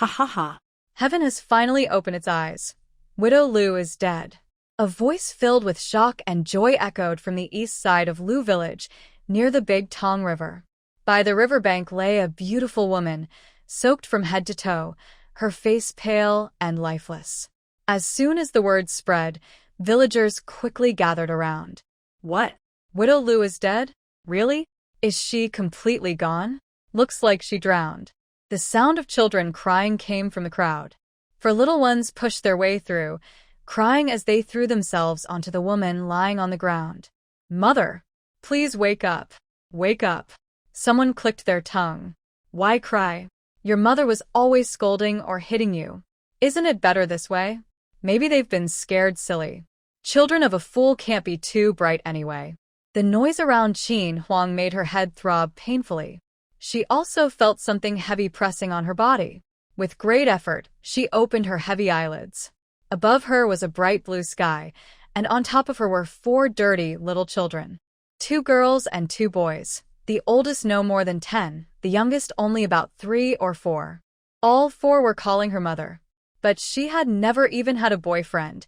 Ha ha ha. Heaven has finally opened its eyes. Widow Lu is dead. A voice filled with shock and joy echoed from the east side of Lu village, near the Big Tong River. By the riverbank lay a beautiful woman, soaked from head to toe, her face pale and lifeless. As soon as the word spread, villagers quickly gathered around. What? Widow Lu is dead? Really? Is she completely gone? Looks like she drowned. The sound of children crying came from the crowd. For little ones pushed their way through, crying as they threw themselves onto the woman lying on the ground. Mother, please wake up. Wake up. Someone clicked their tongue. Why cry? Your mother was always scolding or hitting you. Isn't it better this way? Maybe they've been scared silly. Children of a fool can't be too bright anyway. The noise around Qin Huang made her head throb painfully. She also felt something heavy pressing on her body. With great effort, she opened her heavy eyelids. Above her was a bright blue sky, and on top of her were 4 dirty little children. 2 girls and 2 boys. The oldest no more than 10, the youngest only about 3 or 4. All 4 were calling her mother. But she had never even had a boyfriend.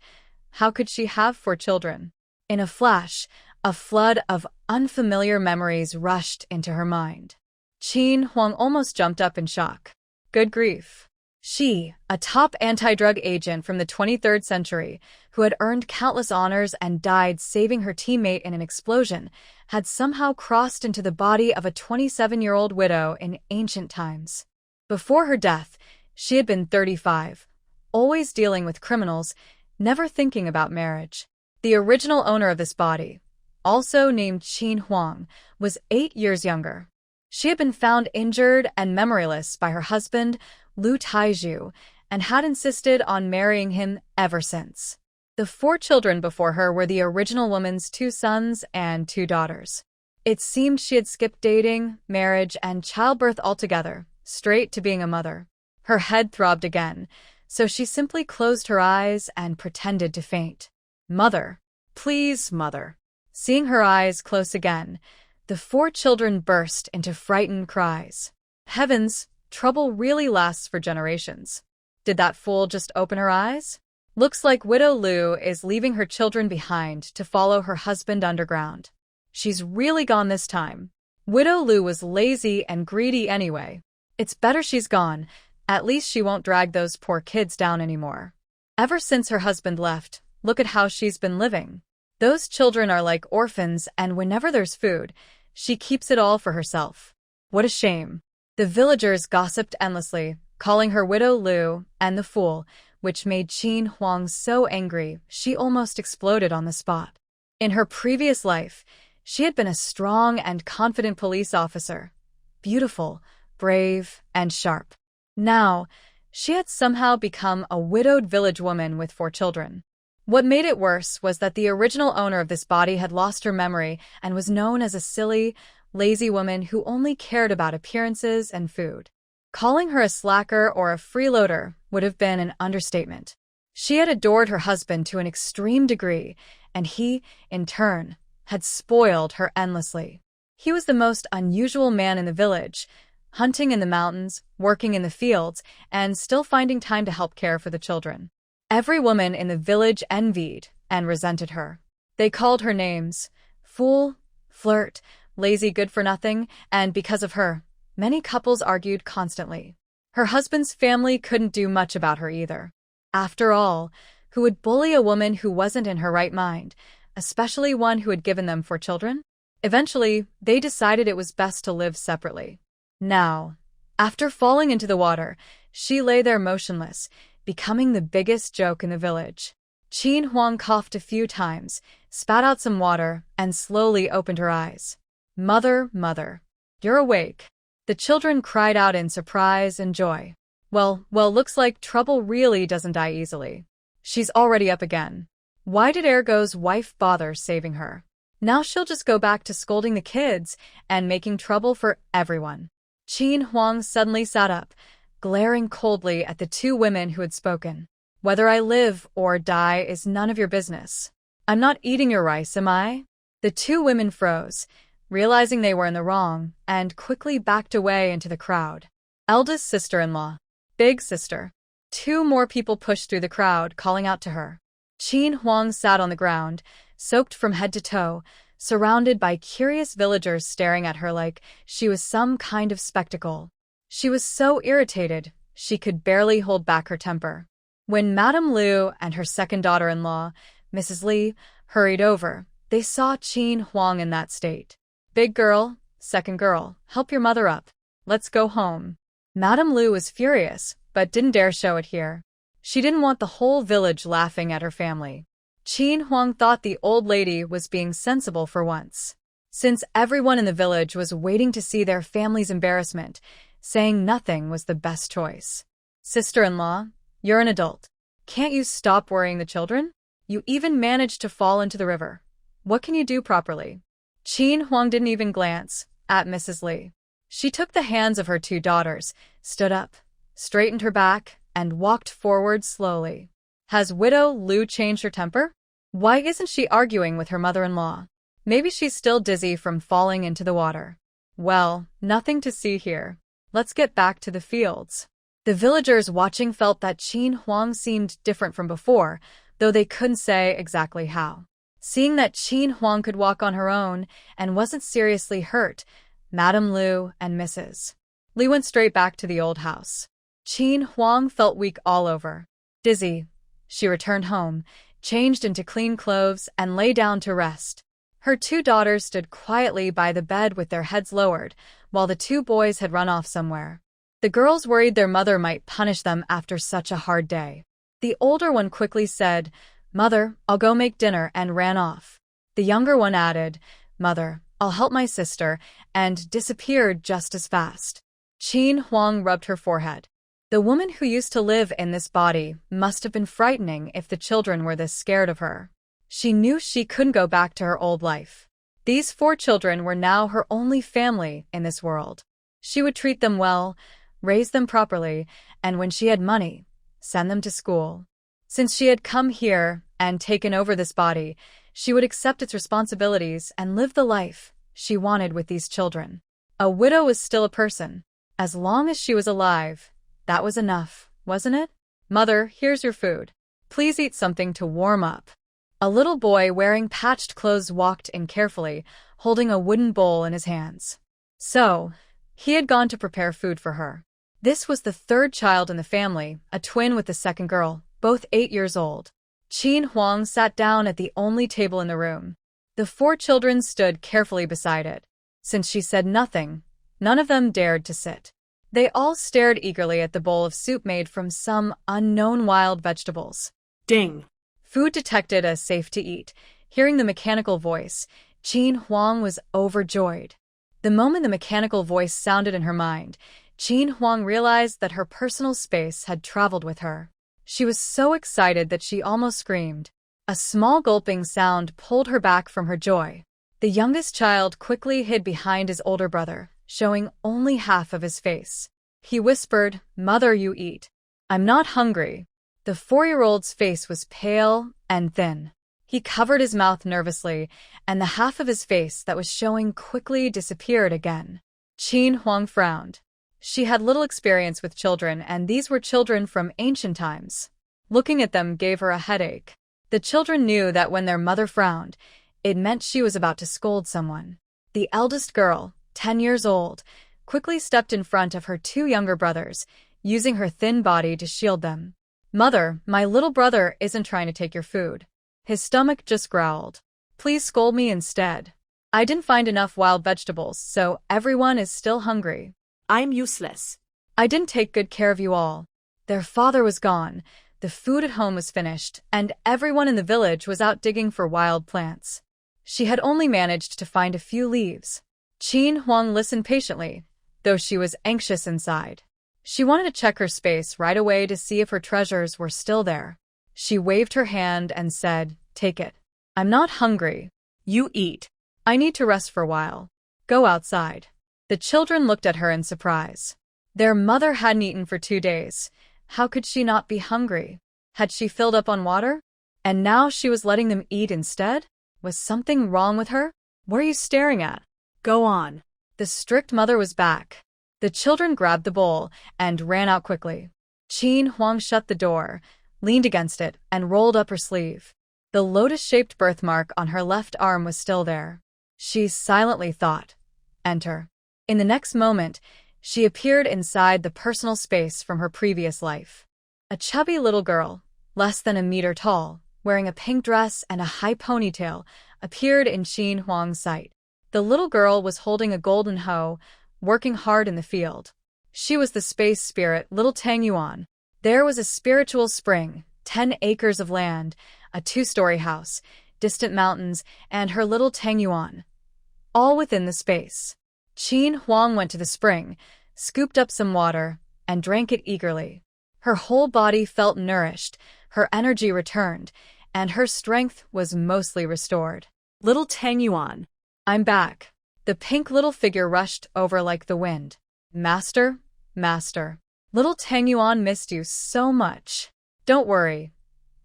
How could she have 4 children? In a flash, a flood of unfamiliar memories rushed into her mind. Qin Huang almost jumped up in shock. Good grief. She, a top anti-drug agent from the 23rd century, who had earned countless honors and died saving her teammate in an explosion, had somehow crossed into the body of a 27-year-old widow in ancient times. Before her death, she had been 35, always dealing with criminals, never thinking about marriage. The original owner of this body, also named Qin Huang, was 8 years younger. She had been found injured and memoryless by her husband, Lu Taizhu, and had insisted on marrying him ever since. The 4 children before her were the original woman's 2 sons and 2 daughters. It seemed she had skipped dating, marriage, and childbirth altogether, straight to being a mother. Her head throbbed again, so she simply closed her eyes and pretended to faint. Mother, please, mother. Seeing her eyes close again, the 4 children burst into frightened cries. Heavens, trouble really lasts for generations. Did that fool just open her eyes? Looks like Widow Lu is leaving her children behind to follow her husband underground. She's really gone this time. Widow Lu was lazy and greedy anyway. It's better she's gone. At least she won't drag those poor kids down anymore. Ever since her husband left, look at how she's been living. Those children are like orphans, and whenever there's food, she keeps it all for herself. What a shame. The villagers gossiped endlessly, calling her Widow Lu and the fool, which made Qin Huang so angry she almost exploded on the spot. In her previous life, she had been a strong and confident police officer, beautiful, brave, and sharp. Now, she had somehow become a widowed village woman with 4 children. What made it worse was that the original owner of this body had lost her memory and was known as a silly, lazy woman who only cared about appearances and food. Calling her a slacker or a freeloader would have been an understatement. She had adored her husband to an extreme degree, and he, in turn, had spoiled her endlessly. He was the most unusual man in the village, hunting in the mountains, working in the fields, and still finding time to help care for the children. Every woman in the village envied and resented her. They called her names: fool, flirt, lazy good-for-nothing, and because of her, many couples argued constantly. Her husband's family couldn't do much about her either. After all, who would bully a woman who wasn't in her right mind, especially one who had given them 4 children? Eventually, they decided it was best to live separately. Now, after falling into the water, she lay there motionless, becoming the biggest joke in the village. Qin Huang coughed a few times, spat out some water, and slowly opened her eyes. Mother, mother, you're awake. The children cried out in surprise and joy. Well, looks like trouble really doesn't die easily. She's already up again. Why did Ergo's wife bother saving her? Now she'll just go back to scolding the kids and making trouble for everyone. Qin Huang suddenly sat up, glaring coldly at the 2 women who had spoken. Whether I live or die is none of your business. I'm not eating your rice, am I? The 2 women froze, realizing they were in the wrong, and quickly backed away into the crowd. Eldest sister-in-law. Big sister. Two more people pushed through the crowd, calling out to her. Qin Huang sat on the ground, soaked from head to toe, surrounded by curious villagers staring at her like she was some kind of spectacle. She was so irritated, she could barely hold back her temper. When Madame Liu and her second daughter-in-law, Mrs. Li, hurried over, they saw Qin Huang in that state. Big girl, second girl, help your mother up. Let's go home. Madame Liu was furious, but didn't dare show it here. She didn't want the whole village laughing at her family. Qin Huang thought the old lady was being sensible for once. Since everyone in the village was waiting to see their family's embarrassment, saying nothing was the best choice. Sister-in-law, you're an adult. Can't you stop worrying the children? You even managed to fall into the river. What can you do properly? Qin Huang didn't even glance at Mrs. Li. She took the hands of her two daughters, stood up, straightened her back, and walked forward slowly. Has Widow Liu changed her temper? Why isn't she arguing with her mother-in-law? Maybe she's still dizzy from falling into the water. Well, nothing to see here. Let's get back to the fields. The villagers watching felt that Qin Huang seemed different from before, though they couldn't say exactly how. Seeing that Qin Huang could walk on her own and wasn't seriously hurt, Madame Liu and Mrs. Li went straight back to the old house. Qin Huang felt weak all over. Dizzy, she returned home, changed into clean clothes, and lay down to rest. Her two daughters stood quietly by the bed with their heads lowered, while the two boys had run off somewhere. The girls worried their mother might punish them after such a hard day. The older one quickly said, "Mother, I'll go make dinner," and ran off. The younger one added, "Mother, I'll help my sister," and disappeared just as fast. Qin Huang rubbed her forehead. The woman who used to live in this body must have been frightening if the children were this scared of her. She knew she couldn't go back to her old life. These 4 children were now her only family in this world. She would treat them well, raise them properly, and when she had money, send them to school. Since she had come here and taken over this body, she would accept its responsibilities and live the life she wanted with these children. A widow was still a person. As long as she was alive, that was enough, wasn't it? "Mother, here's your food. Please eat something to warm up." A little boy wearing patched clothes walked in carefully, holding a wooden bowl in his hands. So, he had gone to prepare food for her. This was the 3rd child in the family, a twin with the second girl, both 8 years old. Qin Huang sat down at the only table in the room. The 4 children stood carefully beside it. Since she said nothing, none of them dared to sit. They all stared eagerly at the bowl of soup made from some unknown wild vegetables. Ding! Food detected as safe to eat. Hearing the mechanical voice, Qin Huang was overjoyed. The moment the mechanical voice sounded in her mind, Qin Huang realized that her personal space had traveled with her. She was so excited that she almost screamed. A small gulping sound pulled her back from her joy. The youngest child quickly hid behind his older brother, showing only half of his face. He whispered, "Mother, you eat." "I'm not hungry." The 4-year-old's face was pale and thin. He covered his mouth nervously, and the half of his face that was showing quickly disappeared again. Qin Huang frowned. She had little experience with children, and these were children from ancient times. Looking at them gave her a headache. The children knew that when their mother frowned, it meant she was about to scold someone. The eldest girl, 10 years old, quickly stepped in front of her 2 younger brothers, using her thin body to shield them. "Mother, my little brother isn't trying to take your food. His stomach just growled. Please scold me instead. I didn't find enough wild vegetables, so everyone is still hungry. I'm useless. I didn't take good care of you all." Their father was gone, the food at home was finished, and everyone in the village was out digging for wild plants. She had only managed to find a few leaves. Qin Huang listened patiently, though she was anxious inside. She wanted to check her space right away to see if her treasures were still there. She waved her hand and said, "Take it. I'm not hungry." You eat. "I need to rest for a while. Go outside." The children looked at her in surprise. Their mother hadn't eaten for 2 days. How could she not be hungry? Had she filled up on water? And now she was letting them eat instead? Was something wrong with her? "What are you staring at? Go on." The strict mother was back. The children grabbed the bowl and ran out quickly. Qin Huang shut the door, leaned against it, and rolled up her sleeve. The lotus-shaped birthmark on her left arm was still there. She silently thought, "Enter." In the next moment, she appeared inside the personal space from her previous life. A chubby little girl, less than a meter tall, wearing a pink dress and a high ponytail, appeared in Qin Huang's sight. The little girl was holding a golden hoe, working hard in the field. She was the space spirit, little Tang Yuan. There was a spiritual spring, 10 acres of land, a 2-story house, distant mountains, and her little Tang Yuan, all within the space. Qin Huang went to the spring, scooped up some water, and drank it eagerly. Her whole body felt nourished, her energy returned, and her strength was mostly restored. Little Tang Yuan. "I'm back." The pink little figure rushed over like the wind. "Master, Master. Little Tang Yuan missed you so much." "Don't worry.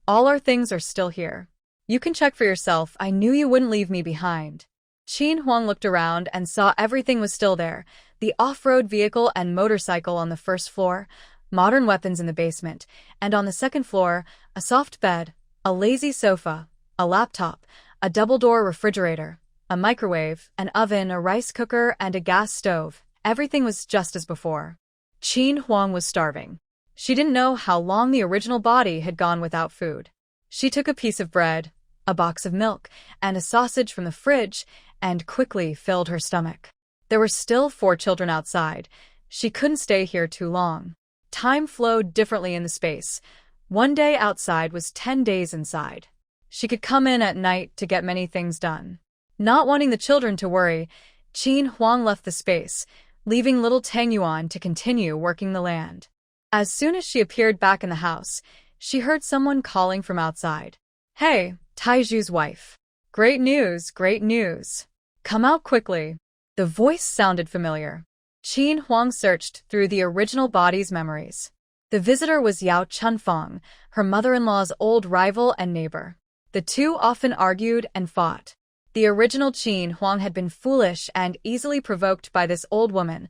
All our things are still here. You can check for yourself. I knew you wouldn't leave me behind." Qin Huang looked around and saw everything was still there. The off-road vehicle and motorcycle on the first floor, modern weapons in the basement, and on the second floor, a soft bed, a lazy sofa, a laptop, a double-door refrigerator, a microwave, an oven, a rice cooker, and a gas stove. Everything was just as before. Qin Huang was starving. She didn't know how long the original body had gone without food. She took a piece of bread, a box of milk, and a sausage from the fridge, and quickly filled her stomach. There were still 4 children outside. She couldn't stay here too long. Time flowed differently in the space. One day outside was 10 days inside. She could come in at night to get many things done. Not wanting the children to worry, Qin Huang left the space, leaving little Tang Yuan to continue working the land. As soon as she appeared back in the house, she heard someone calling from outside. "Hey, Taiju's wife. Great news, great news. Come out quickly." The voice sounded familiar. Qin Huang searched through the original body's memories. The visitor was Yao Chunfeng, her mother-in-law's old rival and neighbor. The two often argued and fought. The original Qin Huang had been foolish and easily provoked by this old woman,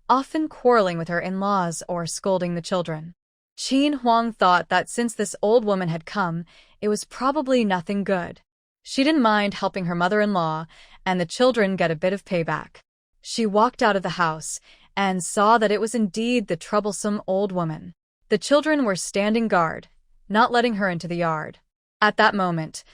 often quarreling with her in-laws or scolding the children. Qin Huang thought that since this old woman had come, it was probably nothing good. She didn't mind helping her mother-in-law and the children get a bit of payback. She walked out of the house and saw that it was indeed the troublesome old woman. The children were standing guard, not letting her into the yard. At that moment,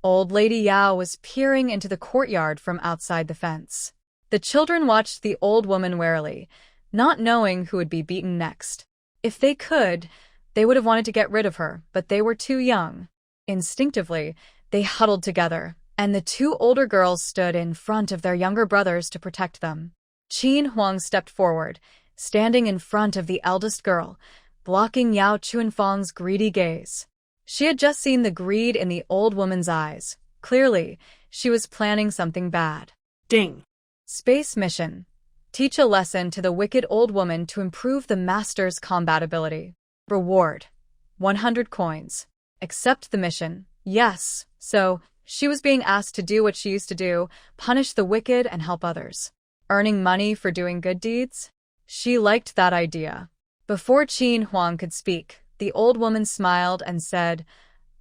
old Lady Yao was peering into the courtyard from outside the fence. The children watched the old woman warily, not knowing who would be beaten next. If they could, they would have wanted to get rid of her, but they were too young. Instinctively, they huddled together, and the 2 older girls stood in front of their younger brothers to protect them. Qin Huang stepped forward, standing in front of the eldest girl, blocking Yao Chunfeng's greedy gaze. She had just seen the greed in the old woman's eyes. Clearly, she was planning something bad. Ding. Space mission. Teach a lesson to the wicked old woman to improve the master's combat ability. Reward. 100 coins. Accept the mission. Yes. So, she was being asked to do what she used to do, punish the wicked and help others. Earning money for doing good deeds? She liked that idea. Before Qin Huang could speak, the old woman smiled and said,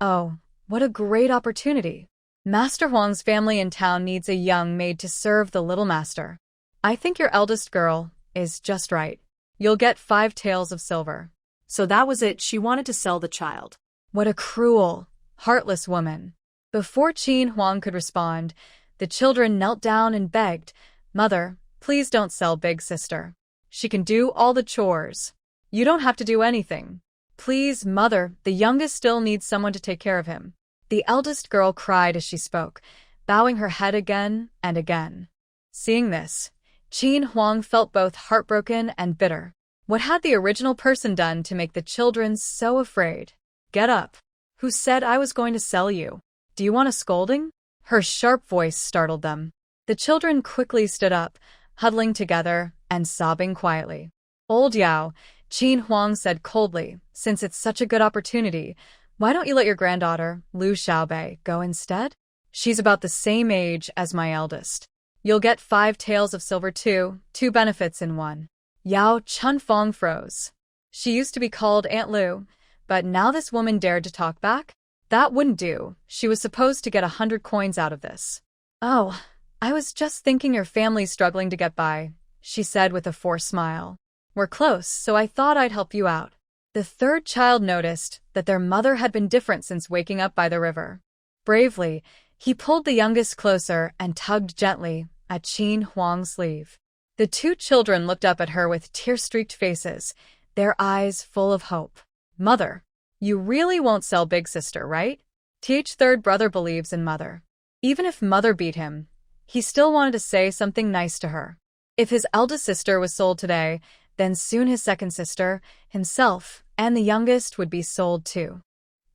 "Oh, what a great opportunity. Master Huang's family in town needs a young maid to serve the little master. I think your eldest girl is just right. You'll get 5 taels of silver." So that was it, she wanted to sell the child. What a cruel, heartless woman. Before Qin Huang could respond, the children knelt down and begged, "Mother, please don't sell Big Sister. She can do all the chores. You don't have to do anything. Please, Mother, the youngest still needs someone to take care of him." The eldest girl cried as she spoke, bowing her head again and again. Seeing this, Qin Huang felt both heartbroken and bitter. What had the original person done to make the children so afraid? "Get up. Who said I was going to sell you? Do you want a scolding?" Her sharp voice startled them. The children quickly stood up, huddling together and sobbing quietly. "Old Yao," Qin Huang said coldly, "since it's such a good opportunity, why don't you let your granddaughter, Lu Xiaobei, go instead? She's about the same age as my eldest. You'll get 5 taels of silver too, 2 benefits in one." Yao Chunfeng froze. She used to be called Aunt Lu, but now this woman dared to talk back? That wouldn't do. She was supposed to get 100 coins out of this. Oh, I was just thinking your family's struggling to get by, she said with a forced smile. We're close, so I thought I'd help you out. The third child noticed that their mother had been different since waking up by the river. Bravely, he pulled the youngest closer and tugged gently at Qin Huang's sleeve. The two children looked up at her with tear-streaked faces, their eyes full of hope. Mother, you really won't sell Big Sister, right? Th third brother believes in Mother. Even if Mother beat him, he still wanted to say something nice to her. If his eldest sister was sold today, then soon his second sister, himself, and the youngest would be sold too.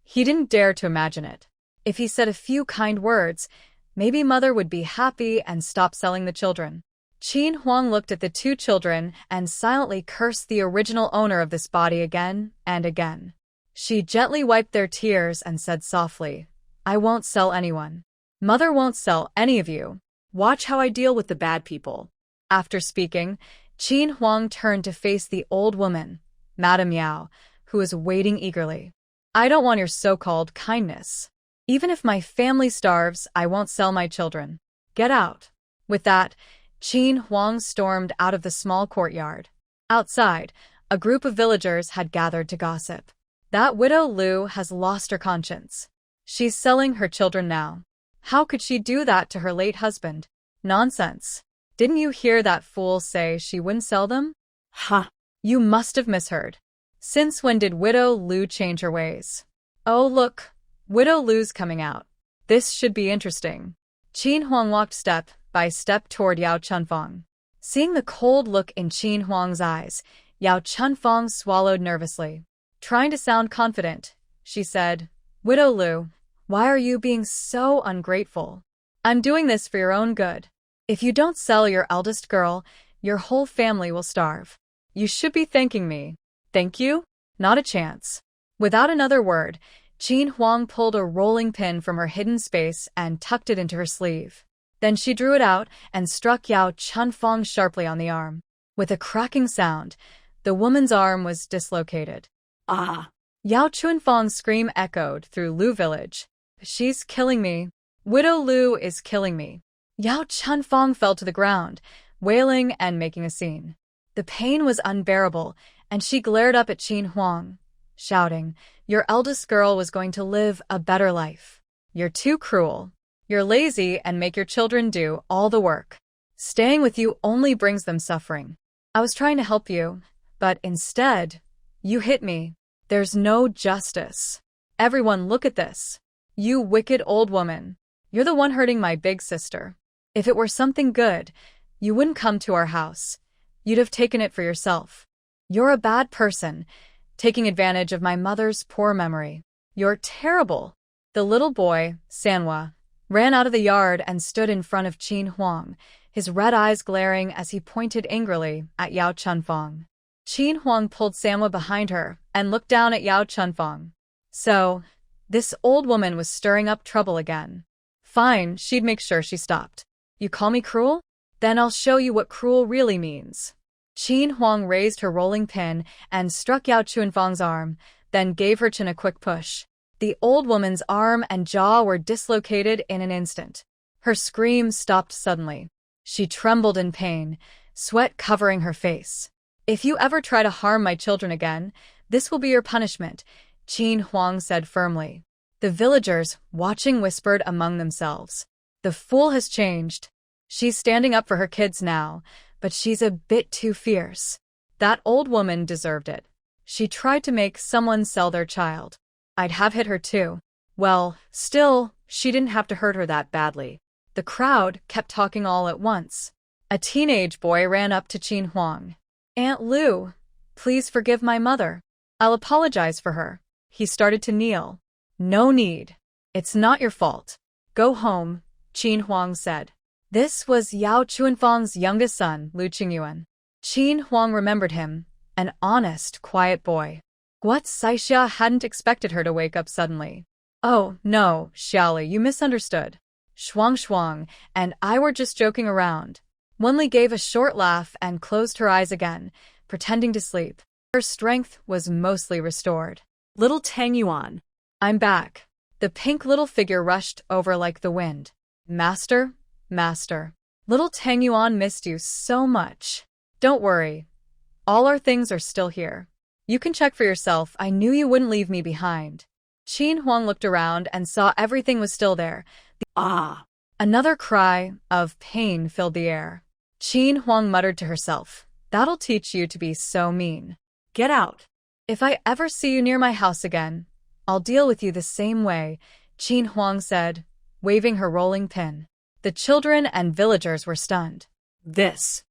He didn't dare to imagine it. If he said a few kind words, maybe Mother would be happy and stop selling the children. Qin Huang looked at the two children and silently cursed the original owner of this body again and again. She gently wiped their tears and said softly, I won't sell anyone. Mother won't sell any of you. Watch how I deal with the bad people. After speaking, Qin Huang turned to face the old woman, Madame Yao, who was waiting eagerly. I don't want your so-called kindness. Even if my family starves, I won't sell my children. Get out. With that, Qin Huang stormed out of the small courtyard. Outside, a group of villagers had gathered to gossip. That widow Lu has lost her conscience. She's selling her children now. How could she do that to her late husband? Nonsense. Didn't you hear that fool say she wouldn't sell them? Ha! You must have misheard. Since when did widow Lu change her ways? Oh, look. Widow Lu's coming out. This should be interesting. Qin Huang walked step by step toward Yao Chunfang. Seeing the cold look in Qin Huang's eyes, Yao Chunfang swallowed nervously. Trying to sound confident, she said, Widow Lu, why are you being so ungrateful? I'm doing this for your own good. If you don't sell your eldest girl, your whole family will starve. You should be thanking me. Thank you? Not a chance. Without another word, Qin Huang pulled a rolling pin from her hidden space and tucked it into her sleeve. Then she drew it out and struck Yao Chunfang sharply on the arm. With a cracking sound, the woman's arm was dislocated. Ah! Yao Chunfang's scream echoed through Lu village. She's killing me. Widow Lu is killing me. Yao Chunfang fell to the ground, wailing and making a scene. The pain was unbearable, and she glared up at Qin Huang, shouting, Your eldest girl was going to live a better life. You're too cruel. You're lazy and make your children do all the work. Staying with you only brings them suffering. I was trying to help you, but instead, you hit me. There's no justice. Everyone look at this. You wicked old woman. You're the one hurting my big sister. If it were something good, you wouldn't come to our house. You'd have taken it for yourself. You're a bad person, taking advantage of my mother's poor memory. You're terrible. The little boy, Sanhua, ran out of the yard and stood in front of Qin Huang, his red eyes glaring as he pointed angrily at Yao Chunfang. Qin Huang pulled Sanhua behind her and looked down at Yao Chunfang. So, this old woman was stirring up trouble again. Fine, she'd make sure she stopped. You call me cruel? Then I'll show you what cruel really means. Qin Huang raised her rolling pin and struck Yao Chunfang's arm, then gave her chin a quick push. The old woman's arm and jaw were dislocated in an instant. Her scream stopped suddenly. She trembled in pain, sweat covering her face. If you ever try to harm my children again, this will be your punishment, Qin Huang said firmly. The villagers, watching, whispered among themselves. The fool has changed. She's standing up for her kids now, but she's a bit too fierce. That old woman deserved it. She tried to make someone sell their child. I'd have hit her too. Well, still, she didn't have to hurt her that badly. The crowd kept talking all at once. A teenage boy ran up to Qin Huang. Aunt Lu, please forgive my mother. I'll apologize for her. He started to kneel. No need. It's not your fault. Go home, Qin Huang said. This was Yao Chunfang's youngest son, Lu Qingyuan. Qin Huang remembered him, an honest, quiet boy. Guat Saixia hadn't expected her to wake up suddenly. Oh, no, Xiaoli, you misunderstood. Shuang and I were just joking around. Wenli gave a short laugh and closed her eyes again, pretending to sleep. Her strength was mostly restored. Little Tang Yuan. I'm back. The pink little figure rushed over like the wind. Master, master. Little Tang Yuan missed you so much. Don't worry. All our things are still here. You can check for yourself. I knew you wouldn't leave me behind. Qin Huang looked around and saw everything was still there. Ah. Another cry of pain filled the air. Qin Huang muttered to herself, "That'll teach you to be so mean. Get out. If I ever see you near my house again, I'll deal with you the same way," Qin Huang said, waving her rolling pin. The children and villagers were stunned. This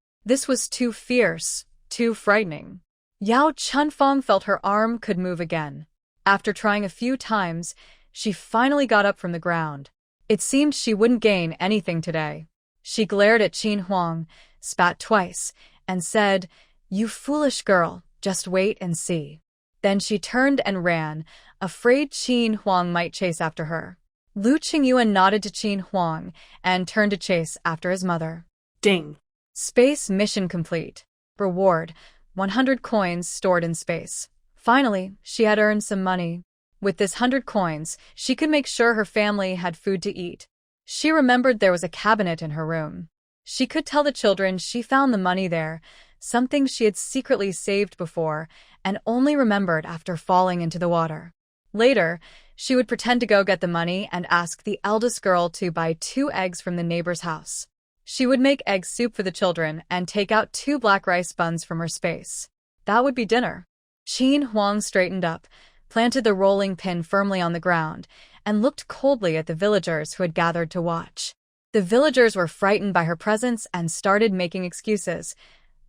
was too fierce, too frightening. Yao Chunfeng felt her arm could move again. After trying a few times, she finally got up from the ground. It seemed she wouldn't gain anything today. She glared at Qin Huang, spat twice, and said, "You foolish girl, just wait and see." Then she turned and ran, afraid Qin Huang might chase after her. Lu Qingyuan nodded to Qin Huang and turned to chase after his mother. Ding. Space mission complete. Reward, 100 coins stored in space. Finally, she had earned some money. With this 100 coins, she could make sure her family had food to eat. She remembered there was a cabinet in her room. She could tell the children she found the money there, something she had secretly saved before and only remembered after falling into the water. Later, she would pretend to go get the money and ask the eldest girl to buy 2 eggs from the neighbor's house. She would make egg soup for the children and take out 2 black rice buns from her space. That would be dinner. Qin Huang straightened up, planted the rolling pin firmly on the ground, and looked coldly at the villagers who had gathered to watch. The villagers were frightened by her presence and started making excuses.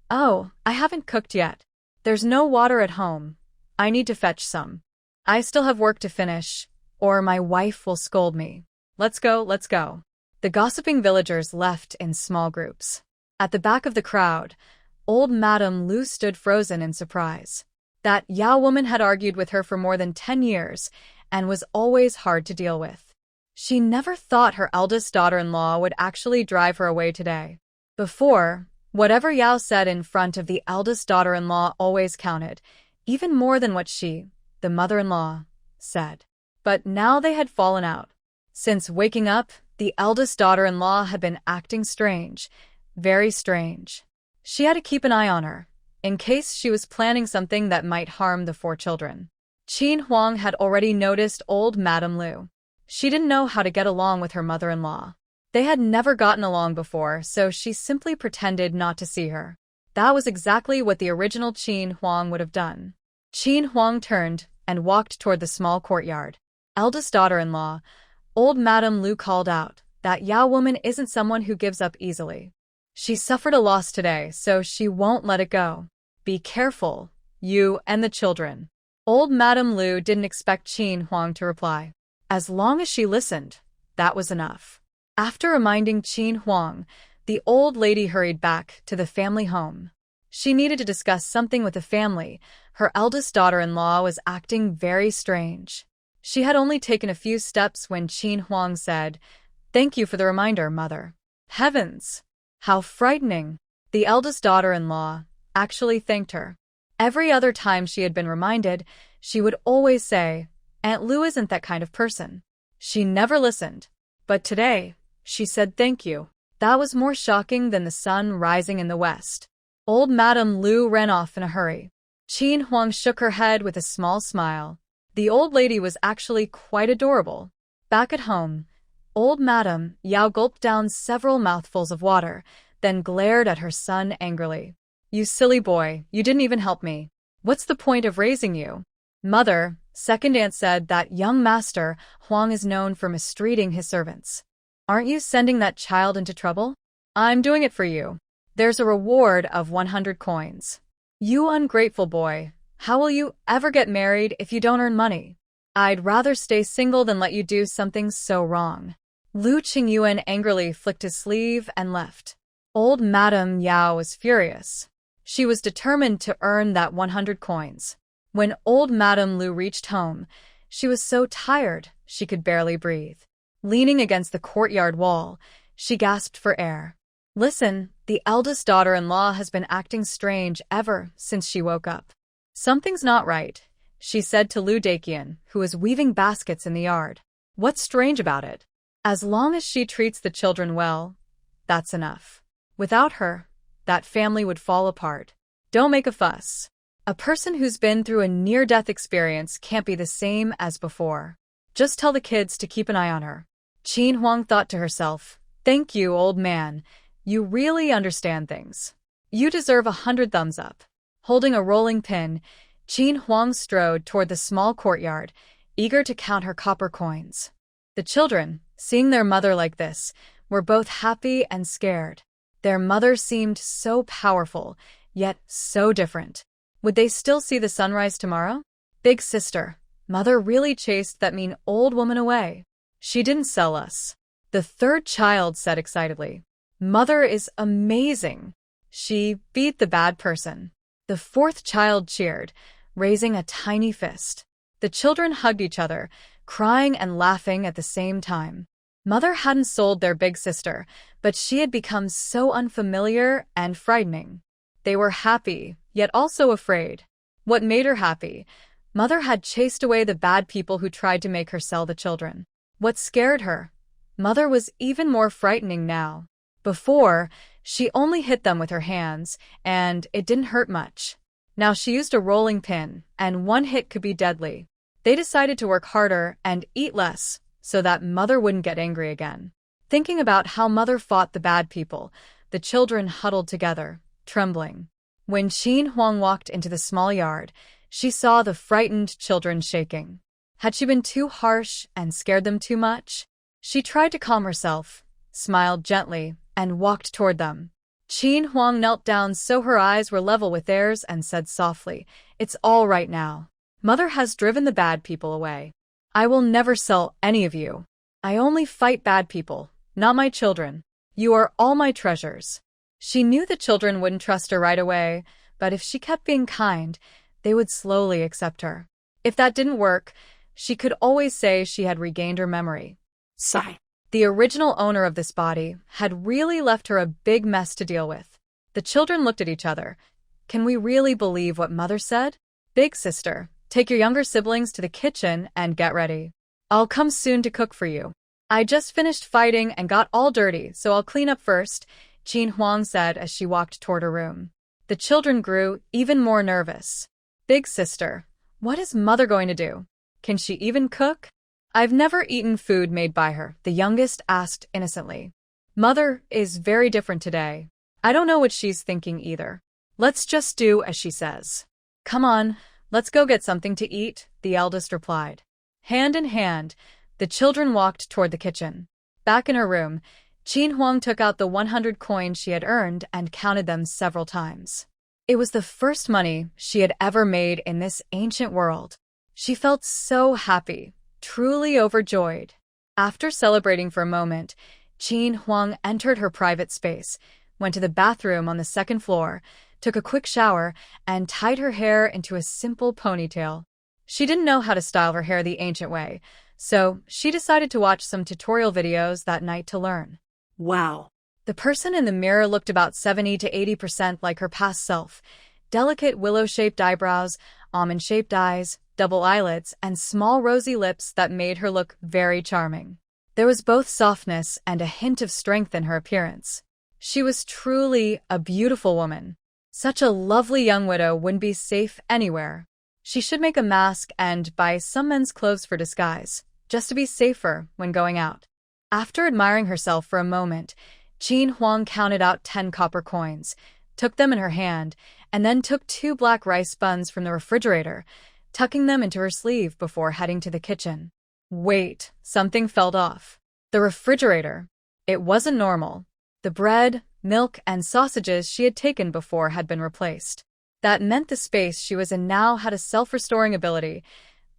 "Oh, I haven't cooked yet. There's no water at home. I need to fetch some. I still have work to finish, or my wife will scold me. Let's go, let's go." The gossiping villagers left in small groups. At the back of the crowd, old Madame Lu stood frozen in surprise. That Yao woman had argued with her for more than 10 years and was always hard to deal with. She never thought her eldest daughter-in-law would actually drive her away today. Before, whatever Yao said in front of the eldest daughter-in-law always counted, even more than what she, the mother-in-law, said. But now they had fallen out. Since waking up, the eldest daughter-in-law had been acting strange, very strange. She had to keep an eye on her, in case she was planning something that might harm the 4 children. Qin Huang had already noticed old Madame Lu. She didn't know how to get along with her mother-in-law. They had never gotten along before, so she simply pretended not to see her. That was exactly what the original Qin Huang would have done. Qin Huang turned and walked toward the small courtyard. Eldest daughter-in-law, old Madame Lu called out, "That Yao woman isn't someone who gives up easily. She suffered a loss today, so she won't let it go. Be careful, you and the children." Old Madame Lu didn't expect Qin Huang to reply. As long as she listened, that was enough. After reminding Qin Huang, the old lady hurried back to the family home. She needed to discuss something with the family. Her eldest daughter-in-law was acting very strange. She had only taken a few steps when Qin Huang said, "Thank you for the reminder, mother." Heavens! How frightening! The eldest daughter-in-law actually thanked her. Every other time she had been reminded, she would always say, "Aunt Lu isn't that kind of person." She never listened. But today, she said thank you. That was more shocking than the sun rising in the west. Old Madame Lu ran off in a hurry. Qin Huang shook her head with a small smile. The old lady was actually quite adorable. Back at home, old Madame Yao gulped down several mouthfuls of water, then glared at her son angrily. "You silly boy, you didn't even help me. What's the point of raising you?" "Mother," second aunt said, "that young master Huang is known for mistreating his servants. Aren't you sending that child into trouble? I'm doing it for you. There's a reward of 100 coins. You ungrateful boy, how will you ever get married if you don't earn money? I'd rather stay single than let you do something so wrong." Lu Qingyuan angrily flicked his sleeve and left. Old Madame Yao was furious. She was determined to earn that 100 coins. When old Madame Lu reached home, she was so tired she could barely breathe. Leaning against the courtyard wall, she gasped for air. "Listen, the eldest daughter-in-law has been acting strange ever since she woke up. Something's not right, she said to Lu Dakian, who was weaving baskets in the yard. What's strange about it? As long as she treats the children well, that's enough. Without her, that family would fall apart. Don't make a fuss. A person who's been through a near-death experience can't be the same as before. Just tell the kids to keep an eye on her. Qin Huang thought to herself, thank you, old man. You really understand things. You deserve 100 thumbs up. Holding a rolling pin, Qin Huang strode toward the small courtyard, eager to count her copper coins. The children, seeing their mother like this, were both happy and scared. Their mother seemed so powerful, yet so different. Would they still see the sunrise tomorrow? Big sister, mother really chased that mean old woman away. She didn't sell us. The third child said excitedly. Mother is amazing. She beat the bad person. The fourth child cheered, raising a tiny fist. The children hugged each other, crying and laughing at the same time. Mother hadn't sold their big sister, but she had become so unfamiliar and frightening. They were happy, yet also afraid. What made her happy? Mother had chased away the bad people who tried to make her sell the children. What scared her? Mother was even more frightening now. Before, she only hit them with her hands, and it didn't hurt much. Now she used a rolling pin, and one hit could be deadly. They decided to work harder and eat less, so that Mother wouldn't get angry again. Thinking about how Mother fought the bad people, the children huddled together, trembling. When Qin Huang walked into the small yard, she saw the frightened children shaking. Had she been too harsh and scared them too much? She tried to calm herself, smiled gently, and walked toward them. Qin Huang knelt down so her eyes were level with theirs and said softly, "It's all right now. Mother has driven the bad people away. I will never sell any of you. I only fight bad people, not my children. You are all my treasures." She knew the children wouldn't trust her right away, but if she kept being kind, they would slowly accept her. If that didn't work, she could always say she had regained her memory. Sigh. The original owner of this body had really left her a big mess to deal with. The children looked at each other. Can we really believe what Mother said? Big sister, take your younger siblings to the kitchen and get ready. I'll come soon to cook for you. I just finished fighting and got all dirty, so I'll clean up first, Qin Huang said as she walked toward her room. The children grew even more nervous. Big sister, what is Mother going to do? Can she even cook? I've never eaten food made by her, the youngest asked innocently. Mother is very different today. I don't know what she's thinking either. Let's just do as she says. Come on, let's go get something to eat, the eldest replied. Hand in hand, the children walked toward the kitchen. Back in her room, Qin Huang took out the 100 coins she had earned and counted them several times. It was the first money she had ever made in this ancient world. She felt so happy, truly overjoyed. After celebrating for a moment, Qin Huang entered her private space, went to the bathroom on the second floor, took a quick shower, and tied her hair into a simple ponytail. She didn't know how to style her hair the ancient way, so she decided to watch some tutorial videos that night to learn. Wow. The person in the mirror looked about 70 to 80% like her past self. Delicate willow-shaped eyebrows, almond-shaped eyes, double eyelids, and small rosy lips that made her look very charming. There was both softness and a hint of strength in her appearance. She was truly a beautiful woman. Such a lovely young widow wouldn't be safe anywhere. She should make a mask and buy some men's clothes for disguise, just to be safer when going out. After admiring herself for a moment, Qin Huang counted out 10 copper coins, took them in her hand, and then took 2 black rice buns from the refrigerator, tucking them into her sleeve before heading to the kitchen. Wait, something fell off. The refrigerator. It wasn't normal. The bread, milk, and sausages she had taken before had been replaced. That meant the space she was in now had a self-restoring ability.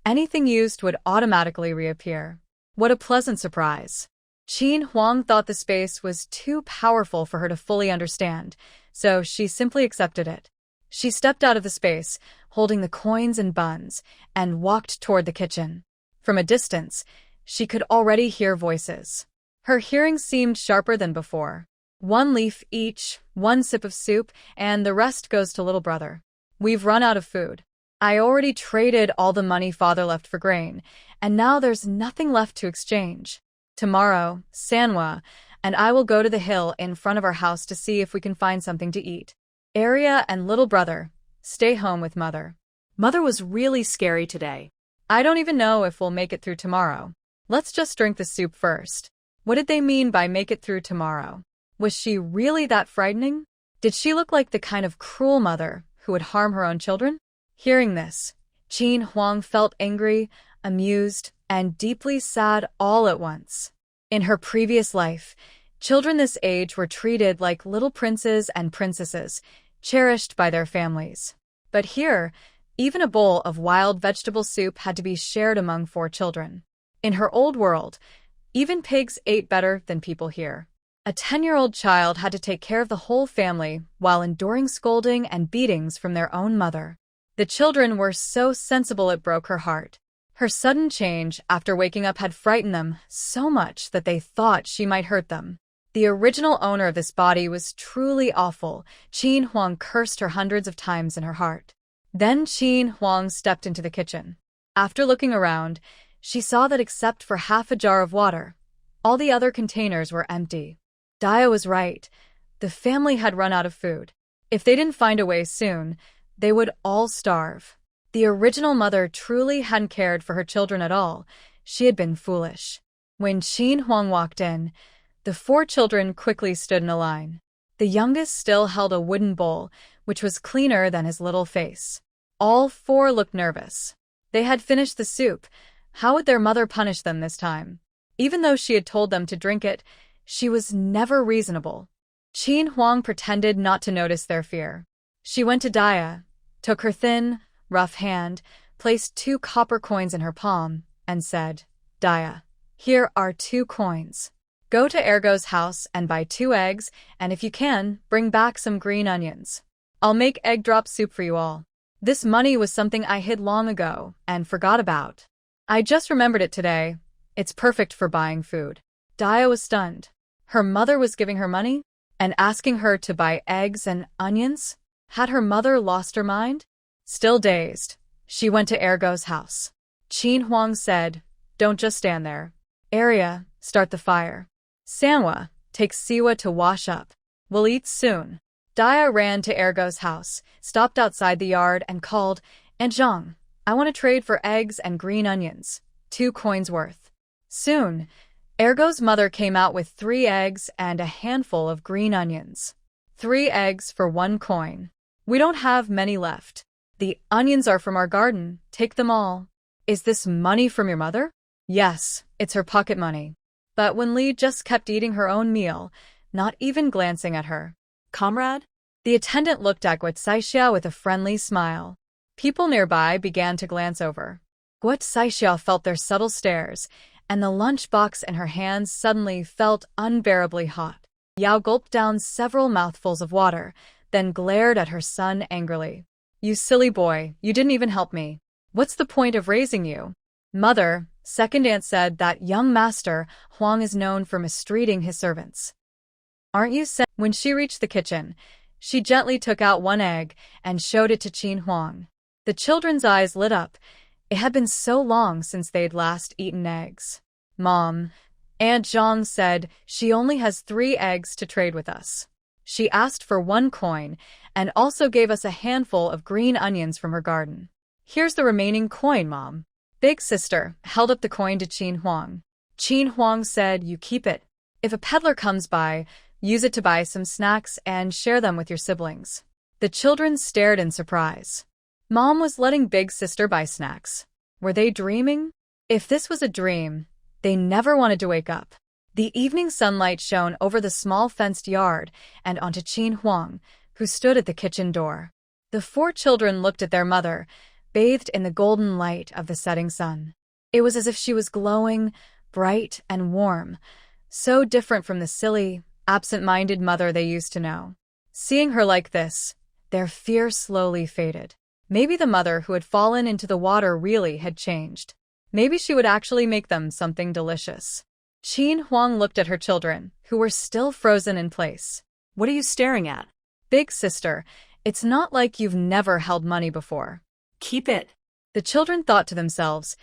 Anything used would automatically reappear. What a pleasant surprise. Qin Huang thought the space was too powerful for her to fully understand, so she simply accepted it. She stepped out of the space, holding the coins and buns, and walked toward the kitchen. From a distance, she could already hear voices. Her hearing seemed sharper than before. 1 leaf each, 1 sip of soup, and the rest goes to little brother. We've run out of food. I already traded all the money father left for grain, and now there's nothing left to exchange. Tomorrow, Sanwa and I will go to the hill in front of our house to see if we can find something to eat. Arya and little brother, stay home with mother. Mother was really scary today. I don't even know if we'll make it through tomorrow. Let's just drink the soup first. What did they mean by make it through tomorrow? Was she really that frightening? Did she look like the kind of cruel mother who would harm her own children? Hearing this, Qin Huang felt angry, amused, and deeply sad all at once. In her previous life, children this age were treated like little princes and princesses, cherished by their families. But here, even a bowl of wild vegetable soup had to be shared among 4 children. In her old world, even pigs ate better than people here. A 10-year-old child had to take care of the whole family while enduring scolding and beatings from their own mother. The children were so sensible it broke her heart. Her sudden change after waking up had frightened them so much that they thought she might hurt them. The original owner of this body was truly awful. Qin Huang cursed her hundreds of times in her heart. Then Qin Huang stepped into the kitchen. After looking around, she saw that except for half a jar of water, all the other containers were empty. Daya was right. The family had run out of food. If they didn't find a way soon, they would all starve. The original mother truly hadn't cared for her children at all. She had been foolish. When Qin Huang walked in, the 4 children quickly stood in a line. The youngest still held a wooden bowl, which was cleaner than his little face. All 4 looked nervous. They had finished the soup. How would their mother punish them this time? Even though she had told them to drink it, she was never reasonable. Qin Huang pretended not to notice their fear. She went to Daya, took her thin, rough hand, placed 2 copper coins in her palm, and said, "Daya, here are 2 coins. Go to Ergo's house and buy 2 eggs, and if you can, bring back some green onions. I'll make egg drop soup for you all. This money was something I hid long ago and forgot about. I just remembered it today. It's perfect for buying food." Daya was stunned. Her mother was giving her money and asking her to buy eggs and onions? Had her mother lost her mind? Still dazed, she went to Ergo's house. Qin Huang said, "Don't just stand there. Arya, start the fire. Sanwa, take Siwa to wash up. We'll eat soon." Daya ran to Ergo's house, stopped outside the yard, and called, "Aunt Zhang, I want to trade for eggs and green onions. 2 coins worth." Soon, Ergo's mother came out with 3 eggs and a handful of green onions. 3 eggs for 1 coin. "We don't have many left. The onions are from our garden. Take them all." "Is this money from your mother?" "Yes, it's her pocket money." But when Li just kept eating her own meal, not even glancing at her. "Comrade?" The attendant looked at Guo Saixia with a friendly smile. People nearby began to glance over. Guo Saixia felt their subtle stares, and the lunchbox in her hands suddenly felt unbearably hot. Yao gulped down several mouthfuls of water, then glared at her son angrily. "You silly boy, you didn't even help me. What's the point of raising you?" "Mother," second aunt said, "that young master, Huang, is known for mistreating his servants. Aren't you sen—" When she reached the kitchen, she gently took out 1 egg and showed it to Qin Huang. The children's eyes lit up. It had been so long since they'd last eaten eggs. "Mom," Aunt Zhang said, "she only has 3 eggs to trade with us. She asked for 1 coin and also gave us a handful of green onions from her garden. Here's the remaining coin, Mom." Big sister held up the coin to Qin Huang. Qin Huang said, "You keep it. If a peddler comes by, use it to buy some snacks and share them with your siblings." The children stared in surprise. Mom was letting big sister buy snacks. Were they dreaming? If this was a dream, they never wanted to wake up. The evening sunlight shone over the small fenced yard and onto Qin Huang, who stood at the kitchen door. The 4 children looked at their mother, bathed in the golden light of the setting sun. It was as if she was glowing, bright and warm, so different from the silly, absent-minded mother they used to know. Seeing her like this, their fear slowly faded. Maybe the mother who had fallen into the water really had changed. Maybe she would actually make them something delicious. Qin Huang looked at her children, who were still frozen in place. "What are you staring at?" "Big sister, it's not like you've never held money before. Keep it. The children thought to themselves,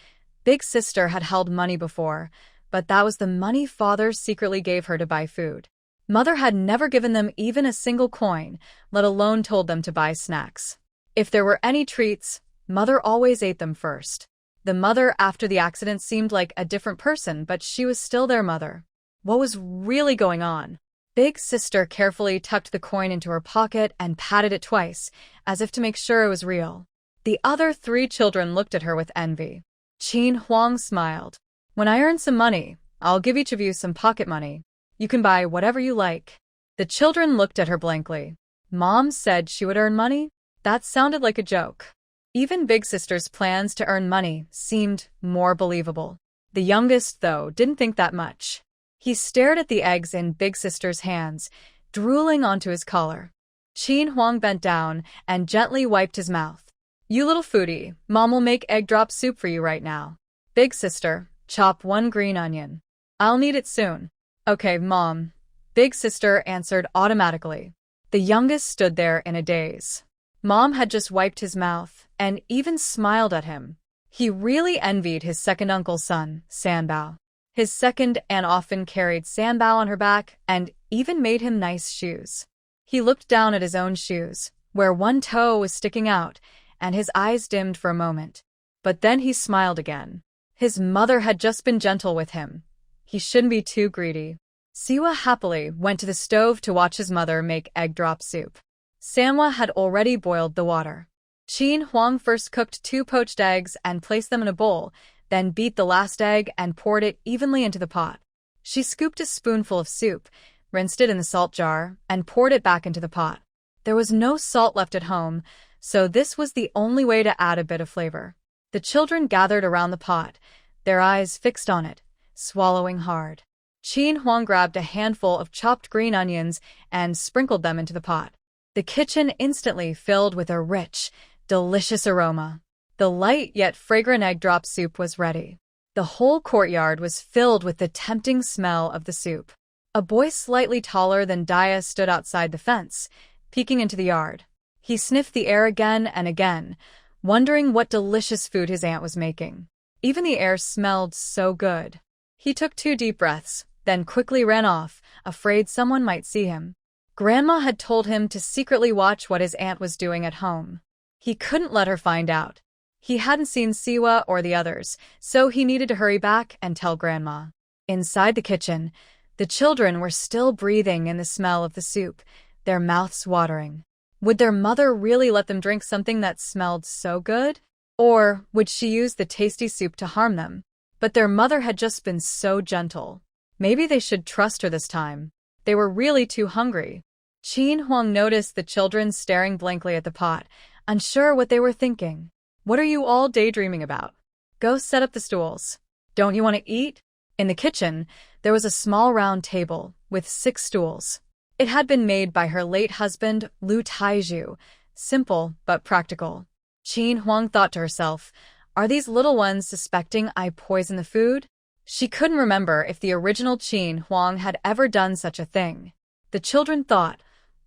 Big Sister had held money before, but that was the money Father secretly gave her to buy food. Mother had never given them even a single coin, let alone told them to buy snacks. If there were any treats, Mother always ate them first. The mother after the accident seemed like a different person, but she was still their mother. What was really going on? Big Sister carefully tucked the coin into her pocket and patted it twice, as if to make sure it was real. The other 3 children looked at her with envy. Qin Huang smiled. When I earn some money, I'll give each of you some pocket money. You can buy whatever you like. The children looked at her blankly. Mom said she would earn money? That sounded like a joke. Even Big Sister's plans to earn money seemed more believable. The youngest, though, didn't think that much. He stared at the eggs in Big Sister's hands, drooling onto his collar. Qin Huang bent down and gently wiped his mouth. You little foodie, Mom will make egg drop soup for you right now. Big Sister, chop 1 green onion. I'll need it soon. Okay, Mom. Big Sister answered automatically. The youngest stood there in a daze. Mom had just wiped his mouth and even smiled at him. He really envied his second uncle's son, Sanbao. His second aunt often carried Sanbao on her back and even made him nice shoes. He looked down at his own shoes, where 1 toe was sticking out, and his eyes dimmed for a moment. But then he smiled again. His mother had just been gentle with him. He shouldn't be too greedy. Siwa happily went to the stove to watch his mother make egg drop soup. Sanwa had already boiled the water. Qin Huang first cooked 2 poached eggs and placed them in a bowl, then beat the last egg and poured it evenly into the pot. She scooped a spoonful of soup, rinsed it in the salt jar, and poured it back into the pot. There was no salt left at home, so this was the only way to add a bit of flavor. The children gathered around the pot, their eyes fixed on it, swallowing hard. Qin Huang grabbed a handful of chopped green onions and sprinkled them into the pot. The kitchen instantly filled with a rich, delicious aroma. The light yet fragrant egg drop soup was ready. The whole courtyard was filled with the tempting smell of the soup. A boy slightly taller than Dia stood outside the fence, peeking into the yard. He sniffed the air again and again, wondering what delicious food his aunt was making. Even the air smelled so good. He took 2 deep breaths, then quickly ran off, afraid someone might see him. Grandma had told him to secretly watch what his aunt was doing at home. He couldn't let her find out. He hadn't seen Siwa or the others, so he needed to hurry back and tell Grandma. Inside the kitchen, the children were still breathing in the smell of the soup, their mouths watering. Would their mother really let them drink something that smelled so good? Or would she use the tasty soup to harm them? But their mother had just been so gentle. Maybe they should trust her this time. They were really too hungry. Qin Huang noticed the children staring blankly at the pot, unsure what they were thinking. What are you all daydreaming about? Go set up the stools. Don't you want to eat? In the kitchen, there was a small round table with 6 stools. It had been made by her late husband, Lu Taizhu, simple but practical. Qin Huang thought to herself, are these little ones suspecting I poison the food? She couldn't remember if the original Qin Huang had ever done such a thing. The children thought,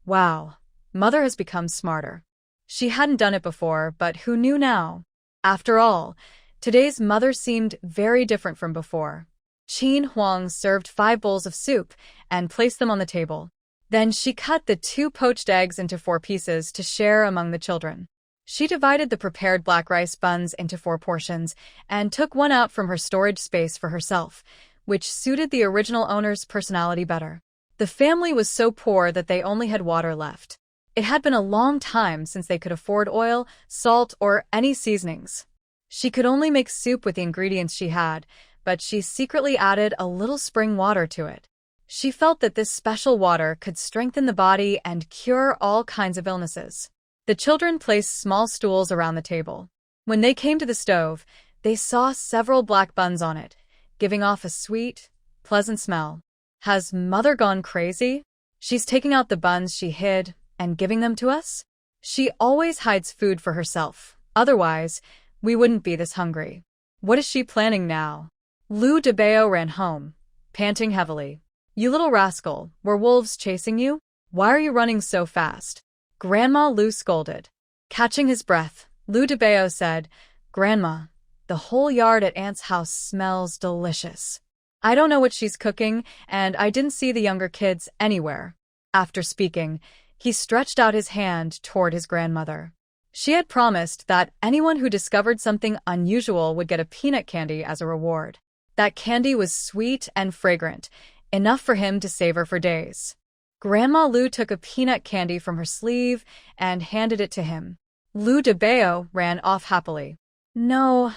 wow, Mother has become smarter. She hadn't done it before, but who knew now? After all, today's mother seemed very different from before. Qin Huang served 5 bowls of soup and placed them on the table. Then she cut the 2 poached eggs into 4 pieces to share among the children. She divided the prepared black rice buns into 4 portions and took one out from her storage space for herself, which suited the original owner's personality better. The family was so poor that they only had water left. It had been a long time since they could afford oil, salt, or any seasonings. She could only make soup with the ingredients she had, but she secretly added a little spring water to it. She felt that this special water could strengthen the body and cure all kinds of illnesses. The children placed small stools around the table. When they came to the stove, they saw several black buns on it, giving off a sweet, pleasant smell. Has Mother gone crazy? She's taking out the buns she hid and giving them to us? She always hides food for herself. Otherwise, we wouldn't be this hungry. What is she planning now? Lu Debao ran home, panting heavily. You little rascal, were wolves chasing you? Why are you running so fast? Grandma Lu scolded. Catching his breath, Lu DeBeo said, "Grandma, the whole yard at Aunt's house smells delicious. I don't know what she's cooking, and I didn't see the younger kids anywhere." After speaking, he stretched out his hand toward his grandmother. She had promised that anyone who discovered something unusual would get a peanut candy as a reward. That candy was sweet and fragrant, enough for him to savor for days. Grandma Lu took a peanut candy from her sleeve and handed it to him. Lu DeBeo ran off happily. "No,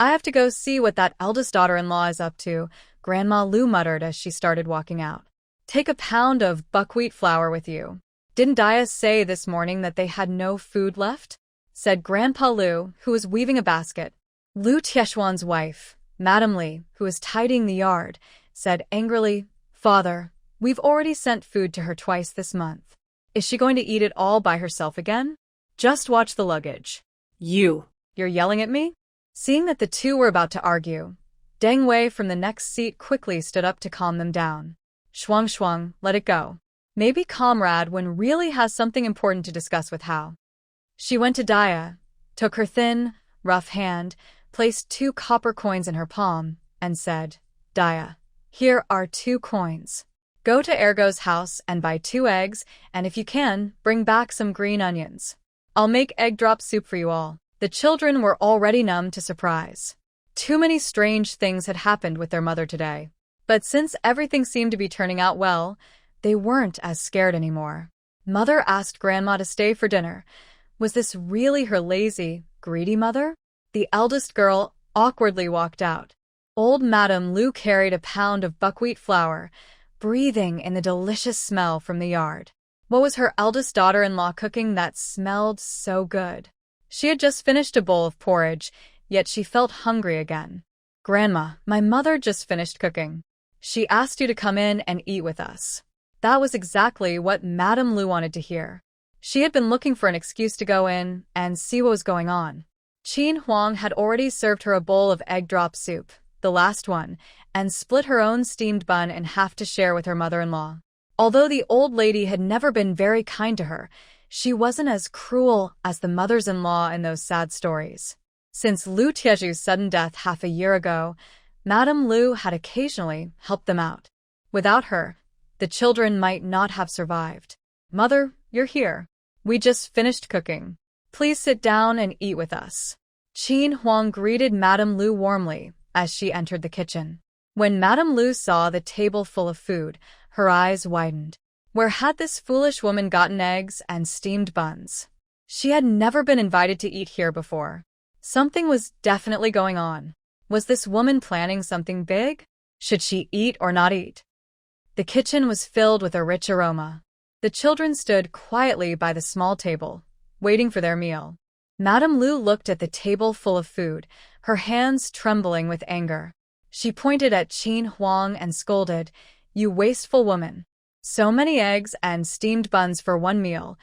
I have to go see what that eldest daughter-in-law is up to," Grandma Lu muttered as she started walking out. "Take a pound of buckwheat flour with you. Didn't Dia say this morning that they had no food left?" said Grandpa Lu, who was weaving a basket. Lu Tieshuan's wife, Madame Li, who was tidying the yard, said angrily, "Father, we've already sent food to her twice this month. Is she going to eat it all by herself again? Just watch the luggage." You're yelling at me?" Seeing that the two were about to argue, Deng Wei from the next seat quickly stood up to calm them down. "Shuang Shuang, let it go. Maybe Comrade Wen really has something important to discuss with Hao." She went to Dia, took her thin, rough hand, placed 2 copper coins in her palm, and said, "Dia, here are 2 coins. Go to Ergo's house and buy 2 eggs, and if you can, bring back some green onions. I'll make egg drop soup for you all." The children were already numb to surprise. Too many strange things had happened with their mother today. But since everything seemed to be turning out well, they weren't as scared anymore. Mother asked Grandma to stay for dinner. Was this really her lazy, greedy mother? The eldest girl awkwardly walked out. Old Madame Lu carried a pound of buckwheat flour, breathing in the delicious smell from the yard. What was her eldest daughter-in-law cooking that smelled so good? She had just finished a bowl of porridge, yet she felt hungry again. "Grandma, my mother just finished cooking. She asked you to come in and eat with us." That was exactly what Madame Lu wanted to hear. She had been looking for an excuse to go in and see what was going on. Qin Huang had already served her a bowl of egg drop soup, the last one, and split her own steamed bun in half to share with her mother-in-law. Although the old lady had never been very kind to her, she wasn't as cruel as the mothers-in-law in those sad stories. Since Lu Tieju's sudden death half a year ago, Madame Lu had occasionally helped them out. Without her, the children might not have survived. "Mother, you're here. We just finished cooking. Please sit down and eat with us." Qin Huang greeted Madame Lu warmly as she entered the kitchen. When Madame Lu saw the table full of food, her eyes widened. Where had this foolish woman gotten eggs and steamed buns? She had never been invited to eat here before. Something was definitely going on. Was this woman planning something big? Should she eat or not eat? The kitchen was filled with a rich aroma. The children stood quietly by the small table, waiting for their meal. Madame Lu looked at the table full of food, her hands trembling with anger. She pointed at Qin Huang and scolded, "You wasteful woman. So many eggs and steamed buns for one meal.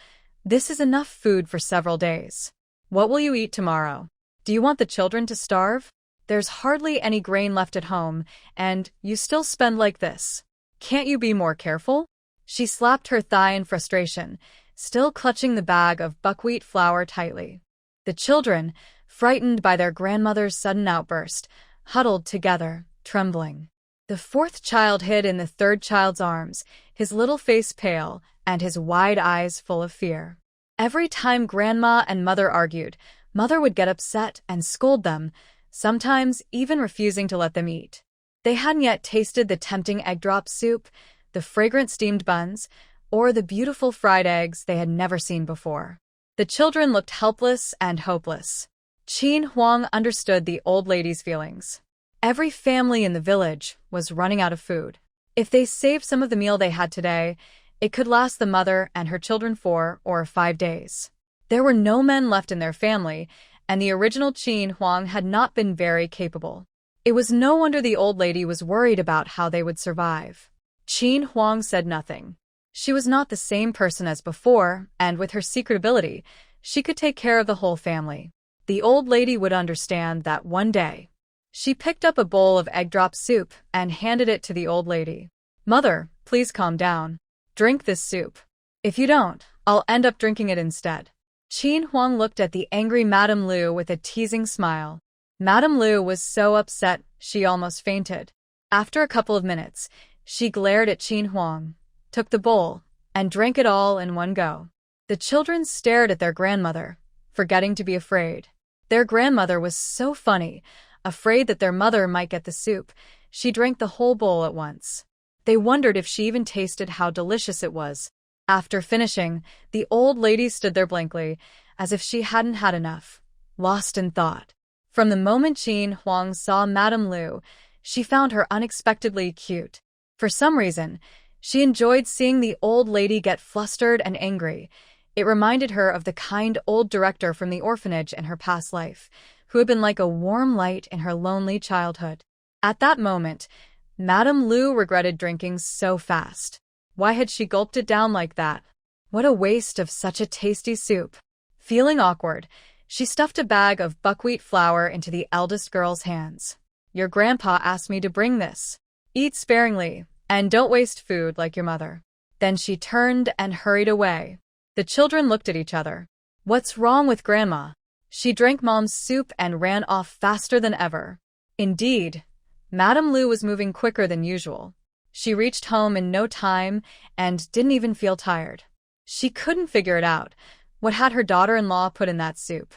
This is enough food for several days. What will you eat tomorrow? Do you want the children to starve? There's hardly any grain left at home, and you still spend like this. Can't you be more careful?" She slapped her thigh in frustration, still clutching the bag of buckwheat flour tightly. The children, frightened by their grandmother's sudden outburst, huddled together, trembling. The 4th child hid in the 3rd child's arms, his little face pale and his wide eyes full of fear. Every time Grandma and Mother argued, Mother would get upset and scold them, sometimes even refusing to let them eat. They hadn't yet tasted the tempting egg drop soup, the fragrant steamed buns, or the beautiful fried eggs they had never seen before. The children looked helpless and hopeless. Qin Huang understood the old lady's feelings. Every family in the village was running out of food. If they saved some of the meal they had today, it could last the mother and her children 4 or 5 days. There were no men left in their family, and the original Qin Huang had not been very capable. It was no wonder the old lady was worried about how they would survive. Qin Huang said nothing. She was not the same person as before, and with her secret ability, she could take care of the whole family. The old lady would understand that one day. She picked up a bowl of egg drop soup and handed it to the old lady. "Mother, please calm down. Drink this soup. If you don't, I'll end up drinking it instead." Qin Huang looked at the angry Madame Lu with a teasing smile. Madame Lu was so upset she almost fainted. After a couple of minutes, she glared at Qin Huang, took the bowl, and drank it all in one go. The children stared at their grandmother, forgetting to be afraid. Their grandmother was so funny, afraid that their mother might get the soup. She drank the whole bowl at once. They wondered if she even tasted how delicious it was. After finishing, the old lady stood there blankly, as if she hadn't had enough, lost in thought. From the moment Qin Huang saw Madame Lu, she found her unexpectedly cute. For some reason, she enjoyed seeing the old lady get flustered and angry. It reminded her of the kind old director from the orphanage in her past life, who had been like a warm light in her lonely childhood. At that moment, Madame Lu regretted drinking so fast. Why had she gulped it down like that? What a waste of such a tasty soup. Feeling awkward, she stuffed a bag of buckwheat flour into the eldest girl's hands. Your grandpa asked me to bring this. Eat sparingly, and don't waste food like your mother. Then she turned and hurried away. The children looked at each other. What's wrong with Grandma? She drank Mom's soup and ran off faster than ever. Indeed, Madame Lu was moving quicker than usual. She reached home in no time and didn't even feel tired. She couldn't figure it out. What had her daughter-in-law put in that soup?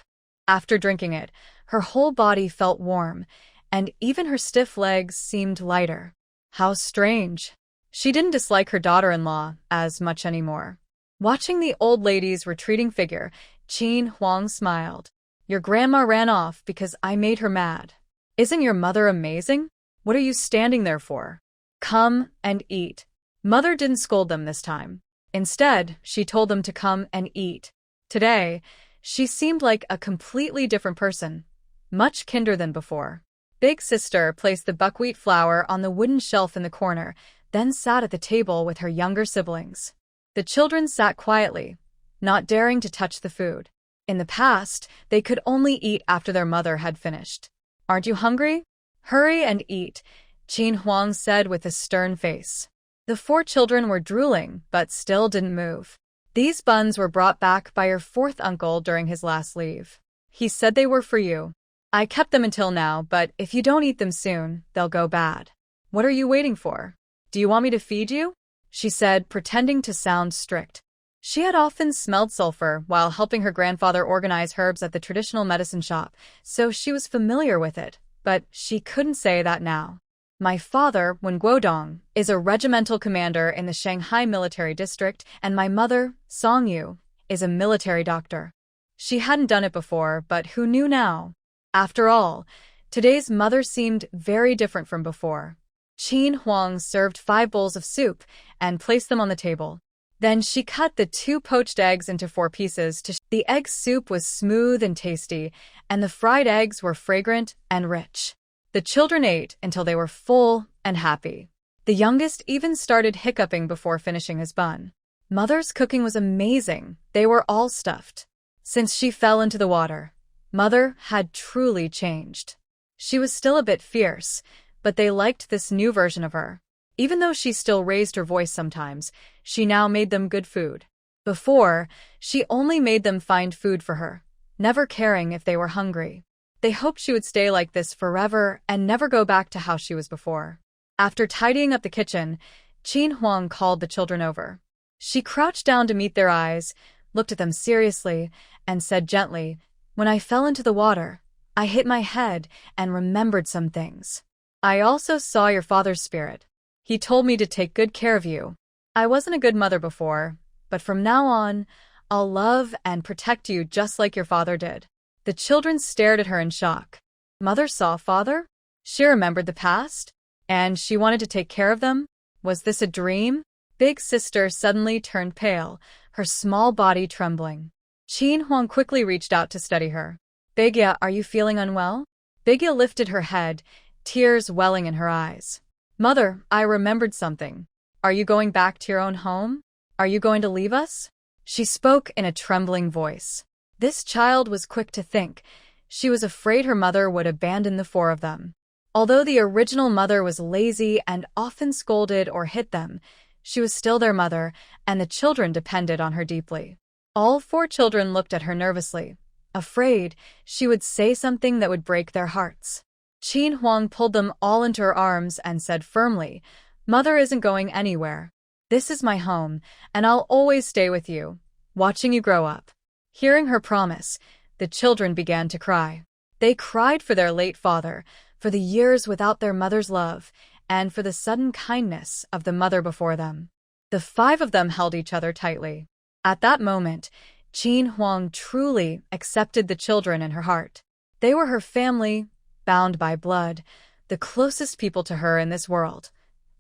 After drinking it, her whole body felt warm, and even her stiff legs seemed lighter. How strange. She didn't dislike her daughter-in-law as much anymore. Watching the old lady's retreating figure, Qin Huang smiled. Your grandma ran off because I made her mad. Isn't your mother amazing? What are you standing there for? Come and eat. Mother didn't scold them this time. Instead, she told them to come and eat. Today, she seemed like a completely different person, much kinder than before. Big Sister placed the buckwheat flour on the wooden shelf in the corner, then sat at the table with her younger siblings. The children sat quietly, not daring to touch the food. In the past, they could only eat after their mother had finished. Aren't you hungry? Hurry and eat, Qin Huang said with a stern face. The 4 children were drooling, but still didn't move. These buns were brought back by your 4th uncle during his last leave. He said they were for you. I kept them until now, but if you don't eat them soon, they'll go bad. What are you waiting for? Do you want me to feed you? She said, pretending to sound strict. She had often smelled sulfur while helping her grandfather organize herbs at the traditional medicine shop, so she was familiar with it, but she couldn't say that now. My father, Wen Guodong, is a regimental commander in the Shanghai military district, and my mother, Song Yu, is a military doctor. She hadn't done it before, but who knew now? After all, today's mother seemed very different from before. Qin Huang served 5 bowls of soup and placed them on the table. Then she cut the 2 poached eggs into 4 pieces. The egg soup was smooth and tasty, and the fried eggs were fragrant and rich. The children ate until they were full and happy. The youngest even started hiccuping before finishing his bun. Mother's cooking was amazing. They were all stuffed. Since she fell into the water, Mother had truly changed. She was still a bit fierce, but they liked this new version of her. Even though she still raised her voice sometimes, she now made them good food. Before, she only made them find food for her, never caring if they were hungry. They hoped she would stay like this forever and never go back to how she was before. After tidying up the kitchen, Qin Huang called the children over. She crouched down to meet their eyes, looked at them seriously, and said gently, "When I fell into the water, I hit my head and remembered some things. I also saw your father's spirit. He told me to take good care of you. I wasn't a good mother before, but from now on, I'll love and protect you just like your father did." The children stared at her in shock. Mother saw father? She remembered the past? And she wanted to take care of them? Was this a dream? Big Sister suddenly turned pale, her small body trembling. Qin Huang quickly reached out to steady her. "Bigya, are you feeling unwell?" Bigya lifted her head, tears welling in her eyes. "Mother, I remembered something. Are you going back to your own home? Are you going to leave us?" She spoke in a trembling voice. This child was quick to think. She was afraid her mother would abandon the 4 of them. Although the original mother was lazy and often scolded or hit them, she was still their mother, and the children depended on her deeply. All 4 children looked at her nervously, afraid she would say something that would break their hearts. Qin Huang pulled them all into her arms and said firmly, "Mother isn't going anywhere. This is my home, and I'll always stay with you, watching you grow up." Hearing her promise, the children began to cry. They cried for their late father, for the years without their mother's love, and for the sudden kindness of the mother before them. The 5 of them held each other tightly. At that moment, Qin Huang truly accepted the children in her heart. They were her family, bound by blood, the closest people to her in this world,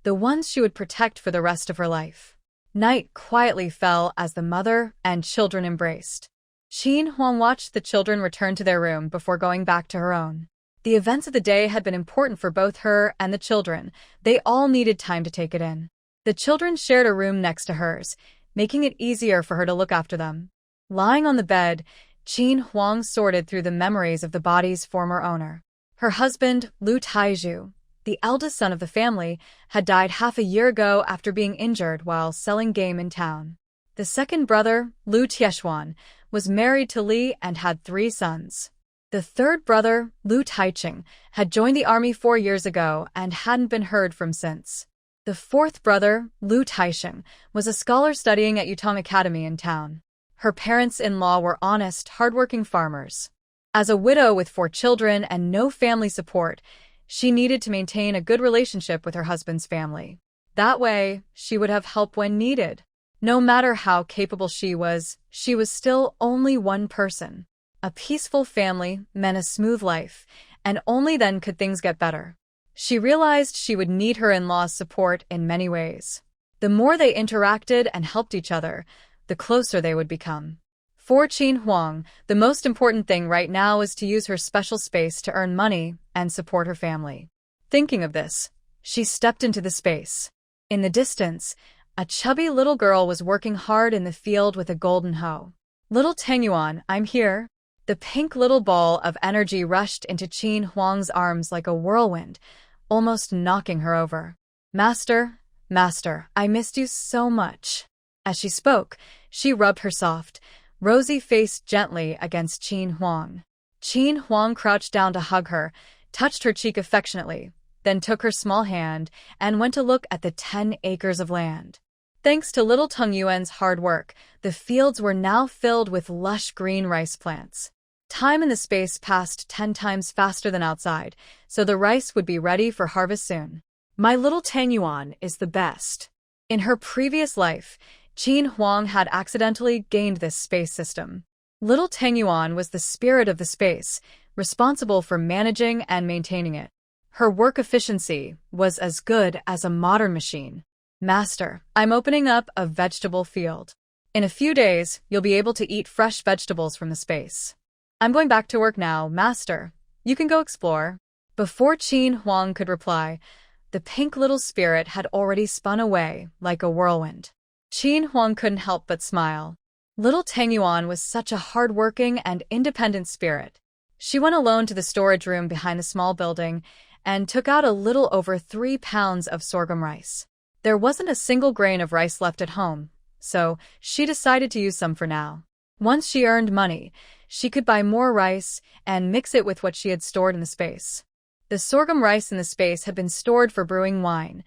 the ones she would protect for the rest of her life. Night quietly fell as the mother and children embraced. Qin Huang watched the children return to their room before going back to her own. The events of the day had been important for both her and the children. They all needed time to take it in. The children shared a room next to hers, making it easier for her to look after them. Lying on the bed, Qin Huang sorted through the memories of the body's former owner. Her husband, Lu Taizhu, the eldest son of the family, had died half a year ago after being injured while selling game in town. The second brother, Lu Tieshuan, was married to Li and had 3 sons. The third brother, Lu Taiching, had joined the army 4 years ago and hadn't been heard from since. The fourth brother, Lu Taisheng, was a scholar studying at Yutong Academy in town. Her parents-in-law were honest, hardworking farmers. As a widow with 4 children and no family support, she needed to maintain a good relationship with her husband's family. That way, she would have help when needed. No matter how capable she was still only one person. A peaceful family meant a smooth life, and only then could things get better. She realized she would need her in-laws' support in many ways. The more they interacted and helped each other, the closer they would become. For Qin Huang, the most important thing right now is to use her special space to earn money and support her family. Thinking of this, she stepped into the space. In the distance, a chubby little girl was working hard in the field with a golden hoe. "Little Tengyuan, I'm here." The pink little ball of energy rushed into Qin Huang's arms like a whirlwind, almost knocking her over. Master, I missed you so much." As she spoke, she rubbed her soft, rosy face gently against Qin Huang. Qin Huang crouched down to hug her, touched her cheek affectionately, then took her small hand and went to look at the 10 acres of land. Thanks to little Tung Yuan's hard work, the fields were now filled with lush green rice plants. Time in the space passed 10 times faster than outside, so the rice would be ready for harvest soon. My little Tang Yuan is the best. In her previous life, Qin Huang had accidentally gained this space system. Little Tang Yuan was the spirit of the space, responsible for managing and maintaining it. Her work efficiency was as good as a modern machine. Master, I'm opening up a vegetable field. In a few days, you'll be able to eat fresh vegetables from the space. I'm going back to work now, Master. You can go explore. Before Qin Huang could reply, the pink little spirit had already spun away like a whirlwind. Qin Huang couldn't help but smile. Little Tang Yuan was such a hard-working and independent spirit. She went alone to the storage room behind the small building and took out a little over 3 pounds of sorghum rice. There wasn't a single grain of rice left at home, so she decided to use some for now. Once she earned money, she could buy more rice and mix it with what she had stored in the space. The sorghum rice in the space had been stored for brewing wine,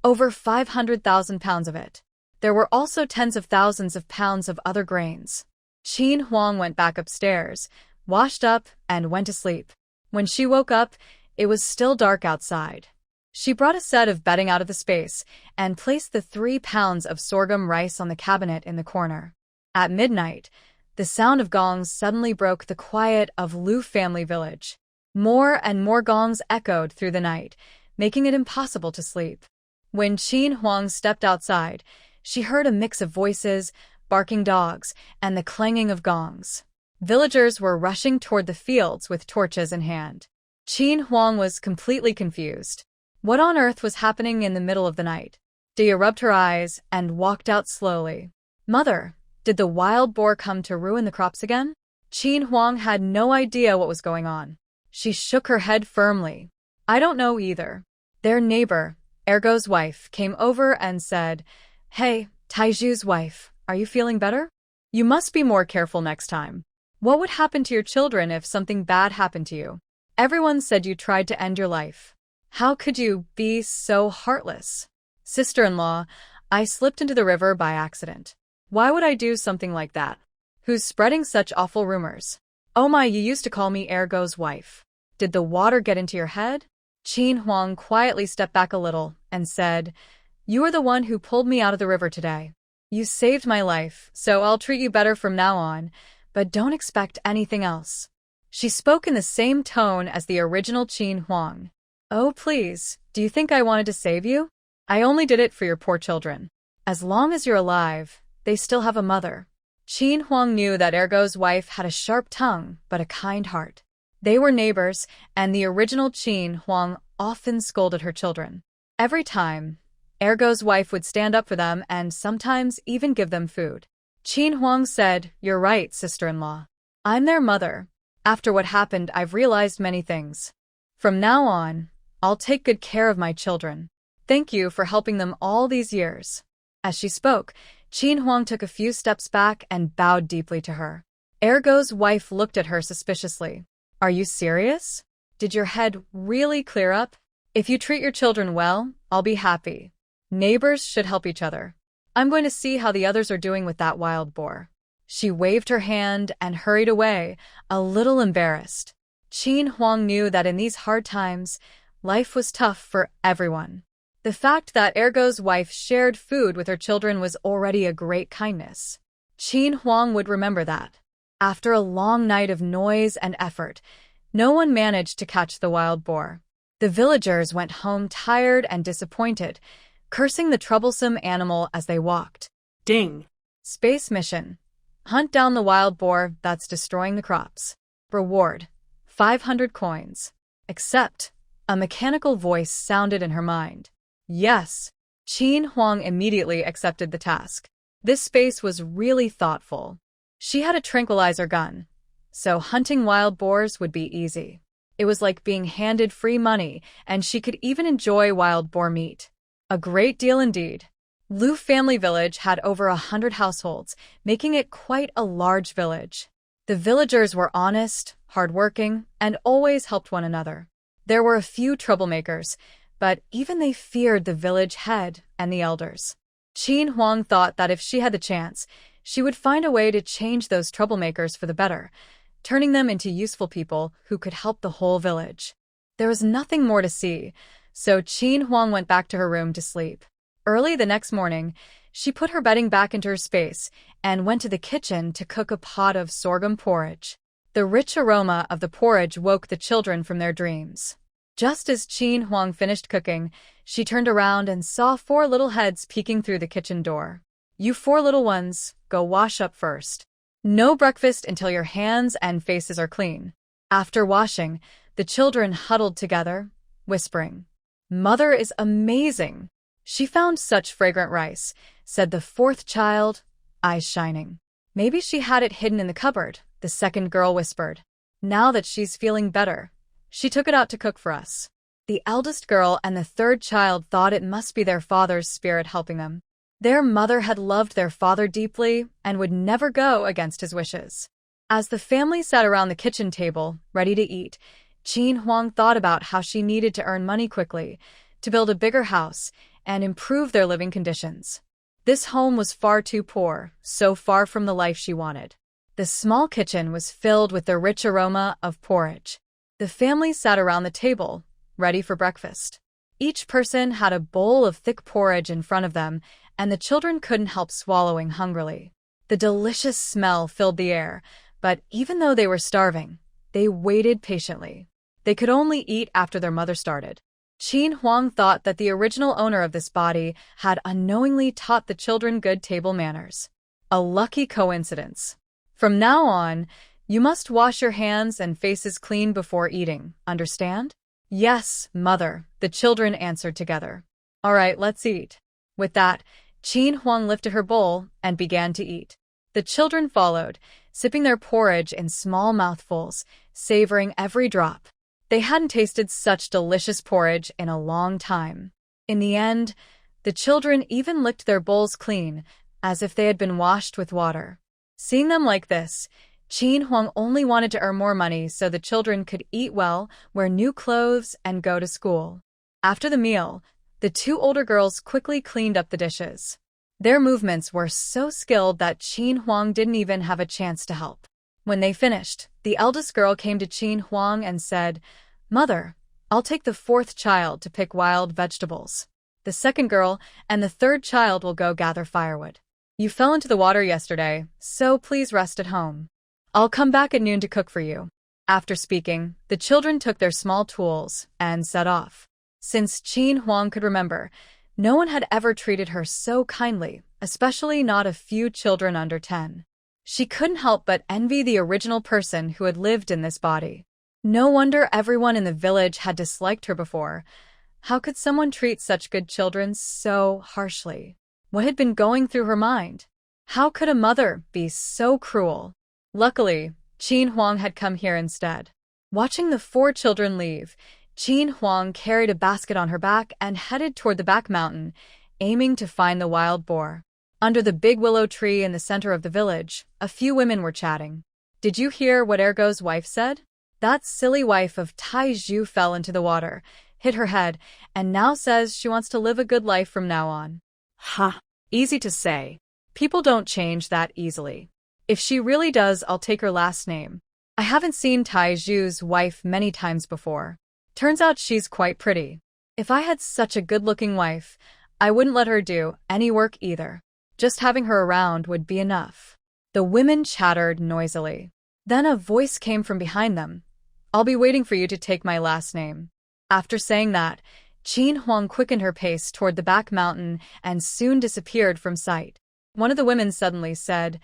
over 500,000 pounds of it. There were also tens of thousands of pounds of other grains. Qin Huang went back upstairs, washed up, and went to sleep. When she woke up, it was still dark outside. She brought a set of bedding out of the space and placed the 3 pounds of sorghum rice on the cabinet in the corner. At midnight, the sound of gongs suddenly broke the quiet of Lu family village. More and more gongs echoed through the night, making it impossible to sleep. When Qin Huang stepped outside, she heard a mix of voices, barking dogs, and the clanging of gongs. Villagers were rushing toward the fields with torches in hand. Qin Huang was completely confused. What on earth was happening in the middle of the night? Dia rubbed her eyes and walked out slowly. Mother, did the wild boar come to ruin the crops again? Qin Huang had no idea what was going on. She shook her head firmly. I don't know either. Their neighbor, Ergo's wife, came over and said, Hey, Taiju's wife, are you feeling better? You must be more careful next time. What would happen to your children if something bad happened to you? Everyone said you tried to end your life. How could you be so heartless? Sister-in-law, I slipped into the river by accident. Why would I do something like that? Who's spreading such awful rumors? Oh my, you used to call me Ergo's wife. Did the water get into your head? Qin Huang quietly stepped back a little and said, You are the one who pulled me out of the river today. You saved my life, so I'll treat you better from now on, but don't expect anything else. She spoke in the same tone as the original Qin Huang. Oh please, do you think I wanted to save you? I only did it for your poor children. As long as you're alive, they still have a mother. Qin Huang knew that Ergo's wife had a sharp tongue, but a kind heart. They were neighbors, and the original Qin Huang often scolded her children. Every time, Ergo's wife would stand up for them and sometimes even give them food. Qin Huang said, You're right, sister-in-law. I'm their mother. After what happened, I've realized many things. From now on, I'll take good care of my children. Thank you for helping them all these years. As she spoke, Qin Huang took a few steps back and bowed deeply to her. Ergo's wife looked at her suspiciously. Are you serious? Did your head really clear up? If you treat your children well, I'll be happy. Neighbors should help each other. I'm going to see how the others are doing with that wild boar. She waved her hand and hurried away, a little embarrassed. Qin Huang knew that in these hard times, life was tough for everyone. The fact that Ergo's wife shared food with her children was already a great kindness. Qin Huang would remember that. After a long night of noise and effort, no one managed to catch the wild boar. The villagers went home tired and disappointed, cursing the troublesome animal as they walked. Ding! Space mission. Hunt down the wild boar that's destroying the crops. Reward: 500 coins. Accept. A mechanical voice sounded in her mind. Yes. Qin Huang immediately accepted the task. This space was really thoughtful. She had a tranquilizer gun, so hunting wild boars would be easy. It was like being handed free money, and she could even enjoy wild boar meat. A great deal indeed. Lu Family Village had over 100 households, making it quite a large village. The villagers were honest, hardworking, and always helped one another. There were a few troublemakers, but even they feared the village head and the elders. Qin Huang thought that if she had the chance, she would find a way to change those troublemakers for the better, turning them into useful people who could help the whole village. There was nothing more to see, so Qin Huang went back to her room to sleep. Early the next morning, she put her bedding back into her space and went to the kitchen to cook a pot of sorghum porridge. The rich aroma of the porridge woke the children from their dreams. Just as Qin Huang finished cooking, she turned around and saw 4 little heads peeking through the kitchen door. You 4 little ones, go wash up first. No breakfast until your hands and faces are clean. After washing, the children huddled together, whispering, Mother is amazing. She found such fragrant rice, said the 4th child, eyes shining. Maybe she had it hidden in the cupboard, the 2nd girl whispered. Now that she's feeling better, she took it out to cook for us. The eldest girl and the 3rd child thought it must be their father's spirit helping them. Their mother had loved their father deeply and would never go against his wishes. As the family sat around the kitchen table, ready to eat, Qin Huang thought about how she needed to earn money quickly, to build a bigger house, and improve their living conditions. This home was far too poor, so far from the life she wanted. The small kitchen was filled with the rich aroma of porridge. The family sat around the table, ready for breakfast. Each person had a bowl of thick porridge in front of them, and the children couldn't help swallowing hungrily. The delicious smell filled the air, but even though they were starving, they waited patiently. They could only eat after their mother started. Qin Huang thought that the original owner of this body had unknowingly taught the children good table manners. A lucky coincidence. From now on, you must wash your hands and faces clean before eating, understand? Yes, mother, the children answered together. All right, let's eat. With that, Qin Huang lifted her bowl and began to eat. The children followed, sipping their porridge in small mouthfuls, savoring every drop. They hadn't tasted such delicious porridge in a long time. In the end, the children even licked their bowls clean, as if they had been washed with water. Seeing them like this, Qin Huang only wanted to earn more money so the children could eat well, wear new clothes, and go to school. After the meal, the two older girls quickly cleaned up the dishes. Their movements were so skilled that Qin Huang didn't even have a chance to help. When they finished, the eldest girl came to Qin Huang and said, "Mother, I'll take the fourth child to pick wild vegetables. The second girl and the third child will go gather firewood. You fell into the water yesterday, so please rest at home. I'll come back at noon to cook for you." After speaking, the children took their small tools and set off. Since Qin Huang could remember, no one had ever treated her so kindly, especially not a few children under 10. She couldn't help but envy the original person who had lived in this body. No wonder everyone in the village had disliked her before. How could someone treat such good children so harshly? What had been going through her mind? How could a mother be so cruel? Luckily, Qin Huang had come here instead. Watching the four children leave, Qin Huang carried a basket on her back and headed toward the back mountain, aiming to find the wild boar. Under the big willow tree in the center of the village, a few women were chatting. "Did you hear what Ergo's wife said? That silly wife of Tai Zhu fell into the water, hit her head, and now says she wants to live a good life from now on." Ha! Easy to say. People don't change that easily. If she really does, I'll take her last name. I haven't seen Tai Zhu's wife many times before. Turns out she's quite pretty. If I had such a good-looking wife, I wouldn't let her do any work either. Just having her around would be enough. The women chattered noisily. Then a voice came from behind them. "I'll be waiting for you to take my last name." After saying that, Qin Huang quickened her pace toward the back mountain and soon disappeared from sight. One of the women suddenly said,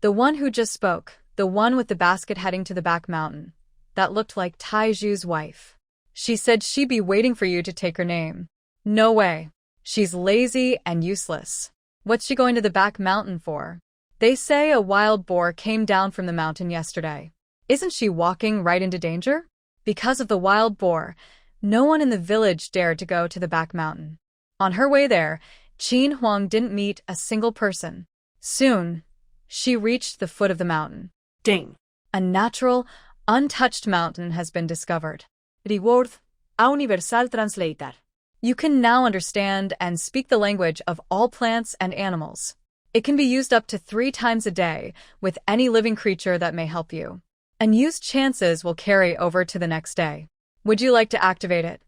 "The one who just spoke, the one with the basket heading to the back mountain. That looked like Tai Zhu's wife. She said she'd be waiting for you to take her name." "No way. She's lazy and useless. What's she going to the back mountain for?" "They say a wild boar came down from the mountain yesterday. Isn't she walking right into danger?" Because of the wild boar, no one in the village dared to go to the back mountain. On her way there, Qin Huang didn't meet a single person. Soon, she reached the foot of the mountain. Ding! A natural, untouched mountain has been discovered. Reward, a universal translator. You can now understand and speak the language of all plants and animals. It can be used up to 3 times a day with any living creature that may help you. Unused chances will carry over to the next day. Would you like to activate it?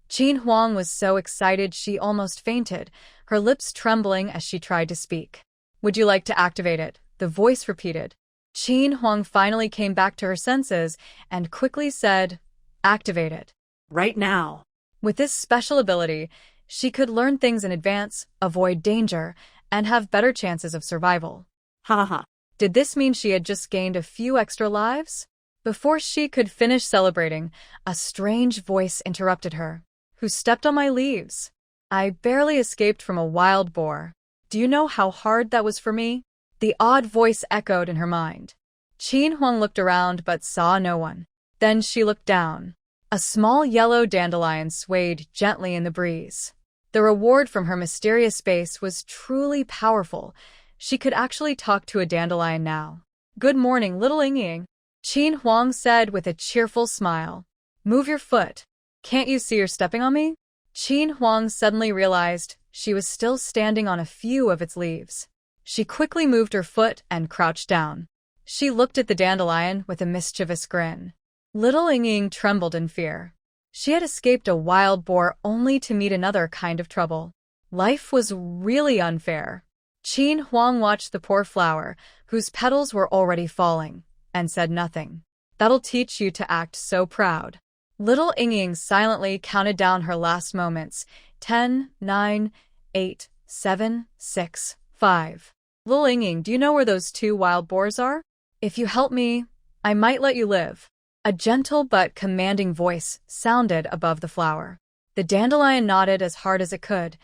Qin Huang was so excited she almost fainted, her lips trembling as she tried to speak. "Would you like to activate it?" the voice repeated. Qin Huang finally came back to her senses and quickly said, "Activate it." Right now. With this special ability, she could learn things in advance, avoid danger, and have better chances of survival. Ha ha. Did this mean she had just gained a few extra lives? Before she could finish celebrating, a strange voice interrupted her. "Who stepped on my leaves? I barely escaped from a wild boar. Do you know how hard that was for me?" The odd voice echoed in her mind. Qin Huang looked around but saw no one. Then she looked down. A small yellow dandelion swayed gently in the breeze. The reward from her mysterious base was truly powerful. She could actually talk to a dandelion now. "Good morning, little Ying," Qin Huang said with a cheerful smile. "Move your foot. Can't you see you're stepping on me?" Qin Huang suddenly realized she was still standing on a few of its leaves. She quickly moved her foot and crouched down. She looked at the dandelion with a mischievous grin. Little Ying trembled in fear. She had escaped a wild boar only to meet another kind of trouble. Life was really unfair. Qin Huang watched the poor flower, whose petals were already falling, and said nothing. "That'll teach you to act so proud." Little Ying silently counted down her last moments. 10, 9, 8, 7, 6, 5. "Little Ying, do you know where those 2 wild boars are? If you help me, I might let you live." A gentle but commanding voice sounded above the flower. The dandelion nodded as hard as it could,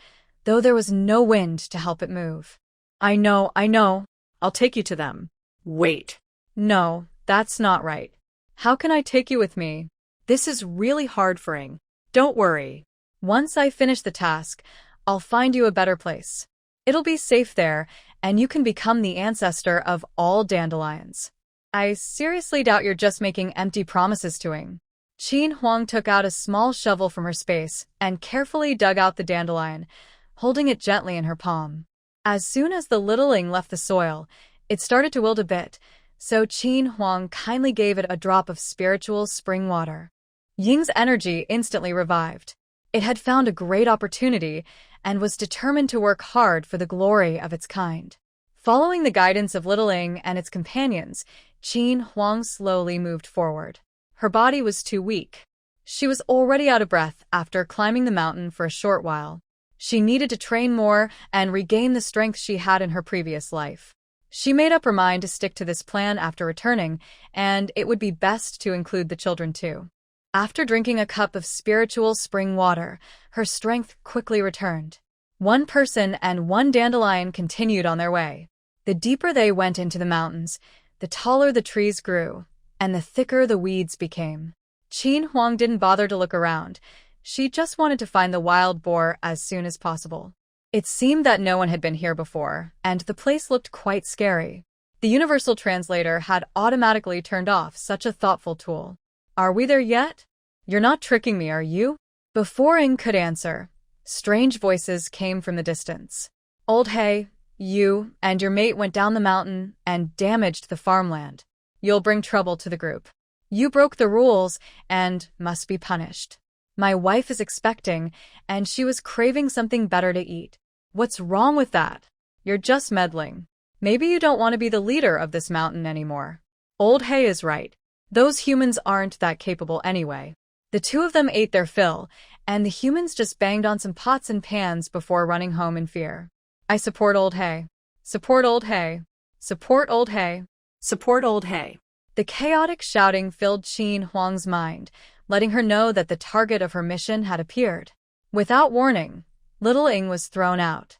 though there was no wind to help it move. I know. I'll take you to them." Wait. "No, that's not right. How can I take you with me? This is really hard for Ying. Don't worry. Once I finish the task, I'll find you a better place. It'll be safe there, and you can become the ancestor of all dandelions. I seriously doubt you're just making empty promises to Ing. Qin Huang took out a small shovel from her space and carefully dug out the dandelion, holding it gently in her palm. As soon as the little Ing left the soil, it started to wilt a bit, so Qin Huang kindly gave it a drop of spiritual spring water. Ying's energy instantly revived. It had found a great opportunity and was determined to work hard for the glory of its kind. Following the guidance of Little Ing and its companions, Qin Huang slowly moved forward. Her body was too weak. She was already out of breath after climbing the mountain for a short while. She needed to train more and regain the strength she had in her previous life. She made up her mind to stick to this plan after returning, and it would be best to include the children too. After drinking a cup of spiritual spring water, her strength quickly returned. One person and one dandelion continued on their way. The deeper they went into the mountains, the taller the trees grew, and the thicker the weeds became. Qin Huang didn't bother to look around. She just wanted to find the wild boar as soon as possible. It seemed that no one had been here before, and the place looked quite scary. The universal translator had automatically turned off such a thoughtful tool. Are we there yet? You're not tricking me, are you? Before Ing could answer, strange voices came from the distance. Old Hay, you and your mate went down the mountain and damaged the farmland. You'll bring trouble to the group. You broke the rules and must be punished. My wife is expecting, and she was craving something better to eat. What's wrong with that? You're just meddling. Maybe you don't want to be the leader of this mountain anymore. Old Hay is right. Those humans aren't that capable anyway. The two of them ate their fill, and the humans just banged on some pots and pans before running home in fear. I support Old Hay. Support Old Hay. Support Old Hay. Support Old Hay. The chaotic shouting filled Qin Huang's mind, letting her know that the target of her mission had appeared. Without warning, Little Ing was thrown out.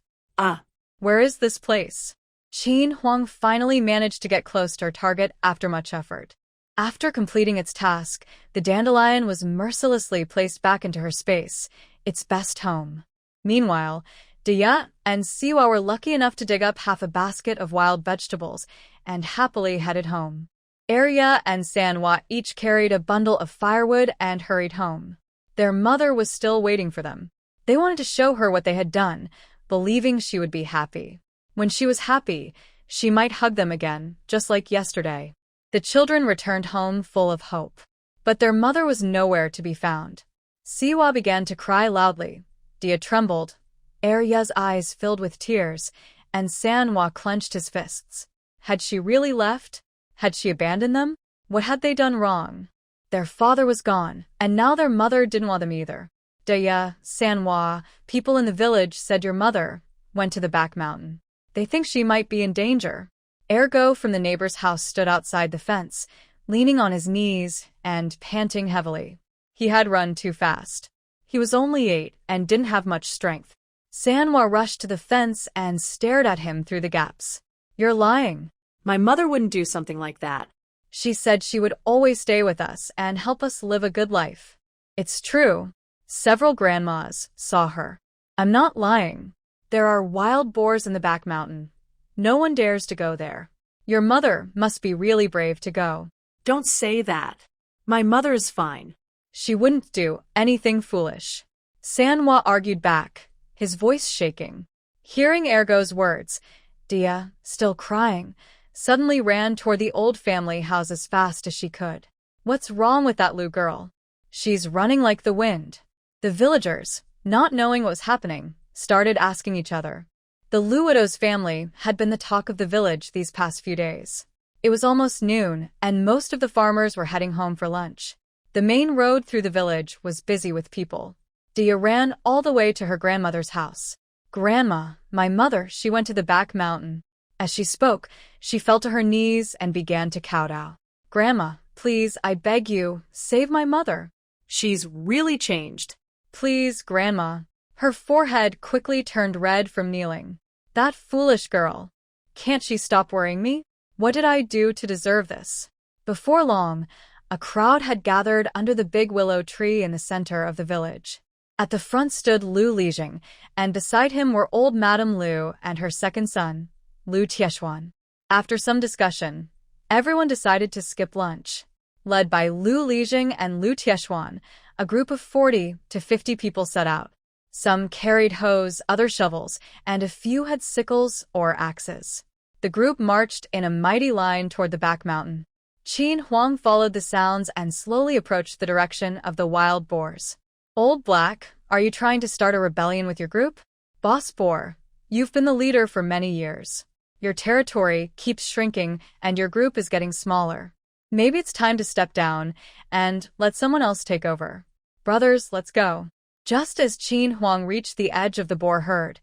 Where is this place? Qin Huang finally managed to get close to her target after much effort. After completing its task, the dandelion was mercilessly placed back into her space, its best home. Meanwhile, Dia and Siwa were lucky enough to dig up half a basket of wild vegetables and happily headed home. Arya and Sanhwa each carried a bundle of firewood and hurried home. Their mother was still waiting for them. They wanted to show her what they had done, believing she would be happy. When she was happy, she might hug them again, just like yesterday. The children returned home full of hope. But their mother was nowhere to be found. Siwa began to cry loudly. Dia trembled. Arya's eyes filled with tears, and Sanhwa clenched his fists. Had she really left? Had she abandoned them? What had they done wrong? Their father was gone, and now their mother didn't want them either. Dia, Sanhwa, people in the village said your mother went to the back mountain. They think she might be in danger. Ergo from the neighbor's house stood outside the fence, leaning on his knees and panting heavily. He had run too fast. He was only 8 and didn't have much strength. Sanhwa rushed to the fence and stared at him through the gaps. You're lying. My mother wouldn't do something like that. She said she would always stay with us and help us live a good life. It's true. Several grandmas saw her. I'm not lying. There are wild boars in the back mountain. No one dares to go there. Your mother must be really brave to go. Don't say that. My mother is fine. She wouldn't do anything foolish. Sanhwa argued back, his voice shaking. Hearing Ergo's words, Dia, still crying, suddenly ran toward the old family house as fast as she could. What's wrong with that Lu girl? She's running like the wind. The villagers, not knowing what was happening, started asking each other. The Lu widow's family had been the talk of the village these past few days. It was almost noon, and most of the farmers were heading home for lunch. The main road through the village was busy with people. Dia ran all the way to her grandmother's house. Grandma, my mother, she went to the back mountain. As she spoke, she fell to her knees and began to kowtow. Grandma, please, I beg you, save my mother. She's really changed. Please, Grandma. Her forehead quickly turned red from kneeling. That foolish girl. Can't she stop worrying me? What did I do to deserve this? Before long, a crowd had gathered under the big willow tree in the center of the village. At the front stood Lu Lijing, and beside him were old Madame Lu and her second son, Lu Tieshuan. After some discussion, everyone decided to skip lunch. Led by Lu Lijing and Lu Tieshuan, a group of 40 to 50 people set out. Some carried hoes, others shovels, and a few had sickles or axes. The group marched in a mighty line toward the back mountain. Qin Huang followed the sounds and slowly approached the direction of the wild boars. Old Black, are you trying to start a rebellion with your group? Boss Boar, you've been the leader for many years. Your territory keeps shrinking and your group is getting smaller. Maybe it's time to step down and let someone else take over. Brothers, let's go. Just as Qin Huang reached the edge of the boar herd,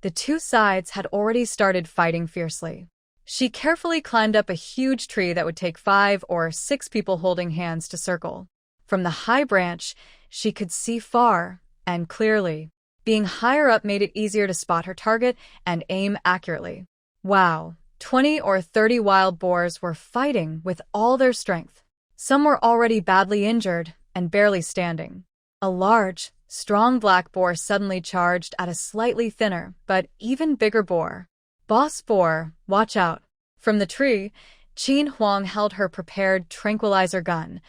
the two sides had already started fighting fiercely. She carefully climbed up a huge tree that would take 5 or 6 people holding hands to circle. From the high branch, she could see far and clearly. Being higher up made it easier to spot her target and aim accurately. Wow, 20 or 30 wild boars were fighting with all their strength. Some were already badly injured and barely standing. A large, strong black boar suddenly charged at a slightly thinner but even bigger boar. Boss Boar, watch out. From the tree, Qin Huang held her prepared tranquilizer gun,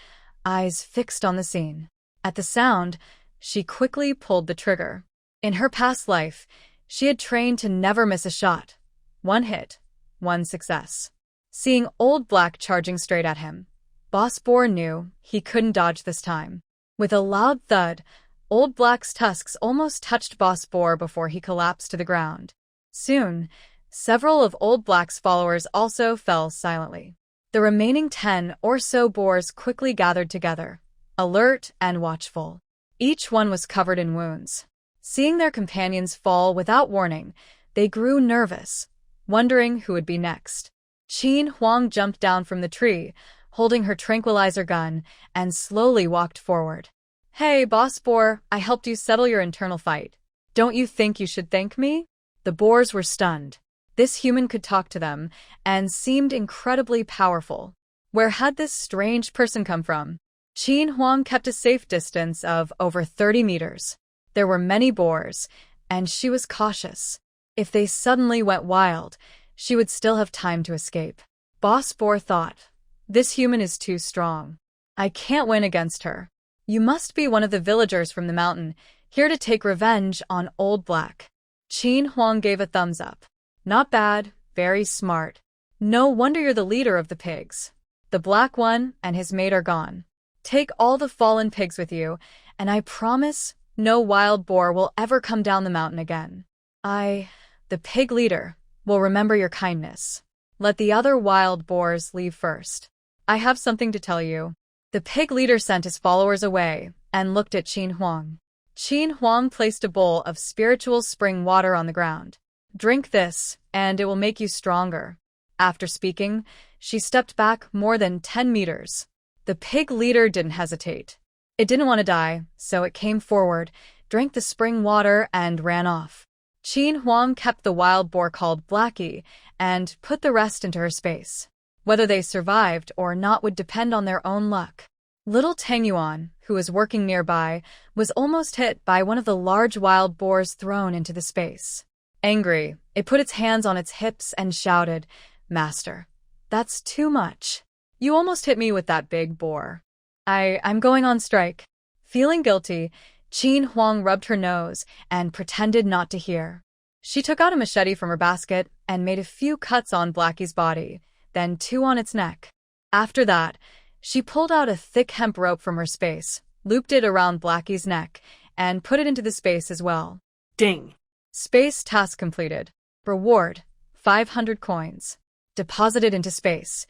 eyes fixed on the scene. At the sound, she quickly pulled the trigger. In her past life, she had trained to never miss a shot. One hit, one success. Seeing Old Black charging straight at him, Boss Boar knew he couldn't dodge this time. With a loud thud, Old Black's tusks almost touched Boss Boar before he collapsed to the ground. Soon, several of Old Black's followers also fell silently. The remaining 10 or so boars quickly gathered together, alert and watchful. Each one was covered in wounds. Seeing their companions fall without warning, they grew nervous, wondering who would be next. Qin Huang jumped down from the tree, holding her tranquilizer gun, and slowly walked forward. Hey, Boss Boar, I helped you settle your internal fight. Don't you think you should thank me? The boars were stunned. This human could talk to them and seemed incredibly powerful. Where had this strange person come from? Qin Huang kept a safe distance of over 30 meters. There were many boars, and she was cautious. If they suddenly went wild, she would still have time to escape. Boss Boar thought, this human is too strong. I can't win against her. You must be one of the villagers from the mountain, here to take revenge on Old Black. Qin Huang gave a thumbs up. Not bad, very smart. No wonder you're the leader of the pigs. The black one and his mate are gone. Take all the fallen pigs with you, and I promise no wild boar will ever come down the mountain again. The pig leader, will remember your kindness. Let the other wild boars leave first. I have something to tell you. The pig leader sent his followers away and looked at Qin Huang. Qin Huang placed a bowl of spiritual spring water on the ground. Drink this, and it will make you stronger. After speaking, she stepped back more than 10 meters. The pig leader didn't hesitate. It didn't want to die, so it came forward, drank the spring water, and ran off. Qin Huang kept the wild boar called Blackie and put the rest into her space. Whether they survived or not would depend on their own luck. Little Tangyuan, who was working nearby, was almost hit by one of the large wild boars thrown into the space. Angry, it put its hands on its hips and shouted, Master, that's too much. You almost hit me with that big boar. I'm going on strike. Feeling guilty, Qin Huang rubbed her nose and pretended not to hear. She took out a machete from her basket and made a few cuts on Blackie's body, then 2 on its neck. After that, she pulled out a thick hemp rope from her space, looped it around Blackie's neck, and put it into the space as well. Ding! Space task completed. Reward, 500 coins. Deposited into space.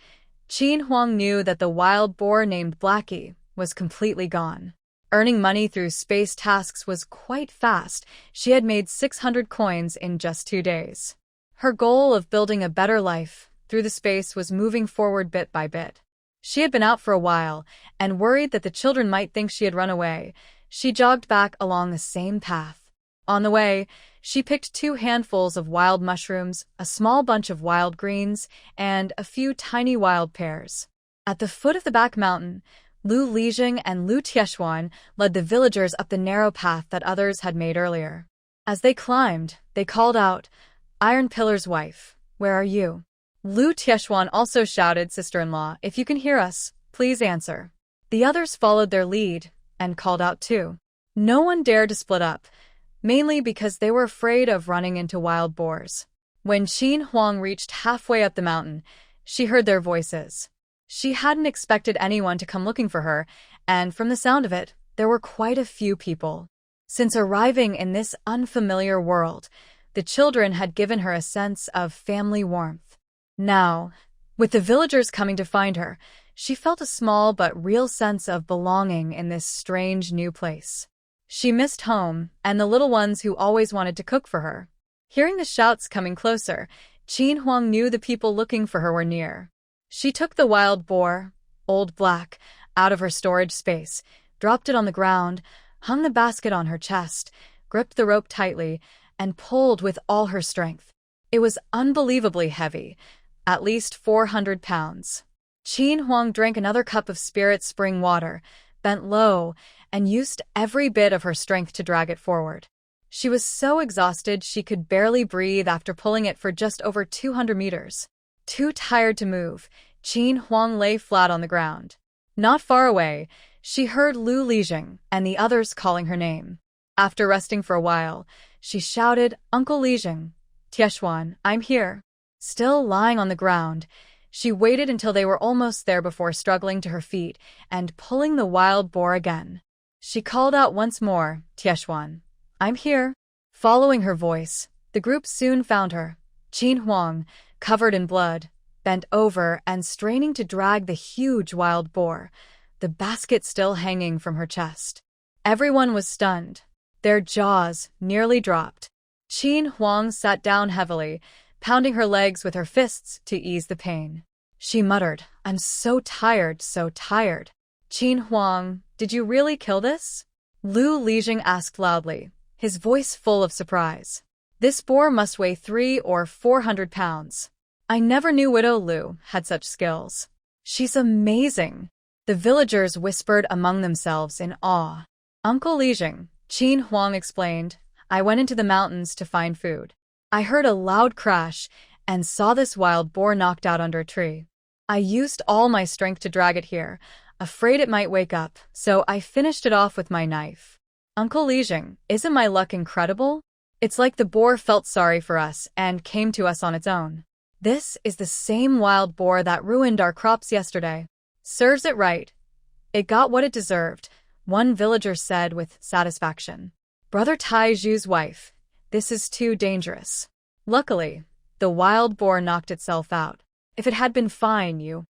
Qin Huang knew that the wild boar named Blackie was completely gone. Earning money through space tasks was quite fast. She had made 600 coins in just 2 days. Her goal of building a better life through the space was moving forward bit by bit. She had been out for a while, and worried that the children might think she had run away, she jogged back along the same path. On the way, she picked 2 handfuls of wild mushrooms, a small bunch of wild greens, and a few tiny wild pears. At the foot of the back mountain, Lu Lijing and Lu Tieshuan led the villagers up the narrow path that others had made earlier. As they climbed, they called out, Iron Pillar's wife, Where are you? Lu Tieshuan also shouted, Sister-in-law, if you can hear us, please answer. The others followed their lead and called out too. No one dared to split up, mainly because they were afraid of running into wild boars. When Qin Huang reached halfway up the mountain, she heard their voices. She hadn't expected anyone to come looking for her, and from the sound of it, there were quite a few people. Since arriving in this unfamiliar world, the children had given her a sense of family warmth. Now, with the villagers coming to find her, she felt a small but real sense of belonging in this strange new place. She missed home and the little ones who always wanted to cook for her. Hearing the shouts coming closer, Qin Huang knew the people looking for her were near. She took the wild boar, Old Black, out of her storage space, dropped it on the ground, hung the basket on her chest, gripped the rope tightly, and pulled with all her strength. It was unbelievably heavy, at least 400 pounds. Qin Huang drank another cup of spirit spring water, bent low, and used every bit of her strength to drag it forward. She was so exhausted she could barely breathe after pulling it for just over 200 meters. Too tired to move, Qin Huang lay flat on the ground. Not far away, she heard Lu Lijing and the others calling her name. After resting for a while, she shouted, Uncle Lijing, Tieshuan, I'm here. Still lying on the ground, she waited until they were almost there before struggling to her feet and pulling the wild boar again. She called out once more, Tieshuan, I'm here. Following her voice, the group soon found her. Qin Huang, covered in blood, bent over and straining to drag the huge wild boar, the basket still hanging from her chest. Everyone was stunned. Their jaws nearly dropped. Qin Huang sat down heavily, pounding her legs with her fists to ease the pain. She muttered, I'm so tired, so tired. Qin Huang, did you really kill this? Lu Lijing asked loudly, his voice full of surprise. This boar must weigh 300 or 400 pounds. I never knew Widow Lu had such skills. She's amazing. The villagers whispered among themselves in awe. Uncle Lijing, Qin Huang explained, I went into the mountains to find food. I heard a loud crash and saw this wild boar knocked out under a tree. I used all my strength to drag it here, afraid it might wake up, so I finished it off with my knife. Uncle Lijing, isn't my luck incredible? It's like the boar felt sorry for us and came to us on its own. This is the same wild boar that ruined our crops yesterday. Serves it right. It got what it deserved, one villager said with satisfaction. Brother Taiju's wife, this is too dangerous. Luckily, the wild boar knocked itself out. If it had been fine, you.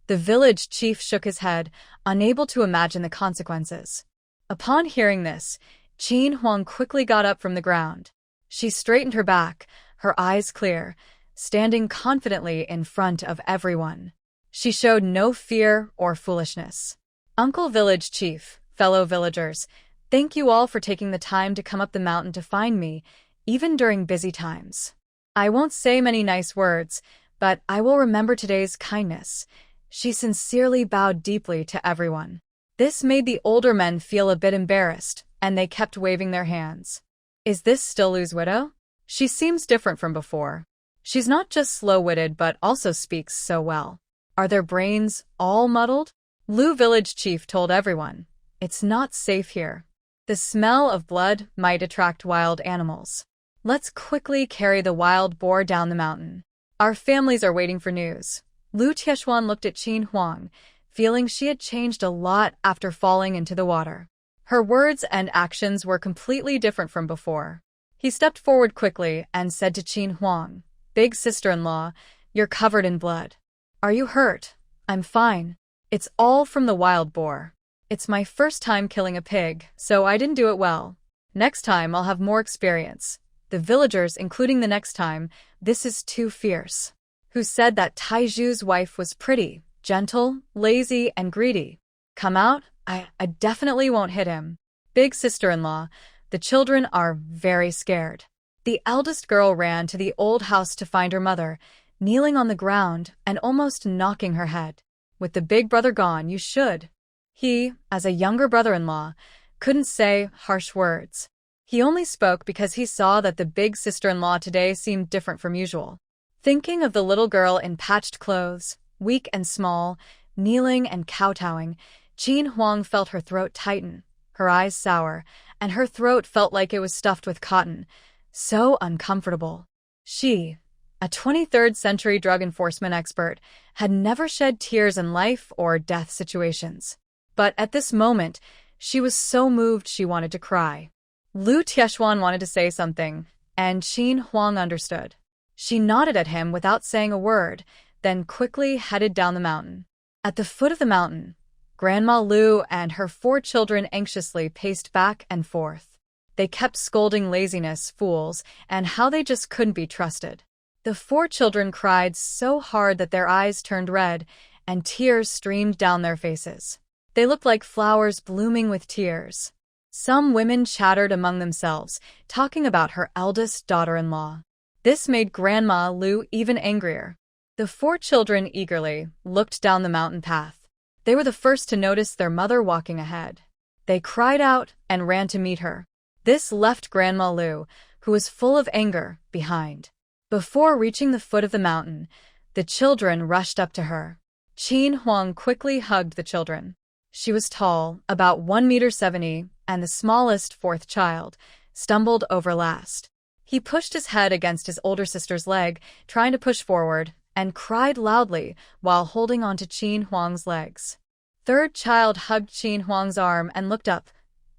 The village chief shook his head, unable to imagine the consequences. Upon hearing this, Qin Huang quickly got up from the ground. She straightened her back, her eyes clear, standing confidently in front of everyone. She showed no fear or foolishness. Uncle Village Chief, fellow villagers, thank you all for taking the time to come up the mountain to find me, even during busy times. I won't say many nice words, but I will remember today's kindness. She sincerely bowed deeply to everyone. This made the older men feel a bit embarrassed, and they kept waving their hands. Is this still Lu's widow? She seems different from before. She's not just slow-witted but also speaks so well. Are their brains all muddled? Lu Village Chief told everyone, it's not safe here. The smell of blood might attract wild animals. Let's quickly carry the wild boar down the mountain. Our families are waiting for news. Lu Tieshuan looked at Qin Huang, feeling she had changed a lot after falling into the water. Her words and actions were completely different from before. He stepped forward quickly and said to Qin Huang, Big sister-in-law, you're covered in blood. Are you hurt? I'm fine. It's all from the wild boar. It's my first time killing a pig, so I didn't do it well. Next time I'll have more experience. The villagers, including the next time, this is too fierce. Who said that Taiju's wife was pretty, gentle, lazy, and greedy? Come out? I definitely won't hit him. Big sister-in-law, the children are very scared. The eldest girl ran to the old house to find her mother, kneeling on the ground and almost knocking her head. With the big brother gone, you should. He, as a younger brother-in-law, couldn't say harsh words. He only spoke because he saw that the big sister-in-law today seemed different from usual. Thinking of the little girl in patched clothes, weak and small, kneeling and kowtowing, Jean Huang felt her throat tighten, her eyes sour, and her throat felt like it was stuffed with cotton. So uncomfortable. She, a 23rd century drug enforcement expert, had never shed tears in life or death situations. But at this moment, she was so moved she wanted to cry. Lu Tieshuan wanted to say something, and Jean Huang understood. She nodded at him without saying a word, then quickly headed down the mountain. At the foot of the mountain, Grandma Lu and her 4 children anxiously paced back and forth. They kept scolding laziness, fools, and how they just couldn't be trusted. The 4 children cried so hard that their eyes turned red, and tears streamed down their faces. They looked like flowers blooming with tears. Some women chattered among themselves, talking about her eldest daughter-in-law. This made Grandma Lu even angrier. The 4 children eagerly looked down the mountain path. They were the first to notice their mother walking ahead. They cried out and ran to meet her. This left Grandma Lu, who was full of anger, behind. Before reaching the foot of the mountain, the children rushed up to her. Jean Huang quickly hugged the children. She was tall, about 1.70 meters, and the smallest 4th child stumbled over last. He pushed his head against his older sister's leg, trying to push forward, and cried loudly while holding onto Jean Huang's legs. 3rd child hugged Jean Huang's arm and looked up.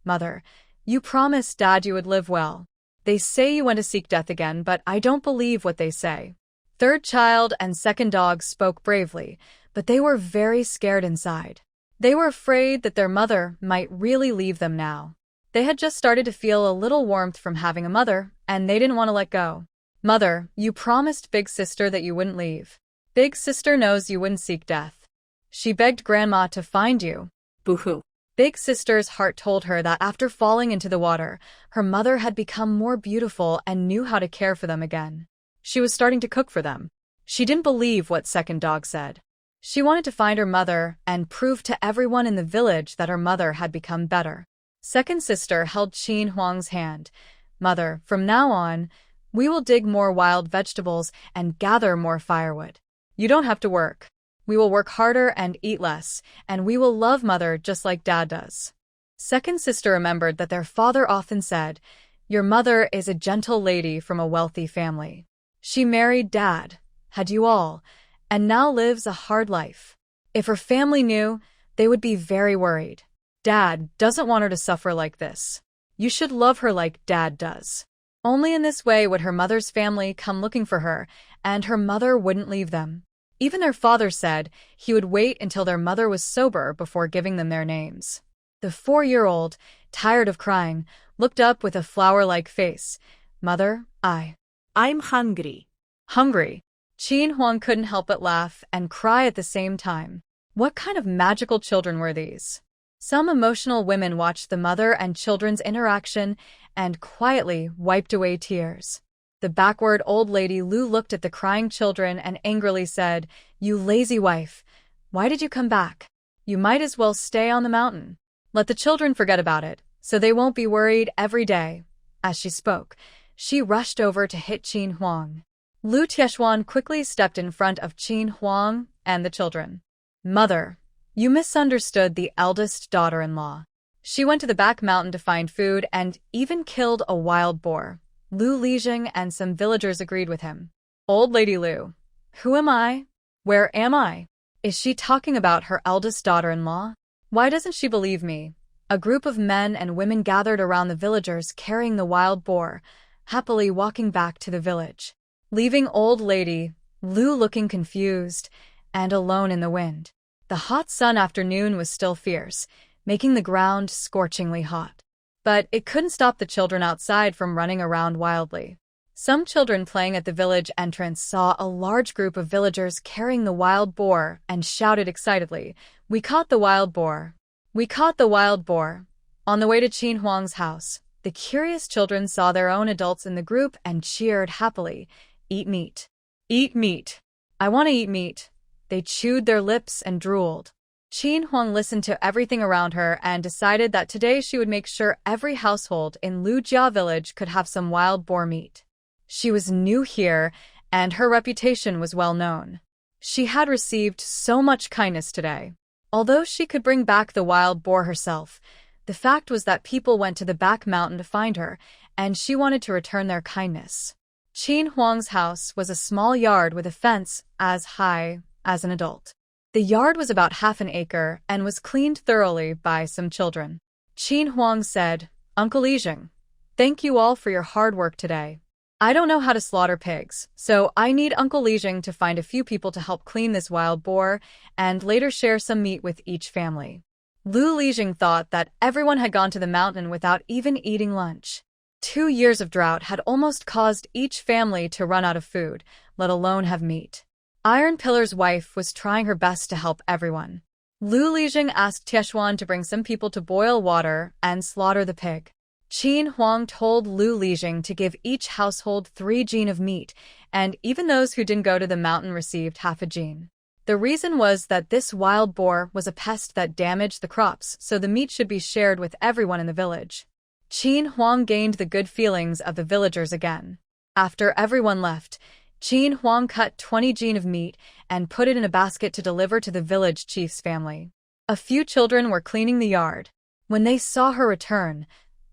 "Mother, you promised Dad you would live well. They say you went to seek death again, but I don't believe what they say." 3rd child and 2nd dog spoke bravely, but they were very scared inside. They were afraid that their mother might really leave them now. They had just started to feel a little warmth from having a mother, and they didn't want to let go. "Mother, you promised Big Sister that you wouldn't leave. Big Sister knows you wouldn't seek death. She begged Grandma to find you." Boo-hoo. Big Sister's heart told her that after falling into the water, her mother had become more beautiful and knew how to care for them again. She was starting to cook for them. She didn't believe what 2nd dog said. She wanted to find her mother and prove to everyone in the village that her mother had become better. 2nd sister held Jean Huang's hand. "Mother, from now on, we will dig more wild vegetables and gather more firewood. You don't have to work. We will work harder and eat less, and we will love Mother just like Dad does." 2nd sister remembered that their father often said, "Your mother is a gentle lady from a wealthy family. She married Dad, had you all, and now lives a hard life. If her family knew, they would be very worried. Dad doesn't want her to suffer like this. You should love her like Dad does." Only in this way would her mother's family come looking for her, and her mother wouldn't leave them. Even their father said he would wait until their mother was sober before giving them their names. The 4-year-old, tired of crying, looked up with a flower-like face. "Mother, I'm hungry." Hungry. Jean Huang couldn't help but laugh and cry at the same time. What kind of magical children were these? Some emotional women watched the mother and children's interaction and quietly wiped away tears. The backward old lady Lu looked at the crying children and angrily said, "You lazy wife, why did you come back? You might as well stay on the mountain. Let the children forget about it, so they won't be worried every day." As she spoke, she rushed over to hit Jean Huang. Lu Tieshuan quickly stepped in front of Jean Huang and the children. "Mother, you misunderstood the eldest daughter-in-law. She went to the back mountain to find food and even killed a wild boar." Lu Lijing and some villagers agreed with him. "Old Lady Lu, who am I? Where am I? Is she talking about her eldest daughter-in-law? Why doesn't she believe me?" A group of men and women gathered around the villagers carrying the wild boar, happily walking back to the village, leaving old lady Lu looking confused and alone in the wind. The hot sun afternoon was still fierce, making the ground scorchingly hot. But it couldn't stop the children outside from running around wildly. Some children playing at the village entrance saw a large group of villagers carrying the wild boar and shouted excitedly, "We caught the wild boar! We caught the wild boar!" On the way to Jean Huang's house, the curious children saw their own adults in the group and cheered happily, "Eat meat! Eat meat! I want to eat meat!" They chewed their lips and drooled. Jean Huang listened to everything around her and decided that today she would make sure every household in Lujia village could have some wild boar meat. She was new here and her reputation was well known. She had received so much kindness today. Although she could bring back the wild boar herself, the fact was that people went to the back mountain to find her, and she wanted to return their kindness. Qin Huang's house was a small yard with a fence as high as an adult. The yard was about half an acre and was cleaned thoroughly by some children. Qin Huang said, "Uncle Yijing, thank you all for your hard work today. I don't know how to slaughter pigs, so I need Uncle Yijing to find a few people to help clean this wild boar and later share some meat with each family." Lu Lijing thought that everyone had gone to the mountain without even eating lunch. 2 years of drought had almost caused each family to run out of food, let alone have meat. Iron Pillar's wife was trying her best to help everyone. Lu Lijing asked Tieshuan to bring some people to boil water and slaughter the pig. Qin Huang told Lu Lijing to give each household 3 jin of meat, and even those who didn't go to the mountain received half a jin. The reason was that this wild boar was a pest that damaged the crops, so the meat should be shared with everyone in the village. Qin Huang gained the good feelings of the villagers again. After everyone left, Qin Huang cut 20 jin of meat and put it in a basket to deliver to the village chief's family. A few children were cleaning the yard. When they saw her return,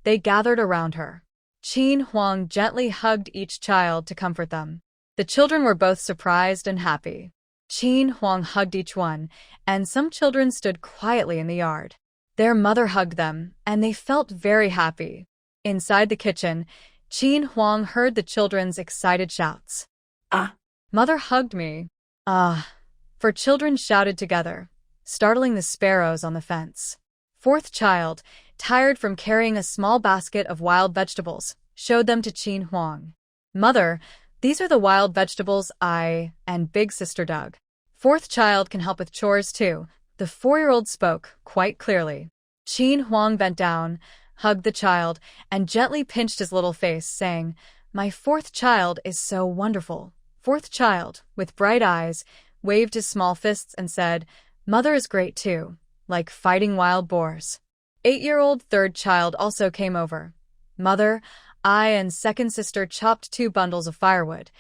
they gathered around her. Qin Huang gently hugged each child to comfort them. The children were both surprised and happy. Qin Huang hugged each one, and some children stood quietly in the yard. Their mother hugged them, and they felt very happy. Inside the kitchen, Qin Huang heard the children's excited shouts. "Ah!" "Mother hugged me." "Ah!" For children shouted together, startling the sparrows on the fence. Fourth child, tired from carrying a small basket of wild vegetables, showed them to Qin Huang. "Mother, these are the wild vegetables I and big sister dug." Fourth child can help with chores too, the 4-year-old spoke quite clearly. Qin Huang bent down, hugged the child, and gently pinched his little face, saying, "My fourth child is so wonderful." Fourth child, with bright eyes, waved his small fists and said, "Mother is great too, like fighting wild boars." 8-year-old third child also came over. "Mother, I and second sister chopped 2 bundles of firewood."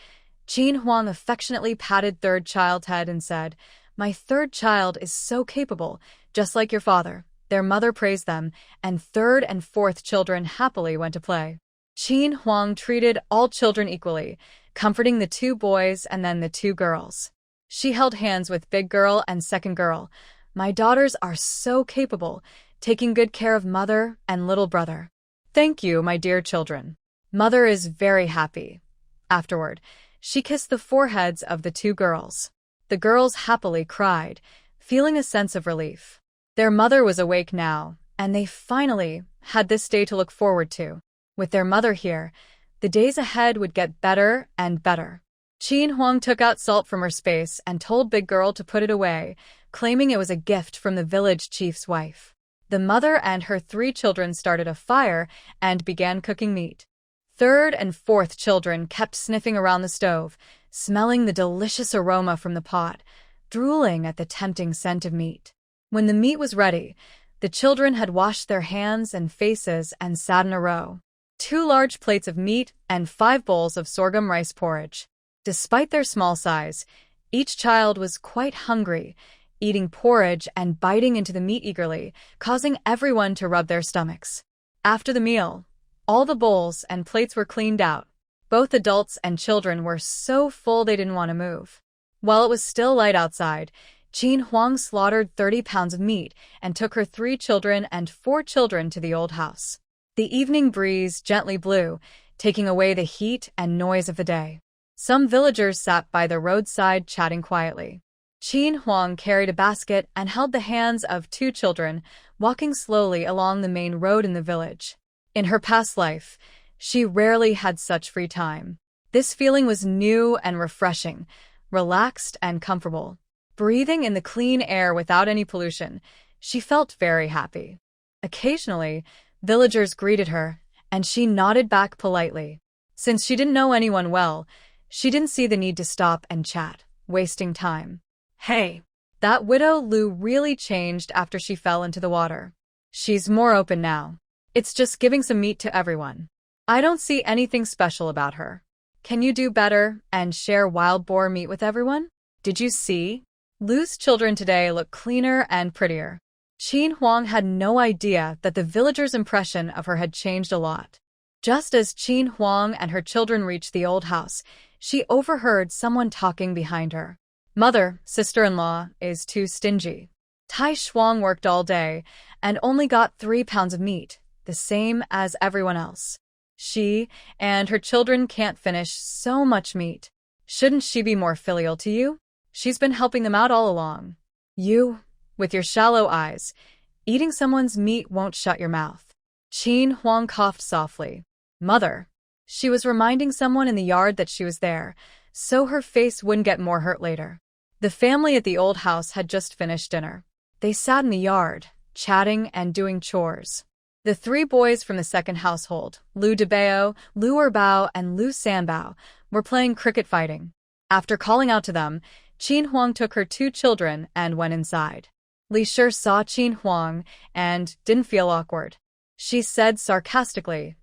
Qin Huang affectionately patted third child's head and said, "My third child is so capable, just like your father." Their mother praised them, and third and fourth children happily went to play. Qin Huang treated all children equally, comforting the 2 boys and then the 2 girls. She held hands with big girl and second girl. "My daughters are so capable, taking good care of mother and little brother." "Thank you, my dear children. Mother is very happy." Afterward, she kissed the foreheads of the 2 girls. The girls happily cried, feeling a sense of relief. Their mother was awake now, and they finally had this day to look forward to. With their mother here, the days ahead would get better and better. Qin Huang took out salt from her space and told Big Girl to put it away, claiming it was a gift from the village chief's wife. The mother and her 3 children started a fire and began cooking meat. Third and fourth children kept sniffing around the stove, smelling the delicious aroma from the pot, drooling at the tempting scent of meat. When the meat was ready, the children had washed their hands and faces and sat in a row. 2 large plates of meat and 5 bowls of sorghum rice porridge. Despite their small size, each child was quite hungry, eating porridge and biting into the meat eagerly, causing everyone to rub their stomachs. After the meal, all the bowls and plates were cleaned out. Both adults and children were so full they didn't want to move. While it was still light outside, Qin Huang slaughtered 30 pounds of meat and took her 3 children and 4 children to the old house. The evening breeze gently blew, taking away the heat and noise of the day. Some villagers sat by the roadside chatting quietly. Qin Huang carried a basket and held the hands of 2 children, walking slowly along the main road in the village. In her past life, she rarely had such free time. This feeling was new and refreshing, relaxed and comfortable. Breathing in the clean air without any pollution, she felt very happy. Occasionally, villagers greeted her, and she nodded back politely. Since she didn't know anyone well, she didn't see the need to stop and chat, wasting time. Hey, that widow Lu really changed after she fell into the water. She's more open now. It's just giving some meat to everyone. I don't see anything special about her. Can you do better and share wild boar meat with everyone? Did you see? Lu's children today look cleaner and prettier. Qin Huang had no idea that the villagers' impression of her had changed a lot. Just as Qin Huang and her children reached the old house, she overheard someone talking behind her. Mother, sister-in-law, is too stingy. Tai Shuang worked all day and only got 3 pounds of meat, the same as everyone else. She and her children can't finish so much meat. Shouldn't she be more filial to you? She's been helping them out all along. You, with your shallow eyes, eating someone's meat won't shut your mouth. Qin Huang coughed softly. Mother. She was reminding someone in the yard that she was there, so her face wouldn't get more hurt later. The family at the old house had just finished dinner. They sat in the yard, chatting and doing chores. The 3 boys from the second household, Lu Debao, Lu Erbao, and Lu Sanbao, were playing cricket fighting. After calling out to them, Qin Huang took her 2 children and went inside. Li Shi saw Qin Huang and didn't feel awkward. She said sarcastically,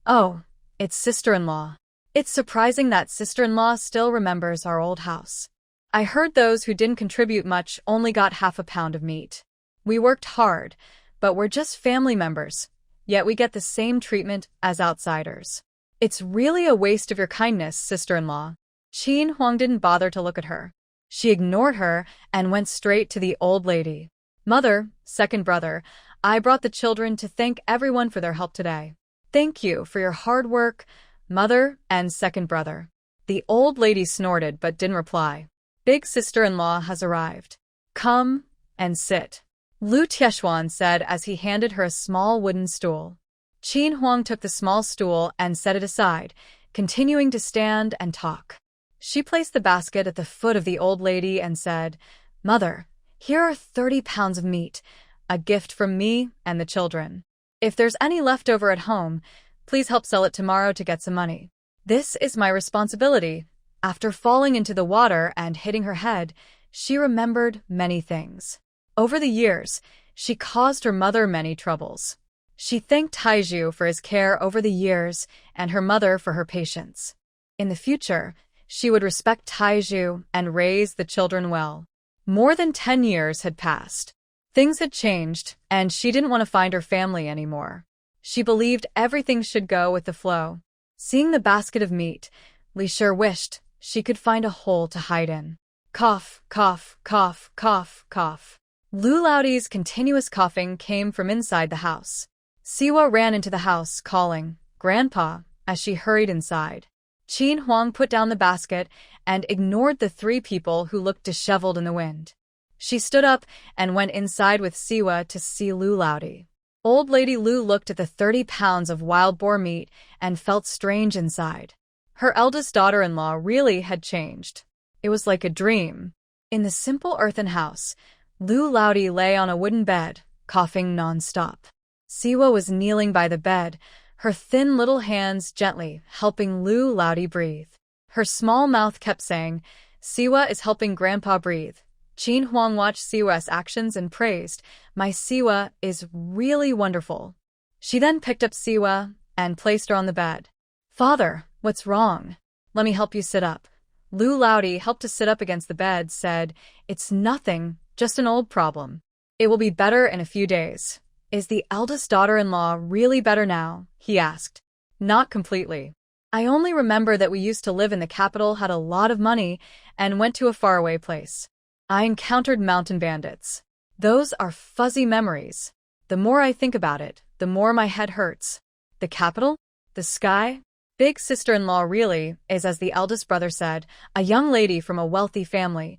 "Oh, it's sister-in-law. It's surprising that sister-in-law still remembers our old house. I heard those who didn't contribute much only got half a pound of meat. We worked hard, but we're just family members, yet we get the same treatment as outsiders. It's really a waste of your kindness, sister-in-law." Qin Huang didn't bother to look at her. She ignored her and went straight to the old lady. Mother, second brother, I brought the children to thank everyone for their help today. Thank you for your hard work, mother and second brother. The old lady snorted but didn't reply. Big sister-in-law has arrived. Come and sit. Lu Tieshuan said as he handed her a small wooden stool. Qin Huang took the small stool and set it aside, continuing to stand and talk. She placed the basket at the foot of the old lady and said, Mother, here are 30 pounds of meat, a gift from me and the children. If there's any left over at home, please help sell it tomorrow to get some money. This is my responsibility. After falling into the water and hitting her head, she remembered many things. Over the years, she caused her mother many troubles. She thanked Taiju for his care over the years and her mother for her patience. In the future, she would respect Taiju and raise the children well. More than 10 years had passed. Things had changed, and she didn't want to find her family anymore. She believed everything should go with the flow. Seeing the basket of meat, Li Shi wished she could find a hole to hide in. Cough, cough, cough, cough, cough. Lu Laodi's continuous coughing came from inside the house. Siwa ran into the house, calling, Grandpa, as she hurried inside. Qin Huang put down the basket and ignored the 3 people who looked disheveled in the wind. She stood up and went inside with Siwa to see Lu Laodi. Old Lady Lu looked at the 30 pounds of wild boar meat and felt strange inside. Her eldest daughter-in-law really had changed. It was like a dream. In the simple earthen house, Lu Laodi lay on a wooden bed, coughing non-stop. Siwa was kneeling by the bed, her thin little hands gently helping Lu Laodi breathe. Her small mouth kept saying, Siwa is helping Grandpa breathe. Qin Huang watched Siwa's actions and praised, My Siwa is really wonderful. She then picked up Siwa and placed her on the bed. Father, what's wrong? Let me help you sit up. Lu Laodi helped to sit up against the bed, said, It's nothing, just an old problem. It will be better in a few days. Is the eldest daughter-in-law really better now? He asked. Not completely. I only remember that we used to live in the capital, had a lot of money, and went to a faraway place. I encountered mountain bandits. Those are fuzzy memories. The more I think about it, the more my head hurts. The capital? The sky? Big sister-in-law really is, as the eldest brother said, a young lady from a wealthy family.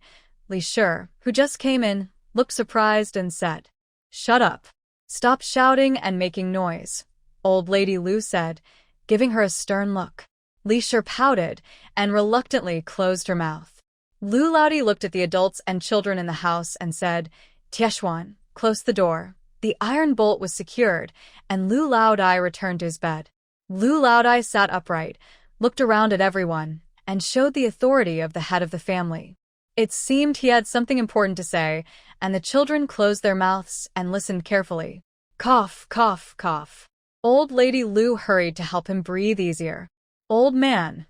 Li Shi, who just came in, looked surprised and said, Shut up. Stop shouting and making noise, Old Lady Lu said, giving her a stern look. Li Shi pouted and reluctantly closed her mouth. Lu Laodi looked at the adults and children in the house and said, Tieshuan, close the door. The iron bolt was secured, and Lu Laodi returned to his bed. Lu Laodi sat upright, looked around at everyone, and showed the authority of the head of the family. It seemed he had something important to say, and the children closed their mouths and listened carefully. Cough, cough, cough. Old Lady Lu hurried to help him breathe easier. Old man,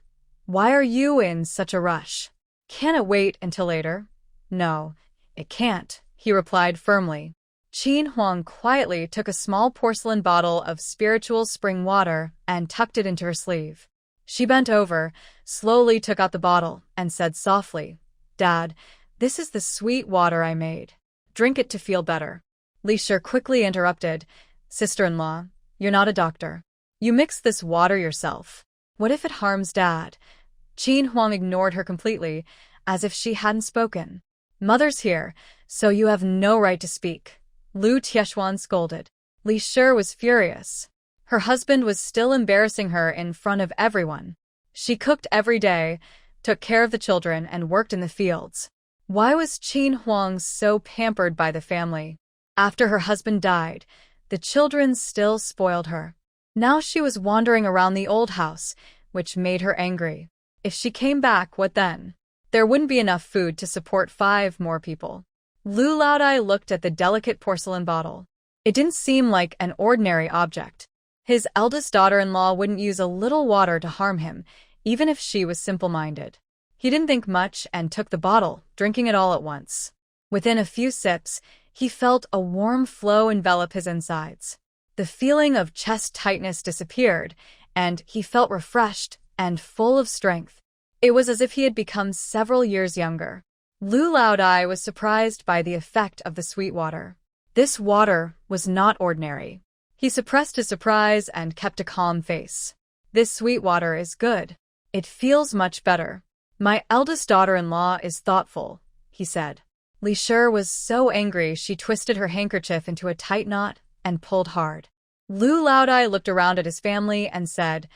Why are you in such a rush? Can it wait until later? No, it can't, he replied firmly. Qin Huang quietly took a small porcelain bottle of spiritual spring water and tucked it into her sleeve. She bent over, slowly took out the bottle, and said softly, Dad, this is the sweet water I made. Drink it to feel better. Li Shi quickly interrupted, Sister-in-law, you're not a doctor. You mixed this water yourself. What if it harms Dad? Qin Huang ignored her completely, as if she hadn't spoken. Mother's here, so you have no right to speak. Lu Tieshuan scolded. Li Shi was furious. Her husband was still embarrassing her in front of everyone. She cooked every day, took care of the children, and worked in the fields. Why was Qin Huang so pampered by the family? After her husband died, the children still spoiled her. Now she was wandering around the old house, which made her angry. If she came back, what then? There wouldn't be enough food to support 5 more people. Lu Laodai looked at the delicate porcelain bottle. It didn't seem like an ordinary object. His eldest daughter-in-law wouldn't use a little water to harm him, even if she was simple-minded. He didn't think much and took the bottle, drinking it all at once. Within a few sips, he felt a warm flow envelop his insides. The feeling of chest tightness disappeared, and he felt refreshed and full of strength. It was as if he had become several years younger. Lu Laodai was surprised by the effect of the sweet water. This water was not ordinary. He suppressed his surprise and kept a calm face. This sweet water is good. It feels much better. My eldest daughter-in-law is thoughtful, he said. Li Shi was so angry she twisted her handkerchief into a tight knot and pulled hard. Lu Laodai looked around at his family and said,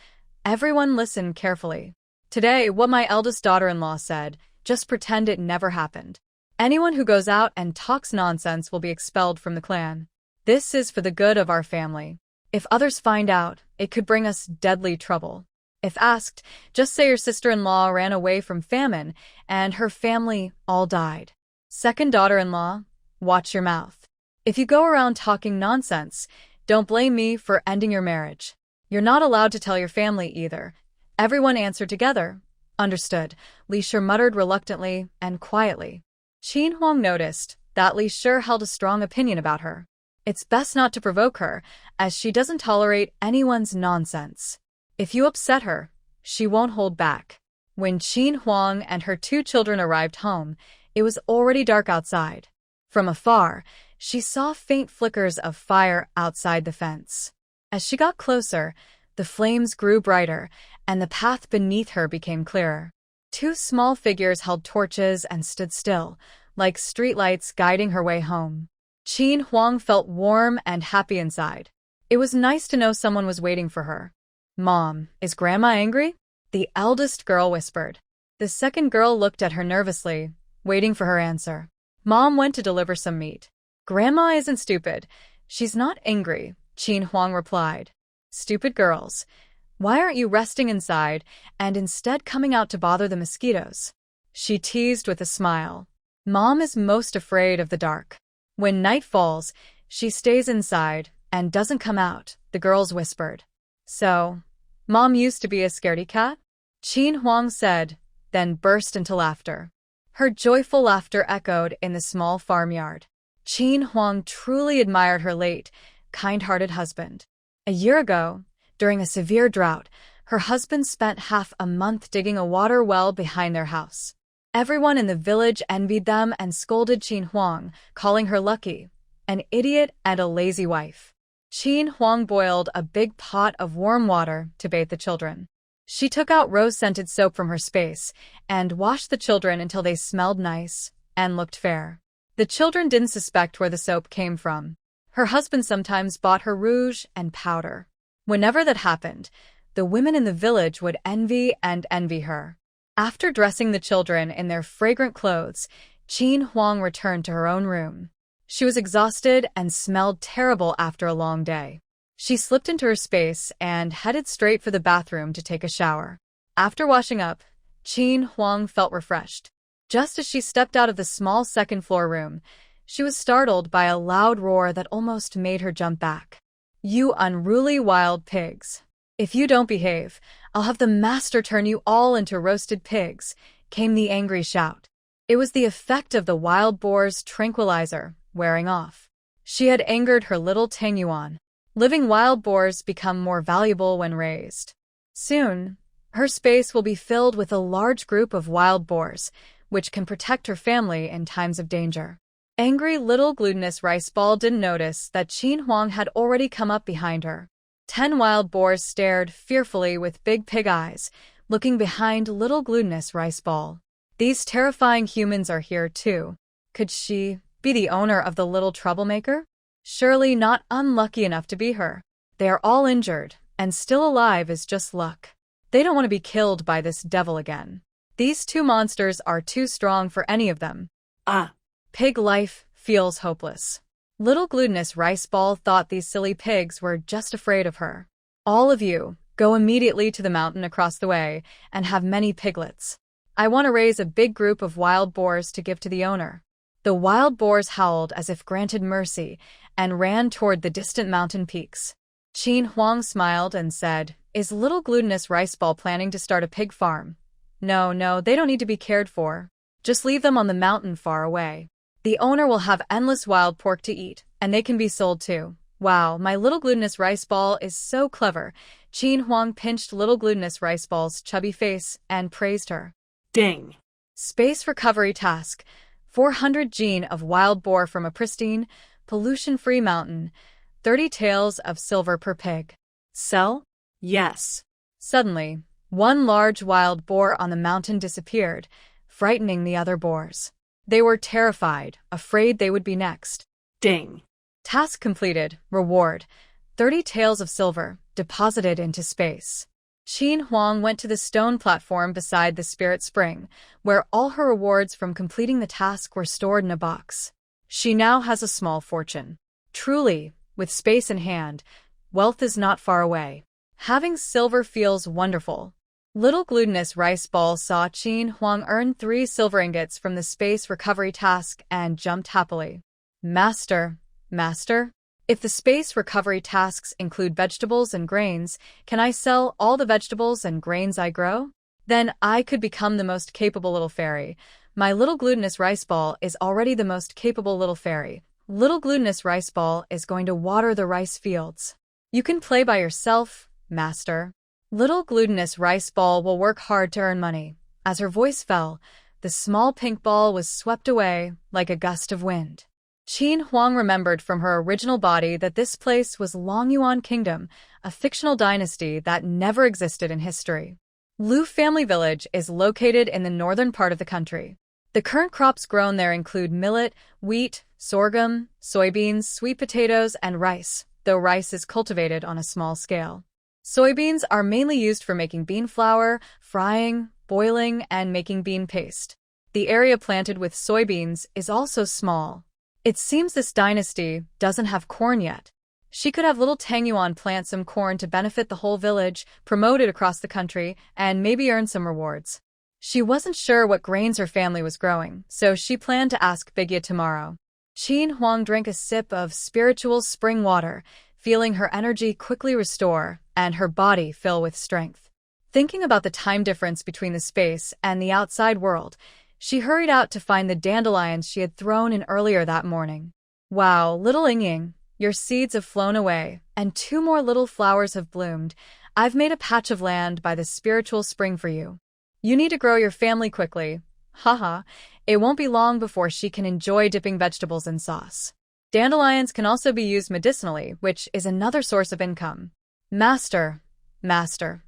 Everyone listen carefully. Today, what my eldest daughter-in-law said, just pretend it never happened. Anyone who goes out and talks nonsense will be expelled from the clan. This is for the good of our family. If others find out, it could bring us deadly trouble. If asked, just say your sister-in-law ran away from famine and her family all died. Second daughter-in-law, watch your mouth. If you go around talking nonsense, don't blame me for ending your marriage. You're not allowed to tell your family either. Everyone answered together. Understood, Li Shi muttered reluctantly and quietly. Qin Huang noticed that Li Shi held a strong opinion about her. It's best not to provoke her, as she doesn't tolerate anyone's nonsense. If you upset her, she won't hold back. When Qin Huang and her 2 children arrived home, it was already dark outside. From afar, she saw faint flickers of fire outside the fence. As she got closer, the flames grew brighter, and the path beneath her became clearer. 2 small figures held torches and stood still, like streetlights guiding her way home. Qin Huang felt warm and happy inside. It was nice to know someone was waiting for her. Mom, is Grandma angry? The eldest girl whispered. The second girl looked at her nervously, waiting for her answer. Mom went to deliver some meat. Grandma isn't stupid. She's not angry, Qin Huang replied. Stupid girls. Why aren't you resting inside and instead coming out to bother the mosquitoes? She teased with a smile. Mom is most afraid of the dark. When night falls, she stays inside and doesn't come out, the girls whispered. So, Mom used to be a scaredy cat? Qin Huang said, then burst into laughter. Her joyful laughter echoed in the small farmyard. Qin Huang truly admired her late, kind-hearted husband. A year ago, during a severe drought, her husband spent half a month digging a water well behind their house. Everyone in the village envied them and scolded Qin Huang, calling her lucky, an idiot and a lazy wife. Qin Huang boiled a big pot of warm water to bathe the children. She took out rose-scented soap from her space and washed the children until they smelled nice and looked fair. The children didn't suspect where the soap came from. Her husband sometimes bought her rouge and powder. Whenever that happened, the women in the village would envy her. After dressing the children in their fragrant clothes, Qin Huang returned to her own room. She was exhausted and smelled terrible after a long day. She slipped into her space and headed straight for the bathroom to take a shower. After washing up, Qin Huang felt refreshed. Just as she stepped out of the small second-floor room, she was startled by a loud roar that almost made her jump back. You unruly wild pigs! If you don't behave, I'll have the master turn you all into roasted pigs, came the angry shout. It was the effect of the wild boar's tranquilizer wearing off. She had angered her little Tangyuan. Living wild boars become more valuable when raised. Soon, her space will be filled with a large group of wild boars, which can protect her family in times of danger. Angry little glutinous rice ball didn't notice that Qin Huang had already come up behind her. 10 wild boars stared fearfully with big pig eyes, looking behind little glutinous rice ball. These terrifying humans are here too. Could she be the owner of the little troublemaker? Surely not unlucky enough to be her. They are all injured, and still alive is just luck. They don't want to be killed by this devil again. These two monsters are too strong for any of them. Pig life feels hopeless. Little glutinous rice ball thought these silly pigs were just afraid of her. All of you, go immediately to the mountain across the way and have many piglets. I want to raise a big group of wild boars to give to the owner. The wild boars howled as if granted mercy and ran toward the distant mountain peaks. Qin Huang smiled and said, "Is little glutinous rice ball planning to start a pig farm?" No, they don't need to be cared for. Just leave them on the mountain far away. The owner will have endless wild pork to eat, and they can be sold too. Wow, my little glutinous rice ball is so clever. Qin Huang pinched little glutinous rice ball's chubby face and praised her. Ding. Space recovery task. 400 gene of wild boar from a pristine, pollution-free mountain. 30 taels of silver per pig. Sell? Yes. Suddenly, one large wild boar on the mountain disappeared, frightening the other boars. They were terrified, afraid they would be next. Ding. Task completed. Reward. 30 taels of silver, deposited into space. Qin Huang went to the stone platform beside the spirit spring, where all her rewards from completing the task were stored in a box. She now has a small fortune. Truly, with space in hand, wealth is not far away. Having silver feels wonderful. Little glutinous rice ball saw Qin Huang earn 3 silver ingots from the space recovery task and jumped happily. Master. If the space recovery tasks include vegetables and grains, can I sell all the vegetables and grains I grow? Then I could become the most capable little fairy. My little glutinous rice ball is already the most capable little fairy. Little glutinous rice ball is going to water the rice fields. You can play by yourself, master. Little glutinous rice ball will work hard to earn money. As her voice fell, the small pink ball was swept away like a gust of wind. Qin Huang remembered from her original body that this place was Longyuan Kingdom, a fictional dynasty that never existed in history. Lu Family Village is located in the northern part of the country. The current crops grown there include millet, wheat, sorghum, soybeans, sweet potatoes, and rice, though rice is cultivated on a small scale. Soybeans are mainly used for making bean flour, frying, boiling, and making bean paste. The area planted with soybeans is also small. It seems this dynasty doesn't have corn yet. She could have little Tangyuan plant some corn to benefit the whole village, promote it across the country, and maybe earn some rewards. She wasn't sure what grains her family was growing, so she planned to ask Bigya tomorrow. Qin Huang drank a sip of spiritual spring water, feeling her energy quickly restore and her body fill with strength. Thinking about the time difference between the space and the outside world, she hurried out to find the dandelions she had thrown in earlier that morning. Wow, little Ying, your seeds have flown away, and 2 more little flowers have bloomed. I've made a patch of land by the spiritual spring for you. You need to grow your family quickly. Haha, it won't be long before she can enjoy dipping vegetables in sauce. Dandelions can also be used medicinally, which is another source of income. Master,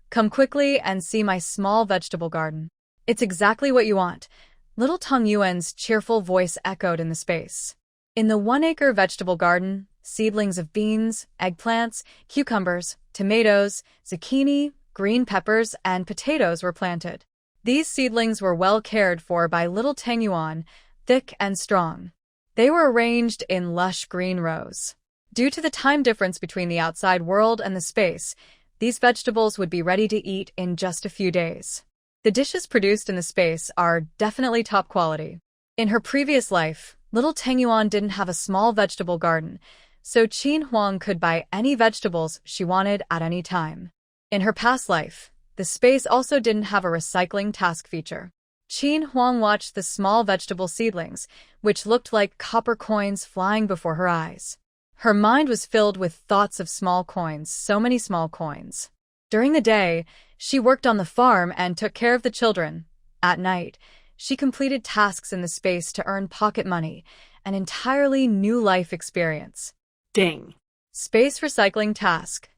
come quickly and see my small vegetable garden. It's exactly what you want. Little Tong Yuan's cheerful voice echoed in the space. In the 1-acre vegetable garden, seedlings of beans, eggplants, cucumbers, tomatoes, zucchini, green peppers, and potatoes were planted. These seedlings were well cared for by little Tang Yuan, thick and strong. They were arranged in lush green rows. Due to the time difference between the outside world and the space, these vegetables would be ready to eat in just a few days. The dishes produced in the space are definitely top quality. In her previous life, little Tang Yuan didn't have a small vegetable garden, so Qin Huang could buy any vegetables she wanted at any time. In her past life, the space also didn't have a recycling task feature. Qin Huang watched the small vegetable seedlings, which looked like copper coins flying before her eyes. Her mind was filled with thoughts of small coins, so many small coins. During the day, she worked on the farm and took care of the children. At night, she completed tasks in the space to earn pocket money, an entirely new life experience. Ding. Space recycling task.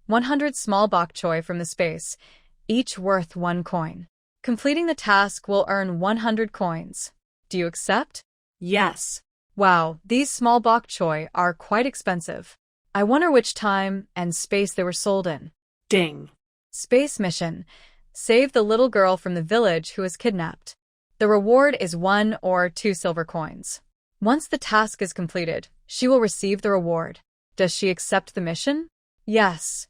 100 small bok choy from the space, each worth 1 coin. Completing the task will earn 100 coins. Do you accept? Yes. Wow, these small bok choy are quite expensive. I wonder which time and space they were sold in. Ding. Space mission. Save the little girl from the village who was kidnapped. The reward is 1 or 2 silver coins. Once the task is completed, she will receive the reward. Does she accept the mission? Yes.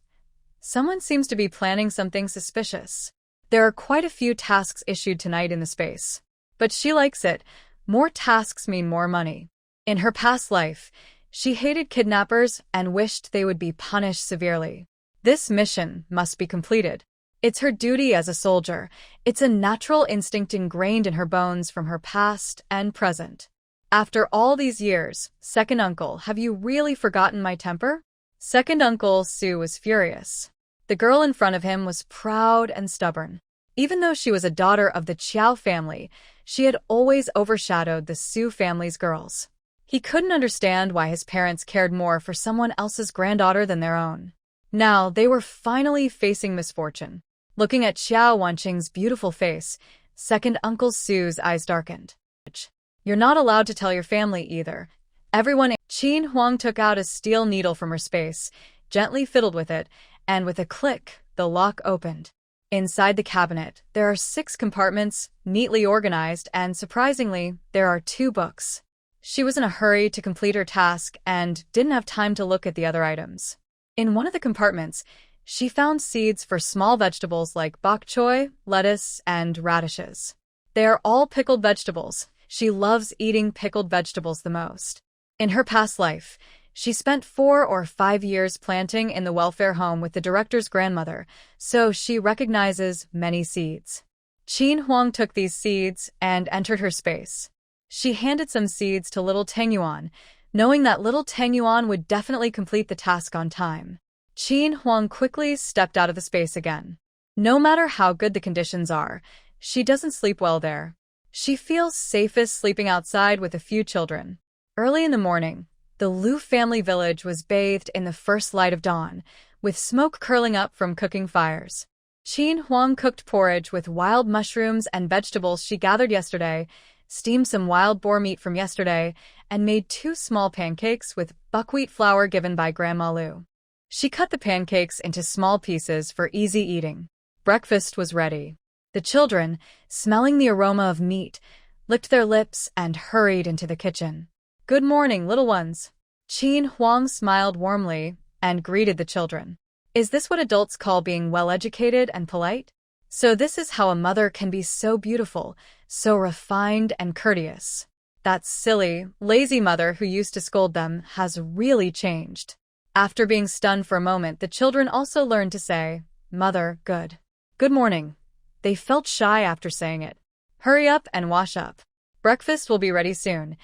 Someone seems to be planning something suspicious. There are quite a few tasks issued tonight in the space. But she likes it. More tasks mean more money. In her past life, she hated kidnappers and wished they would be punished severely. This mission must be completed. It's her duty as a soldier. It's a natural instinct ingrained in her bones from her past and present. After all these years, second uncle, have you really forgotten my temper? Second uncle Sue was furious. The girl in front of him was proud and stubborn. Even though she was a daughter of the Chiao family, she had always overshadowed the Su family's girls. He couldn't understand why his parents cared more for someone else's granddaughter than their own. Now, they were finally facing misfortune. Looking at Xiao Wanqing's beautiful face, second Uncle Su's eyes darkened. You're not allowed to tell your family either. Everyone. Qin Huang took out a steel needle from her space, gently fiddled with it, and with a click, the lock opened. Inside the cabinet, there are 6 compartments, neatly organized, and surprisingly, there are 2 books. She was in a hurry to complete her task and didn't have time to look at the other items. In one of the compartments, she found seeds for small vegetables like bok choy, lettuce, and radishes. They are all pickled vegetables. She loves eating pickled vegetables the most. In her past life, she spent 4 or 5 years planting in the welfare home with the director's grandmother, so she recognizes many seeds. Qin Huang took these seeds and entered her space. She handed some seeds to little Tengyuan, knowing that little Tengyuan would definitely complete the task on time. Qin Huang quickly stepped out of the space again. No matter how good the conditions are, she doesn't sleep well there. She feels safest sleeping outside with a few children. Early in the morning, the Liu family village was bathed in the first light of dawn, with smoke curling up from cooking fires. Qin Huang cooked porridge with wild mushrooms and vegetables she gathered yesterday, steamed some wild boar meat from yesterday, and made 2 small pancakes with buckwheat flour given by Grandma Liu. She cut the pancakes into small pieces for easy eating. Breakfast was ready. The children, smelling the aroma of meat, licked their lips and hurried into the kitchen. Good morning, little ones. Qin Huang smiled warmly and greeted the children. Is this what adults call being well-educated and polite? So this is how a mother can be so beautiful, so refined and courteous. That silly, lazy mother who used to scold them has really changed. After being stunned for a moment, the children also learned to say, Mother, good. Good morning. They felt shy after saying it. Hurry up and wash up. Breakfast will be ready soon.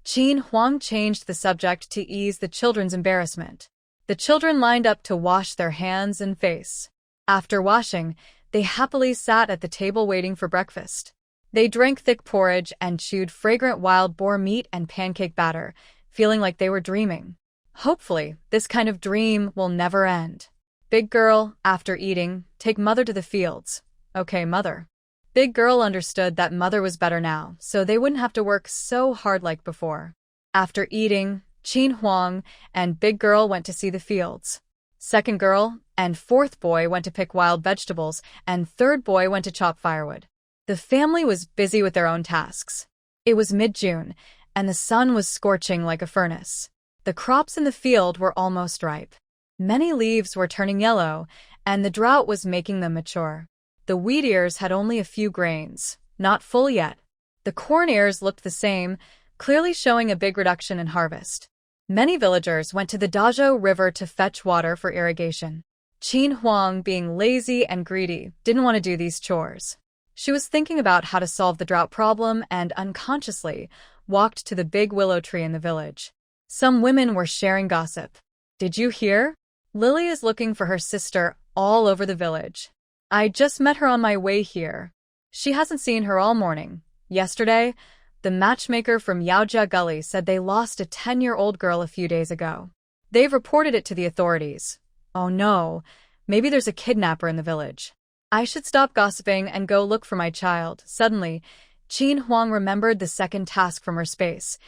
Qin Huang changed the subject to ease the children's embarrassment. The children lined up to wash their hands and face. After washing, they happily sat at the table waiting for breakfast. They drank thick porridge and chewed fragrant wild boar meat and pancake batter, feeling like they were dreaming. Hopefully, this kind of dream will never end. Big girl, after eating, take Mother to the fields. Okay, Mother. Big girl understood that Mother was better now, so they wouldn't have to work so hard like before. After eating, Qin Huang and Big girl went to see the fields. Second girl and fourth boy went to pick wild vegetables, and third boy went to chop firewood. The family was busy with their own tasks. It was mid-June, and the sun was scorching like a furnace. The crops in the field were almost ripe. Many leaves were turning yellow, and the drought was making them mature. The wheat ears had only a few grains, not full yet. The corn ears looked the same, clearly showing a big reduction in harvest. Many villagers went to the Dazhou River to fetch water for irrigation. Qin Huang, being lazy and greedy, didn't want to do these chores. She was thinking about how to solve the drought problem and unconsciously walked to the big willow tree in the village. Some women were sharing gossip. Did you hear? Lily is looking for her sister all over the village. I just met her on my way here. She hasn't seen her all morning. Yesterday, the matchmaker from Yaojia Gully said they lost a 10-year-old girl a few days ago. They've reported it to the authorities. Oh no, maybe there's a kidnapper in the village. I should stop gossiping and go look for my child. Suddenly, Qin Huang remembered the second task from her space,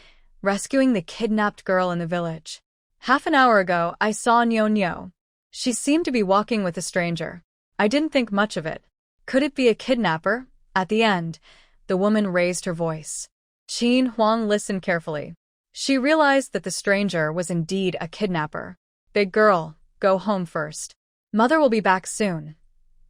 rescuing the kidnapped girl in the village. Half an hour ago, I saw Nyo. She seemed to be walking with a stranger. I didn't think much of it. Could it be a kidnapper? At the end, the woman raised her voice. Qin Huang listened carefully. She realized that the stranger was indeed a kidnapper. Big girl, go home first. Mother will be back soon.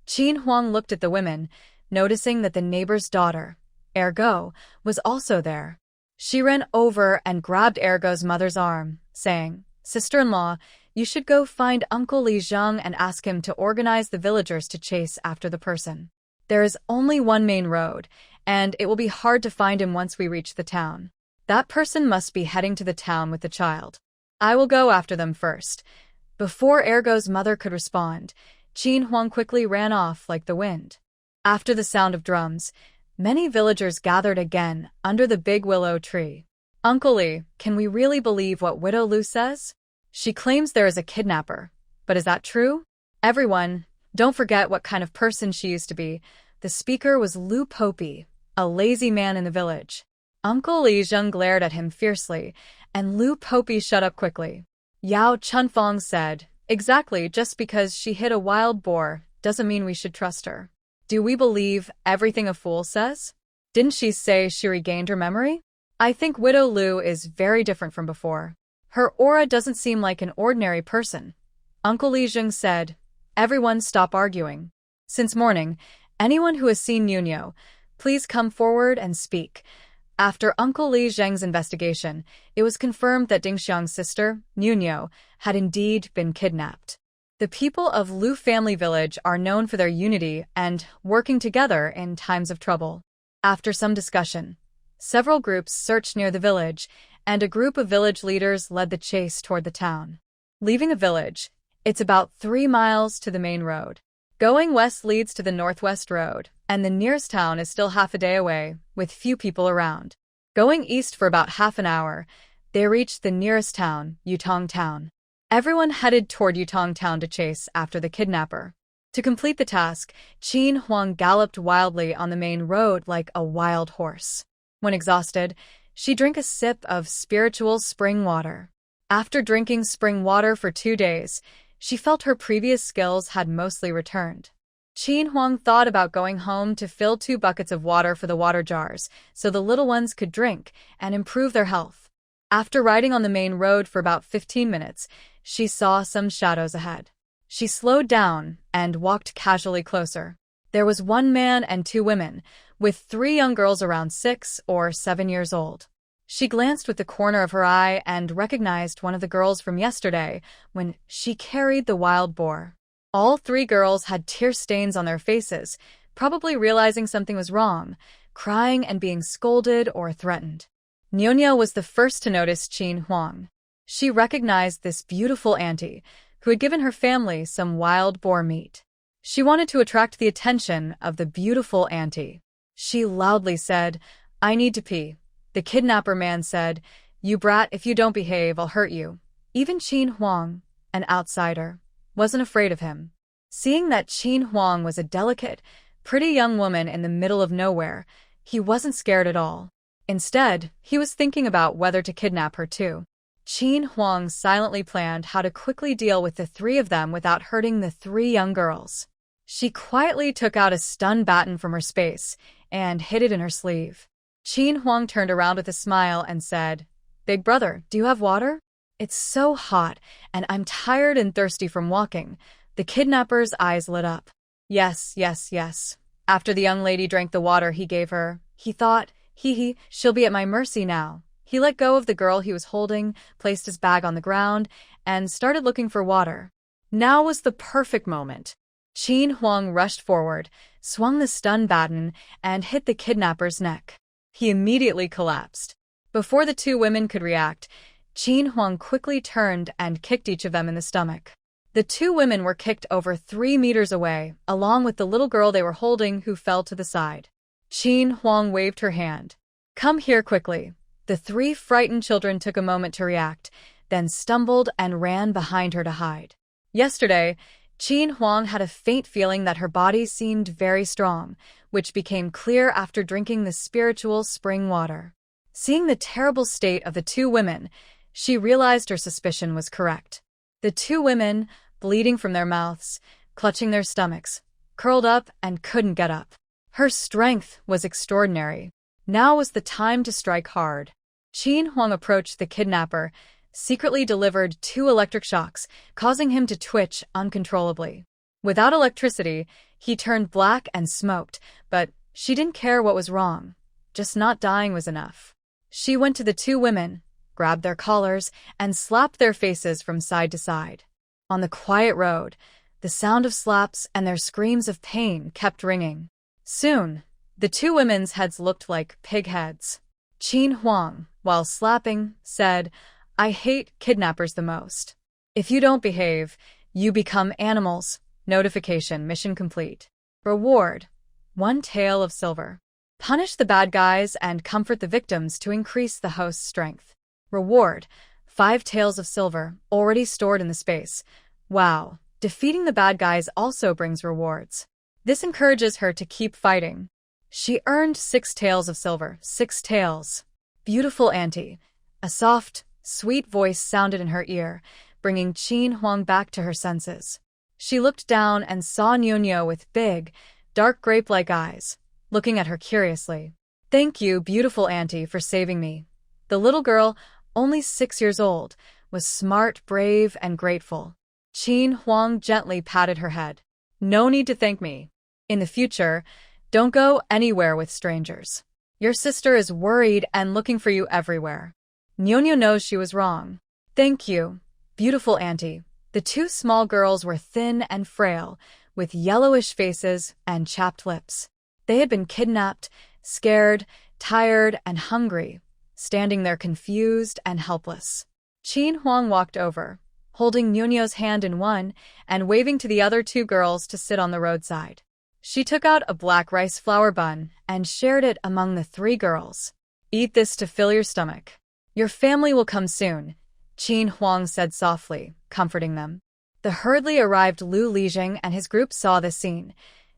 Qin Huang looked at the women, noticing that the neighbor's daughter, Ergo, was also there. She ran over and grabbed Ergo's mother's arm, saying, Sister-in-law, you should go find Uncle Li Zheng and ask him to organize the villagers to chase after the person. There is only one main road, and it will be hard to find him once we reach the town. That person must be heading to the town with the child. I will go after them first. Before Ergo's mother could respond, Qin Huang quickly ran off like the wind. After the sound of drums, many villagers gathered again under the big willow tree. Uncle Li, can we really believe what Widow Lu says? She claims there is a kidnapper. But is that true? Everyone, don't forget what kind of person she used to be. The speaker was Lu Popey, a lazy man in the village. Uncle Li Zheng glared at him fiercely, and Lu Popey shut up quickly. Yao Chunfang said, Exactly, just because she hit a wild boar doesn't mean we should trust her. Do we believe everything a fool says? Didn't she say she regained her memory? I think Widow Lu is very different from before. Her aura doesn't seem like an ordinary person. Uncle Li Zheng said, Everyone stop arguing. Since morning, anyone who has seen Nunyo, please come forward and speak. After Uncle Li Zheng's investigation, it was confirmed that Dingxiang's sister, Nunyo, had indeed been kidnapped. The people of Lu family village are known for their unity and working together in times of trouble. After some discussion, several groups searched near the village, and a group of village leaders led the chase toward the town. Leaving a village, it's about 3 miles to the main road. Going west leads to the northwest road, and the nearest town is still half a day away, with few people around. Going east for about half an hour, they reached the nearest town, Yutong Town. Everyone headed toward Yutong Town to chase after the kidnapper. To complete the task, Qin Huang galloped wildly on the main road like a wild horse. When exhausted, she drank a sip of spiritual spring water. After drinking spring water for 2 days, she felt her previous skills had mostly returned. Qin Huang thought about going home to fill 2 buckets of water for the water jars so the little ones could drink and improve their health. After riding on the main road for about 15 minutes, she saw some shadows ahead. She slowed down and walked casually closer. There was 1 man and 2 women, with 3 young girls around 6 or 7 years old. She glanced with the corner of her eye and recognized one of the girls from yesterday when she carried the wild boar. All 3 girls had tear stains on their faces, probably realizing something was wrong, crying and being scolded or threatened. Nyonya was the first to notice Qin Huang. She recognized this beautiful auntie, who had given her family some wild boar meat. She wanted to attract the attention of the beautiful auntie. She loudly said, I need to pee. The kidnapper man said, You brat, if you don't behave, I'll hurt you. Even Qin Huang, an outsider, wasn't afraid of him. Seeing that Qin Huang was a delicate, pretty young woman in the middle of nowhere, he wasn't scared at all. Instead, he was thinking about whether to kidnap her too. Qin Huang silently planned how to quickly deal with the 3 of them without hurting the 3 young girls. She quietly took out a stun baton from her space and hid it in her sleeve. Qin Huang turned around with a smile and said, Big brother, do you have water? It's so hot, and I'm tired and thirsty from walking. The kidnapper's eyes lit up. Yes. After the young lady drank the water he gave her, he thought, she'll be at my mercy now. He let go of the girl he was holding, placed his bag on the ground, and started looking for water. Now was the perfect moment. Qin Huang rushed forward, swung the stun baton, and hit the kidnapper's neck. He immediately collapsed. Before the two women could react, Qin Huang quickly turned and kicked each of them in the stomach. The two women were kicked over 3 meters away, along with the little girl they were holding who fell to the side. Qin Huang waved her hand. "Come here quickly." The 3 frightened children took a moment to react, then stumbled and ran behind her to hide. Yesterday, Qin Huang had a faint feeling that her body seemed very strong, which became clear after drinking the spiritual spring water. Seeing the terrible state of the two women, she realized her suspicion was correct. The two women, bleeding from their mouths, clutching their stomachs, curled up and couldn't get up. Her strength was extraordinary. Now was the time to strike hard. Qin Huang approached the kidnapper, secretly delivered 2 electric shocks, causing him to twitch uncontrollably. Without electricity, he turned black and smoked, but she didn't care what was wrong. Just not dying was enough. She went to the two women, grabbed their collars, and slapped their faces from side to side. On the quiet road, the sound of slaps and their screams of pain kept ringing. Soon, the two women's heads looked like pig heads. Qin Huang, while slapping, said, "I hate kidnappers the most. If you don't behave, you become animals." Notification: mission complete. Reward: 1 tael of silver. Punish the bad guys and comfort the victims to increase the host's strength. Reward: 5 taels of silver, already stored in the space. Wow, defeating the bad guys also brings rewards. This encourages her to keep fighting. She earned 6 taels of silver. 6 taels. Beautiful auntie. A soft, sweet voice sounded in her ear, bringing Qin Huang back to her senses. She looked down and saw Nyonyo with big, dark grape-like eyes, looking at her curiously. "Thank you, beautiful auntie, for saving me." The little girl, only 6 years old, was smart, brave, and grateful. Qin Huang gently patted her head. "No need to thank me. In the future, don't go anywhere with strangers. Your sister is worried and looking for you everywhere." Nyonyo knows she was wrong. "Thank you, beautiful auntie." The 2 small girls were thin and frail, with yellowish faces and chapped lips. They had been kidnapped, scared, tired, and hungry, standing there confused and helpless. Qin Huang walked over, holding Nyonyo's hand in one and waving to the other 2 girls to sit on the roadside. She took out a black rice flour bun and shared it among the 3 girls. "Eat this to fill your stomach. Your family will come soon," Qin Huang said softly, comforting them. The hurriedly arrived Lu Lijing and his group saw the scene.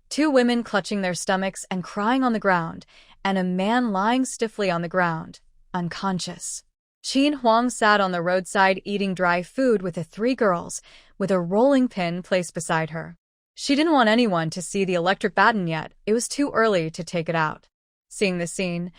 2 women clutching their stomachs and crying on the ground, and a man lying stiffly on the ground, unconscious. Qin Huang sat on the roadside eating dry food with the 3 girls, with a rolling pin placed beside her. She didn't want anyone to see the electric baton yet. It was too early to take it out. Seeing the scene,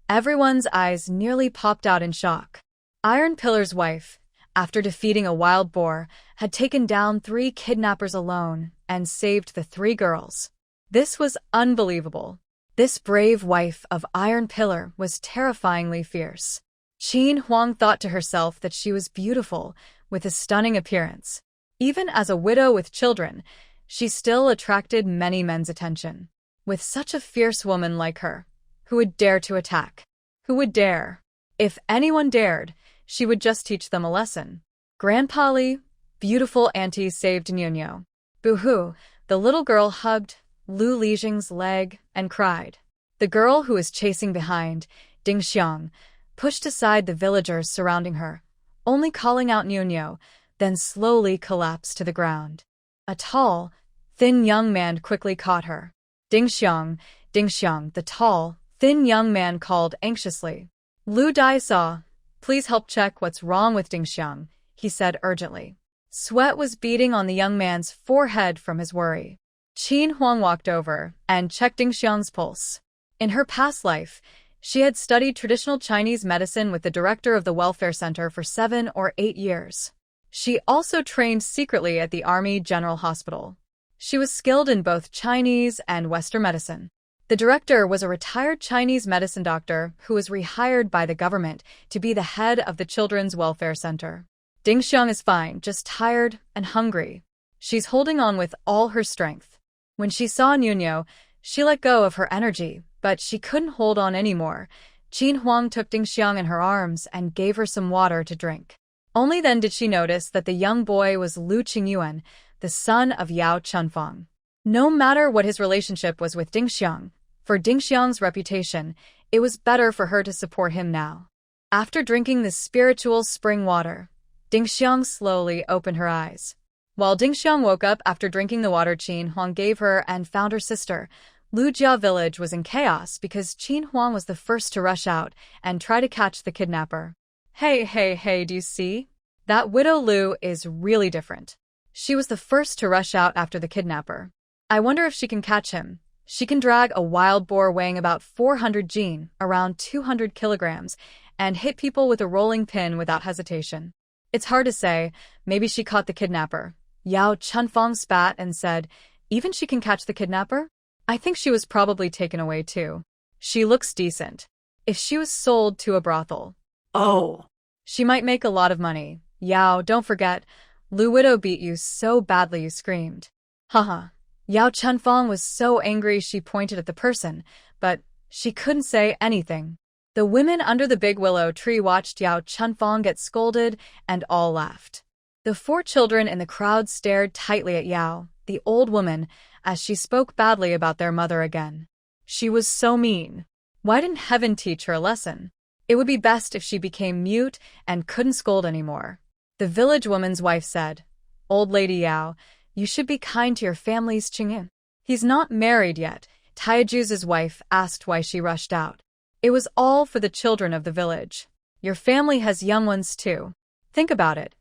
everyone's eyes nearly popped out in shock. Iron Pillar's wife, after defeating a wild boar, had taken down 3 kidnappers alone and saved the 3 girls. This was unbelievable. This brave wife of Iron Pillar was terrifyingly fierce. Qin Huang thought to herself that she was beautiful, with a stunning appearance. Even as a widow with children, she still attracted many men's attention. With such a fierce woman like her, who would dare to attack? Who would dare? If anyone dared, she would just teach them a lesson. Grandpa Li, beautiful auntie, saved Nyonyo. Boo-hoo, the little girl hugged Lu Lijing's leg and cried. The girl who was chasing behind, Ding Xiang, pushed aside the villagers surrounding her, only calling out Nyonyo, then slowly collapsed to the ground. A tall, thin young man quickly caught her. Ding Xiang, the tall, thin young man called anxiously. "Lu Dai saw, please help check what's wrong with Ding Xiang," he said urgently. Sweat was beading on the young man's forehead from his worry. Qin Huang walked over and checked Ding Xiang's pulse. In her past life, she had studied traditional Chinese medicine with the director of the welfare center for 7 or 8 years. She also trained secretly at the Army General Hospital. She was skilled in both Chinese and Western medicine. The director was a retired Chinese medicine doctor who was rehired by the government to be the head of the Children's Welfare Center. "Ding Xiang is fine, just tired and hungry." She's holding on with all her strength. When she saw Nuno, she let go of her energy, but she couldn't hold on anymore. Qin Huang took Dingxiang in her arms and gave her some water to drink. Only then did she notice that the young boy was Lu Qingyuan, the son of Yao Chunfang. No matter what his relationship was with Dingxiang, for Dingxiang's reputation, it was better for her to support him now. After drinking the spiritual spring water, Dingxiang slowly opened her eyes. While Dingxiang woke up after drinking the water Qin Huang gave her and found her sister, Lujia village was in chaos because Qin Huang was the first to rush out and try to catch the kidnapper. Hey, do you see? That widow Lu is really different. She was the first to rush out after the kidnapper. I wonder if she can catch him. She can drag a wild boar weighing about 400 jin, around 200 kilograms, and hit people with a rolling pin without hesitation. It's hard to say. Maybe she caught the kidnapper. Yao Chunfang spat and said, even she can catch the kidnapper? I think she was probably taken away too. She looks decent. If she was sold to a brothel. Oh. She might make a lot of money. Yao, don't forget, Lu Widow beat you so badly you screamed. Haha. Yao Chunfang was so angry she pointed at the person, but she couldn't say anything. The women under the big willow tree watched Yao Chunfang get scolded and all laughed. The 4 children in the crowd stared tightly at Yao, the old woman, as she spoke badly about their mother again. She was so mean. Why didn't heaven teach her a lesson? It would be best if she became mute and couldn't scold anymore. The village woman's wife said, Old Lady Yao, you should be kind to your family's Qingyin. He's not married yet. Taiju's wife asked why she rushed out. It was all for the children of the village. Your family has young ones too. Think about it.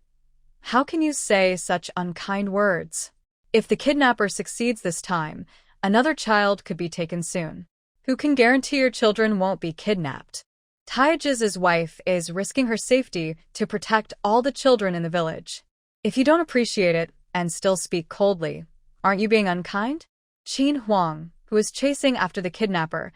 How can you say such unkind words? If the kidnapper succeeds this time, another child could be taken soon. Who can guarantee your children won't be kidnapped? Taiju's wife is risking her safety to protect all the children in the village. If you don't appreciate it and still speak coldly, aren't you being unkind? Qin Huang, who was chasing after the kidnapper,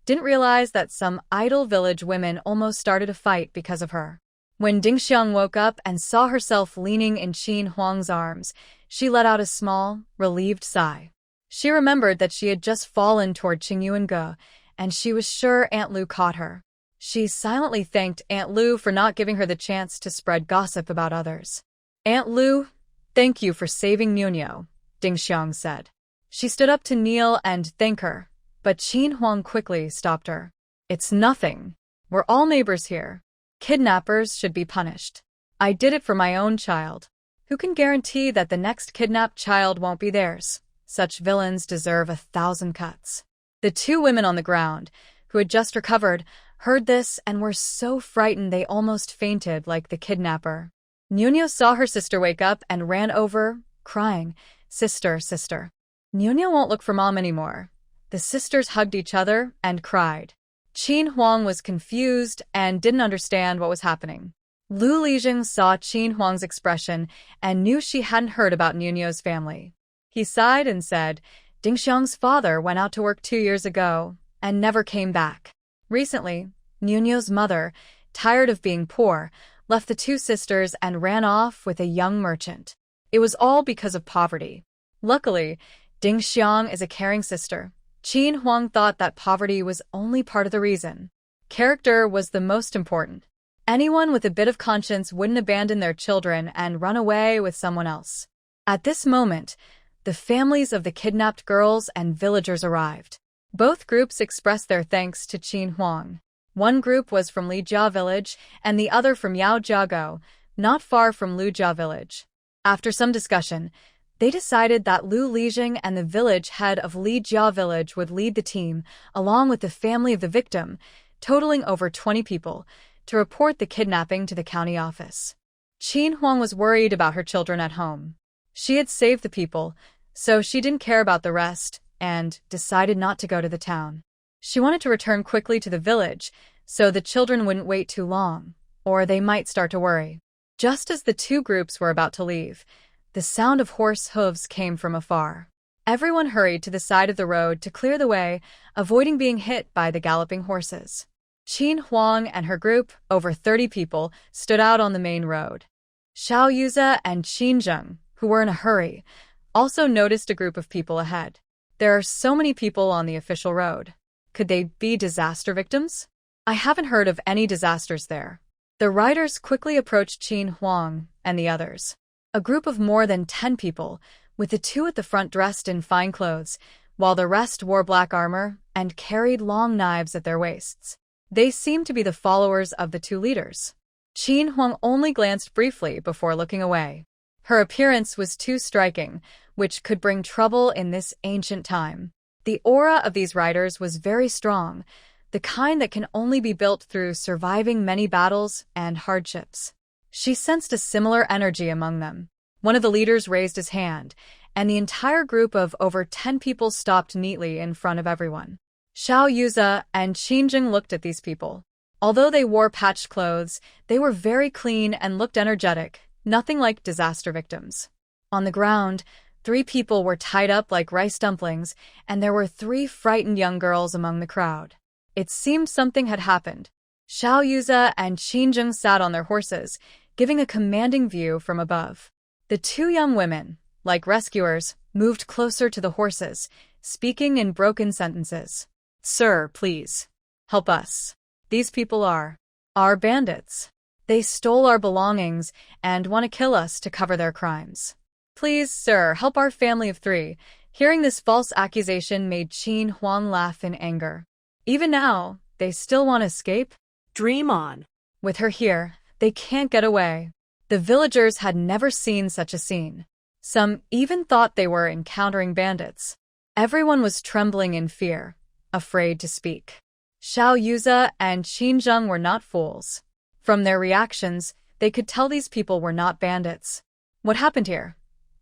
didn't realize that some idle village women almost started a fight because of her. When Dingxiang woke up and saw herself leaning in Qin Huang's arms, she let out a small, relieved sigh. She remembered that she had just fallen toward Qingyuan Ge, and she was sure Aunt Lu caught her. She silently thanked Aunt Lu for not giving her the chance to spread gossip about others. Aunt Lu, thank you for saving Nuno, Dingxiang said. She stood up to kneel and thank her, but Qin Huang quickly stopped her. It's nothing. We're all neighbors here. Kidnappers should be punished. I did it for my own child. Who can guarantee that the next kidnapped child won't be theirs? Such villains deserve 1,000 cuts. The 2 women on the ground, who had just recovered, heard this and were so frightened they almost fainted like the kidnapper. Nuno saw her sister wake up and ran over, crying, Sister, sister. Nuno won't look for Mom anymore. The sisters hugged each other and cried. Qin Huang was confused and didn't understand what was happening. Lu Lijing saw Qin Huang's expression and knew she hadn't heard about Nuno's family. He sighed and said, Dingxiang's father went out to work 2 years ago and never came back. Recently, Nuno's mother, tired of being poor, left the 2 sisters and ran off with a young merchant. It was all because of poverty. Luckily, Dingxiang is a caring sister. Qin Huang thought that poverty was only part of the reason. Character was the most important. Anyone with a bit of conscience wouldn't abandon their children and run away with someone else. At this moment, the families of the kidnapped girls and villagers arrived. Both groups expressed their thanks to Qin Huang. One group was from Lijia village and the other from Yaojiago, not far from Lujia village. After some discussion, they decided that Lu Lijing and the village head of Lijia village would lead the team, along with the family of the victim, totaling over 20 people, to report the kidnapping to the county office. Qin Huang was worried about her children at home. She had saved the people, so she didn't care about the rest, and decided not to go to the town. She wanted to return quickly to the village, so the children wouldn't wait too long, or they might start to worry. Just as the 2 groups were about to leave, the sound of horse hooves came from afar. Everyone hurried to the side of the road to clear the way, avoiding being hit by the galloping horses. Qin Huang and her group, over 30 people, stood out on the main road. Xiao Yuza and Qin Zheng, who were in a hurry, also noticed a group of people ahead. There are so many people on the official road. Could they be disaster victims? I haven't heard of any disasters there. The riders quickly approached Qin Huang and the others. A group of more than 10 people, with the two at the front dressed in fine clothes, while the rest wore black armor and carried long knives at their waists. They seemed to be the followers of the two leaders. Qin Huang only glanced briefly before looking away. Her appearance was too striking, which could bring trouble in this ancient time. The aura of these riders was very strong, the kind that can only be built through surviving many battles and hardships. She sensed a similar energy among them. One of the leaders raised his hand, and the entire group of over 10 people stopped neatly in front of everyone. Xiao Yuza and Qinjing looked at these people. Although they wore patched clothes, they were very clean and looked energetic, nothing like disaster victims. On the ground, 3 people were tied up like rice dumplings, and there were 3 frightened young girls among the crowd. It seemed something had happened. Xiao Yuza and Qinjing sat on their horses, giving a commanding view from above. The 2 young women, like rescuers, moved closer to the horses, speaking in broken sentences. "Sir, please. Help us. These people are bandits. They stole our belongings and want to kill us to cover their crimes. Please, sir, help our family of 3. Hearing this false accusation made Qin Huang laugh in anger. Even now, they still want to escape? Dream on. With her here, they can't get away. The villagers had never seen such a scene. Some even thought they were encountering bandits. Everyone was trembling in fear, afraid to speak. Xiao Yuza and Qinjing were not fools. From their reactions, they could tell these people were not bandits. What happened here?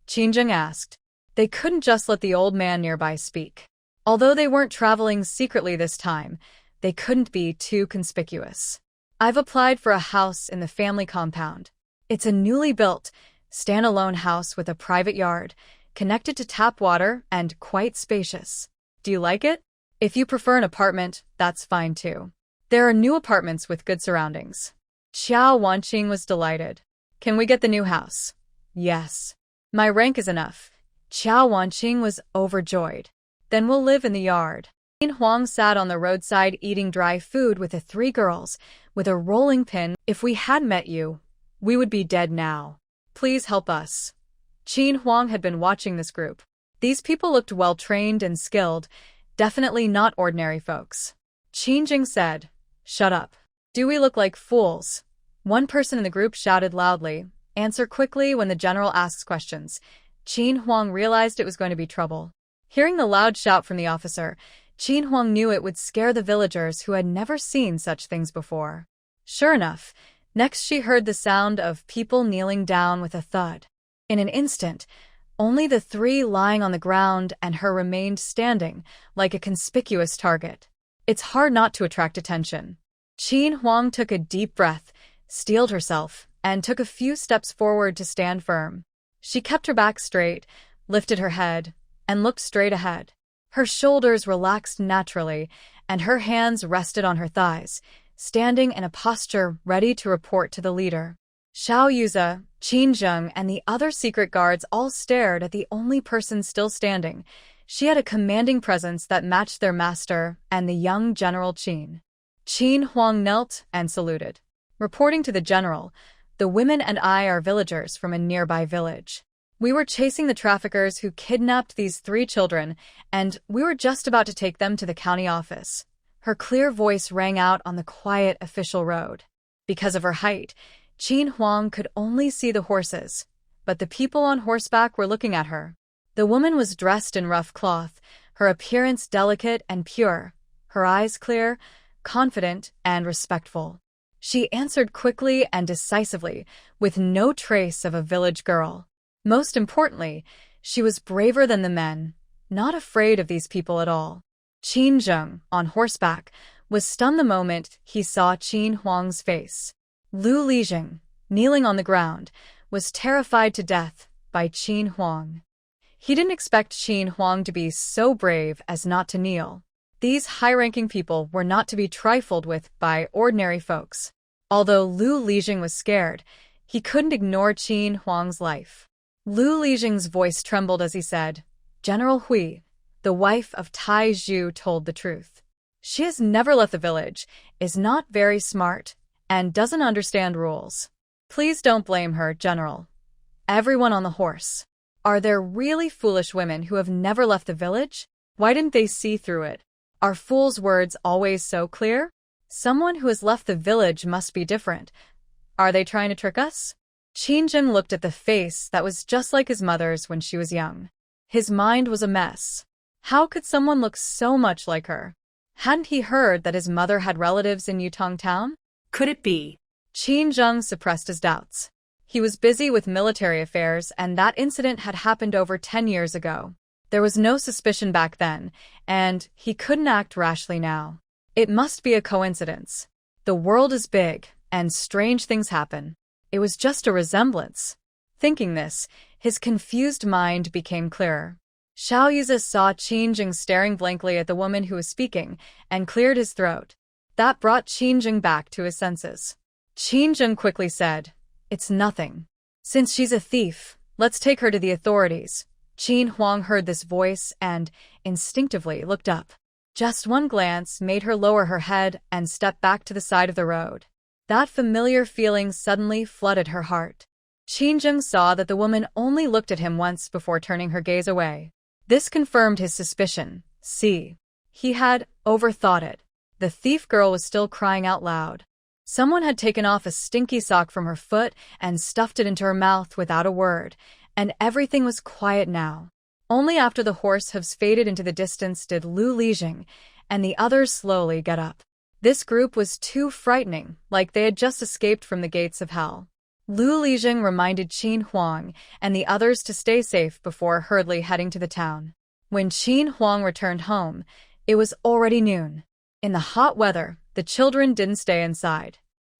Qinjing asked. They couldn't just let the old man nearby speak. Although they weren't traveling secretly this time, they couldn't be too conspicuous. I've applied for a house in the family compound. It's a newly built, standalone house with a private yard, connected to tap water and quite spacious. Do you like it? If you prefer an apartment, that's fine too. There are new apartments with good surroundings. Xiao Wanqing was delighted. Can we get the new house? Yes. My rank is enough. Xiao Wanqing was overjoyed. Then we'll live in the yard. Qin Huang sat on the roadside eating dry food with the 3 girls, with a rolling pin. If we had met you, we would be dead now. Please help us. Qin Huang had been watching this group. These people looked well-trained and skilled, definitely not ordinary folks. Qinjing said, "Shut up. Do we look like fools?" One person in the group shouted loudly, "Answer quickly when the general asks questions." Qin Huang realized it was going to be trouble. Hearing the loud shout from the officer, Qin Huang knew it would scare the villagers who had never seen such things before. Sure enough, next she heard the sound of people kneeling down with a thud. In an instant, only the 3 lying on the ground and her remained standing, like a conspicuous target. It's hard not to attract attention. Qin Huang took a deep breath, steeled herself, and took a few steps forward to stand firm. She kept her back straight, lifted her head, and looked straight ahead. Her shoulders relaxed naturally, and her hands rested on her thighs, standing in a posture ready to report to the leader. Xiao Yuza, Qinjing, and the other secret guards all stared at the only person still standing. She had a commanding presence that matched their master and the young General Qin. Qin Huang knelt and saluted. Reporting to the general, "The women and I are villagers from a nearby village. We were chasing the traffickers who kidnapped these 3 children, and we were just about to take them to the county office." Her clear voice rang out on the quiet official road. Because of her height, Qin Huang could only see the horses, but the people on horseback were looking at her. The woman was dressed in rough cloth, her appearance delicate and pure, her eyes clear, confident, and respectful. She answered quickly and decisively, with no trace of a village girl. Most importantly, she was braver than the men, not afraid of these people at all. Qinjing, on horseback, was stunned the moment he saw Qin Huang's face. Lu Lijing, kneeling on the ground, was terrified to death by Qin Huang. He didn't expect Qin Huang to be so brave as not to kneel. These high-ranking people were not to be trifled with by ordinary folks. Although Lu Lijing was scared, he couldn't ignore Qin Huang's life. Lu Lijing's voice trembled as he said, General Hui, the wife of Tai Zhu, told the truth. She has never left the village, is not very smart, and doesn't understand rules. Please don't blame her, General. Everyone on the horse. Are there really foolish women who have never left the village? Why didn't they see through it? Are fools' words always so clear? Someone who has left the village must be different. Are they trying to trick us? Qingjin looked at the face that was just like his mother's when she was young. His mind was a mess. How could someone look so much like her? Hadn't he heard that his mother had relatives in Yutong town? Could it be? Qingjin suppressed his doubts. He was busy with military affairs, and that incident had happened over 10 years ago. There was no suspicion back then, and he couldn't act rashly now. It must be a coincidence. The world is big, and strange things happen. It was just a resemblance. Thinking this, his confused mind became clearer. Xiao Yuzi saw Qingjin staring blankly at the woman who was speaking, and cleared his throat. That brought Qingjin back to his senses. Qingjin quickly said, It's nothing. Since she's a thief, let's take her to the authorities. Qin Huang heard this voice and, instinctively, looked up. Just one glance made her lower her head and step back to the side of the road. That familiar feeling suddenly flooded her heart. Qingjin saw that the woman only looked at him once before turning her gaze away. This confirmed his suspicion. See, he had overthought it. The thief girl was still crying out loud. Someone had taken off a stinky sock from her foot and stuffed it into her mouth without a word, and everything was quiet now. Only after the horse hooves faded into the distance did Lu Lijing and the others slowly get up. This group was too frightening, like they had just escaped from the gates of hell. Lu Lijing reminded Qin Huang and the others to stay safe before hurriedly heading to the town. When Qin Huang returned home, it was already noon. In the hot weather, the children didn't stay inside.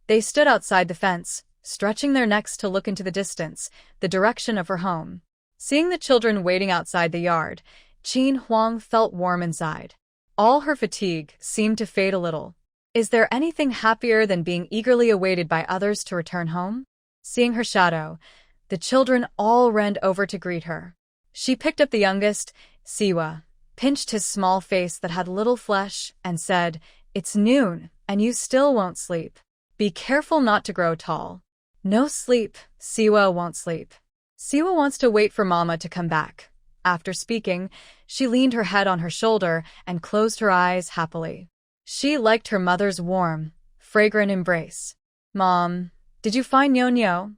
They stood outside the fence, stretching their necks to look into the distance, the direction of her home. Seeing the children waiting outside the yard, Qin Huang felt warm inside. All her fatigue seemed to fade a little. Is there anything happier than being eagerly awaited by others to return home? Seeing her shadow, the children all ran over to greet her. She picked up the youngest, Siwa, pinched his small face that had little flesh, and said, It's noon, and you still won't sleep. Be careful not to grow tall. No sleep, Siwa won't sleep. Siwa wants to wait for Mama to come back. After speaking, she leaned her head on her shoulder and closed her eyes happily. She liked her mother's warm, fragrant embrace. Mom, did you find Nyo-Nyo?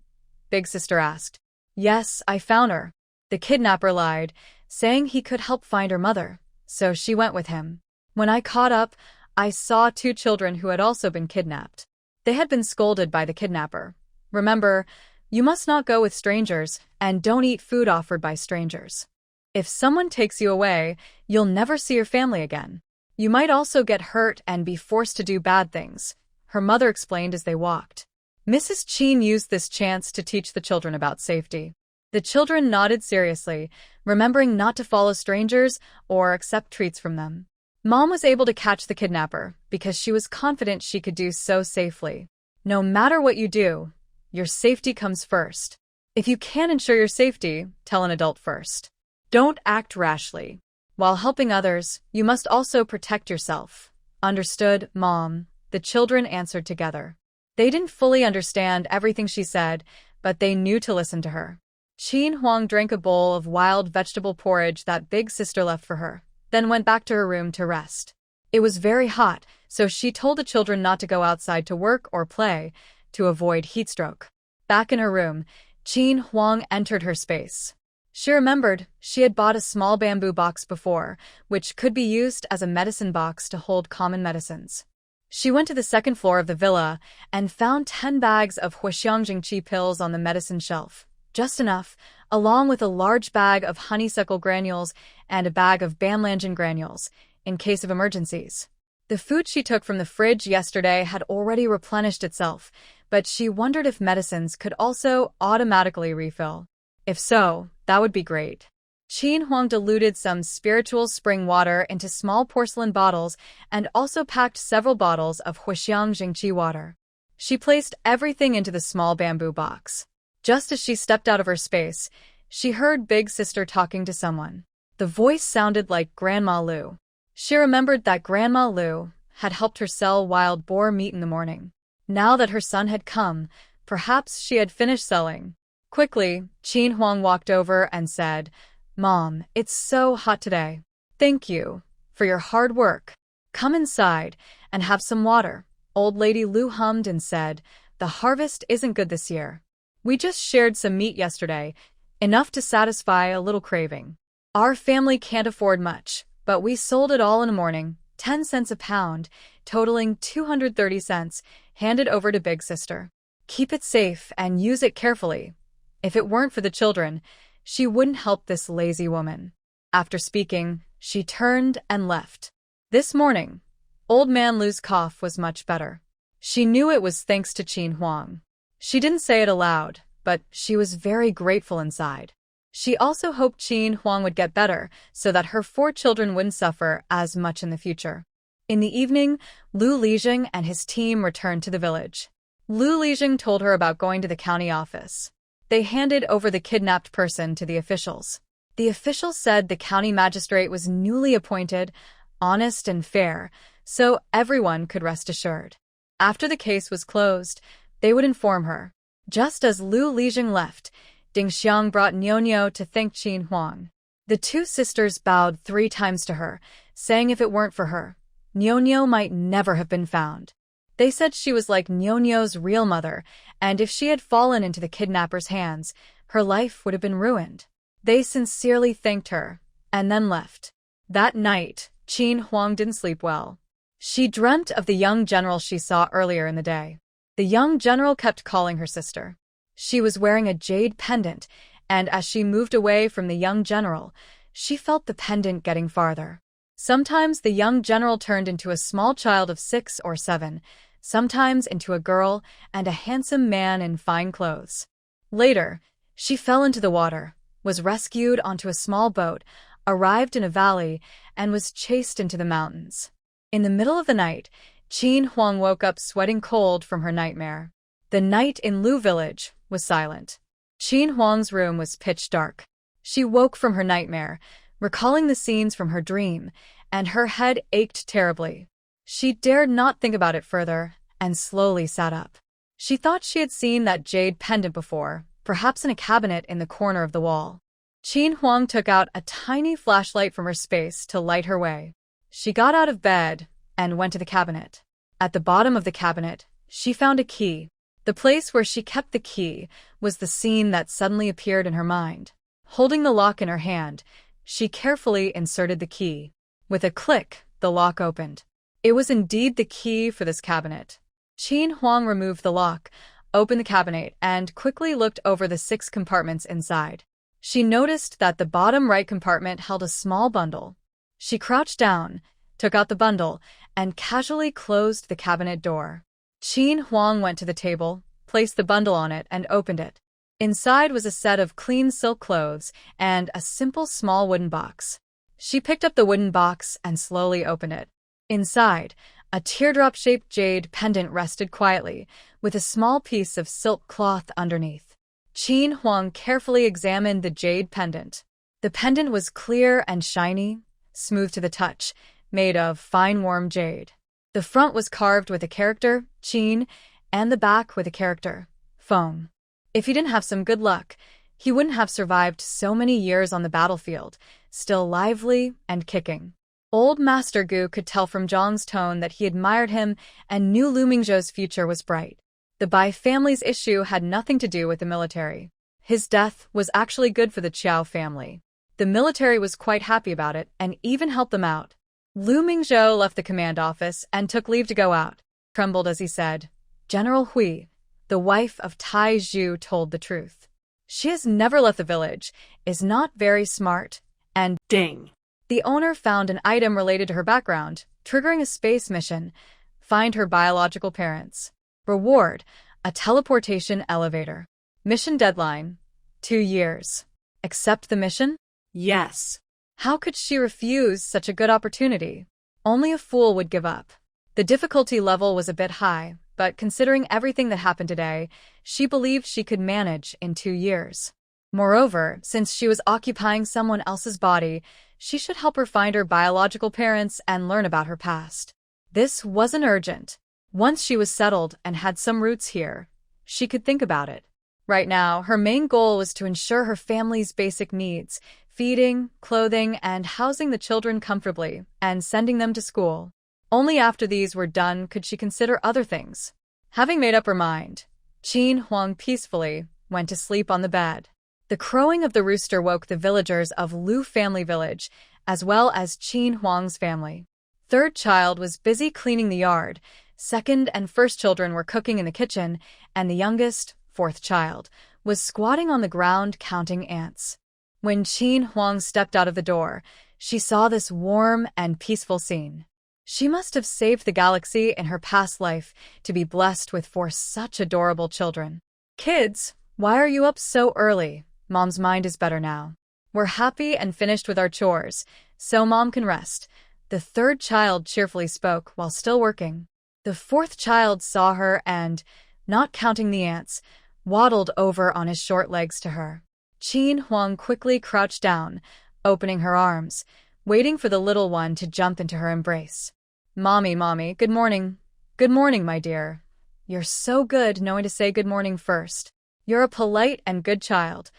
Big sister asked. Yes, I found her. The kidnapper lied, saying he could help find her mother, so she went with him. When I caught up, I saw 2 children who had also been kidnapped. They had been scolded by the kidnapper. Remember, you must not go with strangers, and don't eat food offered by strangers. If someone takes you away, you'll never see your family again. You might also get hurt and be forced to do bad things, her mother explained as they walked. Mrs. Qin used this chance to teach the children about safety. The children nodded seriously, remembering not to follow strangers or accept treats from them. Mom was able to catch the kidnapper because she was confident she could do so safely. No matter what you do, your safety comes first. If you can't ensure your safety, tell an adult first. Don't act rashly. While helping others, you must also protect yourself. Understood, Mom? The children answered together. They didn't fully understand everything she said, but they knew to listen to her. Qin Huang drank a bowl of wild vegetable porridge that big sister left for her, then went back to her room to rest. It was very hot, so she told the children not to go outside to work or play, to avoid heatstroke. Back in her room, Qin Huang entered her space. She remembered she had bought a small bamboo box before, which could be used as a medicine box to hold common medicines. She went to the second floor of the villa and found 10 bags of Huixiangjingqi pills on the medicine shelf. Just enough, along with a large bag of honeysuckle granules and a bag of banlangen granules, in case of emergencies. The food she took from the fridge yesterday had already replenished itself, but she wondered if medicines could also automatically refill. If so, that would be great. Qin Huang diluted some spiritual spring water into small porcelain bottles and also packed several bottles of Huixiangjingqi water. She placed everything into the small bamboo box. Just as she stepped out of her space, She heard Big Sister talking to someone. The voice sounded like Grandma Lu. She remembered that Grandma Lu had helped her sell wild boar meat in the morning. Now that her son had come, perhaps she had finished selling. Quickly, Qin Huang walked over and said, "Mom, it's so hot today. Thank you for your hard work. Come inside and have some water." Old Lady Lu hummed and said, "The harvest isn't good this year. We just shared some meat yesterday, enough to satisfy a little craving. Our family can't afford much, but we sold it all in a morning, 10 cents a pound, totaling 230 cents, handed over to Big Sister. Keep it safe and use it carefully. If it weren't for the children, she wouldn't help this lazy woman." After speaking, she turned and left. This morning, Old Man Lu's cough was much better. She knew it was thanks to Qin Huang. She didn't say it aloud, but she was very grateful inside. She also hoped Qin Huang would get better so that her 4 children wouldn't suffer as much in the future. In the evening, Lu Lijing and his team returned to the village. Lu Lijing told her about going to the county office. They handed over the kidnapped person to the officials. The officials said the county magistrate was newly appointed, honest and fair, so everyone could rest assured. After the case was closed, they would inform her. Just as Lu Lijing left, Ding Xiang brought Niu to thank Qin Huang. The 2 sisters bowed 3 times to her, saying if it weren't for her, Niu might never have been found. They said she was like Niu's real mother, and if she had fallen into the kidnapper's hands, her life would have been ruined. They sincerely thanked her, and then left. That night, Qin Huang didn't sleep well. She dreamt of the young general she saw earlier in the day. The young general kept calling her sister. She was wearing a jade pendant, and as she moved away from the young general, she felt the pendant getting farther. Sometimes the young general turned into a small child of 6 or 7, sometimes into a girl and a handsome man in fine clothes. Later, she fell into the water, was rescued onto a small boat, arrived in a valley, and was chased into the mountains. In the middle of the night, Qin Huang woke up sweating cold from her nightmare. The night in Lu village was silent. Qin Huang's room was pitch dark. She woke from her nightmare, recalling the scenes from her dream, and her head ached terribly. She dared not think about it further, and slowly sat up. She thought she had seen that jade pendant before, perhaps in a cabinet in the corner of the wall. Qin Huang took out a tiny flashlight from her space to light her way. She got out of bed and went to the cabinet. At the bottom of the cabinet, she found a key. The place where she kept the key was the scene that suddenly appeared in her mind. Holding the lock in her hand, she carefully inserted the key. With a click, the lock opened. It was indeed the key for this cabinet. Qin Huang removed the lock, opened the cabinet, and quickly looked over the 6 compartments inside. She noticed that the bottom right compartment held a small bundle. She crouched down, took out the bundle, and casually closed the cabinet door. Qin Huang went to the table, placed the bundle on it, and opened it. Inside was a set of clean silk clothes and a simple small wooden box. She picked up the wooden box and slowly opened it. Inside, a teardrop-shaped jade pendant rested quietly, with a small piece of silk cloth underneath. Qin Huang carefully examined the jade pendant. The pendant was clear and shiny, smooth to the touch, made of fine warm jade. The front was carved with a character, Qin, and the back with a character, Feng. If he didn't have some good luck, he wouldn't have survived so many years on the battlefield, still lively and kicking. Old Master Gu could tell from Zhang's tone that he admired him and knew Lu Mingzhou's future was bright. The Bai family's issue had nothing to do with the military. His death was actually good for the Qiao family. The military was quite happy about it and even helped them out. Lu Mingzhou left the command office and took leave to go out, trembled as he said, "General Hui, the wife of Tai Zhu, told the truth. She has never left the village, is not very smart, and ding." The owner found an item related to her background, triggering a space mission. Find her biological parents. Reward, a teleportation elevator. Mission deadline, 2 years. Accept the mission? Yes. How could she refuse such a good opportunity? Only a fool would give up. The difficulty level was a bit high, but considering everything that happened today, she believed she could manage in 2 years. Moreover, since she was occupying someone else's body, she should help her find her biological parents and learn about her past. This wasn't urgent. Once she was settled and had some roots here, she could think about it. Right now, her main goal was to ensure her family's basic needs, feeding, clothing, and housing the children comfortably, and sending them to school. Only after these were done could she consider other things. Having made up her mind, Qin Huang peacefully went to sleep on the bed. The crowing of the rooster woke the villagers of Lu family village, as well as Qin Huang's family. Third child was busy cleaning the yard, second and first children were cooking in the kitchen, and the youngest, fourth child, was squatting on the ground counting ants. When Qin Huang stepped out of the door, she saw this warm and peaceful scene. She must have saved the galaxy in her past life to be blessed with four such adorable children. Kids, why are you up so early? Mom's mind is better now. We're happy and finished with our chores, so Mom can rest. The third child cheerfully spoke while still working. The fourth child saw her and, not counting the ants, waddled over on his short legs to her. Qin Huang quickly crouched down, opening her arms, waiting for the little one to jump into her embrace. Mommy, good morning. Good morning, my dear. You're so good knowing to say good morning first. You're a polite and good child.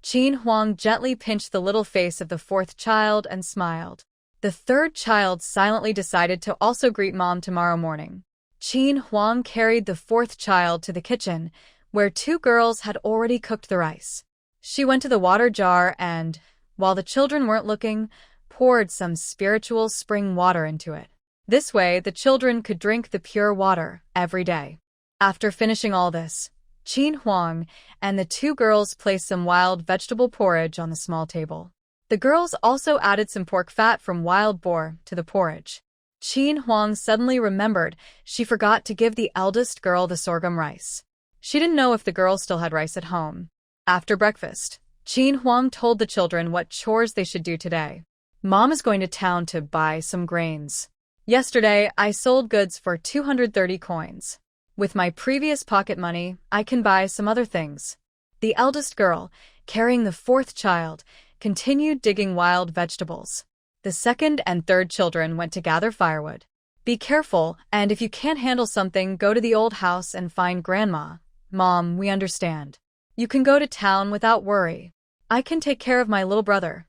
Qin Huang gently pinched the little face of the fourth child and smiled. The third child silently decided to also greet Mom tomorrow morning. Qin Huang carried the fourth child to the kitchen, where two girls had already cooked the rice. She went to the water jar and, while the children weren't looking, poured some spiritual spring water into it. This way, the children could drink the pure water every day. After finishing all this, Qin Huang and the two girls placed some wild vegetable porridge on the small table. The girls also added some pork fat from wild boar to the porridge. Qin Huang suddenly remembered she forgot to give the eldest girl the sorghum rice. She didn't know if the girls still had rice at home. After breakfast, Qin Huang told the children what chores they should do today. Mom is going to town to buy some grains. Yesterday, I sold goods for 230 coins. With my previous pocket money, I can buy some other things. The eldest girl, carrying the fourth child, continued digging wild vegetables. The second and third children went to gather firewood. Be careful, and if you can't handle something, go to the old house and find Grandma. Mom, we understand. You can go to town without worry. I can take care of my little brother,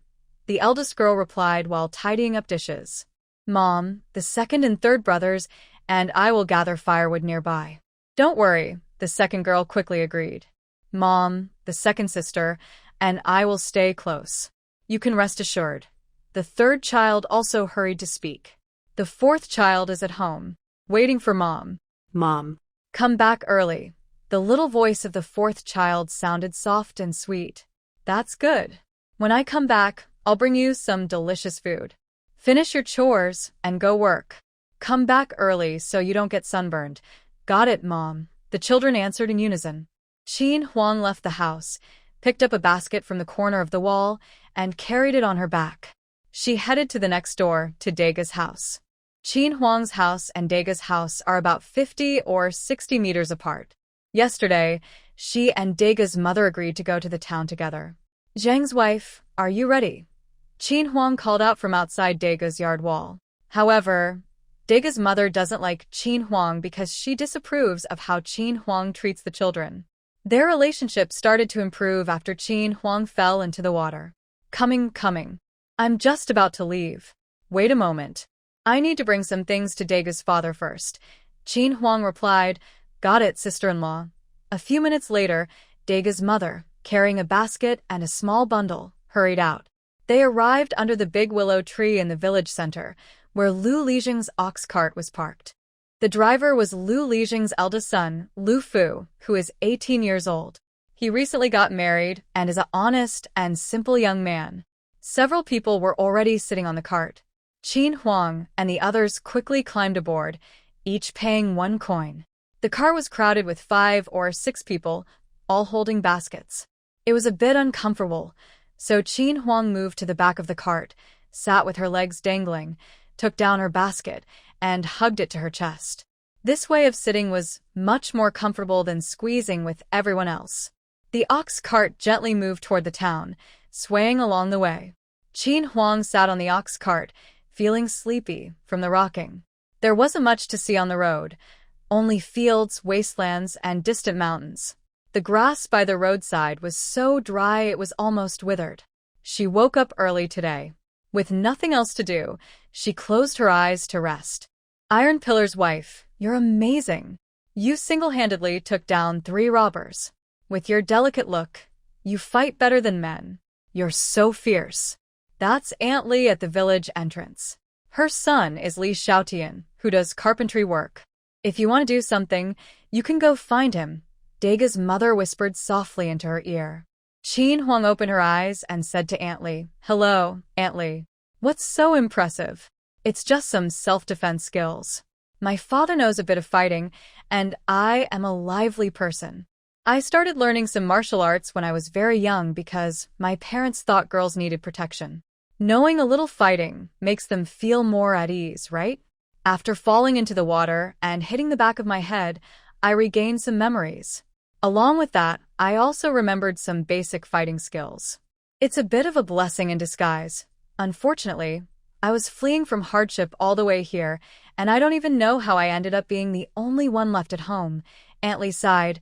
the eldest girl replied while tidying up dishes. Mom, the second and third brothers, and I will gather firewood nearby. Don't worry, the second girl quickly agreed. Mom, the second sister, and I will stay close. You can rest assured. The third child also hurried to speak. The fourth child is at home, waiting for Mom. Mom. Come back early. The little voice of the fourth child sounded soft and sweet. That's good. When I come back, I'll bring you some delicious food. Finish your chores and go work. Come back early so you don't get sunburned. Got it, Mom. The children answered in unison. Qin Huang left the house, picked up a basket from the corner of the wall, and carried it on her back. She headed to the next door, to Dega's house. Qin Huang's house and Dega's house are about 50 or 60 meters apart. Yesterday, she and Dega's mother agreed to go to the town together. Zhang's wife, are you ready? Qin Huang called out from outside Dega's yard wall. However, Dega's mother doesn't like Qin Huang because she disapproves of how Qin Huang treats the children. Their relationship started to improve after Qin Huang fell into the water. Coming. I'm just about to leave. Wait a moment. I need to bring some things to Dega's father first. Qin Huang replied, Got it, sister-in-law. A few minutes later, Dega's mother, carrying a basket and a small bundle, hurried out. They arrived under the big willow tree in the village center, where Lu Lijing's ox cart was parked. The driver was Lu Lijing's eldest son, Lu Fu, who is 18 years old. He recently got married and is an honest and simple young man. Several people were already sitting on the cart. Qin Huang and the others quickly climbed aboard, each paying 1 coin. The car was crowded with 5 or 6 people, all holding baskets. It was a bit uncomfortable, so Qin Huang moved to the back of the cart, sat with her legs dangling, took down her basket, and hugged it to her chest. This way of sitting was much more comfortable than squeezing with everyone else. The ox cart gently moved toward the town, swaying along the way. Qin Huang sat on the ox cart, feeling sleepy from the rocking. There wasn't much to see on the road, only fields, wastelands, and distant mountains. The grass by the roadside was so dry it was almost withered. She woke up early today. With nothing else to do, she closed her eyes to rest. Iron Pillar's wife, you're amazing. You single-handedly took down 3 robbers. With your delicate look, you fight better than men. You're so fierce. That's Aunt Li at the village entrance. Her son is Li Xiaotian, who does carpentry work. If you want to do something, you can go find him, Daga's mother whispered softly into her ear. Qin Huang opened her eyes and said to Aunt Li, "Hello, Aunt Li. What's so impressive? It's just some self-defense skills. My father knows a bit of fighting, and I am a lively person. I started learning some martial arts when I was very young because my parents thought girls needed protection. Knowing a little fighting makes them feel more at ease, right? After falling into the water and hitting the back of my head, I regained some memories. Along with that, I also remembered some basic fighting skills. It's a bit of a blessing in disguise. Unfortunately, I was fleeing from hardship all the way here, and I don't even know how I ended up being the only one left at home." Aunt Li sighed.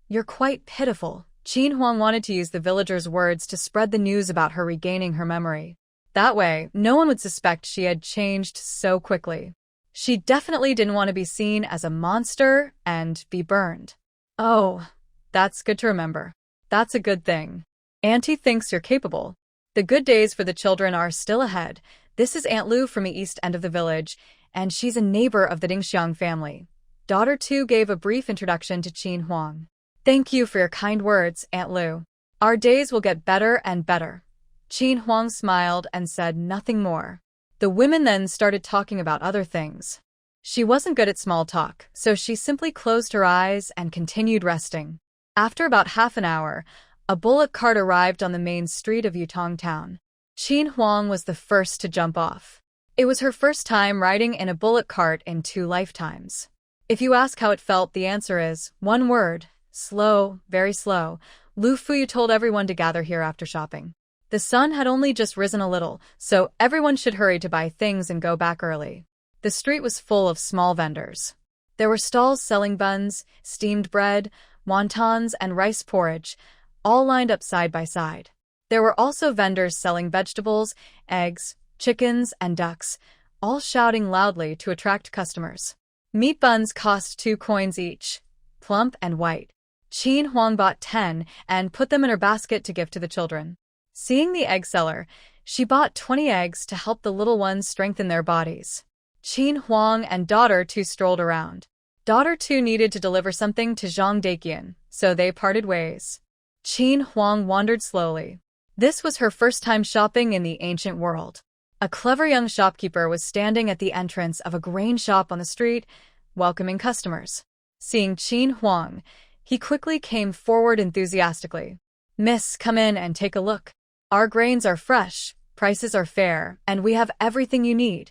You're quite pitiful." Qin Huang wanted to use the villagers' words to spread the news about her regaining her memory. That way, no one would suspect she had changed so quickly. She definitely didn't want to be seen as a monster and be burned. "Oh, that's good to remember. That's a good thing. Auntie thinks you're capable. The good days for the children are still ahead. This is Aunt Lu from the east end of the village, and she's a neighbor of the Dingxiang family." Daughter 2 gave a brief introduction to Qin Huang. "Thank you for your kind words, Aunt Lu. Our days will get better and better." Qin Huang smiled and said nothing more. The women then started talking about other things. She wasn't good at small talk, so she simply closed her eyes and continued resting. After about half an hour, a bullock cart arrived on the main street of Yutong Town. Qin Huang was the first to jump off. It was her first time riding in a bullock cart in 2 lifetimes. If you ask how it felt, the answer is one word: slow, very slow. Lu Fuyu told everyone to gather here after shopping. The sun had only just risen a little, so everyone should hurry to buy things and go back early. The street was full of small vendors. There were stalls selling buns, steamed bread, wontons, and rice porridge, all lined up side by side. There were also vendors selling vegetables, eggs, chickens, and ducks, all shouting loudly to attract customers. Meat buns cost 2 coins each, plump and white. Qin Huang bought 10 and put them in her basket to give to the children. Seeing the egg seller, she bought 20 eggs to help the little ones strengthen their bodies. Qin Huang and Daughter 2 strolled around. Daughter 2 needed to deliver something to Zhang Daqian, so they parted ways. Qin Huang wandered slowly. This was her first time shopping in the ancient world. A clever young shopkeeper was standing at the entrance of a grain shop on the street, welcoming customers. Seeing Qin Huang, he quickly came forward enthusiastically. "Miss, come in and take a look. Our grains are fresh, prices are fair, and we have everything you need."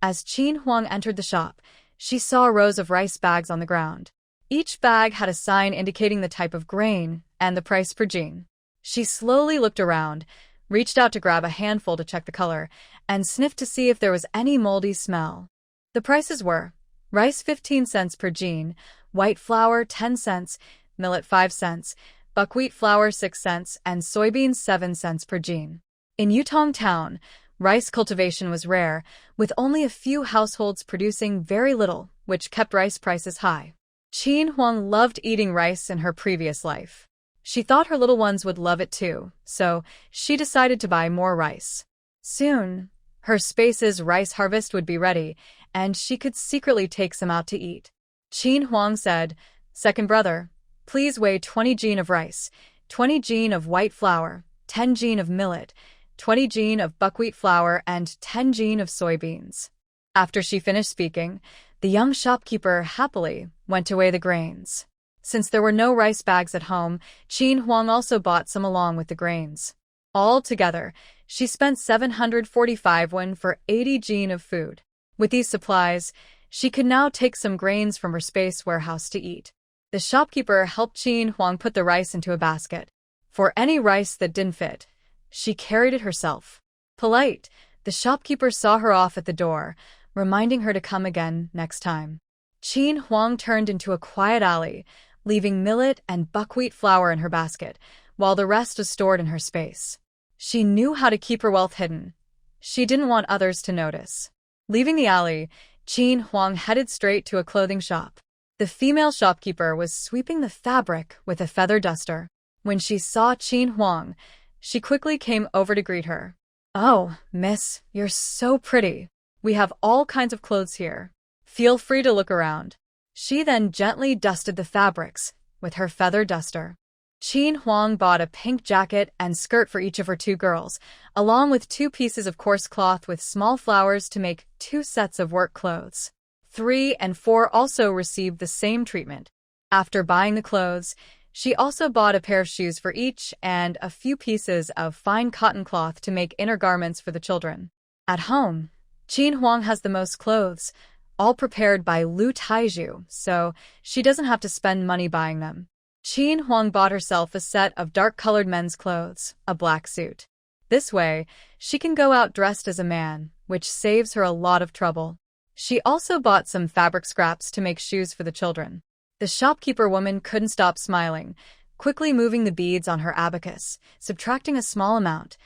As Qin Huang entered the shop, she saw rows of rice bags on the ground. Each bag had a sign indicating the type of grain and the price per jin. She slowly looked around, reached out to grab a handful to check the color, and sniffed to see if there was any moldy smell. The prices were: rice 15 cents per jin, white flour 10 cents, millet 5 cents, buckwheat flour 6 cents, and soybeans 7 cents per jin. In Yutong Town, rice cultivation was rare, with only a few households producing very little, which kept rice prices high. Qin Huang loved eating rice in her previous life. She thought her little ones would love it too, so she decided to buy more rice. Soon, her space's rice harvest would be ready, and she could secretly take some out to eat. Qin Huang said, "Second brother, please weigh 20 jin of rice, 20 jin of white flour, 10 jin of millet, 20 jin of buckwheat flour, and 10 jin of soybeans." After she finished speaking, the young shopkeeper happily went to weigh the grains. Since there were no rice bags at home, Qin Huang also bought some along with the grains. Altogether, she spent 745 won for 80 jin of food. With these supplies, she could now take some grains from her space warehouse to eat. The shopkeeper helped Qin Huang put the rice into a basket. For any rice that didn't fit, she carried it herself. Polite, the shopkeeper saw her off at the door, reminding her to come again next time. Qin Huang turned into a quiet alley, leaving millet and buckwheat flour in her basket, while the rest was stored in her space. She knew how to keep her wealth hidden. She didn't want others to notice. Leaving the alley, Qin Huang headed straight to a clothing shop. The female shopkeeper was sweeping the fabric with a feather duster. When she saw Qin Huang, she quickly came over to greet her. "Oh, miss, you're so pretty. We have all kinds of clothes here. Feel free to look around." She then gently dusted the fabrics with her feather duster. Qin Huang bought a pink jacket and skirt for each of her 2 girls, along with 2 pieces of coarse cloth with small flowers to make 2 sets of work clothes. 3 and 4 also received the same treatment. After buying the clothes, she also bought a pair of shoes for each and a few pieces of fine cotton cloth to make inner garments for the children. At home, Qin Huang has the most clothes, all prepared by Lu Taiju, so she doesn't have to spend money buying them. Qin Huang bought herself a set of dark-colored men's clothes, a black suit. This way, she can go out dressed as a man, which saves her a lot of trouble. She also bought some fabric scraps to make shoes for the children. The shopkeeper woman couldn't stop smiling, quickly moving the beads on her abacus, subtracting a small amount,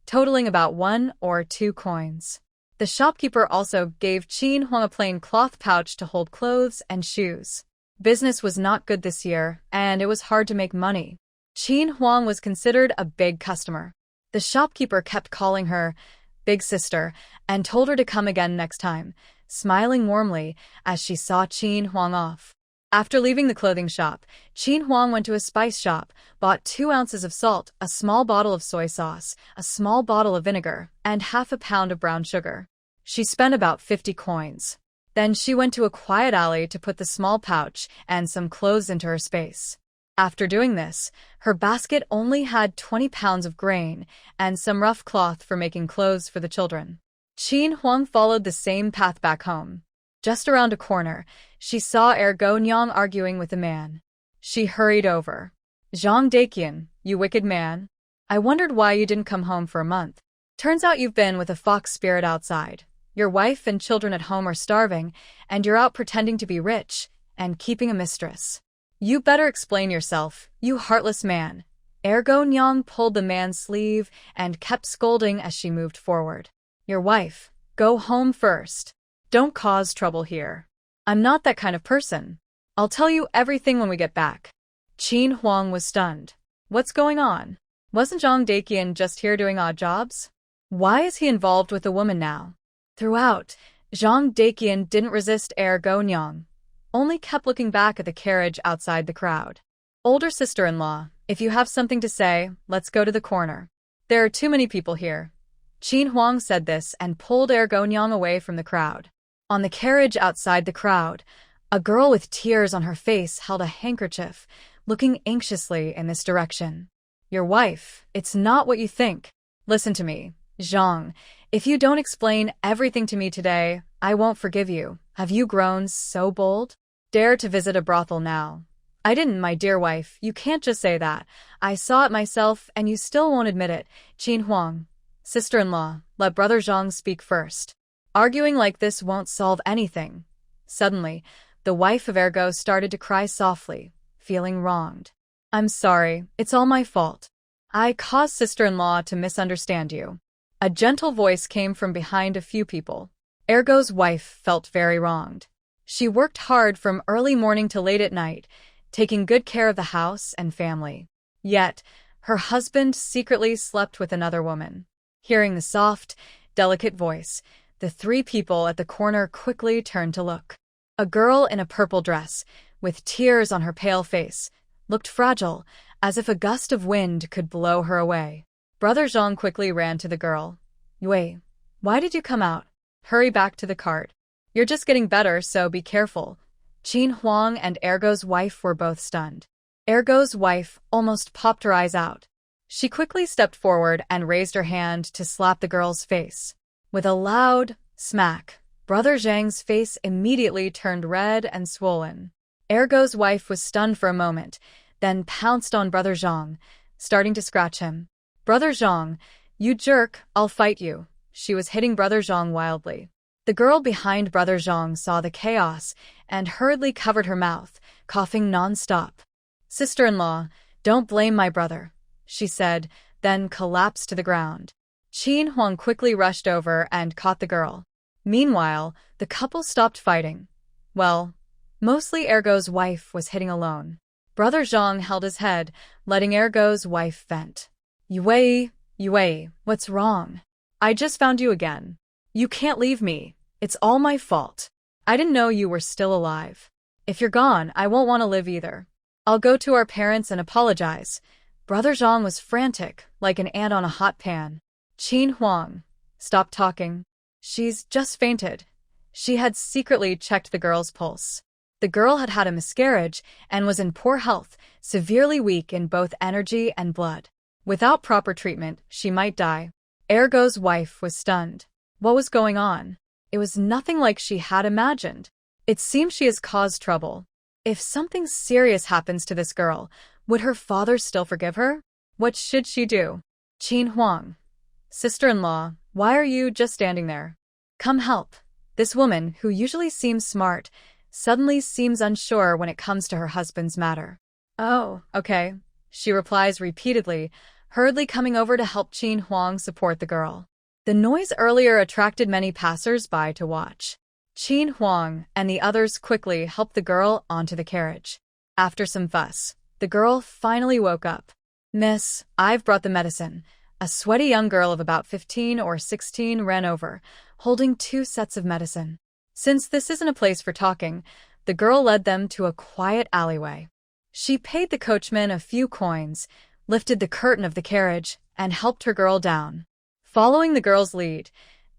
totaling about 1 or 2 coins. The shopkeeper also gave Qin Huang a plain cloth pouch to hold clothes and shoes. Business was not good this year, and it was hard to make money. Qin Huang was considered a big customer. The shopkeeper kept calling her Big Sister and told her to come again next time, smiling warmly as she saw Qin Huang off. After leaving the clothing shop, Qin Huang went to a spice shop, bought 2 ounces of salt, a small bottle of soy sauce, a small bottle of vinegar, and half a pound of brown sugar. She spent about 50 coins. Then she went to a quiet alley to put the small pouch and some clothes into her space. After doing this, her basket only had 20 pounds of grain and some rough cloth for making clothes for the children. Qin Huang followed the same path back home. Just around a corner, she saw Nyang arguing with a man. She hurried over. "Zhang Daqian, you wicked man. I wondered why you didn't come home for a month. Turns out you've been with a fox spirit outside. Your wife and children at home are starving, and you're out pretending to be rich and keeping a mistress. You better explain yourself, you heartless man." Nyang pulled the man's sleeve and kept scolding as she moved forward. "Your wife, go home first. Don't cause trouble here. I'm not that kind of person. I'll tell you everything when we get back." Qin Huang was stunned. What's going on? Wasn't Zhang Daqian just here doing odd jobs? Why is he involved with a woman now? Throughout, Zhang Daqian didn't resist Nyang, only kept looking back at the carriage outside the crowd. "Older sister-in-law, if you have something to say, let's go to the corner. There are too many people here." Qin Huang said this and pulled Nyang away from the crowd. On the carriage outside the crowd, a girl with tears on her face held a handkerchief, looking anxiously in this direction. "Your wife, it's not what you think. Listen to me, Zhang. If you don't explain everything to me today, I won't forgive you. Have you grown so bold? Dare to visit a brothel now?" "I didn't, my dear wife. You can't just say that. I saw it myself and you still won't admit it." "Qin Huang, sister-in-law, let brother Zhang speak first. Arguing like this won't solve anything." Suddenly, the wife of started to cry softly, feeling wronged. "I'm sorry, it's all my fault. I caused sister-in-law to misunderstand you." A gentle voice came from behind a few people. Ergo's wife felt very wronged. She worked hard from early morning to late at night, taking good care of the house and family. Yet, her husband secretly slept with another woman. Hearing the soft, delicate voice, the 3 people at the corner quickly turned to look. A girl in a purple dress, with tears on her pale face, looked fragile, as if a gust of wind could blow her away. Brother Zhang quickly ran to the girl. "Yue, why did you come out? Hurry back to the cart. You're just getting better, so be careful." Qin Huang and Ergo's wife were both stunned. Ergo's wife almost popped her eyes out. She quickly stepped forward and raised her hand to slap the girl's face. With a loud smack, Brother Zhang's face immediately turned red and swollen. Ergo's wife was stunned for a moment, then pounced on Brother Zhang, starting to scratch him. "Brother Zhang, you jerk, I'll fight you." She was hitting Brother Zhang wildly. The girl behind Brother Zhang saw the chaos and hurriedly covered her mouth, coughing non-stop. "Sister-in-law, don't blame my brother," she said, then collapsed to the ground. Qin Huang quickly rushed over and caught the girl. Meanwhile, the couple stopped fighting. Well, mostly Ergo's wife was hitting alone. Brother Zhang held his head, letting Ergo's wife vent. Yue, what's wrong? I just found you again. You can't leave me. It's all my fault. I didn't know you were still alive. If you're gone, I won't want to live either. I'll go to our parents and apologize." Brother Zhang was frantic, like an ant on a hot pan. Qin Huang, stop talking. She's just fainted. She had secretly checked the girl's pulse. The girl had had a miscarriage and was in poor health, severely weak in both energy and blood. Without proper treatment, she might die. Ergo's wife was stunned. What was going on? It was nothing like she had imagined. It seemed she has caused trouble. If something serious happens to this girl, would her father still forgive her? What should she do? Qin Huang, sister-in-law, why are you just standing there? Come help. This woman, who usually seems smart, suddenly seems unsure when it comes to her husband's matter. Oh, okay, she replies repeatedly, hurriedly coming over to help Qin Huang support the girl. The noise earlier attracted many passers-by to watch. Qin Huang and the others quickly helped the girl onto the carriage. After some fuss, the girl finally woke up. "Miss, I've brought the medicine." A sweaty young girl of about 15 or 16 ran over, holding 2 sets of medicine. Since this isn't a place for talking, the girl led them to a quiet alleyway. She paid the coachman a few coins, lifted the curtain of the carriage, and helped her girl down. Following the girl's lead,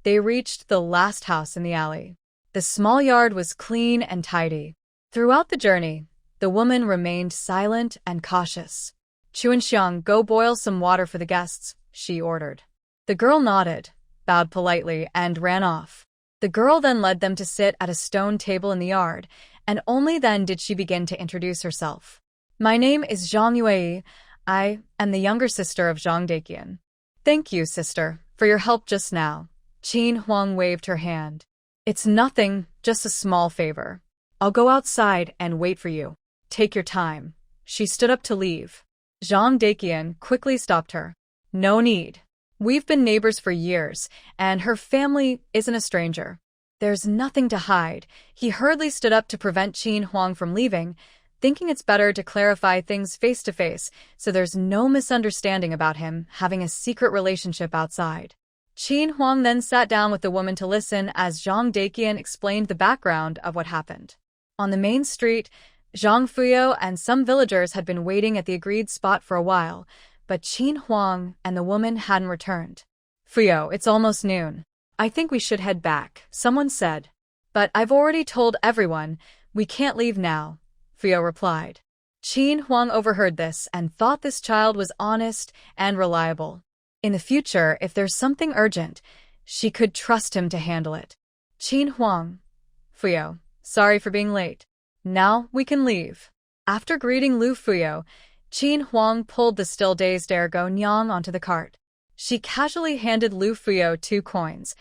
they reached the last house in the alley. The small yard was clean and tidy. Throughout the journey, the woman remained silent and cautious. "Chuanxiang, go boil some water for the guests," she ordered. The girl nodded, bowed politely, and ran off. The girl then led them to sit at a stone table in the yard, and only then did she begin to introduce herself. "My name is Zhang Yue. I am the younger sister of Zhang Daqian." "Thank you, sister, for your help just now." Qin Huang waved her hand. "It's nothing, just a small favor. I'll go outside and wait for you. Take your time." She stood up to leave. Zhang Daqian quickly stopped her. "No need. We've been neighbors for years, and her family isn't a stranger. There's nothing to hide." He hurriedly stood up to prevent Qin Huang from leaving, thinking it's better to clarify things face to face so there's no misunderstanding about him having a secret relationship outside. Qin Huang then sat down with the woman to listen as Zhang Daqian explained the background of what happened. On the main street, Zhang Fuyo and some villagers had been waiting at the agreed spot for a while, but Qin Huang and the woman hadn't returned. "Fuyo, it's almost noon. I think we should head back," someone said. "But I've already told everyone, we can't leave now," Fuyo replied. Qin Huang overheard this and thought this child was honest and reliable. In the future, if there's something urgent, she could trust him to handle it. "Qin Huang, Fuyo, sorry for being late. Now we can leave." After greeting Lu Fuyo, Qin Huang pulled the still dazed Ergo Nyang onto the cart. She casually handed Lu Fuyo 2 coins,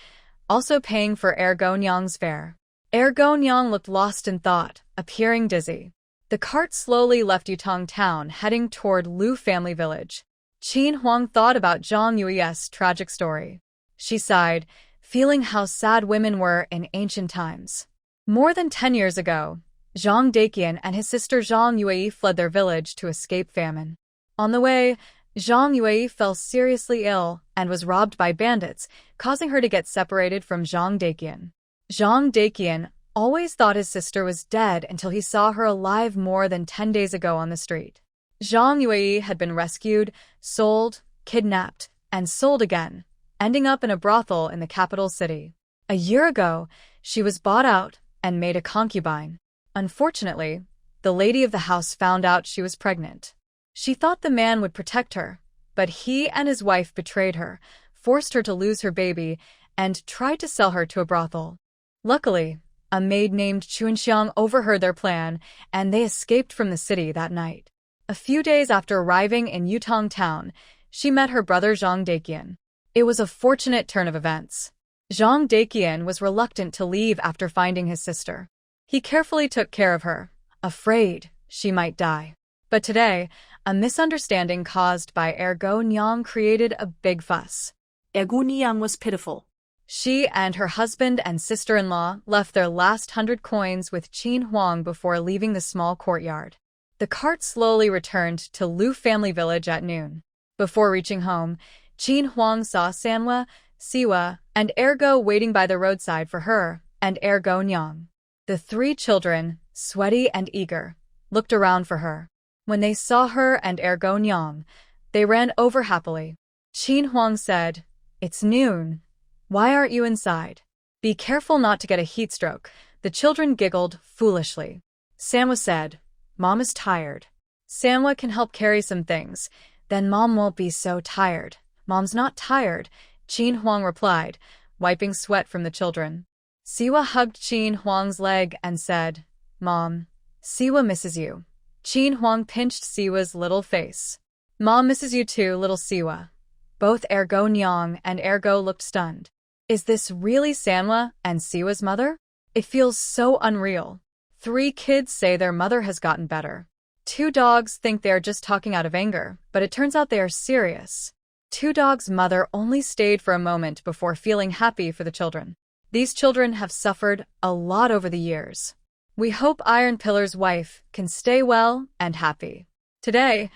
also paying for Ergo Nyang's fare. Ergo Nyang looked lost in thought, appearing dizzy. The cart slowly left Yutong town, heading toward Lu family village. Qin Huang thought about Zhang Yue's tragic story. She sighed, feeling how sad women were in ancient times. More than 10 years ago, Zhang Daqian and his sister Zhang Yue fled their village to escape famine. On the way, Zhang Yue fell seriously ill and was robbed by bandits, causing her to get separated from Zhang Daqian. Zhang Daqian always thought his sister was dead until he saw her alive more than 10 days ago on the street. Zhang Yue had been rescued, sold, kidnapped, and sold again, ending up in a brothel in the capital city. A year ago, she was bought out and made a concubine. Unfortunately, the lady of the house found out she was pregnant. She thought the man would protect her, but he and his wife betrayed her, forced her to lose her baby, and tried to sell her to a brothel. Luckily, A maid named Chuanxiang overheard their plan, and they escaped from the city that night. A few days after arriving in Yutong town, she met her brother Zhang Daqian. It was a fortunate turn of events. Zhang Daqian was reluctant to leave after finding his sister. He carefully took care of her, afraid she might die. But today, a misunderstanding caused by Ergo Nyang created a big fuss. Ergo Nyang was pitiful. She and her husband and sister-in-law left their last 100 coins with Qin Huang before leaving the small courtyard. The cart slowly returned to Lu family village at noon. Before reaching home, Qin Huang saw Sanhua, Siwa, and Ergo waiting by the roadside for her and Ergo Nyang. The 3 children, sweaty and eager, looked around for her. When they saw her and Ergo Nyang, they ran over happily. Qin Huang said, "It's noon. Why aren't you inside? Be careful not to get a heat stroke." The children giggled foolishly. Sanhua said, "Mom is tired." "Sanhua can help carry some things. Then Mom won't be so tired." "Mom's not tired," Qin Huang replied, wiping sweat from the children. Siwa hugged Qin Huang's leg and said, "Mom, Siwa misses you." Qin Huang pinched Siwa's little face. "Mom misses you too, little Siwa." Both Ergo Nyang and Ergo looked stunned. Is this really Sanhua and Siwa's mother? It feels so unreal. 3 kids say their mother has gotten better. 2 dogs think they are just talking out of anger, but it turns out they are serious. 2 dogs' mother only stayed for a moment before feeling happy for the children. These children have suffered a lot over the years. We hope Iron Pillar's wife can stay well and happy. Today,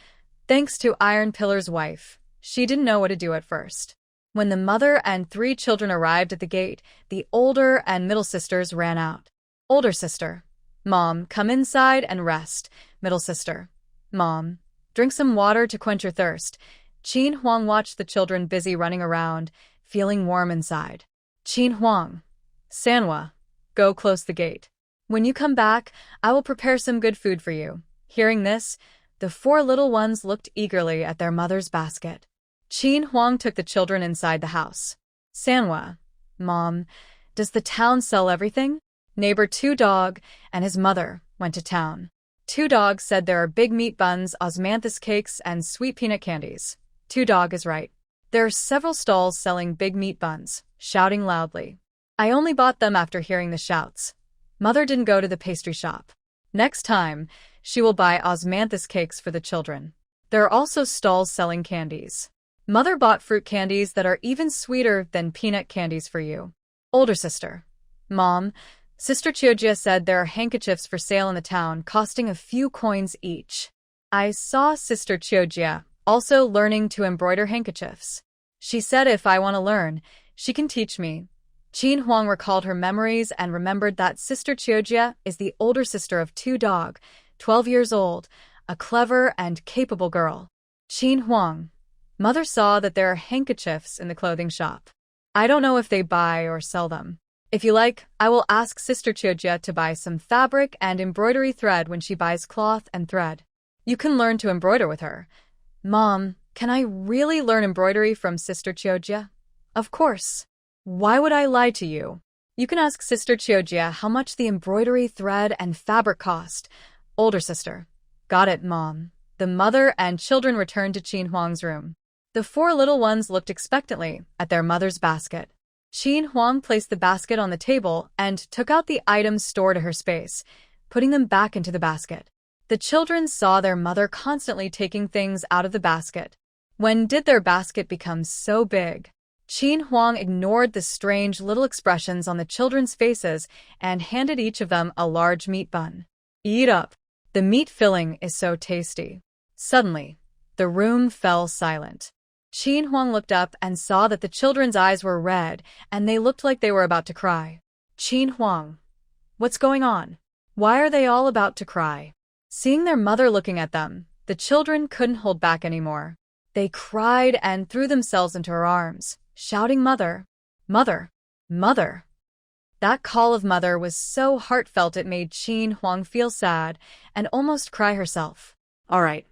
thanks to Iron Pillar's wife, she didn't know what to do at first. When the mother and 3 children arrived at the gate, the older and middle sisters ran out. Older sister, "Mom, come inside and rest." Middle sister, "Mom, drink some water to quench your thirst." Qin Huang watched the children busy running around, feeling warm inside. Qin Huang, "Sanhua, go close the gate. When you come back, I will prepare some good food for you." Hearing this, the 4 little ones looked eagerly at their mother's basket. Qin Huang took the children inside the house. "Sanhua, Mom, does the town sell everything?" Neighbor 2 Dog and his mother went to town. 2 Dog said there are big meat buns, osmanthus cakes, and sweet peanut candies. 2 Dog is right. There are several stalls selling big meat buns, shouting loudly. I only bought them after hearing the shouts. Mother didn't go to the pastry shop. Next time, she will buy osmanthus cakes for the children. There are also stalls selling candies. Mother bought fruit candies that are even sweeter than peanut candies for you. Older sister, "Mom, Sister Chiojia said there are handkerchiefs for sale in the town costing a few coins each." I saw Sister Chiojia also learning to embroider handkerchiefs. She said if I want to learn, she can teach me. Qin Huang recalled her memories and remembered that Sister Chiojia is the older sister of 2 Dog, 12 years old, a clever and capable girl. Qin Huang, Mother saw that there are handkerchiefs in the clothing shop. I don't know if they buy or sell them. If you like, I will ask Sister Chiojia to buy some fabric and embroidery thread when she buys cloth and thread. You can learn to embroider with her. Mom, can I really learn embroidery from Sister Chiojia? Of course. Why would I lie to you? You can ask Sister Chiojia how much the embroidery thread and fabric cost. Older sister. Got it, Mom. The mother and children returned to Qin Huang's room. The 4 little ones looked expectantly at their mother's basket. Qin Huang placed the basket on the table and took out the items stored to her space, putting them back into the basket. The children saw their mother constantly taking things out of the basket. When did their basket become so big? Qin Huang ignored the strange little expressions on the children's faces and handed each of them a large meat bun. Eat up. The meat filling is so tasty. Suddenly, the room fell silent. Qin Huang looked up and saw that the children's eyes were red and they looked like they were about to cry. Qin Huang, what's going on? Why are they all about to cry? Seeing their mother looking at them, the children couldn't hold back anymore. They cried and threw themselves into her arms, shouting, "Mother! Mother! Mother!" That call of mother was so heartfelt it made Qin Huang feel sad and almost cry herself. All right.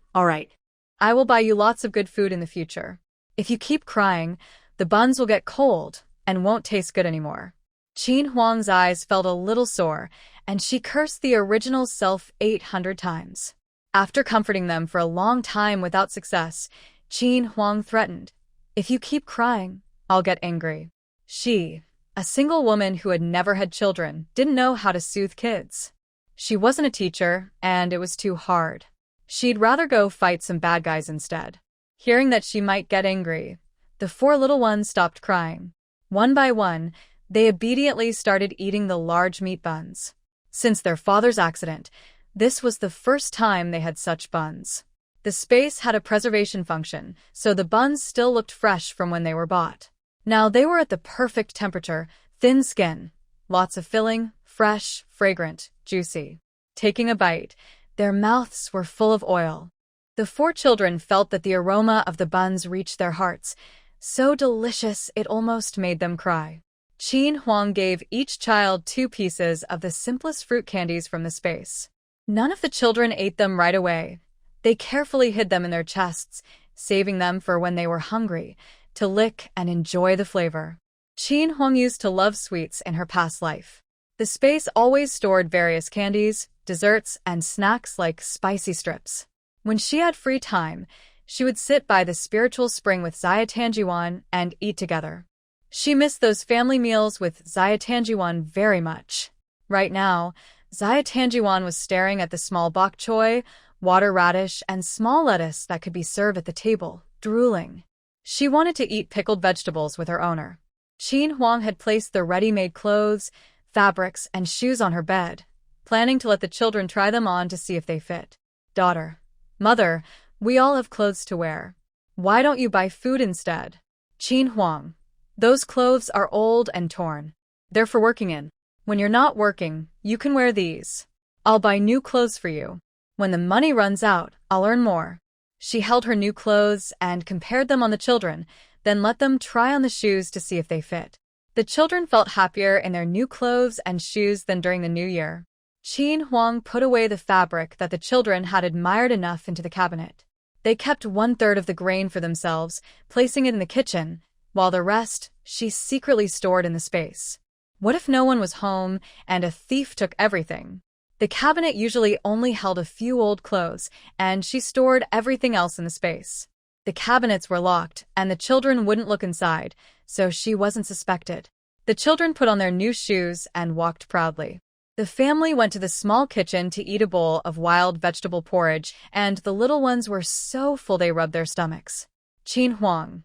I will buy you lots of good food in the future. If you keep crying, the buns will get cold and won't taste good anymore. Qin Huang's eyes felt a little sore, and she cursed the original self 800 times. After comforting them for a long time without success, Qin Huang threatened, "If you keep crying, I'll get angry." She, a single woman who had never had children, didn't know how to soothe kids. She wasn't a teacher, and it was too hard. She'd rather go fight some bad guys instead. Hearing that she might get angry, the 4 little ones stopped crying. One by one, they obediently started eating the large meat buns. Since their father's accident, this was the first time they had such buns. The space had a preservation function, so the buns still looked fresh from when they were bought. Now they were at the perfect temperature, thin skin, lots of filling, fresh, fragrant, juicy. Taking a bite, their mouths were full of oil. The 4 children felt that the aroma of the buns reached their hearts, so delicious it almost made them cry. Qin Huang gave each child 2 pieces of the simplest fruit candies from the space. None of the children ate them right away. They carefully hid them in their chests, saving them for when they were hungry, to lick and enjoy the flavor. Qin Huang used to love sweets in her past life. The space always stored various candies, desserts, and snacks like spicy strips. When she had free time, she would sit by the spiritual spring with Xia Tanjiwan and eat together. She missed those family meals with Xia Tanjiwan very much. Right now, Xia Tanjiwan was staring at the small bok choy, water radish, and small lettuce that could be served at the table, drooling. She wanted to eat pickled vegetables with her owner. Qin Huang had placed the ready-made clothes, fabrics, and shoes on her bed, planning to let the children try them on to see if they fit. "Daughter, mother, we all have clothes to wear. Why don't you buy food instead?" "Qin Huang, those clothes are old and torn. They're for working in. When you're not working, you can wear these. I'll buy new clothes for you. When the money runs out, I'll earn more." She held her new clothes and compared them on the children, then let them try on the shoes to see if they fit. The children felt happier in their new clothes and shoes than during the new year. Qin Huang put away the fabric that the children had admired enough into the cabinet. They kept 1/3 of the grain for themselves, placing it in the kitchen, while the rest she secretly stored in the space. What if no one was home and a thief took everything? The cabinet usually only held a few old clothes, and she stored everything else in the space. The cabinets were locked, and the children wouldn't look inside, so she wasn't suspected. The children put on their new shoes and walked proudly. The family went to the small kitchen to eat a bowl of wild vegetable porridge, and the little ones were so full they rubbed their stomachs. "Qin Huang,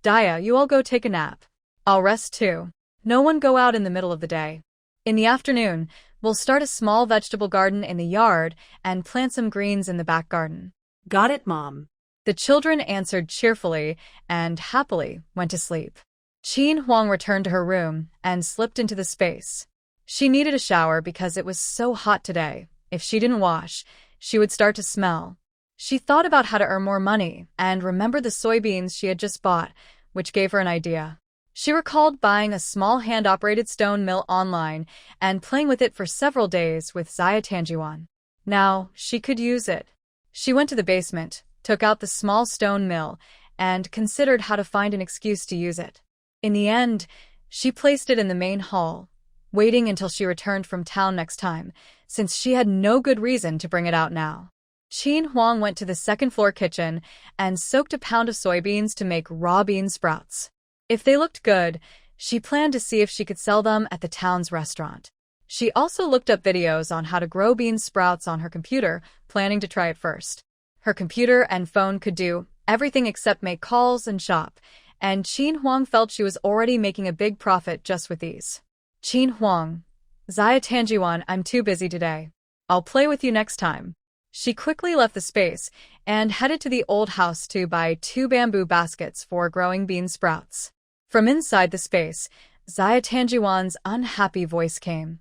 Dia, you all go take a nap. I'll rest too. No one go out in the middle of the day. In the afternoon, we'll start a small vegetable garden in the yard and plant some greens in the back garden." "Got it, Mom." The children answered cheerfully and happily went to sleep. Qin Huang returned to her room and slipped into the space. She needed a shower because it was so hot today. If she didn't wash, she would start to smell. She thought about how to earn more money and remembered the soybeans she had just bought, which gave her an idea. She recalled buying a small hand-operated stone mill online and playing with it for several days with Xia Tanjiwan. Now, she could use it. She went to the basement, took out the small stone mill, and considered how to find an excuse to use it. In the end, she placed it in the main hall, waiting until she returned from town next time, since she had no good reason to bring it out now. Qin Huang went to the second-floor kitchen and soaked a pound of soybeans to make raw bean sprouts. If they looked good, she planned to see if she could sell them at the town's restaurant. She also looked up videos on how to grow bean sprouts on her computer, planning to try it first. Her computer and phone could do everything except make calls and shop, and Qin Huang felt she was already making a big profit just with these. "Qin Huang, Xia Tanjiwan, I'm too busy today. I'll play with you next time." She quickly left the space and headed to the old house to buy 2 bamboo baskets for growing bean sprouts. From inside the space, Xia Tanjiwan's unhappy voice came.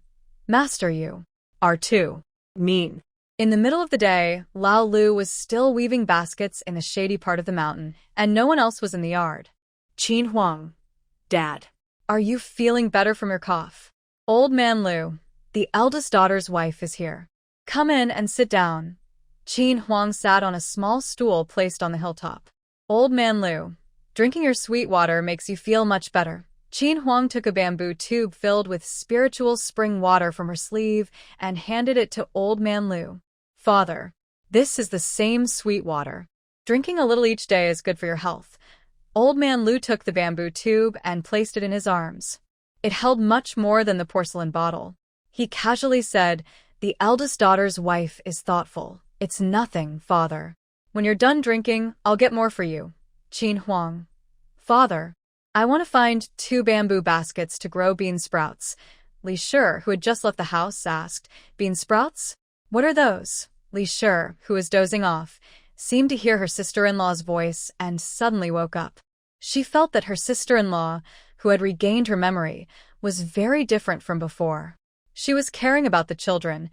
"Master, you are too mean." In the middle of the day, Lao Lu was still weaving baskets in the shady part of the mountain, and no one else was in the yard. "Qin Huang, Dad. Are you feeling better from your cough? Old Man Lu, the eldest daughter's wife, is here. Come in and sit down." Qin Huang sat on a small stool placed on the hilltop. "Old Man Lu, drinking your sweet water makes you feel much better. Qin Huang took a bamboo tube filled with spiritual spring water from her sleeve and handed it to Old Man Lu. Father, this is the same sweet water. Drinking a little each day is good for your health. Old Man Lu took the bamboo tube and placed it in his arms. It held much more than the porcelain bottle. He casually said, "The eldest daughter's wife is thoughtful. It's nothing, father. When you're done drinking, I'll get more for you." Qin Huang. Father, I want to find 2 bamboo baskets to grow bean sprouts. Li Shi, who had just left the house, asked, "Bean sprouts? What are those?" Li Shi, who was dozing off, seemed to hear her sister-in-law's voice and suddenly woke up. She felt that her sister-in-law, who had regained her memory, was very different from before. She was caring about the children,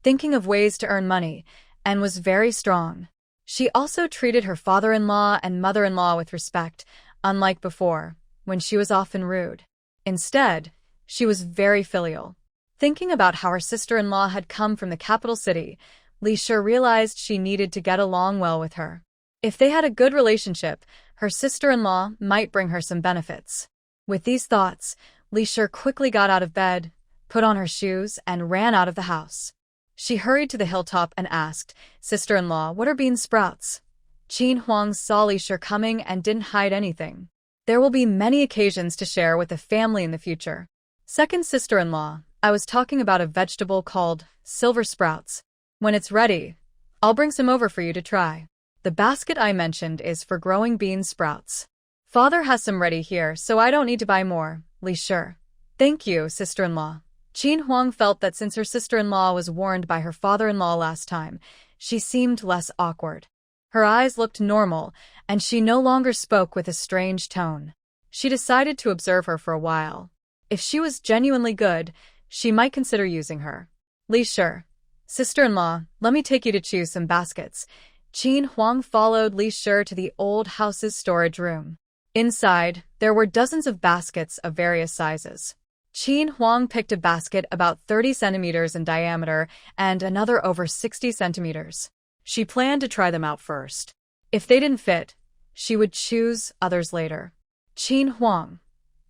thinking of ways to earn money, and was very strong. She also treated her father-in-law and mother-in-law with respect, unlike before, when she was often rude. Instead, she was very filial. Thinking about how her sister-in-law had come from the capital city, Li Shi realized she needed to get along well with her. If they had a good relationship, her sister-in-law might bring her some benefits. With these thoughts, Li Shi quickly got out of bed, put on her shoes, and ran out of the house. She hurried to the hilltop and asked, "Sister-in-law, what are bean sprouts?" Qin Huang saw Li Shi coming and didn't hide anything. There will be many occasions to share with the family in the future. Second sister-in-law, I was talking about a vegetable called silver sprouts. When it's ready, I'll bring some over for you to try. The basket I mentioned is for growing bean sprouts. Father has some ready here, so I don't need to buy more. Li Shi. Thank you, sister-in-law. Qin Huang felt that since her sister-in-law was warned by her father-in-law last time, she seemed less awkward. Her eyes looked normal, and she no longer spoke with a strange tone. She decided to observe her for a while. If she was genuinely good, she might consider using her. Li Shi. Sister-in-law, let me take you to choose some baskets. Qin Huang followed Li Shi to the old house's storage room. Inside, there were dozens of baskets of various sizes. Qin Huang picked a basket about 30 centimeters in diameter and another over 60 centimeters. She planned to try them out first. If they didn't fit, she would choose others later. Qin Huang.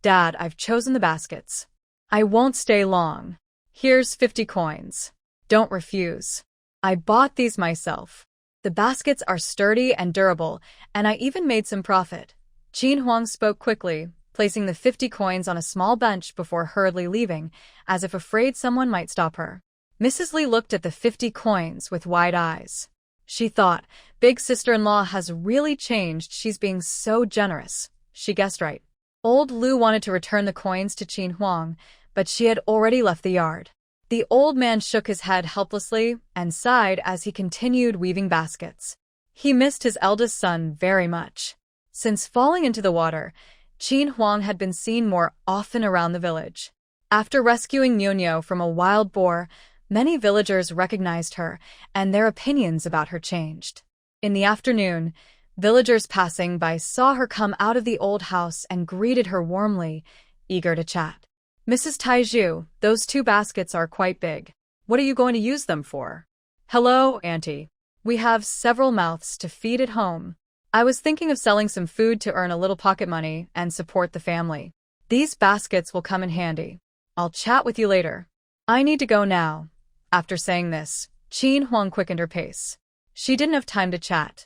Dad, I've chosen the baskets. I won't stay long. Here's 50 coins. Don't refuse. I bought these myself. The baskets are sturdy and durable, and I even made some profit. Qin Huang spoke quickly, placing the 50 coins on a small bench before hurriedly leaving, as if afraid someone might stop her. Mrs. Li looked at the 50 coins with wide eyes. She thought, big sister-in-law has really changed, she's being so generous. She guessed right. Old Lu wanted to return the coins to Qin Huang, but she had already left the yard. The old man shook his head helplessly and sighed as he continued weaving baskets. He missed his eldest son very much. Since falling into the water, Qin Huang had been seen more often around the village. After rescuing Nyo from a wild boar, many villagers recognized her, and their opinions about her changed. In the afternoon, villagers passing by saw her come out of the old house and greeted her warmly, eager to chat. "Mrs. Taizhu, those 2 baskets are quite big. What are you going to use them for?" "Hello, Auntie. We have several mouths to feed at home. I was thinking of selling some food to earn a little pocket money and support the family. These baskets will come in handy. I'll chat with you later. I need to go now." After saying this, Qin Huang quickened her pace. She didn't have time to chat.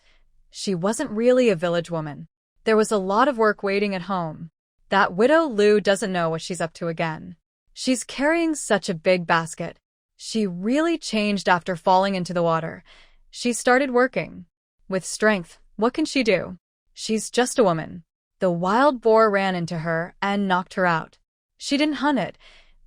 She wasn't really a village woman. There was a lot of work waiting at home. That widow Lu doesn't know what she's up to again. She's carrying such a big basket. She really changed after falling into the water. She started working. With strength, what can she do? She's just a woman. The wild boar ran into her and knocked her out. She didn't hunt it,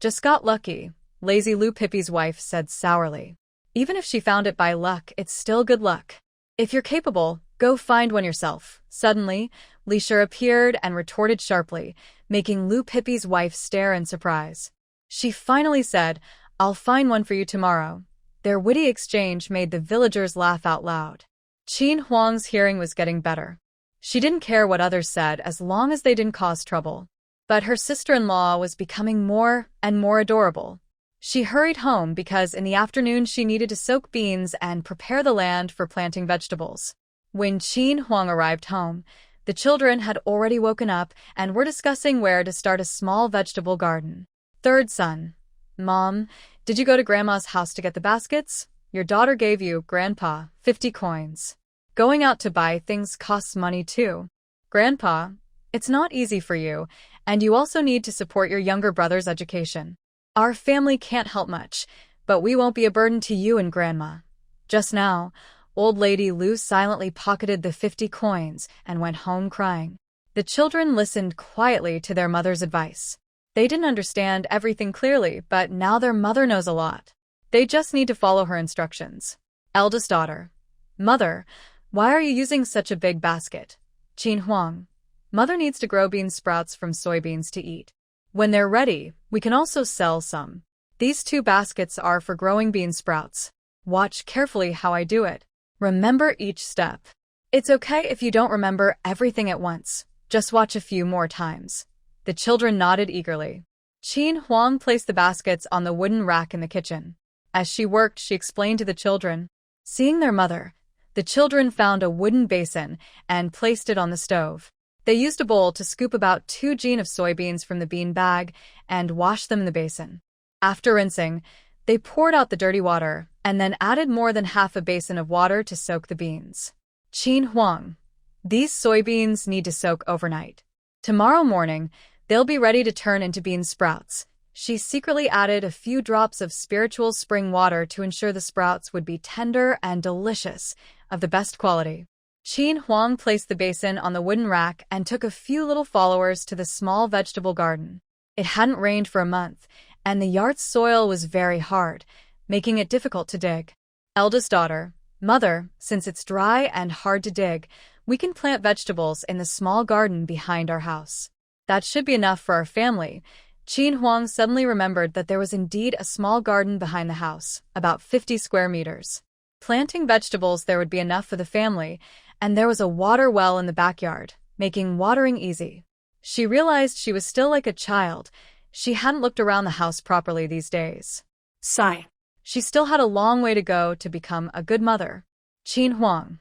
just got lucky, Lazy Lu Pippi's wife said sourly. Even if she found it by luck, it's still good luck. If you're capable, go find one yourself. Suddenly, Li Shi appeared and retorted sharply, making Lu Pippi's wife stare in surprise. She finally said, "I'll find one for you tomorrow." Their witty exchange made the villagers laugh out loud. Qin Huang's hearing was getting better. She didn't care what others said as long as they didn't cause trouble. But her sister-in-law was becoming more and more adorable. She hurried home because in the afternoon she needed to soak beans and prepare the land for planting vegetables. When Qin Huang arrived home, The children had already woken up and were discussing where to start a small vegetable garden. Third son. Mom, did you go to Grandma's house to get the baskets? Your daughter gave you, Grandpa, 50 coins. Going out to buy things costs money too. Grandpa, it's not easy for you, and you also need to support your younger brother's education. Our family can't help much, but we won't be a burden to you and Grandma. Just now, Old Lady Lu silently pocketed the 50 coins and went home crying. The children listened quietly to their mother's advice. They didn't understand everything clearly, but now their mother knows a lot. They just need to follow her instructions. Eldest daughter. Mother, why are you using such a big basket? Qin Huang. Mother needs to grow bean sprouts from soybeans to eat. When they're ready, we can also sell some. These 2 baskets are for growing bean sprouts. Watch carefully how I do it. Remember each step. It's okay if you don't remember everything at once. Just watch a few more times. The children nodded eagerly. Qin Huang placed the baskets on the wooden rack in the kitchen. As she worked, she explained to the children. Seeing their mother, the children found a wooden basin and placed it on the stove. They used a bowl to scoop about 2 jean of soybeans from the bean bag and wash them in the basin. After rinsing, they poured out the dirty water and then added more than half a basin of water to soak the beans. Qin Huang. These soybeans need to soak overnight. Tomorrow morning, they'll be ready to turn into bean sprouts. She secretly added a few drops of spiritual spring water to ensure the sprouts would be tender and delicious, of the best quality. Qin Huang placed the basin on the wooden rack and took a few little followers to the small vegetable garden. It hadn't rained for a month, and the yard's soil was very hard, making it difficult to dig. Eldest daughter. Mother, since it's dry and hard to dig, we can plant vegetables in the small garden behind our house. That should be enough for our family. Qin Huang suddenly remembered that there was indeed a small garden behind the house, about 50 square meters. Planting vegetables there would be enough for the family, and there was a water well in the backyard, making watering easy. She realized she was still like a child. She hadn't looked around the house properly these days. Sigh. She still had a long way to go to become a good mother. Qin Huang.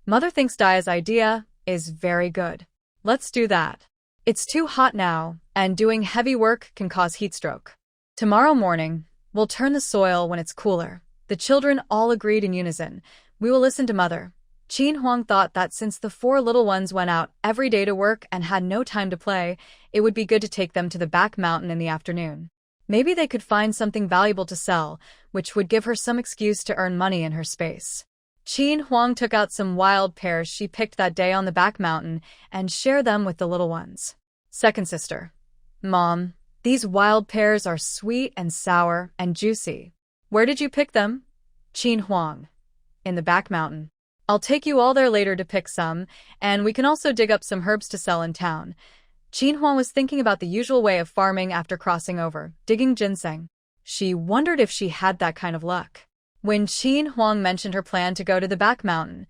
Mother thinks Dia's idea is very good. Let's do that. It's too hot now, and doing heavy work can cause heat stroke. Tomorrow morning, we'll turn the soil when it's cooler. The children all agreed in unison. We will listen to Mother. Qin Huang thought that since the 4 little ones went out every day to work and had no time to play, it would be good to take them to the back mountain in the afternoon. Maybe they could find something valuable to sell, which would give her some excuse to earn money in her space. Qin Huang took out some wild pears she picked that day on the back mountain and shared them with the little ones. Second sister. Mom, these wild pears are sweet and sour and juicy. Where did you pick them? Qin Huang. In the back mountain. I'll take you all there later to pick some, and we can also dig up some herbs to sell in town. Qin Huang was thinking about the usual way of farming after crossing over, digging ginseng. She wondered if she had that kind of luck. When Qin Huang mentioned her plan to go to the back mountain,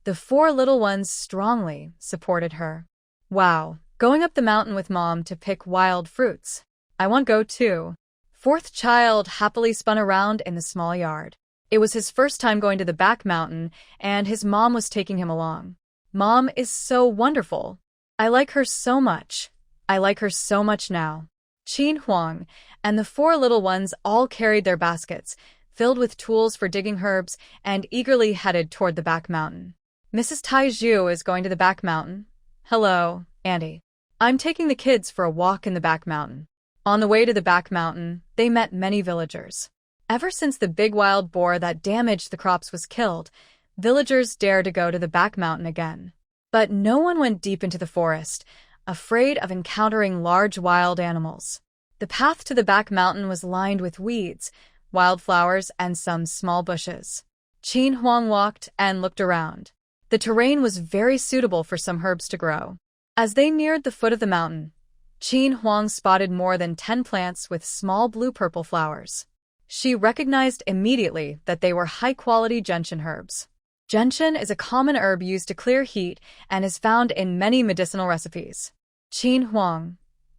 the 4 little ones strongly supported her. Wow, going up the mountain with Mom to pick wild fruits. I want to go too. Fourth child happily spun around in the small yard. It was his first time going to the back mountain, and his mom was taking him along. Mom is so wonderful. I like her so much. I like her so much now. Qin Huang and the 4 little ones all carried their baskets, filled with tools for digging herbs, and eagerly headed toward the back mountain. Mrs. Taizhu is going to the back mountain. Hello, Auntie. I'm taking the kids for a walk in the back mountain. On the way to the back mountain, they met many villagers. Ever since the big wild boar that damaged the crops was killed, villagers dared to go to the back mountain again. But no one went deep into the forest, afraid of encountering large wild animals. The path to the back mountain was lined with weeds, wildflowers, and some small bushes. Qin Huang walked and looked around. The terrain was very suitable for some herbs to grow. As they neared the foot of the mountain, Qin Huang spotted more than 10 plants with small blue-purple flowers. She recognized immediately that they were high-quality gentian herbs. Gentian is a common herb used to clear heat and is found in many medicinal recipes. Qin Huang.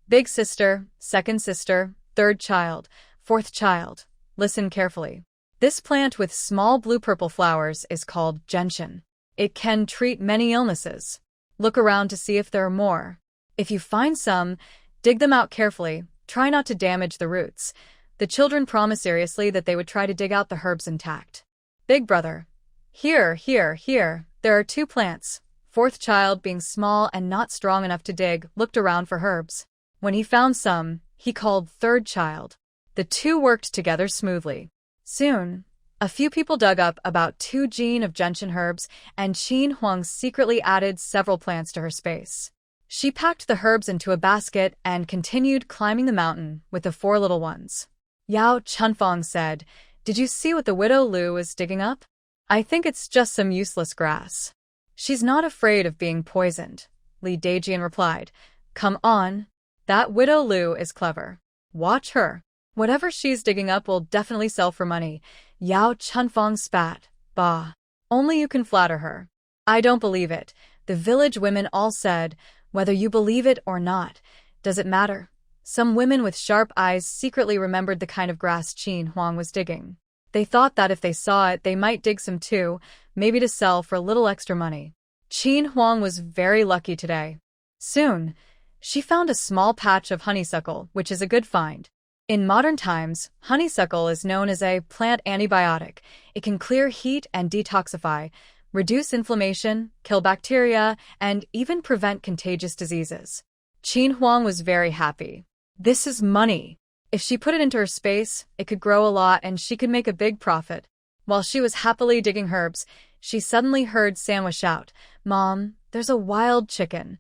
Big sister, second sister, third child, fourth child. Listen carefully. This plant with small blue-purple flowers is called gentian. It can treat many illnesses. Look around to see if there are more. If you find some, dig them out carefully. Try not to damage the roots. The children promised seriously that they would try to dig out the herbs intact. Big brother. Here, here, here. There are 2 plants. Fourth child, being small and not strong enough to dig, looked around for herbs. When he found some, he called third child. The 2 worked together smoothly. Soon, a few people dug up about 2 gene of gentian herbs, and Qin Huang secretly added several plants to her space. She packed the herbs into a basket and continued climbing the mountain with the 4 little ones. Yao Chunfang said, "Did you see what the widow Lu is digging up? I think it's just some useless grass." "She's not afraid of being poisoned," Li Daijian replied. "Come on. That widow Lu is clever. Watch her. Whatever she's digging up will definitely sell for money." Yao Chunfang spat. "Bah. Only you can flatter her." "I don't believe it," the village women all said. "Whether you believe it or not, does it matter?" Some women with sharp eyes secretly remembered the kind of grass Qin Huang was digging. They thought that if they saw it, they might dig some too, maybe to sell for a little extra money. Qin Huang was very lucky today. Soon, she found a small patch of honeysuckle, which is a good find. In modern times, honeysuckle is known as a plant antibiotic. It can clear heat and detoxify, reduce inflammation, kill bacteria, and even prevent contagious diseases. Qin Huang was very happy. This is money. If she put it into her space, it could grow a lot and she could make a big profit. While she was happily digging herbs, she suddenly heard Sanwa shout, "Mom, there's a wild chicken."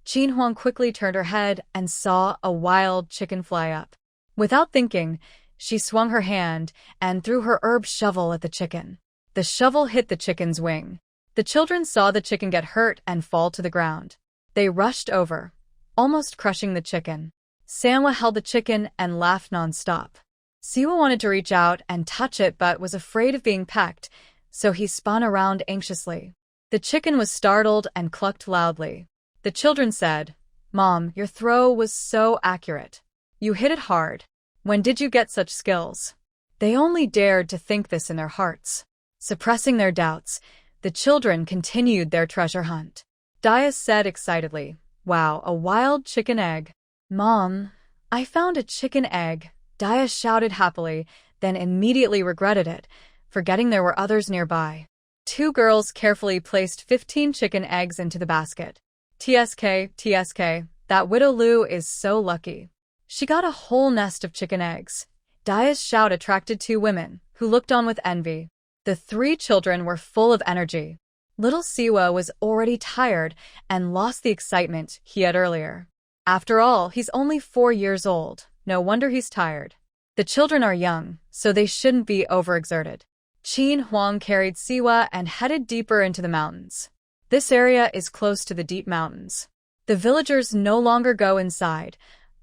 Qin Huang quickly turned her head and saw a wild chicken fly up. Without thinking, she swung her hand and threw her herb shovel at the chicken. The shovel hit the chicken's wing. The children saw the chicken get hurt and fall to the ground. They rushed over, almost crushing the chicken. Sanwa held the chicken and laughed non-stop. Siwa wanted to reach out and touch it but was afraid of being pecked, so he spun around anxiously. The chicken was startled and clucked loudly. The children said, "Mom, your throw was so accurate. You hit it hard. When did you get such skills?" They only dared to think this in their hearts. Suppressing their doubts, the children continued their treasure hunt. Dia said excitedly, "Wow, a wild chicken egg." "Mom, I found a chicken egg," Dia shouted happily, then immediately regretted it, forgetting there were others nearby. 2 girls carefully placed 15 chicken eggs into the basket. TSK, that widow Lu is so lucky. She got a whole nest of chicken eggs. Dia's shout attracted 2 women, who looked on with envy. The 3 children were full of energy. Little Siwa was already tired and lost the excitement he had earlier. After all, he's only 4 years old. No wonder he's tired. The children are young, so they shouldn't be overexerted. Qin Huang carried Siwa and headed deeper into the mountains. This area is close to the deep mountains. The villagers no longer go inside,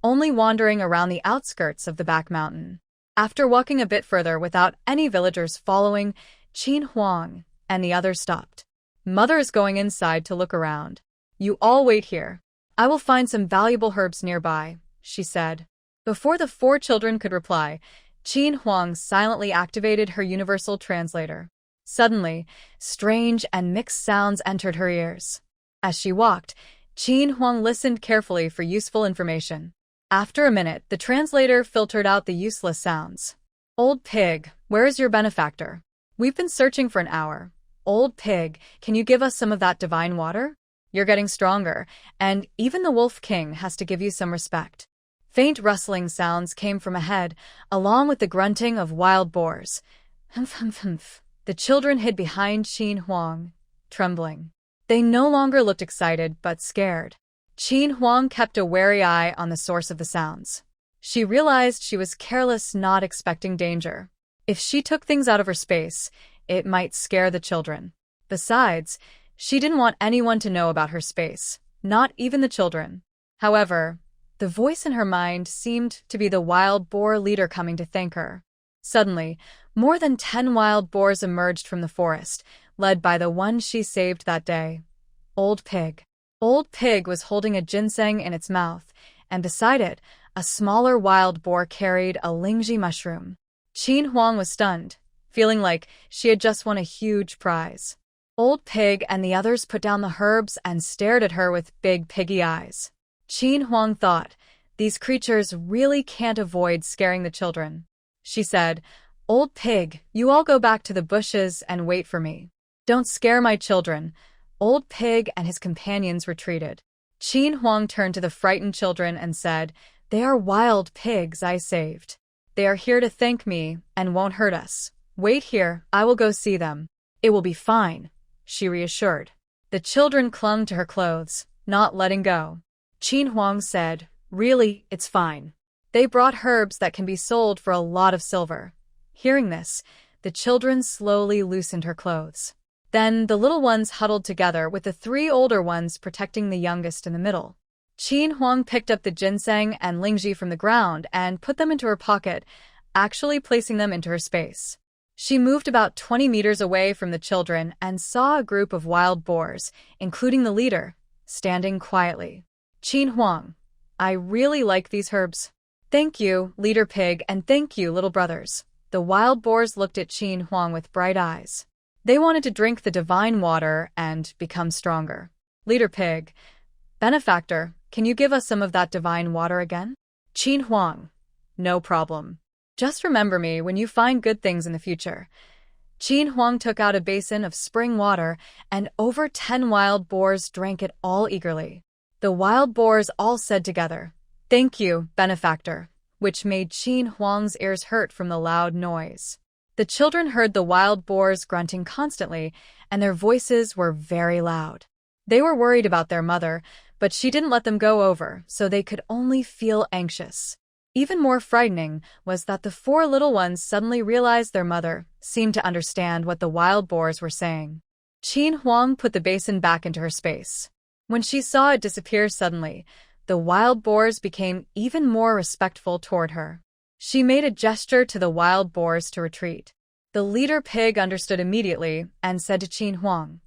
only wandering around the outskirts of the back mountain. After walking a bit further without any villagers following, Qin Huang and the others stopped. "Mother is going inside to look around. You all wait here. I will find some valuable herbs nearby," she said. Before the 4 children could reply, Qin Huang silently activated her universal translator. Suddenly, strange and mixed sounds entered her ears. As she walked, Qin Huang listened carefully for useful information. After a minute, the translator filtered out the useless sounds. "Old pig, where is your benefactor? We've been searching for an hour. Old pig, can you give us some of that divine water? You're getting stronger, and even the Wolf King has to give you some respect." Faint rustling sounds came from ahead, along with the grunting of wild boars. Humph, humph, humph. The children hid behind Qin Huang, trembling. They no longer looked excited, but scared. Qin Huang kept a wary eye on the source of the sounds. She realized she was careless, not expecting danger. If she took things out of her space, it might scare the children. Besides, she didn't want anyone to know about her space, not even the children. However, the voice in her mind seemed to be the wild boar leader coming to thank her. Suddenly, more than 10 wild boars emerged from the forest, led by the one she saved that day. Old Pig. Old Pig was holding a ginseng in its mouth, and beside it, a smaller wild boar carried a lingji mushroom. Qin Huang was stunned, feeling like she had just won a huge prize. Old Pig and the others put down the herbs and stared at her with big piggy eyes. Qin Huang thought, these creatures really can't avoid scaring the children. She said, Old Pig, you all go back to the bushes and wait for me. Don't scare my children. Old Pig and his companions retreated. Qin Huang turned to the frightened children and said, they are wild pigs I saved. They are here to thank me and won't hurt us. Wait here, I will go see them. It will be fine, she reassured. The children clung to her clothes, not letting go. Qin Huang said, really, it's fine. They brought herbs that can be sold for a lot of silver. Hearing this, the children slowly loosened her clothes. Then the little ones huddled together with the 3 older ones protecting the youngest in the middle. Qin Huang picked up the ginseng and lingji from the ground and put them into her pocket, actually placing them into her space. She moved about 20 meters away from the children and saw a group of wild boars, including the leader, standing quietly. Qin Huang, I really like these herbs. Thank you, Leader Pig, and thank you, little brothers. The wild boars looked at Qin Huang with bright eyes. They wanted to drink the divine water and become stronger. Leader Pig, Benefactor, can you give us some of that divine water again? Qin Huang, no problem. Just remember me when you find good things in the future. Qin Huang took out a basin of spring water, and over 10 wild boars drank it all eagerly. The wild boars all said together, thank you, Benefactor, which made Qin Huang's ears hurt from the loud noise. The children heard the wild boars grunting constantly, and their voices were very loud. They were worried about their mother, but she didn't let them go over, so they could only feel anxious. Even more frightening was that the 4 little ones suddenly realized their mother seemed to understand what the wild boars were saying. Qin Huang put the basin back into her space. When she saw it disappear suddenly, the wild boars became even more respectful toward her. She made a gesture to the wild boars to retreat. The leader pig understood immediately and said to Qin Huang,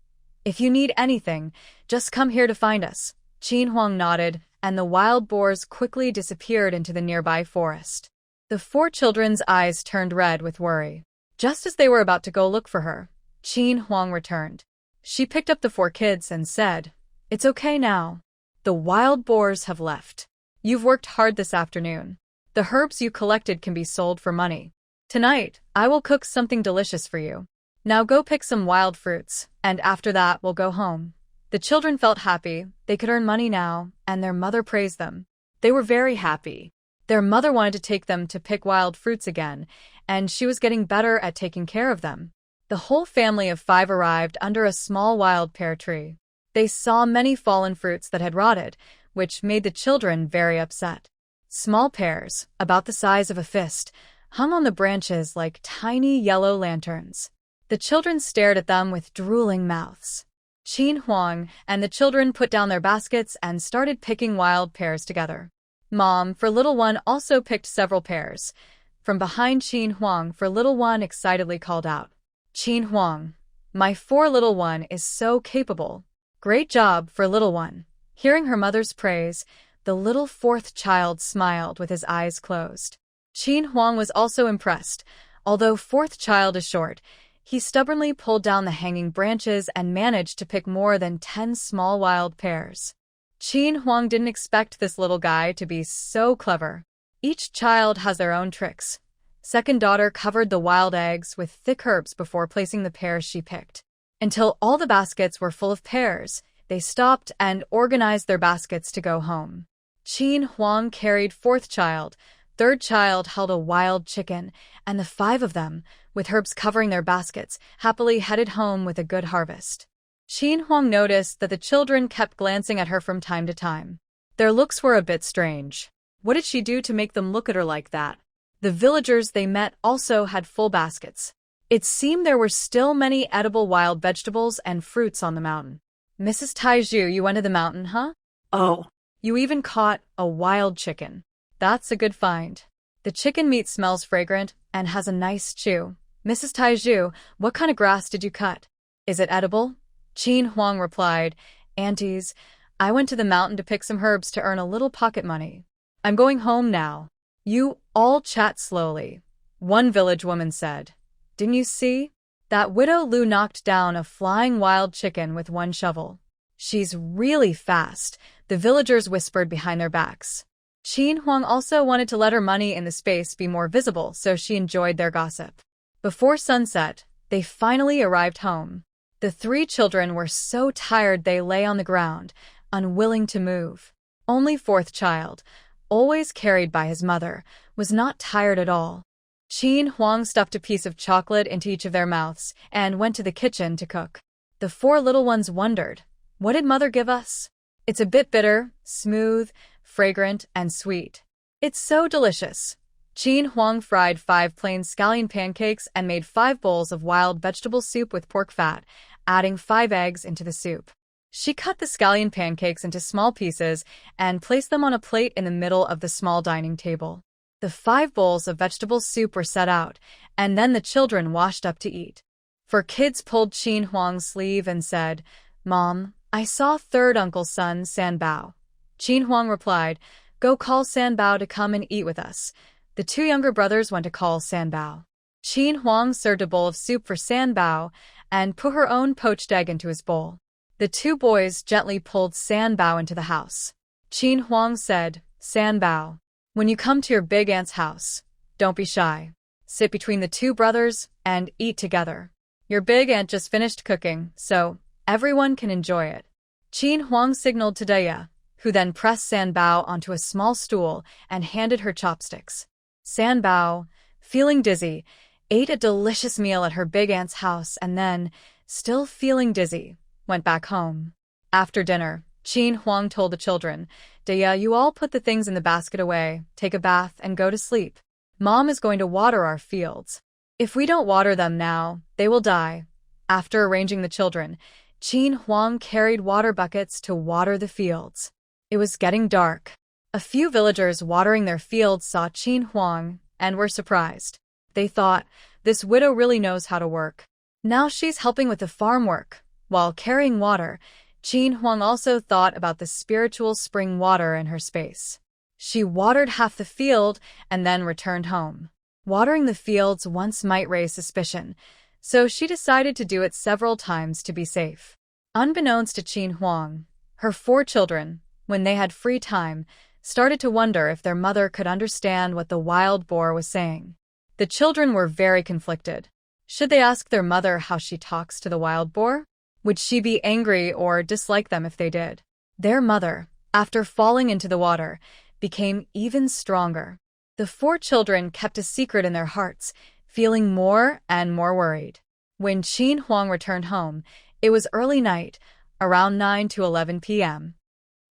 if you need anything, just come here to find us. Qin Huang nodded, and the wild boars quickly disappeared into the nearby forest. The 4 children's eyes turned red with worry. Just as they were about to go look for her, Qin Huang returned. She picked up the 4 kids and said, it's okay now. The wild boars have left. You've worked hard this afternoon. The herbs you collected can be sold for money. Tonight, I will cook something delicious for you. Now go pick some wild fruits, and after that we'll go home. The children felt happy, they could earn money now, and their mother praised them. They were very happy. Their mother wanted to take them to pick wild fruits again, and she was getting better at taking care of them. The whole family of 5 arrived under a small wild pear tree. They saw many fallen fruits that had rotted, which made the children very upset. Small pears, about the size of a fist, hung on the branches like tiny yellow lanterns. The children stared at them with drooling mouths. Qin Huang and the children put down their baskets and started picking wild pears together. Mom, for little one, also picked several pears. From behind Qin Huang, for little one excitedly called out, Qin Huang, my 4 little one is so capable. Great job, for little one. Hearing her mother's praise, the little 4th child smiled with his eyes closed. Qin Huang was also impressed. Although 4th child is short, he stubbornly pulled down the hanging branches and managed to pick more than 10 small wild pears. Qin Huang didn't expect this little guy to be so clever. Each child has their own tricks. Second daughter covered the wild eggs with thick herbs before placing the pears she picked. Until all the baskets were full of pears, they stopped and organized their baskets to go home. Qin Huang carried 4th child, 3rd child held a wild chicken, and the 5 of them, with herbs covering their baskets, happily headed home with a good harvest. Qin Huang noticed that the children kept glancing at her from time to time. Their looks were a bit strange. What did she do to make them look at her like that? The villagers they met also had full baskets. It seemed there were still many edible wild vegetables and fruits on the mountain. Mrs. Taizhu, you went to the mountain, huh? Oh. You even caught a wild chicken. That's a good find. The chicken meat smells fragrant and has a nice chew. Mrs. Taizhu, what kind of grass did you cut? Is it edible? Qin Huang replied, Aunties, I went to the mountain to pick some herbs to earn a little pocket money. I'm going home now. You all chat slowly. One village woman said, Didn't you see? That widow Lu knocked down a flying wild chicken with one shovel. She's really fast, the villagers whispered behind their backs. Qin Huang also wanted to let her money in the space be more visible, so she enjoyed their gossip. Before sunset, they finally arrived home. The three children were so tired they lay on the ground, unwilling to move. Only fourth child, always carried by his mother, was not tired at all. Qin Huang stuffed a piece of chocolate into each of their mouths and went to the kitchen to cook. The four little ones wondered, "What did mother give us?" "It's a bit bitter, smooth, fragrant, and sweet. It's so delicious." Qin Huang fried 5 plain scallion pancakes and made 5 bowls of wild vegetable soup with pork fat, adding 5 eggs into the soup. She cut the scallion pancakes into small pieces and placed them on a plate in the middle of the small dining table. The 5 bowls of vegetable soup were set out, and then the children washed up to eat. For kids pulled Qin Huang's sleeve and said, "Mom, I saw third uncle's son, Sanbao." Qin Huang replied, "Go call Sanbao to come and eat with us." The 2 younger brothers went to call Sanbao. Qin Huang served a bowl of soup for Sanbao and put her own poached egg into his bowl. The 2 boys gently pulled Sanbao into the house. Qin Huang said, "Sanbao, when you come to your big aunt's house, don't be shy. Sit between the 2 brothers and eat together. Your big aunt just finished cooking, so everyone can enjoy it." Qin Huang signaled to Daya, who then pressed Sanbao onto a small stool and handed her chopsticks. Sanbao, feeling dizzy, ate a delicious meal at her big aunt's house and then, still feeling dizzy, went back home. After dinner, Qin Huang told the children, "Daya, you all put the things in the basket away, take a bath, and go to sleep. Mom is going to water our fields. If we don't water them now, they will die." After arranging the children, Qin Huang carried water buckets to water the fields. It was getting dark. A few villagers watering their fields saw Qin Huang and were surprised. They thought, "This widow really knows how to work. Now she's helping with the farm work." While carrying water, Qin Huang also thought about the spiritual spring water in her space. She watered half the field and then returned home. Watering the fields once might raise suspicion, so she decided to do it several times to be safe. Unbeknownst to Qin Huang, her 4 children, when they had free time, started to wonder if their mother could understand what the wild boar was saying. The children were very conflicted. Should they ask their mother how she talks to the wild boar? Would she be angry or dislike them if they did? Their mother, after falling into the water, became even stronger. The 4 children kept a secret in their hearts, feeling more and more worried. When Qin Huang returned home, it was early night, around 9 to 11 p.m.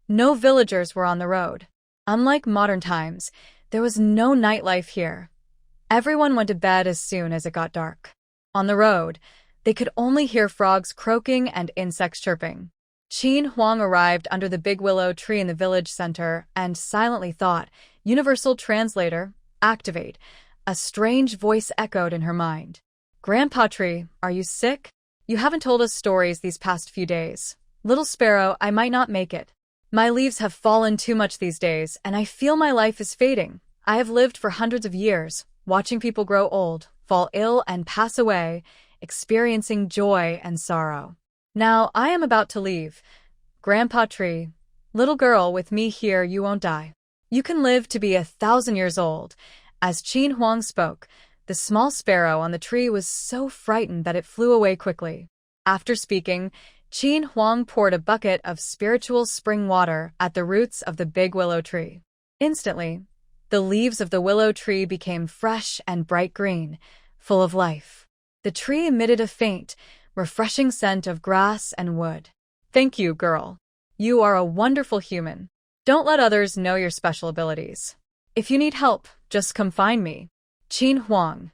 No villagers were on the road. Unlike modern times, there was no nightlife here. Everyone went to bed as soon as it got dark. On the road, they could only hear frogs croaking and insects chirping. Qin Huang arrived under the big willow tree in the village center and silently thought, "Universal Translator, activate." A strange voice echoed in her mind. "Grandpa Tree, are you sick? You haven't told us stories these past few days." "Little Sparrow, I might not make it. My leaves have fallen too much these days, and I feel my life is fading. I have lived for hundreds of years, watching people grow old, fall ill, and pass away, experiencing joy and sorrow. Now I am about to leave. Grandpa Tree, little girl, with me here you won't die. You can live to be 1,000 years old." As Qin Huang spoke, the small sparrow on the tree was so frightened that it flew away quickly. After speaking, Qin Huang poured a bucket of spiritual spring water at the roots of the big willow tree. Instantly, the leaves of the willow tree became fresh and bright green, full of life. The tree emitted a faint, refreshing scent of grass and wood. "Thank you, girl. You are a wonderful human. Don't let others know your special abilities. If you need help, just come find me." Qin Huang.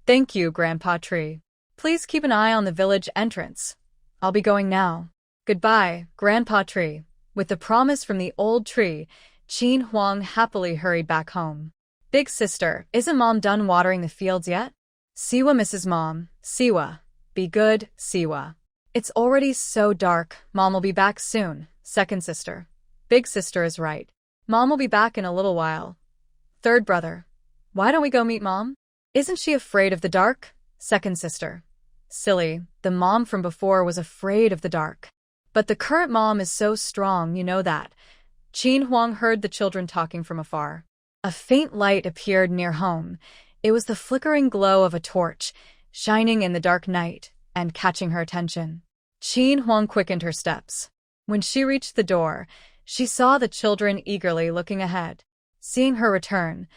"Thank you, Grandpa Tree. Please keep an eye on the village entrance. I'll be going now." "Goodbye, Grandpa Tree." With the promise from the old tree, Qin Huang happily hurried back home. "Big sister, isn't Mom done watering the fields yet?" "Siwa, Mrs. Mom. Siwa. Be good, Siwa. It's already so dark. Mom will be back soon." Second sister. "Big sister is right. Mom will be back in a little while." Third brother. "Why don't we go meet Mom? Isn't she afraid of the dark?" Second sister. Silly, the mom from before was afraid of the dark. But the current mom is so strong, you know that. Qin Huang heard the children talking from afar. A faint light appeared near home. It was the flickering glow of a torch, shining in the dark night and catching her attention. Qin Huang quickened her steps. When she reached the door, she saw the children eagerly looking ahead. Seeing her return,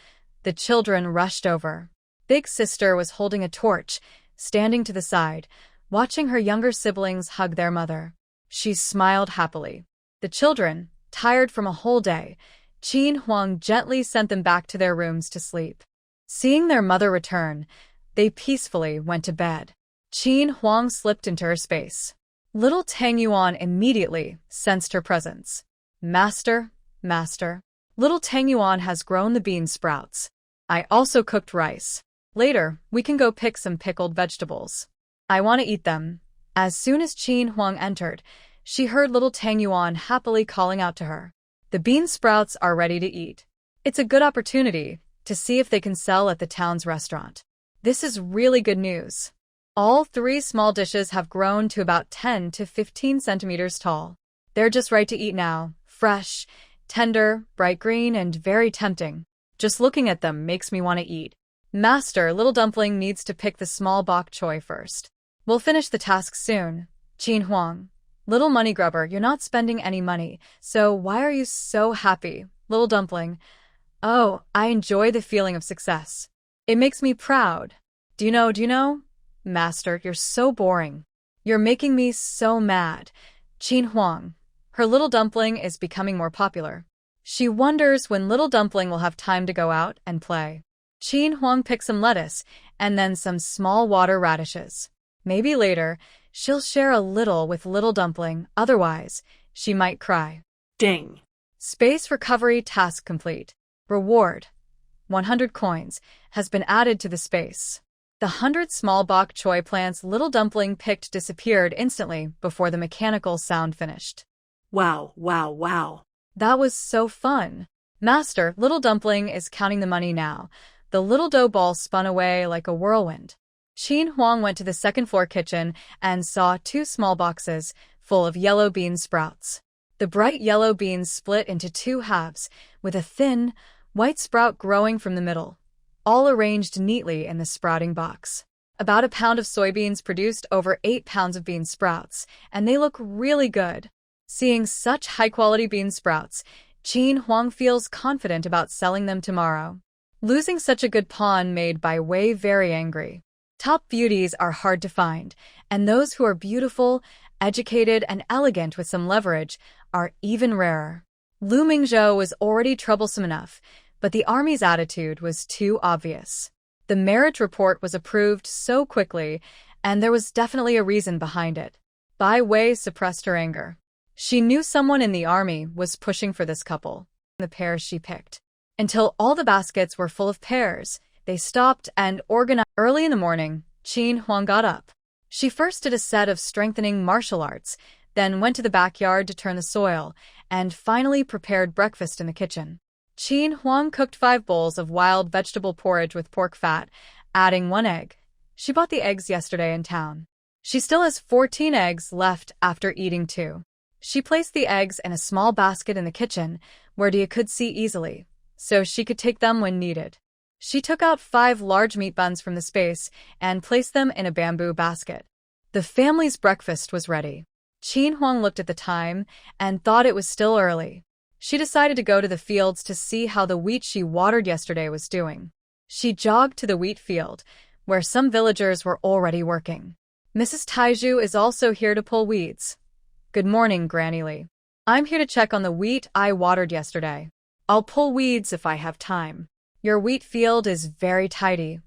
the children rushed over. Big sister was holding a torch, standing to the side, watching her younger siblings hug their mother. She smiled happily. The children, tired from a whole day, Qin Huang gently sent them back to their rooms to sleep. Seeing their mother return, they peacefully went to bed. Qin Huang slipped into her space. Little Tang Yuan immediately sensed her presence. Master, master. Little Tang Yuan has grown the bean sprouts. I also cooked rice. Later, we can go pick some pickled vegetables. I want to eat them. As soon as Qin Huang entered, she heard little Tang Yuan happily calling out to her. The bean sprouts are ready to eat. It's a good opportunity to see if they can sell at the town's restaurant. This is really good news. All 3 small dishes have grown to about 10 to 15 centimeters tall. They're just right to eat now, fresh, tender, bright green, and very tempting. Just looking at them makes me want to eat. Master, little dumpling needs to pick the small bok choy first. We'll finish the task soon. Qin Huang. Little money grubber, you're not spending any money, so why are you so happy, little dumpling? Oh, I enjoy the feeling of success. It makes me proud. Do you know? Master, you're so boring. You're making me so mad. Qin Huang. Her little dumpling is becoming more popular. She wonders when little dumpling will have time to go out and play. Qin Huang picks some lettuce and then some small water radishes. Maybe later, she'll share a little with little dumpling, otherwise, she might cry. Ding. Space recovery task complete. Reward. 100 coins has been added to the space. The 100 small bok choy plants little dumpling picked disappeared instantly before the mechanical sound finished. Wow, wow, wow. That was so fun. Master, little dumpling is counting the money now. The little dough ball spun away like a whirlwind. Qin Huang went to the second-floor kitchen and saw 2 small boxes full of yellow bean sprouts. The bright yellow beans split into 2 halves, with a thin, white sprout growing from the middle, all arranged neatly in the sprouting box. About a pound of soybeans produced over 8 pounds of bean sprouts, and they look really good. Seeing such high-quality bean sprouts, Qin Huang feels confident about selling them tomorrow. Losing such a good pawn made Bai Wei very angry. Top beauties are hard to find, and those who are beautiful, educated, and elegant with some leverage are even rarer. Lu Mingzhou was already troublesome enough, but the army's attitude was too obvious. The marriage report was approved so quickly, and there was definitely a reason behind it. Bai Wei suppressed her anger. She knew someone in the army was pushing for this couple, the pairs she picked. Until all the baskets were full of pears, they stopped and organized. Early in the morning, Qin Huang got up. She first did a set of strengthening martial arts, then went to the backyard to turn the soil, and finally prepared breakfast in the kitchen. Qin Huang cooked 5 bowls of wild vegetable porridge with pork fat, adding 1 egg. She bought the eggs yesterday in town. She still has 14 eggs left after eating 2. She placed the eggs in a small basket in the kitchen, where Dia could see easily, so she could take them when needed. She took out 5 large meat buns from the space and placed them in a bamboo basket. The family's breakfast was ready. Qin Huang looked at the time and thought it was still early. She decided to go to the fields to see how the wheat she watered yesterday was doing. She jogged to the wheat field, where some villagers were already working. Mrs. Taiju is also here to pull weeds. Good morning, Granny Lee. I'm here to check on the wheat I watered yesterday. I'll pull weeds if I have time. Your wheat field is very tidy.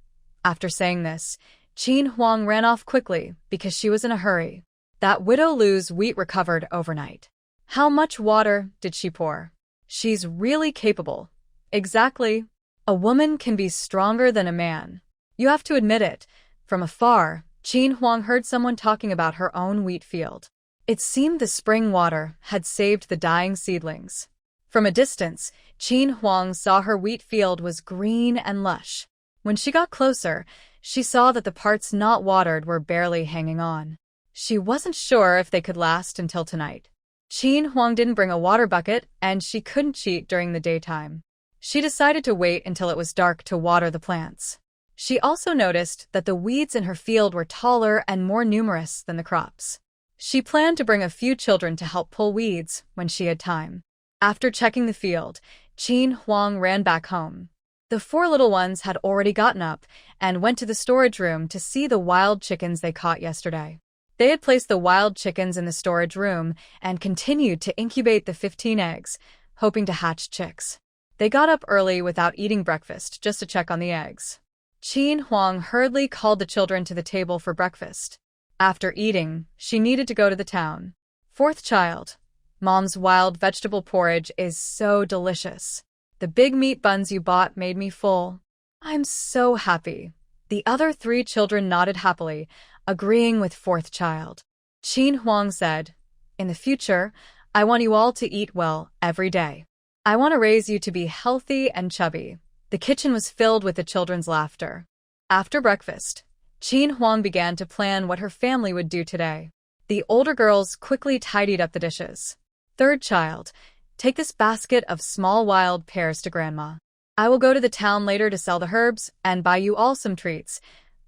After saying this, Qin Huang ran off quickly because she was in a hurry. That widow Lu's wheat recovered overnight. How much water did she pour? She's really capable. Exactly. A woman can be stronger than a man. You have to admit it. From afar, Qin Huang heard someone talking about her own wheat field. It seemed the spring water had saved the dying seedlings. From a distance, Qin Huang saw her wheat field was green and lush. When she got closer, she saw that the parts not watered were barely hanging on. She wasn't sure if they could last until tonight. Qin Huang didn't bring a water bucket, and she couldn't cheat during the daytime. She decided to wait until it was dark to water the plants. She also noticed that the weeds in her field were taller and more numerous than the crops. She planned to bring a few children to help pull weeds when she had time. After checking the field, Qin Huang ran back home. The 4 little ones had already gotten up and went to the storage room to see the wild chickens they caught yesterday. They had placed the wild chickens in the storage room and continued to incubate the 15 eggs, hoping to hatch chicks. They got up early without eating breakfast just to check on the eggs. Qin Huang hurriedly called the children to the table for breakfast. After eating, she needed to go to the town. 4th child. Mom's wild vegetable porridge is so delicious. The big meat buns you bought made me full. I'm so happy. The other 3 children nodded happily, agreeing with 4th child. Qin Huang said, "In the future, I want you all to eat well every day. I want to raise you to be healthy and chubby." The kitchen was filled with the children's laughter. After breakfast, Qin Huang began to plan what her family would do today. The older girls quickly tidied up the dishes. 3rd child, take this basket of small wild pears to Grandma. I will go to the town later to sell the herbs and buy you all some treats.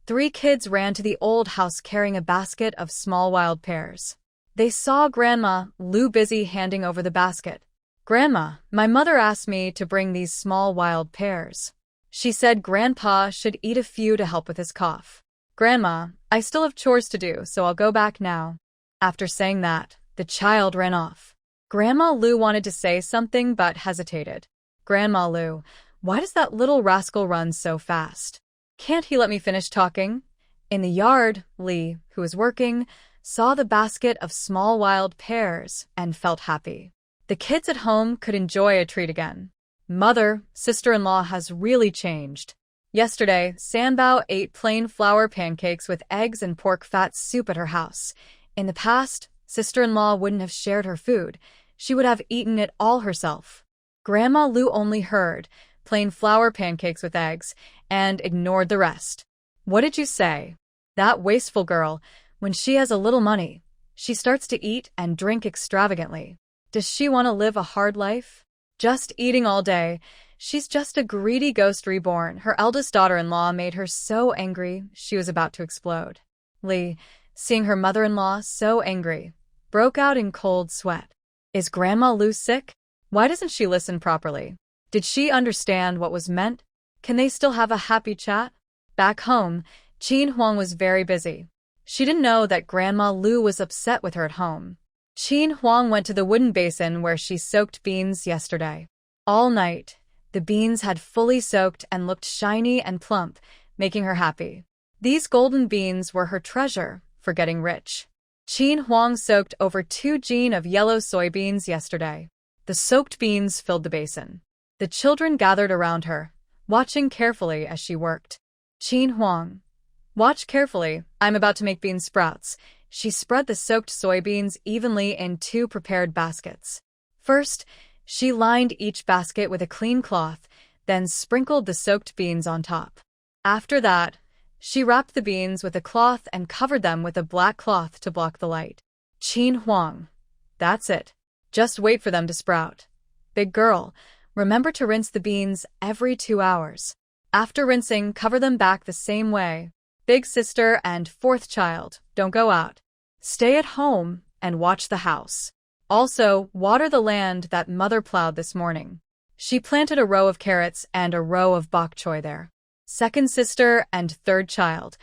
3 kids ran to the old house carrying a basket of small wild pears. They saw Grandma Lu busy handing over the basket. "Grandma, my mother asked me to bring these small wild pears. She said Grandpa should eat a few to help with his cough. Grandma, I still have chores to do, so I'll go back now." After saying that, the child ran off. Grandma Lu wanted to say something but hesitated. "Grandma Lu, why does that little rascal run so fast? Can't he let me finish talking?" In the yard, Li, who was working, saw the basket of small wild pears and felt happy. The kids at home could enjoy a treat again. Mother, sister-in-law has really changed. Yesterday, Sanbao ate plain flour pancakes with eggs and pork fat soup at her house. In the past, sister-in-law wouldn't have shared her food. She would have eaten it all herself. Grandma Lu only heard plain flour pancakes with eggs and ignored the rest. "What did you say? That wasteful girl, when she has a little money, she starts to eat and drink extravagantly. Does she want to live a hard life? Just eating all day. She's just a greedy ghost reborn." Her eldest daughter-in-law made her so angry she was about to explode. Li, seeing her mother-in-law so angry, broke out in cold sweat. Is Grandma Lu sick? Why doesn't she listen properly? Did she understand what was meant? Can they still have a happy chat? Back home, Qin Huang was very busy. She didn't know that Grandma Lu was upset with her at home. Qin Huang went to the wooden basin where she soaked beans yesterday. All night, the beans had fully soaked and looked shiny and plump, making her happy. These golden beans were her treasure for getting rich. Qin Huang soaked over 2 gin of yellow soybeans yesterday. The soaked beans filled the basin. The children gathered around her, watching carefully as she worked. "Qin Huang, watch carefully, I'm about to make bean sprouts." She spread the soaked soybeans evenly in 2 prepared baskets. First, she lined each basket with a clean cloth, then sprinkled the soaked beans on top. After that, she wrapped the beans with a cloth and covered them with a black cloth to block the light. "Qin Huang, that's it. Just wait for them to sprout. Big girl, remember to rinse the beans every 2 hours. After rinsing, cover them back the same way. Big sister and 4th child, don't go out. Stay at home and watch the house. Also, water the land that mother plowed this morning." She planted a row of carrots and a row of bok choy there. 2nd sister and 3rd child,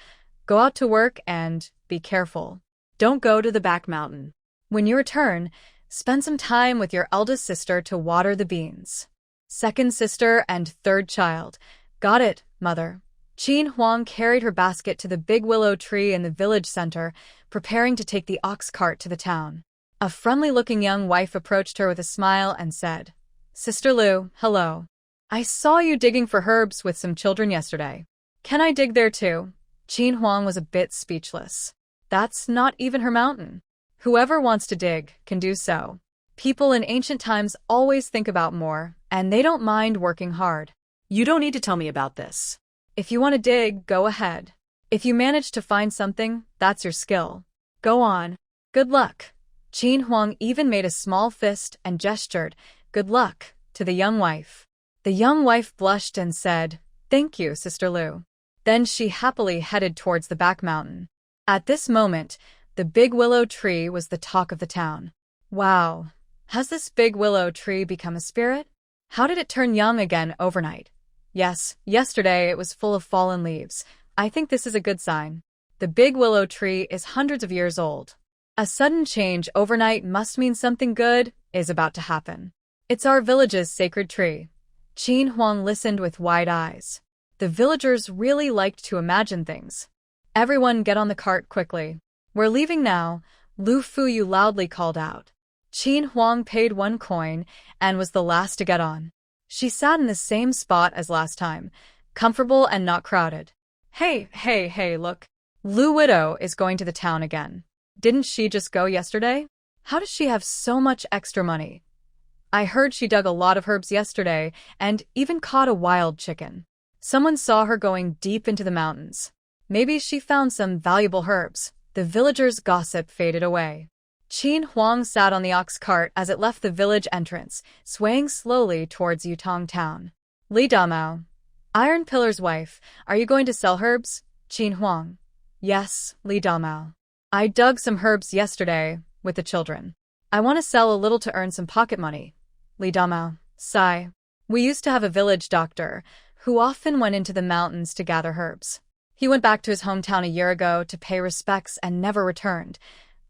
go out to work and be careful. Don't go to the back mountain. When you return, spend some time with your eldest sister to water the beans. 2nd sister and 3rd child, got it, mother. Qin Huang carried her basket to the big willow tree in the village center, preparing to take the ox cart to the town. A friendly-looking young wife approached her with a smile and said, "Sister Lu, hello. I saw you digging for herbs with some children yesterday. Can I dig there too?" Qin Huang was a bit speechless. That's not even her mountain. Whoever wants to dig can do so. People in ancient times always think about more, and they don't mind working hard. You don't need to tell me about this. If you want to dig, go ahead. If you manage to find something, that's your skill. Go on. Good luck. Qin Huang even made a small fist and gestured, good luck, to the young wife. The young wife blushed and said, thank you, Sister Lu. Then she happily headed towards the back mountain. At this moment, the big willow tree was the talk of the town. Wow, has this big willow tree become a spirit? How did it turn young again overnight? Yes, yesterday it was full of fallen leaves. I think this is a good sign. The big willow tree is hundreds of years old. A sudden change overnight must mean something good is about to happen. It's our village's sacred tree. Qin Huang listened with wide eyes. The villagers really liked to imagine things. Everyone get on the cart quickly. We're leaving now, Lu Fuyu loudly called out. Qin Huang paid 1 coin and was the last to get on. She sat in the same spot as last time, comfortable and not crowded. Hey, look. Lu Widow is going to the town again. Didn't she just go yesterday? How does she have so much extra money? I heard she dug a lot of herbs yesterday and even caught a wild chicken. Someone saw her going deep into the mountains. Maybe she found some valuable herbs. The villagers' gossip faded away. Qin Huang sat on the ox cart as it left the village entrance, swaying slowly towards Yutong town. Li Damao, Iron Pillar's wife, are you going to sell herbs? Qin Huang. Yes, Li Damao. I dug some herbs yesterday with the children. I want to sell a little to earn some pocket money. Li Damao. Sigh. We used to have a village doctor who often went into the mountains to gather herbs. He went back to his hometown a year ago to pay respects and never returned.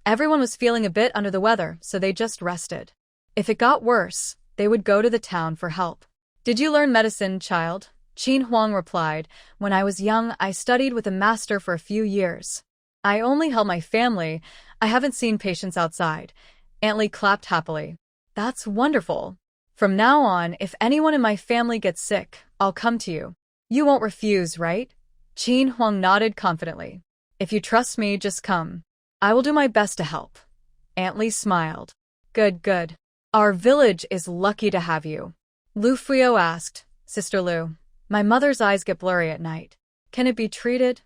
Everyone was feeling a bit under the weather, so they just rested. If it got worse, they would go to the town for help. Did you learn medicine, child? Qin Huang replied, when I was young, I studied with a master for a few years. I only help my family. I haven't seen patients outside. Aunt Li clapped happily. That's wonderful. From now on, if anyone in my family gets sick, I'll come to you. You won't refuse, right? Qin Huang nodded confidently. If you trust me, just come. I will do my best to help. Aunt Li smiled. Good. Our village is lucky to have you. Lu Fuyo asked, Sister Lu, my mother's eyes get blurry at night. Can it be treated?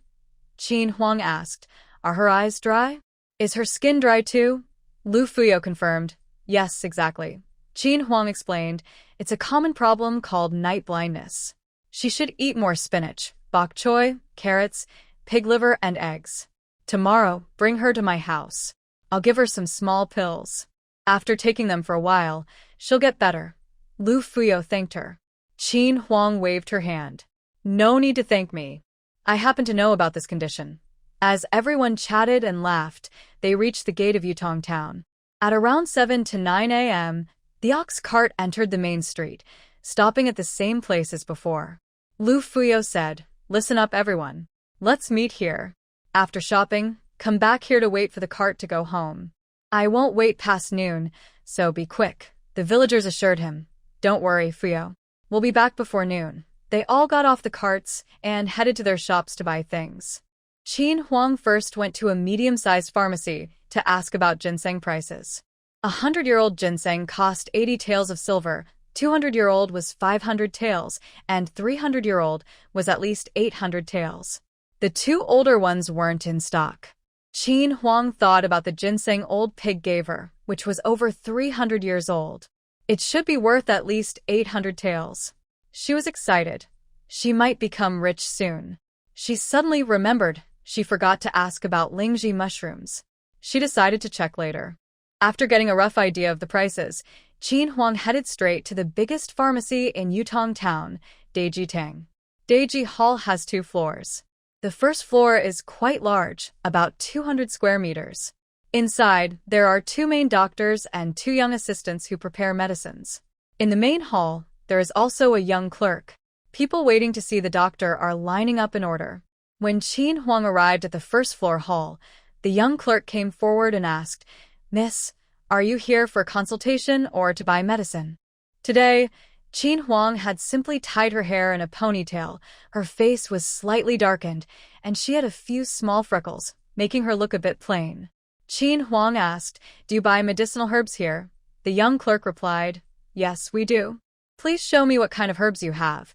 Qin Huang asked, are her eyes dry? Is her skin dry too? Lu Fuyo confirmed, yes, exactly. Qin Huang explained, it's a common problem called night blindness. She should eat more spinach, bok choy, carrots, pig liver, and eggs. Tomorrow, bring her to my house. I'll give her some small pills. After taking them for a while, she'll get better. Lu Fuyo thanked her. Qin Huang waved her hand. No need to thank me. I happen to know about this condition. As everyone chatted and laughed, they reached the gate of Yutong town. At around 7 to 9 a.m., the ox cart entered the main street, stopping at the same place as before. Lu Fuyo said, listen up everyone. Let's meet here. After shopping, come back here to wait for the cart to go home. I won't wait past noon, so be quick, the villagers assured him. Don't worry, Fuyo. We'll be back before noon. They all got off the carts and headed to their shops to buy things. Qin Huang first went to a medium-sized pharmacy to ask about ginseng prices. 100-year-old ginseng cost 80 taels of silver, 200-year-old was 500 taels, and 300-year-old was at least 800 taels. The 2 older ones weren't in stock. Qin Huang thought about the ginseng old pig gave her, which was over 300 years old. It should be worth at least 800 taels. She was excited. She might become rich soon. She suddenly remembered she forgot to ask about Lingji mushrooms. She decided to check later. After getting a rough idea of the prices, Qin Huang headed straight to the biggest pharmacy in Yutong town, Deji Tang. Deji Hall has 2 floors. The first floor is quite large, about 200 square meters. Inside, there are 2 main doctors and 2 young assistants who prepare medicines. In the main hall, there is also a young clerk. People waiting to see the doctor are lining up in order. When Qin Huang arrived at the first floor hall, the young clerk came forward and asked, Miss, are you here for consultation or to buy medicine? Today, Qin Huang had simply tied her hair in a ponytail, her face was slightly darkened, and she had a few small freckles, making her look a bit plain. Qin Huang asked, do you buy medicinal herbs here? The young clerk replied, yes, we do. Please show me what kind of herbs you have.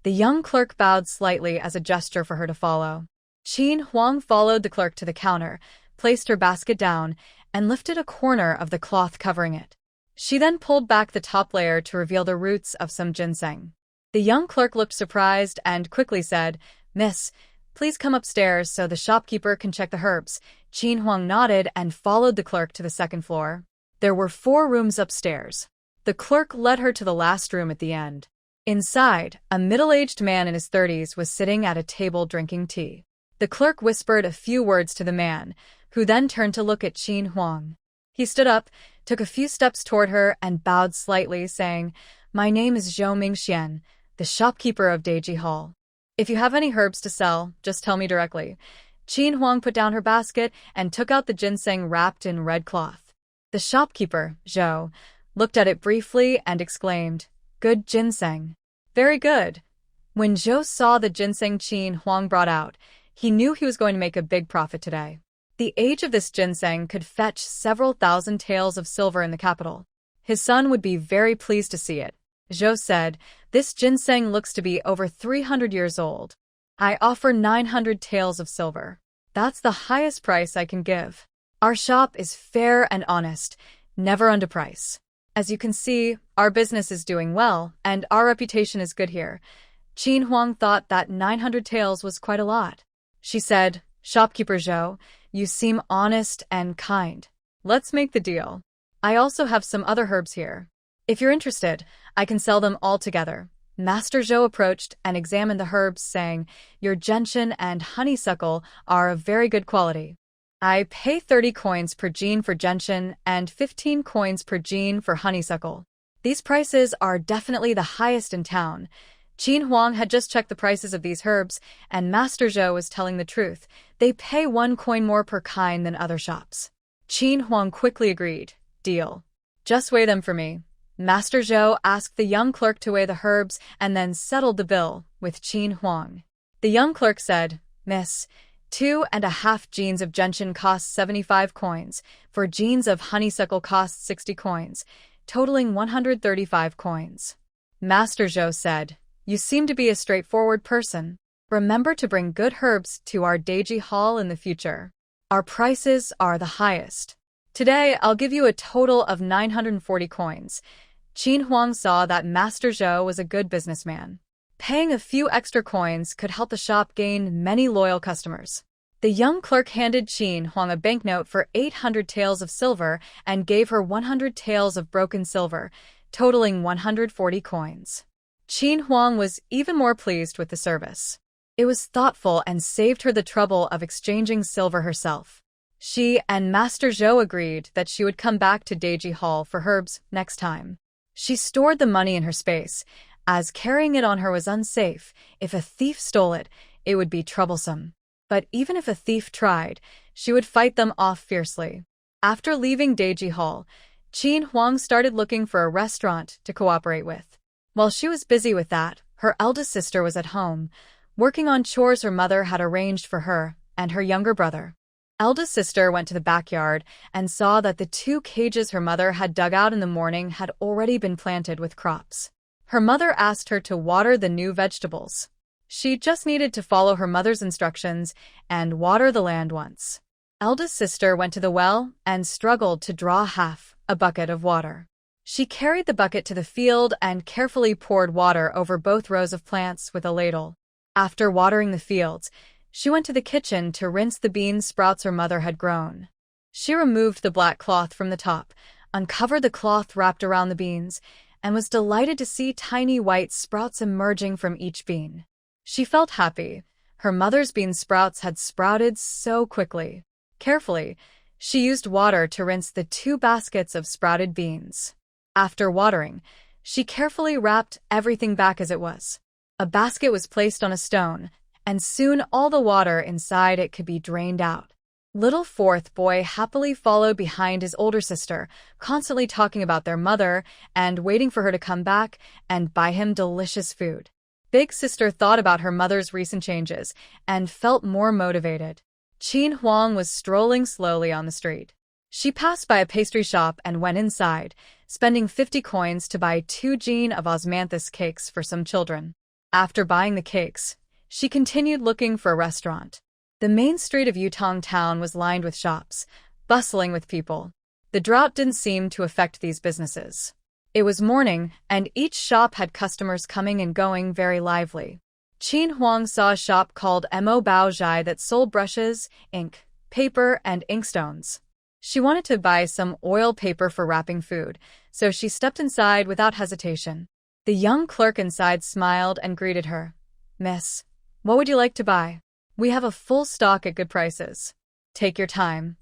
The young clerk bowed slightly as a gesture for her to follow. Qin Huang followed the clerk to the counter, placed her basket down, and lifted a corner of the cloth covering it. She then pulled back the top layer to reveal the roots of some ginseng. The young clerk looked surprised and quickly said, "Miss, please come upstairs so the shopkeeper can check the herbs." Qin Huang nodded and followed the clerk to the second floor. There were 4 rooms upstairs. The clerk led her to the last room at the end. Inside, a middle-aged man in his 30s was sitting at a table drinking tea. The clerk whispered a few words to the man, who then turned to look at Qin Huang. He stood up, took a few steps toward her, and bowed slightly, saying, "My name is Zhou Mingxian, the shopkeeper of Deji Hall. If you have any herbs to sell, just tell me directly." Qin Huang put down her basket and took out the ginseng wrapped in red cloth. The shopkeeper, Zhou, looked at it briefly and exclaimed, "Good ginseng." "Very good." When Zhou saw the ginseng Qin Huang brought out, he knew he was going to make a big profit today. The age of this ginseng could fetch several thousand taels of silver in the capital. His son would be very pleased to see it. Zhou said, "This ginseng looks to be over 300 years old. I offer 900 taels of silver. That's the highest price I can give. Our shop is fair and honest, never underprice. As you can see, our business is doing well, and our reputation is good here." Qin Huang thought that 900 taels was quite a lot. She said, "Shopkeeper Zhou, you seem honest and kind. Let's make the deal. I also have some other herbs here. If you're interested, I can sell them all together." Master Zhou approached and examined the herbs, saying, "Your gentian and honeysuckle are of very good quality. I pay 30 coins per gene for gentian and 15 coins per gene for honeysuckle. These prices are definitely the highest in town." Qin Huang had just checked the prices of these herbs, and Master Zhou was telling the truth. They pay 1 coin more per kind than other shops. Qin Huang quickly agreed. "Deal. Just weigh them for me." Master Zhou asked the young clerk to weigh the herbs and then settled the bill with Qin Huang. The young clerk said, "Miss, 2.5 genes of gentian cost 75 coins, 4 genes of honeysuckle cost 60 coins, totaling 135 coins. Master Zhou said, "You seem to be a straightforward person. Remember to bring good herbs to our Deji Hall in the future. Our prices are the highest. Today, I'll give you a total of 940 coins. Qin Huang saw that Master Zhou was a good businessman. Paying a few extra coins could help the shop gain many loyal customers. The young clerk handed Qin Huang a banknote for 800 taels of silver and gave her 100 taels of broken silver, totaling 140 coins. Qin Huang was even more pleased with the service. It was thoughtful and saved her the trouble of exchanging silver herself. She and Master Zhou agreed that she would come back to Deji Hall for herbs next time. She stored the money in her space, as carrying it on her was unsafe. If a thief stole it, it would be troublesome. But even if a thief tried, she would fight them off fiercely. After leaving Deji Hall, Qin Huang started looking for a restaurant to cooperate with. While she was busy with that, her eldest sister was at home, working on chores her mother had arranged for her and her younger brother. Eldest sister went to the backyard and saw that the 2 cages her mother had dug out in the morning had already been planted with crops. Her mother asked her to water the new vegetables. She just needed to follow her mother's instructions and water the land once. Eldest sister went to the well and struggled to draw half a bucket of water. She carried the bucket to the field and carefully poured water over both rows of plants with a ladle. After watering the fields, she went to the kitchen to rinse the bean sprouts her mother had grown. She removed the black cloth from the top, uncovered the cloth wrapped around the beans, and was delighted to see tiny white sprouts emerging from each bean. She felt happy. Her mother's bean sprouts had sprouted so quickly. Carefully, she used water to rinse the 2 baskets of sprouted beans. After watering, she carefully wrapped everything back as it was. A basket was placed on a stone, and soon all the water inside it could be drained out. Little 4th boy happily followed behind his older sister, constantly talking about their mother and waiting for her to come back and buy him delicious food. Big sister thought about her mother's recent changes and felt more motivated. Qin Huang was strolling slowly on the street. She passed by a pastry shop and went inside, spending 50 coins to buy 2 genes of osmanthus cakes for some children. After buying the cakes, she continued looking for a restaurant. The main street of Yutong town was lined with shops, bustling with people. The drought didn't seem to affect these businesses. It was morning, and each shop had customers coming and going very lively. Qin Huang saw a shop called Mo Bao Zhai that sold brushes, ink, paper, and inkstones. She wanted to buy some oil paper for wrapping food, so she stepped inside without hesitation. The young clerk inside smiled and greeted her. "Miss, what would you like to buy? We have a full stock at good prices. Take your time."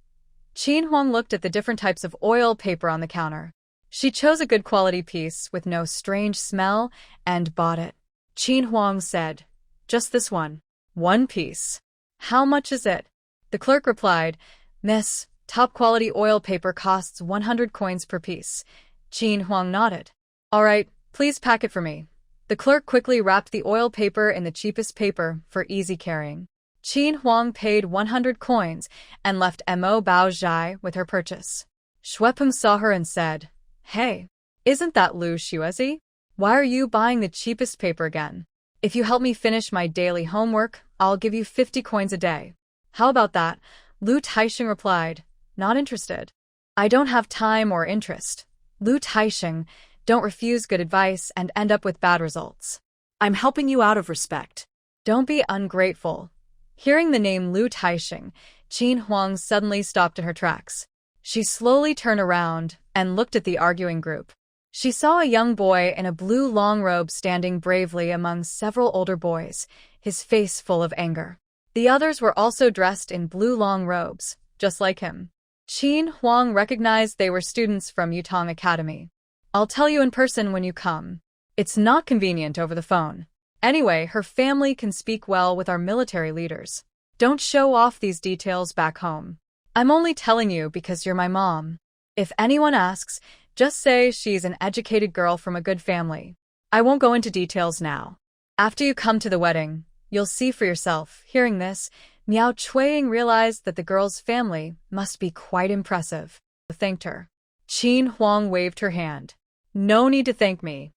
Qin Huang looked at the different types of oil paper on the counter. She chose a good quality piece with no strange smell and bought it. Qin Huang said, "Just this one. One piece. How much is it?" The clerk replied, "Miss, top quality oil paper costs 100 coins per piece." Qin Huang nodded. "All right, please pack it for me." The clerk quickly wrapped the oil paper in the cheapest paper for easy carrying. Qin Huang paid 100 coins and left Mo Bao Zhai with her purchase. Shuepeng saw her and said, "Hey, isn't that Lu Xuezi? Why are you buying the cheapest paper again? If you help me finish my daily homework, I'll give you 50 coins a day." "How about that?" Lu Taixing replied, "Not interested. I don't have time or interest." Lu Taixing, don't refuse good advice and end up with bad results. I'm helping you out of respect. Don't be ungrateful. Hearing the name Lu Taixing, Qin Huang suddenly stopped in her tracks. She slowly turned around and looked at the arguing group. She saw a young boy in a blue long robe standing bravely among several older boys, his face full of anger. The others were also dressed in blue long robes, just like him. Qin Huang recognized they were students from Yutong Academy. "I'll tell you in person when you come. It's not convenient over the phone. Anyway, her family can speak well with our military leaders. Don't show off these details back home. I'm only telling you because you're my mom. If anyone asks, just say she's an educated girl from a good family. I won't go into details now. After you come to the wedding, you'll see for yourself." Hearing this, Miao Chuiying realized that the girl's family must be quite impressive. Thanked her. Qin Huang waved her hand. "No need to thank me.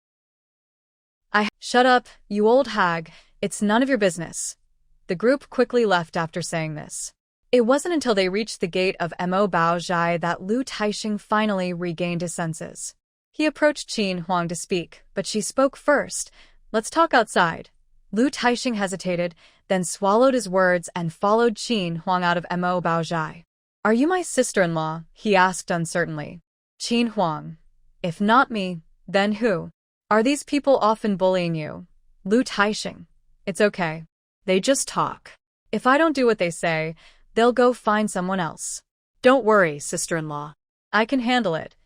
Shut up, you old hag. It's none of your business." The group quickly left after saying this. It wasn't until they reached the gate of Mo Bao Zhai that Lu Taixing finally regained his senses. He approached Qin Huang to speak, but she spoke first. "Let's talk outside." Lu Taixing hesitated, then swallowed his words and followed Qin Huang out of Mo Bao Zhai. "Are you my sister-in-law?" he asked uncertainly. Qin Huang. "If not me, then who? Are these people often bullying you?" Lu Taixing. "It's okay. They just talk. If I don't do what they say, they'll go find someone else." Don't worry, sister-in-law. I can handle it.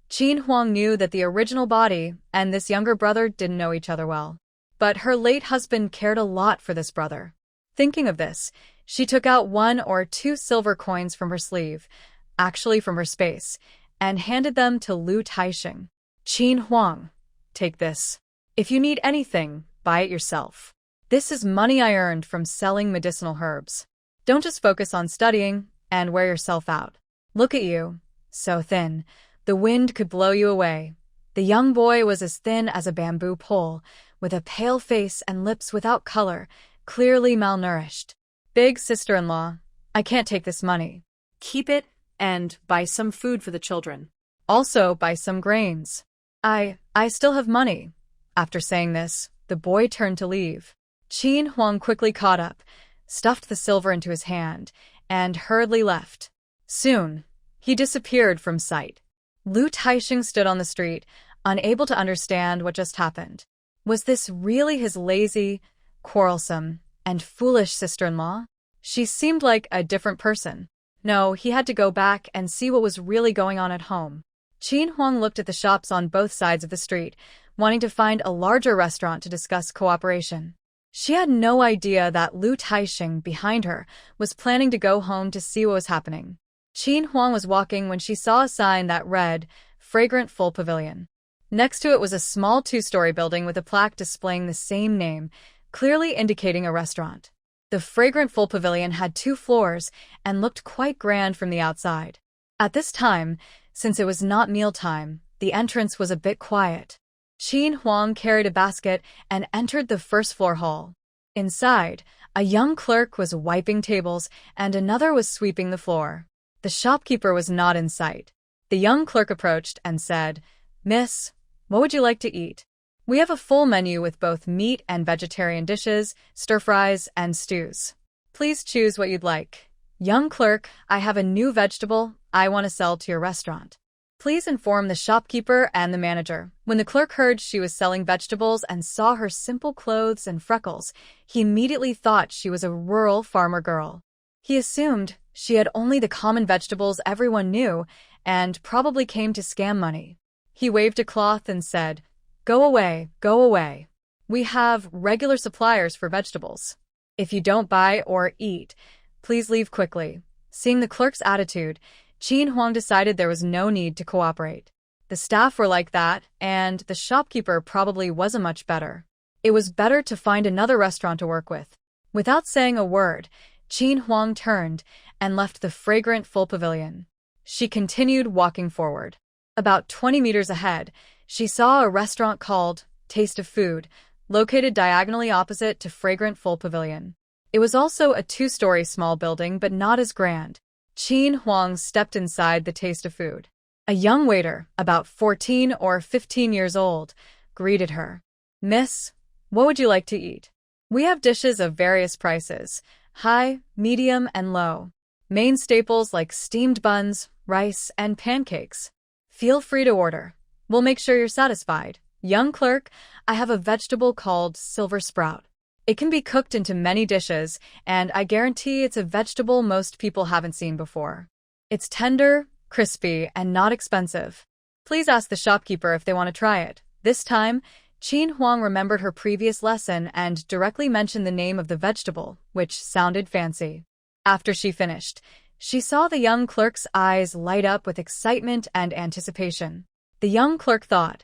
Qin Huang knew that the original body and this younger brother didn't know each other well. But her late husband cared a lot for this brother. Thinking of this, she took out 1 or 2 silver coins from her sleeve, actually from her space, and handed them to Lu Taixing. "Qin Huang, take this. If you need anything, buy it yourself. This is money I earned from selling medicinal herbs. Don't just focus on studying and wear yourself out. Look at you, so thin, the wind could blow you away." The young boy was as thin as a bamboo pole, with a pale face and lips without color, clearly malnourished. "Big sister-in-law, I can't take this money." Keep it and buy some food for the children. "Also buy some grains." I still have money." After saying this, the boy turned to leave. Qin Huang quickly caught up, stuffed the silver into his hand, and hurriedly left. Soon, he disappeared from sight. Lu Taixing stood on the street, unable to understand what just happened. Was this really his lazy, quarrelsome, and foolish sister-in-law? She seemed like a different person. No, he had to go back and see what was really going on at home. Qin Huang looked at the shops on both sides of the street, wanting to find a larger restaurant to discuss cooperation. She had no idea that Lu Taixing, behind her, was planning to go home to see what was happening. Qin Huang was walking when she saw a sign that read, "Fragrant Full Pavilion." Next to it was a small 2-story building with a plaque displaying the same name, clearly indicating a restaurant. The Fragrant Full Pavilion had 2 floors and looked quite grand from the outside. At this time, since it was not mealtime, the entrance was a bit quiet. Qin Huang carried a basket and entered the first-floor hall. Inside, a young clerk was wiping tables and another was sweeping the floor. The shopkeeper was not in sight. The young clerk approached and said, "Miss, what would you like to eat? We have a full menu with both meat and vegetarian dishes, stir-fries, and stews. Please choose what you'd like." "Young clerk, I have a new vegetable I want to sell to your restaurant. Please inform the shopkeeper and the manager." When the clerk heard she was selling vegetables and saw her simple clothes and freckles, he immediately thought she was a rural farmer girl. He assumed she had only the common vegetables everyone knew and probably came to scam money. He waved a cloth and said, "Go away, go away. We have regular suppliers for vegetables. If you don't buy or eat, please leave quickly." Seeing the clerk's attitude, Qin Huang decided there was no need to cooperate. The staff were like that, and the shopkeeper probably wasn't much better. It was better to find another restaurant to work with. Without saying a word, Qin Huang turned and left the fragrant full pavilion. She continued walking forward. About 20 meters ahead, she saw a restaurant called Taste of Food, located diagonally opposite to fragrant full pavilion. It was also a 2-story small building, but not as grand. Qin Huang stepped inside the Taste of Food. A young waiter, about 14 or 15 years old, greeted her. "Miss, what would you like to eat? We have dishes of various prices, high, medium, and low. Main staples like steamed buns, rice, and pancakes. Feel free to order. We'll make sure you're satisfied." "Young clerk, I have a vegetable called silver sprout. It can be cooked into many dishes, and I guarantee it's a vegetable most people haven't seen before. It's tender, crispy, and not expensive. Please ask the shopkeeper if they want to try it." This time, Qin Huang remembered her previous lesson and directly mentioned the name of the vegetable, which sounded fancy. After she finished, she saw the young clerk's eyes light up with excitement and anticipation. The young clerk thought,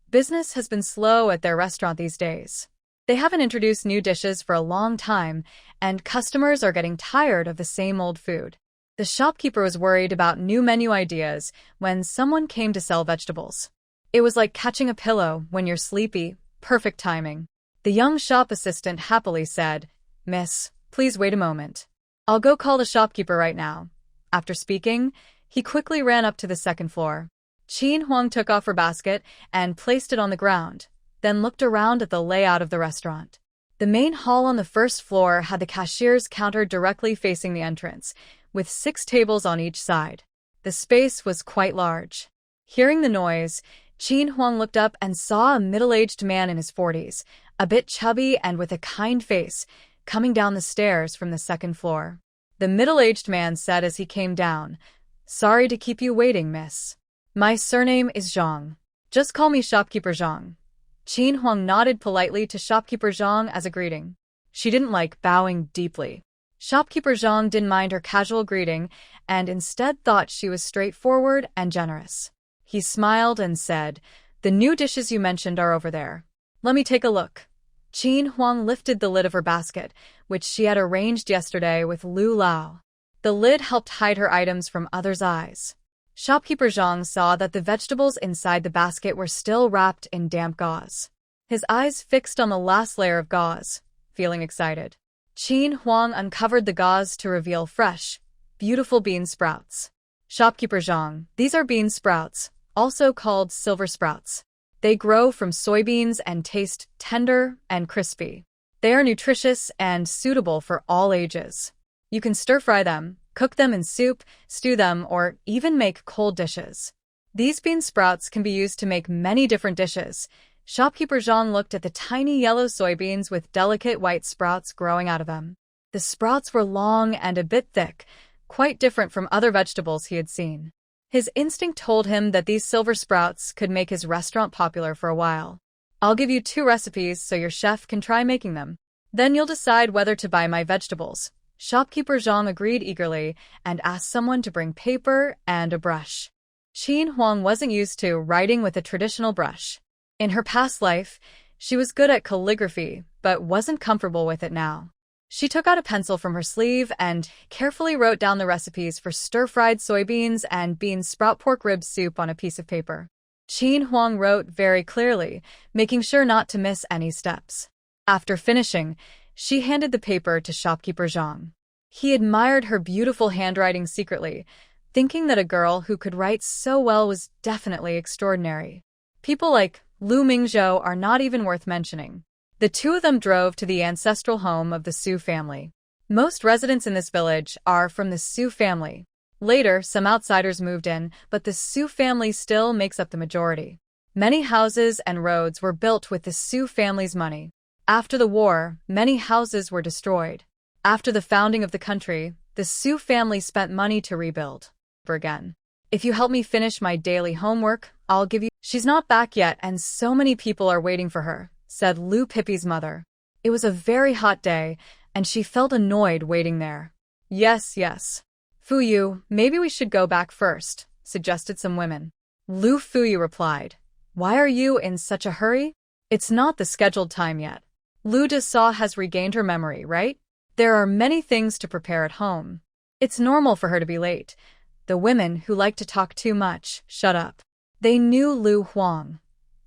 business has been slow at their restaurant these days. They haven't introduced new dishes for a long time, and customers are getting tired of the same old food. The shopkeeper was worried about new menu ideas when someone came to sell vegetables. It was like catching a pillow when you're sleepy, perfect timing. The young shop assistant happily said, "Miss, please wait a moment. I'll go call the shopkeeper right now." After speaking, he quickly ran up to the second floor. Qin Huang took off her basket and placed it on the ground, then looked around at the layout of the restaurant. The main hall on the first floor had the cashier's counter directly facing the entrance, with 6 tables on each side. The space was quite large. Hearing the noise, Qin Huang looked up and saw a middle-aged man in his 40s, a bit chubby and with a kind face, coming down the stairs from the second floor. The middle-aged man said as he came down, "Sorry to keep you waiting, miss. My surname is Zhang. Just call me Shopkeeper Zhang." Qin Huang nodded politely to Shopkeeper Zhang as a greeting. She didn't like bowing deeply. Shopkeeper Zhang didn't mind her casual greeting and instead thought she was straightforward and generous. He smiled and said, "The new dishes you mentioned are over there. Let me take a look." Qin Huang lifted the lid of her basket, which she had arranged yesterday with Lu Lao. The lid helped hide her items from others' eyes. Shopkeeper Zhang saw that the vegetables inside the basket were still wrapped in damp gauze. His eyes fixed on the last layer of gauze, feeling excited. Qin Huang uncovered the gauze to reveal fresh, beautiful bean sprouts. "Shopkeeper Zhang, these are bean sprouts, also called silver sprouts. They grow from soybeans and taste tender and crispy. They are nutritious and suitable for all ages. You can stir-fry them, cook them in soup, stew them, or even make cold dishes. These bean sprouts can be used to make many different dishes." Shopkeeper Zhang looked at the tiny yellow soybeans with delicate white sprouts growing out of them. The sprouts were long and a bit thick, quite different from other vegetables he had seen. His instinct told him that these silver sprouts could make his restaurant popular for a while. "I'll give you 2 recipes so your chef can try making them. Then you'll decide whether to buy my vegetables." Shopkeeper Zhang agreed eagerly and asked someone to bring paper and a brush. Qin Huang wasn't used to writing with a traditional brush. In her past life, she was good at calligraphy, but wasn't comfortable with it now. She took out a pencil from her sleeve and carefully wrote down the recipes for stir-fried soybeans and bean sprout pork rib soup on a piece of paper. Qin Huang wrote very clearly, making sure not to miss any steps. After finishing, She handed the paper to shopkeeper Zhang. He admired her beautiful handwriting secretly, thinking that a girl who could write so well was definitely extraordinary. People like Lu Mingzhou are not even worth mentioning. The two of them drove to the ancestral home of the Su family. Most residents in this village are from the Su family. Later, some outsiders moved in, but the Su family still makes up the majority. Many houses and roads were built with the Su family's money. After the war, many houses were destroyed. After the founding of the country, the Su family spent money to rebuild again. If you help me finish my daily homework, I'll give you— She's not back yet and so many people are waiting for her, said Lu Pippi's mother. It was a very hot day, and she felt annoyed waiting there. Yes. Fuyu, maybe we should go back first, suggested some women. Lu Fuyu replied. Why are you in such a hurry? It's not the scheduled time yet. Lu Desa has regained her memory, right? There are many things to prepare at home. It's normal for her to be late. The women who like to talk too much, shut up. They knew Lu Huang.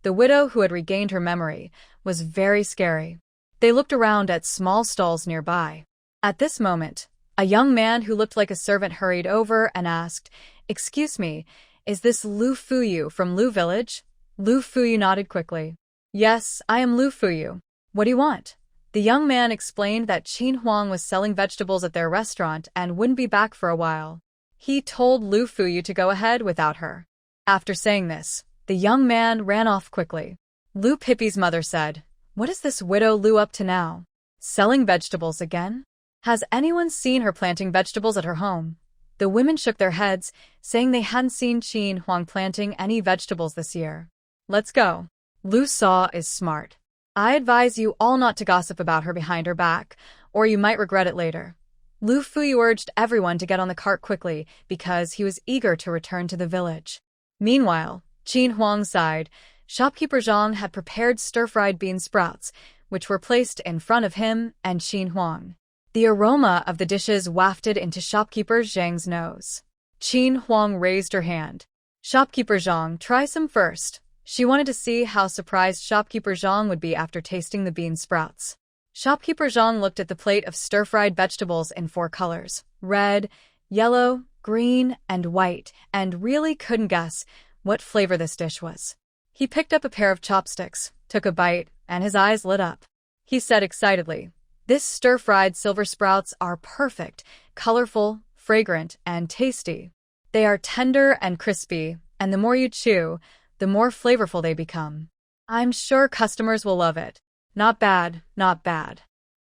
The widow who had regained her memory was very scary. They looked around at small stalls nearby. At this moment, a young man who looked like a servant hurried over and asked, Excuse me, is this Lu Fuyu from Lu Village? Lu Fuyu nodded quickly. Yes, I am Lu Fuyu. What do you want? The young man explained that Qin Huang was selling vegetables at their restaurant and wouldn't be back for a while. He told Lu Fuyu to go ahead without her. After saying this, the young man ran off quickly. Lu Pippi's mother said, What is this widow Lu up to now? Selling vegetables again? Has anyone seen her planting vegetables at her home? The women shook their heads, saying they hadn't seen Qin Huang planting any vegetables this year. Let's go. Lu Sa is smart. I advise you all not to gossip about her behind her back, or you might regret it later. Lu Fuyu urged everyone to get on the cart quickly because he was eager to return to the village. Meanwhile, Qin Huang's side, shopkeeper Zhang had prepared stir-fried bean sprouts, which were placed in front of him and Qin Huang. The aroma of the dishes wafted into shopkeeper Zhang's nose. Qin Huang raised her hand. Shopkeeper Zhang, try some first. She wanted to see how surprised shopkeeper Zhang would be after tasting the bean sprouts. Shopkeeper Zhang looked at the plate of stir-fried vegetables in 4 colors, red, yellow, green, and white, and really couldn't guess what flavor this dish was. He picked up a pair of chopsticks, took a bite, and his eyes lit up. He said excitedly, This stir-fried silver sprouts are perfect, colorful, fragrant, and tasty. They are tender and crispy, and the more you chew, the more flavorful they become. I'm sure customers will love it. Not bad.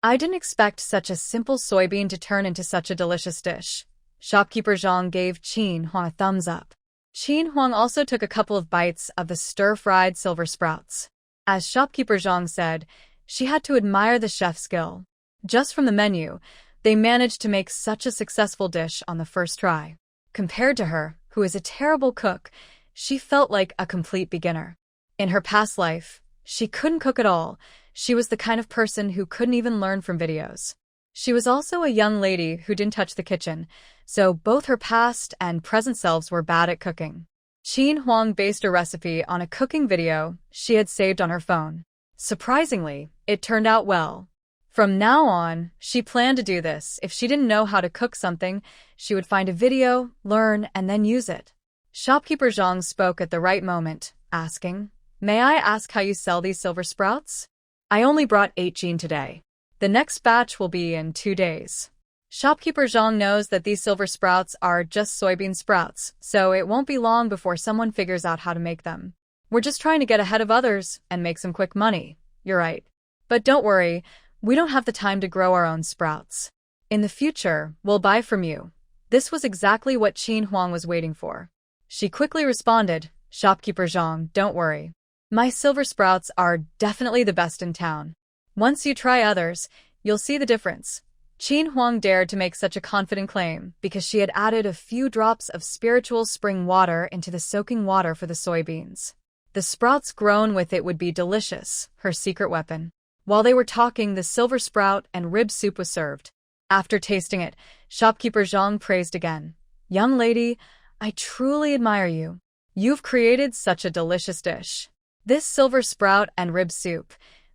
I didn't expect such a simple soybean to turn into such a delicious dish. Shopkeeper Zhang gave Qin Huang a thumbs up. Qin Huang also took a couple of bites of the stir-fried silver sprouts. As shopkeeper Zhang said, she had to admire the chef's skill. Just from the menu, they managed to make such a successful dish on the first try. Compared to her, who is a terrible cook, she felt like a complete beginner. In her past life, she couldn't cook at all. She was the kind of person who couldn't even learn from videos. She was also a young lady who didn't touch the kitchen, so both her past and present selves were bad at cooking. Qin Huang based a recipe on a cooking video she had saved on her phone. Surprisingly, it turned out well. From now on, she planned to do this. If she didn't know how to cook something, she would find a video, learn, and then use it. Shopkeeper Zhang spoke at the right moment, asking, May I ask how you sell these silver sprouts? I only brought 8 Jin today. The next batch will be in 2 days. Shopkeeper Zhang knows that these silver sprouts are just soybean sprouts, so it won't be long before someone figures out how to make them. We're just trying to get ahead of others and make some quick money. You're right. But don't worry, we don't have the time to grow our own sprouts. In the future, we'll buy from you. This was exactly what Qin Huang was waiting for. She quickly responded, Shopkeeper Zhang, don't worry. My silver sprouts are definitely the best in town. Once you try others, you'll see the difference. Qin Huang dared to make such a confident claim because she had added a few drops of spiritual spring water into the soaking water for the soybeans. The sprouts grown with it would be delicious, her secret weapon. While they were talking, the silver sprout and rib soup was served. After tasting it, Shopkeeper Zhang praised again. Young lady, I truly admire you. You've created such a delicious dish. This silver sprout and rib soup,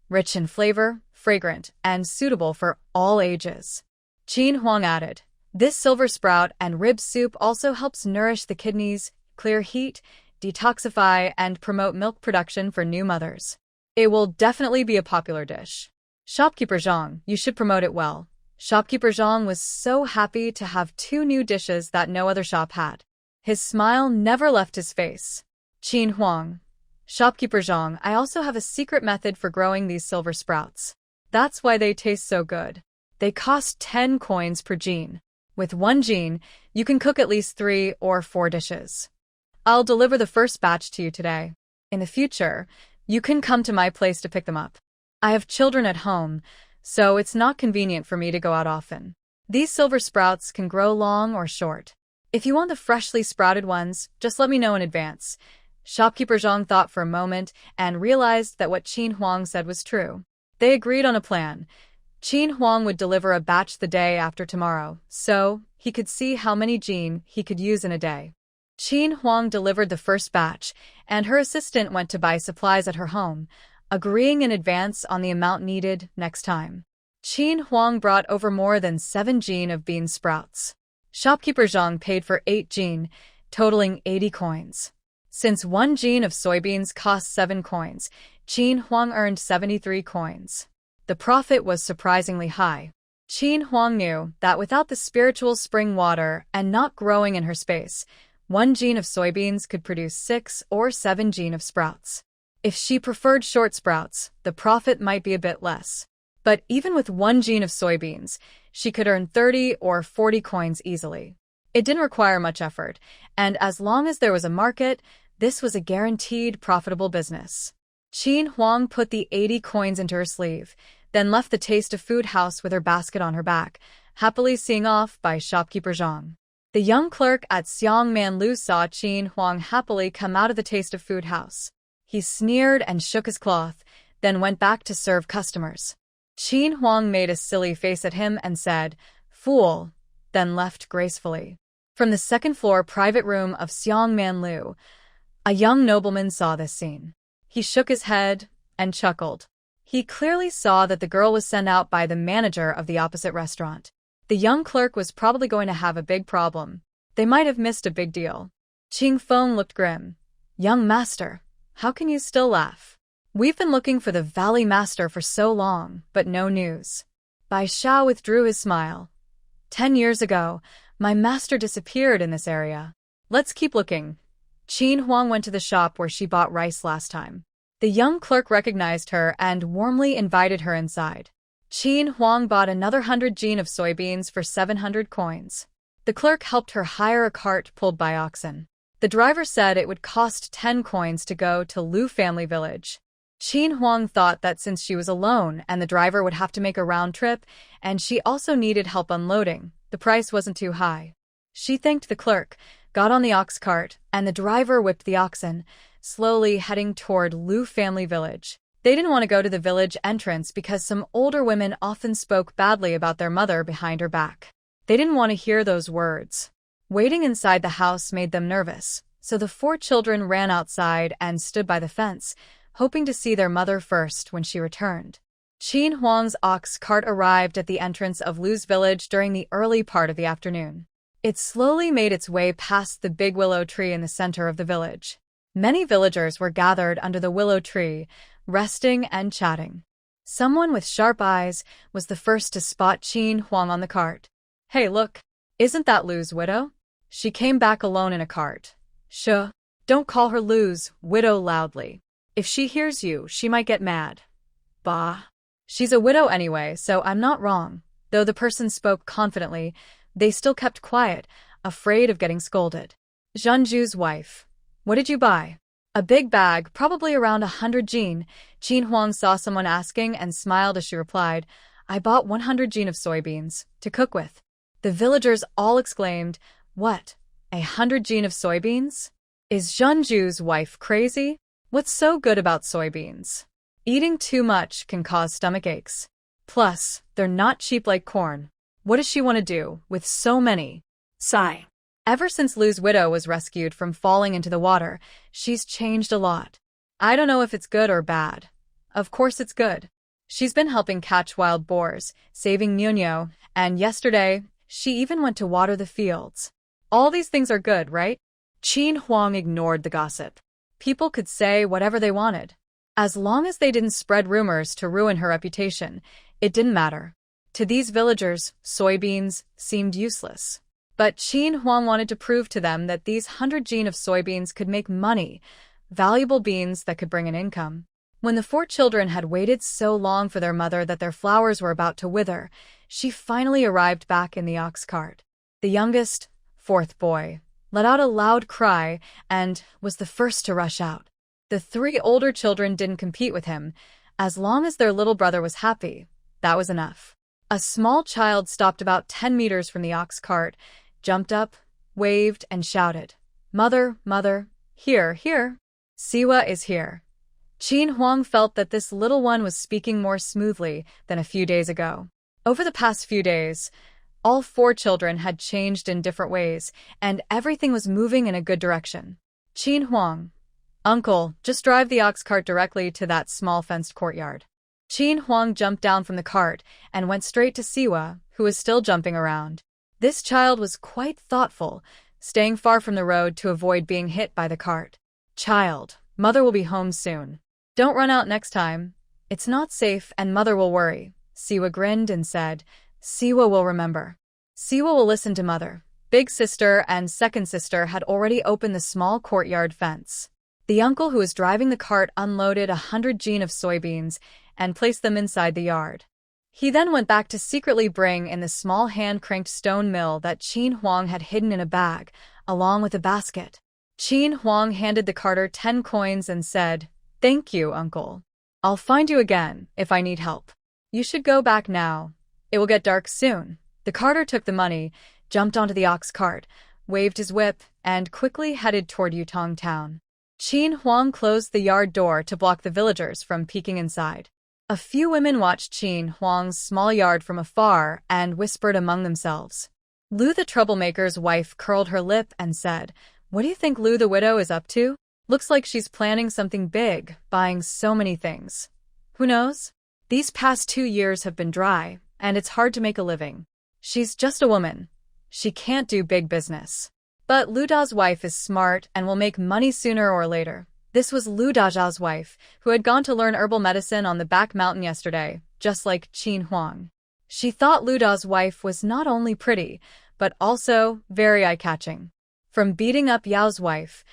rich in flavor, fragrant, and suitable for all ages. Qin Huang added, "This silver sprout and rib soup also helps nourish the kidneys, clear heat, detoxify, and promote milk production for new mothers. It will definitely be a popular dish." Shopkeeper Zhang, you should promote it well. Shopkeeper Zhang was so happy to have 2 new dishes that no other shop had. His smile never left his face. Qin Huang, Shopkeeper Zhang, I also have a secret method for growing these silver sprouts. That's why they taste so good. They cost 10 coins per gene. With 1 gene, you can cook at least 3 or 4 dishes. I'll deliver the first batch to you today. In the future, you can come to my place to pick them up. I have children at home, so it's not convenient for me to go out often. These silver sprouts can grow long or short. If you want the freshly sprouted ones, just let me know in advance. Shopkeeper Zhang thought for a moment and realized that what Qin Huang said was true. They agreed on a plan. Qin Huang would deliver a batch the day after tomorrow, so he could see how many gene he could use in a day. Qin Huang delivered the first batch, and her assistant went to buy supplies at her home, agreeing in advance on the amount needed next time. Qin Huang brought over more than 7 gene of bean sprouts. Shopkeeper Zhang paid for 8 gene, totaling 80 coins. Since 1 gene of soybeans cost 7 coins, Qin Huang earned 73 coins. The profit was surprisingly high. Qin Huang knew that without the spiritual spring water and not growing in her space, 1 gene of soybeans could produce 6 or 7 gene of sprouts. If she preferred short sprouts, the profit might be a bit less. But even with 1 gene of soybeans, she could earn 30 or 40 coins easily. It didn't require much effort, and as long as there was a market, this was a guaranteed profitable business. Qin Huang put the 80 coins into her sleeve, then left the Taste of Food house with her basket on her back, happily seeing off by Shopkeeper Zhang. The young clerk at Xiangman Lu saw Qin Huang happily come out of the Taste of Food house. He sneered and shook his cloth, then went back to serve customers. Qin Huang made a silly face at him and said, "Fool," then left gracefully. From the second-floor private room of Xiangman Lu, a young nobleman saw this scene. He shook his head and chuckled. He clearly saw that the girl was sent out by the manager of the opposite restaurant. The young clerk was probably going to have a big problem. They might have missed a big deal. Qing Feng looked grim. "Young master, how can you still laugh? We've been looking for the Valley Master for so long, but no news." Bai Xiao withdrew his smile. 10 years ago, my master disappeared in this area. Let's keep looking. Qin Huang went to the shop where she bought rice last time. The young clerk recognized her and warmly invited her inside. Qin Huang bought another 100 gene of soybeans for 700 coins. The clerk helped her hire a cart pulled by oxen. The driver said it would cost 10 coins to go to Lu family village. Qin Huang thought that since she was alone and the driver would have to make a round trip, and she also needed help unloading, the price wasn't too high. She thanked the clerk, got on the ox cart, and the driver whipped the oxen, slowly heading toward Lu family village. They didn't want to go to the village entrance because some older women often spoke badly about their mother behind her back. They didn't want to hear those words. Waiting inside the house made them nervous, so the 4 children ran outside and stood by the fence, hoping to see their mother first when she returned. Qin Huang's ox cart arrived at the entrance of Lu's village during the early part of the afternoon. It slowly made its way past the big willow tree in the center of the village. Many villagers were gathered under the willow tree, resting and chatting. Someone with sharp eyes was the first to spot Qin Huang on the cart. "Hey, look, isn't that Lu's widow? She came back alone in a cart." "Shuh, don't call her Lu's widow loudly. If she hears you, she might get mad." "Bah. She's a widow anyway, so I'm not wrong." Though the person spoke confidently, they still kept quiet, afraid of getting scolded. "Zhanju's wife. What did you buy?" "A big bag, probably around 100 gene." Qin Huang saw someone asking and smiled as she replied, "I bought 100 gene of soybeans to cook with." The villagers all exclaimed, "What? 100 gene of soybeans? Is Zhanju's wife crazy? What's so good about soybeans? Eating too much can cause stomach aches. Plus, they're not cheap like corn. What does she want to do with so many?" Sigh. Ever since Lu's widow was rescued from falling into the water, she's changed a lot. "I don't know if it's good or bad. Of course it's good. She's been helping catch wild boars, saving Nyo, and yesterday, she even went to water the fields. All these things are good, right? Qin Huang ignored the gossip. People could say whatever they wanted. As long as they didn't spread rumors to ruin her reputation, it didn't matter. To these villagers, soybeans seemed useless. But Qin Huang wanted to prove to them that these 100 gene of soybeans could make money, valuable beans that could bring an income. When the 4 children had waited so long for their mother that their flowers were about to wither, she finally arrived back in the ox cart. The youngest, 4th boy, let out a loud cry and was the first to rush out. The 3 older children didn't compete with him. As long as their little brother was happy, that was enough. A small child stopped about 10 meters from the ox cart, jumped up, waved, and shouted, "Mother, mother, here, here. Siwa is here." Qin Huang felt that this little one was speaking more smoothly than a few days ago. Over the past few days, all 4 children had changed in different ways, and everything was moving in a good direction. Qin Huang, "Uncle, just drive the ox cart directly to that small fenced courtyard." Qin Huang jumped down from the cart and went straight to Siwa, who was still jumping around. This child was quite thoughtful, staying far from the road to avoid being hit by the cart. "Child, mother will be home soon. Don't run out next time. It's not safe and mother will worry." Siwa grinned and said, "Siwa will remember. Siwa will listen to mother." Big sister and second sister had already opened the small courtyard fence. The uncle who was driving the cart unloaded 100 gene of soybeans and placed them inside the yard. He then went back to secretly bring in the small hand-cranked stone mill that Qin Huang had hidden in a bag, along with a basket. Qin Huang handed the carter 10 coins and said, "Thank you, uncle. I'll find you again if I need help. You should go back now. It will get dark soon." The carter took the money, jumped onto the ox cart, waved his whip, and quickly headed toward Yutong town. Qin Huang closed the yard door to block the villagers from peeking inside. A few women watched Qin Huang's small yard from afar and whispered among themselves. Lu the troublemaker's wife curled her lip and said, "What do you think Lu the widow is up to? Looks like she's planning something big, buying so many things. Who knows? These past 2 years have been dry, and it's hard to make a living. She's just a woman. She can't do big business. But Lu Da's wife is smart and will make money sooner or later." This was Lu Daja's wife, who had gone to learn herbal medicine on the back mountain yesterday, just like Qin Huang. She thought Lu Da's wife was not only pretty, but also very eye-catching. From beating up Yao's wife,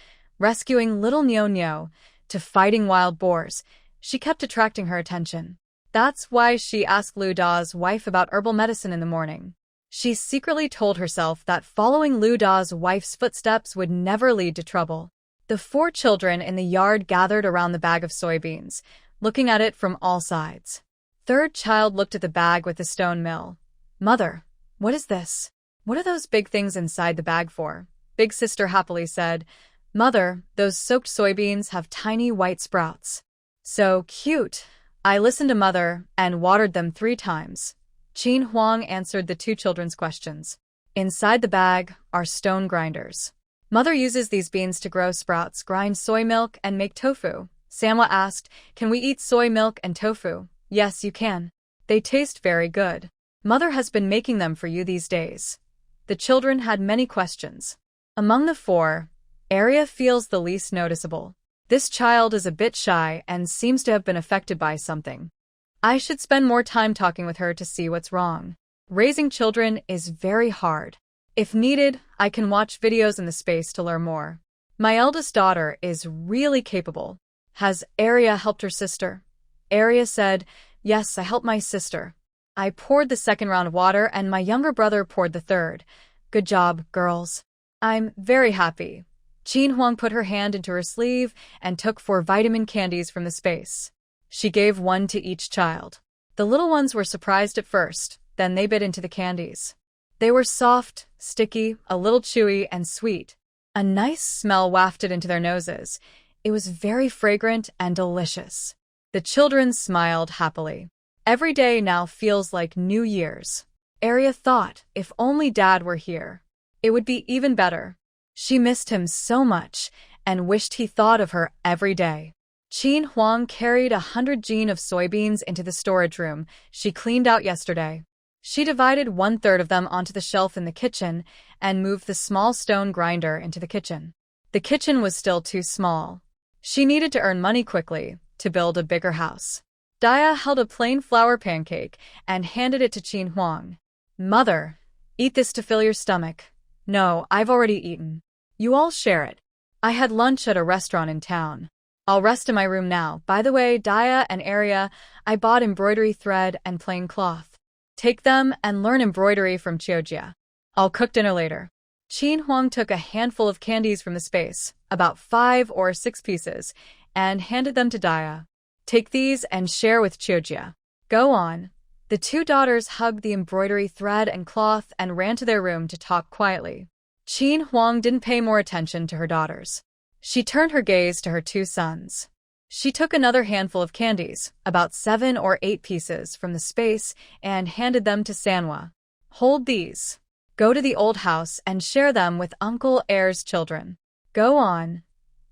rescuing little Nyo, to fighting wild boars, she kept attracting her attention. That's why she asked Lu Da's wife about herbal medicine in the morning. She secretly told herself that following Lu Da's wife's footsteps would never lead to trouble. The 4 children in the yard gathered around the bag of soybeans, looking at it from all sides. Third child looked at the bag with the stone mill. "Mother, what is this? What are those big things inside the bag for?" Big sister happily said, "Mother, those soaked soybeans have tiny white sprouts. So cute. I listened to mother and watered them 3 times. Qin Huang answered the 2 children's questions. Inside the bag are stone grinders. Mother uses these beans to grow sprouts, grind soy milk, and make tofu. Samwa asked, "Can we eat soy milk and tofu?" "Yes, you can. They taste very good. Mother has been making them for you these days." The children had many questions. Among the 4, Arya feels the least noticeable. This child is a bit shy and seems to have been affected by something. I should spend more time talking with her to see what's wrong. Raising children is very hard. If needed, I can watch videos in the space to learn more. My eldest daughter is really capable. Has Arya helped her sister? Arya said, "Yes, I helped my sister. I poured the 2nd round of water and my younger brother poured the 3rd. Good job, girls." "I'm very happy." Qin Huang put her hand into her sleeve and took 4 vitamin candies from the space. She gave 1 to each child. The little ones were surprised at first, then they bit into the candies. They were soft, sticky, a little chewy, and sweet. A nice smell wafted into their noses. It was very fragrant and delicious. The children smiled happily. Every day now feels like New Year's. Arya thought, if only Dad were here, it would be even better. She missed him so much and wished he thought of her every day. Qin Huang carried 100 jean of soybeans into the storage room she cleaned out yesterday. She divided 1/3 of them onto the shelf in the kitchen and moved the small stone grinder into the kitchen. The kitchen was still too small. She needed to earn money quickly to build a bigger house. Dia held a plain flour pancake and handed it to Qin Huang. "Mother, eat this to fill your stomach." "No, I've already eaten." "You all share it." "I had lunch at a restaurant in town. I'll rest in my room now. By the way, Dia and Arya, I bought embroidery thread and plain cloth. Take them and learn embroidery from Chiojia. I'll cook dinner later." Qin Huang took a handful of candies from the space, about 5 or 6 pieces, and handed them to Dia. "Take these and share with Chiojia." "Go on." The two daughters hugged the embroidery thread and cloth and ran to their room to talk quietly. Qin Huang didn't pay more attention to her daughters. She turned her gaze to her two sons. She took another handful of candies, about 7 or 8 pieces, from the space and handed them to Sanhwa. "Hold these. Go to the old house and share them with Uncle Air's children." "Go on."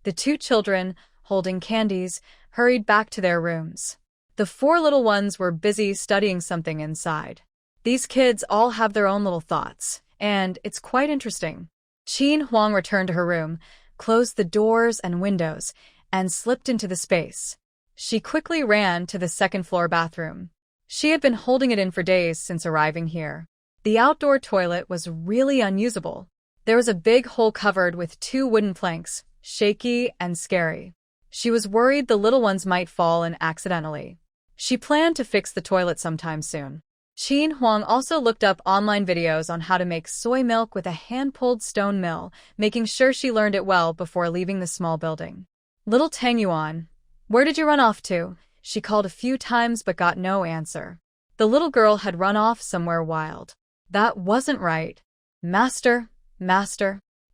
The two children, holding candies, hurried back to their rooms. The 4 little ones were busy studying something inside. These kids all have their own little thoughts, and it's quite interesting. Qin Huang returned to her room, closed the doors and windows, and slipped into the space. She quickly ran to the second-floor bathroom. She had been holding it in for days since arriving here. The outdoor toilet was really unusable. There was a big hole covered with 2 wooden planks, shaky and scary. She was worried the little ones might fall in accidentally. She planned to fix the toilet sometime soon. Qin Huang also looked up online videos on how to make soy milk with a hand-pulled stone mill, making sure she learned it well before leaving the small building. "Little Tang Yuan, where did you run off to?" She called a few times but got no answer. The little girl had run off somewhere wild. That wasn't right. Master.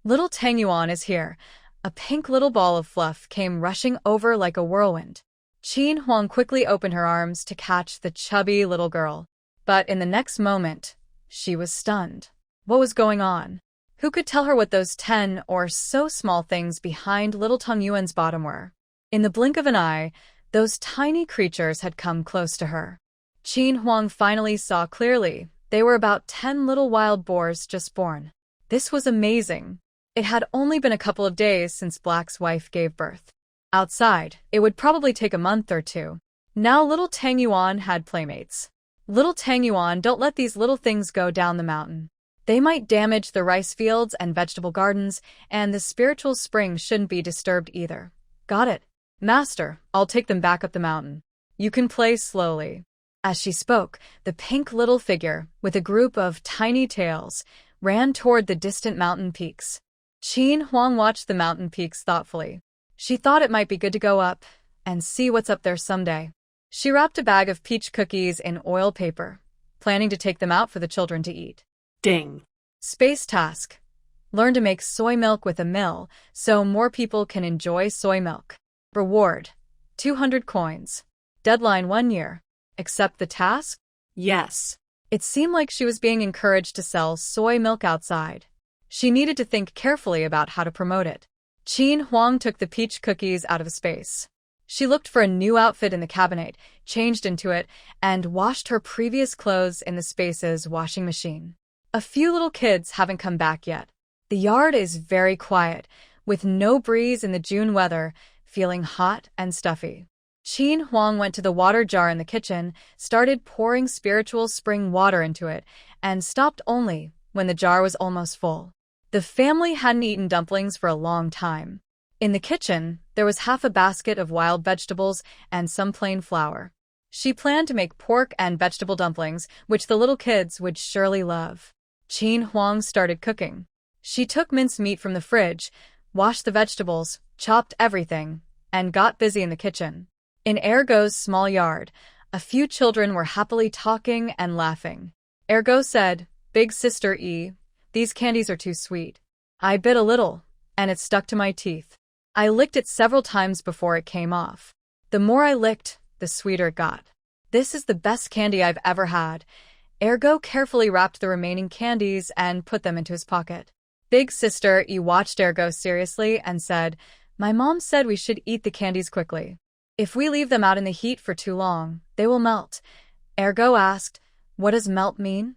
Little Tang Yuan is here." A pink little ball of fluff came rushing over like a whirlwind. Qin Huang quickly opened her arms to catch the chubby little girl. But in the next moment, she was stunned. What was going on? Who could tell her what those 10 or so small things behind little Tang Yuan's bottom were? In the blink of an eye, those tiny creatures had come close to her. Qin Huang finally saw clearly. They were about 10 little wild boars just born. This was amazing. It had only been a couple of days since Black's wife gave birth. Outside, it would probably take a month or 2. Now little Tang Yuan had playmates. "Little Tang Yuan, don't let these little things go down the mountain. They might damage the rice fields and vegetable gardens, and the spiritual spring shouldn't be disturbed either." "Got it. Master, I'll take them back up the mountain. You can play slowly." As she spoke, the pink little figure, with a group of tiny tails, ran toward the distant mountain peaks. Qin Huang watched the mountain peaks thoughtfully. She thought it might be good to go up and see what's up there someday. She wrapped a bag of peach cookies in oil paper, planning to take them out for the children to eat. Ding. Space task. Learn to make soy milk with a mill so more people can enjoy soy milk. Reward. 200 coins. Deadline 1 year. Accept the task? Yes. It seemed like she was being encouraged to sell soy milk outside. She needed to think carefully about how to promote it. Qin Huang took the peach cookies out of the space. She looked for a new outfit in the cabinet, changed into it, and washed her previous clothes in the space's washing machine. A few little kids haven't come back yet. The yard is very quiet, with no breeze in the June weather, feeling hot and stuffy. Qin Huang went to the water jar in the kitchen, started pouring spiritual spring water into it, and stopped only when the jar was almost full. The family hadn't eaten dumplings for a long time. In the kitchen, there was half a basket of wild vegetables and some plain flour. She planned to make pork and vegetable dumplings, which the little kids would surely love. Qin Huang started cooking. She took minced meat from the fridge, washed the vegetables, chopped everything, and got busy in the kitchen. In Ergo's small yard, a few children were happily talking and laughing. Ergo said, "Big sister E, these candies are too sweet." I bit a little, and it stuck to my teeth. I licked it several times before it came off. The more I licked, the sweeter it got. "This is the best candy I've ever had." Ergo carefully wrapped the remaining candies and put them into his pocket. Big sister E watched Ergo seriously and said, "My mom said we should eat the candies quickly." If we leave them out in the heat for too long, they will melt. Ergo asked, "What does melt mean?"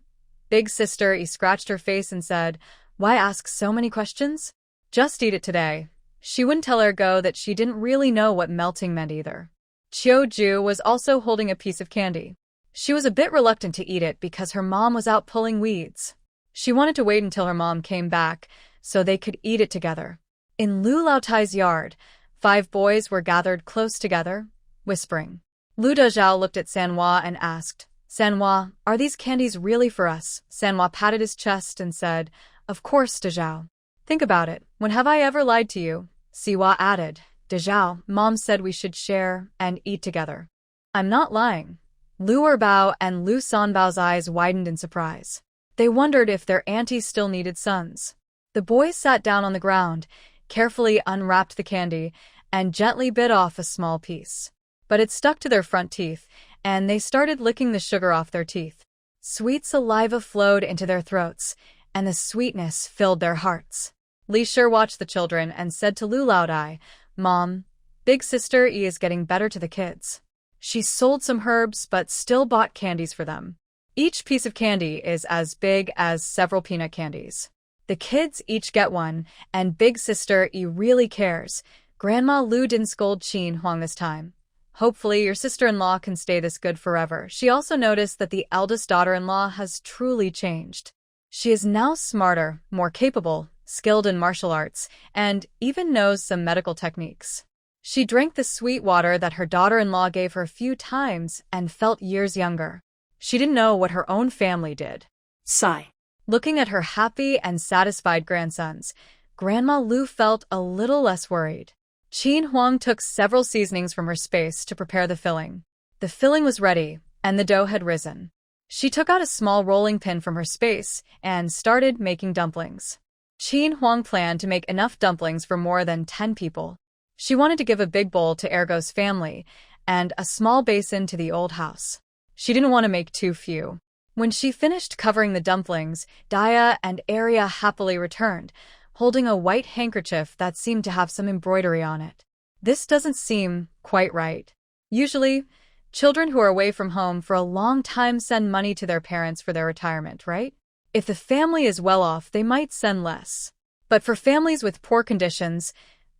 Big sister E scratched her face and said, "Why ask so many questions? Just eat it today." She wouldn't tell Ergo that she didn't really know what melting meant either. Ju was also holding a piece of candy. She was a bit reluctant to eat it because her mom was out pulling weeds. She wanted to wait until her mom came back so they could eat it together. In Lu Laotai's yard, 5 boys were gathered close together, whispering. Lu Dezhao looked at Sanhua and asked, "Sanhua, are these candies really for us?" Sanhua patted his chest and said, "Of course, Dezhao. Think about it. When have I ever lied to you?" Siwa added, "Dezhao, Mom said we should share and eat together." "I'm not lying." Lu Erbao and Lu Sanbao's eyes widened in surprise. They wondered if their auntie still needed sons. The boys sat down on the ground, carefully unwrapped the candy, and gently bit off a small piece. But it stuck to their front teeth, and they started licking the sugar off their teeth. Sweet saliva flowed into their throats, and the sweetness filled their hearts. Li Shi watched the children and said to Lu Laodai, "Mom, big sister E is getting better to the kids. She sold some herbs but still bought candies for them. Each piece of candy is as big as several peanut candies. The kids each get one, and big sister E really cares. Grandma Lu didn't scold Qin Huang this time. Hopefully your sister-in-law can stay this good forever." She also noticed that the eldest daughter-in-law has truly changed. She is now smarter, more capable, skilled in martial arts, and even knows some medical techniques. She drank the sweet water that her daughter-in-law gave her a few times and felt years younger. She didn't know what her own family did. Sigh. Looking at her happy and satisfied grandsons, Grandma Lu felt a little less worried. Qin Huang took several seasonings from her space to prepare the filling. The filling was ready, and the dough had risen. She took out a small rolling pin from her space and started making dumplings. Qin Huang planned to make enough dumplings for more than 10 people. She wanted to give a big bowl to Ergo's family and a small basin to the old house. She didn't want to make too few. When she finished covering the dumplings, Daya and Arya happily returned, holding a white handkerchief that seemed to have some embroidery on it. This doesn't seem quite right. Usually, children who are away from home for a long time send money to their parents for their retirement, right? If the family is well off, they might send less. But for families with poor conditions,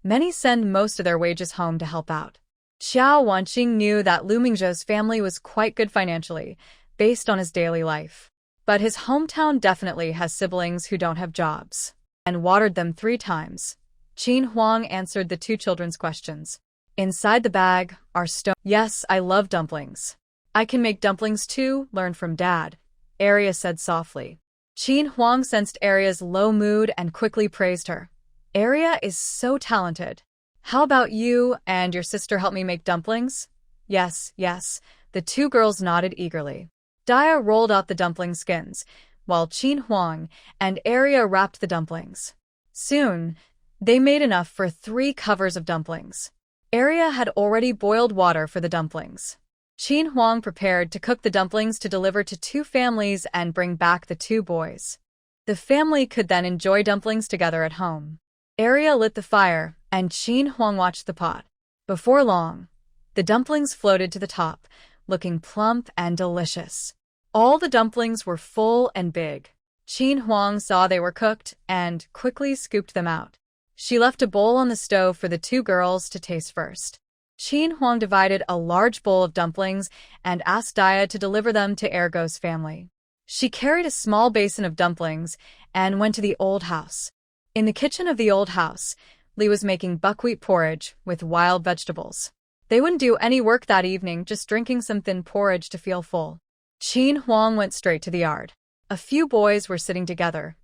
many send most of their wages home to help out. Xiao Wanqing knew that Lu Mingzhou's family was quite good financially, based on his daily life. But his hometown definitely has siblings who don't have jobs, and watered them 3 times. Qin Huang answered the 2 children's questions. Inside the bag are stones. "Yes, I love dumplings. I can make dumplings too, learn from Dad," Arya said softly. Qin Huang sensed Arya's low mood and quickly praised her. "Arya is so talented. How about you and your sister help me make dumplings?" Yes, the 2 girls nodded eagerly. Daya rolled out the dumpling skins, while Qin Huang and Arya wrapped the dumplings. Soon, they made enough for 3 covers of dumplings. Arya had already boiled water for the dumplings. Qin Huang prepared to cook the dumplings to deliver to 2 families and bring back the 2 boys. The family could then enjoy dumplings together at home. Arya lit the fire, and Qin Huang watched the pot. Before long, the dumplings floated to the top, looking plump and delicious. All the dumplings were full and big. Qin Huang saw they were cooked and quickly scooped them out. She left a bowl on the stove for the 2 girls to taste first. Qin Huang divided a large bowl of dumplings and asked Daya to deliver them to Ergo's family. She carried a small basin of dumplings and went to the old house. In the kitchen of the old house, Li was making buckwheat porridge with wild vegetables. They wouldn't do any work that evening, just drinking some thin porridge to feel full. Qin Huang went straight to the yard. A few boys were sitting together,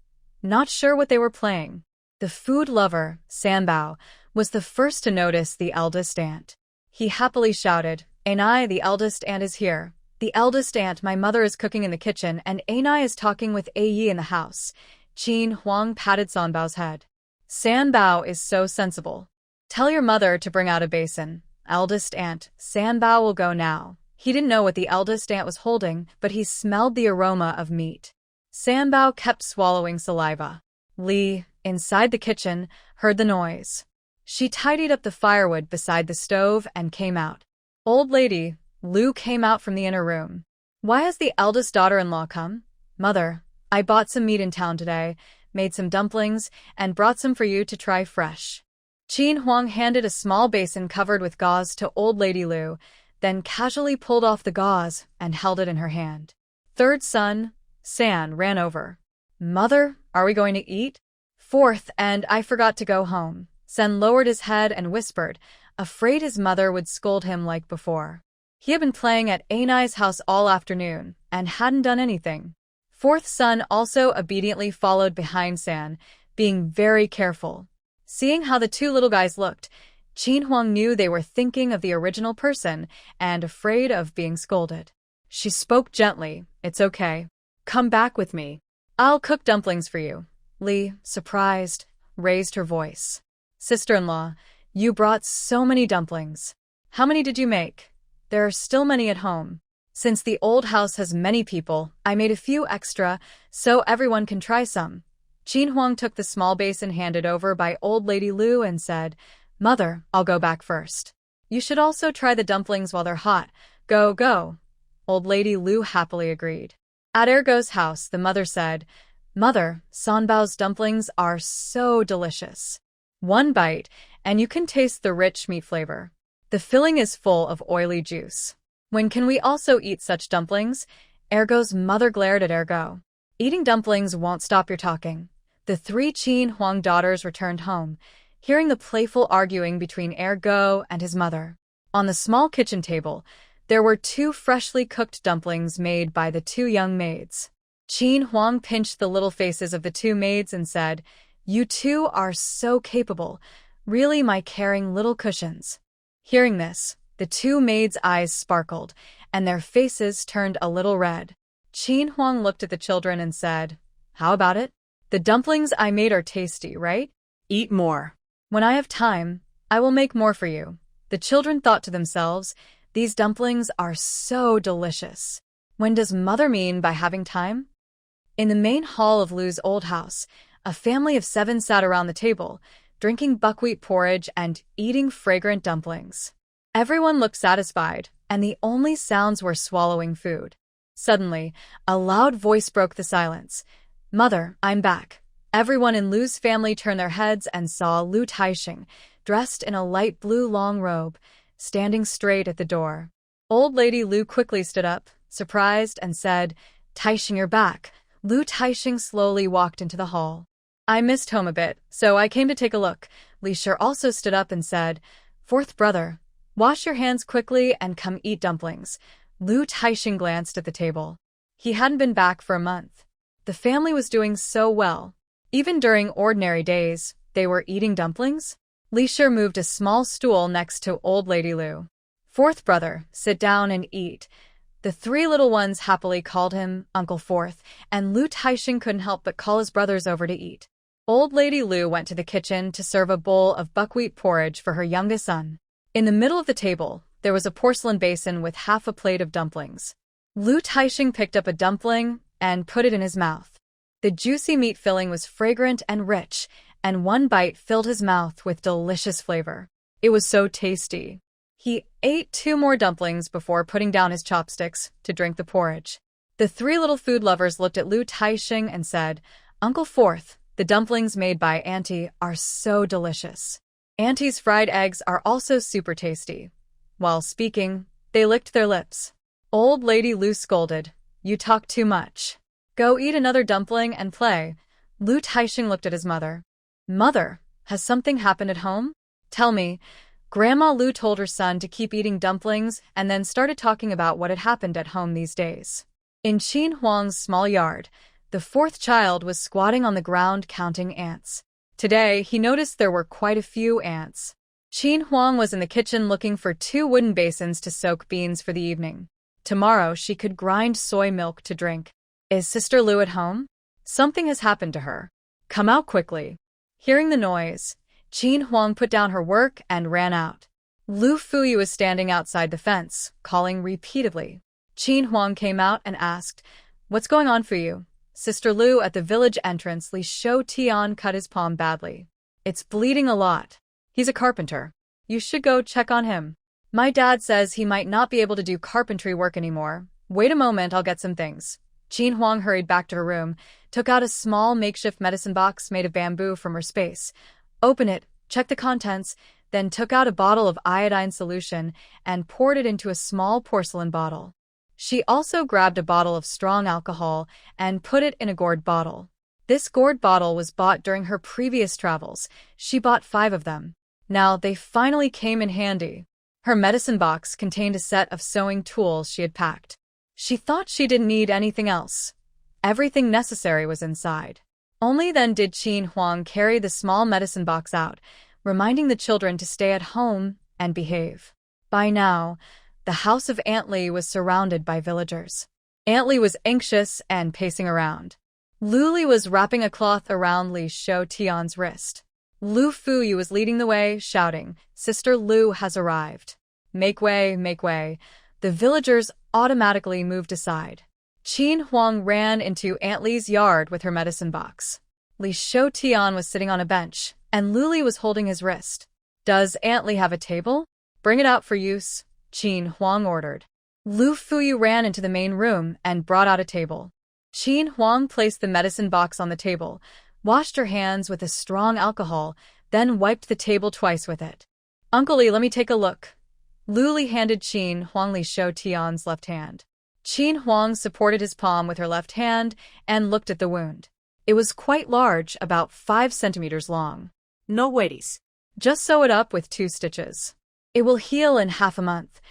not sure what they were playing. The food lover, Sanbao, was the first to notice the eldest aunt. He happily shouted, "Anai, the eldest aunt is here. The eldest aunt, my mother is cooking in the kitchen, and Anai is talking with Yi in the house." Qin Huang patted Sanbao's head. "Sanbao is so sensible. Tell your mother to bring out a basin. Eldest aunt, Sanbao will go now." He didn't know what the eldest aunt was holding, but he smelled the aroma of meat. Sanbao kept swallowing saliva. Li, inside the kitchen, heard the noise. She tidied up the firewood beside the stove and came out. Old lady, Lu came out from the inner room. Why has the eldest daughter-in-law come? Mother, I bought some meat in town today, made some dumplings, and brought some for you to try fresh. Qin Huang handed a small basin covered with gauze to old lady Lu, then casually pulled off the gauze and held it in her hand. Third son, San, ran over. Mother, are we going to eat? Fourth, and I forgot to go home. Sen lowered his head and whispered, afraid his mother would scold him like before. He had been playing at Anai's house all afternoon and hadn't done anything. Fourth son also obediently followed behind San, being very careful. Seeing how the two little guys looked, Qin Huang knew they were thinking of the original person and afraid of being scolded. She spoke gently, it's okay. Come back with me. I'll cook dumplings for you. Li, surprised, raised her voice. Sister-in-law, you brought so many dumplings. How many did you make? There are still many at home. Since the old house has many people, I made a few extra so everyone can try some. Qin Huang took the small basin handed over by old lady Lu and said, Mother, I'll go back first. You should also try the dumplings while they're hot. Go, go. Old lady Lu happily agreed. At Ergo's house, the mother said, Mother, Sanbao's dumplings are so delicious. One bite, and you can taste the rich meat flavor. The filling is full of oily juice. When can we also eat such dumplings? Ergo's mother glared at Ergo. Eating dumplings won't stop your talking. The three Qin Huang daughters returned home, hearing the playful arguing between Ergo and his mother. On the small kitchen table, there were 2 freshly cooked dumplings made by the 2 young maids. Qin Huang pinched the little faces of the 2 maids and said, You two are so capable, really my caring little cushions. Hearing this, the 2 maids' eyes sparkled, and their faces turned a little red. Qin Huang looked at the children and said, How about it? The dumplings I made are tasty, right? Eat more. When I have time, I will make more for you. The children thought to themselves, These dumplings are so delicious. When does mother mean by having time? In the main hall of Lu's old house, a family of 7 sat around the table, drinking buckwheat porridge and eating fragrant dumplings. Everyone looked satisfied, and the only sounds were swallowing food. Suddenly, a loud voice broke the silence. Mother, I'm back. Everyone in Lu's family turned their heads and saw Lu Taixing, dressed in a light blue long robe, standing straight at the door. Old lady Lu quickly stood up, surprised, and said, Taixing, you're back. Lu Taixing slowly walked into the hall. I missed home a bit, so I came to take a look. Li Shi also stood up and said, Fourth brother, wash your hands quickly and come eat dumplings. Lu Taixing glanced at the table. He hadn't been back for a month. The family was doing so well. Even during ordinary days, they were eating dumplings. Li Shi moved a small stool next to old lady Lu. Fourth brother, sit down and eat. The 3 little ones happily called him Uncle Fourth, and Lu Taixing couldn't help but call his brothers over to eat. Old lady Lu went to the kitchen to serve a bowl of buckwheat porridge for her youngest son. In the middle of the table, there was a porcelain basin with half a plate of dumplings. Lu Taixing picked up a dumpling and put it in his mouth. The juicy meat filling was fragrant and rich, and one bite filled his mouth with delicious flavor. It was so tasty. He ate 2 more dumplings before putting down his chopsticks to drink the porridge. The 3 little food lovers looked at Lu Taixing and said, Uncle Fourth, the dumplings made by Auntie are so delicious. Auntie's fried eggs are also super tasty. While speaking, they licked their lips. Old lady Lu scolded, You talk too much. Go eat another dumpling and play. Lu Taixing looked at his mother. Mother, has something happened at home? Tell me. Grandma Lu told her son to keep eating dumplings and then started talking about what had happened at home these days. In Qin Huang's small yard, the 4th child was squatting on the ground counting ants. Today, he noticed there were quite a few ants. Qin Huang was in the kitchen looking for 2 wooden basins to soak beans for the evening. Tomorrow, she could grind soy milk to drink. Is Sister Lu at home? Something has happened to her. Come out quickly. Hearing the noise, Qin Huang put down her work and ran out. Lu Fuyu was standing outside the fence, calling repeatedly. Qin Huang came out and asked, What's going on for you? Sister Lu, at the village entrance, Li Shou Tian cut his palm badly. It's bleeding a lot. He's a carpenter. You should go check on him. My dad says he might not be able to do carpentry work anymore. Wait a moment, I'll get some things. Qin Huang hurried back to her room, took out a small makeshift medicine box made of bamboo from her space. Open it, check the contents, then took out a bottle of iodine solution and poured it into a small porcelain bottle. She also grabbed a bottle of strong alcohol and put it in a gourd bottle. This gourd bottle was bought during her previous travels. She bought 5 of them. Now they finally came in handy. Her medicine box contained a set of sewing tools she had packed. She thought she didn't need anything else. Everything necessary was inside. Only then did Qin Huang carry the small medicine box out, reminding the children to stay at home and behave. By now, the house of Aunt Li was surrounded by villagers. Aunt Li was anxious and pacing around. Lu Li was wrapping a cloth around Li Shou Tian's wrist. Lu Fuyu was leading the way, shouting, "Sister Lu has arrived. Make way, make way." The villagers automatically moved aside. Qin Huang ran into Aunt Li's yard with her medicine box. Li Shou Tian was sitting on a bench, and Lu Li was holding his wrist. "Does Aunt Li have a table? Bring it out for use," Qin Huang ordered. Lu Fuyu ran into the main room and brought out a table. Qin Huang placed the medicine box on the table, washed her hands with a strong alcohol, then wiped the table twice with it. "Uncle Li, let me take a look." Lu Li handed Qin Huang Li Shou Tian's left hand. Qin Huang supported his palm with her left hand and looked at the wound. It was quite large, about 5 centimeters long. "No worries. Just sew it up with 2 stitches. It will heal in half a month."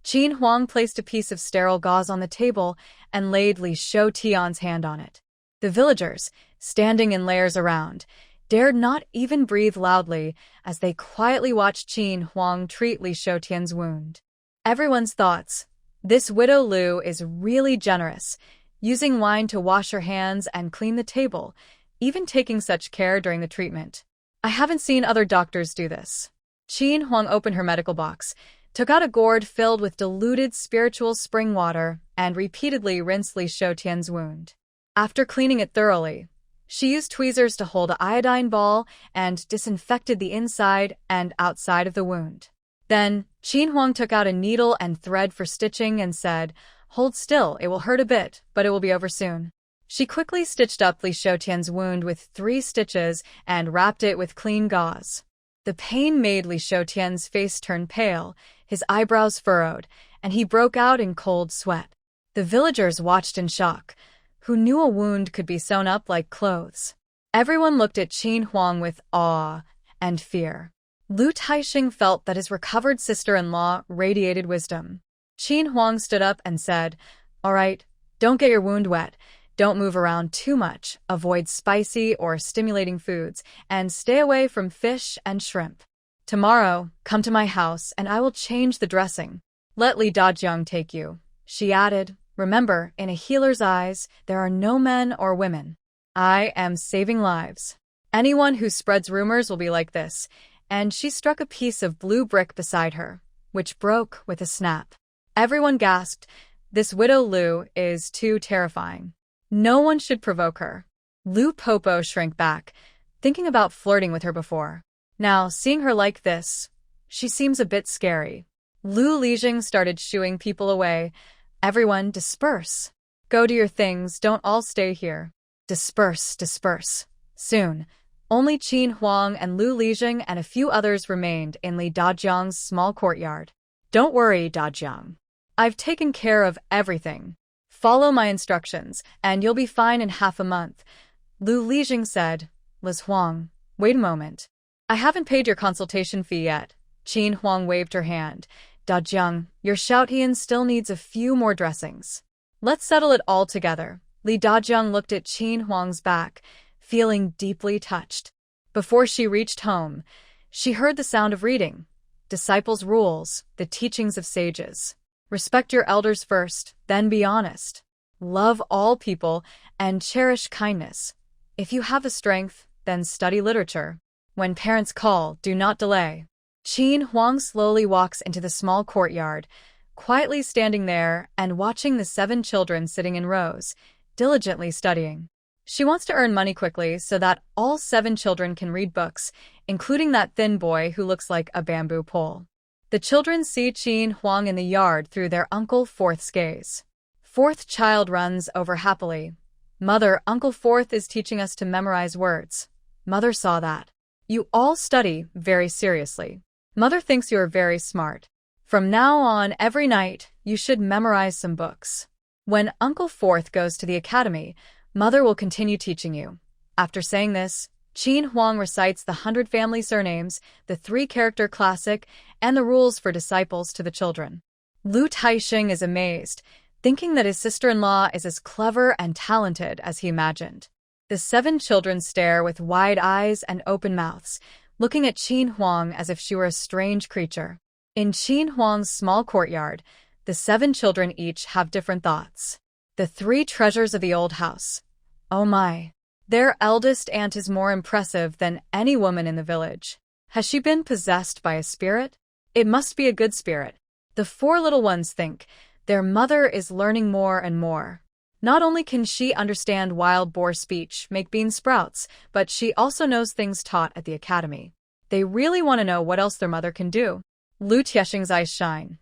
Qin Huang placed a piece of sterile gauze on the table and laid Li Shou Tian's hand on it. The villagers, standing in layers around, dared not even breathe loudly as they quietly watched Qin Huang treat Li Shou Tian's wound. Everyone's thoughts: this widow Lu is really generous, using wine to wash her hands and clean the table, even taking such care during the treatment. I haven't seen other doctors do this. Qin Huang opened her medical box, took out a gourd filled with diluted spiritual spring water, and repeatedly rinsed Li Shou Tian's wound. After cleaning it thoroughly, she used tweezers to hold an iodine ball and disinfected the inside and outside of the wound. Then, Qin Huang took out a needle and thread for stitching and said, "Hold still, it will hurt a bit, but it will be over soon." She quickly stitched up Li Shou Tian's wound with 3 stitches and wrapped it with clean gauze. The pain made Li Shou Tian's face turn pale, his eyebrows furrowed, and he broke out in cold sweat. The villagers watched in shock. Who knew a wound could be sewn up like clothes? Everyone looked at Qin Huang with awe and fear. Lu Taixing felt that his recovered sister-in-law radiated wisdom. Qin Huang stood up and said, "All right, don't get your wound wet. Don't move around too much, avoid spicy or stimulating foods, and stay away from fish and shrimp. Tomorrow, come to my house and I will change the dressing. Let Li Dajiang take you." She added, "Remember, in a healer's eyes, there are no men or women. I am saving lives. Anyone who spreads rumors will be like this." And she struck a piece of blue brick beside her, which broke with a snap. Everyone gasped. This widow Lu is too terrifying. No one should provoke her. Lu Popo shrank back, thinking about flirting with her before. Now, seeing her like this, she seems a bit scary. Lu Lijing started shooing people away. "Everyone, disperse. Go do your things, don't all stay here. Disperse, disperse." Soon, only Qin Huang and Lu Lijing and a few others remained in Li Dajiang's small courtyard. "Don't worry, Dajiang. I've taken care of everything. Follow my instructions, and you'll be fine in half a month," Lu Lijing said. "Liz Huang, wait a moment. I haven't paid your consultation fee yet." Qin Huang waved her hand. "Dajiang, your Shoutian still needs a few more dressings. Let's settle it all together." Li Dajiang looked at Qin Huang's back, feeling deeply touched. Before she reached home, she heard the sound of reading. Disciples' rules, the teachings of sages. Respect your elders first, then be honest. Love all people, and cherish kindness. If you have the strength, then study literature. When parents call, do not delay. Qin Huang slowly walks into the small courtyard, quietly standing there and watching the 7 children sitting in rows, diligently studying. She wants to earn money quickly so that all 7 children can read books, including that thin boy who looks like a bamboo pole. The children see Qin Huang in the yard through their Uncle Fourth's gaze. Fourth child runs over happily. Mother, Uncle Fourth is teaching us to memorize words. Mother saw that. You all study very seriously. Mother thinks you are very smart. From now on, every night, you should memorize some books. When Uncle Fourth goes to the academy, Mother will continue teaching you. After saying this, Qin Huang recites the 100 family surnames, the 3-character classic, and the rules for disciples to the children. Lu Taixing is amazed, thinking that his sister-in-law is as clever and talented as he imagined. The 7 children stare with wide eyes and open mouths, looking at Qin Huang as if she were a strange creature. In Qin Huang's small courtyard, the 7 children each have different thoughts. The 3 treasures of the old house. Oh my! Their eldest aunt is more impressive than any woman in the village. Has she been possessed by a spirit? It must be a good spirit. The 4 little ones think their mother is learning more and more. Not only can she understand wild boar speech, make bean sprouts, but she also knows things taught at the academy. They really want to know what else their mother can do. Lu Tiexing's eyes shine.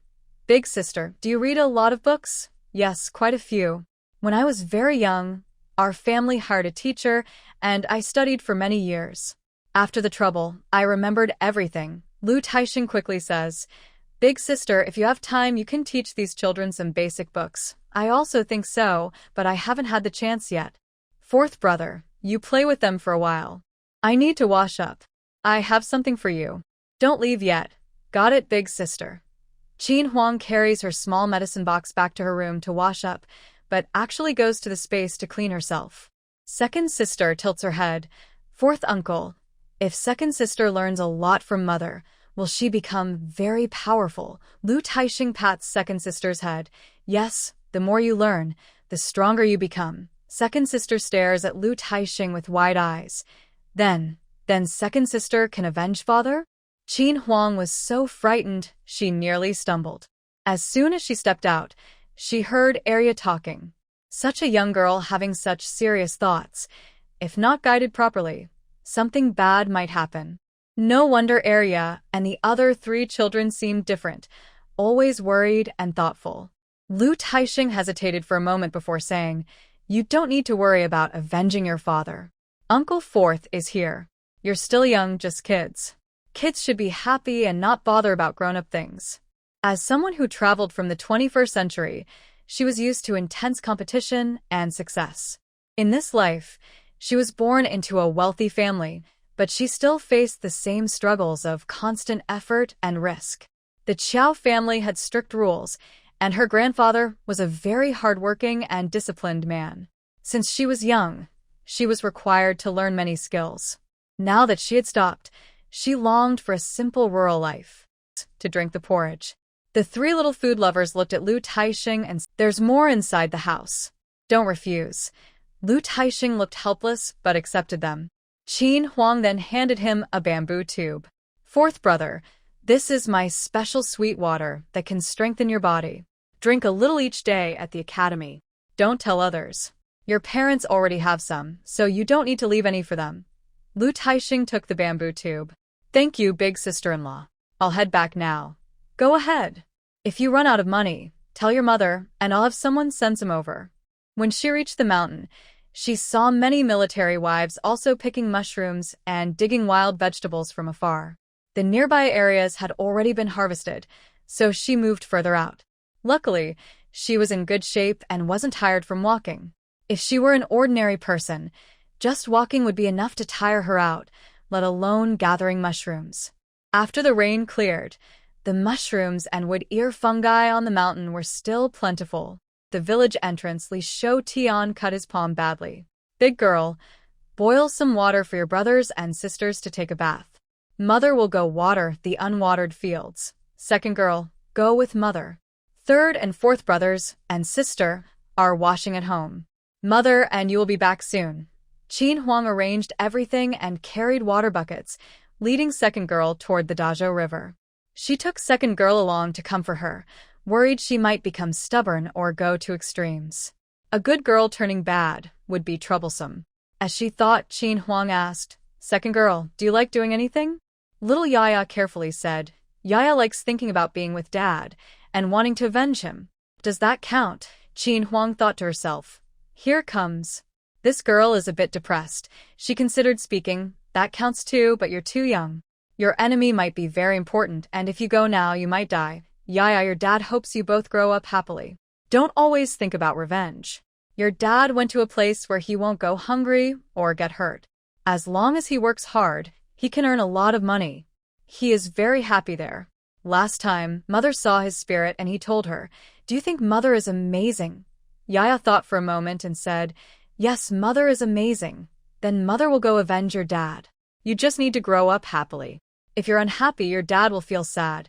Big sister, do you read a lot of books? Yes, quite a few. When I was very young, our family hired a teacher, and I studied for many years. After the trouble, I remembered everything. Lu Taixing quickly says, Big sister, if you have time, you can teach these children some basic books. I also think so, but I haven't had the chance yet. 4th brother, you play with them for a while. I need to wash up. I have something for you. Don't leave yet. Got it, big sister. Qin Huang carries her small medicine box back to her room to wash up, but actually goes to the space to clean herself. 2nd sister tilts her head. 4th uncle, if 2nd sister learns a lot from mother, will she become very powerful? Lu Taixing pats 2nd sister's head. Yes, the more you learn, the stronger you become. 2nd sister stares at Lu Taixing with wide eyes. Then 2nd sister can avenge father? Qin Huang was so frightened, she nearly stumbled. As soon as she stepped out, she heard Arya talking. Such a young girl having such serious thoughts. If not guided properly, something bad might happen. No wonder Arya and the other 3 children seemed different, always worried and thoughtful. Lu Taixing hesitated for a moment before saying, You don't need to worry about avenging your father. Uncle Fourth is here. You're still young, just kids. Kids should be happy and not bother about grown-up things. As someone who traveled from the 21st century, she was used to intense competition and success. In this life, she was born into a wealthy family, but she still faced the same struggles of constant effort and risk. The Qiao family had strict rules, and her grandfather was a very hardworking and disciplined man. Since she was young, she was required to learn many skills. Now that she had stopped, she longed for a simple rural life. To drink the porridge. The 3 little food lovers looked at Lu Taixing and said, There's more inside the house. Don't refuse. Lu Taixing looked helpless but accepted them. Qin Huang then handed him a bamboo tube. 4th brother, this is my special sweet water that can strengthen your body. Drink a little each day at the academy. Don't tell others. Your parents already have some, so you don't need to leave any for them. Lu Taixing took the bamboo tube. Thank you, big sister-in-law. I'll head back now. Go ahead. If you run out of money, tell your mother, and I'll have someone send some over. When she reached the mountain, she saw many military wives also picking mushrooms and digging wild vegetables from afar. The nearby areas had already been harvested, so she moved further out. Luckily, she was in good shape and wasn't tired from walking. If she were an ordinary person, just walking would be enough to tire her out, let alone gathering mushrooms. After the rain cleared, the mushrooms and wood-ear fungi on the mountain were still plentiful. The village entrance, Li Shou Tian cut his palm badly. Big girl, boil some water for your brothers and sisters to take a bath. Mother will go water the unwatered fields. 2nd girl, go with mother. 3rd and 4th brothers and sister are washing at home. Mother and you will be back soon. Qin Huang arranged everything and carried water buckets, leading 2nd girl toward the Dazhou River. She took 2nd girl along to comfort her, worried she might become stubborn or go to extremes. A good girl turning bad would be troublesome. As she thought, Qin Huang asked, "Second girl, do you like doing anything?" Little Yaya carefully said, "Yaya likes thinking about being with Dad and wanting to avenge him." Does that count? Qin Huang thought to herself. Here comes. This girl is a bit depressed. She considered speaking. That counts too, but you're too young. Your enemy might be very important, and if you go now, you might die. Yaya, your dad hopes you both grow up happily. Don't always think about revenge. Your dad went to a place where he won't go hungry or get hurt. As long as he works hard, he can earn a lot of money. He is very happy there. Last time, Mother saw his spirit and he told her, "Do you think Mother is amazing?" Yaya thought for a moment and said, "Yes, Mother is amazing. Then Mother will go avenge your dad. You just need to grow up happily. If you're unhappy, your dad will feel sad."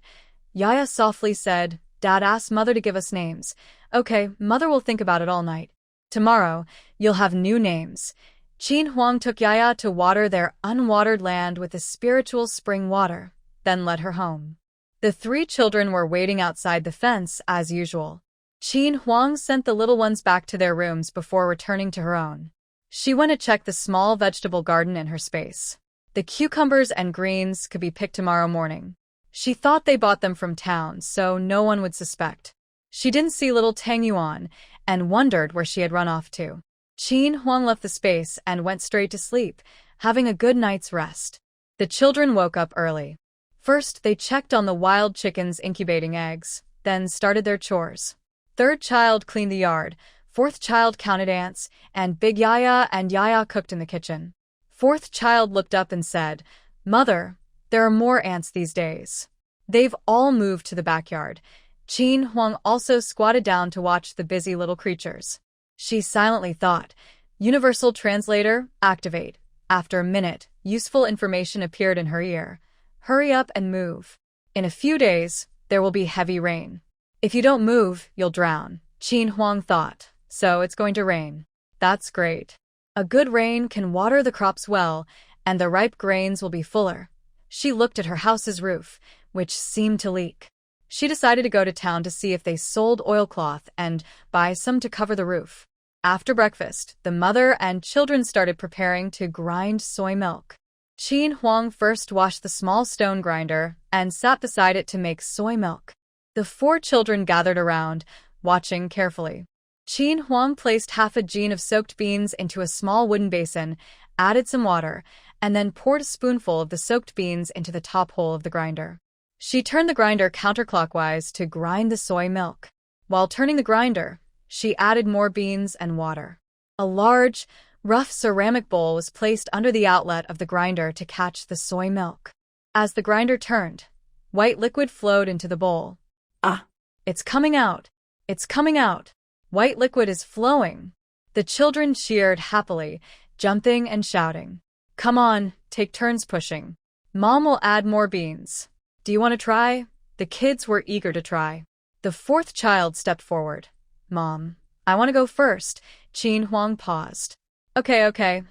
Yaya softly said, "Dad asked Mother to give us names. Okay, Mother will think about it all night. Tomorrow, you'll have new names." Qin Huang took Yaya to water their unwatered land with the spiritual spring water, then led her home. The three children were waiting outside the fence as usual. Qin Huang sent the little ones back to their rooms before returning to her own. She went to check the small vegetable garden in her space. The cucumbers and greens could be picked tomorrow morning. She thought they bought them from town, so no one would suspect. She didn't see little Tang Yuan and wondered where she had run off to. Qin Huang left the space and went straight to sleep, having a good night's rest. The children woke up early. First, they checked on the wild chickens incubating eggs, then started their chores. Third child cleaned the yard, fourth child counted ants, and Big Yaya and Yaya cooked in the kitchen. Fourth child looked up and said, "Mother, there are more ants these days." They've all moved to the backyard. Qin Huang also squatted down to watch the busy little creatures. She silently thought, "Universal Translator, activate." After a minute, useful information appeared in her ear. "Hurry up and move. In a few days, there will be heavy rain. If you don't move, you'll drown." Qin Huang thought, "So it's going to rain. That's great. A good rain can water the crops well, and the ripe grains will be fuller." She looked at her house's roof, which seemed to leak. She decided to go to town to see if they sold oilcloth and buy some to cover the roof. After breakfast, the mother and children started preparing to grind soy milk. Qin Huang first washed the small stone grinder and sat beside it to make soy milk. The four children gathered around, watching carefully. Qin Huang placed half a jean of soaked beans into a small wooden basin, added some water, and then poured a spoonful of the soaked beans into the top hole of the grinder. She turned the grinder counterclockwise to grind the soy milk. While turning the grinder, she added more beans and water. A large, rough ceramic bowl was placed under the outlet of the grinder to catch the soy milk. As the grinder turned, white liquid flowed into the bowl. "Ah, it's coming out! It's coming out! White liquid is flowing!" The children cheered happily, jumping and shouting. "Come on, take turns pushing. Mom will add more beans. Do you want to try?" The kids were eager to try. The fourth child stepped forward. "Mom, I want to go first." Qin Huang paused. Okay.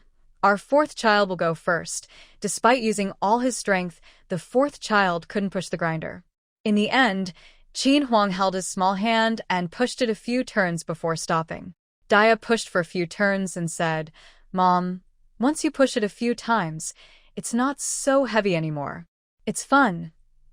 Our fourth child will go first." Despite using all his strength, the fourth child couldn't push the grinder. In the end, Qin Huang held his small hand and pushed it a few turns before stopping. Dia pushed for a few turns and said, "Mom, once you push it a few times, it's not so heavy anymore. It's fun."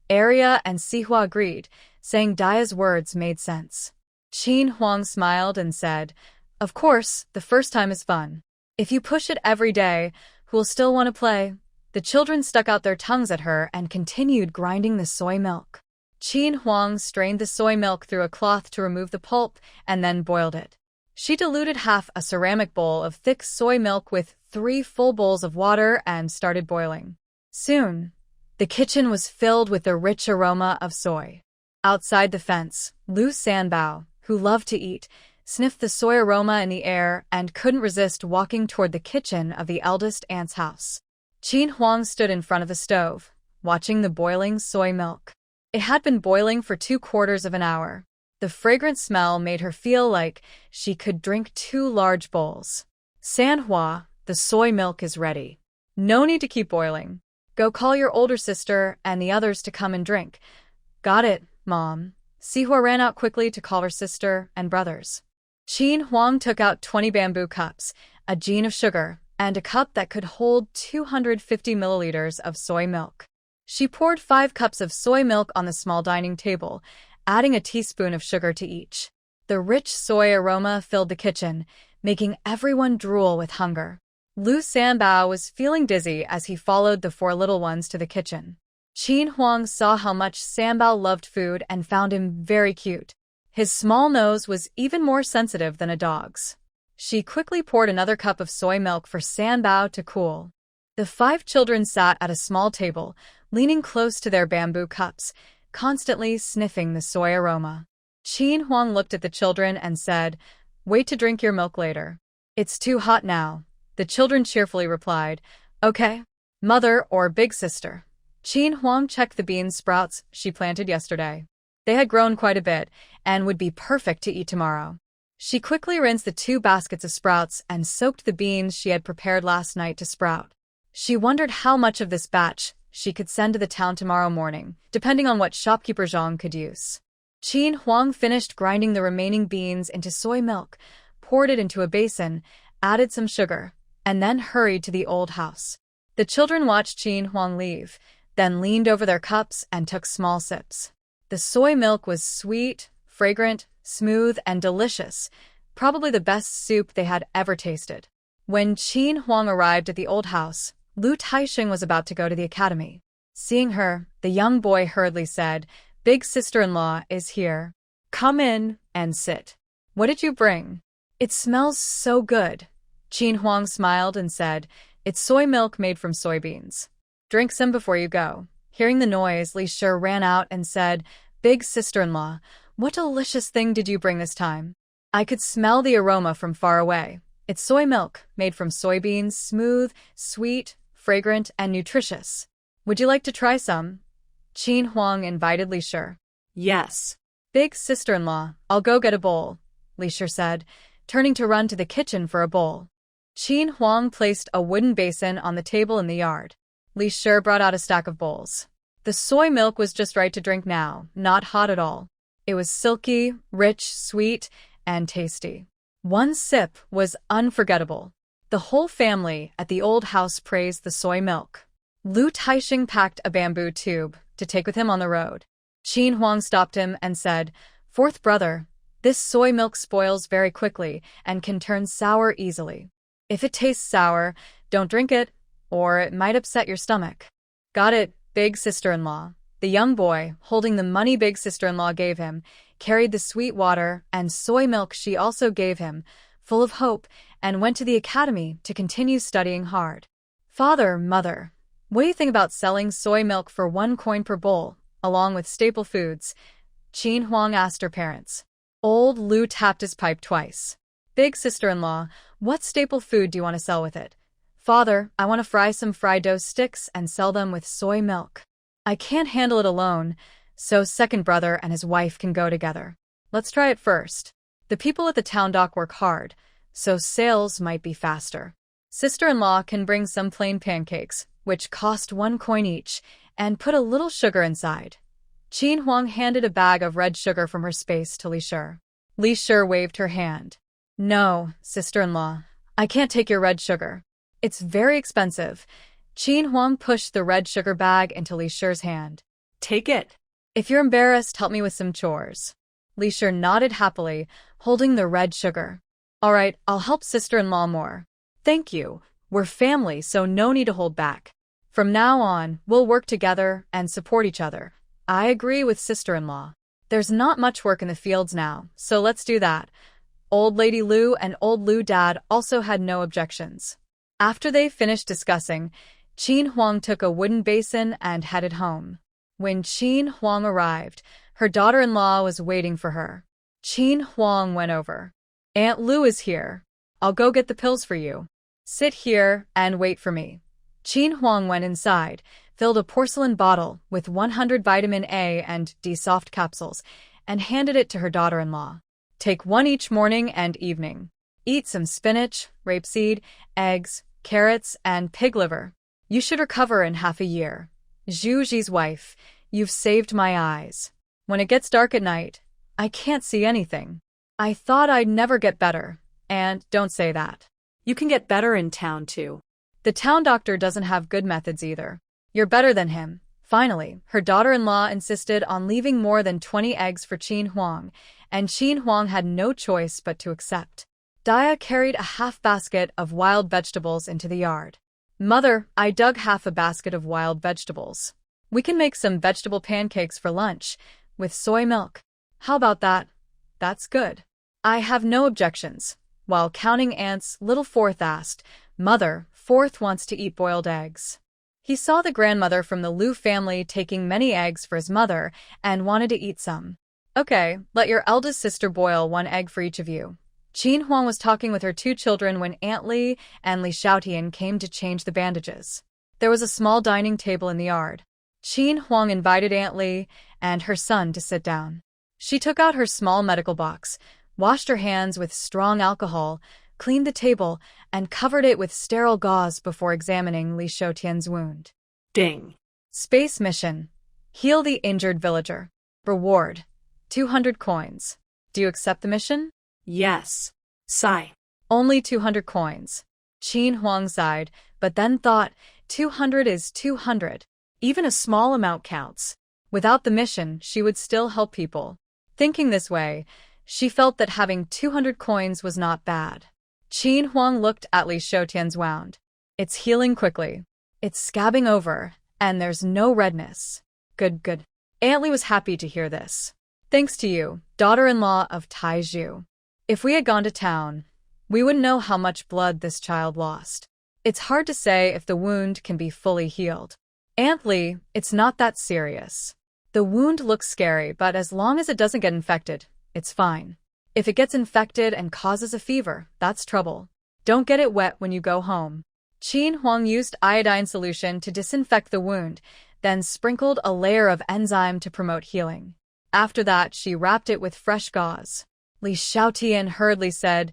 Arya and Sihua agreed, saying Dia's words made sense. Qin Huang smiled and said, "Of course, the first time is fun. If you push it every day, who'll still want to play?" The children stuck out their tongues at her and continued grinding the soy milk. Qin Huang strained the soy milk through a cloth to remove the pulp and then boiled it. She diluted half a ceramic bowl of thick soy milk with 3 full bowls of water and started boiling. Soon, the kitchen was filled with the rich aroma of soy. Outside the fence, Lu Sanbao, who loved to eat, sniffed the soy aroma in the air and couldn't resist walking toward the kitchen of the eldest aunt's house. Qin Huang stood in front of the stove, watching the boiling soy milk. It had been boiling for 3/4 of an hour. The fragrant smell made her feel like she could drink 2 large bowls. "Manhwa, the soy milk is ready. No need to keep boiling. Go call your older sister and the others to come and drink." "Got it, Mom." Sihua ran out quickly to call her sister and brothers. Qin Huang took out 20 bamboo cups, a jean of sugar, and a cup that could hold 250 milliliters of soy milk. She poured 5 cups of soy milk on the small dining table, adding a teaspoon of sugar to each. The rich soy aroma filled the kitchen, making everyone drool with hunger. Lu Sanbao was feeling dizzy as he followed the 4 little ones to the kitchen. Qin Huang saw how much Sanbao loved food and found him very cute. His small nose was even more sensitive than a dog's. She quickly poured another cup of soy milk for Sanbao to cool. The 5 children sat at a small table, leaning close to their bamboo cups, constantly sniffing the soy aroma. Qin Huang looked at the children and said, "Wait to drink your milk later. It's too hot now." The children cheerfully replied, "Okay, mother or big sister." Qin Huang checked the bean sprouts she planted yesterday. They had grown quite a bit and would be perfect to eat tomorrow. She quickly rinsed the 2 baskets of sprouts and soaked the beans she had prepared last night to sprout. She wondered how much of this batch she could send to the town tomorrow morning, depending on what shopkeeper Zhang could use. Qin Huang finished grinding the remaining beans into soy milk, poured it into a basin, added some sugar, and then hurried to the old house. The children watched Qin Huang leave, then leaned over their cups and took small sips. The soy milk was sweet, fragrant, smooth, and delicious, probably the best soup they had ever tasted. When Qin Huang arrived at the old house, Lu Taixing was about to go to the academy. Seeing her, the young boy hurriedly said, "Big sister-in-law is here. Come in and sit. What did you bring? It smells so good." Qin Huang smiled and said, "It's soy milk made from soybeans. Drink some before you go." Hearing the noise, Li Shi ran out and said, "Big sister-in-law, what delicious thing did you bring this time?" I could smell the aroma from far away. It's soy milk, made from soybeans, smooth, sweet, fragrant, and nutritious. Would you like to try some? Qin Huang invited Li Shi. Yes. Big sister-in-law, I'll go get a bowl, Li Shi said, turning to run to the kitchen for a bowl. Qin Huang placed a wooden basin on the table in the yard. Li Shi brought out a stack of bowls. The soy milk was just right to drink now, not hot at all. It was silky, rich, sweet, and tasty. One sip was unforgettable. The whole family at the old house praised the soy milk. Lu Taixing packed a bamboo tube to take with him on the road. Qin Huang stopped him and said, "Fourth brother, this soy milk spoils very quickly and can turn sour easily. If it tastes sour, don't drink it, or it might upset your stomach." "Got it, big sister-in-law." The young boy, holding the money big sister-in-law gave him, carried the sweet water and soy milk she also gave him, full of hope, and went to the academy to continue studying hard. "Father, mother, what do you think about selling soy milk for 1 coin per bowl, along with staple foods?" Qin Huang asked her parents. Old Lu tapped his pipe twice. "Big sister-in-law, what staple food do you want to sell with it?" "Father, I want to fry some fried dough sticks and sell them with soy milk. I can't handle it alone, so second brother and his wife can go together. Let's try it first. The people at the town dock work hard, so sales might be faster. Sister-in-law can bring some plain pancakes, which cost 1 coin each, and put a little sugar inside." Qin Huang handed a bag of red sugar from her space to Li Shi. Li Shi waved her hand. "No, sister-in-law, I can't take your red sugar. It's very expensive." Qin Huang pushed the red sugar bag into Li Shi's hand. Take it. "If you're embarrassed, help me with some chores." Li Shi nodded happily, holding the red sugar. "All right, I'll help sister-in-law more." "Thank you. We're family, so no need to hold back. From now on, we'll work together and support each other." "I agree with sister-in-law. There's not much work in the fields now, so let's do that." Old Lady Lu and Old Lu Dad also had no objections. After they finished discussing, Qin Huang took a wooden basin and headed home. When Qin Huang arrived, her daughter-in-law was waiting for her. Qin Huang went over. "Aunt Lu is here. I'll go get the pills for you. Sit here and wait for me." Qin Huang went inside, filled a porcelain bottle with 100 vitamin A and D soft capsules, and handed it to her daughter-in-law. "Take 1 each morning and evening. Eat some spinach, rapeseed, eggs, carrots, and pig liver. You should recover in half a year. Zhu Ji's wife, you've saved my eyes. When it gets dark at night, I can't see anything. I thought I'd never get better, and don't say that." You can get better in town too. The town doctor doesn't have good methods either. You're better than him. Finally, her daughter-in-law insisted on leaving more than 20 eggs for Qin Huang, and Qin Huang had no choice but to accept. Dia carried a half basket of wild vegetables into the yard. Mother, I dug half a basket of wild vegetables. We can make some vegetable pancakes for lunch, with soy milk. How about that? That's good. I have no objections. While counting ants, little Fourth asked, Mother, Fourth wants to eat boiled eggs. He saw the grandmother from the Liu family taking many eggs for his mother and wanted to eat some. Okay, let your eldest sister boil 1 egg for each of you. Qin Huang was talking with her 2 children when Aunt Li and Li Xiaotian came to change the bandages. There was a small dining table in the yard. Qin Huang invited Aunt Li and her son to sit down. She took out her small medical box, washed her hands with strong alcohol, cleaned the table, and covered it with sterile gauze before examining Li Xiaotian's wound. Ding. Space mission. Heal the injured villager. Reward. 200 coins. Do you accept the mission? Yes. Sigh. Only 200 coins. Qin Huang sighed, but then thought, 200 is 200. Even a small amount counts. Without the mission, she would still help people. Thinking this way, she felt that having 200 coins was not bad. Qin Huang looked at Li Xiaotian's wound. It's healing quickly. It's scabbing over, and there's no redness. Good, good. Aunt Li was happy to hear this. Thanks to you, daughter-in-law of Tai Zhu. If we had gone to town, we wouldn't know how much blood this child lost. It's hard to say if the wound can be fully healed. Aunt Li, it's not that serious. The wound looks scary, but as long as it doesn't get infected, it's fine. If it gets infected and causes a fever, that's trouble. Don't get it wet when you go home. Qin Huang used iodine solution to disinfect the wound, then sprinkled a layer of enzyme to promote healing. After that, she wrapped it with fresh gauze. Li Xiaotian hurriedly said,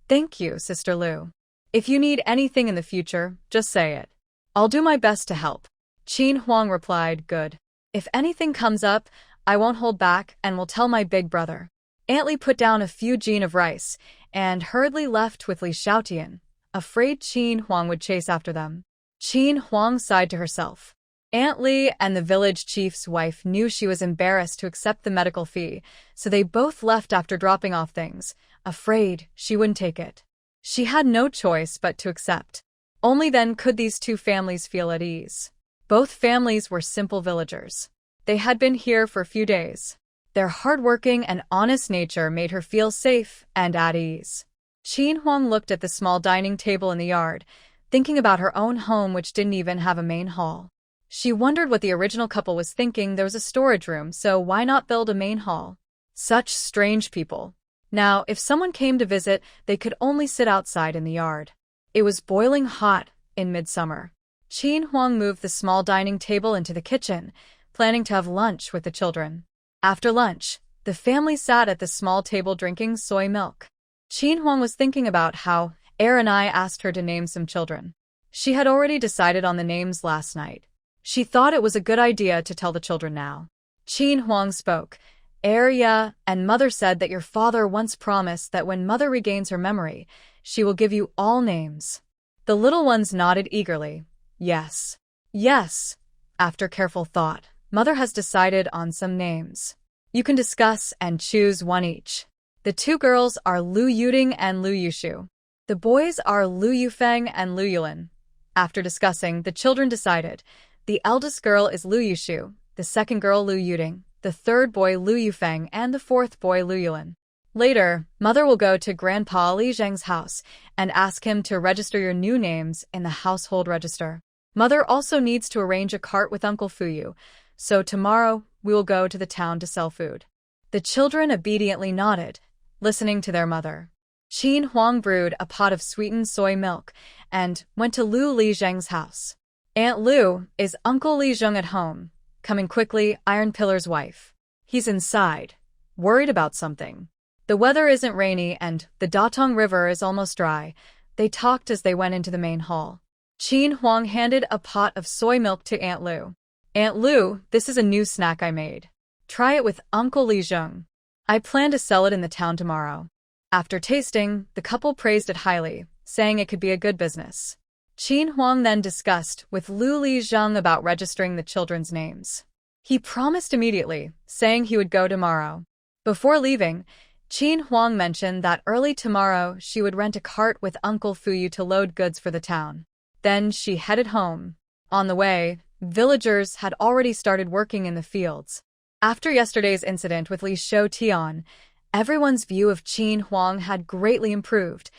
Thank you, Sister Liu. If you need anything in the future, just say it. I'll do my best to help. Qin Huang replied, Good. If anything comes up, I won't hold back and will tell my big brother. Aunt Li put down a few jean of rice and hurriedly left with Li Xiaotian, afraid Qin Huang would chase after them. Qin Huang sighed to herself. Aunt Li and the village chief's wife knew she was embarrassed to accept the medical fee, so they both left after dropping off things, afraid she wouldn't take it. She had no choice but to accept. Only then could these 2 families feel at ease. Both families were simple villagers. They had been here for a few days. Their hardworking and honest nature made her feel safe and at ease. Qin Huang looked at the small dining table in the yard, thinking about her own home which didn't even have a main hall. She wondered what the original couple was thinking. There was a storage room, so why not build a main hall? Such strange people. Now, if someone came to visit, they could only sit outside in the yard. It was boiling hot in midsummer. Qin Huang moved the small dining table into the kitchen, planning to have lunch with the children. After lunch, the family sat at the small table drinking soy milk. Qin Huang was thinking about how I asked her to name some children. She had already decided on the names last night. She thought it was a good idea to tell the children now. Qin Huang spoke. Ya and Mother said that your father once promised that when Mother regains her memory, she will give you all names. The little ones nodded eagerly. Yes. Yes. After careful thought, Mother has decided on some names. You can discuss and choose one each. The 2 girls are Lu Yuding and Lu Yushu. The boys are Lu Yufeng and Lu Yulin. After discussing, the children decided. The eldest girl is Lu Yushu, the second girl Lu Yuding, the third boy Lu Yufeng, and the fourth boy Lu Yulin. Later, Mother will go to Grandpa Li Zheng's house and ask him to register your new names in the household register. Mother also needs to arrange a cart with Uncle Fuyu, so tomorrow we will go to the town to sell food. The children obediently nodded, listening to their mother. Qin Huang brewed a pot of sweetened soy milk and went to Lu Li Zheng's house. Aunt Lu, is Uncle Li Zheng at home? Coming quickly, Iron Pillar's wife. He's inside, worried about something. The weather isn't rainy and the Datong River is almost dry. They talked as they went into the main hall. Qin Huang handed a pot of soy milk to Aunt Lu. Aunt Lu, this is a new snack I made. Try it with Uncle Li Zheng. I plan to sell it in the town tomorrow. After tasting, the couple praised it highly, saying it could be a good business. Qin Huang then discussed with Lu Lizhang about registering the children's names. He promised immediately, saying he would go tomorrow. Before leaving, Qin Huang mentioned that early tomorrow she would rent a cart with Uncle Fuyu to load goods for the town. Then she headed home. On the way, villagers had already started working in the fields. After yesterday's incident with Li Shou-tian, everyone's view of Qin Huang had greatly improved.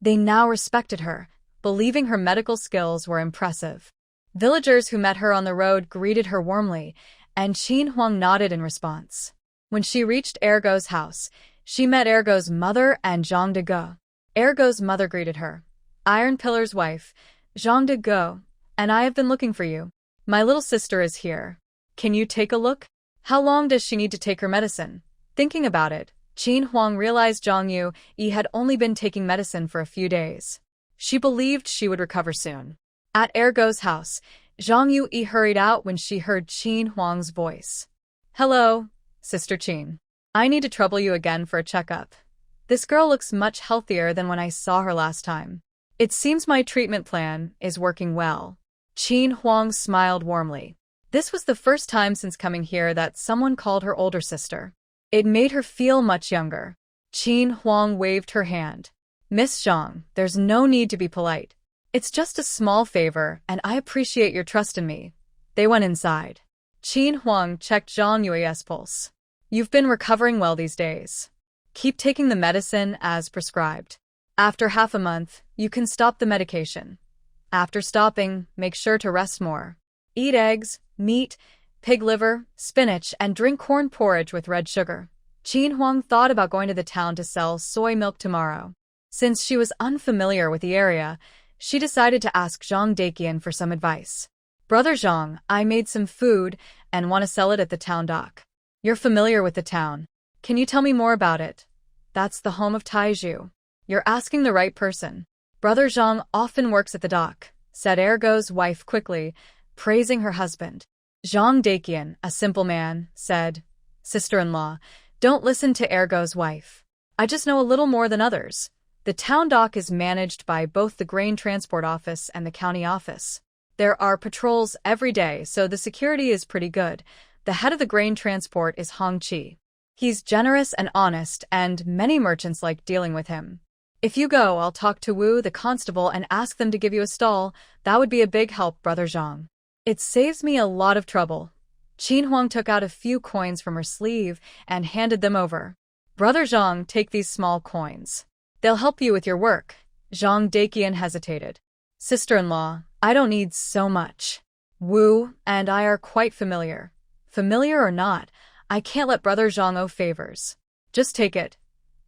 They now respected her, believing her medical skills were impressive. Villagers who met her on the road greeted her warmly, and Qin Huang nodded in response. When she reached Ergo's house, she met Ergo's mother and Zhang de Go. Ergo's mother greeted her. Iron Pillar's wife, Zhang de Go, and I have been looking for you. My little sister is here. Can you take a look? How long does she need to take her medicine? Thinking about it, Qin Huang realized Zhang Yu had only been taking medicine for a few days. She believed she would recover soon. At Ergo's house, Zhang Yu hurried out when she heard Qin Huang's voice. Hello, Sister Qin. I need to trouble you again for a checkup. This girl looks much healthier than when I saw her last time. It seems my treatment plan is working well. Qin Huang smiled warmly. This was the first time since coming here that someone called her older sister. It made her feel much younger. Qin Huang waved her hand. Miss Zhang, there's no need to be polite. It's just a small favor, and I appreciate your trust in me. They went inside. Qin Huang checked Zhang Yui's pulse. You've been recovering well these days. Keep taking the medicine as prescribed. After half a month, you can stop the medication. After stopping, make sure to rest more. Eat eggs, meat, pig liver, spinach, and drink corn porridge with red sugar. Qin Huang thought about going to the town to sell soy milk tomorrow. Since she was unfamiliar with the area, she decided to ask Zhang Daqian for some advice. Brother Zhang, I made some food and want to sell it at the town dock. You're familiar with the town. Can you tell me more about it? That's the home of Taiju. You're asking the right person. Brother Zhang often works at the dock, said Ergo's wife quickly, praising her husband. Zhang Daqian, a simple man, said, Sister-in-law, don't listen to Ergo's wife. I just know a little more than others. The town dock is managed by both the grain transport office and the county office. There are patrols every day, so the security is pretty good. The head of the grain transport is Hong Qi. He's generous and honest, and many merchants like dealing with him. If you go, I'll talk to Wu, the constable, and ask them to give you a stall. That would be a big help, Brother Zhang. It saves me a lot of trouble. Qin Huang took out a few coins from her sleeve and handed them over. Brother Zhang, take these small coins. They'll help you with your work. Zhang Daqian hesitated. Sister-in-law, I don't need so much. Wu and I are quite familiar. Familiar or not, I can't let Brother Zhang owe favors. Just take it.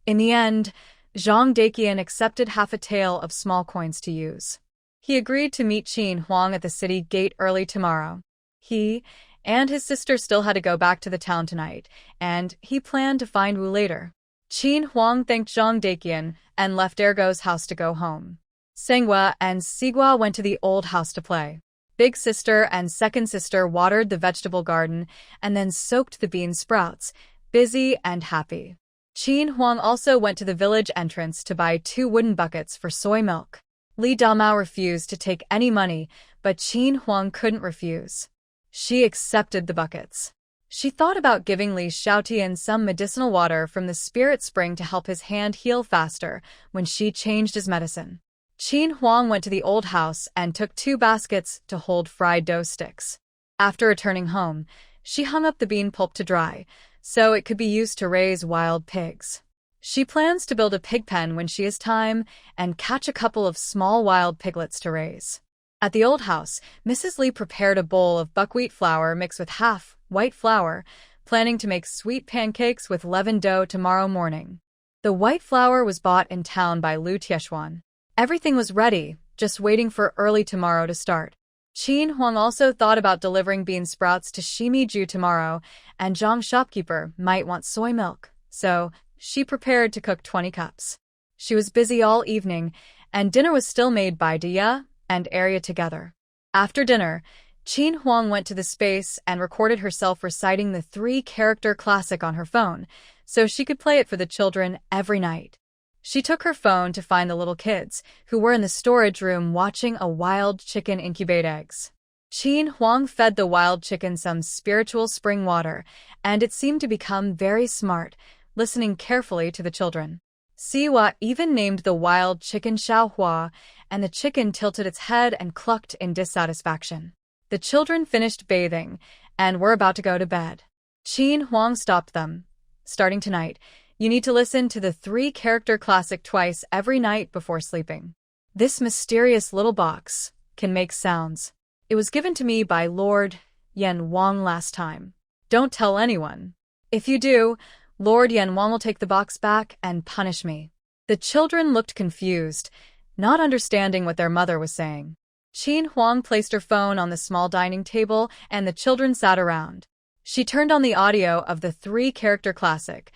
In the end, Zhang Daqian accepted half a tael of small coins to use. He agreed to meet Qin Huang at the city gate early tomorrow. He and his sister still had to go back to the town tonight, and he planned to find Wu later. Qin Huang thanked Zhang Daqian and left Ergo's house to go home. Senghua and Sigua went to the old house to play. Big sister and second sister watered the vegetable garden and then soaked the bean sprouts, busy and happy. Qin Huang also went to the village entrance to buy 2 wooden buckets for soy milk. Li Damao refused to take any money, but Qin Huang couldn't refuse. She accepted the buckets. She thought about giving Li Shou-tian some medicinal water from the spirit spring to help his hand heal faster when she changed his medicine. Qin Huang went to the old house and took 2 baskets to hold fried dough sticks. After returning home, she hung up the bean pulp to dry, so it could be used to raise wild pigs. She plans to build a pig pen when she has time and catch a couple of small wild piglets to raise. At the old house, Mrs. Li prepared a bowl of buckwheat flour mixed with half white flour, planning to make sweet pancakes with leavened dough tomorrow morning. The white flour was bought in town by Lu Tieshuan. Everything was ready, just waiting for early tomorrow to start. Qin Huang also thought about delivering bean sprouts to Shimiju tomorrow, and Zhang's shopkeeper might want soy milk, so she prepared to cook 20 cups. She was busy all evening, and dinner was still made by Dia and Arya together. After dinner, Qin Huang went to the space and recorded herself reciting the 3-character classic on her phone, so she could play it for the children every night. She took her phone to find the little kids, who were in the storage room watching a wild chicken incubate eggs. Qin Huang fed the wild chicken some spiritual spring water, and it seemed to become very smart, listening carefully to the children. Siwa even named the wild chicken Xiaohua, and the chicken tilted its head and clucked in dissatisfaction. The children finished bathing and were about to go to bed. Qin Huang stopped them. Starting tonight, you need to listen to the 3-character classic twice every night before sleeping. This mysterious little box can make sounds. It was given to me by Lord Yan Wang last time. Don't tell anyone. If you do, Lord Yan Wang will take the box back and punish me. The children looked confused, not understanding what their mother was saying. Qin Huang placed her phone on the small dining table and the children sat around. She turned on the audio of the 3-character classic.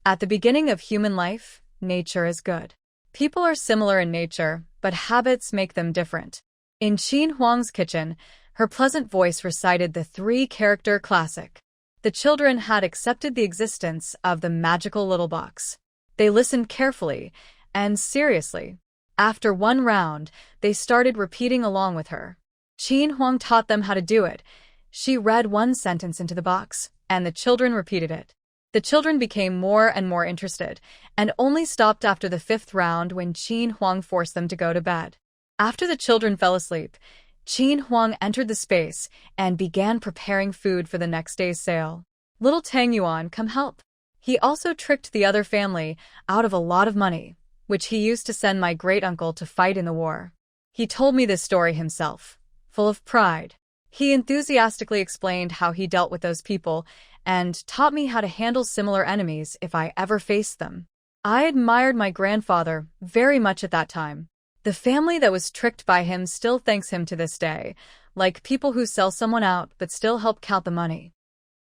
At the beginning of human life, nature is good. People are similar in nature, but habits make them different. In Qin Huang's kitchen, her pleasant voice recited the 3-character classic. The children had accepted the existence of the magical little box. They listened carefully and seriously. After one round, they started repeating along with her. Qin Huang taught them how to do it. She read one sentence into the box, and the children repeated it. The children became more and more interested, and only stopped after the 5th round when Qin Huang forced them to go to bed. After the children fell asleep, Qin Huang entered the space and began preparing food for the next day's sale. Little Tang Yuan, come help. He also tricked the other family out of a lot of money, which he used to send my great-uncle to fight in the war. He told me this story himself, full of pride. He enthusiastically explained how he dealt with those people and taught me how to handle similar enemies if I ever faced them. I admired my grandfather very much at that time. The family that was tricked by him still thanks him to this day, like people who sell someone out but still help count the money.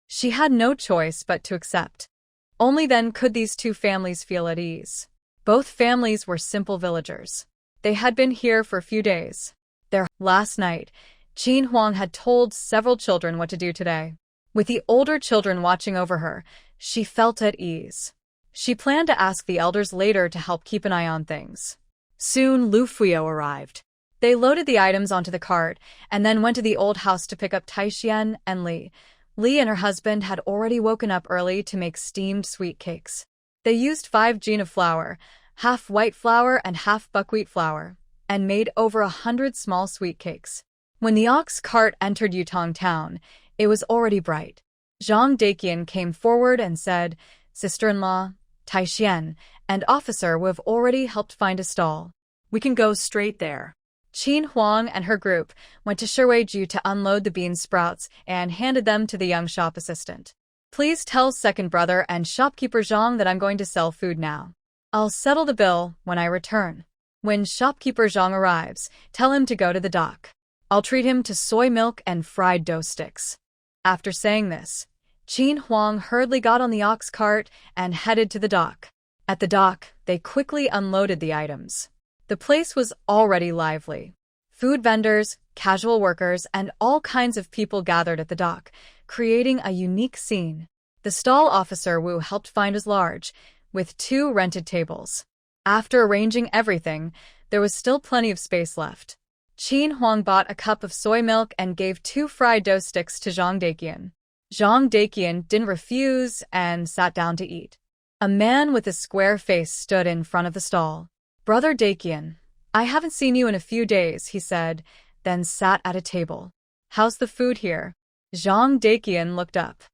She had no choice but to accept. Only then could these two families feel at ease. Both families were simple villagers. They had been here for a few days. Last night, Qin Huang had told several children what to do today. With the older children watching over her, she felt at ease. She planned to ask the elders later to help keep an eye on things. Soon, Lu Fuyo arrived. They loaded the items onto the cart and then went to the old house to pick up Taixian and Li. Li and her husband had already woken up early to make steamed sweet cakes. They used 5 jin of flour, half white flour and half buckwheat flour, and made over 100 small sweet cakes. When the ox cart entered Yutong town, it was already bright. Zhang Daqian came forward and said, "Sister-in-law, Taixian, and officer will have already helped find a stall. We can go straight there." Qin Huang and her group went to Shiruiju to unload the bean sprouts and handed them to the young shop assistant. "Please tell second brother and shopkeeper Zhang that I'm going to sell food now. I'll settle the bill when I return. When shopkeeper Zhang arrives, tell him to go to the dock. I'll treat him to soy milk and fried dough sticks." After saying this, Qin Huang hurriedly got on the ox cart and headed to the dock. At the dock, they quickly unloaded the items. The place was already lively. Food vendors, casual workers, and all kinds of people gathered at the dock, creating a unique scene. The stall officer Wu helped find was large, with 2 rented tables. After arranging everything, there was still plenty of space left. Qin Huang bought a cup of soy milk and gave 2 fried dough sticks to Zhang Daqian. Zhang Daqian didn't refuse and sat down to eat. A man with a square face stood in front of the stall. "Brother Daqian, I haven't seen you in a few days," he said, then sat at a table. "How's the food here?" Zhang Daqian looked up.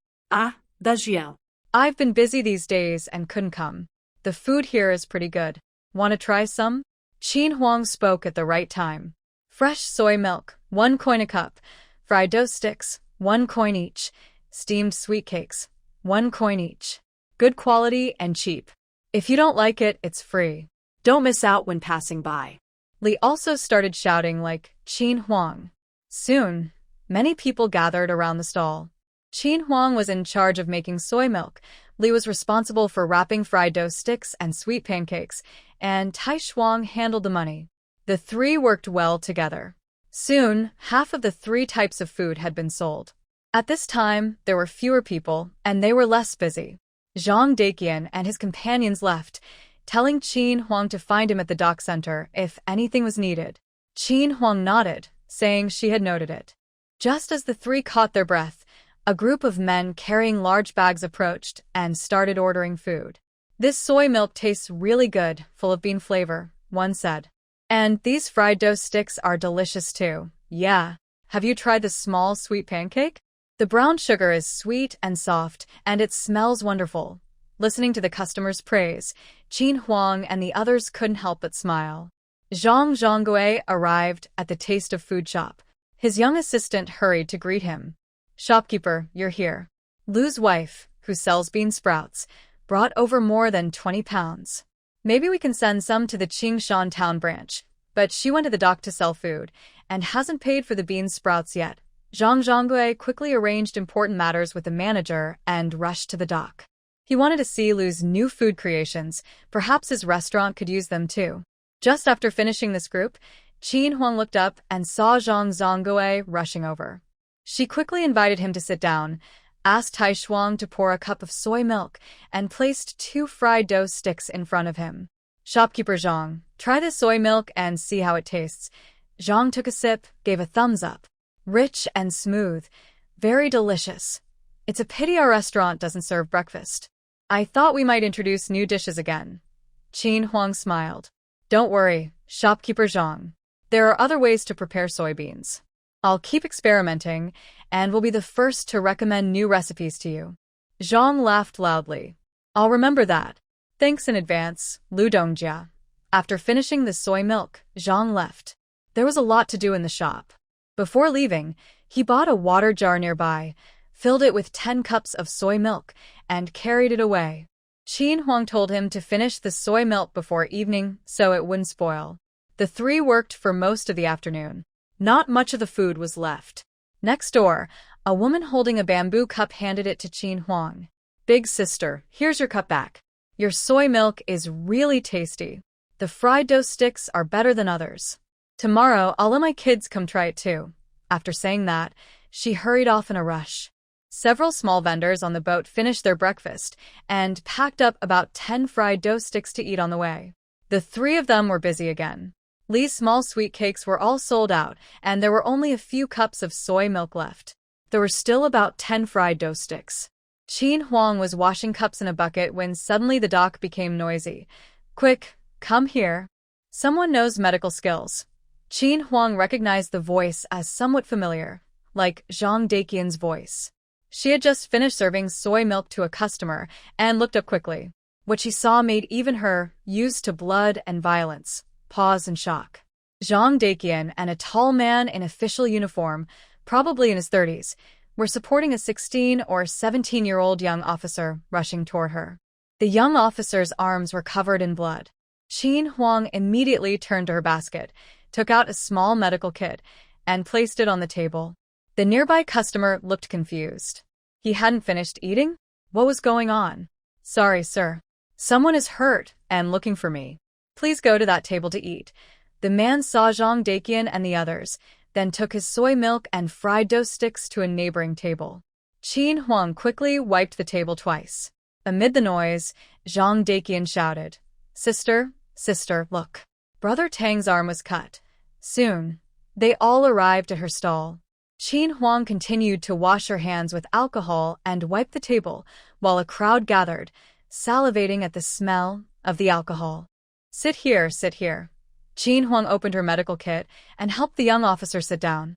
Dajiao. "I've been busy these days and couldn't come. The food here is pretty good. Want to try some?" Qin Huang spoke at the right time. Fresh soy milk, 1 coin a cup. Fried dough sticks, 1 coin each. Steamed sweet cakes, 1 coin each. Good quality and cheap. If you don't like it, it's free. Don't miss out when passing by." Li also started shouting like Qin Huang. Soon, many people gathered around the stall. Qin Huang was in charge of making soy milk. Li was responsible for wrapping fried dough sticks and sweet pancakes, and Tai Shuang handled the money. The 3 worked well together. Soon, half of the 3 types of food had been sold. At this time, there were fewer people, and they were less busy. Zhang Daqian and his companions left, telling Qin Huang to find him at the dock center if anything was needed. Qin Huang nodded, saying she had noted it. Just as the three caught their breath, a group of men carrying large bags approached and started ordering food. "This soy milk tastes really good, full of bean flavor," one said. "And these fried dough sticks are delicious too." "Yeah. Have you tried the small sweet pancake? The brown sugar is sweet and soft, and it smells wonderful." Listening to the customers' praise, Qin Huang and the others couldn't help but smile. Zhang Zhonggui arrived at the Taste of Food shop. His young assistant hurried to greet him. "Shopkeeper, you're here." Lu's wife, who sells bean sprouts, brought over more than 20 pounds. "Maybe we can send some to the Qingshan town branch," but she went to the dock to sell food and hasn't paid for the bean sprouts yet. Zhang Zhonggui quickly arranged important matters with the manager and rushed to the dock. He wanted to see Lu's new food creations. Perhaps his restaurant could use them too. Just after finishing this group, Qin Huang looked up and saw Zhang Zhonggui rushing over. She quickly invited him to sit down, asked Tai Shuang to pour a cup of soy milk, and placed 2 fried dough sticks in front of him. "Shopkeeper Zhang, try this soy milk and see how it tastes." Zhang took a sip, gave a thumbs up. "Rich and smooth. Very delicious. It's a pity our restaurant doesn't serve breakfast. I thought we might introduce new dishes again." Qin Huang smiled. "Don't worry, Shopkeeper Zhang. There are other ways to prepare soybeans. I'll keep experimenting, and will be the first to recommend new recipes to you." Zhang laughed loudly. "I'll remember that. Thanks in advance, Lu Dongjia." After finishing the soy milk, Zhang left. There was a lot to do in the shop. Before leaving, he bought a water jar nearby, filled it with 10 cups of soy milk, and carried it away. Qin Huang told him to finish the soy milk before evening so it wouldn't spoil. The three worked for most of the afternoon. Not much of the food was left. Next door, a woman holding a bamboo cup handed it to Qin Huang. "Big sister, here's your cup back. Your soy milk is really tasty. The fried dough sticks are better than others. Tomorrow, I'll let my kids come try it too." After saying that, she hurried off in a rush. Several small vendors on the boat finished their breakfast and packed up about 10 fried dough sticks to eat on the way. The three of them were busy again. Lee's small sweet cakes were all sold out, and there were only a few cups of soy milk left. There were still about 10 fried dough sticks. Qin Huang was washing cups in a bucket when suddenly the dock became noisy. "Quick, come here." Someone knows medical skills. Qin Huang recognized the voice as somewhat familiar, like Zhang Daqian's voice. She had just finished serving soy milk to a customer and looked up quickly. What she saw made even her, used to blood and violence, pause in shock. Zhang Daqian and a tall man in official uniform, probably in his 30s, were supporting a 16 or 17-year-old young officer rushing toward her. The young officer's arms were covered in blood. Qin Huang immediately turned to her basket, took out a small medical kit, and placed it on the table. The nearby customer looked confused. He hadn't finished eating? What was going on? "Sorry, sir. Someone is hurt and looking for me. Please go to that table to eat." The man saw Zhang Daqian and the others, then took his soy milk and fried dough sticks to a neighboring table. Qin Huang quickly wiped the table twice. Amid the noise, Zhang Daqian shouted, Sister, look. Brother Tang's arm was cut. Soon, they all arrived at her stall. Qin Huang continued to wash her hands with alcohol and wipe the table, while a crowd gathered, salivating at the smell of the alcohol. Sit here. Qin Huang opened her medical kit and helped the young officer sit down.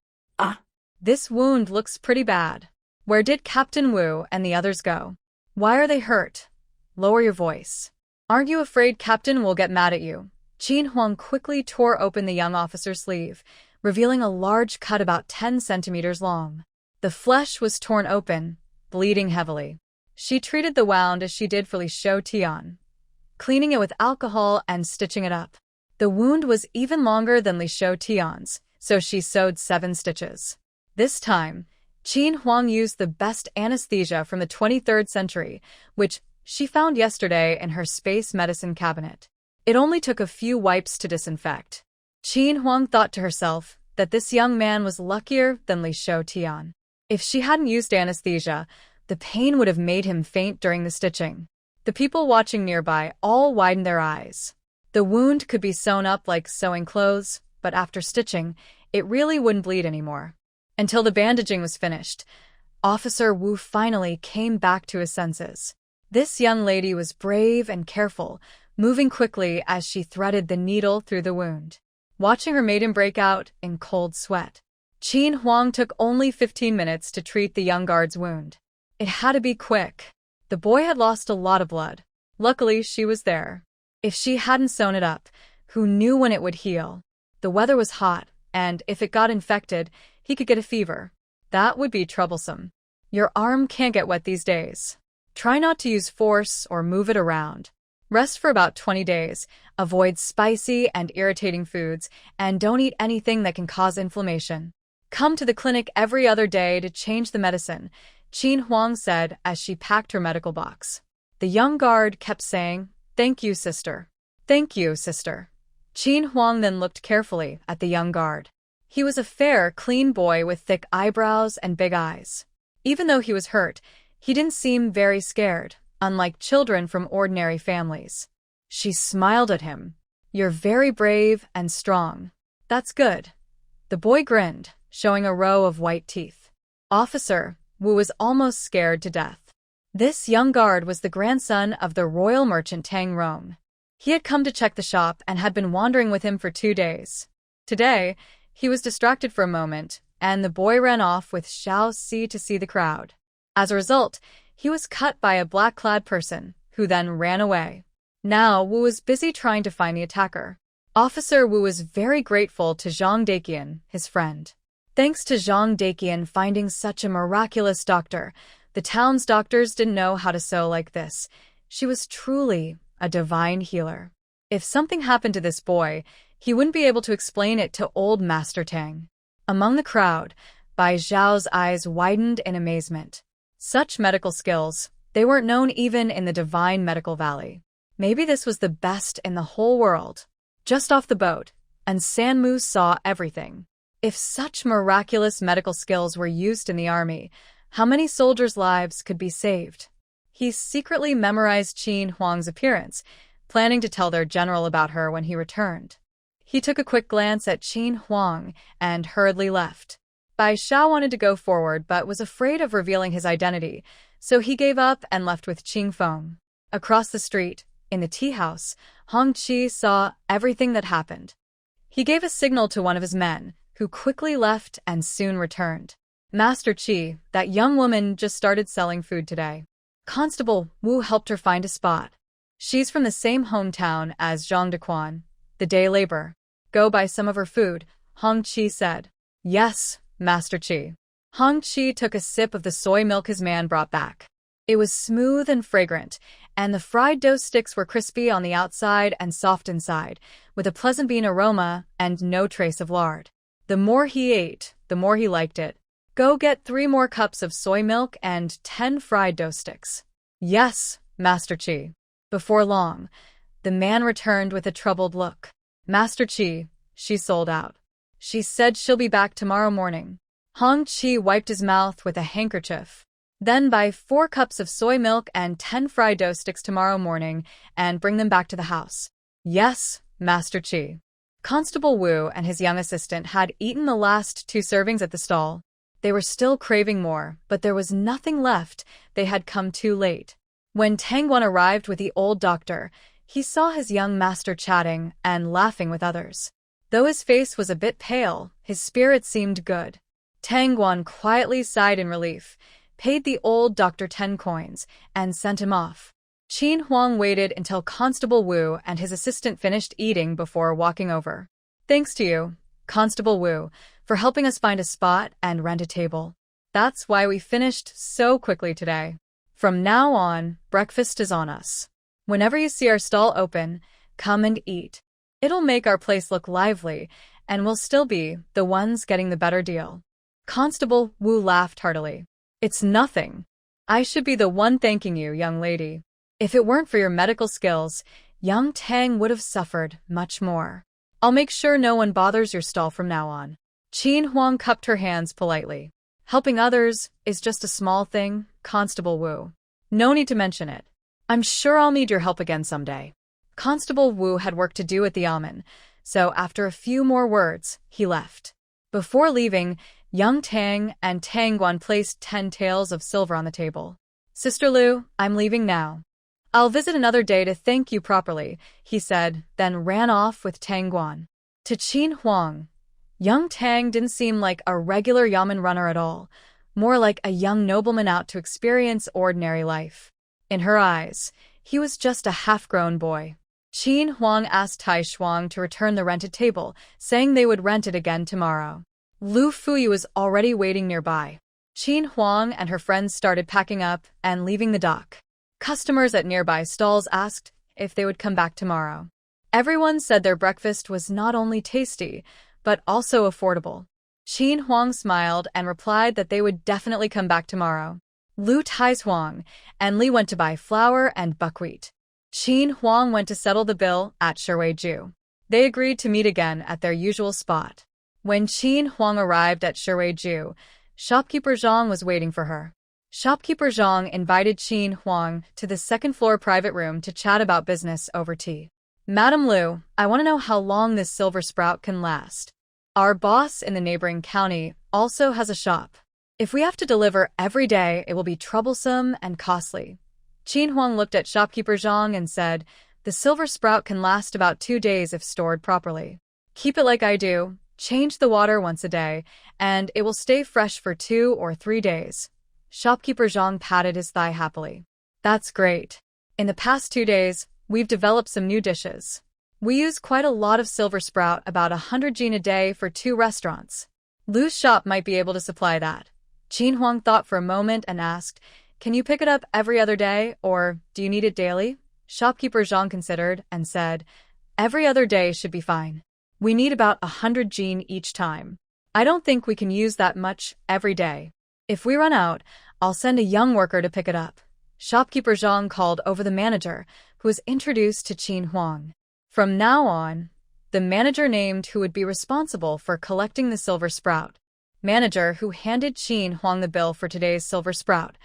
This wound looks pretty bad. Where did Captain Wu and the others go? Why are they hurt? Lower your voice. Aren't you afraid Captain will get mad at you? Qin Huang quickly tore open the young officer's sleeve, revealing a large cut about 10 centimeters long. The flesh was torn open, bleeding heavily. She treated the wound as she did for Li Shou Tian, cleaning it with alcohol and stitching it up. The wound was even longer than Li Shou Tian's, so she sewed 7 stitches. This time, Qin Huang used the best anesthesia from the 23rd century, which she found yesterday in her space medicine cabinet. It only took a few wipes to disinfect. Qin Huang thought to herself that this young man was luckier than Li Shou Tian. If she hadn't used anesthesia, the pain would have made him faint during the stitching. The people watching nearby all widened their eyes. The wound could be sewn up like sewing clothes, but after stitching, it really wouldn't bleed anymore. Until the bandaging was finished, Officer Wu finally came back to his senses. This young lady was brave and careful, moving quickly as she threaded the needle through the wound. Watching her maiden break out in cold sweat, Qin Huang took only 15 minutes to treat the young guard's wound. It had to be quick. The boy had lost a lot of blood. Luckily, she was there. If she hadn't sewn it up, who knew when it would heal? The weather was hot, and if it got infected, he could get a fever. That would be troublesome. Your arm can't get wet these days. Try not to use force or move it around. Rest for about 20 days, avoid spicy and irritating foods, and don't eat anything that can cause inflammation. Come to the clinic every other day to change the medicine, Qin Huang said as she packed her medical box. The young guard kept saying, "Thank you, sister. Thank you, sister." Qin Huang then looked carefully at the young guard. He was a fair, clean boy with thick eyebrows and big eyes. Even though he was hurt, he didn't seem very scared, unlike children from ordinary families. She smiled at him. "You're very brave and strong. That's good." The boy grinned, showing a row of white teeth. Officer Wu was almost scared to death. This young guard was the grandson of the royal merchant Tang Rong. He had come to check the shop and had been wandering with him for 2 days. Today, he was distracted for a moment, and the boy ran off with Xiao Si to see the crowd. As a result, he was cut by a black-clad person, who then ran away. Now, Wu was busy trying to find the attacker. Officer Wu was very grateful to Zhang Daqian, his friend. Thanks to Zhang Daqian finding such a miraculous doctor, the town's doctors didn't know how to sew like this. She was truly a divine healer. If something happened to this boy, he wouldn't be able to explain it to old Master Tang. Among the crowd, Bai Zhao's eyes widened in amazement. Such medical skills, they weren't known even in the Divine Medical Valley. Maybe this was the best in the whole world. Just off the boat, and Sanmu saw everything. If such miraculous medical skills were used in the army, how many soldiers' lives could be saved? He secretly memorized Qin Huang's appearance, planning to tell their general about her when he returned. He took a quick glance at Qin Huang and hurriedly left. Bai Xiao wanted to go forward but was afraid of revealing his identity, so he gave up and left with Qing Feng. Across the street, in the tea house, Hong Qi saw everything that happened. He gave a signal to one of his men, who quickly left and soon returned. "Master Qi, that young woman just started selling food today. Constable Wu helped her find a spot. She's from the same hometown as Zhang Dequan, the day labor. Go buy some of her food," Hong Qi said. "Yes, Master Qi." Hong Qi took a sip of the soy milk his man brought back. It was smooth and fragrant, and the fried dough sticks were crispy on the outside and soft inside, with a pleasant bean aroma and no trace of lard. The more he ate, the more he liked it. "Go get 3 more cups of soy milk and 10 fried dough sticks." "Yes, Master Qi." Before long, the man returned with a troubled look. "Master Qi, she sold out. She said she'll be back tomorrow morning." Hong Qi wiped his mouth with a handkerchief. "Then buy 4 cups of soy milk and 10 fried dough sticks tomorrow morning and bring them back to the house." "Yes, Master Qi." Constable Wu and his young assistant had eaten the last 2 servings at the stall. They were still craving more, but there was nothing left. They had come too late. When Tang Guan arrived with the old doctor, he saw his young master chatting and laughing with others. Though his face was a bit pale, his spirit seemed good. Tang Guan quietly sighed in relief, paid the old doctor 10 coins, and sent him off. Qin Huang waited until Constable Wu and his assistant finished eating before walking over. "Thanks to you, Constable Wu, for helping us find a spot and rent a table. That's why we finished so quickly today. From now on, breakfast is on us. Whenever you see our stall open, come and eat. It'll make our place look lively, and we'll still be the ones getting the better deal." Constable Wu laughed heartily. "It's nothing. I should be the one thanking you, young lady. If it weren't for your medical skills, young Tang would have suffered much more. I'll make sure no one bothers your stall from now on." Qin Huang cupped her hands politely. "Helping others is just a small thing, Constable Wu. No need to mention it. I'm sure I'll need your help again someday. Constable Wu had work to do at the almond, so after a few more words, he left. Before leaving, young Tang and Tang Guan placed 10 taels of silver on the table. Sister Lu, I'm leaving now. I'll visit another day to thank you properly, he said, then ran off with Tang Guan. To Qin Huang, young Tang didn't seem like a regular yamen runner at all, more like a young nobleman out to experience ordinary life. In her eyes, he was just a half-grown boy. Qin Huang asked Tai Shuang to return the rented table, saying they would rent it again tomorrow. Lu Fuyu was already waiting nearby. Qin Huang and her friends started packing up and leaving the dock. Customers at nearby stalls asked if they would come back tomorrow. Everyone said their breakfast was not only tasty, but also affordable. Qin Huang smiled and replied that they would definitely come back tomorrow. Lu Taihuang and Li went to buy flour and buckwheat. Qin Huang went to settle the bill at Shiruiju. They agreed to meet again at their usual spot. When Qin Huang arrived at Shiruiju, shopkeeper Zhang was waiting for her. Shopkeeper Zhang invited Qin Huang to the second-floor private room to chat about business over tea. Madam Lu, I want to know how long this silver sprout can last. Our boss in the neighboring county also has a shop. If we have to deliver every day, it will be troublesome and costly. Qin Huang looked at shopkeeper Zhang and said, the silver sprout can last about 2 days if stored properly. Keep it like I do, change the water once a day, and it will stay fresh for 2 or 3 days. Shopkeeper Zhang patted his thigh happily. That's great. In the past 2 days, we've developed some new dishes. We use quite a lot of silver sprout, about 100 jin a day for 2 restaurants. Lu's shop might be able to supply that. Qin Huang thought for a moment and asked, can you pick it up every other day, or do you need it daily? Shopkeeper Zhang considered and said, every other day should be fine. We need about 100 jin each time. I don't think we can use that much every day. If we run out, I'll send a young worker to pick it up. Shopkeeper Zhang called over the manager, who was introduced to Qin Huang. From now on, the manager named who would be responsible for collecting the silver sprout. Manager who handed Qin Huang the bill for today's silver sprout.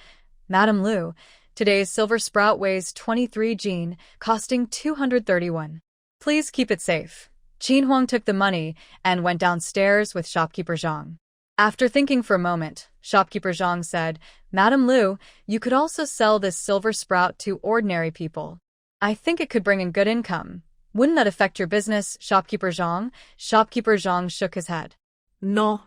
Madam Lu, today's silver sprout weighs 23 jin, costing 231. Please keep it safe. Qin Huang took the money and went downstairs with shopkeeper Zhang. After thinking for a moment, shopkeeper Zhang said, Madam Lu, you could also sell this silver sprout to ordinary people. I think it could bring in good income. Wouldn't that affect your business, shopkeeper Zhang? Shopkeeper Zhang shook his head. No.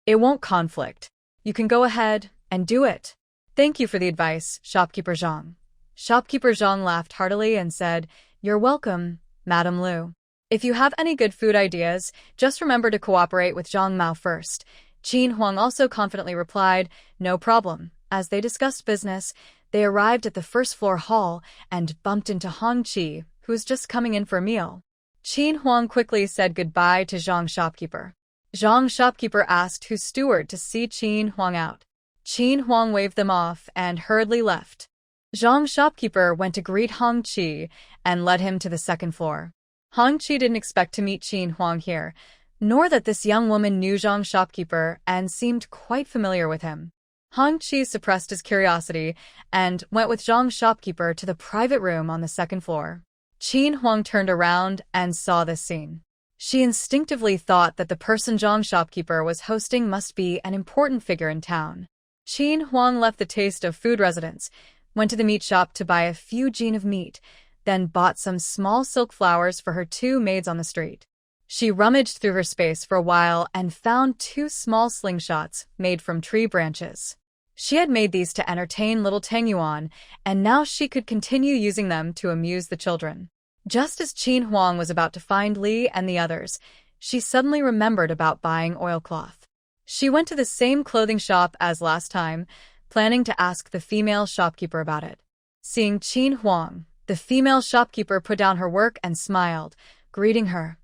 It won't conflict. You can go ahead and do it. Thank you for the advice, shopkeeper Zhang. Shopkeeper Zhang laughed heartily and said, you're welcome, Madam Lu. If you have any good food ideas, just remember to cooperate with Zhang Mao first. Qin Huang also confidently replied, no problem. As they discussed business, they arrived at the first-floor hall and bumped into Hong Qi, who was just coming in for a meal. Qin Huang quickly said goodbye to Zhang shopkeeper. Zhang shopkeeper asked whose steward to see Qin Huang out. Qin Huang waved them off and hurriedly left. Zhang shopkeeper went to greet Hong Qi and led him to the second floor. Hong Qi didn't expect to meet Qin Huang here, nor that this young woman knew Zhang shopkeeper and seemed quite familiar with him. Hong Qi suppressed his curiosity and went with Zhang shopkeeper to the private room on the second floor. Qin Huang turned around and saw this scene. She instinctively thought that the person Zhang shopkeeper was hosting must be an important figure in town. Qin Huang left the taste of food residence, went to the meat shop to buy a few jin of meat, then bought some small silk flowers for her 2 maids on the street. She rummaged through her space for a while and found 2 small slingshots made from tree branches. She had made these to entertain little Tang Yuan, and now she could continue using them to amuse the children. Just as Qin Huang was about to find Li and the others, she suddenly remembered about buying oilcloth. She went to the same clothing shop as last time, planning to ask the female shopkeeper about it. Seeing Qin Huang, the female shopkeeper put down her work and smiled, greeting her.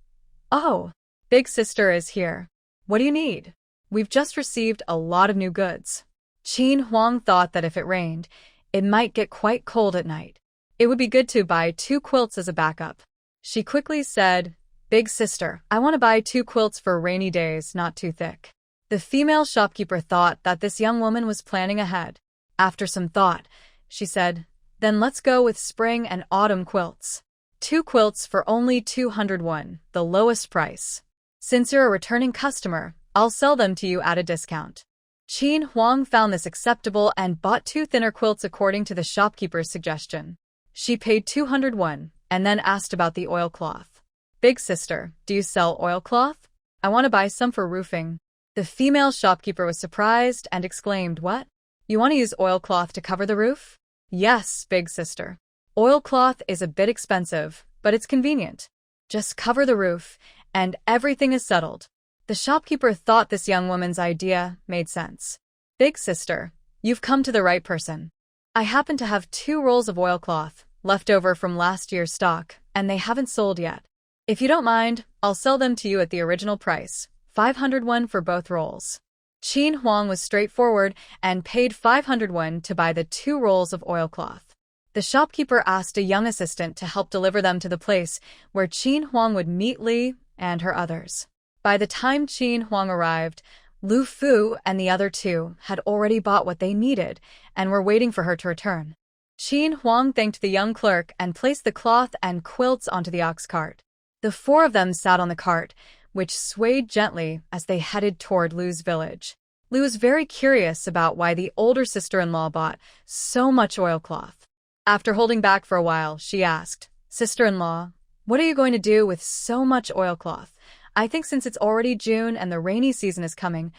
Oh, big sister is here. What do you need? We've just received a lot of new goods. Qin Huang thought that if it rained, it might get quite cold at night. It would be good to buy 2 quilts as a backup. She quickly said, Big sister, I want to buy 2 quilts for rainy days, not too thick. The female shopkeeper thought that this young woman was planning ahead. After some thought, she said, Then let's go with spring and autumn quilts. 2 quilts for only 201, the lowest price. Since you're a returning customer, I'll sell them to you at a discount. Qin Huang found this acceptable and bought 2 thinner quilts according to the shopkeeper's suggestion. She paid 201 and then asked about the oilcloth. Big sister, do you sell oilcloth? I want to buy some for roofing. The female shopkeeper was surprised and exclaimed, What? You want to use oilcloth to cover the roof? Yes, big sister. Oilcloth is a bit expensive, but it's convenient. Just cover the roof, and everything is settled. The shopkeeper thought this young woman's idea made sense. Big sister, you've come to the right person. I happen to have 2 rolls of oilcloth left over from last year's stock, and they haven't sold yet. If you don't mind, I'll sell them to you at the original price, 501 for both rolls. Qin Huang was straightforward and paid 501 to buy the 2 rolls of oilcloth. The shopkeeper asked a young assistant to help deliver them to the place where Qin Huang would meet Li and her others. By the time Qin Huang arrived, Lu Fu and the other 2 had already bought what they needed and were waiting for her to return. Qin Huang thanked the young clerk and placed the cloth and quilts onto the ox cart. The 4 of them sat on the cart, which swayed gently as they headed toward Lu's village. Lu was very curious about why the older sister-in-law bought so much oilcloth. After holding back for a while, she asked, Sister-in-law, what are you going to do with so much oilcloth? I think since it's already June and the rainy season is coming,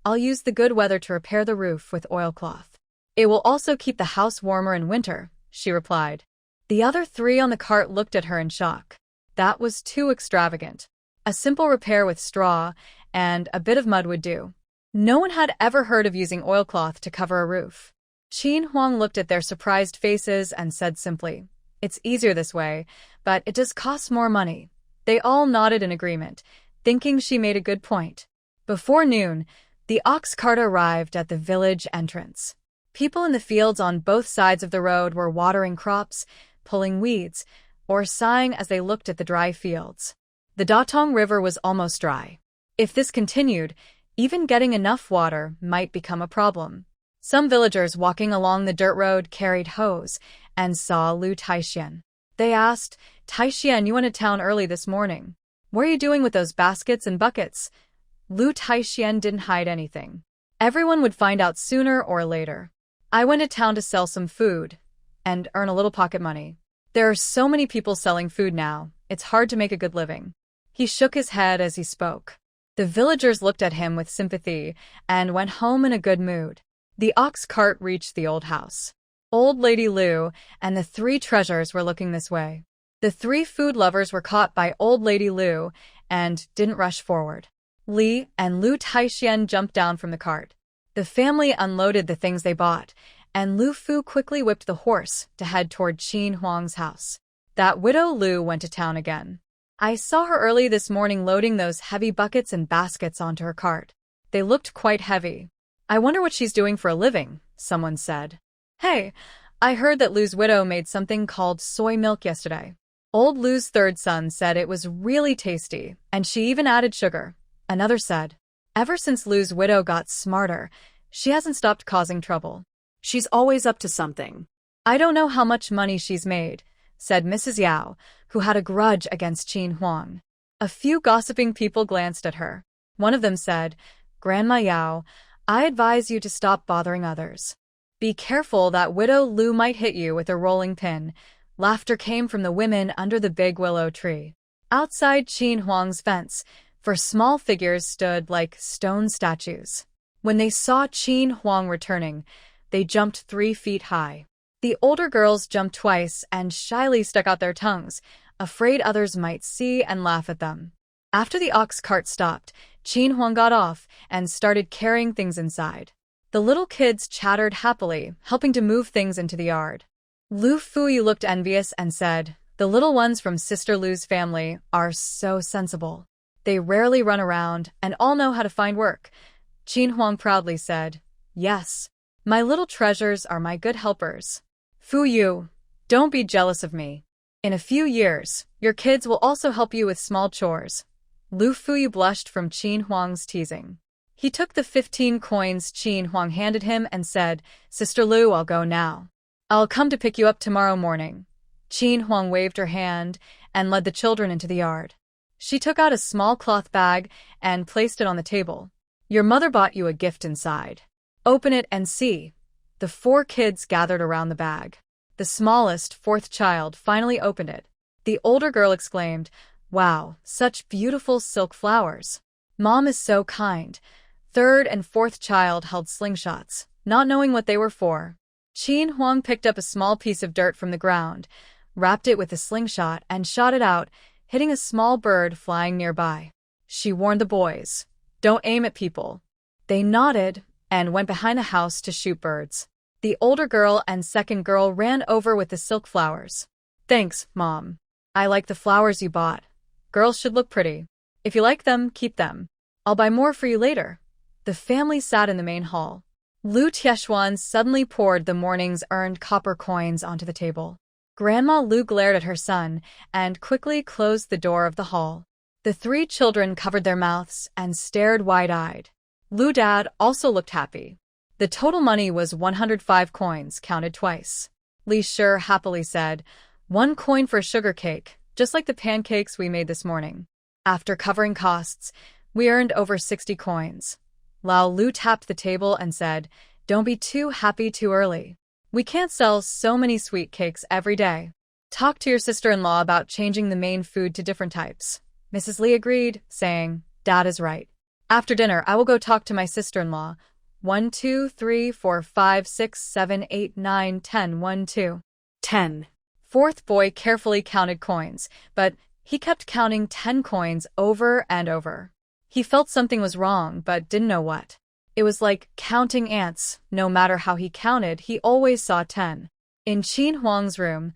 I'll use the good weather to repair the roof with oilcloth. It will also keep the house warmer in winter, she replied. The other 3 on the cart looked at her in shock. That was too extravagant. A simple repair with straw and a bit of mud would do. No one had ever heard of using oilcloth to cover a roof. Qin Huang looked at their surprised faces and said simply, It's easier this way, but it does cost more money. They all nodded in agreement, thinking she made a good point. Before noon, the ox cart arrived at the village entrance. People in the fields on both sides of the road were watering crops, pulling weeds, or sighing as they looked at the dry fields. The Datong River was almost dry. If this continued, even getting enough water might become a problem. Some villagers walking along the dirt road carried hoes and saw Lu Taixian. They asked, Taixian, you went to town early this morning. What are you doing with those baskets and buckets? Lu Taixian didn't hide anything. Everyone would find out sooner or later. I went to town to sell some food and earn a little pocket money. There are so many people selling food now, it's hard to make a good living. He shook his head as he spoke. The villagers looked at him with sympathy and went home in a good mood. The ox cart reached the old house. Old Lady Lu and the 3 treasures were looking this way. The 3 food lovers were caught by Old Lady Lu and didn't rush forward. Li and Lu Taixian jumped down from the cart. The family unloaded the things they bought, and Lu Fu quickly whipped the horse to head toward Qin Huang's house. That widow Lu went to town again. I saw her early this morning loading those heavy buckets and baskets onto her cart. They looked quite heavy. I wonder what she's doing for a living, someone said. Hey, I heard that Lu's widow made something called soy milk yesterday. Old Lu's 3rd son said it was really tasty, and she even added sugar. Another said, ever since Lu's widow got smarter, she hasn't stopped causing trouble. She's always up to something. I don't know how much money she's made, said Mrs. Yao, who had a grudge against Qin Huang. A few gossiping people glanced at her. One of them said, Grandma Yao, I advise you to stop bothering others. Be careful, that widow Lu might hit you with a rolling pin. Laughter came from the women under the big willow tree. Outside Qin Huang's fence, 4 small figures stood like stone statues. When they saw Qin Huang returning, they jumped 3 feet high. The older girls jumped twice and shyly stuck out their tongues, afraid others might see and laugh at them. After the ox cart stopped, Qin Huang got off and started carrying things inside. The little kids chattered happily, helping to move things into the yard. Lu Fuyu looked envious and said, The little ones from Sister Lu's family are so sensible. They rarely run around and all know how to find work. Qin Huang proudly said, Yes, my little treasures are my good helpers. Fuyu, don't be jealous of me. In a few years, your kids will also help you with small chores. Lu Fuyu blushed from Qin Huang's teasing. He took the 15 coins Qin Huang handed him and said, Sister Lu, I'll go now. I'll come to pick you up tomorrow morning. Qin Huang waved her hand and led the children into the yard. She took out a small cloth bag and placed it on the table. Your mother bought you a gift inside. Open it and see. The 4 kids gathered around the bag. The smallest, 4th child finally opened it. The older girl exclaimed, "Wow, such beautiful silk flowers. Mom is so kind." 3rd and 4th child held slingshots, not knowing what they were for. Qin Huang picked up a small piece of dirt from the ground, wrapped it with a slingshot, and shot it out, hitting a small bird flying nearby. She warned the boys, "Don't aim at people." They nodded and went behind a house to shoot birds. The older girl and 2nd girl ran over with the silk flowers. "Thanks, Mom. I like the flowers you bought. Girls should look pretty. If you like them, keep them. I'll buy more for you later." The family sat in the main hall. Lu Tieshuan suddenly poured the morning's earned copper coins onto the table. Grandma Lu glared at her son and quickly closed the door of the hall. The 3 children covered their mouths and stared wide-eyed. Lu Dad also looked happy. The total money was 105 coins, counted twice. Li Shi happily said, "1 coin for a sugar cake, just like the pancakes we made this morning." After covering costs, we earned over 60 coins. Lao Lu tapped the table and said, "Don't be too happy too early. We can't sell so many sweet cakes every day. Talk to your sister-in-law about changing the main food to different types." Mrs. Li agreed, saying, "Dad is right. After dinner, I will go talk to my sister-in-law. 1, 2, 3, 4, 5, 6, 7, 8, 9, 10, 1, 2. 10. 4th boy carefully counted coins, but he kept counting 10 coins over and over. He felt something was wrong, but didn't know what. It was like counting ants. No matter how he counted, he always saw 10. In Qin Huang's room,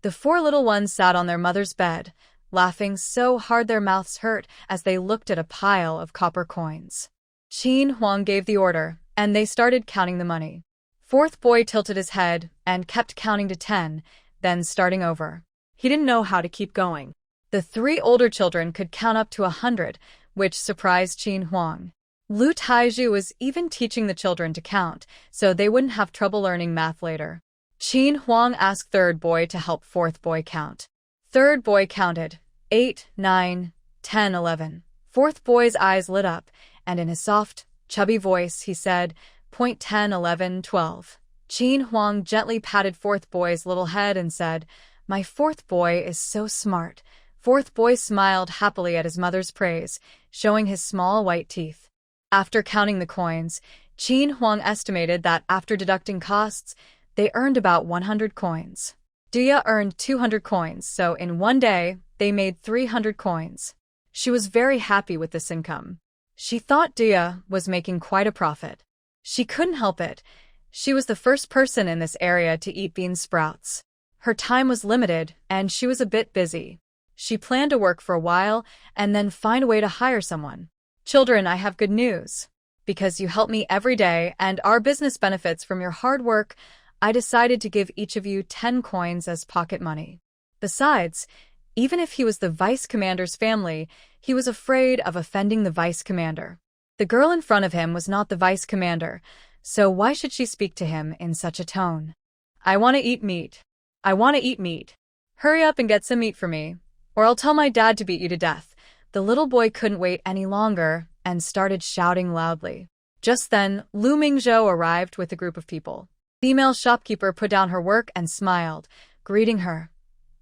the 4 little ones sat on their mother's bed, laughing so hard their mouths hurt as they looked at a pile of copper coins. Qin Huang gave the order, and they started counting the money. 4th boy tilted his head and kept counting to 10, then starting over. He didn't know how to keep going. The 3 older children could count up to 100, which surprised Qin Huang. Lu Taizhu was even teaching the children to count, so they wouldn't have trouble learning math later. Qin Huang asked 3rd boy to help 4th boy count. 3rd boy counted 8, 9, 10, 11. 4th boy's eyes lit up, and in his soft, chubby voice he said, "Point 10, 11, 12. Qin Huang gently patted 4th boy's little head and said, "My 4th boy is so smart." 4th boy smiled happily at his mother's praise, showing his small white teeth. After counting the coins, Qin Huang estimated that after deducting costs, they earned about 100 coins. Dia earned 200 coins, so in one day, they made 300 coins. She was very happy with this income. She thought Dia was making quite a profit. She couldn't help it. She was the first person in this area to eat bean sprouts. Her time was limited, and she was a bit busy. She planned to work for a while and then find a way to hire someone. "Children, I have good news. Because you help me every day and our business benefits from your hard work, I decided to give each of you 10 coins as pocket money." Besides, even if he was the vice commander's family, he was afraid of offending the vice commander. The girl in front of him was not the vice commander, so why should she speak to him in such a tone? "I want to eat meat. I want to eat meat. Hurry up and get some meat for me, or I'll tell my dad to beat you to death." The little boy couldn't wait any longer and started shouting loudly. Just then, Lu Mingzhou arrived with a group of people. Female shopkeeper put down her work and smiled, greeting her.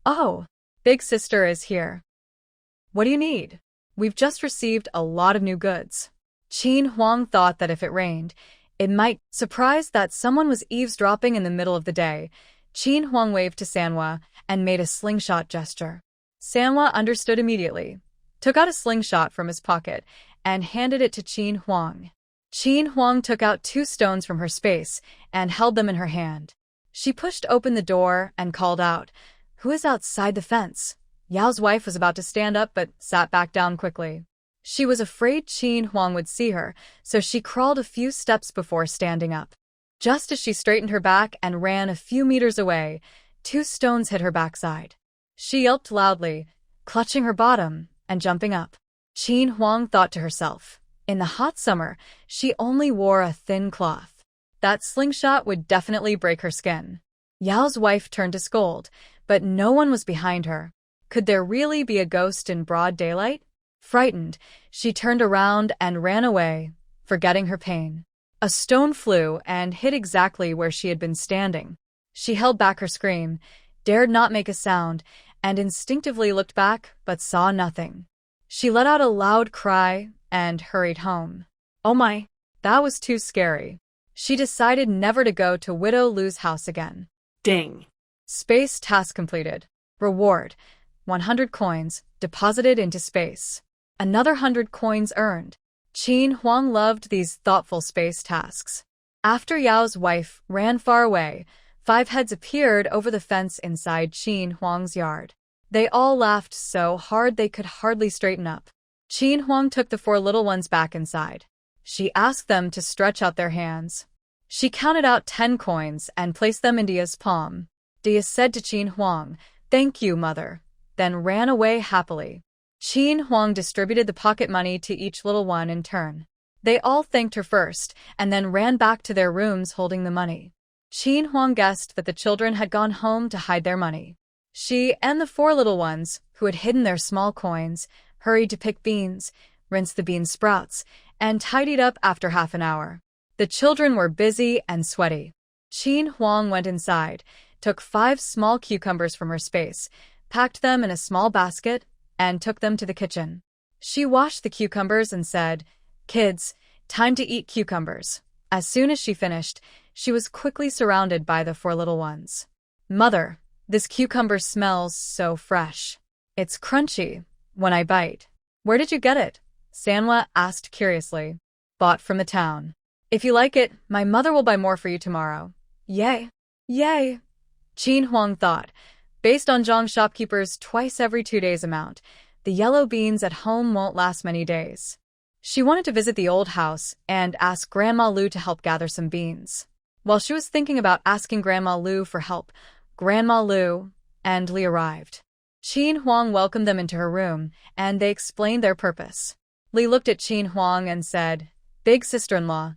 "Oh, big sister is here. What do you need? We've just received a lot of new goods." Qin Huang thought that if it rained, it might. Surprised that someone was eavesdropping in the middle of the day, Qin Huang waved to Sanhua and made a slingshot gesture. Sanhua understood immediately, took out a slingshot from his pocket, and handed it to Qin Huang. Qin Huang took out 2 stones from her space and held them in her hand. She pushed open the door and called out, "Who is outside the fence?" Yao's wife was about to stand up but sat back down quickly. She was afraid Qin Huang would see her, so she crawled a few steps before standing up. Just as she straightened her back and ran a few meters away, 2 stones hit her backside. She yelped loudly, clutching her bottom and jumping up. Qin Huang thought to herself, in the hot summer, she only wore a thin cloth. That slingshot would definitely break her skin. Yao's wife turned to scold, but no one was behind her. Could there really be a ghost in broad daylight? Frightened, she turned around and ran away, forgetting her pain. A stone flew and hit exactly where she had been standing. She held back her scream, dared not make a sound, and instinctively looked back but saw nothing. She let out a loud cry and hurried home. Oh my, that was too scary. She decided never to go to Widow Lu's house again. Ding. Space task completed. Reward: 100 coins, deposited into space. Another 100 coins earned. Qin Huang loved these thoughtful space tasks. After Yao's wife ran far away, 5 heads appeared over the fence inside Qin Huang's yard. They all laughed so hard they could hardly straighten up. Qin Huang took the 4 little ones back inside. She asked them to stretch out their hands. She counted out 10 coins and placed them in Dia's palm. Dia said to Qin Huang, "Thank you, mother," then ran away happily. Qin Huang distributed the pocket money to each little one in turn. They all thanked her first, and then ran back to their rooms holding the money. Qin Huang guessed that the children had gone home to hide their money. She and the 4 little ones, who had hidden their small coins, hurried to pick beans, rinse the bean sprouts, and tidied up after half an hour. The children were busy and sweaty. Qin Huang went inside, took 5 small cucumbers from her space, packed them in a small basket, and took them to the kitchen. She washed the cucumbers and said, "Kids, time to eat cucumbers." As soon as she finished, she was quickly surrounded by the 4 little ones. "Mother, this cucumber smells so fresh. It's crunchy when I bite." "Where did you get it?" Sanwa asked curiously. "Bought from the town. If you like it, my mother will buy more for you tomorrow." "Yay! Yay!" Qin Huang thought. Based on Zhang shopkeeper's twice every 2 days amount, the yellow beans at home won't last many days. She wanted to visit the old house and ask Grandma Lu to help gather some beans. While she was thinking about asking Grandma Lu for help, Grandma Lu and Li arrived. Qin Huang welcomed them into her room, and they explained their purpose. Li looked at Qin Huang and said, "Big sister-in-law,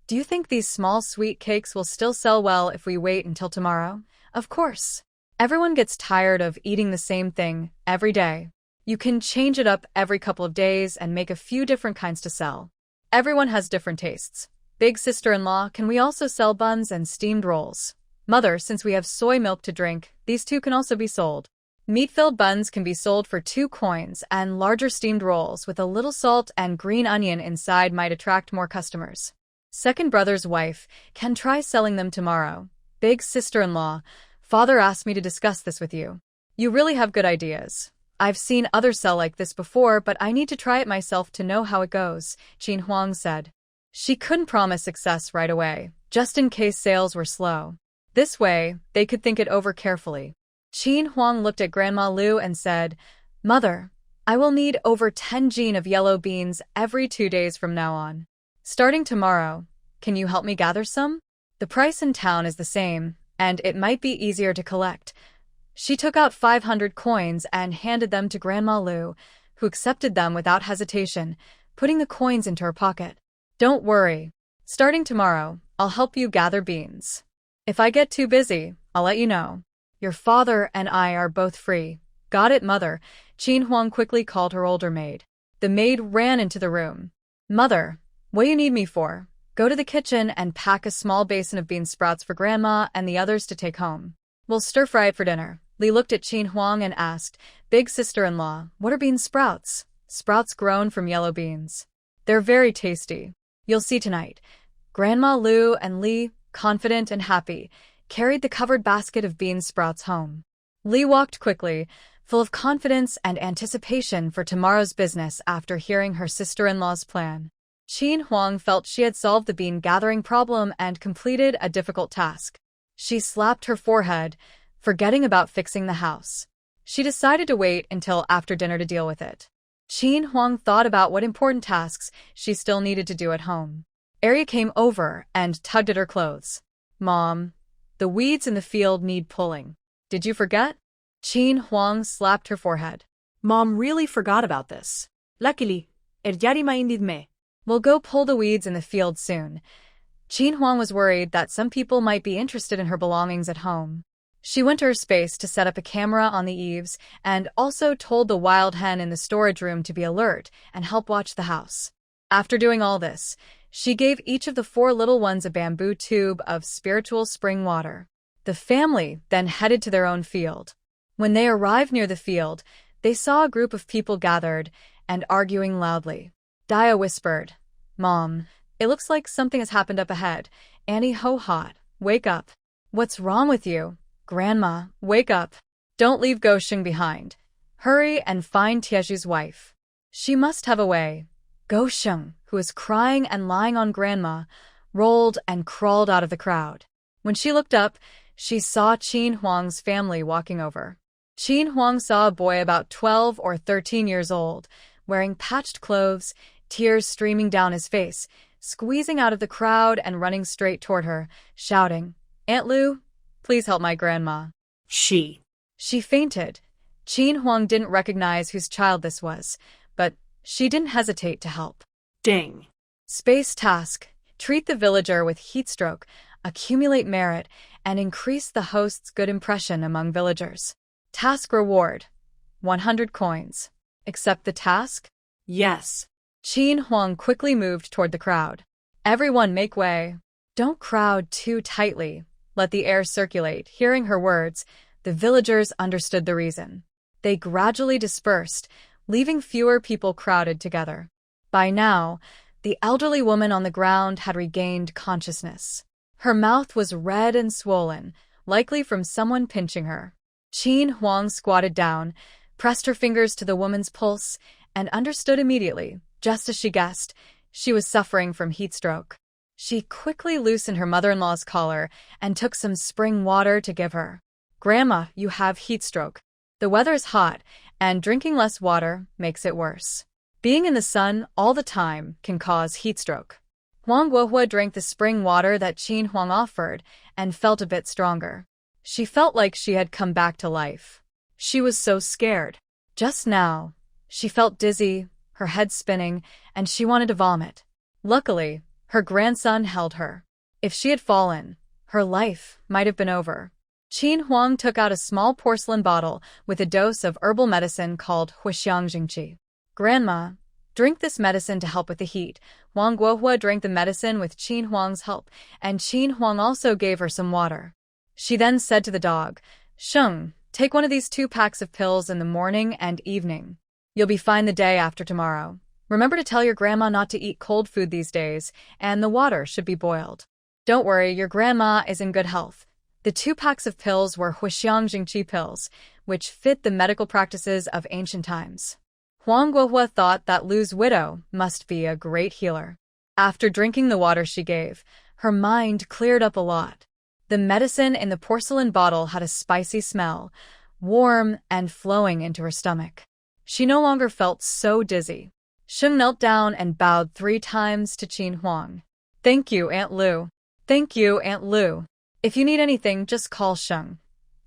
do you think these small sweet cakes will still sell well if we wait until tomorrow?" "Of course. Everyone gets tired of eating the same thing every day. You can change it up every couple of days and make a few different kinds to sell. Everyone has different tastes. Big sister-in-law, can we also sell buns and steamed rolls? Mother, since we have soy milk to drink, these 2 can also be sold. Meat-filled buns can be sold for 2 coins, and larger steamed rolls with a little salt and green onion inside might attract more customers. Second brother's wife can try selling them tomorrow. Big sister-in-law, father asked me to discuss this with you. You really have good ideas. I've seen others sell like this before, but I need to try it myself to know how it goes," Qin Huang said. She couldn't promise success right away, just in case sales were slow. This way, they could think it over carefully. Qin Huang looked at Grandma Lu and said, "Mother, I will need over 10 jin of yellow beans every 2 days from now on. Starting tomorrow, can you help me gather some? The price in town is the same, and it might be easier to collect." She took out 500 coins and handed them to Grandma Lu, who accepted them without hesitation, putting the coins into her pocket. "Don't worry. Starting tomorrow, I'll help you gather beans. If I get too busy, I'll let you know. Your father and I are both free." "Got it, mother," Qin Huang quickly called her older maid. The maid ran into the room. "Mother, what do you need me for?" "Go to the kitchen and pack a small basin of bean sprouts for Grandma and the others to take home. We'll stir-fry it for dinner." Li looked at Qin Huang and asked, "Big sister-in-law, what are bean sprouts?" "Sprouts grown from yellow beans. They're very tasty. You'll see tonight." Grandma Lu and Li, confident and happy, carried the covered basket of bean sprouts home. Li walked quickly, full of confidence and anticipation for tomorrow's business after hearing her sister-in-law's plan. Qin Huang felt she had solved the bean-gathering problem and completed a difficult task. She slapped her forehead, forgetting about fixing the house. She decided to wait until after dinner to deal with it. Qin Huang thought about what important tasks she still needed to do at home. Arya came over and tugged at her clothes. "Mom, the weeds in the field need pulling. Did you forget?" Qin Huang slapped her forehead. Mom really forgot about this. Luckily, yari maindid me. "We'll go pull the weeds in the field soon." Qin Huang was worried that some people might be interested in her belongings at home. She went to her space to set up a camera on the eaves and also told the wild hen in the storage room to be alert and help watch the house. After doing all this, she gave each of the 4 little ones a bamboo tube of spiritual spring water. The family then headed to their own field. When they arrived near the field, they saw a group of people gathered and arguing loudly. Dia whispered, "Mom, it looks like something has happened up ahead. Annie Ho-Hot, wake up." "What's wrong with you?" "Grandma, wake up. Don't leave Go-Sheng behind. Hurry and find Tieju's wife. She must have a way." Go-Sheng, who was crying and lying on Grandma, rolled and crawled out of the crowd. When she looked up, she saw Qin Huang's family walking over. Qin Huang saw a boy about 12 or 13 years old, wearing patched clothes, tears streaming down his face, squeezing out of the crowd and running straight toward her, shouting, "Aunt Lu, please help my grandma." She fainted. Qin Huang didn't recognize whose child this was, but she didn't hesitate to help. Ding. Space task: treat the villager with heatstroke, accumulate merit, and increase the host's good impression among villagers. Task reward: 100 coins. Accept the task? Yes. Qin Huang quickly moved toward the crowd. Everyone make way. Don't crowd too tightly. Let the air circulate. Hearing her words, the villagers understood the reason. They gradually dispersed, leaving fewer people crowded together. By now, the elderly woman on the ground had regained consciousness. Her mouth was red and swollen, likely from someone pinching her. Qin Huang squatted down, pressed her fingers to the woman's pulse, and understood immediately. Just as she guessed, she was suffering from heatstroke. She quickly loosened her mother-in-law's collar and took some spring water to give her. "Grandma, you have heatstroke. The weather is hot, and drinking less water makes it worse. Being in the sun all the time can cause heatstroke." Huang Guohua drank the spring water that Qin Huang offered and felt a bit stronger. She felt like she had come back to life. She was so scared. Just now, she felt dizzy, her head spinning, and she wanted to vomit. Luckily, her grandson held her. If she had fallen, her life might have been over. Qin Huang took out a small porcelain bottle with a dose of herbal medicine called Huixiangjingqi. "Grandma, drink this medicine to help with the heat." Huang Guohua drank the medicine with Qin Huang's help, and Qin Huang also gave her some water. She then said to the dog, "Sheng, take one of these 2 packs of pills in the morning and evening. You'll be fine the day after tomorrow. Remember to tell your grandma not to eat cold food these days, and the water should be boiled. Don't worry, your grandma is in good health." The 2 packs of pills were Huixiangjingqi pills, which fit the medical practices of ancient times. Huang Guohua thought that Lu's widow must be a great healer. After drinking the water she gave, her mind cleared up a lot. The medicine in the porcelain bottle had a spicy smell, warm and flowing into her stomach. She no longer felt so dizzy. Sheng knelt down and bowed 3 times to Qin Huang. "Thank you, Aunt Lu. Thank you, Aunt Lu. If you need anything, just call Sheng."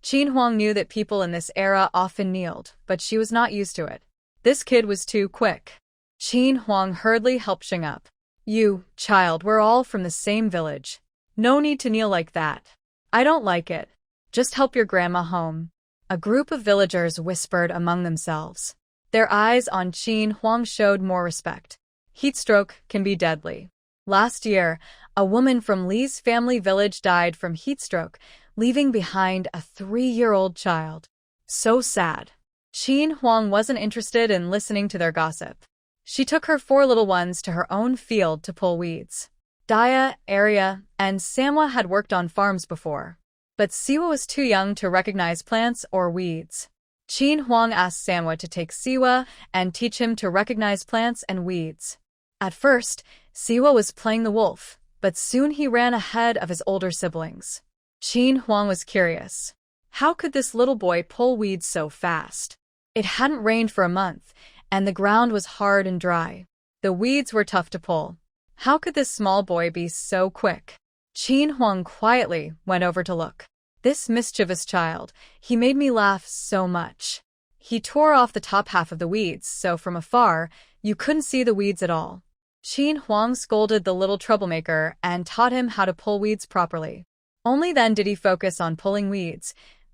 Qin Huang knew that people in this era often kneeled, but she was not used to it. This kid was too quick. Qin Huang hurriedly helped Sheng up. "You, child, we're all from the same village. No need to kneel like that. I don't like it. Just help your grandma home." A group of villagers whispered among themselves. Their eyes on Qin Huang showed more respect. Heatstroke can be deadly. Last year, a woman from Li's family village died from heatstroke, leaving behind a 3-year-old child. So sad. Qin Huang wasn't interested in listening to their gossip. She took her 4 little ones to her own field to pull weeds. Dia, Arya, and Samwa had worked on farms before, but Siwa was too young to recognize plants or weeds. Qin Huang asked Samwa to take Siwa and teach him to recognize plants and weeds. At first, Siwa was playing the wolf, but soon he ran ahead of his older siblings. Qin Huang was curious. How could this little boy pull weeds so fast? It hadn't rained for a month, and the ground was hard and dry. The weeds were tough to pull. How could this small boy be so quick? Qin Huang quietly went over to look. This mischievous child, he made me laugh so much. He tore off the top half of the weeds, so from afar, you couldn't see the weeds at all. Qin Huang scolded the little troublemaker and taught him how to pull weeds properly. Only then did he focus on pulling weeds,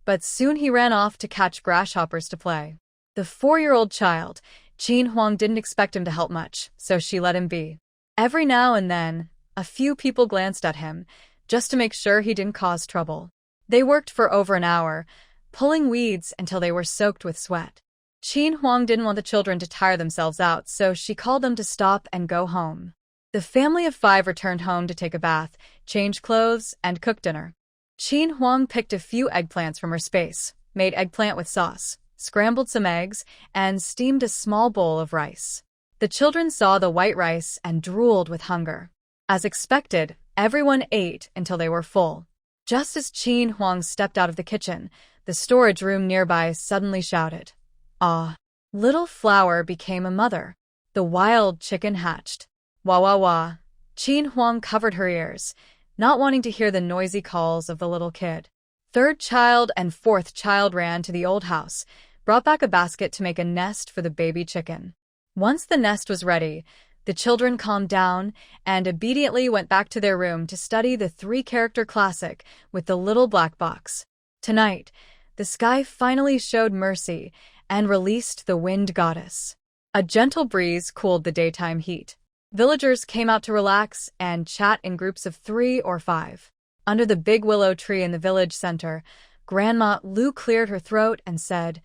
but soon he ran off to catch grasshoppers to play. The 4-year-old child, Qin Huang, didn't expect him to help much, so she let him be. Every now and then, a few people glanced at him, just to make sure he didn't cause trouble. They worked for over an hour, pulling weeds until they were soaked with sweat. Qin Huang didn't want the children to tire themselves out, so she called them to stop and go home. The family of 5 returned home to take a bath, change clothes, and cook dinner. Qin Huang picked a few eggplants from her space, made eggplant with sauce, scrambled some eggs, and steamed a small bowl of rice. The children saw the white rice and drooled with hunger. As expected, everyone ate until they were full. Just as Qin Huang stepped out of the kitchen, the storage room nearby suddenly shouted, "Ah!" Little Flower became a mother. The wild chicken hatched. Wah wah wah. Qin Huang covered her ears, not wanting to hear the noisy calls of the little kid. 3rd child and 4th child ran to the old house, brought back a basket to make a nest for the baby chicken. Once the nest was ready, the children calmed down and obediently went back to their room to study the 3-character classic with the little black box. Tonight, the sky finally showed mercy and released the wind goddess. A gentle breeze cooled the daytime heat. Villagers came out to relax and chat in groups of 3 or 5. Under the big willow tree in the village center, Grandma Lu cleared her throat and said,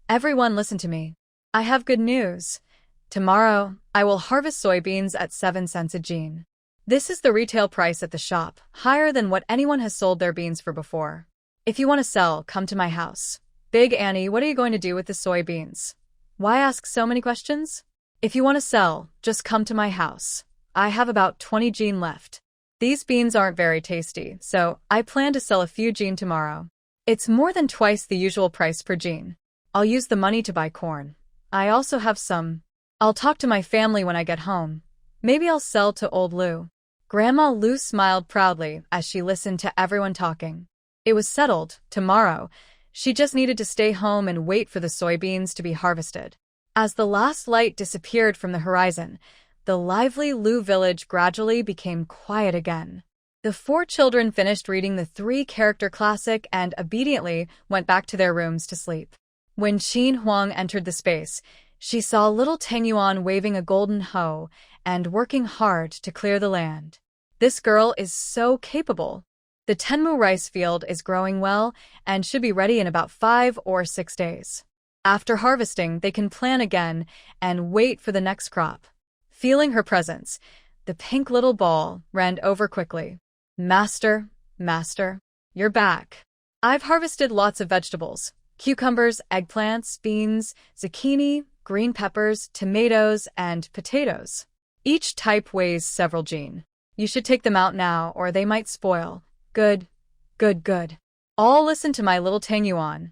"Everyone listen to me. I have good news. Tomorrow, I will harvest soybeans at 7 cents a jean. This is the retail price at the shop, higher than what anyone has sold their beans for before. If you want to sell, come to my house." "Big Annie, what are you going to do with the soybeans? Why ask so many questions?" "If you want to sell, just come to my house. I have about 20 jean left. These beans aren't very tasty, so I plan to sell a few jean tomorrow. It's more than twice the usual price per jean. I'll use the money to buy corn. I also have some. I'll talk to my family when I get home. Maybe I'll sell to old Lu." Grandma Lu smiled proudly as she listened to everyone talking. It was settled. Tomorrow, she just needed to stay home and wait for the soybeans to be harvested. As the last light disappeared from the horizon, the lively Lu village gradually became quiet again. The 4 children finished reading the 3-character classic and obediently went back to their rooms to sleep. When Qin Huang entered the space, she saw little Tengyuan waving a golden hoe and working hard to clear the land. This girl is so capable. The Tenmu rice field is growing well and should be ready in about 5 or 6 days. After harvesting, they can plan again and wait for the next crop. Feeling her presence, the pink little ball ran over quickly. Master, you're back. I've harvested lots of vegetables. Cucumbers, eggplants, beans, zucchini, green peppers, tomatoes, and potatoes. Each type weighs several jean. You should take them out now or they might spoil. Good. All listen to my little Tengyuan.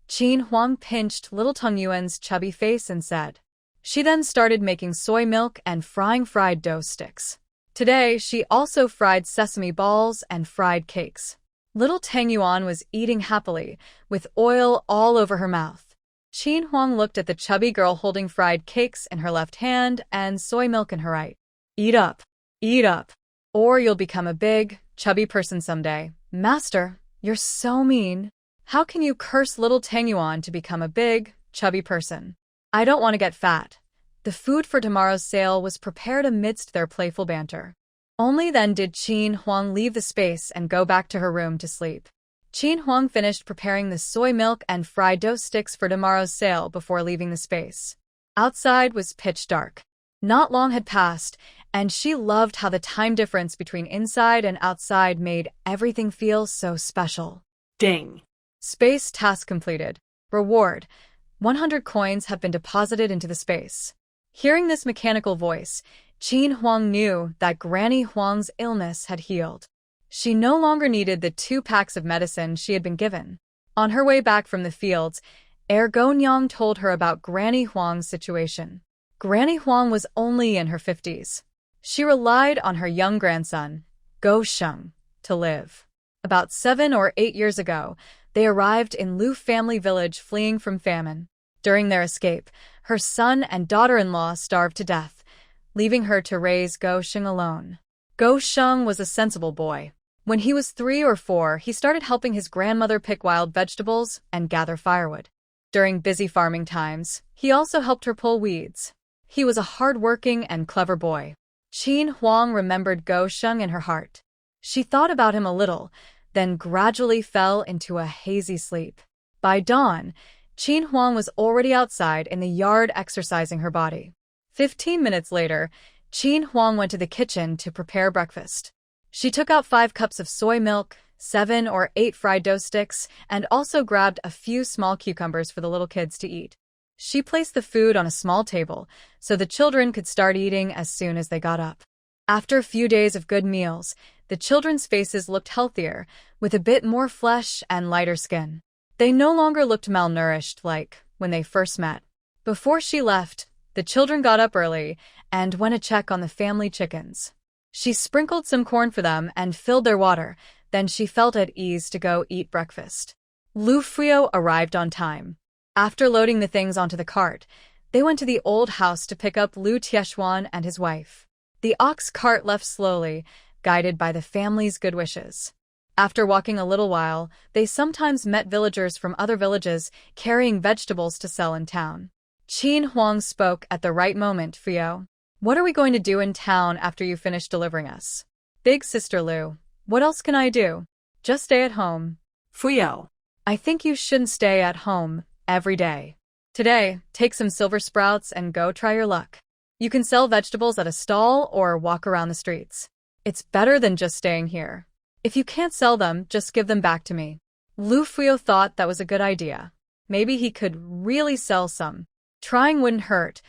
Qin Huang pinched little Tengyuan's chubby face and said. She then started making soy milk and frying fried dough sticks. Today, she also fried sesame balls and fried cakes. Little Tengyuan was eating happily, with oil all over her mouth. Qin Huang looked at the chubby girl holding fried cakes in her left hand and soy milk in her right. Eat up, or you'll become a big, chubby person someday. Master, you're so mean. How can you curse little Tengyuan to become a big, chubby person? I don't want to get fat. The food for tomorrow's sale was prepared amidst their playful banter. Only then did Qin Huang leave the space and go back to her room to sleep. Qin Huang finished preparing the soy milk and fried dough sticks for tomorrow's sale before leaving the space. Outside was pitch dark. Not long had passed, and she loved how the time difference between inside and outside made everything feel so special. Ding. Space task completed. Reward. 100 coins have been deposited into the space. Hearing this mechanical voice, Qin Huang knew that Granny Huang's illness had healed. She no longer needed the 2 packs of medicine she had been given. On her way back from the fields, Gonyang told her about Granny Huang's situation. Granny Huang was only in her 50s. She relied on her young grandson, Go Sheng, to live. About 7 or 8 years ago, they arrived in Lu family village fleeing from famine. During their escape, her son and daughter-in-law starved to death, leaving her to raise Go Sheng alone. Go Sheng was a sensible boy. When he was 3 or 4, he started helping his grandmother pick wild vegetables and gather firewood. During busy farming times, he also helped her pull weeds. He was a hard-working and clever boy. Qin Huang remembered Go Sheng in her heart. She thought about him a little, then gradually fell into a hazy sleep. By dawn, Qin Huang was already outside in the yard exercising her body. 15 minutes later, Qin Huang went to the kitchen to prepare breakfast. She took out 5 cups of soy milk, 7 or 8 fried dough sticks, and also grabbed a few small cucumbers for the little kids to eat. She placed the food on a small table so the children could start eating as soon as they got up. After a few days of good meals, the children's faces looked healthier, with a bit more flesh and lighter skin. They no longer looked malnourished like when they first met. Before she left, the children got up early and went to check on the family chickens. She sprinkled some corn for them and filled their water, then she felt at ease to go eat breakfast. Lu Fuyo arrived on time. After loading the things onto the cart, they went to the old house to pick up Lu Tieshuan and his wife. The ox cart left slowly, guided by the family's good wishes. After walking a little while, they sometimes met villagers from other villages carrying vegetables to sell in town. Qin Huang spoke at the right moment. Fuyo, what are we going to do in town after you finish delivering us? Big sister Lu, what else can I do? Just stay at home. Fuyo, I think you shouldn't stay at home every day. Today, take some silver sprouts and go try your luck. You can sell vegetables at a stall or walk around the streets. It's better than just staying here. If you can't sell them, just give them back to me. Lu Fuyo thought that was a good idea. Maybe he could really sell some. Trying wouldn't hurt.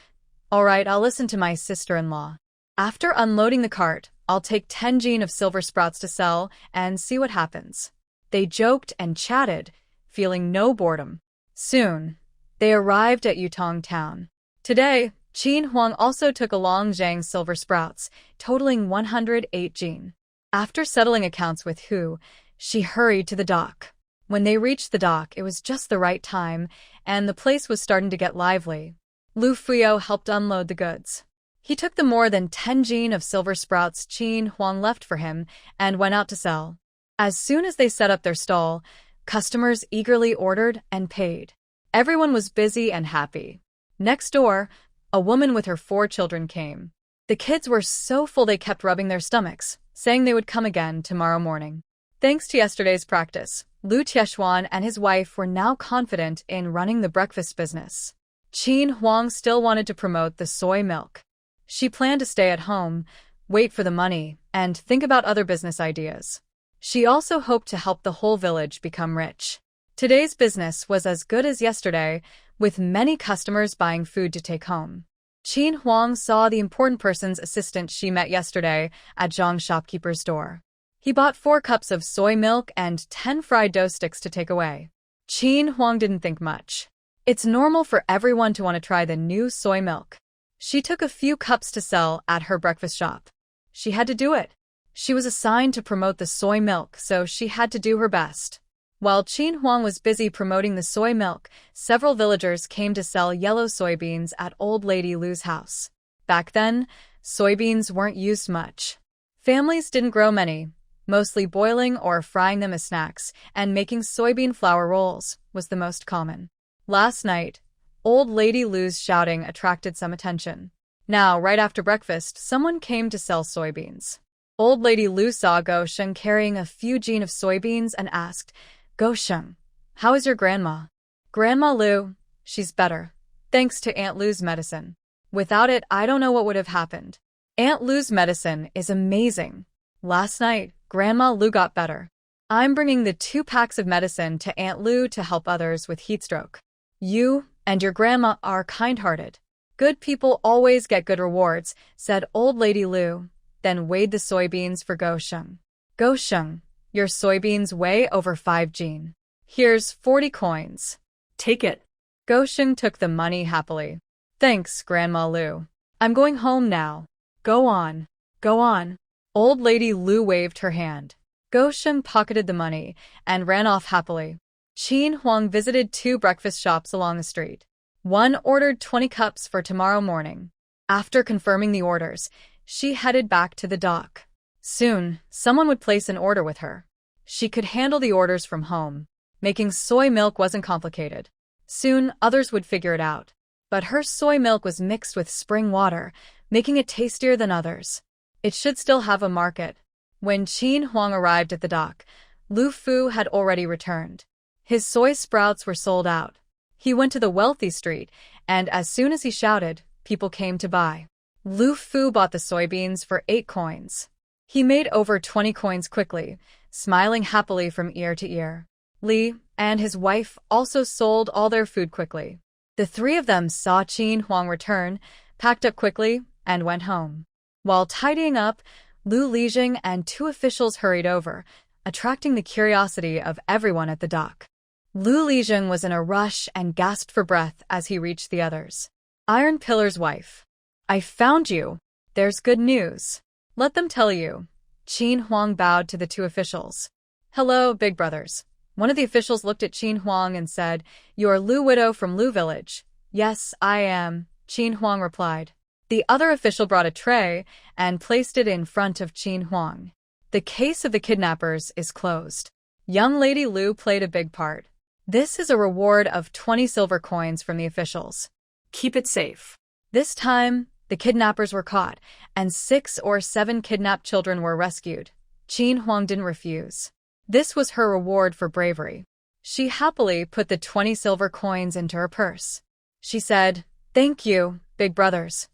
All right, I'll listen to my sister-in-law. After unloading the cart, I'll take 10 jin of silver sprouts to sell and see what happens. They joked and chatted, feeling no boredom. Soon, they arrived at Yutong town. Today, Qin Huang also took along Zhang's silver sprouts, totaling 108 jin. After settling accounts with Hu, she hurried to the dock. When they reached the dock, it was just the right time, and the place was starting to get lively. Lu Fuyo helped unload the goods. He took the more than 10 jin of silver sprouts Qin Huang left for him and went out to sell. As soon as they set up their stall, customers eagerly ordered and paid. Everyone was busy and happy. Next door, a woman with her 4 children came. The kids were so full they kept rubbing their stomachs, saying they would come again tomorrow morning. Thanks to yesterday's practice, Lu Tieshuan and his wife were now confident in running the breakfast business. Qin Huang still wanted to promote the soy milk. She planned to stay at home, wait for the money, and think about other business ideas. She also hoped to help the whole village become rich. Today's business was as good as yesterday, with many customers buying food to take home. Qin Huang saw the important person's assistant she met yesterday at Zhang's shopkeeper's door. He bought 4 cups of soy milk and 10 fried dough sticks to take away. Qin Huang didn't think much. It's normal for everyone to want to try the new soy milk. She took a few cups to sell at her breakfast shop. She had to do it. She was assigned to promote the soy milk, so she had to do her best. While Qin Huang was busy promoting the soy milk, several villagers came to sell yellow soybeans at Old Lady Lu's house. Back then, soybeans weren't used much. Families didn't grow many, mostly boiling or frying them as snacks, and making soybean flour rolls was the most common. Last night, Old Lady Lu's shouting attracted some attention. Now, right after breakfast, someone came to sell soybeans. Old Lady Lu saw Go Sheng carrying a few jin of soybeans and asked, Go Sheng, how is your grandma? Grandma Lu, she's better, thanks to Aunt Lu's medicine. Without it, I don't know what would have happened. Aunt Lu's medicine is amazing. Last night, Grandma Lu got better. I'm bringing the 2 packs of medicine to Aunt Lu to help others with heat stroke. You and your grandma are kind-hearted. Good people always get good rewards, said Old Lady Lu, then weighed the soybeans for Go Sheng. Go Sheng, your soybeans weigh over 5 jin. Here's 40 coins. Take it. Go Sheng took the money happily. Thanks, Grandma Lu. I'm going home now. Go on. Go on. Old Lady Lu waved her hand. Go Sheng pocketed the money and ran off happily. Qin Huang visited 2 breakfast shops along the street. One ordered 20 cups for tomorrow morning. After confirming the orders, she headed back to the dock. Soon, someone would place an order with her. She could handle the orders from home. Making soy milk wasn't complicated. Soon, others would figure it out. But her soy milk was mixed with spring water, making it tastier than others. It should still have a market. When Qin Huang arrived at the dock, Lu Fu had already returned. His soy sprouts were sold out. He went to the wealthy street, and as soon as he shouted, people came to buy. Lu Fu bought the soybeans for 8 coins. He made over 20 coins quickly, smiling happily from ear to ear. Li and his wife also sold all their food quickly. The three of them saw Qin Huang return, packed up quickly, and went home. While tidying up, Lu Lijing and 2 officials hurried over, attracting the curiosity of everyone at the dock. Lu Lijing was in a rush and gasped for breath as he reached the others. Iron Pillar's wife. I found you. There's good news. Let them tell you. Qin Huang bowed to the 2 officials. Hello, big brothers. One of the officials looked at Qin Huang and said, You're Lu Widow from Lu Village. Yes, I am, Qin Huang replied. The other official brought a tray and placed it in front of Qin Huang. The case of the kidnappers is closed. Young Lady Lu played a big part. This is a reward of 20 silver coins from the officials. Keep it safe. This time, the kidnappers were caught, and 6 or 7 kidnapped children were rescued. Qin Huang didn't refuse. This was her reward for bravery. She happily put the 20 silver coins into her purse. She said, Thank you, big brothers.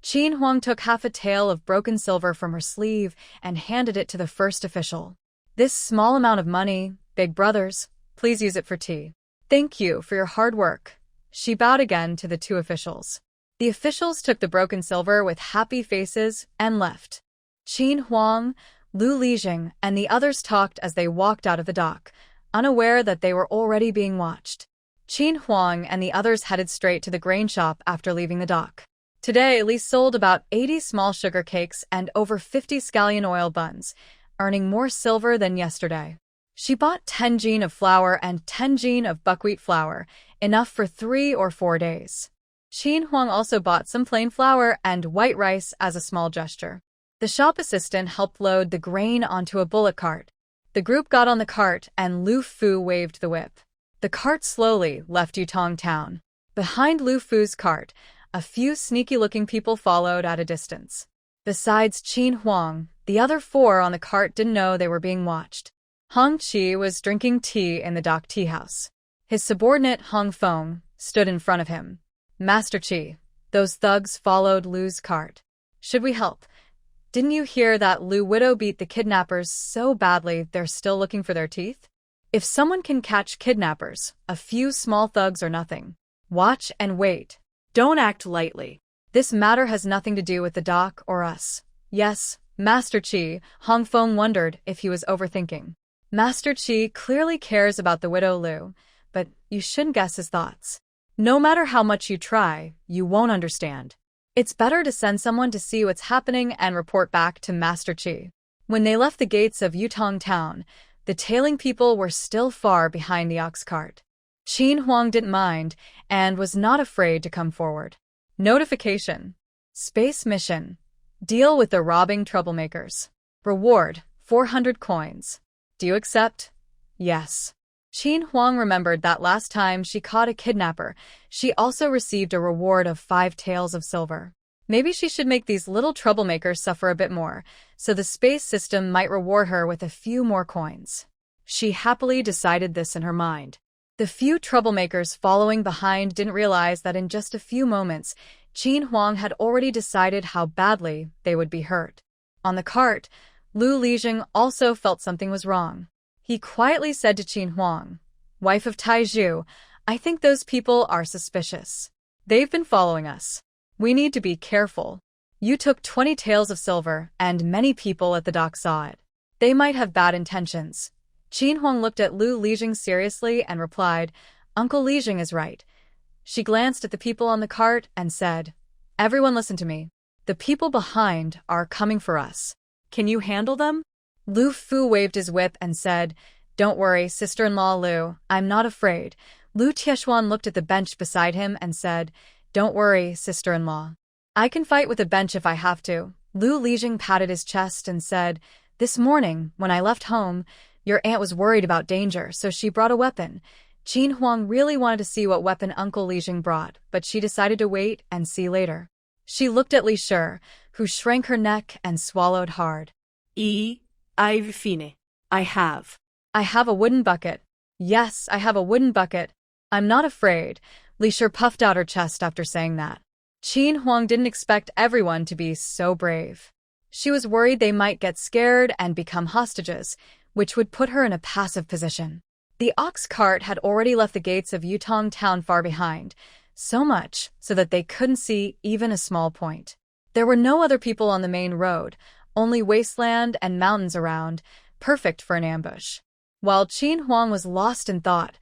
Qin Huang took half a tael of broken silver from her sleeve and handed it to the first official. This small amount of money, big brothers, please use it for tea. Thank you for your hard work. She bowed again to the 2 officials. The officials took the broken silver with happy faces and left. Qin Huang, Lu Lijing, and the others talked as they walked out of the dock, unaware that they were already being watched. Qin Huang and the others headed straight to the grain shop after leaving the dock. Today, Li sold about 80 small sugar cakes and over 50 scallion oil buns, earning more silver than yesterday. She bought 10 jin of flour and 10 jin of buckwheat flour, enough for 3 or 4 days. Qin Huang also bought some plain flour and white rice as a small gesture. The shop assistant helped load the grain onto a bullock cart. The group got on the cart and Lu Fu waved the whip. The cart slowly left Yutong town. Behind Lu Fu's cart, a few sneaky-looking people followed at a distance. Besides Qin Huang, the other 4 on the cart didn't know they were being watched. Hong Qi was drinking tea in the dock tea house. His subordinate Hong Feng stood in front of him. Master Qi, those thugs followed Lu's cart. Should we help? Didn't you hear that Lu Widow beat the kidnappers so badly they're still looking for their teeth? If someone can catch kidnappers, a few small thugs are nothing. Watch and wait. Don't act lightly. This matter has nothing to do with the dock or us. Yes, Master Qi, Hong Feng wondered if he was overthinking. Master Qi clearly cares about the widow Lu, but you shouldn't guess his thoughts. No matter how much you try, you won't understand. It's better to send someone to see what's happening and report back to Master Qi. When they left the gates of Yutong town, the tailing people were still far behind the ox cart. Qin Huang didn't mind and was not afraid to come forward. Notification. Space mission. Deal with the robbing troublemakers. Reward, 400 coins. Do you accept? Yes. Qin Huang remembered that last time she caught a kidnapper, she also received a reward of 5 taels of silver. Maybe she should make these little troublemakers suffer a bit more, so the space system might reward her with a few more coins. She happily decided this in her mind. The few troublemakers following behind didn't realize that in just a few moments, Qin Huang had already decided how badly they would be hurt. On the cart, Lu Lijing also felt something was wrong. He quietly said to Qin Huang, Wife of Taizhu, I think those people are suspicious. They've been following us. We need to be careful. You took 20 taels of silver, and many people at the dock saw it. They might have bad intentions. Qin Huang looked at Lu Lijing seriously and replied, Uncle Lijing is right. She glanced at the people on the cart and said, Everyone listen to me. The people behind are coming for us. Can you handle them? Lu Fu waved his whip and said, Don't worry, sister-in-law Lu, I'm not afraid. Lu Tieshuan looked at the bench beside him and said, Don't worry, sister-in-law. I can fight with a bench if I have to. Lu Lijing patted his chest and said, This morning, when I left home, your aunt was worried about danger, so she brought a weapon. Qin Huang really wanted to see what weapon Uncle Li Jing brought, but she decided to wait and see later. She looked at Li Shi, who shrank her neck and swallowed hard. I've fine. I have. I have a wooden bucket. Yes, I have a wooden bucket. I'm not afraid. Li Shi puffed out her chest after saying that. Qin Huang didn't expect everyone to be so brave. She was worried they might get scared and become hostages, which would put her in a passive position. The ox cart had already left the gates of Yutong town far behind, so much so that they couldn't see even a small point. There were no other people on the main road, only wasteland and mountains around, perfect for an ambush. While Qin Huang was lost in thought,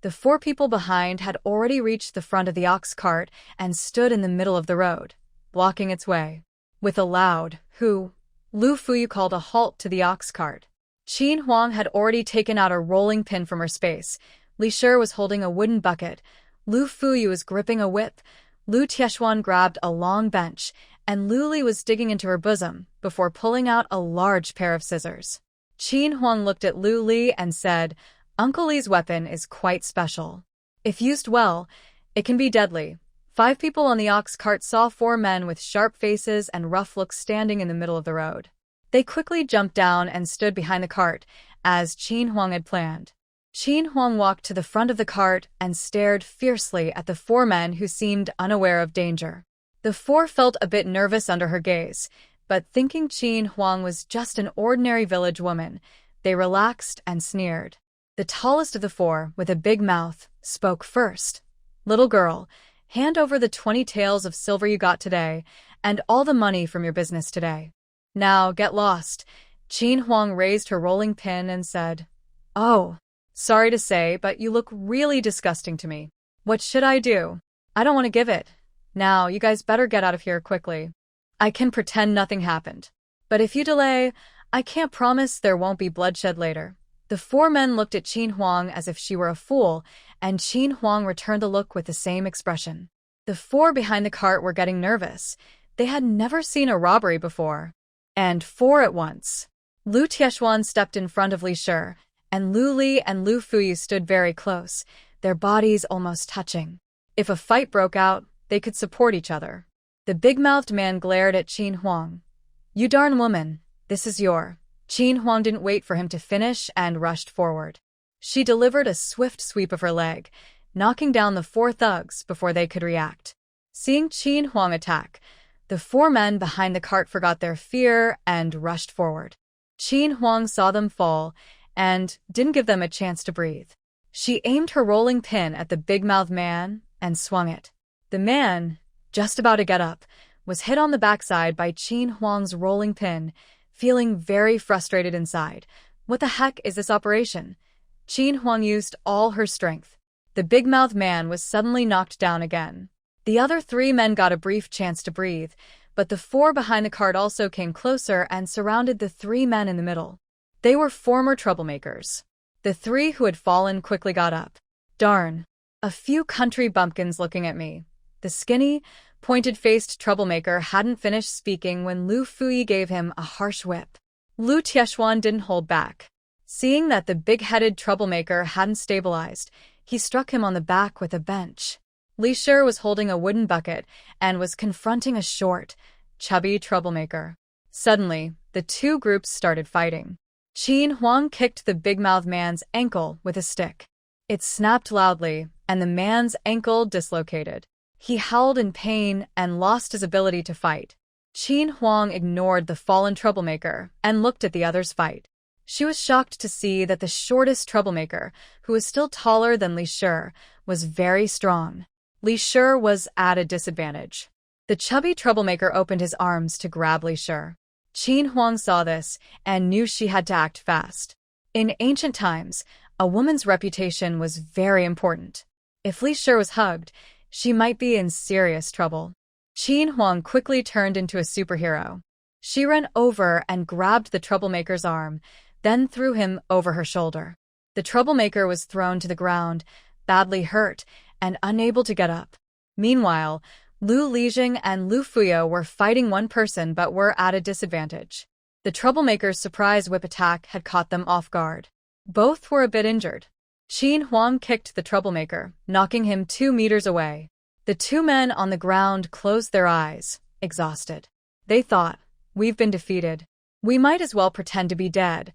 the 4 people behind had already reached the front of the ox cart and stood in the middle of the road, blocking its way. With a loud "Hoo!" Lu Fuyu called a halt to the ox cart. Qin Huang had already taken out a rolling pin from her space. Li Shi was holding a wooden bucket. Lu Fuyu was gripping a whip. Lu Tieshuan grabbed a long bench, and Lu Li was digging into her bosom before pulling out a large pair of scissors. Qin Huang looked at Lu Li and said, "Uncle Li's weapon is quite special. If used well, it can be deadly." 5 people on the ox cart saw 4 men with sharp faces and rough looks standing in the middle of the road. They quickly jumped down and stood behind the cart, as Qin Huang had planned. Qin Huang walked to the front of the cart and stared fiercely at the 4 men who seemed unaware of danger. The 4 felt a bit nervous under her gaze, but thinking Qin Huang was just an ordinary village woman, they relaxed and sneered. The tallest of the 4, with a big mouth, spoke first. "Little girl, hand over the 20 taels of silver you got today, and all the money from your business today. Now get lost." Qin Huang raised her rolling pin and said, "Oh, sorry to say, but you look really disgusting to me. What should I do? I don't want to give it. Now, you guys better get out of here quickly. I can pretend nothing happened. But if you delay, I can't promise there won't be bloodshed later." The 4 men looked at Qin Huang as if she were a fool, and Qin Huang returned the look with the same expression. The 4 behind the cart were getting nervous. They had never seen a robbery before. And 4 at once. Lu Tieshuan stepped in front of Li Shi, and Lu Li and Lu Fuyu stood very close, their bodies almost touching. If a fight broke out, they could support each other. The big-mouthed man glared at Qin Huang. "You darn woman, this is your..." Qin Huang didn't wait for him to finish and rushed forward. She delivered a swift sweep of her leg, knocking down the 4 thugs before they could react. Seeing Qin Huang attack, the 4 men behind the cart forgot their fear and rushed forward. Qin Huang saw them fall and didn't give them a chance to breathe. She aimed her rolling pin at the big-mouthed man and swung it. The man, just about to get up, was hit on the backside by Qin Huang's rolling pin, feeling very frustrated inside. What the heck is this operation? Qin Huang used all her strength. The big-mouthed man was suddenly knocked down again. The other 3 men got a brief chance to breathe, but the 4 behind the cart also came closer and surrounded the 3 men in the middle. They were former troublemakers. The 3 who had fallen quickly got up. "Darn. A few country bumpkins looking at me." The skinny, pointed-faced troublemaker hadn't finished speaking when Lu Fuyu gave him a harsh whip. Lu Tieshuan didn't hold back. Seeing that the big-headed troublemaker hadn't stabilized, he struck him on the back with a bench. Li Shi was holding a wooden bucket and was confronting a short, chubby troublemaker. Suddenly, the 2 groups started fighting. Qin Huang kicked the big-mouthed man's ankle with a stick. It snapped loudly, and the man's ankle dislocated. He howled in pain and lost his ability to fight. Qin Huang ignored the fallen troublemaker and looked at the others fight. She was shocked to see that the shortest troublemaker, who was still taller than Li Shi, was very strong. Li Shi was at a disadvantage. The chubby troublemaker opened his arms to grab Li Shi. Qin Huang saw this and knew she had to act fast. In ancient times, a woman's reputation was very important. If Li Shi was hugged, she might be in serious trouble. Qin Huang quickly turned into a superhero. She ran over and grabbed the troublemaker's arm, then threw him over her shoulder. The troublemaker was thrown to the ground, badly hurt, and unable to get up. Meanwhile, Lu Li Jing and Lu Fuyu were fighting one person but were at a disadvantage. The troublemaker's surprise whip attack had caught them off guard. Both were a bit injured. Qin Huang kicked the troublemaker, knocking him 2 meters away. The two men on the ground closed their eyes, exhausted. They thought, "We've been defeated. We might as well pretend to be dead."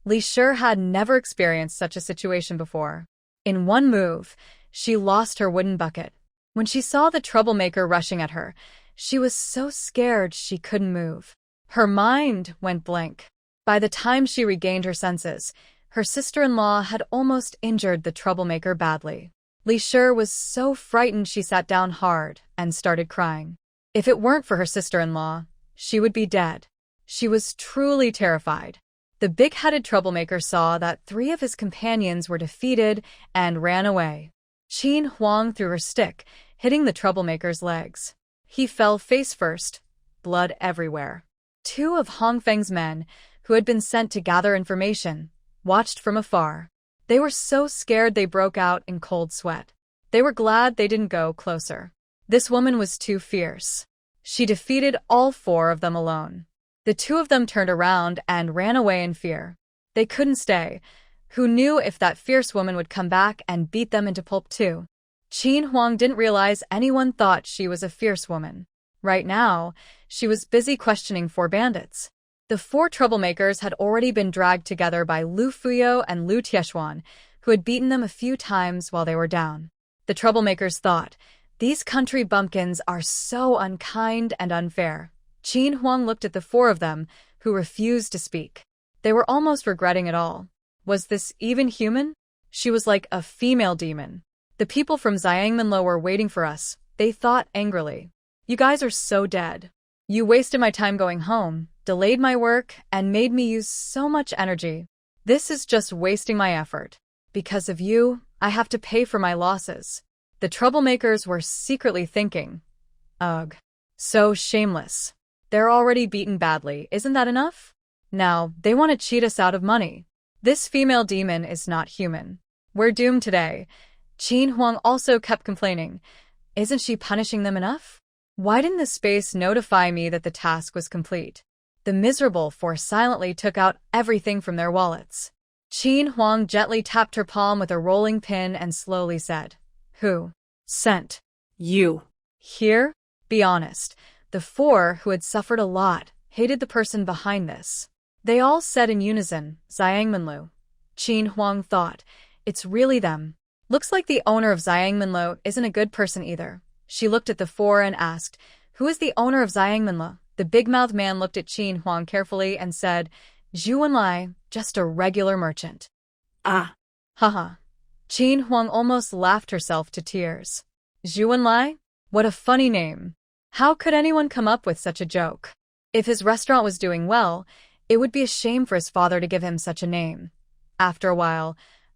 Li Shi had never experienced such a situation before. In one move, she lost her wooden bucket. When she saw the troublemaker rushing at her, she was so scared she couldn't move. Her mind went blank. By the time she regained her senses, her sister-in-law had almost injured the troublemaker badly. Li Shi was so frightened she sat down hard and started crying. If it weren't for her sister-in-law, she would be dead. She was truly terrified. The big-headed troublemaker saw that 3 of his companions were defeated and ran away. Qin Huang threw her stick, hitting the troublemaker's legs. He fell face first, blood everywhere. 2 of Hong Feng's men, who had been sent to gather information, watched from afar. They were so scared they broke out in cold sweat. They were glad they didn't go closer. This woman was too fierce. She defeated all 4 of them alone. The 2 of them turned around and ran away in fear. They couldn't stay. Who knew if that fierce woman would come back and beat them into pulp too? Qin Huang didn't realize anyone thought she was a fierce woman. Right now, she was busy questioning 4 bandits. The 4 troublemakers had already been dragged together by Lu Fuyo and Lu Tieshuan, who had beaten them a few times while they were down. The troublemakers thought, "These country bumpkins are so unkind and unfair." Qin Huang looked at the 4 of them, who refused to speak. They were almost regretting it all. Was this even human? She was like a female demon. "The people from Xiangmenlo were waiting for us," they thought angrily. "You guys are so dead. You wasted my time going home, delayed my work, and made me use so much energy. This is just wasting my effort. Because of you, I have to pay for my losses." The troublemakers were secretly thinking, "Ugh, so shameless. They're already beaten badly, isn't that enough? Now, they want to cheat us out of money. This female demon is not human. We're doomed today." Qin Huang also kept complaining. "Isn't she punishing them enough? Why didn't the space notify me that the task was complete?" The miserable 4 silently took out everything from their wallets. Qin Huang gently tapped her palm with a rolling pin and slowly said, "Who sent You. here? Be honest." The 4, who had suffered a lot, hated the person behind this. They all said in unison, "Xiangmenlu." Qin Huang thought, "It's really them. Looks like the owner of Xiangmenlo isn't a good person either." She looked at the 4 and asked, "Who is the owner of Xiangmenlo?" The big-mouthed man looked at Qin Huang carefully and said, "Zhu Wenlai, just a regular merchant." Ah. Haha. Qin Huang almost laughed herself to tears. Zhu Wenlai? What a funny name. How could anyone come up with such a joke? If his restaurant was doing well, it would be a shame for his father to give him such a name. After a while,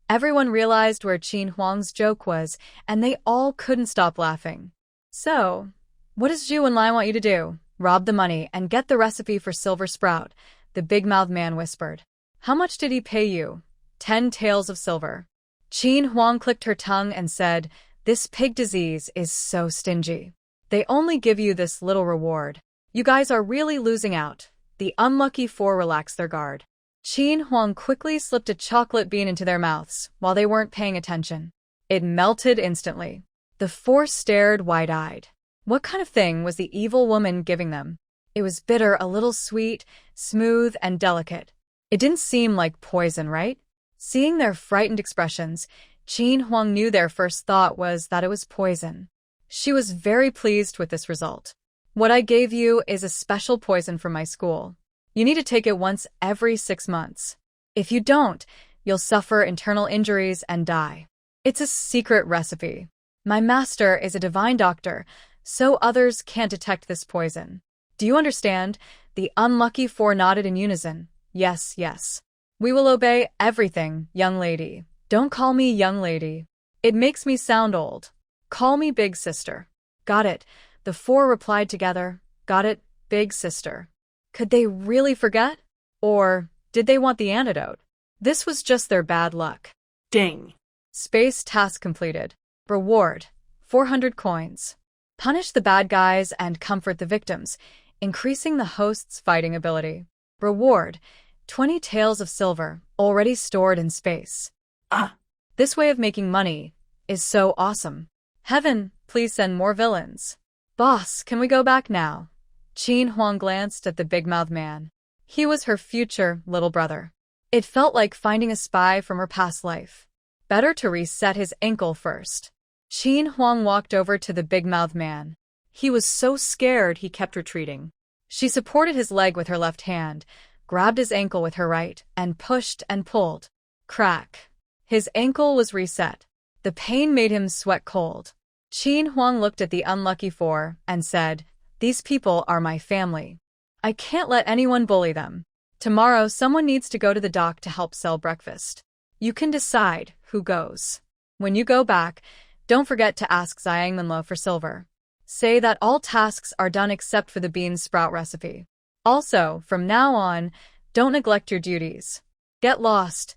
everyone realized where Qin Huang's joke was, and they all couldn't stop laughing. "So, what does Zhu Wenlai want you to do? Rob the money and get the recipe for silver sprout," the big-mouthed man whispered. "How much did he pay you?" 10 taels of silver. Qin Huang clicked her tongue and said, "This pig disease is so stingy. They only give you this little reward. You guys are really losing out." The unlucky 4 relaxed their guard. Qin Huang quickly slipped a chocolate bean into their mouths while they weren't paying attention. It melted instantly. The 4 stared wide-eyed. What kind of thing was the evil woman giving them? It was bitter, a little sweet, smooth, and delicate. It didn't seem like poison, right? Seeing their frightened expressions, Qin Huang knew their first thought was that it was poison. She was very pleased with this result. "What I gave you is a special poison from my school. You need to take it once every 6 months. If you don't, you'll suffer internal injuries and die. It's a secret recipe. My master is a divine doctor, so others can't detect this poison. Do you understand?" The unlucky 4 nodded in unison. "Yes, yes. We will obey everything, young lady." "Don't call me young lady. It makes me sound old. Call me big sister." "Got it," the 4 replied together. "Got it, big sister." Could they really forget? Or did they want the antidote? This was just their bad luck. Ding. Space task completed. Reward: 400 coins. Punish the bad guys and comfort the victims, increasing the host's fighting ability. Reward: 20 taels of silver, already stored in space. Ah, This way of making money is so awesome. Heaven, please send more villains. Boss, can we go back now? Qin Huang glanced at the big-mouthed man. He was her future little brother. It felt like finding a spy from her past life. Better to reset his ankle first. Qin Huang walked over to the big-mouthed man. He was so scared he kept retreating. She supported his leg with her left hand, grabbed his ankle with her right, and pushed and pulled. Crack. His ankle was reset. The pain made him sweat cold. Qin Huang looked at the unlucky four and said, "These people are my family. I can't let anyone bully them. Tomorrow someone needs to go to the dock to help sell breakfast. You can decide who goes. When you go back, don't forget to ask Xiangmanlo for silver. Say that all tasks are done except for the bean sprout recipe. Also, from now on, don't neglect your duties. Get lost."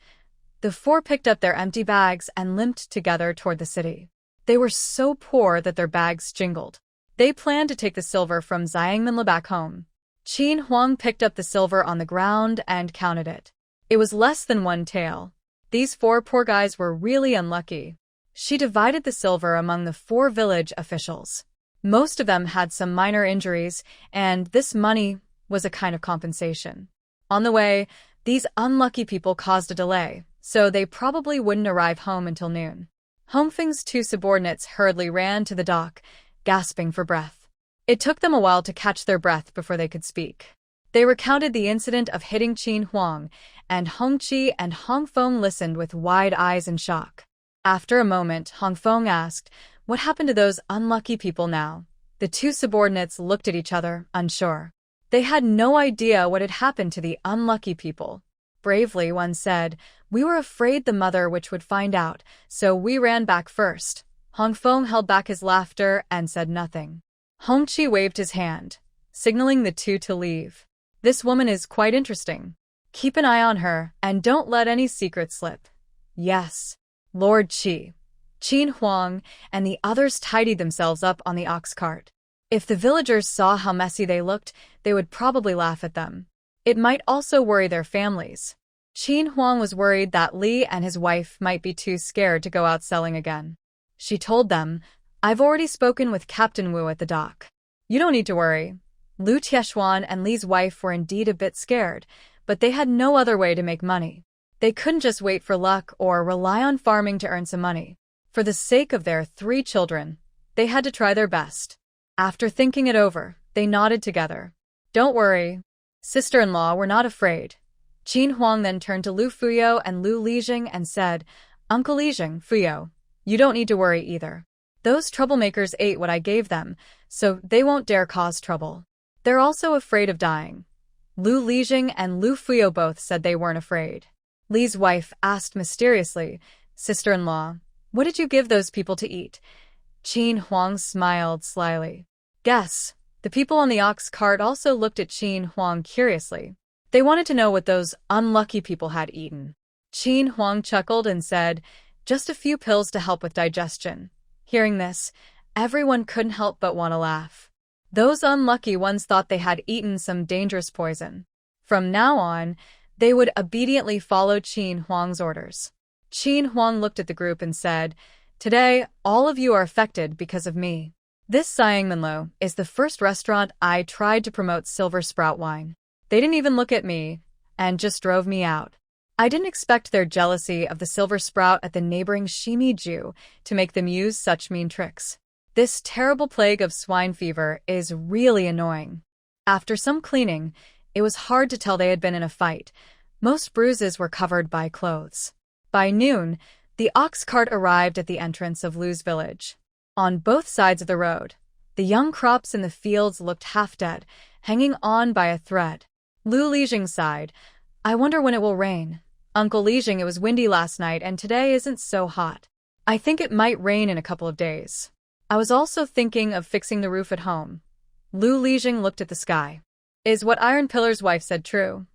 The four picked up their empty bags and limped together toward the city. They were so poor that their bags jingled. They planned to take the silver from Xiangmanlo back home. Qin Huang picked up the silver on the ground and counted it. It was less than 1 tael. These 4 poor guys were really unlucky. She divided the silver among the 4 village officials. Most of them had some minor injuries, and this money was a kind of compensation. On the way, these unlucky people caused a delay, so they probably wouldn't arrive home until noon. Hongfeng's 2 subordinates hurriedly ran to the dock, gasping for breath. It took them a while to catch their breath before they could speak. They recounted the incident of hitting Qin Huang, and Hongqi and Hongfeng listened with wide eyes in shock. After a moment, Hongfeng asked, "What happened to those unlucky people now?" The 2 subordinates looked at each other, unsure. They had no idea what had happened to the unlucky people. Bravely, one said, "We were afraid the mother witch would find out, so we ran back first." Hongfeng held back his laughter and said nothing. Hongqi waved his hand, signaling the 2 to leave. "This woman is quite interesting. Keep an eye on her, and don't let any secrets slip." "Yes, Lord Qi." Qin Huang and the others tidied themselves up on the ox cart. If the villagers saw how messy they looked, they would probably laugh at them. It might also worry their families. Qin Huang was worried that Li and his wife might be too scared to go out selling again. She told them, "I've already spoken with Captain Wu at the dock. You don't need to worry." Lu Tieshuan and Li's wife were indeed a bit scared, but they had no other way to make money. They couldn't just wait for luck or rely on farming to earn some money. For the sake of their 3 children, they had to try their best. After thinking it over, they nodded together. "Don't worry, sister-in-law, we're not afraid." Qin Huang then turned to Lu Fuyo and Lu Lijing and said, "Uncle Lijing, Fuyo, you don't need to worry either. Those troublemakers ate what I gave them, so they won't dare cause trouble. They're also afraid of dying." Lu Lijing and Lu Fuyo both said they weren't afraid. Li's wife asked mysteriously, "Sister-in-law, what did you give those people to eat?" Qin Huang smiled slyly. "Guess." The people on the ox cart also looked at Qin Huang curiously. They wanted to know what those unlucky people had eaten. Qin Huang chuckled and said, "Just a few pills to help with digestion." Hearing this, everyone couldn't help but want to laugh. Those unlucky ones thought they had eaten some dangerous poison. From now on, they would obediently follow Qin Huang's orders. Qin Huang looked at the group and said, "Today, all of you are affected because of me. This Xiangmanlo is the first restaurant I tried to promote silver sprout wine. They didn't even look at me, and just drove me out. I didn't expect their jealousy of the silver sprout at the neighboring Shimiju to make them use such mean tricks. This terrible plague of swine fever is really annoying." After some cleaning, it was hard to tell they had been in a fight. Most bruises were covered by clothes. By noon, the ox cart arrived at the entrance of Lu's village. On both sides of the road, the young crops in the fields looked half dead, hanging on by a thread. Lu Lijing sighed, "I wonder when it will rain. Uncle Lijing, it was windy last night and today isn't so hot. I think it might rain in a couple of days. I was also thinking of fixing the roof at home." Lu Lijing looked at the sky. "Is what Iron Pillar's wife said true?"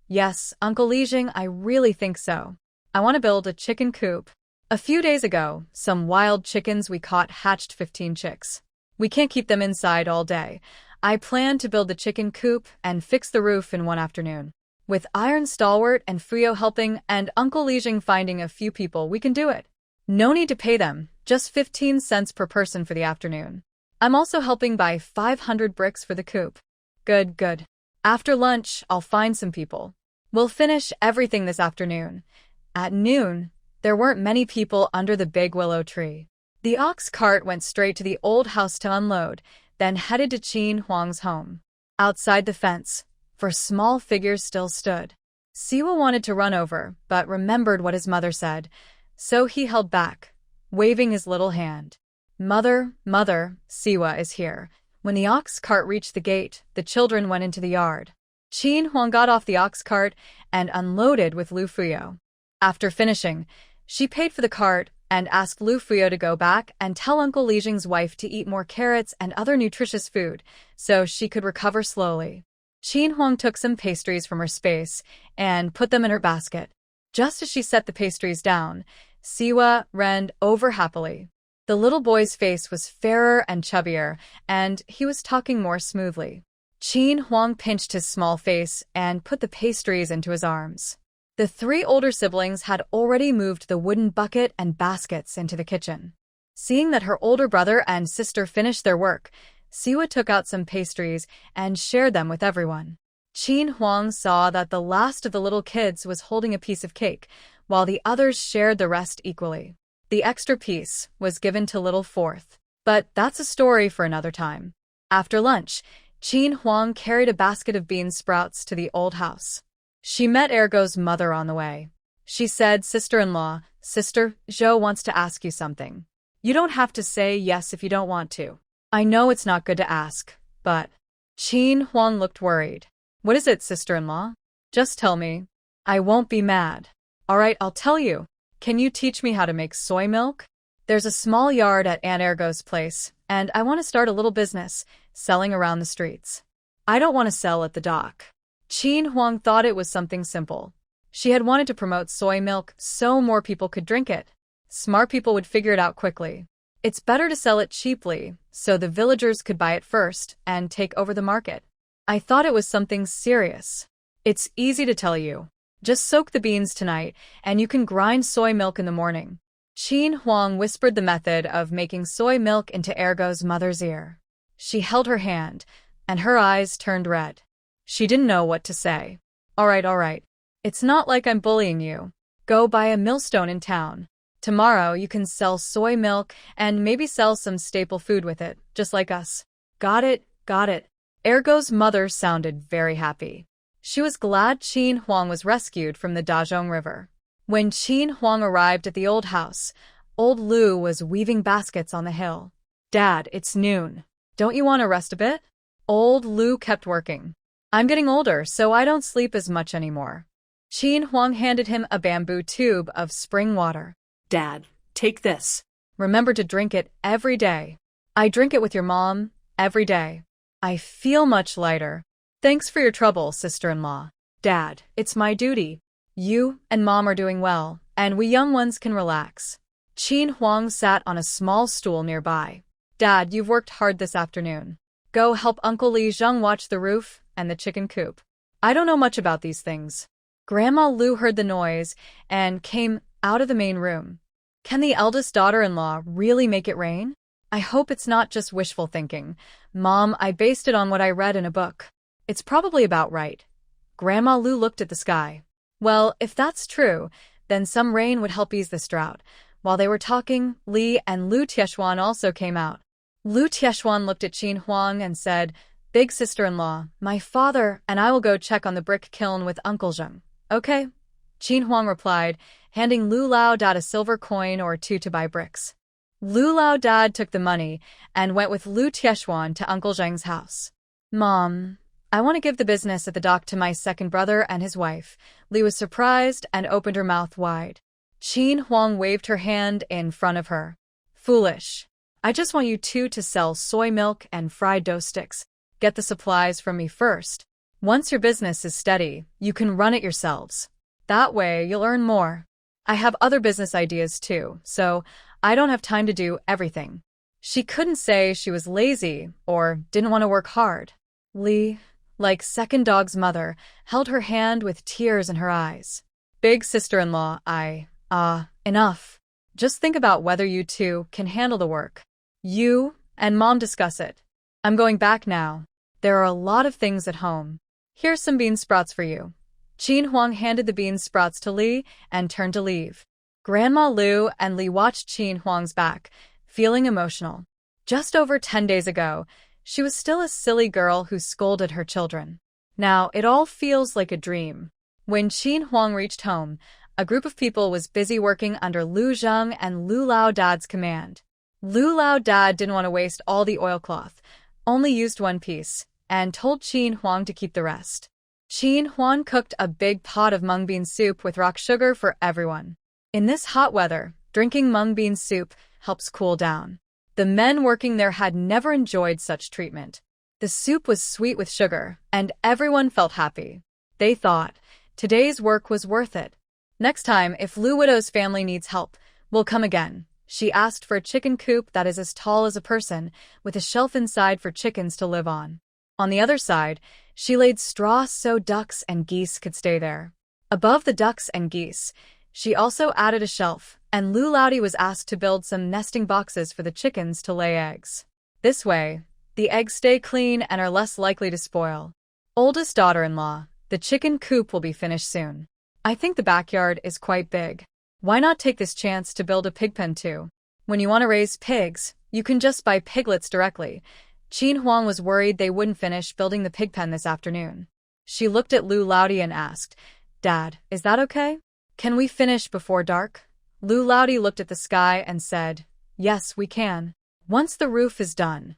"Yes, Uncle Lijing, I really think so. I want to build a chicken coop. A few days ago, some wild chickens we caught hatched 15 chicks. We can't keep them inside all day. I plan to build the chicken coop and fix the roof in one afternoon." With Iron Stalwart and Frio helping and Uncle Lijing finding a few people, we can do it. No need to pay them, just 15 cents per person for the afternoon. I'm also helping buy 500 bricks for the coop. Good, good. After lunch, I'll find some people. We'll finish everything this afternoon. At noon, there weren't many people under the big willow tree. The ox cart went straight to the old house to unload, then headed to Qin Huang's home. Outside the fence, for small figures still stood. Siwa wanted to run over, but remembered what his mother said, so he held back, waving his little hand. Mother, mother, Siwa is here. When the ox cart reached the gate, the children went into the yard. Qin Huang got off the ox cart and unloaded with Lu Fuyo. After finishing, she paid for the cart and asked Lu Fuyo to go back and tell Uncle Lijing's wife to eat more carrots and other nutritious food so she could recover slowly. Qin Huang took some pastries from her space and put them in her basket. Just as she set the pastries down, Siwa ran over happily. The little boy's face was fairer and chubbier, and he was talking more smoothly. Qin Huang pinched his small face and put the pastries into his arms. The 3 older siblings had already moved the wooden bucket and baskets into the kitchen. Seeing that her older brother and sister finished their work, Siwa took out some pastries and shared them with everyone. Qin Huang saw that the last of the little kids was holding a piece of cake, while the others shared the rest equally. The extra piece was given to little fourth. But that's a story for another time. After lunch, Qin Huang carried a basket of bean sprouts to the old house. She met Ergo's mother on the way. She said, "Sister-in-law, Sister Zhou wants to ask you something. You don't have to say yes if you don't want to. I know it's not good to ask, but..." Qin Huang looked worried. "What is it, sister-in-law? Just tell me. I won't be mad." "All right, I'll tell you. Can you teach me how to make soy milk? There's a small yard at Aunt Ergo's place, and I want to start a little business, selling around the streets. I don't want to sell at the dock." Qin Huang thought it was something simple. She had wanted to promote soy milk so more people could drink it. Smart people would figure it out quickly. It's better to sell it cheaply, so the villagers could buy it first and take over the market. I thought it was something serious. It's easy to tell you. Just soak the beans tonight, and you can grind soy milk in the morning. Qin Huang whispered the method of making soy milk into Ergo's mother's ear. She held her hand, and her eyes turned red. She didn't know what to say. All right. It's not like I'm bullying you. Go buy a millstone in town. Tomorrow you can sell soy milk and maybe sell some staple food with it, just like us." Got it. Ergo's mother sounded very happy. She was glad Qin Huang was rescued from the Dazhong River. When Qin Huang arrived at the old house, old Lu was weaving baskets on the hill. "Dad, it's noon. Don't you want to rest a bit?" Old Lu kept working. "I'm getting older, so I don't sleep as much anymore." Qin Huang handed him a bamboo tube of spring water. Dad, take this. "Remember to drink it every day." "I drink it with your mom every day. I feel much lighter. Thanks for your trouble, sister-in-law." "Dad, it's my duty." "You and Mom are doing well, and we young ones can relax." Qin Huang sat on a small stool nearby. "Dad, you've worked hard this afternoon. Go help Uncle Lijing watch the roof and the chicken coop. I don't know much about these things." Grandma Lu heard the noise and came out of the main room. "Can the eldest daughter-in-law really make it rain? I hope it's not just wishful thinking. Mom, I based it on what I read in a book. It's probably about right." Grandma Lu looked at the sky. "Well, if that's true, then some rain would help ease this drought." While they were talking, Li and Lu Tieshuan also came out. Lu Tieshuan looked at Qin Huang and said, "Big sister-in-law, my father and I will go check on the brick kiln with Uncle Zheng." "Okay." Qin Huang replied, handing Lu Lao Dad a silver coin or 2 to buy bricks. Lu Lao Dad took the money and went with Lu Tieshuan to Uncle Zheng's house. "Mom, I want to give the business at the dock to my second brother and his wife." Li was surprised and opened her mouth wide. Qin Huang waved her hand in front of her. "Foolish. I just want you 2 to sell soy milk and fried dough sticks. Get the supplies from me first. Once your business is steady, you can run it yourselves. That way, you'll earn more. I have other business ideas too, so I don't have time to do everything." She couldn't say she was lazy or didn't want to work hard. like second dog's mother, held her hand with tears in her eyes. Big sister-in-law, enough. Just think about whether you two can handle the work. You and Mom discuss it. I'm going back now. There are a lot of things at home. Here's some bean sprouts for you. Qin Huang handed the bean sprouts to Li and turned to leave. Grandma Lu and Li watched Qin Huang's back, feeling emotional. Just over 10 days ago, she was still a silly girl who scolded her children. Now it all feels like a dream. When Qin Huang reached home, a group of people was busy working under Lu Zheng and Lu Lao Dad's command. Lu Lao Dad didn't want to waste all the oilcloth, only used one piece, and told Qin Huang to keep the rest. Qin Huang cooked a big pot of mung bean soup with rock sugar for everyone. In this hot weather, drinking mung bean soup helps cool down. The men working there had never enjoyed such treatment. The soup was sweet with sugar, and everyone felt happy. They thought, today's work was worth it. Next time, if Lu Widow's family needs help, we'll come again. She asked for a chicken coop that is as tall as a person, with a shelf inside for chickens to live on. On the other side, she laid straw so ducks and geese could stay there. Above the ducks and geese, she also added a shelf, and Lu Laodi was asked to build some nesting boxes for the chickens to lay eggs. This way, the eggs stay clean and are less likely to spoil. Oldest daughter-in-law, the chicken coop will be finished soon. I think the backyard is quite big. Why not take this chance to build a pig pen too? When you want to raise pigs, you can just buy piglets directly. Qin Huang was worried they wouldn't finish building the pig pen this afternoon. She looked at Lu Laodi and asked, Dad, is that okay? Can we finish before dark? Lu Laodi looked at the sky and said, Yes, we can. Once the roof is done,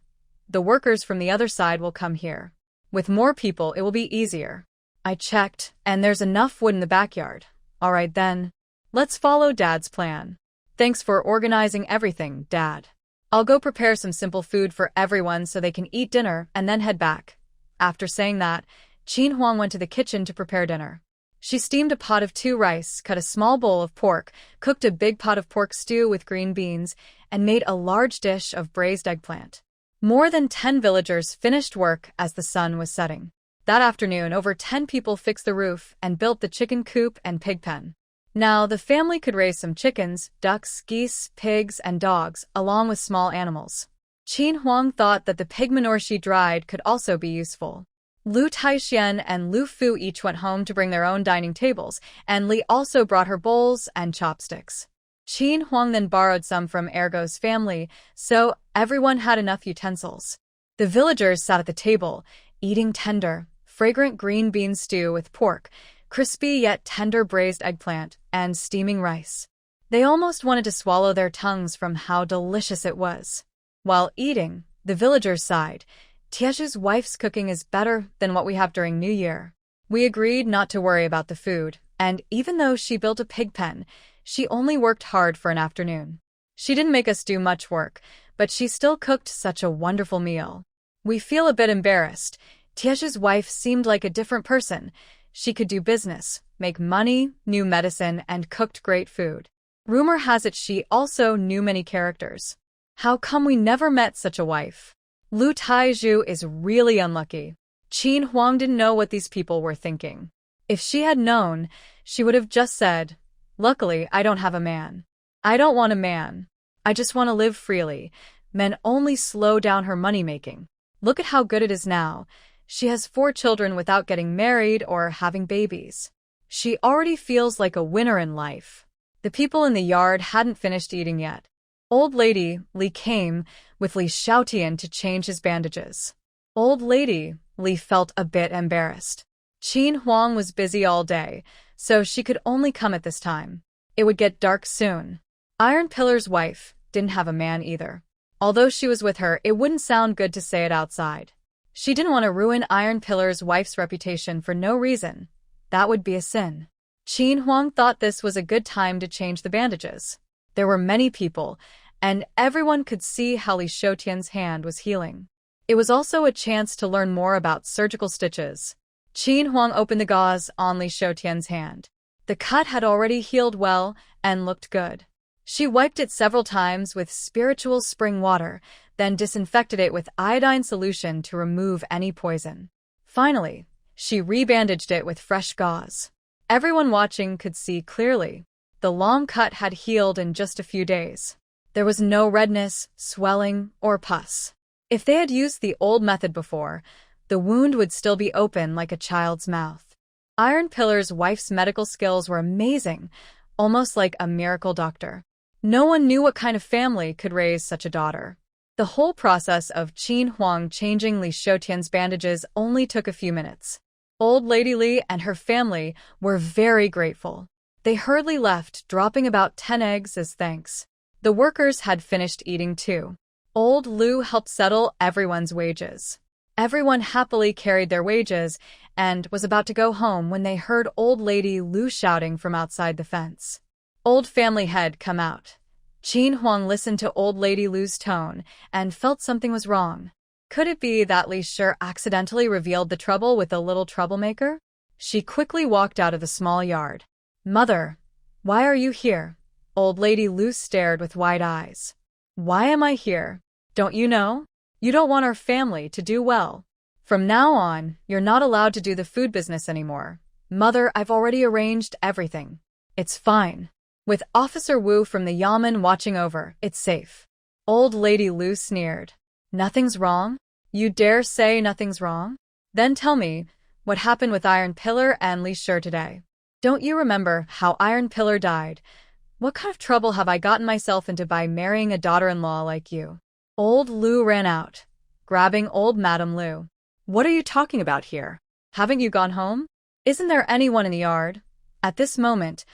the workers from the other side will come here. With more people, it will be easier. I checked, and there's enough wood in the backyard. All right then. Let's follow Dad's plan. Thanks for organizing everything, Dad. I'll go prepare some simple food for everyone so they can eat dinner and then head back. After saying that, Qin Huang went to the kitchen to prepare dinner. She steamed a pot of 2 rice, cut a small bowl of pork, cooked a big pot of pork stew with green beans, and made a large dish of braised eggplant. More than 10 villagers finished work as the sun was setting. That afternoon, over 10 people fixed the roof and built the chicken coop and pig pen. Now, the family could raise some chickens, ducks, geese, pigs, and dogs, along with small animals. Qin Huang thought that the pig manure she dried could also be useful. Lu Taixian and Lu Fu each went home to bring their own dining tables, and Li also brought her bowls and chopsticks. Qin Huang then borrowed some from Ergo's family, so everyone had enough utensils. The villagers sat at the table, eating tender, fragrant green bean stew with pork, crispy yet tender braised eggplant, and steaming rice. They almost wanted to swallow their tongues from how delicious it was. While eating, the villagers sighed. Tieshu's wife's cooking is better than what we have during New Year. We agreed not to worry about the food, and even though she built a pig pen, she only worked hard for an afternoon. She didn't make us do much work, but she still cooked such a wonderful meal. We feel a bit embarrassed. Tieshu's wife seemed like a different person. She could do business, make money, knew medicine, and cooked great food. Rumor has it she also knew many characters. How come we never met such a wife? Lu Taizhu is really unlucky. Qin Huang didn't know what these people were thinking. If she had known, she would have just said, Luckily, I don't have a man. I don't want a man. I just want to live freely. Men only slow down her money-making. Look at how good it is now. She has 4 children without getting married or having babies. She already feels like a winner in life. The people in the yard hadn't finished eating yet. Old Lady Li came with Li Xiaotian to change his bandages. Old Lady Li felt a bit embarrassed. Qin Huang was busy all day, so she could only come at this time. It would get dark soon. Iron Pillar's wife didn't have a man either. Although she was with her, it wouldn't sound good to say it outside. She didn't want to ruin Iron Pillar's wife's reputation for no reason. That would be a sin. Qin Huang thought this was a good time to change the bandages. There were many people, and everyone could see how Li Xiaotian's hand was healing. It was also a chance to learn more about surgical stitches. Qin Huang opened the gauze on Li Xiaotian's hand. The cut had already healed well and looked good. She wiped it several times with spiritual spring water, then disinfected it with iodine solution to remove any poison. Finally, she rebandaged it with fresh gauze. Everyone watching could see clearly. The long cut had healed in just a few days. There was no redness, swelling, or pus. If they had used the old method before, the wound would still be open like a child's mouth. Iron Pillar's wife's medical skills were amazing, almost like a miracle doctor. No one knew what kind of family could raise such a daughter. The whole process of Qin Huang changing Li Shoutian's bandages only took a few minutes. Old Lady Li and her family were very grateful. They hurriedly left, dropping about 10 eggs as thanks. The workers had finished eating too. Old Lu helped settle everyone's wages. Everyone happily carried their wages and was about to go home when they heard Old Lady Lu shouting from outside the fence. Old family head, come out. Qin Huang listened to Old Lady Lu's tone and felt something was wrong. Could it be that Li Shi accidentally revealed the trouble with the little troublemaker? She quickly walked out of the small yard. Mother, why are you here? Old Lady Lu stared with wide eyes. Why am I here? Don't you know? You don't want our family to do well. From now on, you're not allowed to do the food business anymore. Mother, I've already arranged everything. It's fine. With Officer Wu from the Yamen watching over, it's safe. Old Lady Lu sneered. Nothing's wrong? You dare say nothing's wrong? Then tell me, what happened with Iron Pillar and Li Shi today? Don't you remember how Iron Pillar died? What kind of trouble have I gotten myself into by marrying a daughter-in-law like you? Old Lu ran out, grabbing old Madame Lu. What are you talking about here? Haven't you gone home? Isn't there anyone in the yard? At this moment,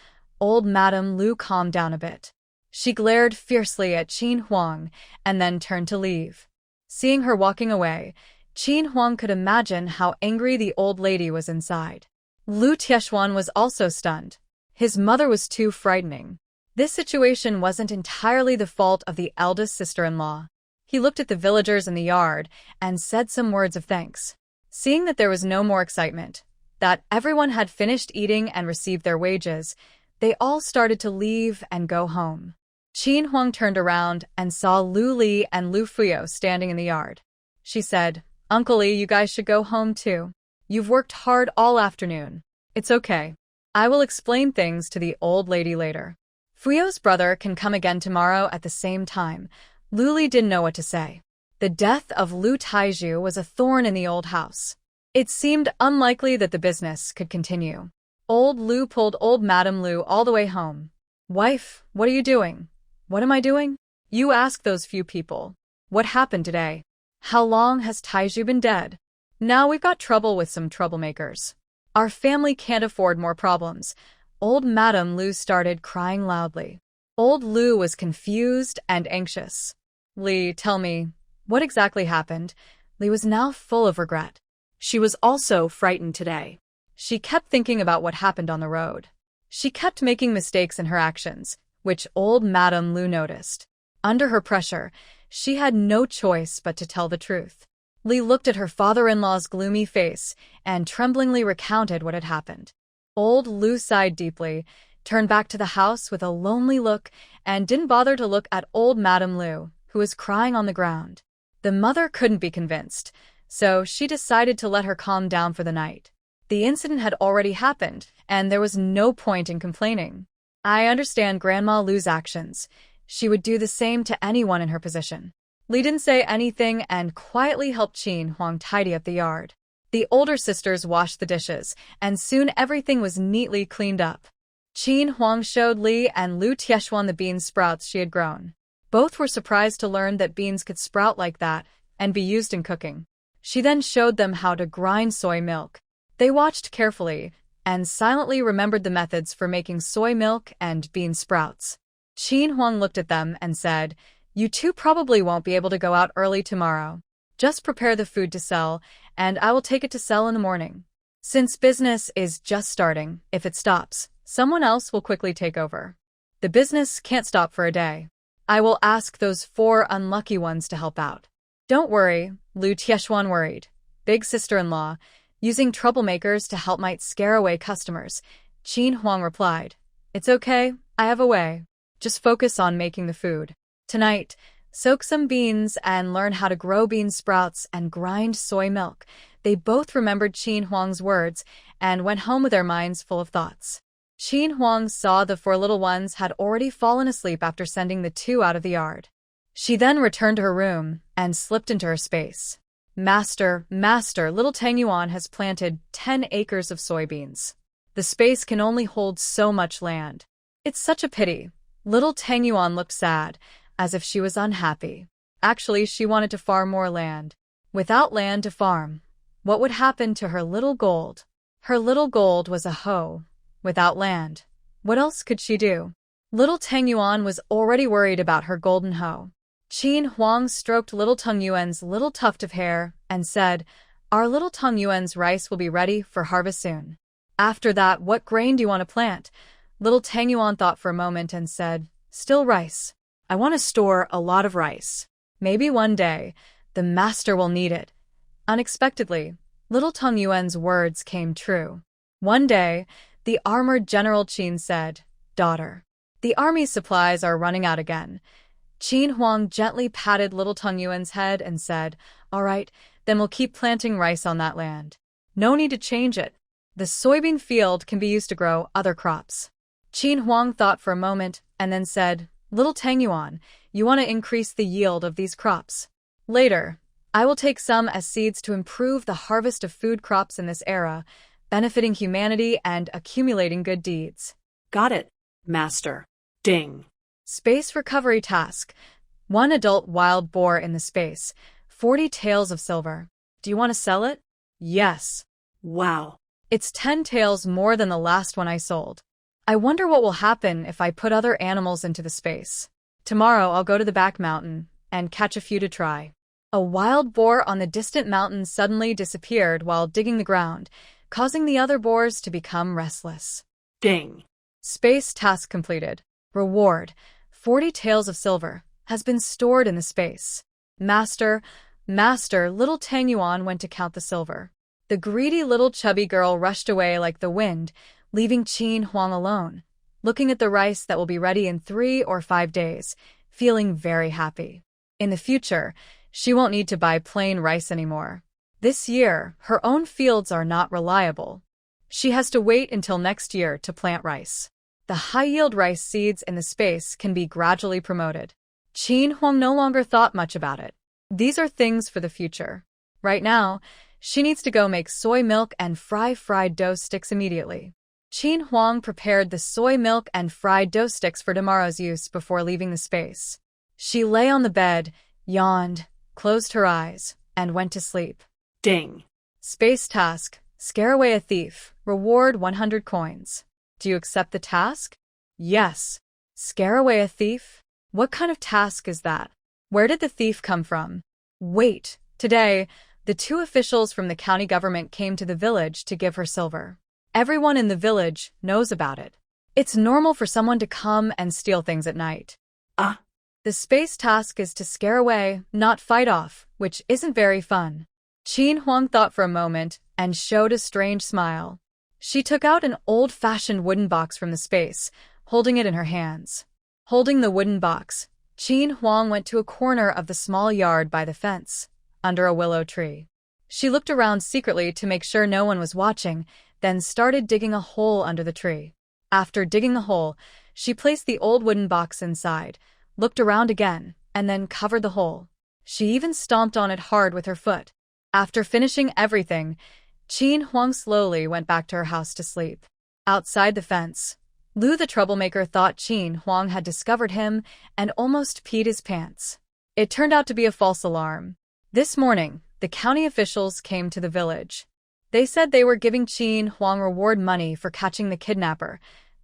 old Madame Lu calmed down a bit. She glared fiercely at Qin Huang and then turned to leave. Seeing her walking away, Qin Huang could imagine how angry the old lady was inside. Lu Tieshuan was also stunned. His mother was too frightening. This situation wasn't entirely the fault of the eldest sister-in-law. He looked at the villagers in the yard and said some words of thanks. Seeing that there was no more excitement, that everyone had finished eating and received their wages, they all started to leave and go home. Qin Huang turned around and saw Lu Li and Lu Fuyo standing in the yard. She said, Uncle Li, you guys should go home too. You've worked hard all afternoon. It's okay. I will explain things to the old lady later. Fuyo's brother can come again tomorrow at the same time. Lu Li didn't know what to say. The death of Lu Taizhu was a thorn in the old house. It seemed unlikely that the business could continue. Old Lu pulled old Madame Lu all the way home. Wife, what are you doing? What am I doing? You ask those few people. What happened today? How long has Taizhu been dead? Now we've got trouble with some troublemakers. Our family can't afford more problems. Old Madame Lu started crying loudly. Old Lu was confused and anxious. Li, tell me, what exactly happened? Li was now full of regret. She was also frightened today. She kept thinking about what happened on the road. She kept making mistakes in her actions, which old Madame Lu noticed. Under her pressure, she had no choice but to tell the truth. Li looked at her father-in-law's gloomy face and tremblingly recounted what had happened. Old Lu sighed deeply, turned back to the house with a lonely look, and didn't bother to look at old Madame Lu, who was crying on the ground. The mother couldn't be convinced, so she decided to let her calm down for the night. The incident had already happened, and there was no point in complaining. I understand Grandma Lu's actions. She would do the same to anyone in her position. Li didn't say anything and quietly helped Qin Huang tidy up the yard. The older sisters washed the dishes, and soon everything was neatly cleaned up. Qin Huang showed Li and Lu Tieshuan the bean sprouts she had grown. Both were surprised to learn that beans could sprout like that and be used in cooking. She then showed them how to grind soy milk. They watched carefully and silently remembered the methods for making soy milk and bean sprouts. Qin Huang looked at them and said, You two probably won't be able to go out early tomorrow. Just prepare the food to sell, and I will take it to sell in the morning. Since business is just starting, if it stops, someone else will quickly take over. The business can't stop for a day. I will ask those 4 unlucky ones to help out. Don't worry, Lu Tieshuan worried. Big sister-in-law, using troublemakers to help might scare away customers. Qin Huang replied, It's okay, I have a way. Just focus on making the food. Tonight, soak some beans and learn how to grow bean sprouts and grind soy milk. They both remembered Qin Huang's words and went home with their minds full of thoughts. Qin Huang saw the 4 little ones had already fallen asleep after sending the 2 out of the yard. She then returned to her room and slipped into her space. Master, little Tang Yuan has planted 10 acres of soybeans. The space can only hold so much land. It's such a pity. Little Tang Yuan looked sad, as if she was unhappy. Actually, she wanted to farm more land. Without land to farm, what would happen to her little gold? Her little gold was a hoe. Without land, what else could she do? Little Tang Yuan was already worried about her golden hoe. Qin Huang stroked little Tang Yuan's little tuft of hair and said, "Our little Tang Yuan's rice will be ready for harvest soon. After that, what grain do you want to plant?" Little Tang Yuan thought for a moment and said, "Still rice. I want to store a lot of rice. Maybe one day, the master will need it." Unexpectedly, little Tang Yuan's words came true. One day, the armored General Qin said, "Daughter, the army's supplies are running out again." Qin Huang gently patted little Tang Yuan's head and said, "All right, then we'll keep planting rice on that land. No need to change it. The soybean field can be used to grow other crops." Qin Huang thought for a moment and then said, "Little Tang Yuan, you want to increase the yield of these crops. Later, I will take some as seeds to improve the harvest of food crops in this era, benefiting humanity and accumulating good deeds." Got it, Master. Ding. Space recovery task. 1 adult wild boar in the space. 40 taels of silver. Do you want to sell it? Yes. Wow. It's 10 taels more than the last one I sold. I wonder what will happen if I put other animals into the space. Tomorrow I'll go to the back mountain and catch a few to try. A wild boar on the distant mountain suddenly disappeared while digging the ground, causing the other boars to become restless. Ding. Space task completed. Reward. 40 taels of silver has been stored in the space. Master, little Tang Yuan went to count the silver. The greedy little chubby girl rushed away like the wind, leaving Qin Huang alone, looking at the rice that will be ready in 3 or 5 days, feeling very happy. In the future, she won't need to buy plain rice anymore. This year, her own fields are not reliable. She has to wait until next year to plant rice. The high-yield rice seeds in the space can be gradually promoted. Qin Huang no longer thought much about it. These are things for the future. Right now, she needs to go make soy milk and fry fried dough sticks immediately. Qin Huang prepared the soy milk and fried dough sticks for tomorrow's use before leaving the space. She lay on the bed, yawned, closed her eyes, and went to sleep. Ding. Space task. Scare away a thief. Reward 100 coins. Do you accept the task? Yes. Scare away a thief? What kind of task is that? Where did the thief come from? Wait. Today, the 2 officials from the county government came to the village to give her silver. Everyone in the village knows about it. It's normal for someone to come and steal things at night. The space task is to scare away, not fight off, which isn't very fun. Qin Huang thought for a moment and showed a strange smile. She took out an old-fashioned wooden box from the space, holding it in her hands. Holding the wooden box, Qin Huang went to a corner of the small yard by the fence, under a willow tree. She looked around secretly to make sure no one was watching, then started digging a hole under the tree. After digging the hole, she placed the old wooden box inside, looked around again, and then covered the hole. She even stomped on it hard with her foot. After finishing everything, Qin Huang slowly went back to her house to sleep. Outside the fence, Lu the troublemaker thought Qin Huang had discovered him and almost peed his pants. It turned out to be a false alarm. This morning, the county officials came to the village. They said they were giving Qin Huang reward money for catching the kidnapper,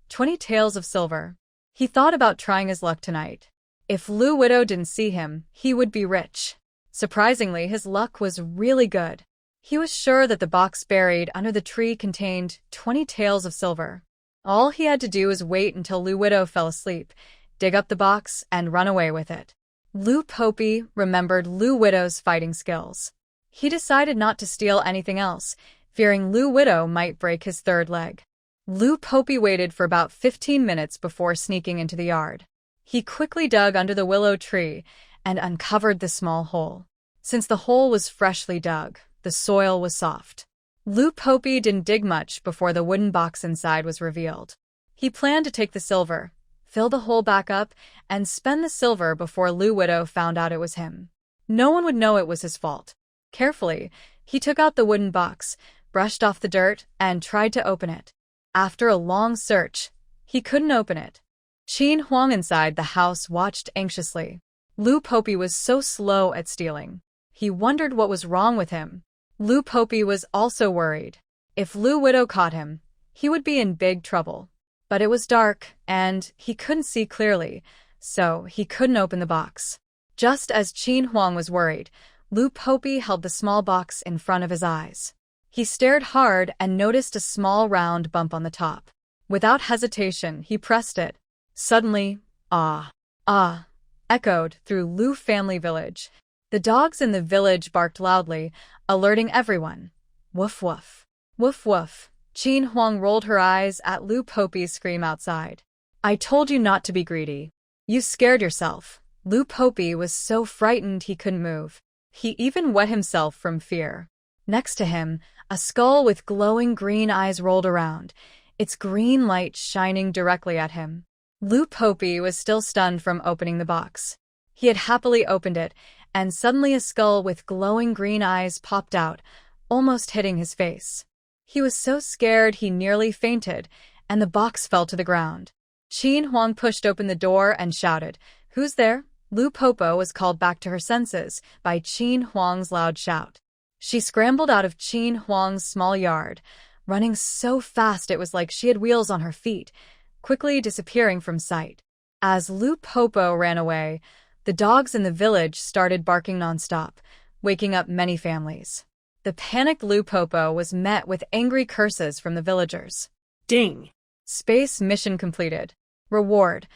20 taels of silver. He thought about trying his luck tonight. If Lu Widow didn't see him, he would be rich. Surprisingly, his luck was really good. He was sure that the box buried under the tree contained 20 taels of silver. All he had to do was wait until Lu Widow fell asleep, dig up the box, and run away with it. Lu Popey remembered Lu Widow's fighting skills. He decided not to steal anything else, fearing Lu Widow might break his 3rd leg. Lu Popey waited for about 15 minutes before sneaking into the yard. He quickly dug under the willow tree and uncovered the small hole. Since the hole was freshly dug, The soil was soft. Lu Popi didn't dig much before the wooden box inside was revealed. He planned to take the silver, fill the hole back up, and spend the silver before Lu Widow found out it was him. No one would know it was his fault. Carefully, he took out the wooden box, brushed off the dirt, and tried to open it. After a long search, he couldn't open it. Qin Huang inside the house watched anxiously. Lu Popi was so slow at stealing. He wondered what was wrong with him. Lu Popi was also worried. If Lu Widow caught him, he would be in big trouble. But it was dark, and he couldn't see clearly, so he couldn't open the box. Just as Qin Huang was worried, Lu Popi held the small box in front of his eyes. He stared hard and noticed a small round bump on the top. Without hesitation, he pressed it. Suddenly, ah, echoed through Lu family village. The dogs in the village barked loudly, alerting everyone. Woof woof. Woof woof. Qin Huang rolled her eyes at Lu Popi's scream outside. I told you not to be greedy. You scared yourself. Lu Popi was so frightened he couldn't move. He even wet himself from fear. Next to him, a skull with glowing green eyes rolled around, its green light shining directly at him. Lu Popi was still stunned from opening the box. He had happily opened it, and suddenly a skull with glowing green eyes popped out, almost hitting his face. He was so scared he nearly fainted, and the box fell to the ground. Qin Huang pushed open the door and shouted, "Who's there?" Lu Popo was called back to her senses by Qin Huang's loud shout. She scrambled out of Qin Huang's small yard, running so fast it was like she had wheels on her feet, quickly disappearing from sight. As Lu Popo ran away, the dogs in the village started barking nonstop, waking up many families. The panicked Lu Popo was met with angry curses from the villagers. Ding! Space mission completed. Reward: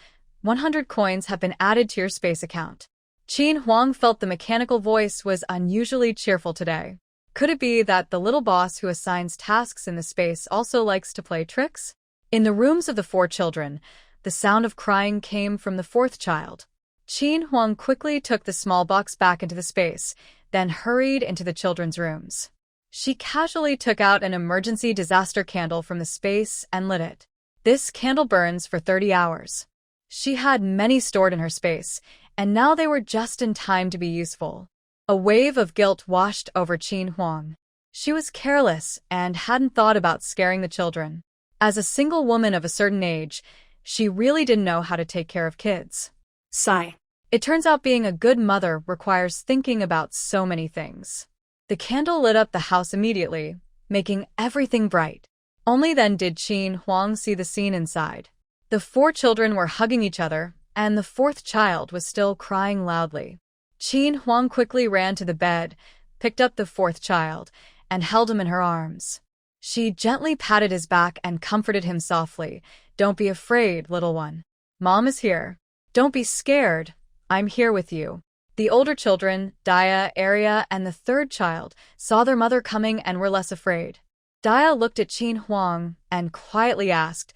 100 coins have been added to your space account. Qin Huang felt the mechanical voice was unusually cheerful today. Could it be that the little boss who assigns tasks in the space also likes to play tricks? In the rooms of the 4 children, the sound of crying came from the 4th child. Qin Huang quickly took the small box back into the space, then hurried into the children's rooms. She casually took out an emergency disaster candle from the space and lit it. This candle burns for 30 hours. She had many stored in her space, and now they were just in time to be useful. A wave of guilt washed over Qin Huang. She was careless and hadn't thought about scaring the children. As a single woman of a certain age, she really didn't know how to take care of kids. Sigh. It turns out being a good mother requires thinking about so many things. The candle lit up the house immediately, making everything bright. Only then did Qin Huang see the scene inside. The 4 children were hugging each other, and the 4th child was still crying loudly. Qin Huang quickly ran to the bed, picked up the 4th child, and held him in her arms. She gently patted his back and comforted him softly. Don't be afraid, little one. Mom is here. Don't be scared. I'm here with you. The older children, Daya, Arya, and the 3rd child, saw their mother coming and were less afraid. Daya looked at Qin Huang and quietly asked,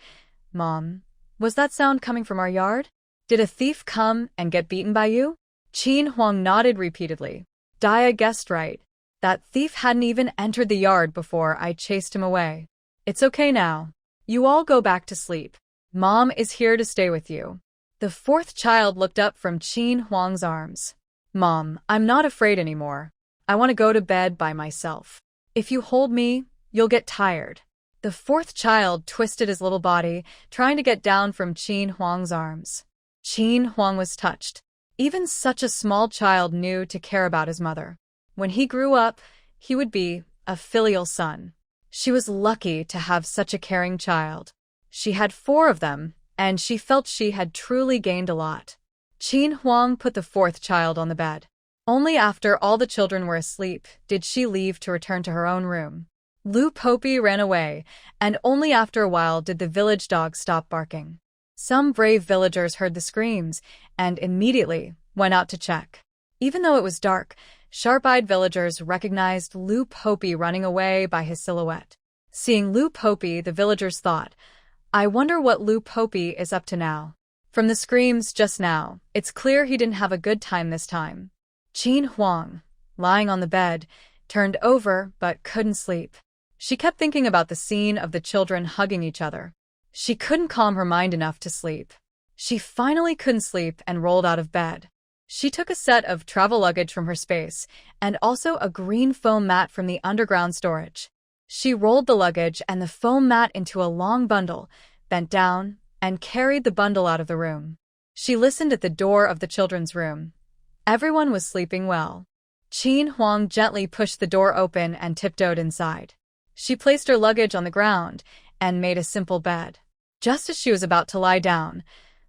Mom, was that sound coming from our yard? Did a thief come and get beaten by you? Qin Huang nodded repeatedly. Daya guessed right. That thief hadn't even entered the yard before I chased him away. It's okay now. You all go back to sleep. Mom is here to stay with you. The 4th child looked up from Qin Huang's arms. Mom, I'm not afraid anymore. I want to go to bed by myself. If you hold me, you'll get tired. The 4th child twisted his little body, trying to get down from Qin Huang's arms. Qin Huang was touched. Even such a small child knew to care about his mother. When he grew up, he would be a filial son. She was lucky to have such a caring child. She had 4 of them, and she felt she had truly gained a lot. Qin Huang put the 4th child on the bed. Only after all the children were asleep did she leave to return to her own room. Lu Popi ran away, and only after a while did the village dog stop barking. Some brave villagers heard the screams and immediately went out to check. Even though it was dark, sharp-eyed villagers recognized Lu Popi running away by his silhouette. Seeing Lu Popi, the villagers thought, I wonder what Lu Popi is up to now. From the screams just now, it's clear he didn't have a good time this time. Qin Huang, lying on the bed, turned over but couldn't sleep. She kept thinking about the scene of the children hugging each other. She couldn't calm her mind enough to sleep. She finally couldn't sleep and rolled out of bed. She took a set of travel luggage from her space and also a green foam mat from the underground storage. She rolled the luggage and the foam mat into a long bundle, bent down, and carried the bundle out of the room. She listened at the door of the children's room. Everyone was sleeping well. Qin Huang gently pushed the door open and tiptoed inside. She placed her luggage on the ground and made a simple bed. Just as she was about to lie down,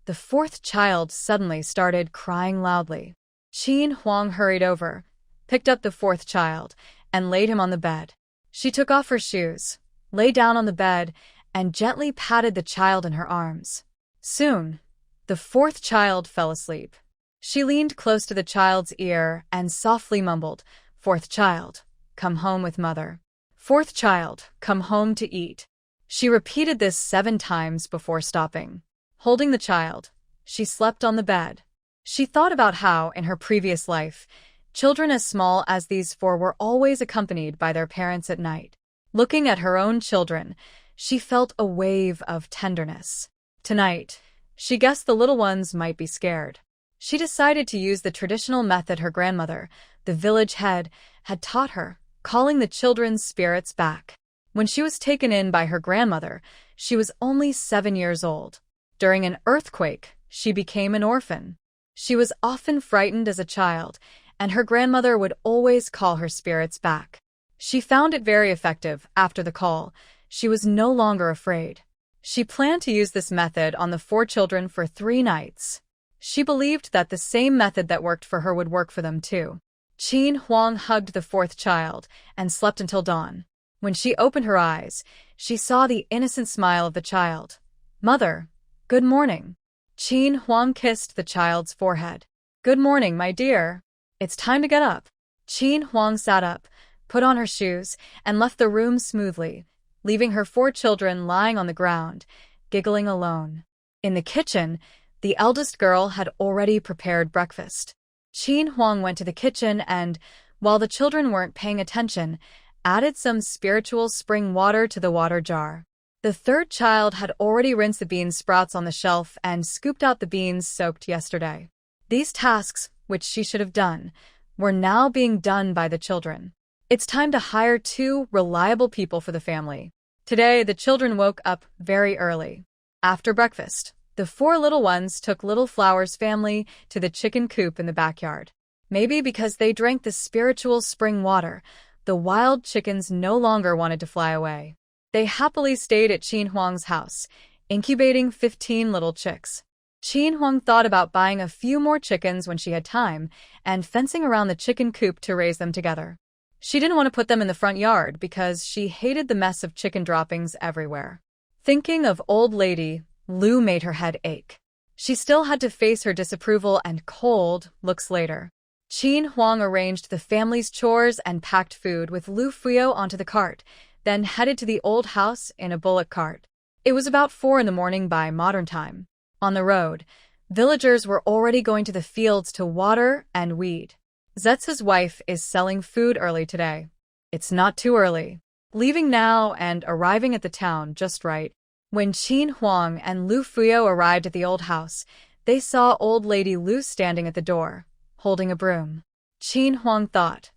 the fourth child suddenly started crying loudly. Qin Huang hurried over, picked up the fourth child, and laid him on the bed. She took off her shoes, lay down on the bed, and gently patted the child in her arms. Soon, the fourth child fell asleep. She leaned close to the child's ear and softly mumbled, "Fourth child, come home with mother. Fourth child, come home to eat." She repeated this 7 times before stopping. Holding the child, she slept on the bed. She thought about how, in her previous life, children as small as these 4 were always accompanied by their parents at night. Looking at her own children, she felt a wave of tenderness. Tonight, she guessed the little ones might be scared. She decided to use the traditional method her grandmother, the village head, had taught her, calling the children's spirits back. When she was taken in by her grandmother, she was only 7 years old. During an earthquake, she became an orphan. She was often frightened as a child, and her grandmother would always call her spirits back. She found it very effective after the call. She was no longer afraid. She planned to use this method on the 4 children for 3 nights. She believed that the same method that worked for her would work for them too. Qin Huang hugged the 4th child and slept until dawn. When she opened her eyes, she saw the innocent smile of the child. "Mother, good morning." Qin Huang kissed the child's forehead. "Good morning, my dear. It's time to get up." Qin Huang sat up, put on her shoes, and left the room smoothly, leaving her 4 children lying on the ground, giggling alone. In the kitchen, the eldest girl had already prepared breakfast. Qin Huang went to the kitchen and, while the children weren't paying attention, added some spiritual spring water to the water jar. The 3rd child had already rinsed the bean sprouts on the shelf and scooped out the beans soaked yesterday. These tasks, which she should have done, were now being done by the children. It's time to hire 2 reliable people for the family. Today, the children woke up very early. After breakfast, the 4 little ones took Little Flower's family to the chicken coop in the backyard. Maybe because they drank the spiritual spring water, the wild chickens no longer wanted to fly away. They happily stayed at Qin Huang's house, incubating 15 little chicks. Qin Huang thought about buying a few more chickens when she had time and fencing around the chicken coop to raise them together. She didn't want to put them in the front yard because she hated the mess of chicken droppings everywhere. Thinking of old lady Lu made her head ache. She still had to face her disapproval and cold looks later. Qin Huang arranged the family's chores and packed food with Lu Fuyo onto the cart, then headed to the old house in a bullock cart. It was about 4 in the morning by modern time. On the road, villagers were already going to the fields to water and weed. Zetsu's wife is selling food early today. It's not too early. Leaving now and arriving at the town just right. When Qin Huang and Lu Fuyo arrived at the old house, they saw old lady Lu standing at the door, holding a broom. Qin Huang thought,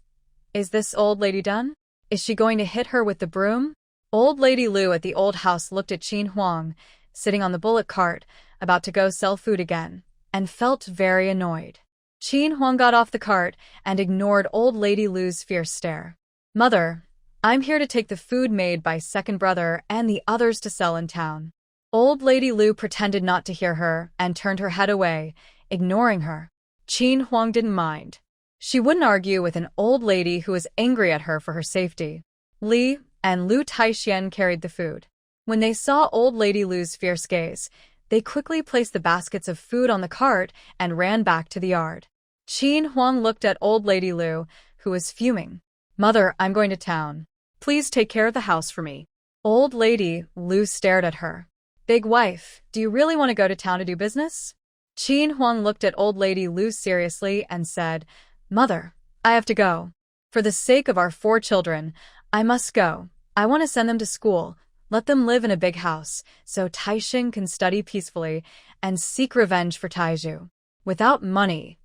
"Is this old lady done? Is she going to hit her with the broom?" Old lady Lu at the old house looked at Qin Huang, sitting on the bullock cart, about to go sell food again, and felt very annoyed. Qin Huang got off the cart and ignored old lady Lu's fierce stare. "Mother, I'm here to take the food made by second brother and the others to sell in town." Old lady Lu pretended not to hear her and turned her head away, ignoring her. Qin Huang didn't mind. She wouldn't argue with an old lady who was angry at her for her safety. Li and Lu Taixian carried the food. When they saw old lady Lu's fierce gaze, they quickly placed the baskets of food on the cart and ran back to the yard. Qin Huang looked at old lady Lu, who was fuming. "Mother, I'm going to town. Please take care of the house for me." Old lady Lu stared at her. "Big wife, do you really want to go to town to do business?" Qin Huang looked at old lady Lu seriously and said, "Mother, I have to go." For the sake of our 4 children, I must go. I want to send them to school. Let them live in a big house, so Taixing can study peacefully and seek revenge for Taiju. Without money,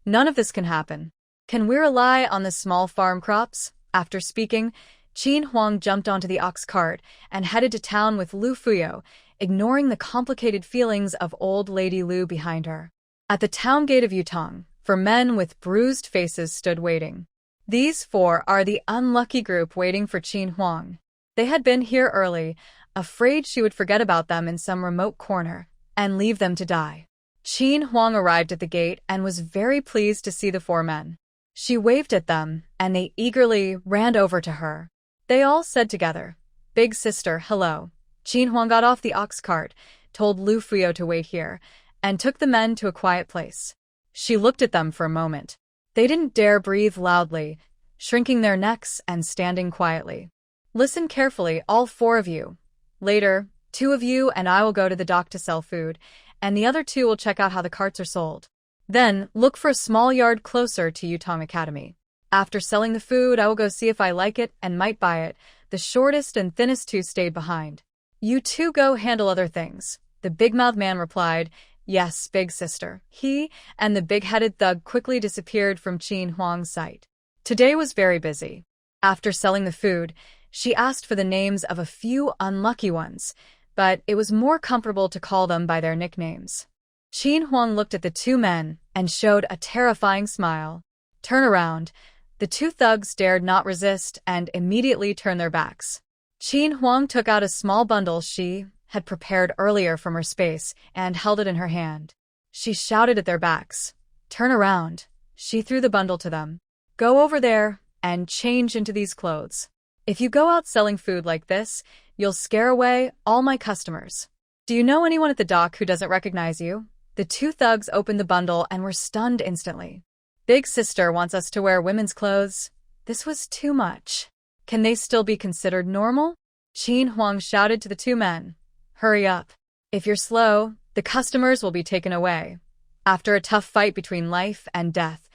none of this can happen. Can we rely on the small farm crops? After speaking, Qin Huang jumped onto the ox cart and headed to town with Lu Fuyo, ignoring the complicated feelings of old Lady Lu behind her. At the town gate of Yutong, 4 men with bruised faces stood waiting. These 4 are the unlucky group waiting for Qin Huang. They had been here early, afraid she would forget about them in some remote corner and leave them to die. Qin Huang arrived at the gate and was very pleased to see the 4 men. She waved at them, and they eagerly ran over to her. They all said together, "Big sister, hello." Qin Huang got off the ox cart, told Lu Fuyo to wait here, and took the men to a quiet place. She looked at them for a moment. They didn't dare breathe loudly, shrinking their necks and standing quietly. "Listen carefully, all 4 of you. Later, 2 of you and I will go to the dock to sell food, and the other 2 will check out how the carts are sold. Then, look for a small yard closer to Yutong Academy. After selling the food, I will go see if I like it and might buy it." The shortest and thinnest 2 stayed behind. "You 2 go handle other things," the big-mouthed man replied. "Yes, big sister." He and the big-headed thug quickly disappeared from Qin Huang's sight. Today was very busy. After selling the food, she asked for the names of a few unlucky ones, but it was more comfortable to call them by their nicknames. Qin Huang looked at the 2 men and showed a terrifying smile. "Turn around." The 2 thugs dared not resist and immediately turned their backs. Qin Huang took out a small bundle she had prepared earlier from her space and held it in her hand. She shouted at their backs, "Turn around." She threw the bundle to them. "Go over there and change into these clothes. If you go out selling food like this, you'll scare away all my customers. Do you know anyone at the dock who doesn't recognize you?" The 2 thugs opened the bundle and were stunned instantly. "Big sister wants us to wear women's clothes. This was too much. Can they still be considered normal?" Qin Huang shouted to the 2 men, "Hurry up. If you're slow, the customers will be taken away." After a tough fight between life and death,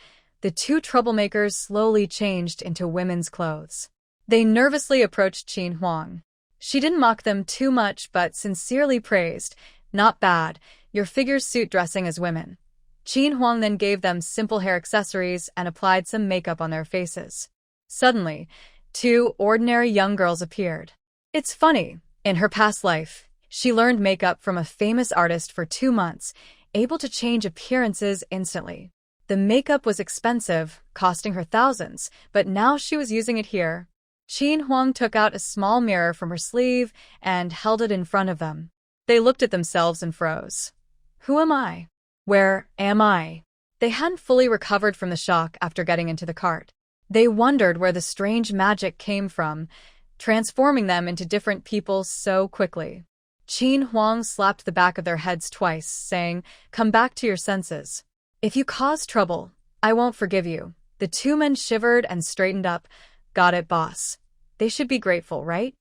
the 2 troublemakers slowly changed into women's clothes. They nervously approached Qin Huang. She didn't mock them too much but sincerely praised, "Not bad, your figures suit dressing as women." Qin Huang then gave them simple hair accessories and applied some makeup on their faces. Suddenly, 2 ordinary young girls appeared. It's funny, in her past life, she learned makeup from a famous artist for 2 months, able to change appearances instantly. The makeup was expensive, costing her thousands, but now she was using it here. Qin Huang took out a small mirror from her sleeve and held it in front of them. They looked at themselves and froze. Who am I? Where am I? They hadn't fully recovered from the shock after getting into the cart. They wondered where the strange magic came from, transforming them into different people so quickly. Qin Huang slapped the back of their heads twice, saying, "Come back to your senses. If you cause trouble, I won't forgive you." The 2 men shivered and straightened up. "Got it, boss." They should be grateful, right?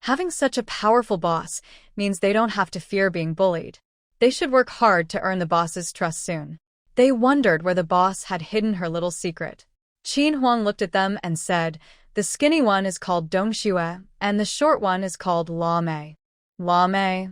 Having such a powerful boss means they don't have to fear being bullied. They should work hard to earn the boss's trust soon. They wondered where the boss had hidden her little secret. Qin Huang looked at them and said, "The skinny one is called Dong Xue, and the short one is called La Mei." "La Mei?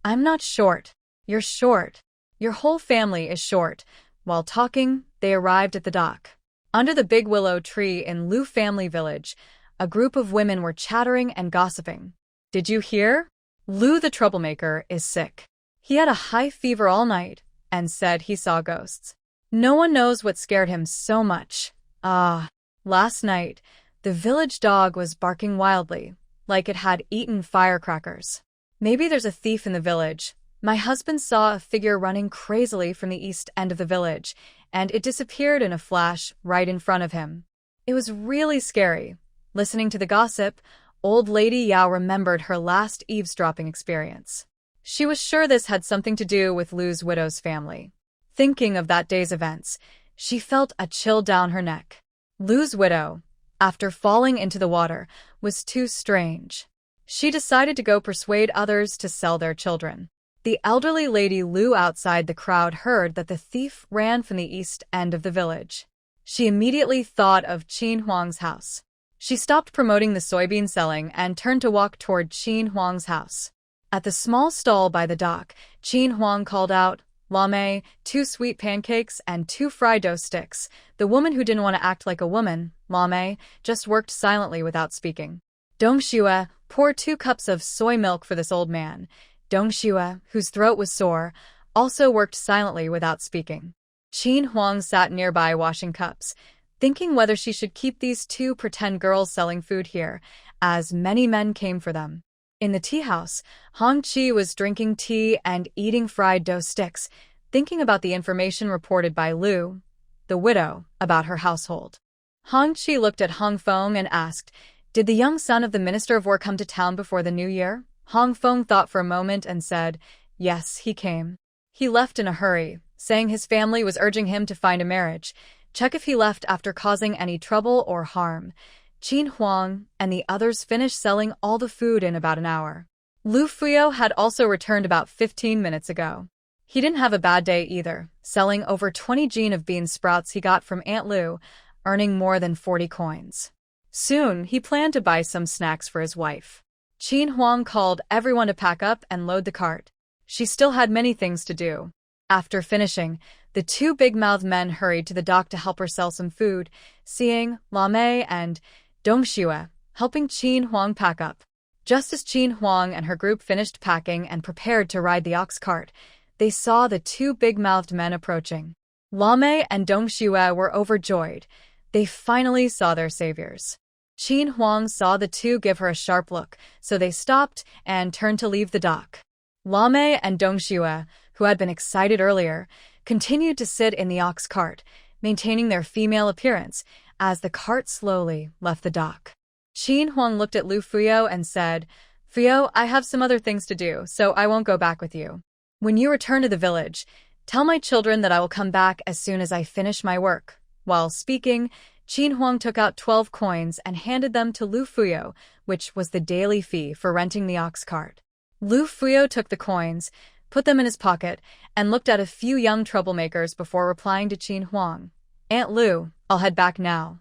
I'm not short. You're short. Your whole family is short." While talking, they arrived at the dock. Under the big willow tree in Lu family village, a group of women were chattering and gossiping. "Did you hear? Lu the troublemaker is sick. He had a high fever all night and said he saw ghosts. No one knows what scared him so much. Last night, the village dog was barking wildly, like it had eaten firecrackers. Maybe there's a thief in the village. My husband saw a figure running crazily from the east end of the village, and it disappeared in a flash right in front of him. It was really scary." Listening to the gossip, old Lady Yao remembered her last eavesdropping experience. She was sure this had something to do with Lu's widow's family. Thinking of that day's events, she felt a chill down her neck. Lu's widow, after falling into the water, was too strange. She decided to go persuade others to sell their children. The elderly Lady Lu outside the crowd heard that the thief ran from the east end of the village. She immediately thought of Qin Huang's house. She stopped promoting the soybean selling and turned to walk toward Qin Huang's house. At the small stall by the dock, Qin Huang called out, "Lame, 2 sweet pancakes and 2 fried dough sticks." The woman who didn't want to act like a woman, Lame, just worked silently without speaking. "Dongxue, pour 2 cups of soy milk for this old man." Dongxue, whose throat was sore, also worked silently without speaking. Qin Huang sat nearby washing cups, thinking whether she should keep these 2 pretend girls selling food here, as many men came for them. In the tea house, Hong Chi was drinking tea and eating fried dough sticks, thinking about the information reported by Lu, the widow, about her household. Hong Chi looked at Hong Feng and asked, "Did the young son of the Minister of War come to town before the New Year?" Hong Feng thought for a moment and said, "Yes, he came. He left in a hurry, saying his family was urging him to find a marriage. Check if he left after causing any trouble or harm." Qin Huang and the others finished selling all the food in about an hour. Lu Fuyo had also returned about 15 minutes ago. He didn't have a bad day either, selling over 20 jin of bean sprouts he got from Aunt Lu, earning more than 40 coins. Soon, he planned to buy some snacks for his wife. Qin Huang called everyone to pack up and load the cart. She still had many things to do. After finishing, the 2 big-mouthed men hurried to the dock to help her sell some food, seeing Lame and Dongxue helping Qin Huang pack up. Just as Qin Huang and her group finished packing and prepared to ride the ox cart, they saw the 2 big-mouthed men approaching. Lame and Dongxue were overjoyed. They finally saw their saviors. Qin Huang saw the 2 give her a sharp look, so they stopped and turned to leave the dock. Lame and Dongxue, who had been excited earlier, continued to sit in the ox cart, maintaining their female appearance, as the cart slowly left the dock. Qin Huang looked at Lu Fuyo and said, "Fuyo, I have some other things to do, so I won't go back with you. When you return to the village, tell my children that I will come back as soon as I finish my work." While speaking, Qin Huang took out 12 coins and handed them to Lu Fuyo, which was the daily fee for renting the ox cart. Lu Fuyo took the coins, put them in his pocket, and looked at a few young troublemakers before replying to Qin Huang. "Aunt Lu, I'll head back now.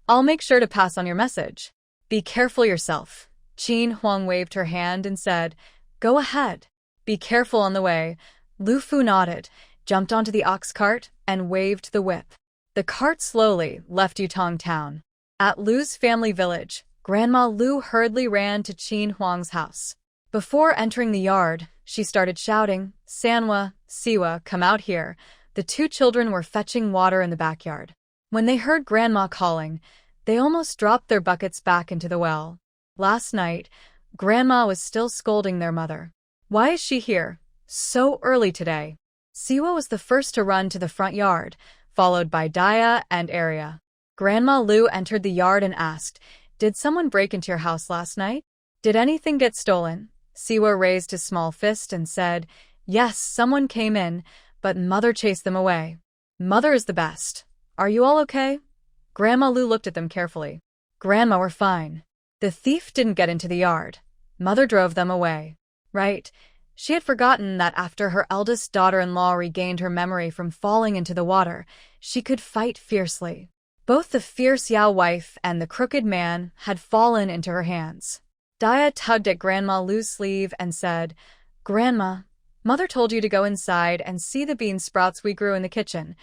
I'll make sure to pass on your message. Be careful yourself." Qin Huang waved her hand and said, "Go ahead. Be careful on the way." Lu Fu nodded, jumped onto the ox cart, and waved the whip. The cart slowly left Yutong town. At Lu's family village, Grandma Lu hurriedly ran to Qin Huang's house. Before entering the yard, she started shouting, "Sanwa, Siwa, come out here." The 2 children were fetching water in the backyard. When they heard Grandma calling, they almost dropped their buckets back into the well. Last night, Grandma was still scolding their mother. "Why is she here so early today?" Siwa was the first to run to the front yard, followed by Daya and Arya. Grandma Lu entered the yard and asked, "Did someone break into your house last night? Did anything get stolen?" Siwa raised his small fist and said, "Yes, someone came in, but Mother chased them away." "Mother is the best. Are you all okay?" Grandma Lu looked at them carefully. "Grandma, we're fine. The thief didn't get into the yard. Mother drove them away." Right. She had forgotten that after her eldest daughter-in-law regained her memory from falling into the water, she could fight fiercely. Both the fierce Yao wife and the crooked man had fallen into her hands. Daya tugged at Grandma Lu's sleeve and said, "Grandma, Mother told you to go inside and see the bean sprouts we grew in the kitchen."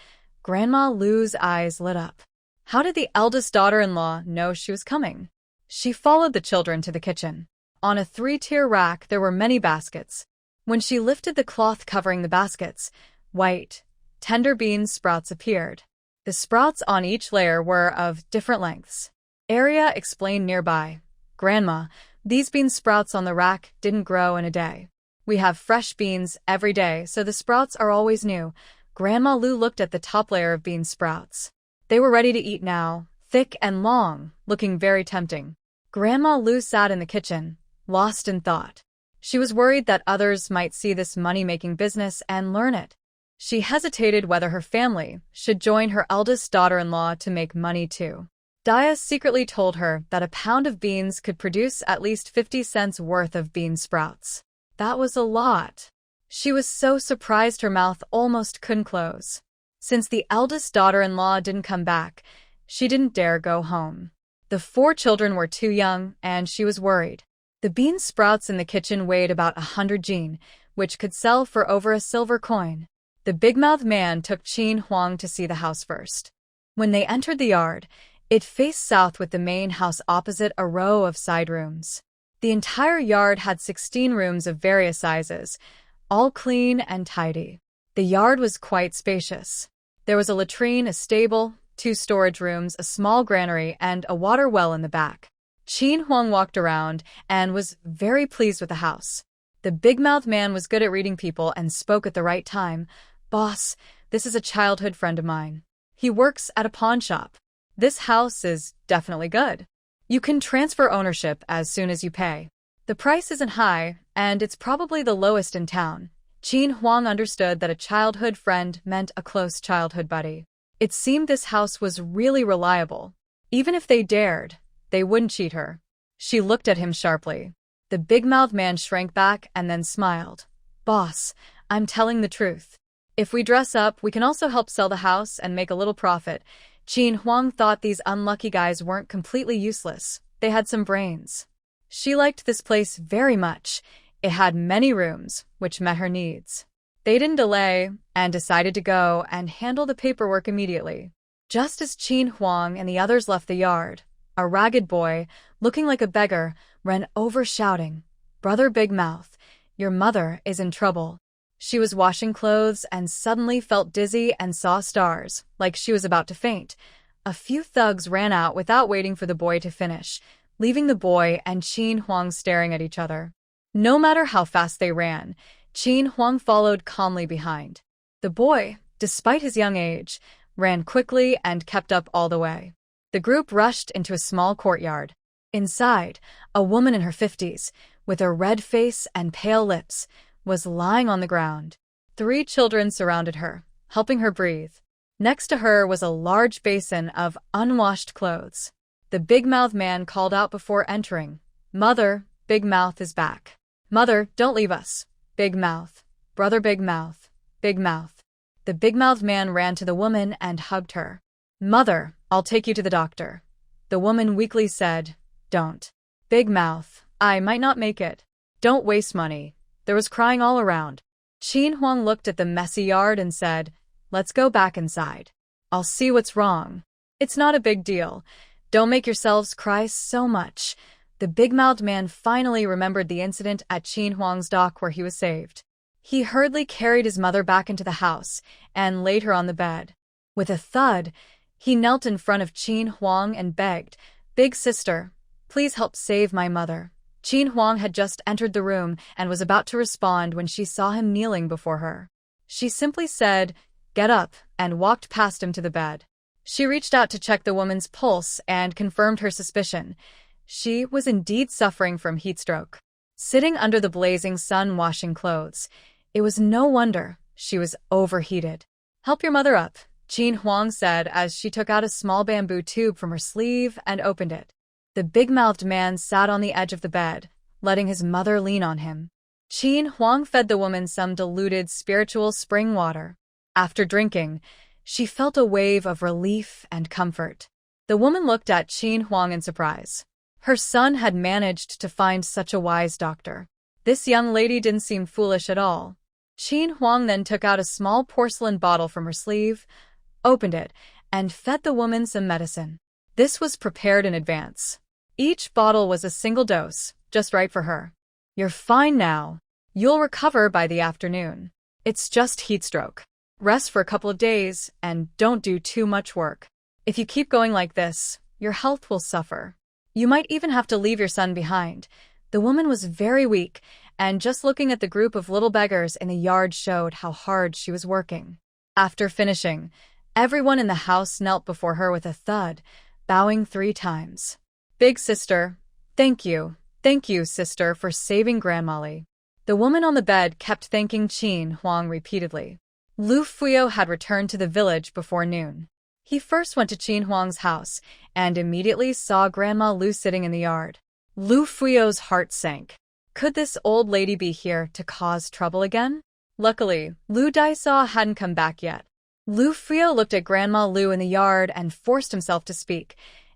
Grandma Lu's eyes lit up. How did the eldest daughter-in-law know she was coming? She followed the children to the kitchen. On a 3-tier rack there were many baskets. When she lifted the cloth covering the baskets, white, tender bean sprouts appeared. The sprouts on each layer were of different lengths. Arya explained nearby, "Grandma, these bean sprouts on the rack didn't grow in a day. We have fresh beans every day, so the sprouts are always new." Grandma Lu looked at the top layer of bean sprouts. They were ready to eat now, thick and long, looking very tempting. Grandma Lu sat in the kitchen, lost in thought. She was worried that others might see this money-making business and learn it. She hesitated whether her family should join her eldest daughter-in-law to make money too. Daya secretly told her that a pound of beans could produce at least 50 cents worth of bean sprouts. That was a lot. She was so surprised her mouth almost couldn't close. Since the eldest daughter-in-law didn't come back, she didn't dare go home. The 4 children were too young, and she was worried. The bean sprouts in the kitchen weighed about 100 jin, which could sell for over a silver coin. The big-mouthed man took Qin Huang to see the house first. When they entered the yard, it faced south with the main house opposite a row of side rooms. The entire yard had 16 rooms of various sizes, all clean and tidy. The yard was quite spacious. There was a latrine, a stable, 2 storage rooms, a small granary, and a water well in the back. Qin Huang walked around and was very pleased with the house. The big-mouthed man was good at reading people and spoke at the right time. "Boss, this is a childhood friend of mine. He works at a pawn shop. This house is definitely good. You can transfer ownership as soon as you pay. The price isn't high, and it's probably the lowest in town." Qin Huang understood that a childhood friend meant a close childhood buddy. It seemed this house was really reliable. Even if they dared, they wouldn't cheat her. She looked at him sharply. The big-mouthed man shrank back and then smiled. "Boss, I'm telling the truth. If we dress up, we can also help sell the house and make a little profit." Qin Huang thought these unlucky guys weren't completely useless. They had some brains. She liked this place very much. It had many rooms, which met her needs. They didn't delay and decided to go and handle the paperwork immediately. Just as Qin Huang and the others left the yard, a ragged boy, looking like a beggar, ran over shouting, "Brother Big Mouth, your mother is in trouble." She was washing clothes and suddenly felt dizzy and saw stars, like she was about to faint. A few thugs ran out without waiting for the boy to finish, leaving the boy and Qin Huang staring at each other. No matter how fast they ran, Qin Huang followed calmly behind. The boy, despite his young age, ran quickly and kept up all the way. The group rushed into a small courtyard. Inside, a woman in her 50s, with a red face and pale lips, was lying on the ground. 3 children surrounded her, helping her breathe. Next to her was a large basin of unwashed clothes. The big-mouthed man called out before entering, "Mother, Big Mouth is back. Mother, don't leave us. Big Mouth. Brother Big Mouth. Big Mouth." The big-mouthed man ran to the woman and hugged her. "Mother, I'll take you to the doctor." The woman weakly said, "Don't. Big Mouth, I might not make it. Don't waste money." There was crying all around. Qin Huang looked at the messy yard and said, "Let's go back inside. I'll see what's wrong. It's not a big deal. Don't make yourselves cry so much." The big-mouthed man finally remembered the incident at Qin Huang's dock where he was saved. He hurriedly carried his mother back into the house and laid her on the bed. With a thud, he knelt in front of Qin Huang and begged, "Big sister, please help save my mother." Qin Huang had just entered the room and was about to respond when she saw him kneeling before her. She simply said, "Get up," and walked past him to the bed. She reached out to check the woman's pulse and confirmed her suspicion. She was indeed suffering from heat stroke. Sitting under the blazing sun washing clothes, it was no wonder she was overheated. "Help your mother up," Qin Huang said as she took out a small bamboo tube from her sleeve and opened it. The big-mouthed man sat on the edge of the bed, letting his mother lean on him. Qin Huang fed the woman some diluted spiritual spring water. After drinking, she felt a wave of relief and comfort. The woman looked at Qin Huang in surprise. Her son had managed to find such a wise doctor. This young lady didn't seem foolish at all. Qin Huang then took out a small porcelain bottle from her sleeve, opened it, and fed the woman some medicine. This was prepared in advance. Each bottle was a single dose, just right for her. "You're fine now. You'll recover by the afternoon. It's just heat stroke. Rest for a couple of days and don't do too much work. If you keep going like this, your health will suffer. You might even have to leave your son behind." The woman was very weak, and just looking at the group of little beggars in the yard showed how hard she was working. After finishing, everyone in the house knelt before her with a thud, bowing 3 times. "Big sister, thank you, sister, for saving Grandmolly." The woman on the bed kept thanking Qin Huang repeatedly. Lu Fuyo had returned to the village before noon. He first went to Qin Huang's house and immediately saw Grandma Lu sitting in the yard. Lu Fuyo's heart sank. Could this old lady be here to cause trouble again? Luckily, Lu Daisao hadn't come back yet. Lu Frio looked at Grandma Lu in the yard and forced himself to speak.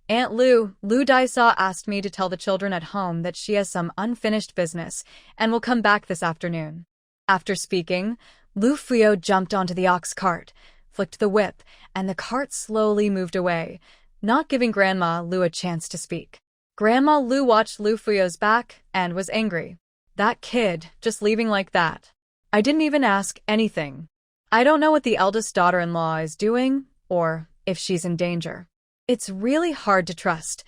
Aunt Lu, Lu Daisa asked me to tell the children at home that she has some unfinished business and will come back this afternoon. After speaking, Lu Frio jumped onto the ox cart, flicked the whip, and the cart slowly moved away, not giving Grandma Lu a chance to speak. Grandma Lu watched Lu Frio's back and was angry. That kid, just leaving like that. I didn't even ask anything. I don't know what the eldest daughter-in-law is doing, or if she's in danger. It's really hard to trust.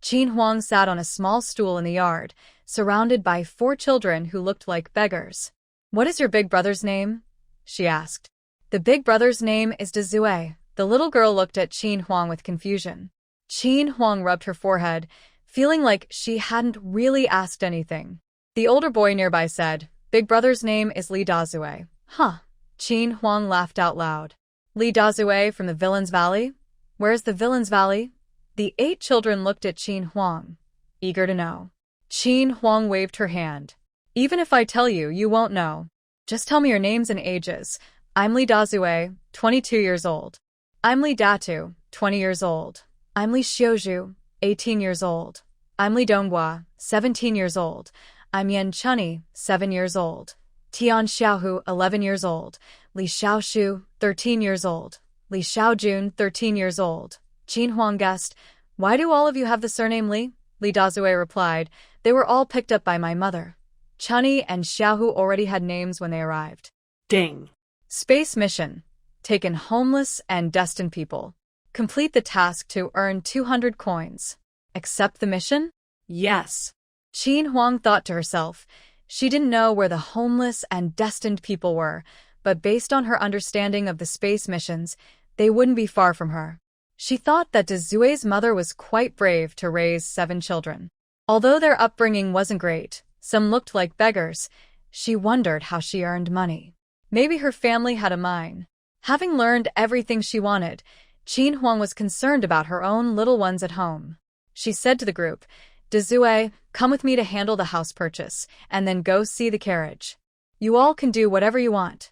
Qin Huang sat on a small stool in the yard, surrounded by 4 children who looked like beggars. What is your big brother's name? She asked. The big brother's name is Dazue. The little girl looked at Qin Huang with confusion. Qin Huang rubbed her forehead, feeling like she hadn't really asked anything. The older boy nearby said, Big brother's name is Li Dazue. Huh. Qin Huang laughed out loud. Li Dazue from the Villain's Valley? Where's the Villain's Valley? The 8 children looked at Qin Huang, eager to know. Qin Huang waved her hand. Even if I tell you, you won't know. Just tell me your names and ages. I'm Li Dazue, 22 years old. I'm Li Datu, 20 years old. I'm Li Xiuzhu, 18 years old. I'm Li Donghua, 17 years old. I'm Yan Chunni, 7 years old. Tian Xiaohu, 11 years old. Li Xiaoshu, 13 years old. Li Xiaojun, 13 years old. Qin Huang guessed, Why do all of you have the surname Li? Li Dazue replied, They were all picked up by my mother. Chunni and Xiaohu already had names when they arrived. Ding. Space mission. Taken homeless and destined people. Complete the task to earn 200 coins. Accept the mission? Yes. Qin Huang thought to herself. She didn't know where the homeless and destined people were, but based on her understanding of the space missions, they wouldn't be far from her. She thought that Dazue's mother was quite brave to raise 7 children. Although their upbringing wasn't great, some looked like beggars, she wondered how she earned money. Maybe her family had a mine. Having learned everything she wanted, Qin Huang was concerned about her own little ones at home. She said to the group, Dazue, come with me to handle the house purchase, and then go see the carriage. You all can do whatever you want.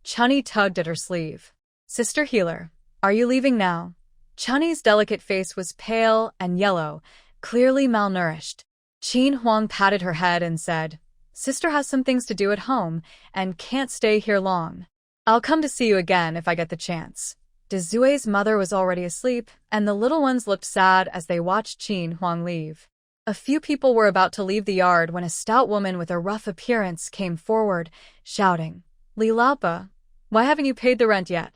Chunni tugged at her sleeve. Sister Healer, are you leaving now? Chunni's delicate face was pale and yellow, clearly malnourished. Qin Huang patted her head and said, Sister has some things to do at home and can't stay here long. I'll come to see you again if I get the chance. Dazue's mother was already asleep, and the little ones looked sad as they watched Qin Huang leave. A few people were about to leave the yard when a stout woman with a rough appearance came forward, shouting, Li Laopa, why haven't you paid the rent yet?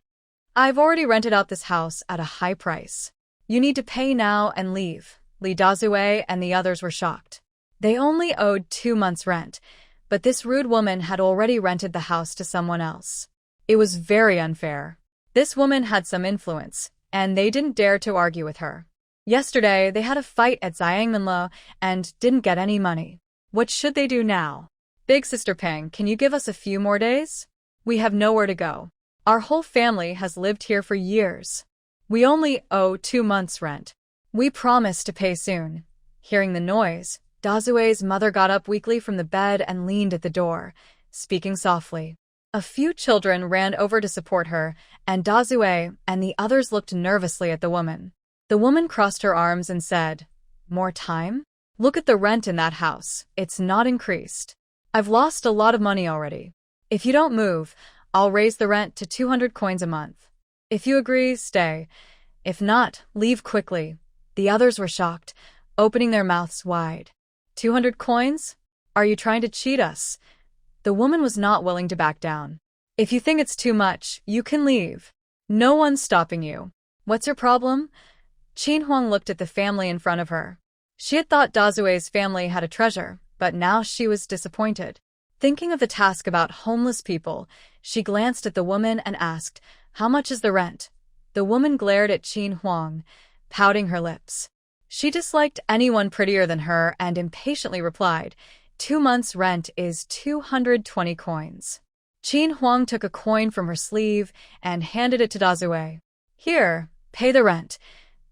I've already rented out this house at a high price. You need to pay now and leave. Li Dazue and the others were shocked. They only owed 2 months' rent, but this rude woman had already rented the house to someone else. It was very unfair. This woman had some influence, and they didn't dare to argue with her. Yesterday, they had a fight at Xiangmenlo and didn't get any money. What should they do now? Big Sister Peng, can you give us a few more days? We have nowhere to go. Our whole family has lived here for years. We only owe 2 months' rent. We promise to pay soon. Hearing the noise, Dazue's mother got up weakly from the bed and leaned at the door, speaking softly. A few children ran over to support her, and Dazue and the others looked nervously at the woman. The woman crossed her arms and said, More time? Look at the rent in that house. It's not increased. I've lost a lot of money already. If you don't move, I'll raise the rent to 200 coins a month. If you agree, stay. If not, leave quickly. The others were shocked, opening their mouths wide. 200 coins? Are you trying to cheat us? The woman was not willing to back down. If you think it's too much, you can leave. No one's stopping you. What's your problem? Qin Huang looked at the family in front of her. She had thought Dazue's family had a treasure, but now she was disappointed. Thinking of the task about homeless people, she glanced at the woman and asked, How much is the rent? The woman glared at Qin Huang, pouting her lips. She disliked anyone prettier than her and impatiently replied, 2 months' rent is 220 coins. Qin Huang took a coin from her sleeve and handed it to Dazue. Here, pay the rent.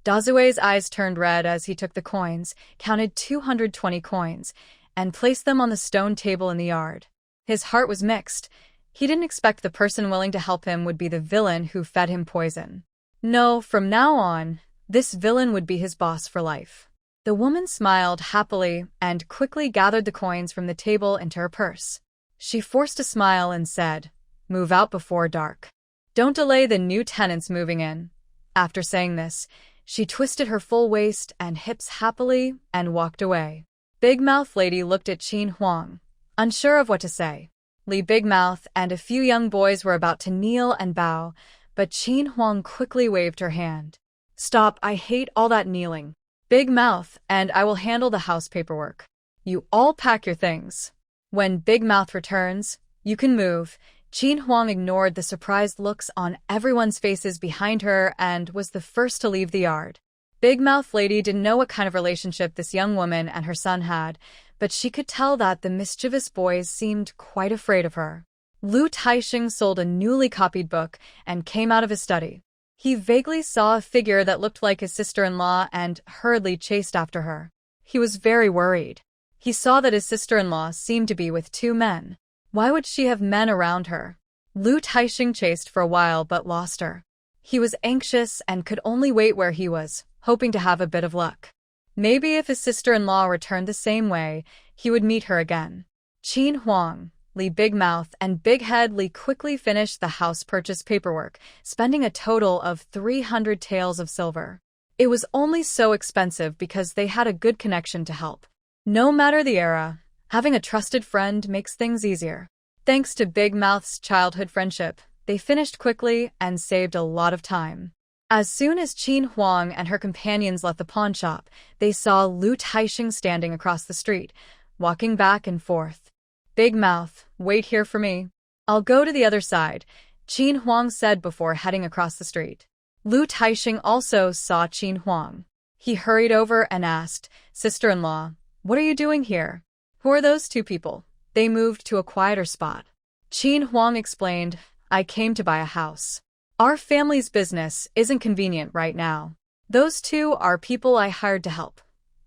Dazue's eyes turned red as he took the coins, counted 220 coins, and placed them on the stone table in the yard. His heart was mixed. He didn't expect the person willing to help him would be the villain who fed him poison. No, from now on, this villain would be his boss for life. The woman smiled happily and quickly gathered the coins from the table into her purse. She forced a smile and said, "Move out before dark. Don't delay the new tenants moving in." After saying this, she twisted her full waist and hips happily and walked away. Big Mouth Lady looked at Qin Huang, unsure of what to say. Li Big Mouth and a few young boys were about to kneel and bow, but Qin Huang quickly waved her hand. "Stop, I hate all that kneeling. Big Mouth, and I will handle the house paperwork. You all pack your things. When Big Mouth returns, you can move." Qin Huang ignored the surprised looks on everyone's faces behind her and was the first to leave the yard. Big Mouth Lady didn't know what kind of relationship this young woman and her son had, but she could tell that the mischievous boys seemed quite afraid of her. Lu Taixing sold a newly copied book and came out of his study. He vaguely saw a figure that looked like his sister-in-law and hurriedly chased after her. He was very worried. He saw that his sister-in-law seemed to be with two men. Why would she have men around her? Lu Taixing chased for a while but lost her. He was anxious and could only wait where he was, hoping to have a bit of luck. Maybe if his sister-in-law returned the same way, he would meet her again. Qin Huang, Li Big Mouth, and Big Head Li quickly finished the house purchase paperwork, spending a total of 300 taels of silver. It was only so expensive because they had a good connection to help. No matter the era, having a trusted friend makes things easier. Thanks to Big Mouth's childhood friendship, they finished quickly and saved a lot of time. As soon as Qin Huang and her companions left the pawn shop, they saw Lu Taixing standing across the street, walking back and forth. "Big Mouth, wait here for me. I'll go to the other side," Qin Huang said before heading across the street. Lu Taixing also saw Qin Huang. He hurried over and asked, "Sister-in-law, what are you doing here? Who are those two people?" They moved to a quieter spot. Qin Huang explained, "I came to buy a house. Our family's business isn't convenient right now. Those two are people I hired to help."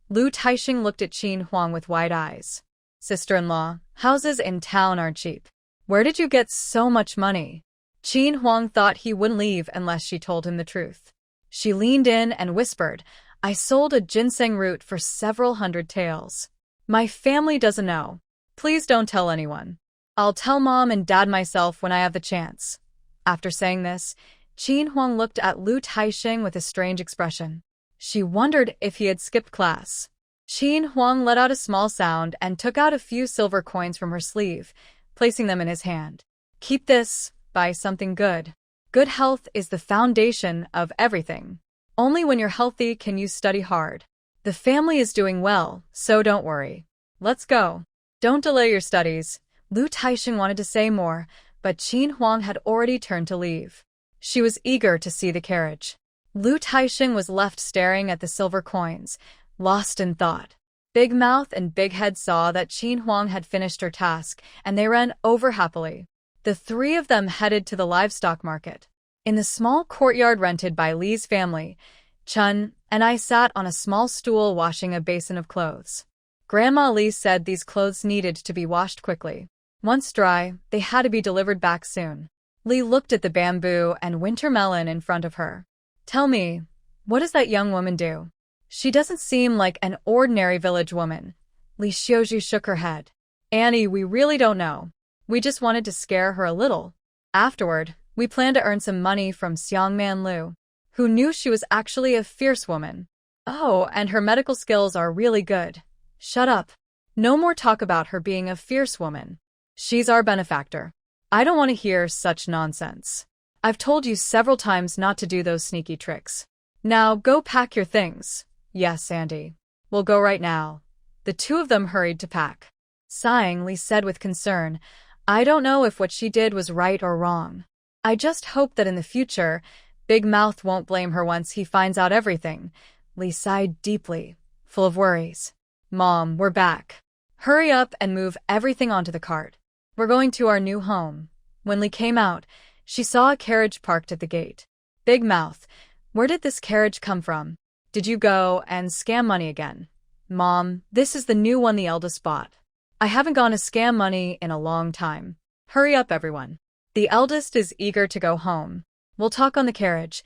Lu Taixing looked at Qin Huang with wide eyes. "Sister-in-law, houses in town are cheap. Where did you get so much money?" Qin Huang thought he wouldn't leave unless she told him the truth. She leaned in and whispered, "I sold a ginseng root for several hundred taels. My family doesn't know. Please don't tell anyone. I'll tell Mom and Dad myself when I have the chance." After saying this, Qin Huang looked at Lu Taixing with a strange expression. She wondered if he had skipped class. Qin Huang let out a small sound and took out a few silver coins from her sleeve, placing them in his hand. "Keep this, buy something good. Good health is the foundation of everything. Only when you're healthy can you study hard. The family is doing well, so don't worry. Let's go. Don't delay your studies." Lu Taixing wanted to say more, but Qin Huang had already turned to leave. She was eager to see the carriage. Lu Taixing was left staring at the silver coins, lost in thought. Big Mouth and Big Head saw that Qin Huang had finished her task, and they ran over happily. The three of them headed to the livestock market. In the small courtyard rented by Li's family, Chun and I sat on a small stool washing a basin of clothes. Grandma Li said these clothes needed to be washed quickly. Once dry, they had to be delivered back soon. Li looked at the bamboo and winter melon in front of her. "Tell me, what does that young woman do? She doesn't seem like an ordinary village woman." Li Xiaozhu shook her head. "Annie, we really don't know. We just wanted to scare her a little. Afterward, we planned to earn some money from Xiangman Lu, who knew she was actually a fierce woman. Oh, and her medical skills are really good." "Shut up. No more talk about her being a fierce woman. She's our benefactor. I don't want to hear such nonsense. I've told you several times not to do those sneaky tricks. Now go pack your things." "Yes, Andy. We'll go right now." The two of them hurried to pack. Sighing, Li said with concern, "I don't know if what she did was right or wrong. I just hope that in the future, Big Mouth won't blame her once he finds out everything." Li sighed deeply, full of worries. "Mom, we're back. Hurry up and move everything onto the cart. We're going to our new home." When Li came out, she saw a carriage parked at the gate. "Big Mouth, where did this carriage come from? Did you go and scam money again?" "Mom, this is the new one the eldest bought. I haven't gone to scam money in a long time." Hurry up, everyone. The eldest is eager to go home. We'll talk on the carriage.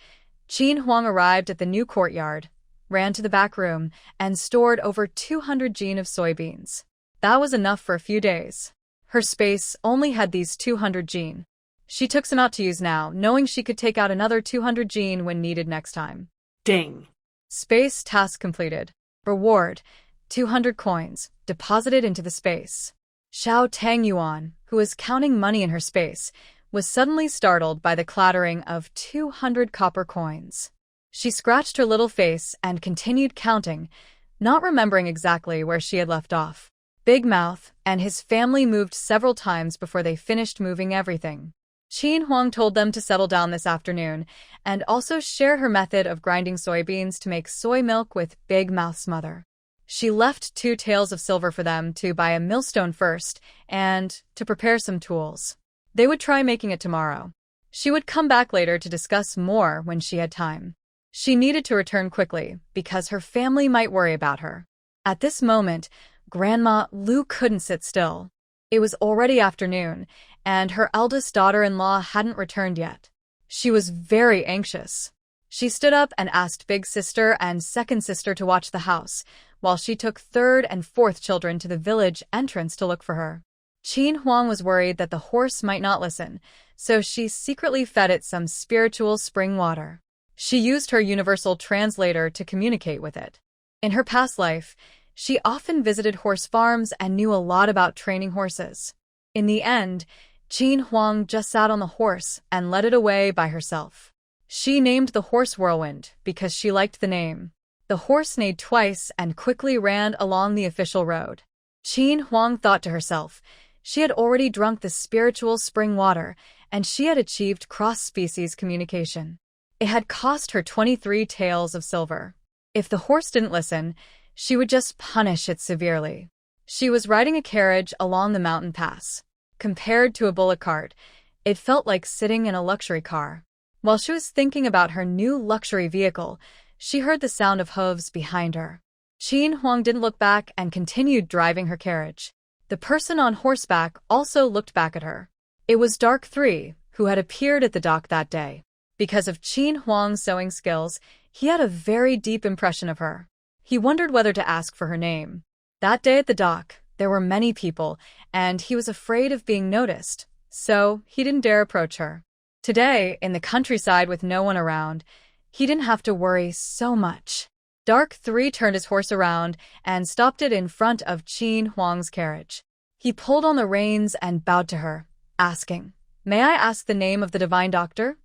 Qin Huang arrived at the new courtyard, ran to the back room, and stored over 200 jin of soybeans. That was enough for a few days. Her space only had these 200 jin. She took some out to use now, knowing she could take out another 200 jin when needed next time. Ding. Space task completed. Reward: 200 coins, deposited into the space. Xiao Tangyuan, who was counting money in her space, was suddenly startled by the clattering of 200 copper coins. She scratched her little face and continued counting, not remembering exactly where she had left off. Big Mouth and his family moved several times before they finished moving everything. Qin Huang told them to settle down this afternoon and also share her method of grinding soybeans to make soy milk with Big Mouth's mother. She left 2 taels of silver for them to buy a millstone first and to prepare some tools. They would try making it tomorrow. She would come back later to discuss more when she had time. She needed to return quickly because her family might worry about her. At this moment, Grandma Lu couldn't sit still. It was already afternoon, and her eldest daughter-in-law hadn't returned yet. She was very anxious. She stood up and asked big sister and second sister to watch the house, while she took third and fourth children to the village entrance to look for her. Qin Huang was worried that the horse might not listen, so she secretly fed it some spiritual spring water. She used her universal translator to communicate with it. In her past life, she often visited horse farms and knew a lot about training horses. In the end, Qin Huang just sat on the horse and led it away by herself. She named the horse Whirlwind because she liked the name. The horse neighed twice and quickly ran along the official road. Qin Huang thought to herself, she had already drunk the spiritual spring water, and she had achieved cross-species communication. It had cost her 23 taels of silver. If the horse didn't listen, she would just punish it severely. She was riding a carriage along the mountain pass. Compared to a bullock cart, it felt like sitting in a luxury car. While she was thinking about her new luxury vehicle, she heard the sound of hooves behind her. Qin Huang didn't look back and continued driving her carriage. The person on horseback also looked back at her. It was Dark 3, who had appeared at the dock that day. Because of Qin Huang's sewing skills, he had a very deep impression of her. He wondered whether to ask for her name. That day at the dock, there were many people, and he was afraid of being noticed, so he didn't dare approach her. Today, in the countryside with no one around, he didn't have to worry so much. Dark 3 turned his horse around and stopped it in front of Qin Huang's carriage. He pulled on the reins and bowed to her, asking, "May I ask the name of the divine doctor?"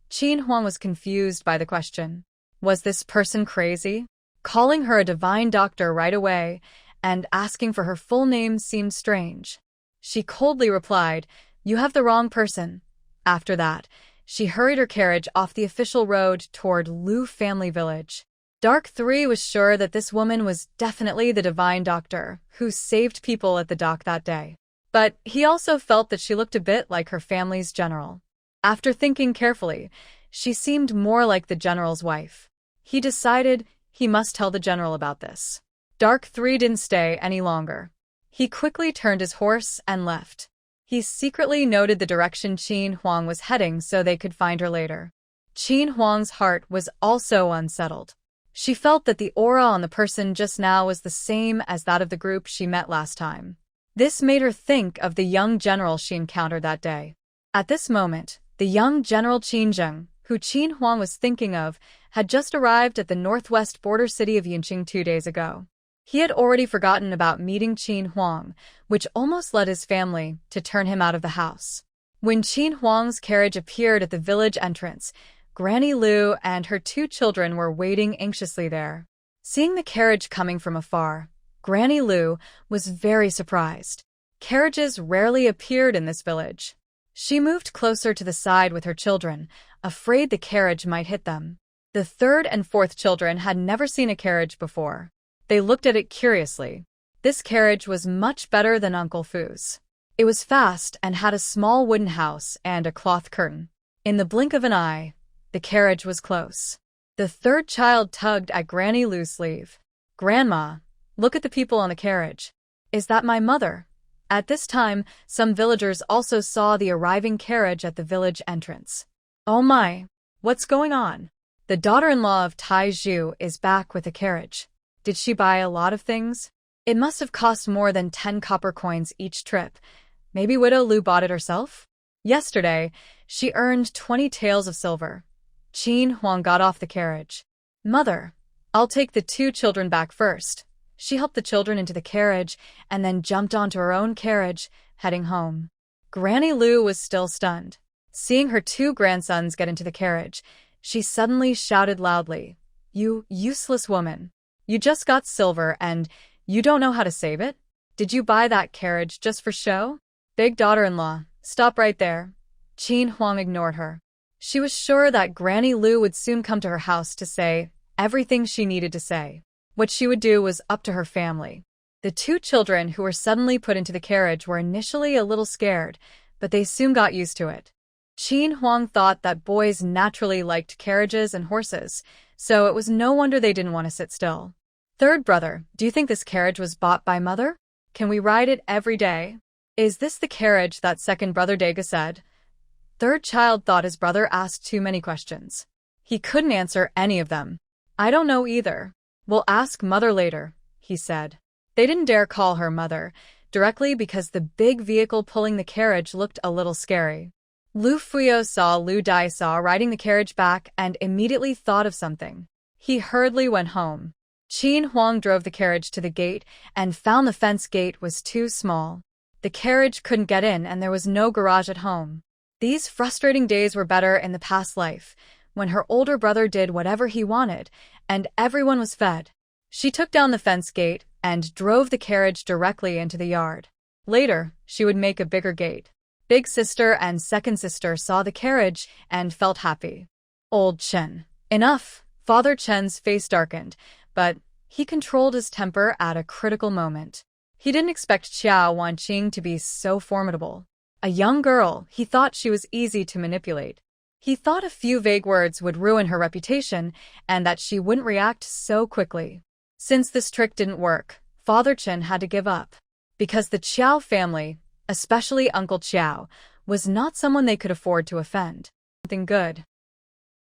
Qin Huang was confused by the question. Was this person crazy? Calling her a divine doctor right away and asking for her full name seemed strange. She coldly replied, "You have the wrong person." After that, she hurried her carriage off the official road toward Lu family village. Dark 3 was sure that this woman was definitely the divine doctor who saved people at the dock that day. But he also felt that she looked a bit like her family's general. After thinking carefully, she seemed more like the general's wife. He decided he must tell the general about this. Dark 3 didn't stay any longer. He quickly turned his horse and left. He secretly noted the direction Qin Huang was heading so they could find her later. Qin Huang's heart was also unsettled. She felt that the aura on the person just now was the same as that of the group she met last time. This made her think of the young general she encountered that day. At this moment, the young General Qin Zheng, who Qin Huang was thinking of, had just arrived at the northwest border city of Yinqing 2 days ago. He had already forgotten about meeting Qin Huang, which almost led his family to turn him out of the house. When Qin Huang's carriage appeared at the village entrance, Granny Lu and her 2 children were waiting anxiously there. Seeing the carriage coming from afar, Granny Lu was very surprised. Carriages rarely appeared in this village. She moved closer to the side with her children, afraid the carriage might hit them. The third and fourth children had never seen a carriage before. They looked at it curiously. This carriage was much better than Uncle Fu's. It was fast and had a small wooden house and a cloth curtain. In the blink of an eye, the carriage was close. The third child tugged at Granny Lu's sleeve. "Grandma, look at the people on the carriage." "Is that my mother?" At this time, some villagers also saw the arriving carriage at the village entrance. Oh my! What's going on? The daughter-in-law of Tai Zhu is back with a carriage. Did she buy a lot of things? It must have cost more than 10 copper coins each trip. Maybe Widow Lu bought it herself? Yesterday, she earned 20 taels of silver. Qin Huang got off the carriage. Mother, I'll take the 2 children back first. She helped the children into the carriage and then jumped onto her own carriage, heading home. Granny Lu was still stunned. Seeing her 2 grandsons get into the carriage, she suddenly shouted loudly, "You useless woman! You just got silver and you don't know how to save it? Did you buy that carriage just for show?" Big daughter-in-law, stop right there. Qin Huang ignored her. She was sure that Granny Lu would soon come to her house to say everything she needed to say. What she would do was up to her family. The 2 children who were suddenly put into the carriage were initially a little scared, but they soon got used to it. Qin Huang thought that boys naturally liked carriages and horses, so it was no wonder they didn't want to sit still. Third brother, do you think this carriage was bought by mother? Can we ride it every day? Is this the carriage that second brother Dega said? Third child thought his brother asked too many questions. He couldn't answer any of them. I don't know either. We'll ask mother later, he said. They didn't dare call her mother directly because the big vehicle pulling the carriage looked a little scary. Lu Fuyo saw Lu Daisao riding the carriage back and immediately thought of something. He hurriedly went home. Qin Huang drove the carriage to the gate and found the fence gate was too small. The carriage couldn't get in and there was no garage at home. These frustrating days were better in the past life, when her older brother did whatever he wanted, and everyone was fed. She took down the fence gate and drove the carriage directly into the yard. Later, she would make a bigger gate. Big sister and second sister saw the carriage and felt happy. Old Chen. Enough! Father Chen's face darkened, but he controlled his temper at a critical moment. He didn't expect Xiao Wanqing to be so formidable. A young girl, he thought she was easy to manipulate. He thought a few vague words would ruin her reputation and that she wouldn't react so quickly. Since this trick didn't work, Father Chen had to give up. Because the Qiao family, especially Uncle Qiao, was not someone they could afford to offend. Something good.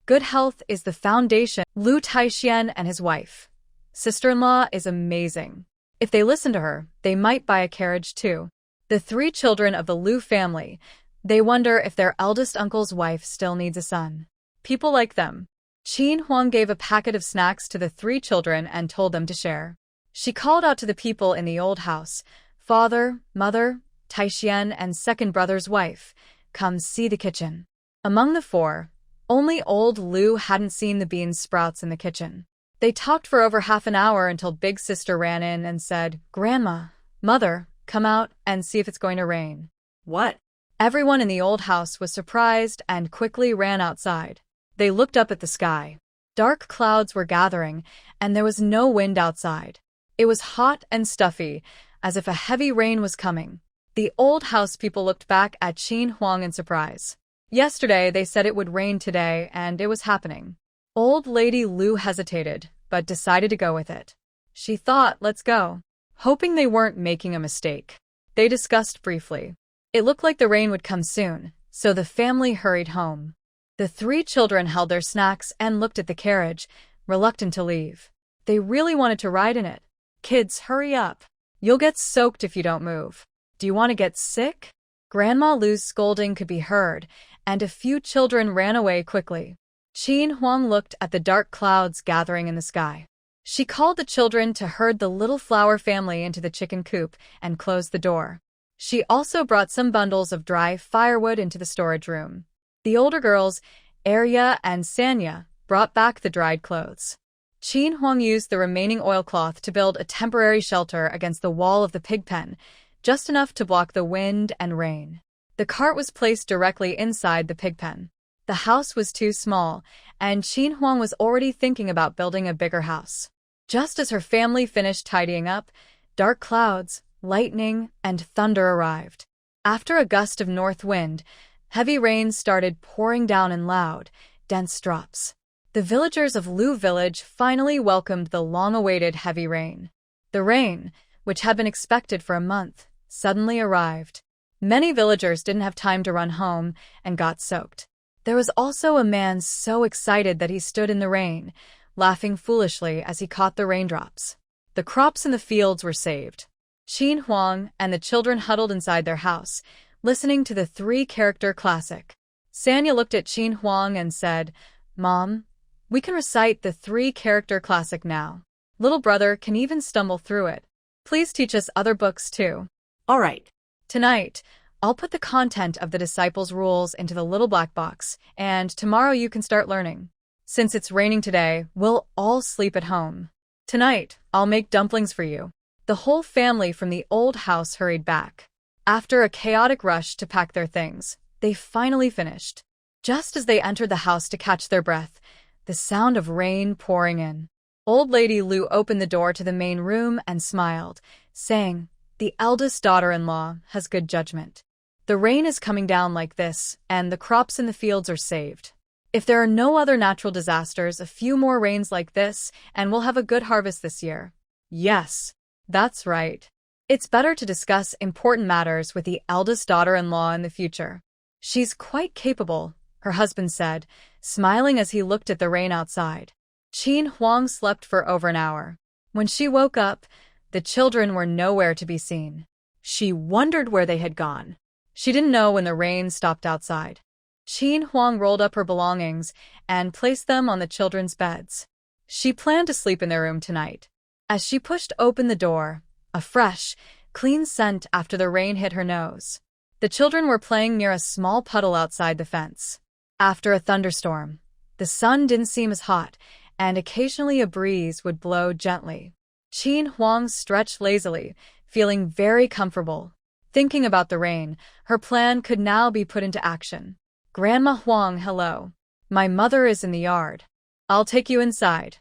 Good health is the foundation. Lu Taixian and his wife. Sister-in-law is amazing. If they listen to her, they might buy a carriage too. The 3 children of the Lu family, they wonder if their eldest uncle's wife still needs a son. People like them. Qin Huang gave a packet of snacks to the 3 children and told them to share. She called out to the people in the old house, father, mother, Taixian, and second brother's wife, come see the kitchen. Among the 4, only old Lu hadn't seen the bean sprouts in the kitchen. They talked for over half an hour until big sister ran in and said, "Grandma, mother, come out and see if it's going to rain." What? Everyone in the old house was surprised and quickly ran outside. They looked up at the sky. Dark clouds were gathering, and there was no wind outside. It was hot and stuffy, as if a heavy rain was coming. The old house people looked back at Qin Huang in surprise. Yesterday, they said it would rain today, and it was happening. Old Lady Lu hesitated, but decided to go with it. She thought, let's go. Hoping they weren't making a mistake. They discussed briefly. It looked like the rain would come soon, so the family hurried home. The 3 children held their snacks and looked at the carriage, reluctant to leave. They really wanted to ride in it. Kids, hurry up. You'll get soaked if you don't move. Do you want to get sick? Grandma Lu's scolding could be heard, and a few children ran away quickly. Qin Huang looked at the dark clouds gathering in the sky. She called the children to herd the little flower family into the chicken coop and closed the door. She also brought some bundles of dry firewood into the storage room. The older girls, Arya and Sanya, brought back the dried clothes. Qin Huang used the remaining oilcloth to build a temporary shelter against the wall of the pig pen, just enough to block the wind and rain. The cart was placed directly inside the pig pen. The house was too small, and Qin Huang was already thinking about building a bigger house. Just as her family finished tidying up, dark clouds, lightning, and thunder arrived. After a gust of north wind, heavy rain started pouring down in loud, dense drops. The villagers of Lu village finally welcomed the long-awaited heavy rain. The rain, which had been expected for a month, suddenly arrived. Many villagers didn't have time to run home and got soaked. There was also a man so excited that he stood in the rain, laughing foolishly as he caught the raindrops. The crops in the fields were saved. Qin Huang and the children huddled inside their house, listening to the three-character classic. Sanya looked at Qin Huang and said, "Mom, we can recite the three-character classic now. Little brother can even stumble through it. Please teach us other books too." All right. Tonight, I'll put the content of the Disciples' Rules into the little black box, and tomorrow you can start learning. Since it's raining today, we'll all sleep at home. Tonight, I'll make dumplings for you. The whole family from the old house hurried back. After a chaotic rush to pack their things, they finally finished. Just as they entered the house to catch their breath, the sound of rain pouring in. Old Lady Lu opened the door to the main room and smiled, saying, "The eldest daughter-in-law has good judgment. The rain is coming down like this, and the crops in the fields are saved. If there are no other natural disasters, a few more rains like this, and we'll have a good harvest this year." Yes, that's right. It's better to discuss important matters with the eldest daughter-in-law in the future. She's quite capable, her husband said, smiling as he looked at the rain outside. Qin Huang slept for over an hour. When she woke up, the children were nowhere to be seen. She wondered where they had gone. She didn't know when the rain stopped outside. Qin Huang rolled up her belongings and placed them on the children's beds. She planned to sleep in their room tonight. As she pushed open the door, a fresh, clean scent after the rain hit her nose. The children were playing near a small puddle outside the fence. After a thunderstorm, the sun didn't seem as hot, and occasionally a breeze would blow gently. Qin Huang stretched lazily, feeling very comfortable. Thinking about the rain, her plan could now be put into action. "Grandma Huang, hello. My mother is in the yard. I'll take you inside."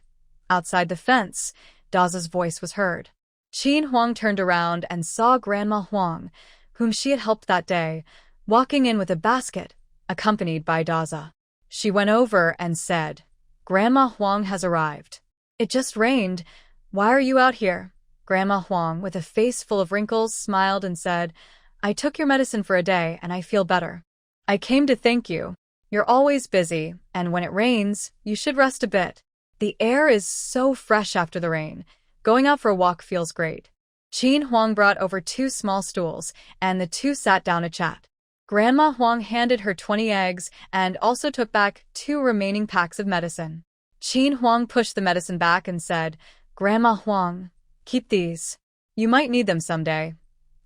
Outside the fence, Daza's voice was heard. Qin Huang turned around and saw Grandma Huang, whom she had helped that day, walking in with a basket, accompanied by Daza. She went over and said, "Grandma Huang has arrived. It just rained. Why are you out here?" Grandma Huang, with a face full of wrinkles, smiled and said, "I took your medicine for a day and I feel better. I came to thank you. You're always busy, and when it rains, you should rest a bit. The air is so fresh after the rain. Going out for a walk feels great." Qin Huang brought over 2 small stools, and the two sat down to chat. Grandma Huang handed her 20 eggs and also took back 2 remaining packs of medicine. Qin Huang pushed the medicine back and said, "Grandma Huang, keep these. You might need them someday."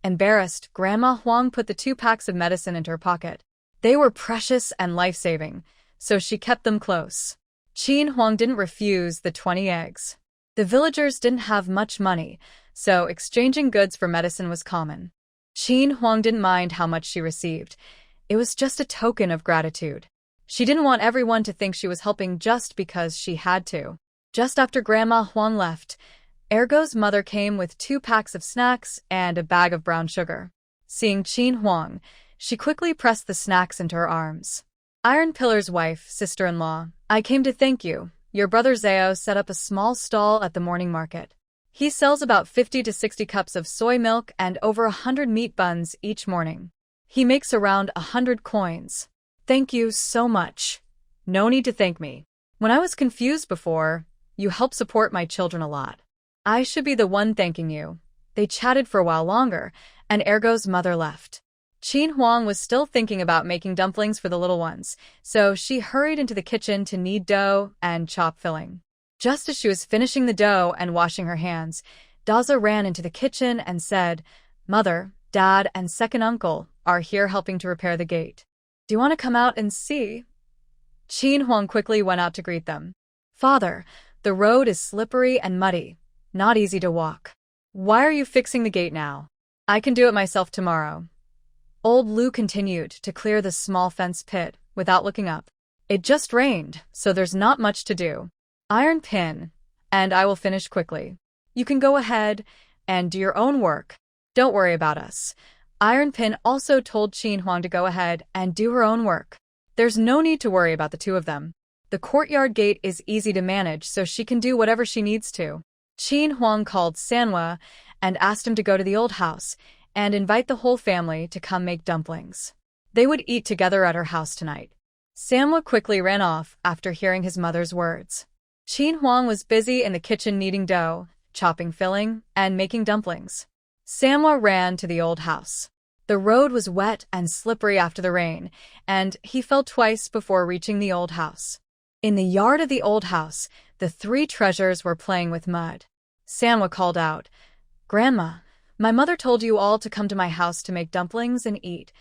Embarrassed, Grandma Huang put the 2 packs of medicine into her pocket. They were precious and life-saving, so she kept them close. Qin Huang didn't refuse the 20 eggs. The villagers didn't have much money, so exchanging goods for medicine was common. Qin Huang didn't mind how much she received. It was just a token of gratitude. She didn't want everyone to think she was helping just because she had to. Just after Grandma Huang left, Ergo's mother came with 2 packs of snacks and a bag of brown sugar. Seeing Qin Huang, she quickly pressed the snacks into her arms. "Iron Pillar's wife, sister-in-law, I came to thank you. Your brother Zhao set up a small stall at the morning market. He sells about 50 to 60 cups of soy milk and over 100 meat buns each morning. He makes around 100 coins. Thank you so much." "No need to thank me. When I was confused before, you helped support my children a lot. I should be the one thanking you." They chatted for a while longer, and Ergo's mother left. Qin Huang was still thinking about making dumplings for the little ones, so she hurried into the kitchen to knead dough and chop filling. Just as she was finishing the dough and washing her hands, Daza ran into the kitchen and said, "Mother, Dad, and second uncle are here helping to repair the gate. Do you want to come out and see?" Qin Huang quickly went out to greet them. "Father, the road is slippery and muddy, not easy to walk. Why are you fixing the gate now? I can do it myself tomorrow." Old Lu continued to clear the small fence pit without looking up. "It just rained, so there's not much to do. Iron Pin, and I will finish quickly. You can go ahead and do your own work. Don't worry about us." Iron Pin also told Qin Huang to go ahead and do her own work. There's no need to worry about the 2 of them. The courtyard gate is easy to manage, so she can do whatever she needs to. Qin Huang called Sanhua and asked him to go to the old house and invite the whole family to come make dumplings. They would eat together at her house tonight. Samwa quickly ran off after hearing his mother's words. Qin Huang was busy in the kitchen kneading dough, chopping filling, and making dumplings. Samwa ran to the old house. The road was wet and slippery after the rain, and he fell twice before reaching the old house. In the yard of the old house, the three treasures were playing with mud. Samwa called out, "Grandma, my mother told you all to come to my house to make dumplings and eat."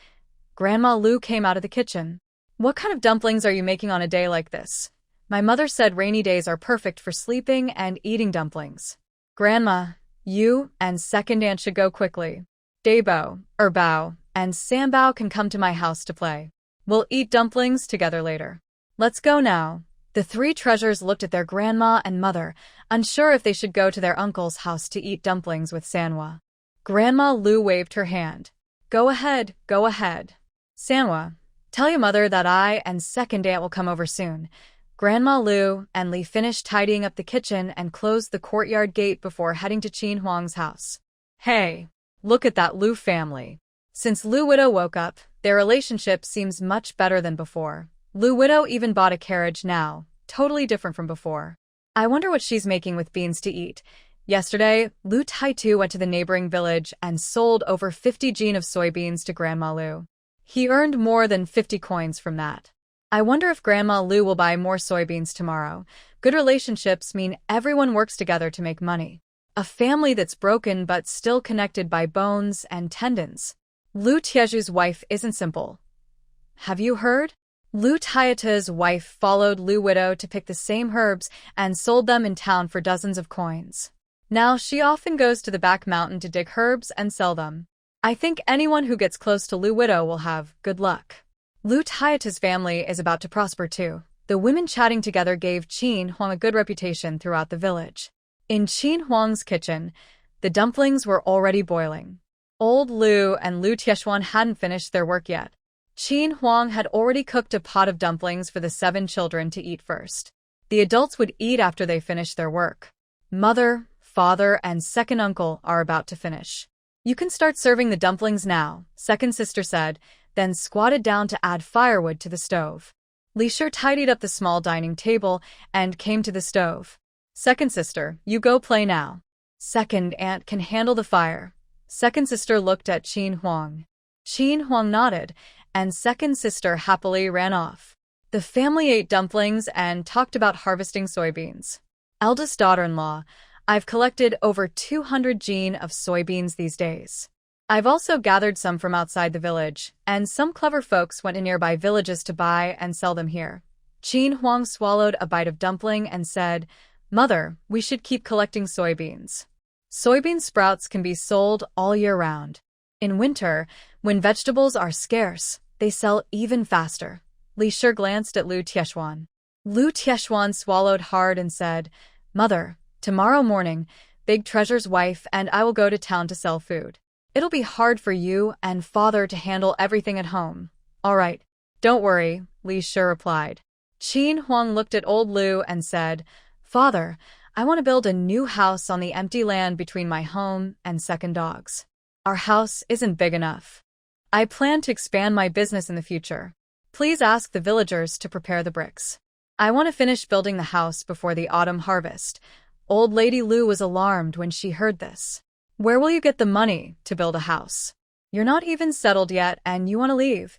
Grandma Lu came out of the kitchen. "What kind of dumplings are you making on a day like this?" "My mother said rainy days are perfect for sleeping and eating dumplings." "Grandma, you and second aunt should go quickly. Dabo, Bao, and Sambao can come to my house to play. We'll eat dumplings together later. Let's go now." The three treasures looked at their grandma and mother, unsure if they should go to their uncle's house to eat dumplings with Sanwa. Grandma Lu waved her hand. Go ahead, go ahead. Sanwa, tell your mother that I and second aunt will come over soon." Grandma Lu and Li finished tidying up the kitchen and closed the courtyard gate before heading to Qin Huang's house. Hey, look at that Lu family. Since Lu Widow woke up, their relationship seems much better than before. Lu Widow even bought a carriage now, totally different from before. I wonder what she's making with beans to eat. Yesterday, Lu Taitu went to the neighboring village and sold over 50 jin of soybeans to Grandma Lu. He earned more than 50 coins from that. I wonder if Grandma Lu will buy more soybeans tomorrow. Good relationships mean everyone works together to make money. A family that's broken but still connected by bones and tendons. Lu Tieju's wife isn't simple. Have you heard? Lu Taiata's wife followed Lu Widow to pick the same herbs and sold them in town for dozens of coins. Now she often goes to the back mountain to dig herbs and sell them. I think anyone who gets close to Lu Widow will have good luck. Lu Taiata's family is about to prosper too. The women chatting together gave Qin Huang a good reputation throughout the village. In Qin Huang's kitchen, the dumplings were already boiling. Old Lu and Lu Tieshuan hadn't finished their work yet. Qin Huang had already cooked a pot of dumplings for the 7 children to eat first. The adults would eat after they finished their work. Mother, father, and second uncle are about to finish. You can start serving the dumplings now, second sister said, then squatted down to add firewood to the stove. Li Shi tidied up the small dining table and came to the stove. Second sister, you go play now. Second aunt can handle the fire. Second sister looked at Qin Huang. Qin Huang nodded, and second sister happily ran off. The family ate dumplings and talked about harvesting soybeans. Eldest daughter-in-law, I've collected over 200 jin of soybeans these days. I've also gathered some from outside the village, and some clever folks went to nearby villages to buy and sell them here. Qin Huang swallowed a bite of dumpling and said, Mother, we should keep collecting soybeans. Soybean sprouts can be sold all year round. In winter, when vegetables are scarce, they sell even faster. Li Shi glanced at Lu Tieshuan. Lu Tieshuan swallowed hard and said, Mother, tomorrow morning, Big Treasure's wife and I will go to town to sell food. It'll be hard for you and father to handle everything at home. All right, don't worry, Li Shi replied. Qin Huang looked at old Lu and said, Father, I want to build a new house on the empty land between my home and second dog's. Our house isn't big enough. I plan to expand my business in the future. Please ask the villagers to prepare the bricks. I want to finish building the house before the autumn harvest. Old Lady Lu was alarmed when she heard this. Where will you get the money to build a house? You're not even settled yet and you want to leave.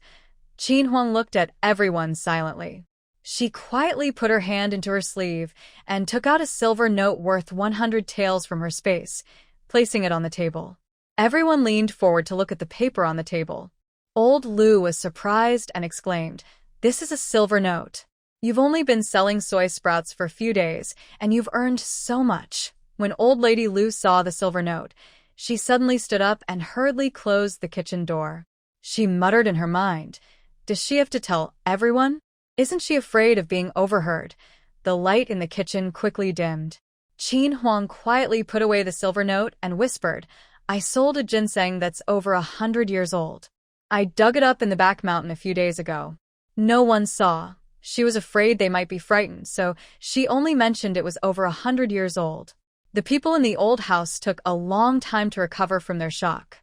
Qin Huang looked at everyone silently. She quietly put her hand into her sleeve and took out a silver note worth 100 taels from her space, placing it on the table. Everyone leaned forward to look at the paper on the table. Old Lu was surprised and exclaimed, This is a silver note. You've only been selling soy sprouts for a few days, and you've earned so much. When old Lady Lu saw the silver note, she suddenly stood up and hurriedly closed the kitchen door. She muttered in her mind, Does she have to tell everyone? Isn't she afraid of being overheard? The light in the kitchen quickly dimmed. Qin Huang quietly put away the silver note and whispered, I sold a ginseng that's over 100 years old. I dug it up in the back mountain a few days ago. No one saw. She was afraid they might be frightened, so she only mentioned it was over 100 years old. The people in the old house took a long time to recover from their shock.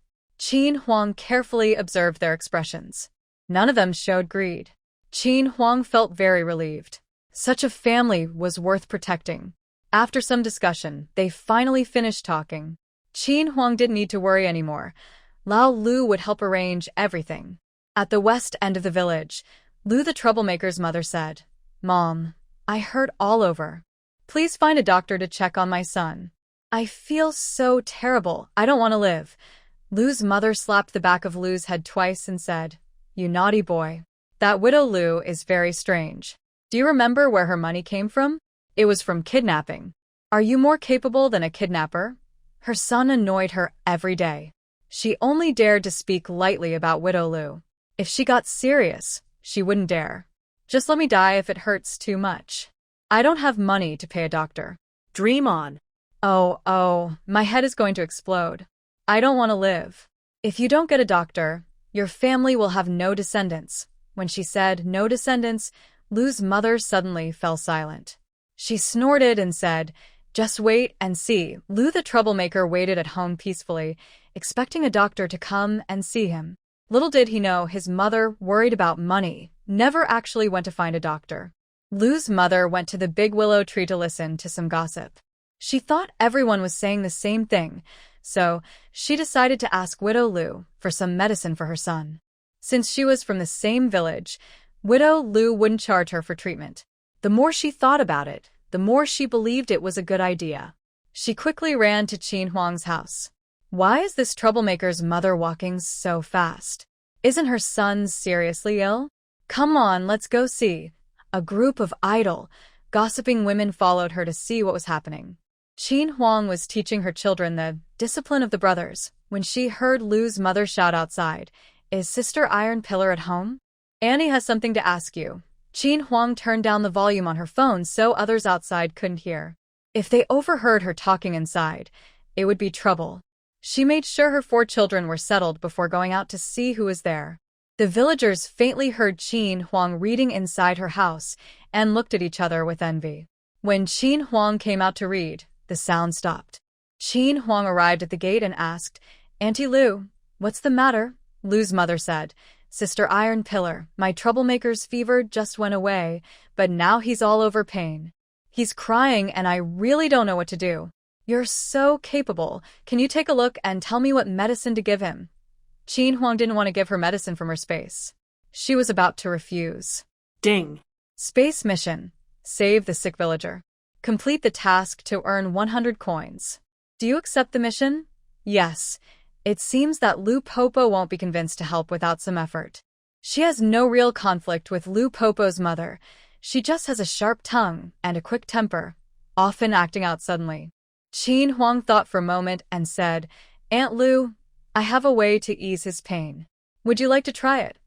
Qin Huang carefully observed their expressions. None of them showed greed. Qin Huang felt very relieved. Such a family was worth protecting. After some discussion, they finally finished talking. Qin Huang didn't need to worry anymore. Lao Lu would help arrange everything. At the west end of the village, Lu the troublemaker's mother said, "Mom, I heard all over. Please find a doctor to check on my son. I feel so terrible. I don't want to live." Lu's mother slapped the back of Lu's head twice and said, "You naughty boy. That widow Lu is very strange. Do you remember where her money came from? It was from kidnapping. Are you more capable than a kidnapper?" Her son annoyed her every day. She only dared to speak lightly about widow Lu. If she got serious, she wouldn't dare. "Just let me die if it hurts too much. I don't have money to pay a doctor." Dream on. Oh, my head is going to explode. I don't want to live. "If you don't get a doctor, your family will have no descendants." When she said no descendants, Lu's mother suddenly fell silent. She snorted and said, "Just wait and see." Lu the troublemaker waited at home peacefully, expecting a doctor to come and see him. Little did he know his mother, worried about money, never actually went to find a doctor. Lu's mother went to the big willow tree to listen to some gossip. She thought everyone was saying the same thing, so she decided to ask Widow Lu for some medicine for her son. Since she was from the same village, Widow Lu wouldn't charge her for treatment. The more she thought about it, the more she believed it was a good idea. She quickly ran to Qin Huang's house. Why is this troublemaker's mother walking so fast? Isn't her son seriously ill? Come on, let's go see. A group of idle, gossiping women followed her to see what was happening. Qin Huang was teaching her children the discipline of the brothers when she heard Lu's mother shout outside, "Is Sister Iron Pillar at home? Annie has something to ask you." Qin Huang turned down the volume on her phone so others outside couldn't hear. If they overheard her talking inside, it would be trouble. She made sure her 4 children were settled before going out to see who was there. The villagers faintly heard Qin Huang reading inside her house and looked at each other with envy. When Qin Huang came out to read, the sound stopped. Qin Huang arrived at the gate and asked, "Auntie Lu, what's the matter?" Lu's mother said, "Sister Iron Pillar, my troublemaker's fever just went away, but now he's all over pain. He's crying and I really don't know what to do. You're so capable. Can you take a look and tell me what medicine to give him?" Qin Huang didn't want to give her medicine from her space. She was about to refuse. Ding. Space mission. Save the sick villager. Complete the task to earn 100 coins. Do you accept the mission? Yes. It seems that Lu Popo won't be convinced to help without some effort. She has no real conflict with Lu Popo's mother. She just has a sharp tongue and a quick temper, often acting out suddenly. Qin Huang thought for a moment and said, "Aunt Lu, I have a way to ease his pain. Would you like to try it?"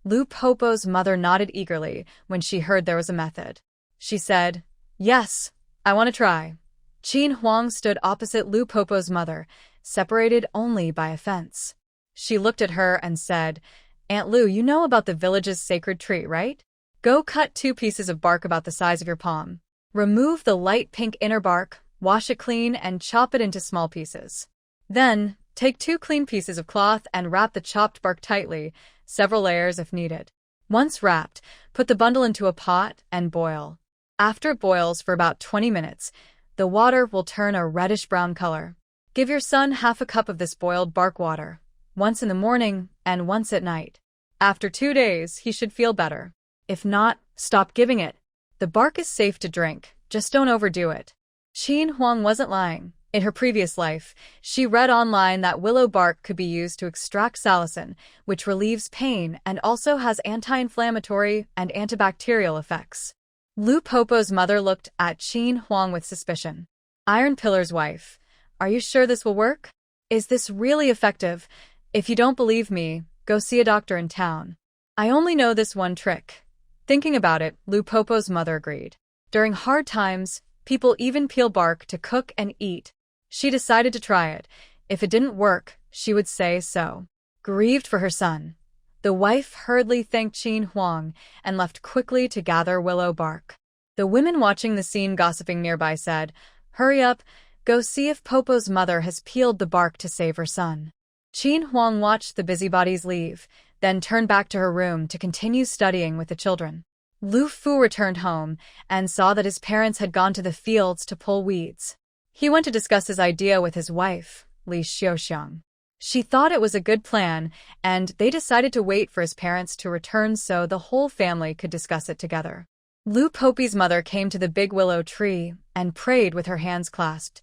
Lu Popo's mother nodded eagerly when she heard there was a method. She said, "Yes, I want to try." Qin Huang stood opposite Lu Popo's mother, separated only by a fence. She looked at her and said, "Aunt Lu, you know about the village's sacred tree, right? Go cut 2 pieces of bark about the size of your palm. Remove the light pink inner bark, wash it clean, and chop it into small pieces. Then, take 2 clean pieces of cloth and wrap the chopped bark tightly, several layers if needed. Once wrapped, put the bundle into a pot and boil. After it boils for about 20 minutes, the water will turn a reddish-brown color. Give your son half a cup of this boiled bark water, once in the morning and once at night. After 2 days, he should feel better. If not, stop giving it. The bark is safe to drink, just don't overdo it." Qin Huang wasn't lying. In her previous life, she read online that willow bark could be used to extract salicin, which relieves pain and also has anti-inflammatory and antibacterial effects. Lu Popo's mother looked at Qin Huang with suspicion. "Iron Pillar's wife, are you sure this will work? Is this really effective? If you don't believe me, go see a doctor in town. I only know this one trick." Thinking about it, Lu Popo's mother agreed. During hard times, people even peel bark to cook and eat. She decided to try it. If it didn't work, she would say so. Grieved for her son, the wife hurriedly thanked Qin Huang and left quickly to gather willow bark. The women watching the scene gossiping nearby said, "Hurry up, go see if Popo's mother has peeled the bark to save her son." Qin Huang watched the busybodies leave, then turned back to her room to continue studying with the children. Lu Fu returned home and saw that his parents had gone to the fields to pull weeds. He went to discuss his idea with his wife, Li Xiaoxiang. She thought it was a good plan, and they decided to wait for his parents to return so the whole family could discuss it together. Lu Popi's mother came to the big willow tree and prayed with her hands clasped.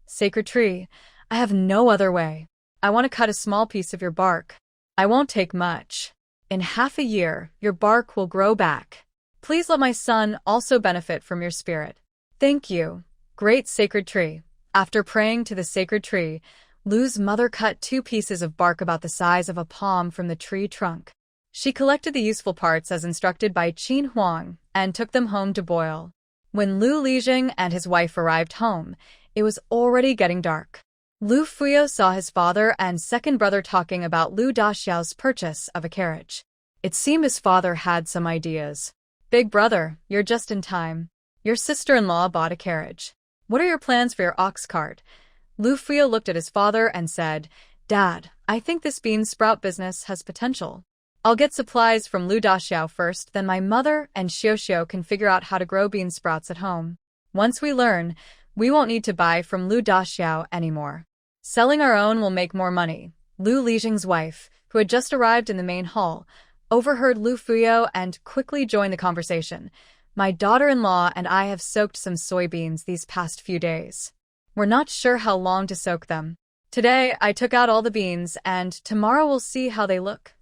"Sacred tree, I have no other way. I want to cut a small piece of your bark. I won't take much. In half a year, your bark will grow back. Please let my son also benefit from your spirit. Thank you, great sacred tree." After praying to the sacred tree, Lu's mother cut 2 pieces of bark about the size of a palm from the tree trunk. She collected the useful parts as instructed by Qin Huang and took them home to boil. When Lu Lijing and his wife arrived home, it was already getting dark. Lu Fuyo saw his father and second brother talking about Lu Daxiao's purchase of a carriage. It seemed his father had some ideas. "Big brother, you're just in time. Your sister-in-law bought a carriage. What are your plans for your ox cart?" Lu Fuyo looked at his father and said, "Dad, I think this bean sprout business has potential. I'll get supplies from Lu Daxiao first, then my mother and Xiao can figure out how to grow bean sprouts at home. Once we learn, we won't need to buy from Lu Daxiao anymore. Selling our own will make more money." Lu Lijing's wife, who had just arrived in the main hall, overheard Lu Fuyo and quickly joined the conversation. "My daughter-in-law and I have soaked some soybeans these past few days. We're not sure how long to soak them. Today, I took out all the beans, and tomorrow we'll see how they look."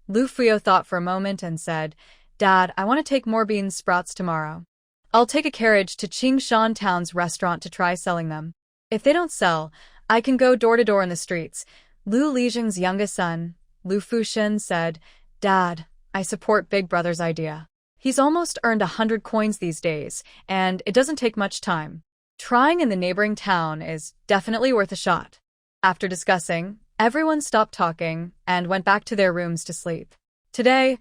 Lu Fuyo thought for a moment and said, "Dad, I want to take more bean sprouts tomorrow. I'll take a carriage to Qingshan Town's restaurant to try selling them. If they don't sell, I can go door to door in the streets." Lu Lijing's youngest son, Lu Fuxin, said, "Dad, I support Big Brother's idea. He's almost earned 100 coins these days, and it doesn't take much time. Trying in the neighboring town is definitely worth a shot." After discussing, everyone stopped talking and went back to their rooms to sleep. Today,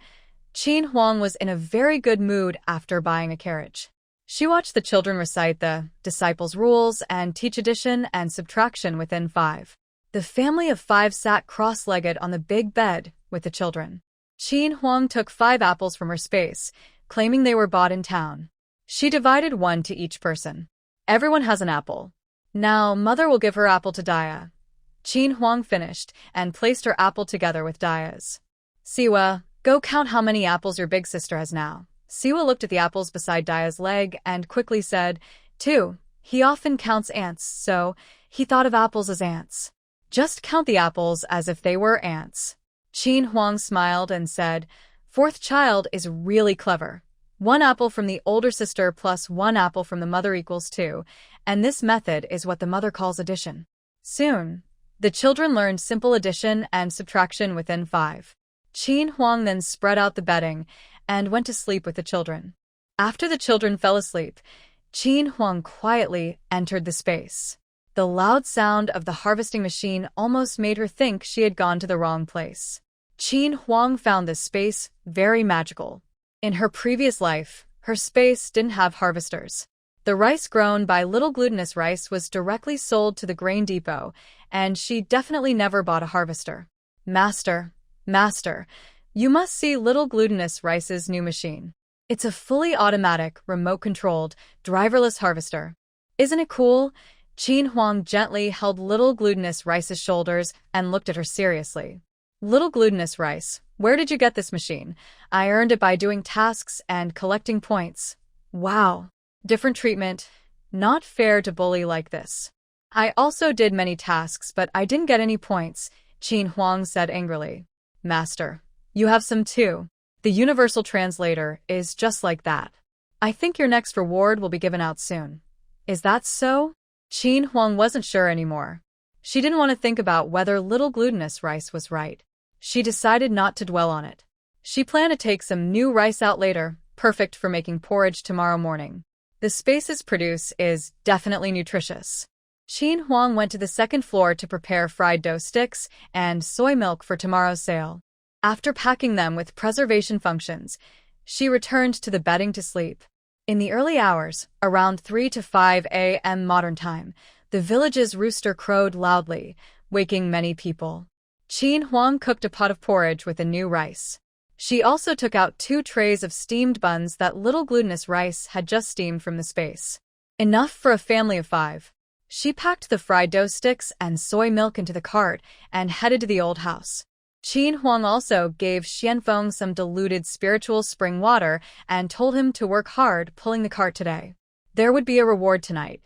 Qin Huang was in a very good mood after buying a carriage. She watched the children recite the disciples' rules and teach addition and subtraction within 5. The family of 5 sat cross-legged on the big bed with the children. Qin Huang took 5 apples from her space, claiming they were bought in town. She divided 1 to each person. "Everyone has an apple. Now, Mother will give her apple to Daya." Qin Huang finished and placed her apple together with Daya's. "Siwa, go count how many apples your big sister has now." Siwa looked at the apples beside Daya's leg and quickly said, "2. He often counts ants, so he thought of apples as ants. Just count the apples as if they were ants." Qin Huang smiled and said, "4th child is really clever. 1 apple from the older sister plus 1 apple from the mother equals 2, and this method is what the mother calls addition." Soon, the children learned simple addition and subtraction within 5. Qin Huang then spread out the bedding and went to sleep with the children. After the children fell asleep, Qin Huang quietly entered the space. The loud sound of the harvesting machine almost made her think she had gone to the wrong place. Qin Huang found this space very magical. In her previous life, her space didn't have harvesters. The rice grown by Little Glutinous Rice was directly sold to the grain depot, and she definitely never bought a harvester. Master, you must see Little Glutinous Rice's new machine. It's a fully automatic, remote-controlled, driverless harvester. Isn't it cool?" Qin Huang gently held Little Glutinous Rice's shoulders and looked at her seriously. "Little Glutinous Rice, where did you get this machine?" "I earned it by doing tasks and collecting points." "Wow. Different treatment. Not fair to bully like this." "I also did many tasks, but I didn't get any points," Qin Huang said angrily. "Master, you have some too. The universal translator is just like that. I think your next reward will be given out soon." "Is that so?" Qin Huang wasn't sure anymore. She didn't want to think about whether Little Glutinous Rice was right. She decided not to dwell on it. She planned to take some new rice out later, perfect for making porridge tomorrow morning. The spaces produce is definitely nutritious. Qin Huang went to the 2nd floor to prepare fried dough sticks and soy milk for tomorrow's sale. After packing them with preservation functions, she returned to the bedding to sleep. In the early hours, around 3 to 5 a.m. modern time, the village's rooster crowed loudly, waking many people. Qin Huang cooked a pot of porridge with a new rice. She also took out 2 trays of steamed buns that little glutinous rice had just steamed from the space. Enough for a family of 5. She packed the fried dough sticks and soy milk into the cart and headed to the old house. Qin Huang also gave Xianfeng some diluted spiritual spring water and told him to work hard pulling the cart today. There would be a reward tonight.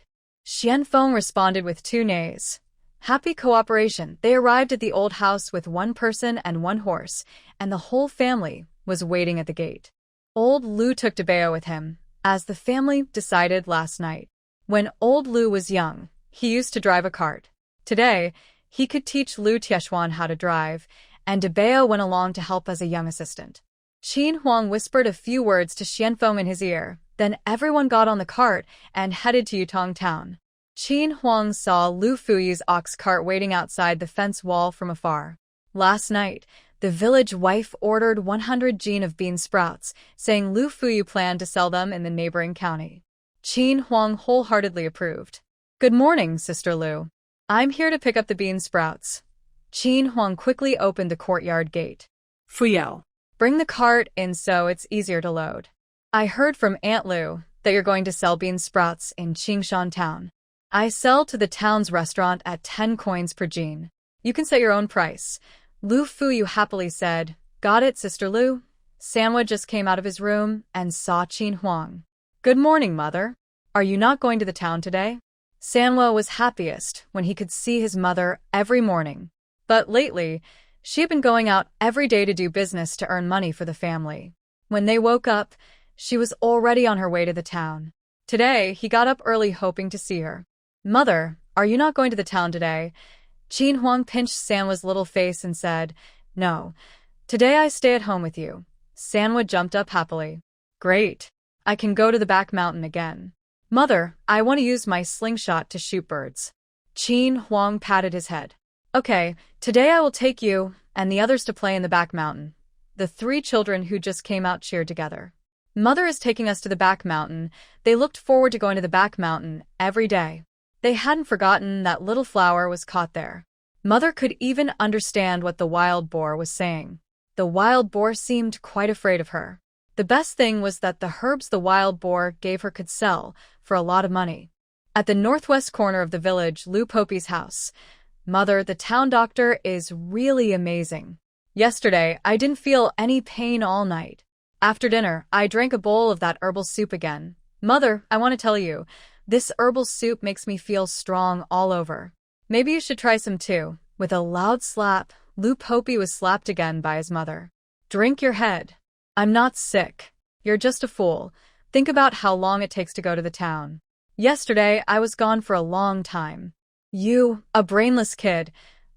Xianfeng responded with 2 nays. Happy cooperation, they arrived at the old house with 1 person and 1 horse, and the whole family was waiting at the gate. Old Lu took Debeo with him, as the family decided last night. When old Lu was young, he used to drive a cart. Today, he could teach Lu Tieshuan how to drive, and Debeo went along to help as a young assistant. Qin Huang whispered a few words to Xianfeng in his ear, then everyone got on the cart and headed to Yutong town. Qin Huang saw Lu Fuyi's ox cart waiting outside the fence wall from afar. Last night, the village wife ordered 100 jin of bean sprouts, saying Lu Fuyu planned to sell them in the neighboring county. Qin Huang wholeheartedly approved. Good morning, Sister Lu. I'm here to pick up the bean sprouts. Qin Huang quickly opened the courtyard gate. Fuyao. Bring the cart in so it's easier to load. I heard from Aunt Lu that you're going to sell bean sprouts in Qingshan town. I sell to the town's restaurant at 10 coins per jin. You can set your own price. Lu Fuyu happily said, Got it, Sister Lu. Sanwa just came out of his room and saw Qin Huang. Good morning, Mother. Are you not going to the town today? Sanwa was happiest when he could see his mother every morning. But lately, she had been going out every day to do business to earn money for the family. When they woke up, she was already on her way to the town. Today, he got up early hoping to see her. Mother, are you not going to the town today? Qin Huang pinched Sanwa's little face and said, No. Today I stay at home with you. Sanwa jumped up happily. Great. I can go to the back mountain again. Mother, I want to use my slingshot to shoot birds. Qin Huang patted his head. Okay, today I will take you and the others to play in the back mountain. The 3 children who just came out cheered together. Mother is taking us to the back mountain. They looked forward to going to the back mountain every day. They hadn't forgotten that little flower was caught there. Mother could even understand what the wild boar was saying. The wild boar seemed quite afraid of her. The best thing was that the herbs the wild boar gave her could sell for a lot of money. At the northwest corner of the village, Lu Popi's house. Mother, the town doctor is really amazing. Yesterday, I didn't feel any pain all night. After dinner, I drank a bowl of that herbal soup again. Mother, I want to tell you, this herbal soup makes me feel strong all over. Maybe you should try some too. With a loud slap, Lu Popi was slapped again by his mother. Drink your head. I'm not sick. You're just a fool. Think about how long it takes to go to the town. Yesterday, I was gone for a long time. You, a brainless kid.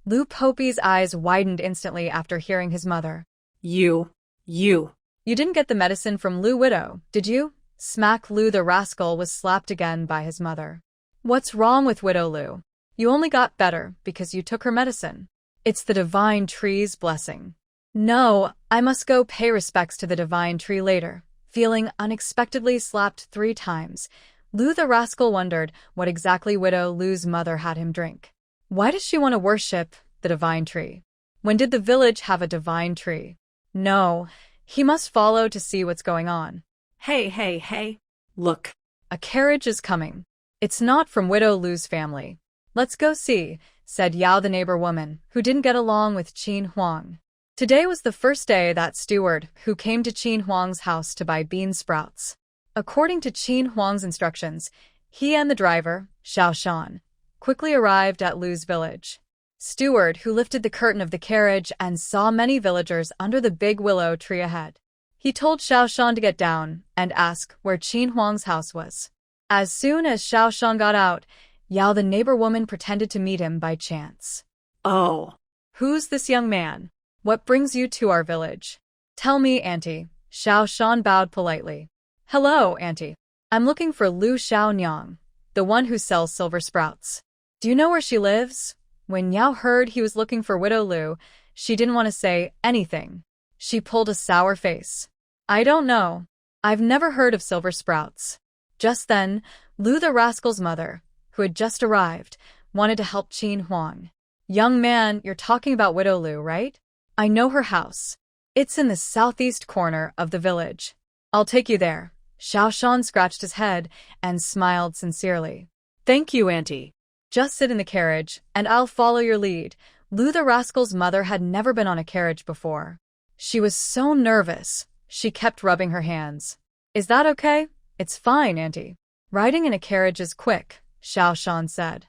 Lu Popi's eyes widened instantly after hearing his mother. You didn't get the medicine from Lu Widow, did you? Smack Lu the rascal was slapped again by his mother. What's wrong with Widow Lu? You only got better because you took her medicine. It's the divine tree's blessing. No, I must go pay respects to the divine tree later. Feeling unexpectedly slapped 3 times, Lu the rascal wondered what exactly Widow Lu's mother had him drink. Why does she want to worship the divine tree? When did the village have a divine tree? No, he must follow to see what's going on. Hey. Look. A carriage is coming. It's not from Widow Lu's family. Let's go see, said Yao the neighbor woman, who didn't get along with Qin Huang. Today was the first day that steward who came to Qin Huang's house to buy bean sprouts. According to Qin Huang's instructions, he and the driver, Xiao Shan, quickly arrived at Lu's village. Steward who lifted the curtain of the carriage and saw many villagers under the big willow tree ahead. He told Xiao Shan to get down and ask where Qin Huang's house was. As soon as Xiao Shan got out, Yao the neighbor woman pretended to meet him by chance. Oh. Who's this young man? What brings you to our village? Tell me, Auntie. Xiao Shan bowed politely. Hello, Auntie. I'm looking for Lu Xiaonyang, the one who sells silver sprouts. Do you know where she lives? When Yao heard he was looking for Widow Lu, she didn't want to say anything. She pulled a sour face. I don't know. I've never heard of silver sprouts. Just then, Lu the rascal's mother, who had just arrived, wanted to help Qin Huang. Young man, you're talking about Widow Lu, right? I know her house. It's in the southeast corner of the village. I'll take you there. Xiao Shan scratched his head and smiled sincerely. Thank you, Auntie. Just sit in the carriage, and I'll follow your lead. Lu the rascal's mother had never been on a carriage before. She was so nervous, she kept rubbing her hands. Is that okay? It's fine, Auntie. Riding in a carriage is quick, Xiao Shan said.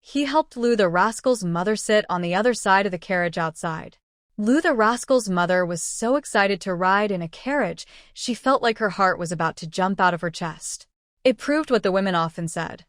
He helped Lu the rascal's mother sit on the other side of the carriage outside. Lu the rascal's mother was so excited to ride in a carriage, she felt like her heart was about to jump out of her chest. It proved what the women often said.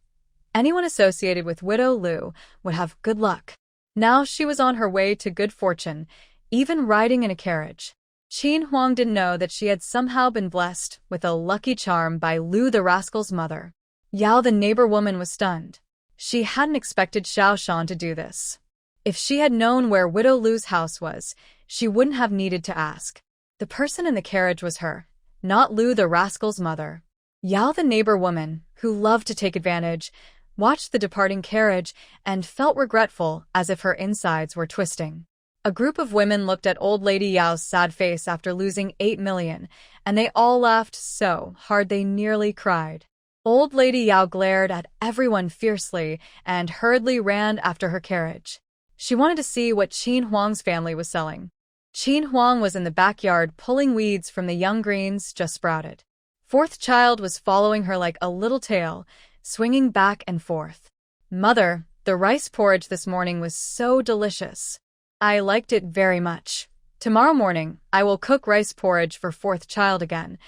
Anyone associated with Widow Lu would have good luck. Now she was on her way to good fortune, even riding in a carriage. Qin Huang didn't know that she had somehow been blessed with a lucky charm by Lu the rascal's mother. Yao the neighbor woman was stunned. She hadn't expected Xiao Shan to do this. If she had known where Widow Lu's house was, she wouldn't have needed to ask. The person in the carriage was her, not Lu the rascal's mother. Yao the neighbor woman, who loved to take advantage, watched the departing carriage and felt regretful as if her insides were twisting. A group of women looked at old lady Yao's sad face after losing 8 million, and they all laughed so hard they nearly cried. Old lady Yao glared at everyone fiercely and hurriedly ran after her carriage. She wanted to see what Qin Huang's family was selling. Qin Huang was in the backyard pulling weeds from the young greens just sprouted. Fourth child was following her like a little tail, swinging back and forth. Mother, the rice porridge this morning was so delicious. I liked it very much. Tomorrow morning, I will cook rice porridge for fourth child again.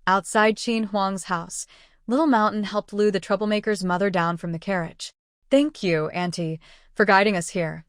Outside Qin Huang's house, Little Mountain helped Lu the troublemaker's mother down from the carriage. Thank you, Auntie, for guiding us here.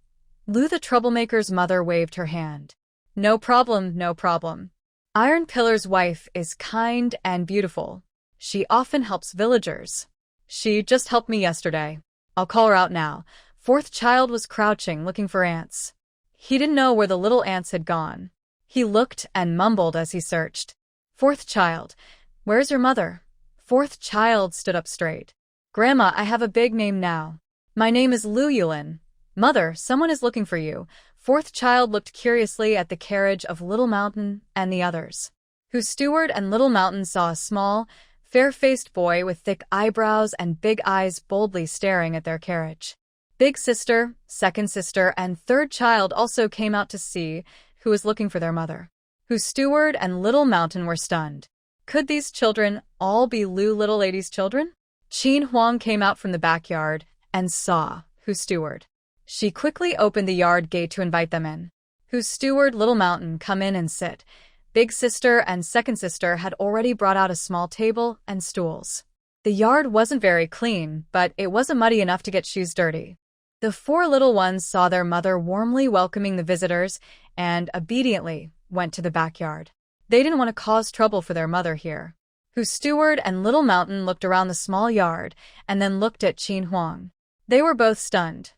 Lu the troublemaker's mother waved her hand. No problem, no problem. Iron Pillar's wife is kind and beautiful. She often helps villagers. She just helped me yesterday. I'll call her out now. Fourth child was crouching, looking for ants. He didn't know where the little ants had gone. He looked and mumbled as he searched. Fourth child, where's your mother? Fourth child stood up straight. Grandma, I have a big name now. My name is Lu Yulin. Mother, someone is looking for you. Fourth child looked curiously at the carriage of Little Mountain and the others. Whose steward and Little Mountain saw a small, fair-faced boy with thick eyebrows and big eyes boldly staring at their carriage. Big sister, second sister, and third child also came out to see who was looking for their mother. Whose steward and Little Mountain were stunned. Could these children all be Lu Little Lady's children? Qin Huang came out from the backyard and saw whose steward. She quickly opened the yard gate to invite them in. Whose steward, Little Mountain, come in and sit. Big sister and second sister had already brought out a small table and stools. The yard wasn't very clean, but it wasn't muddy enough to get shoes dirty. The four little ones saw their mother warmly welcoming the visitors and obediently went to the backyard. They didn't want to cause trouble for their mother here. Whose steward and Little Mountain looked around the small yard and then looked at Qin Huang. They were both stunned.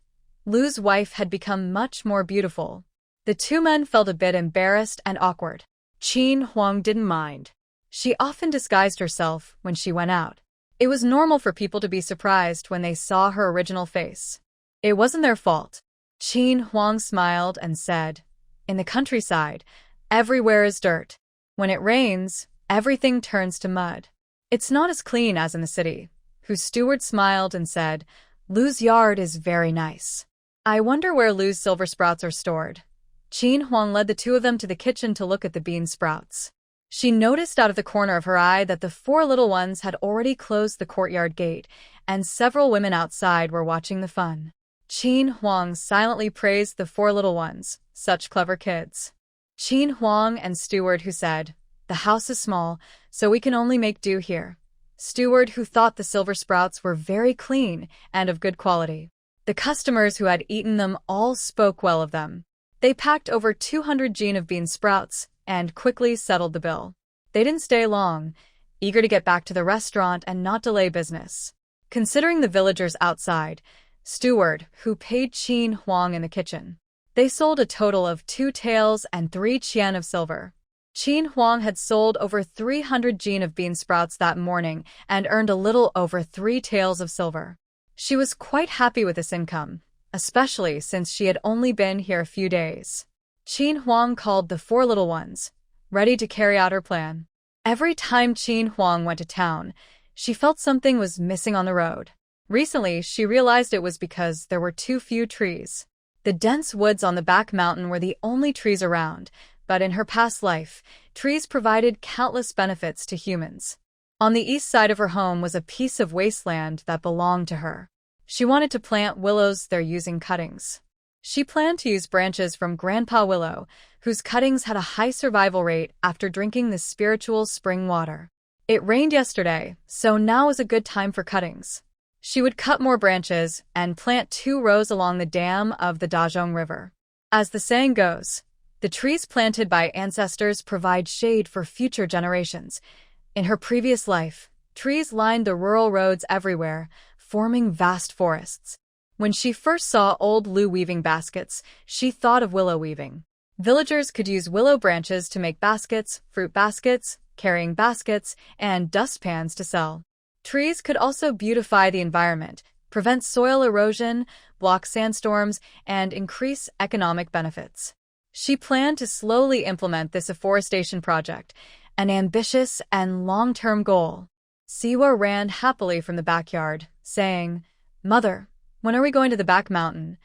Lu's wife had become much more beautiful. The two men felt a bit embarrassed and awkward. Qin Huang didn't mind. She often disguised herself when she went out. It was normal for people to be surprised when they saw her original face. It wasn't their fault. Qin Huang smiled and said, "In the countryside, everywhere is dirt. When it rains, everything turns to mud. It's not as clean as in the city." Whose steward smiled and said, "Lu's yard is very nice. I wonder where Lu's silver sprouts are stored." Qin Huang led the two of them to the kitchen to look at the bean sprouts. She noticed out of the corner of her eye that the four little ones had already closed the courtyard gate, and several women outside were watching the fun. Qin Huang silently praised the four little ones, such clever kids. Qin Huang and steward who said, "The house is small, so we can only make do here." Steward who thought the silver sprouts were very clean and of good quality. The customers who had eaten them all spoke well of them. They packed over 200 jin of bean sprouts and quickly settled the bill. They didn't stay long, eager to get back to the restaurant and not delay business. Considering the villagers outside, steward who paid Qin Huang in the kitchen. They sold a total of 2 taels and 3 qian of silver. Qin Huang had sold over 300 jin of bean sprouts that morning and earned a little over 3 taels of silver. She was quite happy with this income, especially since she had only been here a few days. Qin Huang called the 4 little ones, ready to carry out her plan. Every time Qin Huang went to town, she felt something was missing on the road. Recently, she realized it was because there were too few trees. The dense woods on the back mountain were the only trees around, but in her past life, trees provided countless benefits to humans. On the east side of her home was a piece of wasteland that belonged to her. She wanted to plant willows there using cuttings. She planned to use branches from Grandpa Willow, whose cuttings had a high survival rate after drinking the spiritual spring water. It rained yesterday, so now is a good time for cuttings. She would cut more branches and plant 2 rows along the dam of the Dazhong River. As the saying goes, the trees planted by ancestors provide shade for future generations. In her previous life, trees lined the rural roads everywhere, forming vast forests. When she first saw old Lu weaving baskets, she thought of willow weaving. Villagers could use willow branches to make baskets, fruit baskets, carrying baskets, and dustpans to sell. Trees could also beautify the environment, prevent soil erosion, block sandstorms, and increase economic benefits. She planned to slowly implement this afforestation project, an ambitious and long-term goal. Siwa ran happily from the backyard, saying, "Mother, when are we going to the back mountain?"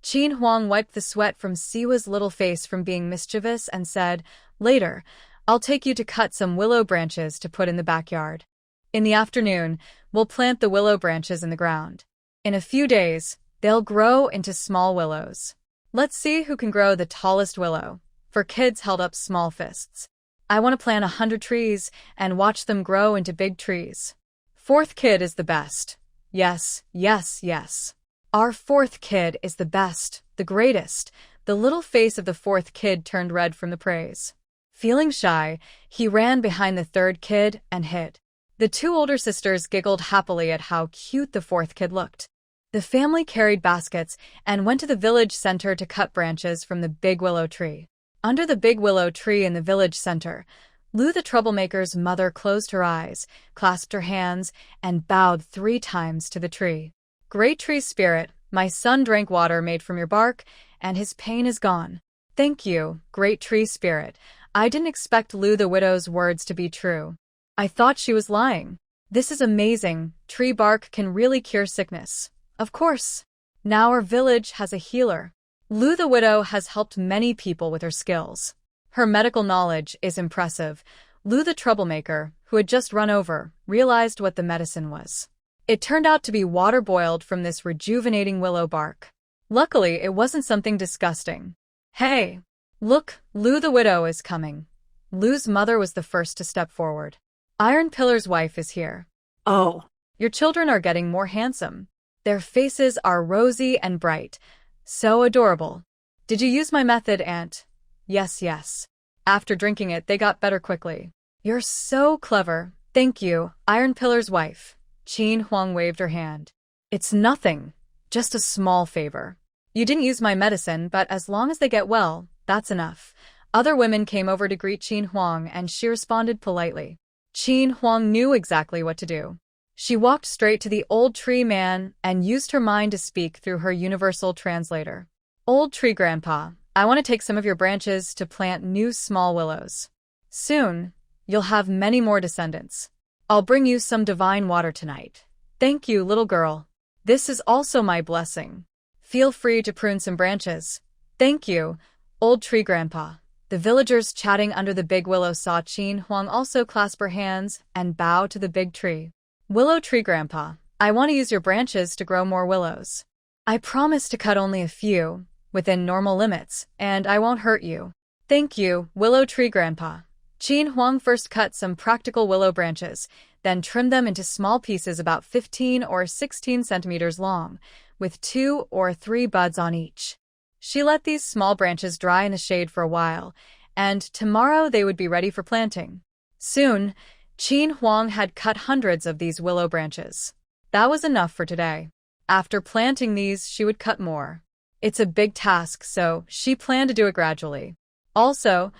Qin Huang wiped the sweat from Siwa's little face from being mischievous and said, "Later, I'll take you to cut some willow branches to put in the backyard. In the afternoon, we'll plant the willow branches in the ground. In a few days, they'll grow into small willows. Let's see who can grow the tallest willow." For kids held up small fists. "I want to plant 100 trees and watch them grow into big trees. 4th kid is the best. Yes, yes, yes. Our 4th kid is the best, the greatest." The little face of the 4th kid turned red from the praise. Feeling shy, he ran behind the 3rd kid and hid. The 2 older sisters giggled happily at how cute the 4th kid looked. The family carried baskets and went to the village center to cut branches from the big willow tree. Under the big willow tree in the village center, Lu the troublemaker's mother closed her eyes, clasped her hands, and bowed 3 times to the tree. "Great tree spirit, my son drank water made from your bark, and his pain is gone. Thank you, great tree spirit. I didn't expect Lu the widow's words to be true. I thought she was lying. This is amazing. Tree bark can really cure sickness. Of course. Now our village has a healer. Lu the widow has helped many people with her skills. Her medical knowledge is impressive." Lu the troublemaker, who had just run over, realized what the medicine was. It turned out to be water boiled from this rejuvenating willow bark. Luckily, it wasn't something disgusting. "Hey! Look, Lu the widow is coming." Lu's mother was the first to step forward. "Iron Pillar's wife is here. Oh, Your children are getting more handsome. Their faces are rosy and bright. So adorable. Did you use my method, Aunt?" "Yes, yes. After drinking it, they got better quickly." "You're so clever. Thank you, Iron Pillar's wife." Qin Huang waved her hand. "It's nothing. Just a small favor. You didn't use my medicine, but as long as they get well, that's enough." Other women came over to greet Qin Huang, and she responded politely. Qin Huang knew exactly what to do. She walked straight to the old tree man and used her mind to speak through her universal translator. "Old tree grandpa, I want to take some of your branches to plant new small willows. Soon, you'll have many more descendants. I'll bring you some divine water tonight. Thank you, little girl. This is also my blessing. Feel free to prune some branches." "Thank you, old tree grandpa." The villagers chatting under the big willow saw Qin Huang also clasp her hands and bow to the big tree. "Willow tree grandpa, I want to use your branches to grow more willows. I promise to cut only a few, within normal limits, and I won't hurt you." "Thank you, willow tree grandpa." Qin Huang first cut some practical willow branches, then trimmed them into small pieces about 15 or 16 centimeters long, with 2 or 3 buds on each. She let these small branches dry in the shade for a while, and tomorrow they would be ready for planting. Soon, Qin Huang had cut hundreds of these willow branches. That was enough for today. After planting these, she would cut more. It's a big task, so she planned to do it gradually. Also,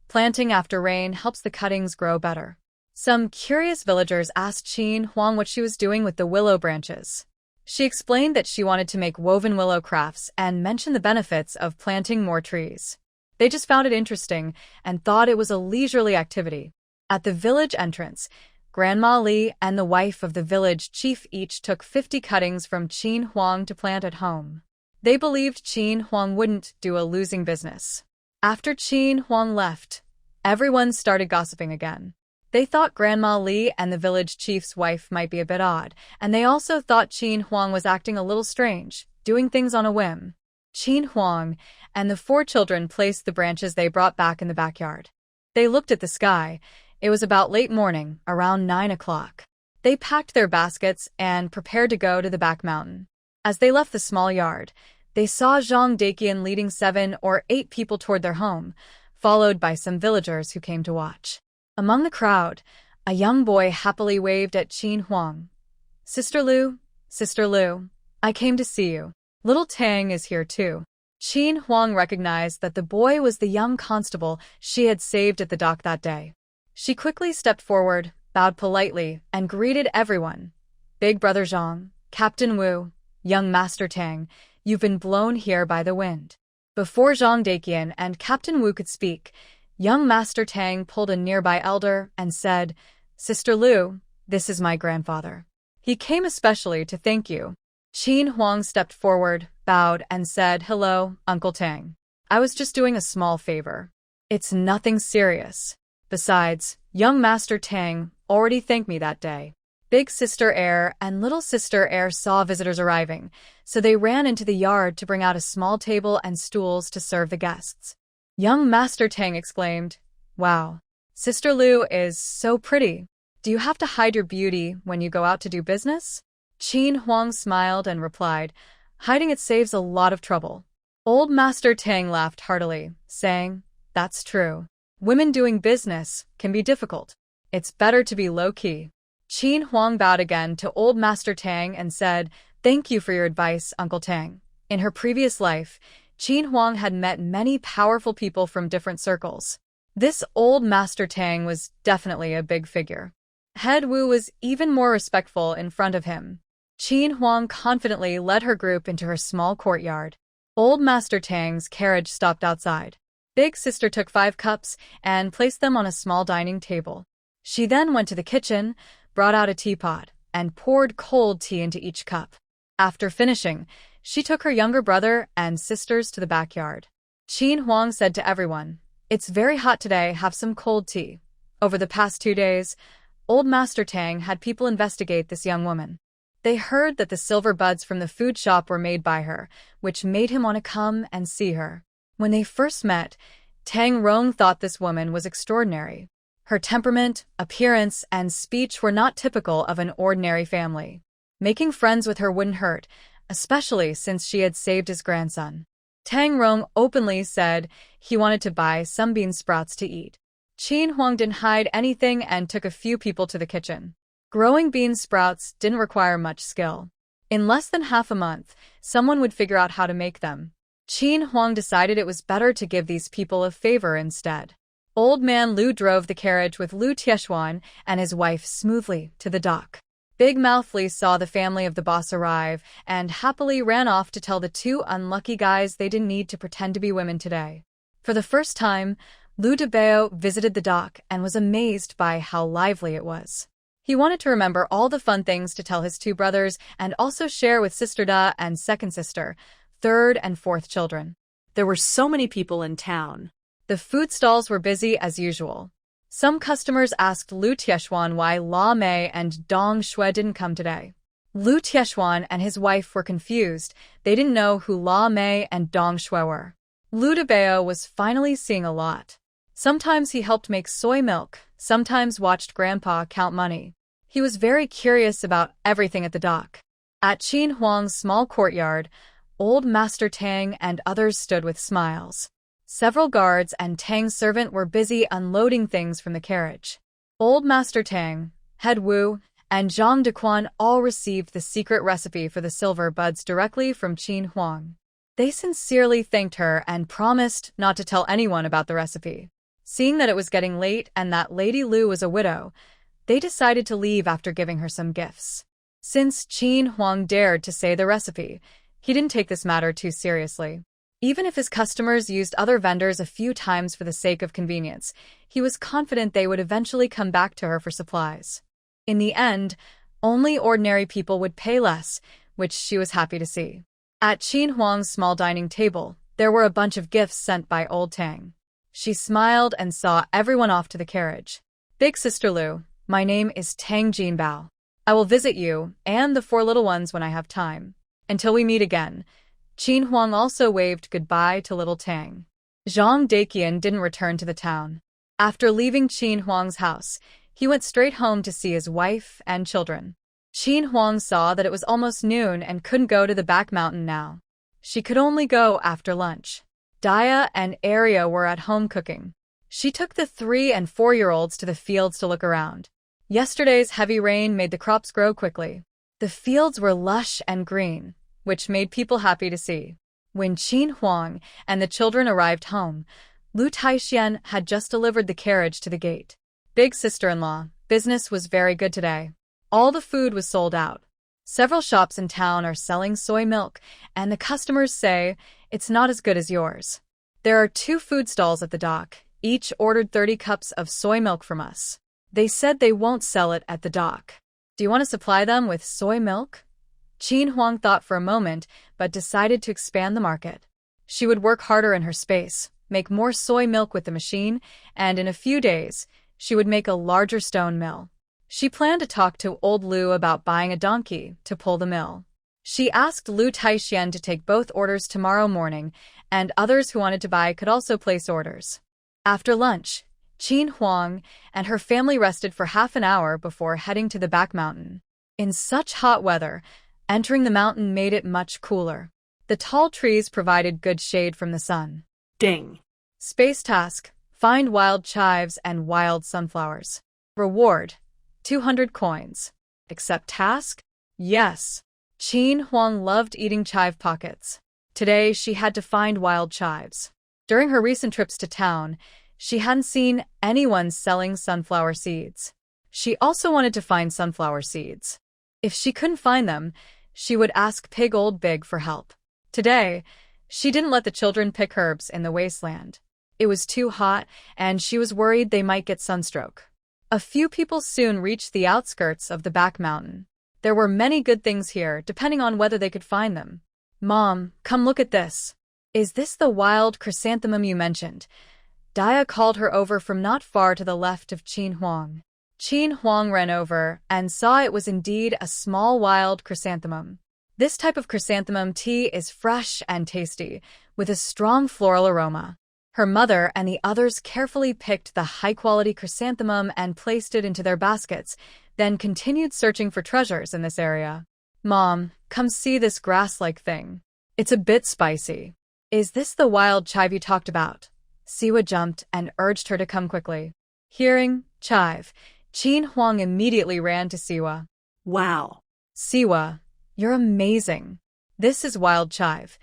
planting after rain helps the cuttings grow better. Some curious villagers asked Qin Huang what she was doing with the willow branches. She explained that she wanted to make woven willow crafts and mentioned the benefits of planting more trees. They just found it interesting and thought it was a leisurely activity. At the village entrance, Grandma Li and the wife of the village chief each took 50 cuttings from Qin Huang to plant at home. They believed Qin Huang wouldn't do a losing business. After Qin Huang left, everyone started gossiping again. They thought Grandma Li and the village chief's wife might be a bit odd, and they also thought Qin Huang was acting a little strange, doing things on a whim. Qin Huang and the 4 children placed the branches they brought back in the backyard. They looked at the sky. It was about late morning, around 9 o'clock. They packed their baskets and prepared to go to the back mountain. As they left the small yard, they saw Zhang Daqian leading 7 or 8 people toward their home, followed by some villagers who came to watch. Among the crowd, a young boy happily waved at Qin Huang. Sister Lu, I came to see you. Little Tang is here too." Qin Huang recognized that the boy was the young constable she had saved at the dock that day. She quickly stepped forward, bowed politely, and greeted everyone. "Big Brother Zhang, Captain Wu, young Master Tang, you've been blown here by the wind." Before Zhang Daqian and Captain Wu could speak, young Master Tang pulled a nearby elder and said, "Sister Lu, this is my grandfather. He came especially to thank you." Qin Huang stepped forward, bowed, and said, "Hello, Uncle Tang. I was just doing a small favor. It's nothing serious. Besides, young Master Tang already thanked me that day." Big Sister Heir and Little Sister Heir saw visitors arriving, so they ran into the yard to bring out a small table and stools to serve the guests. Young Master Tang exclaimed, "Wow, Sister Lu is so pretty. Do you have to hide your beauty when you go out to do business?" Qin Huang smiled and replied, "Hiding it saves a lot of trouble." Old Master Tang laughed heartily, saying, "That's true. Women doing business can be difficult. It's better to be low-key." Qin Huang bowed again to Old Master Tang and said, "Thank you for your advice, Uncle Tang." In her previous life, Qin Huang had met many powerful people from different circles. This Old Master Tang was definitely a big figure. Head Wu was even more respectful in front of him. Qin Huang confidently led her group into her small courtyard. Old Master Tang's carriage stopped outside. Big Sister took 5 cups and placed them on a small dining table. She then went to the kitchen, brought out a teapot, and poured cold tea into each cup. After finishing, she took her younger brother and sisters to the backyard. Qin Huang said to everyone, "It's very hot today, have some cold tea." Over the past 2 days, Old Master Tang had people investigate this young woman. They heard that the silver buds from the food shop were made by her, which made him want to come and see her. When they first met, Tang Rong thought this woman was extraordinary. Her temperament, appearance, and speech were not typical of an ordinary family. Making friends with her wouldn't hurt, especially since she had saved his grandson. Tang Rong openly said he wanted to buy some bean sprouts to eat. Qin Huang didn't hide anything and took a few people to the kitchen. Growing bean sprouts didn't require much skill. In less than half a month, someone would figure out how to make them. Qin Huang decided it was better to give these people a favor instead. Old Man Lu drove the carriage with Lu Tieshuan and his wife smoothly to the dock. Big Mouth Li saw the family of the boss arrive and happily ran off to tell the 2 unlucky guys they didn't need to pretend to be women today. For the first time, Lu Debao visited the dock and was amazed by how lively it was. He wanted to remember all the fun things to tell his 2 brothers and also share with Sister Da and second sister, third and fourth children. There were so many people in town. The food stalls were busy as usual. Some customers asked Lu Tieshuan why La Mei and Dong Shui didn't come today. Lu Tieshuan and his wife were confused. They didn't know who La Mei and Dong Shui were. Lu Debao was finally seeing a lot. Sometimes he helped make soy milk, sometimes watched Grandpa count money. He was very curious about everything at the dock. At Qin Huang's small courtyard, Old Master Tang and others stood with smiles. Several guards and Tang's servant were busy unloading things from the carriage. Old Master Tang, Head Wu, and Zhang Dequan all received the secret recipe for the silver buds directly from Qin Huang. They sincerely thanked her and promised not to tell anyone about the recipe. Seeing that it was getting late and that Lady Lu was a widow, they decided to leave after giving her some gifts. Since Qin Huang dared to say the recipe, he didn't take this matter too seriously. Even if his customers used other vendors a few times for the sake of convenience, he was confident they would eventually come back to her for supplies. In the end, only ordinary people would pay less, which she was happy to see. At Qin Huang's small dining table, there were a bunch of gifts sent by old Tang. She smiled and saw everyone off to the carriage. Big Sister Lu, my name is Tang Jinbao. I will visit you and the 4 little ones when I have time. Until we meet again. Qin Huang also waved goodbye to little Tang. Zhang Daqian didn't return to the town. After leaving Qin Huang's house, he went straight home to see his wife and children. Qin Huang saw that it was almost noon and couldn't go to the back mountain now. She could only go after lunch. Daya and Arya were at home cooking. She took the 3- and 4-year-olds to the fields to look around. Yesterday's heavy rain made the crops grow quickly. The fields were lush and green, which made people happy to see. When Qin Huang and the children arrived home, Lu Taixian had just delivered the carriage to the gate. Big sister-in-law, business was very good today. All the food was sold out. Several shops in town are selling soy milk, and the customers say it's not as good as yours. There are 2 food stalls at the dock. Each ordered 30 cups of soy milk from us. They said they won't sell it at the dock. Do you want to supply them with soy milk? Qin Huang thought for a moment, but decided to expand the market. She would work harder in her space, make more soy milk with the machine, and in a few days, she would make a larger stone mill. She planned to talk to old Lu about buying a donkey to pull the mill. She asked Lu Taixian to take both orders tomorrow morning, and others who wanted to buy could also place orders. After lunch, Qin Huang and her family rested for half an hour before heading to the back mountain. In such hot weather, entering the mountain made it much cooler. The tall trees provided good shade from the sun. Ding. Space task: find wild chives and wild sunflowers. Reward: 200 coins. Accept task? Yes. Qin Huang loved eating chive pockets. Today she had to find wild chives. During her recent trips to town, she hadn't seen anyone selling sunflower seeds. She also wanted to find sunflower seeds. If she couldn't find them, she would ask Pig Old Big for help. Today, she didn't let the children pick herbs in the wasteland. It was too hot, and she was worried they might get sunstroke. A few people soon reached the outskirts of the back mountain. There were many good things here, depending on whether they could find them. Mom, come look at this. Is this the wild chrysanthemum you mentioned? Daya called her over from not far to the left of Qin Huang. Qin Huang ran over and saw it was indeed a small wild chrysanthemum. This type of chrysanthemum tea is fresh and tasty, with a strong floral aroma. Her mother and the others carefully picked the high-quality chrysanthemum and placed it into their baskets, then continued searching for treasures in this area. Mom, come see this grass-like thing. It's a bit spicy. Is this the wild chive you talked about? Siwa jumped and urged her to come quickly. Hearing chive, Qin Huang immediately ran to Siwa. Wow. Siwa, you're amazing. This is wild chive.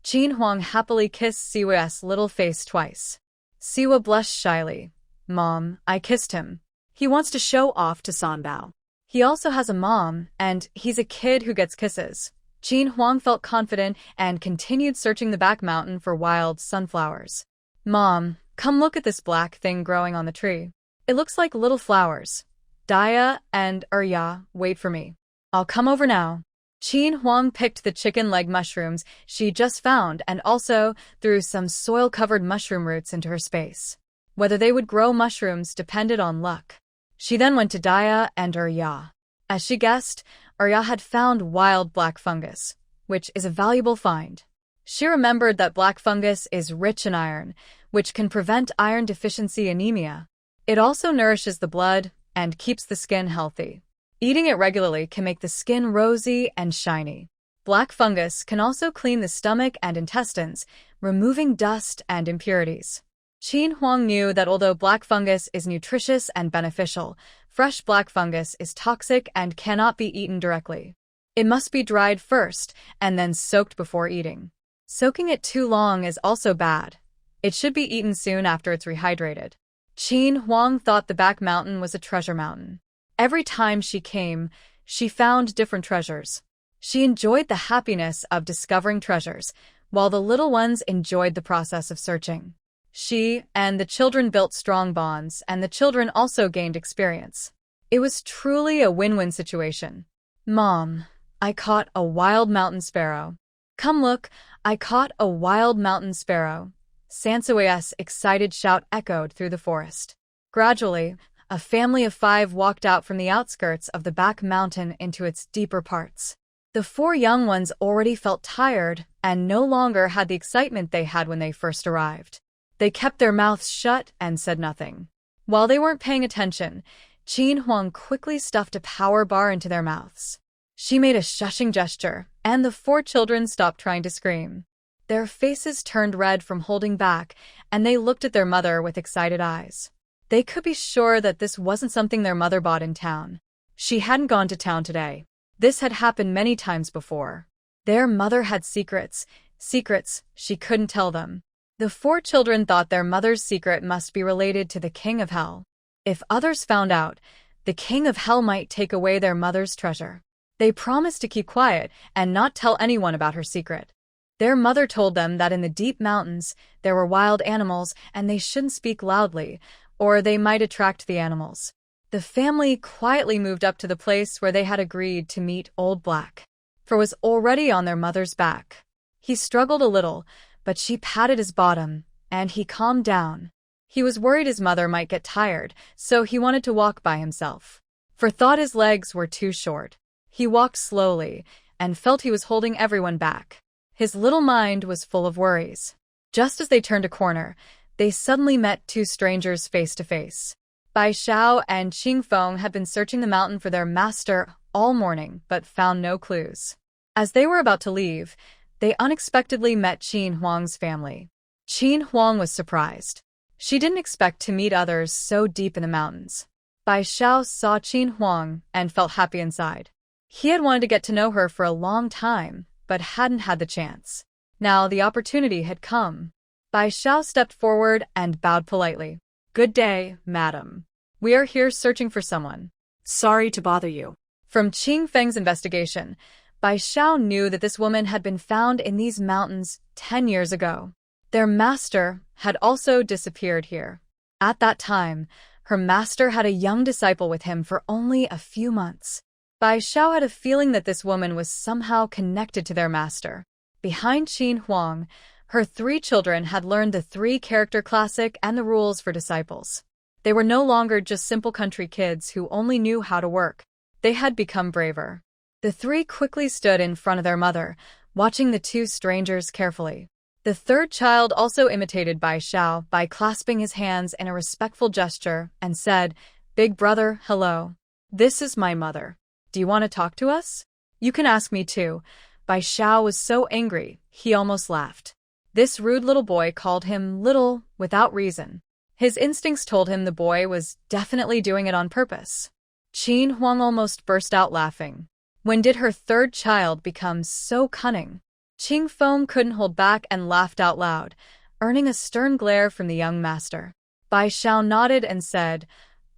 Qin Huang happily kissed Siwa's little face twice. Siwa blushed shyly. Mom, I kissed him. He wants to show off to Sanbao. He also has a mom, and he's a kid who gets kisses. Qin Huang felt confident and continued searching the back mountain for wild sunflowers. Mom, come look at this black thing growing on the tree. It looks like little flowers. Daya and Arya, wait for me. I'll come over now. Qin Huang picked the chicken leg mushrooms she just found and also threw some soil-covered mushroom roots into her space. Whether they would grow mushrooms depended on luck. She then went to Daya and Arya. As she guessed, Arya had found wild black fungus, which is a valuable find. She remembered that black fungus is rich in iron, which can prevent iron deficiency anemia. It also nourishes the blood and keeps the skin healthy. Eating it regularly can make the skin rosy and shiny. Black fungus can also clean the stomach and intestines, removing dust and impurities. Qin Huang knew that although black fungus is nutritious and beneficial, fresh black fungus is toxic and cannot be eaten directly. It must be dried first and then soaked before eating. Soaking it too long is also bad. It should be eaten soon after it's rehydrated. Qin Huang thought the back mountain was a treasure mountain. Every time she came, she found different treasures. She enjoyed the happiness of discovering treasures, while the little ones enjoyed the process of searching. She and the children built strong bonds, and the children also gained experience. It was truly a win-win situation. Mom, I caught a wild mountain sparrow. Come look, I caught a wild mountain sparrow. Sansue's excited shout echoed through the forest. Gradually, a family of 5 walked out from the outskirts of the back mountain into its deeper parts. The 4 young ones already felt tired and no longer had the excitement they had when they first arrived. They kept their mouths shut and said nothing. While they weren't paying attention, Qin Huang quickly stuffed a power bar into their mouths. She made a shushing gesture, and the 4 children stopped trying to scream. Their faces turned red from holding back, and they looked at their mother with excited eyes. They could be sure that this wasn't something their mother bought in town. She hadn't gone to town today. This had happened many times before. Their mother had secrets she couldn't tell them. The 4 children thought their mother's secret must be related to the King of Hell. If others found out, the King of Hell might take away their mother's treasure. They promised to keep quiet and not tell anyone about her secret. Their mother told them that in the deep mountains, there were wild animals and they shouldn't speak loudly, or they might attract the animals. The family quietly moved up to the place where they had agreed to meet Old Black. Fur was already on their mother's back. He struggled a little, but she patted his bottom, and he calmed down. He was worried his mother might get tired, so he wanted to walk by himself. Fur thought his legs were too short. He walked slowly, and felt he was holding everyone back. His little mind was full of worries. Just as they turned a corner, they suddenly met 2 strangers face to face. Bai Xiao and Qing Feng had been searching the mountain for their master all morning, but found no clues. As they were about to leave, they unexpectedly met Qin Huang's family. Qin Huang was surprised. She didn't expect to meet others so deep in the mountains. Bai Xiao saw Qin Huang and felt happy inside. He had wanted to get to know her for a long time, but hadn't had the chance. Now the opportunity had come. Bai Xiao stepped forward and bowed politely. Good day, madam. We are here searching for someone. Sorry to bother you. From Qing Feng's investigation, Bai Xiao knew that this woman had been found in these mountains 10 years ago. Their master had also disappeared here. At that time, her master had a young disciple with him for only a few months. Bai Xiao had a feeling that this woman was somehow connected to their master. Behind Qin Huang, her 3 children had learned the 3 character classic and the rules for disciples. They were no longer just simple country kids who only knew how to work. They had become braver. The 3 quickly stood in front of their mother, watching the 2 strangers carefully. The 3rd child also imitated Bai Xiao by clasping his hands in a respectful gesture and said, Big brother, hello. This is my mother. Do you want to talk to us? You can ask me too. Bai Xiao was so angry, he almost laughed. This rude little boy called him little without reason. His instincts told him the boy was definitely doing it on purpose. Qin Huang almost burst out laughing. When did her 3rd child become so cunning? Qing Feng couldn't hold back and laughed out loud, earning a stern glare from the young master. Bai Xiao nodded and said,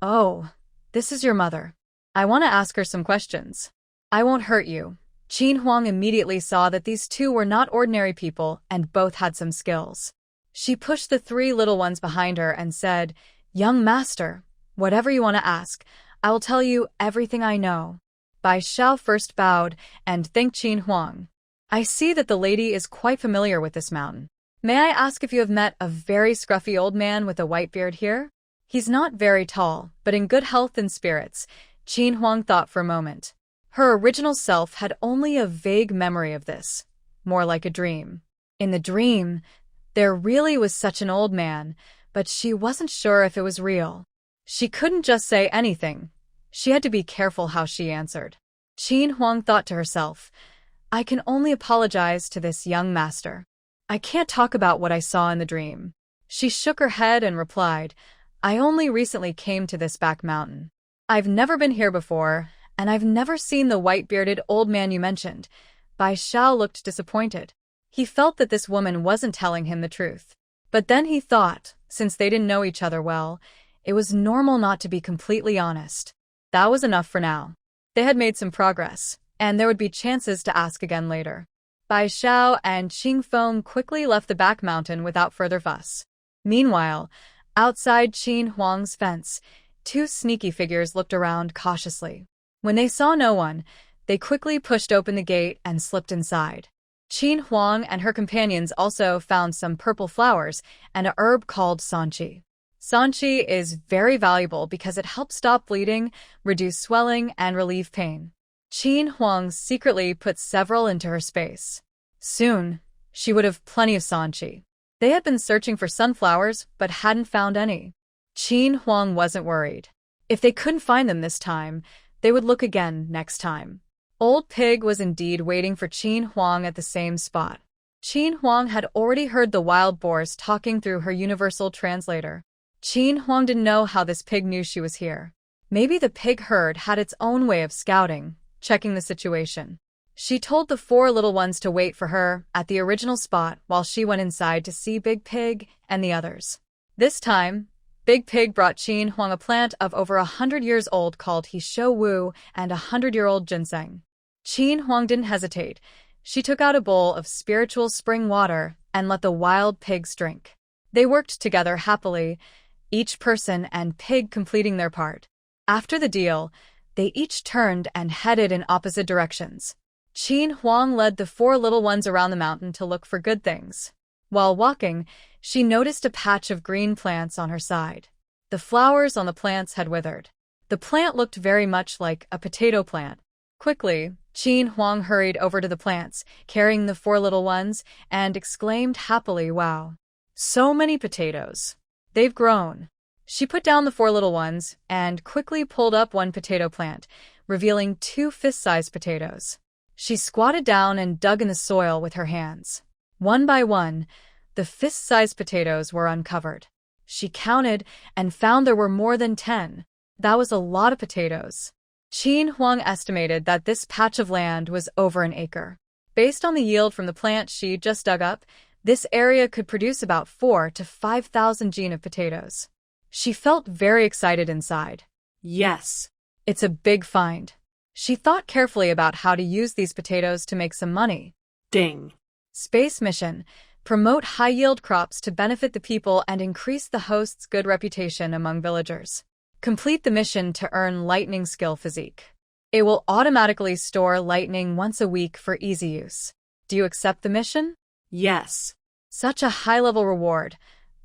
Oh, this is your mother. I want to ask her some questions. I won't hurt you. Qin Huang immediately saw that these 2 were not ordinary people and both had some skills. She pushed the 3 little ones behind her and said, Young master, whatever you want to ask, I will tell you everything I know. Bai Xiao first bowed and thanked Qin Huang. I see that the lady is quite familiar with this mountain. May I ask if you have met a very scruffy old man with a white beard here? He's not very tall, but in good health and spirits. Qin Huang thought for a moment. Her original self had only a vague memory of this, more like a dream. In the dream, there really was such an old man, but she wasn't sure if it was real. She couldn't just say anything. She had to be careful how she answered. Qin Huang thought to herself, I can only apologize to this young master. I can't talk about what I saw in the dream. She shook her head and replied, I only recently came to this back mountain. I've never been here before, and I've never seen the white-bearded old man you mentioned. Bai Xiao looked disappointed. He felt that this woman wasn't telling him the truth. But then he thought, since they didn't know each other well, it was normal not to be completely honest. That was enough for now. They had made some progress, and there would be chances to ask again later. Bai Xiao and Qing Feng quickly left the back mountain without further fuss. Meanwhile, outside Qin Huang's fence, two sneaky figures looked around cautiously. When they saw no one, they quickly pushed open the gate and slipped inside. Qin Huang and her companions also found some purple flowers and a herb called sanqi. Sanqi is very valuable because it helps stop bleeding, reduce swelling, and relieve pain. Qin Huang secretly put several into her space. Soon, she would have plenty of sanqi. They had been searching for sunflowers but hadn't found any. Qin Huang wasn't worried. If they couldn't find them this time, they would look again next time. Old Pig was indeed waiting for Qin Huang at the same spot. Qin Huang had already heard the wild boars talking through her universal translator. Qin Huang didn't know how this pig knew she was here. Maybe the pig herd had its own way of scouting, checking the situation. She told the four little ones to wait for her at the original spot while she went inside to see Big Pig and the others. This time, Big Pig brought Qin Huang a plant of over 100 years old called He Shou Wu and 100-year-old ginseng. Qin Huang didn't hesitate. She took out a bowl of spiritual spring water and let the wild pigs drink. They worked together happily, each person and pig completing their part. After the deal, they each turned and headed in opposite directions. Qin Huang led the four little ones around the mountain to look for good things. While walking, she noticed a patch of green plants on her side. The flowers on the plants had withered. The plant looked very much like a potato plant. Quickly, Qin Huang hurried over to the plants, carrying the four little ones, and exclaimed happily, "Wow! So many potatoes! They've grown!" She put down the four little ones and quickly pulled up one potato plant, revealing two fist-sized potatoes. She squatted down and dug in the soil with her hands. One by one, the fist-sized potatoes were uncovered. She counted and found there were more than 10. That was a lot of potatoes. Qin Huang estimated that this patch of land was over an acre. Based on the yield from the plant she just dug up, this area could produce about 4,000 to 5,000 jin of potatoes. She felt very excited inside. Yes, it's a big find. She thought carefully about how to use these potatoes to make some money. Ding. Space mission. Promote high-yield crops to benefit the people and increase the host's good reputation among villagers. Complete the mission to earn lightning skill physique. It will automatically store lightning once a week for easy use. Do you accept the mission? Yes. Such a high-level reward.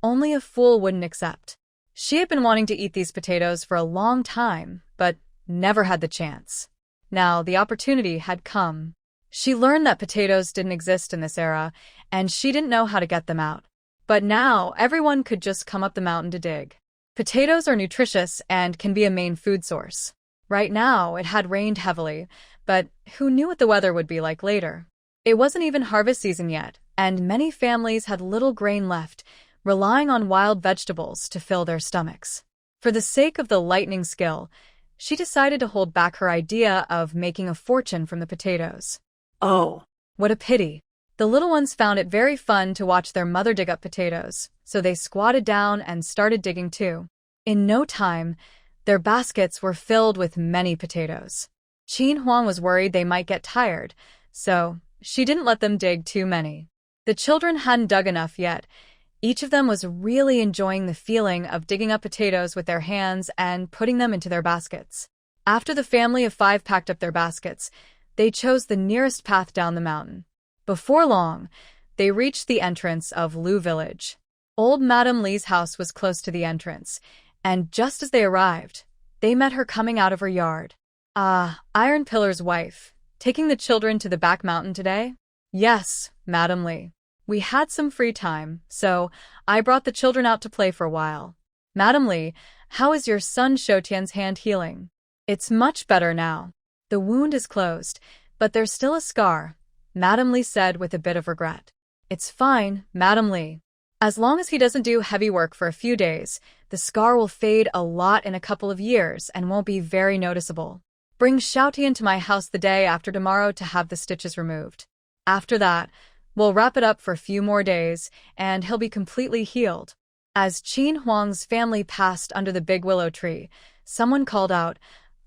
Only a fool wouldn't accept. She had been wanting to eat these potatoes for a long time, but never had the chance. Now the opportunity had come. She learned that potatoes didn't exist in this era, and she didn't know how to get them out. But now everyone could just come up the mountain to dig. Potatoes are nutritious and can be a main food source. Right now, it had rained heavily, but who knew what the weather would be like later? It wasn't even harvest season yet, and many families had little grain left, relying on wild vegetables to fill their stomachs. For the sake of the lightning skill, she decided to hold back her idea of making a fortune from the potatoes. Oh, what a pity. The little ones found it very fun to watch their mother dig up potatoes, so they squatted down and started digging too. In no time, their baskets were filled with many potatoes. Qin Huang was worried they might get tired, so she didn't let them dig too many. The children hadn't dug enough yet. Each of them was really enjoying the feeling of digging up potatoes with their hands and putting them into their baskets. After the family of 5 packed up their baskets, they chose the nearest path down the mountain. Before long, they reached the entrance of Lu village. Old Madame Li's house was close to the entrance, and just as they arrived, they met her coming out of her yard. "Ah, Iron Pillar's wife, taking the children to the back mountain today?" "Yes, Madame Li. We had some free time, so I brought the children out to play for a while." "Madame Li, how is your son Shoutian's hand healing?" "It's much better now. The wound is closed, but there's still a scar," Madame Li said with a bit of regret. "It's fine, Madame Li. As long as he doesn't do heavy work for a few days, the scar will fade a lot in a couple of years and won't be very noticeable. Bring Xiaotian to my house the day after tomorrow to have the stitches removed. After that, we'll wrap it up for a few more days, and he'll be completely healed." As Qin Huang's family passed under the big willow tree, someone called out,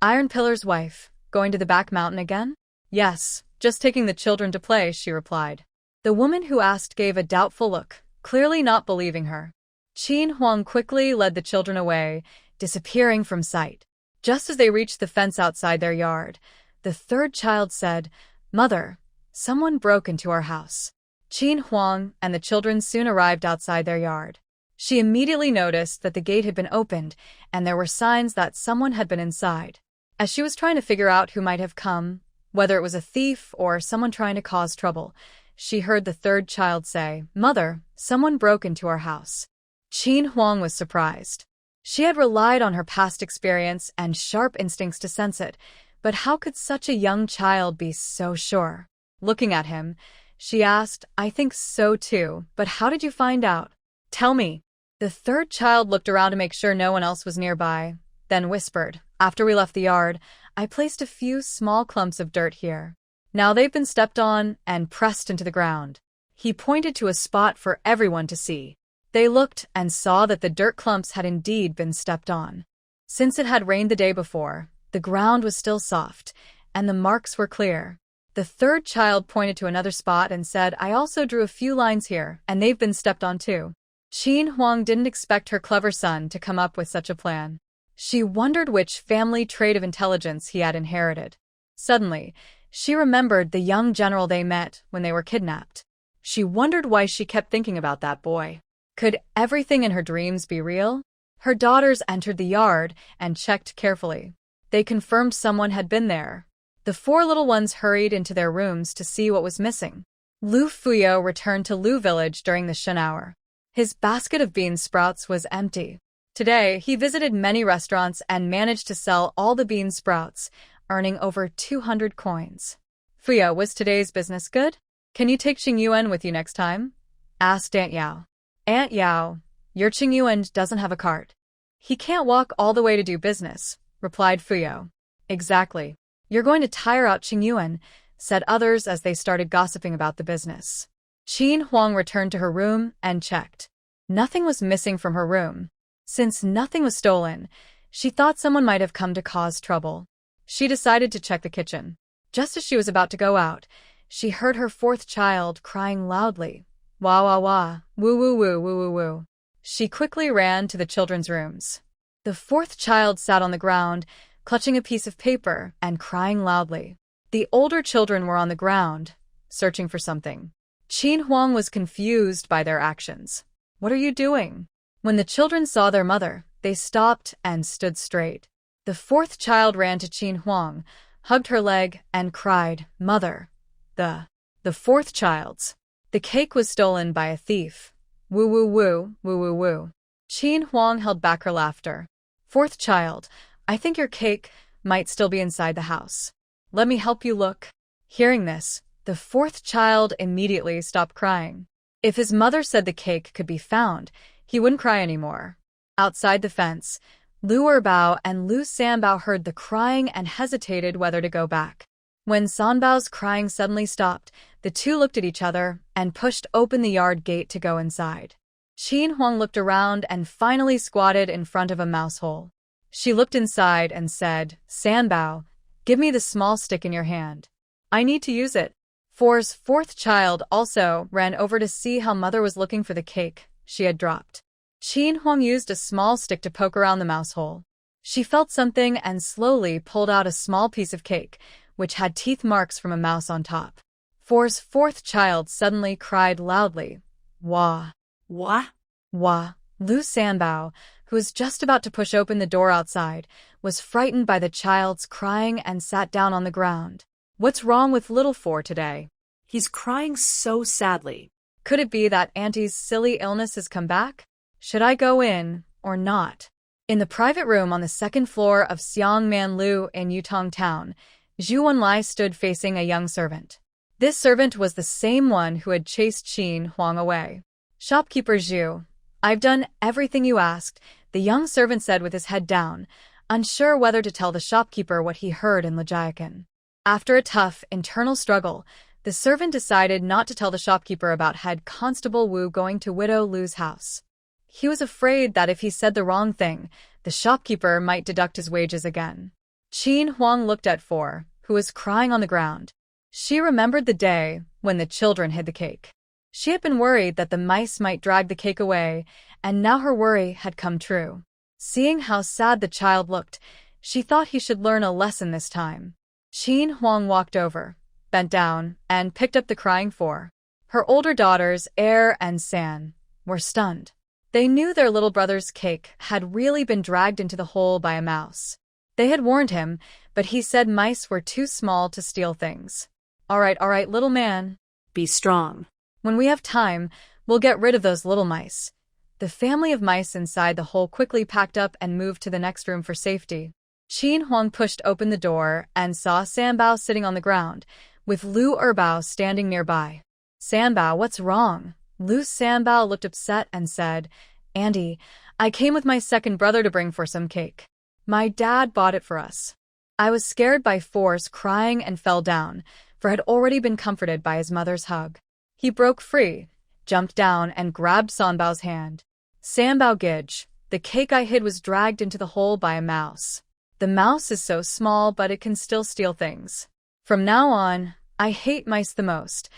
"Iron Pillar's wife, Going to the back mountain again? Yes, just taking the children to play, she replied. The woman who asked gave a doubtful look, clearly not believing her. Qin Huang quickly led the children away, disappearing from sight. Just as they reached the fence outside their yard, the third child said, "Mother, someone broke into our house." Qin Huang and the children soon arrived outside their yard. She immediately noticed that the gate had been opened, and there were signs that someone had been inside. As she was trying to figure out who might have come, whether it was a thief or someone trying to cause trouble, she heard the third child say, "Mother, someone broke into our house." Qin Huang was surprised. She had relied on her past experience and sharp instincts to sense it, but how could such a young child be so sure? Looking at him, she asked, "I think so too, but how did you find out? Tell me." The third child looked around to make sure no one else was nearby, then whispered, "After we left the yard, I placed a few small clumps of dirt here. Now they've been stepped on and pressed into the ground." He pointed to a spot for everyone to see. They looked and saw that the dirt clumps had indeed been stepped on. Since it had rained the day before, the ground was still soft, and the marks were clear. The third child pointed to another spot and said, "I also drew a few lines here, and they've been stepped on too." Qin Huang didn't expect her clever son to come up with such a plan. She wondered which family trait of intelligence he had inherited. Suddenly, she remembered the young general they met when they were kidnapped. She wondered why she kept thinking about that boy. Could everything in her dreams be real? Her daughters entered the yard and checked carefully. They confirmed someone had been there. The four little ones hurried into their rooms to see what was missing. Lu Fuyo returned to Lu village during the Shen hour. His basket of bean sprouts was empty. Today, he visited many restaurants and managed to sell all the bean sprouts, earning over 200 coins. "Fuyo, was today's business good? Can you take Qingyuan with you next time?" asked Aunt Yao. "Aunt Yao, your Qingyuan doesn't have a cart. He can't walk all the way to do business," replied Fuyo. "Exactly. You're going to tire out Qingyuan," said others as they started gossiping about the business. Qin Huang returned to her room and checked. Nothing was missing from her room. Since nothing was stolen, she thought someone might have come to cause trouble. She decided to check the kitchen. Just as she was about to go out, she heard her fourth child crying loudly, "Wah wah wah, woo woo woo woo woo woo." She quickly ran to the children's rooms. The fourth child sat on the ground, clutching a piece of paper and crying loudly. The older children were on the ground, searching for something. Qin Huang was confused by their actions. "What are you doing?" When the children saw their mother, they stopped and stood straight. The fourth child ran to Qin Huang, hugged her leg, and cried, "Mother." The fourth child's. "The cake was stolen by a thief. Woo woo woo, woo woo woo." Qin Huang held back her laughter. "Fourth child, I think your cake might still be inside the house. Let me help you look." Hearing this, the fourth child immediately stopped crying. If his mother said the cake could be found, he wouldn't cry anymore. Outside the fence, Lu Erbao and Lu Sanbao heard the crying and hesitated whether to go back. When Sanbao's crying suddenly stopped, the two looked at each other and pushed open the yard gate to go inside. Qin Huang looked around and finally squatted in front of a mouse hole. She looked inside and said, "Sanbao, give me the small stick in your hand. I need to use it." Four's fourth child also ran over to see how mother was looking for the cake she had dropped. Qin Huang used a small stick to poke around the mouse hole. She felt something and slowly pulled out a small piece of cake, which had teeth marks from a mouse on top. Four's fourth child suddenly cried loudly, "Wah! Wah! Wah!" Lu Sanbao, who was just about to push open the door outside, was frightened by the child's crying and sat down on the ground. "What's wrong with little Four today? He's crying so sadly." Could it be that Auntie's silly illness has come back? Should I go in or not? In the private room on the second floor of Xiangman Lu in Yutong Town, Zhu Wenlai stood facing a young servant. This servant was the same one who had chased Qin Huang away. "Shopkeeper Zhu, I've done everything you asked," the young servant said with his head down, unsure whether to tell the shopkeeper what he heard in Lejiakan. After a tough internal struggle, the servant decided not to tell the shopkeeper about head constable Wu going to Widow Lu's house. He was afraid that if he said the wrong thing, the shopkeeper might deduct his wages again. Qin Huang looked at Four, who was crying on the ground. She remembered the day when the children hid the cake. She had been worried that the mice might drag the cake away, and now her worry had come true. Seeing how sad the child looked, she thought he should learn a lesson this time. Qin Huang walked over, bent down, and picked up the crying Four. Her older daughters, Air and San, were stunned. They knew their little brother's cake had really been dragged into the hole by a mouse. They had warned him, but he said mice were too small to steal things. All right, little man. Be strong. When we have time, we'll get rid of those little mice. The family of mice inside the hole quickly packed up and moved to the next room for safety. Qin Huang pushed open the door and saw Sanbao sitting on the ground, with Lu Erbao standing nearby. Sanbao, what's wrong? Lu Sanbao looked upset and said, Andy, I came with my second brother to bring for some cake. My dad bought it for us. I was scared by Four's crying and fell down, for had already been comforted by his mother's hug. He broke free, jumped down, and grabbed Sanbao's hand. Sanbao Gidge, the cake I hid was dragged into the hole by a mouse. The mouse is so small, but it can still steal things. From now on, I hate mice the most.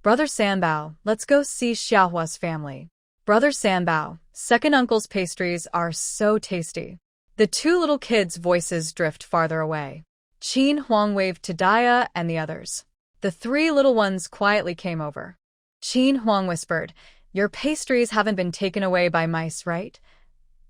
Brother Sanbao, let's go see Xiaohua's family. Brother Sanbao, second uncle's pastries are so tasty. The two little kids' voices drift farther away. Qin Huang waved to Daya and the others. The three little ones quietly came over. Qin Huang whispered, Your pastries haven't been taken away by mice, right?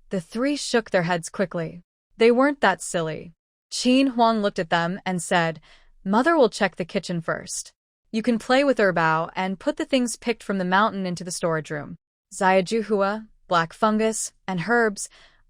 The three shook their heads quickly. They weren't that silly. Qin Huang looked at them and said, Mother will check the kitchen first. You can play with Erbao and put the things picked from the mountain into the storage room. Ziajuhua, black fungus, and herbs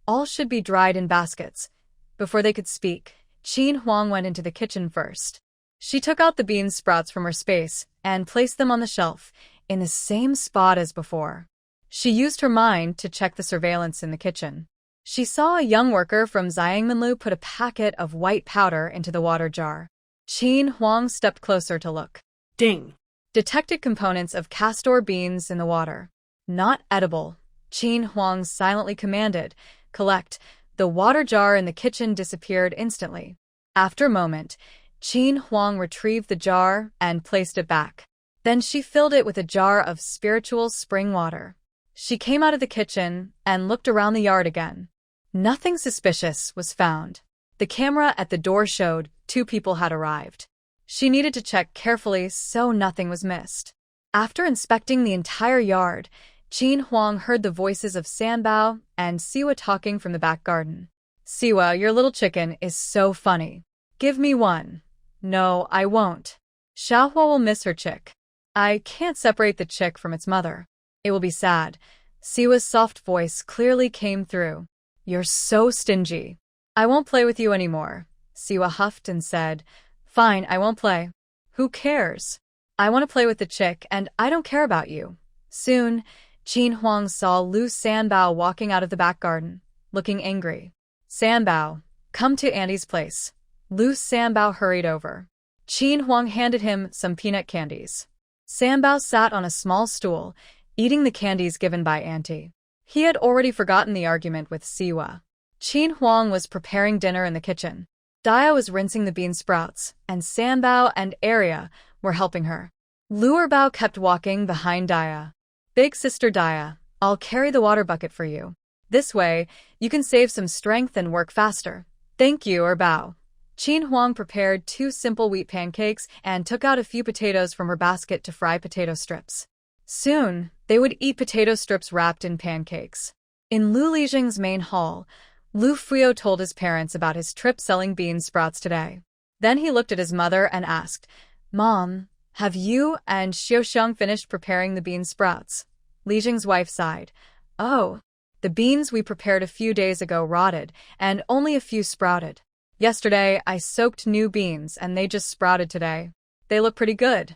all should be dried in baskets. Before they could speak, Qin Huang went into the kitchen first. She took out the bean sprouts from her space and placed them on the shelf, in the same spot as before. She used her mind to check the surveillance in the kitchen. She saw a young worker from Xiangmenlu put a packet of white powder into the water jar. Qin Huang stepped closer to look. Ding! Detected components of castor beans in the water. Not edible, Qin Huang silently commanded. Collect. The water jar in the kitchen disappeared instantly. After a moment, Qin Huang retrieved the jar and placed it back. Then she filled it with a jar of spiritual spring water. She came out of the kitchen and looked around the yard again. Nothing suspicious was found. The camera at the door showed 2 people had arrived. She needed to check carefully so nothing was missed. After inspecting the entire yard, Qin Huang heard the voices of Sanbao and Siwa talking from the back garden. Siwa, your little chicken is so funny. Give me one. No, I won't. Xiaohua will miss her chick. I can't separate the chick from its mother. It will be sad. Siwa's soft voice clearly came through. You're so stingy. I won't play with you anymore. Siwa huffed and said, Fine, I won't play. Who cares? I want to play with the chick and I don't care about you. Soon, Qin Huang saw Lu Sanbao walking out of the back garden, looking angry. Sanbao, come to Andy's place. Lu Sanbao hurried over. Qin Huang handed him some peanut candies. Sanbao sat on a small stool, eating the candies given by Auntie. He had already forgotten the argument with Siwa. Qin Huang was preparing dinner in the kitchen. Daya was rinsing the bean sprouts, and Sanbao and Arya were helping her. Lu Erbao kept walking behind Daya. Big sister Daya, I'll carry the water bucket for you. This way, you can save some strength and work faster. Thank you, Erbao. Qin Huang prepared 2 simple wheat pancakes and took out a few potatoes from her basket to fry potato strips. Soon, they would eat potato strips wrapped in pancakes. In Lu Lijing's main hall, Lu Fuyo told his parents about his trip selling bean sprouts today. Then he looked at his mother and asked, Mom, have you and Xiaoxiang finished preparing the bean sprouts? Li Jing's wife sighed. Oh, the beans we prepared a few days ago rotted, and only a few sprouted. Yesterday, I soaked new beans and they just sprouted today. They look pretty good.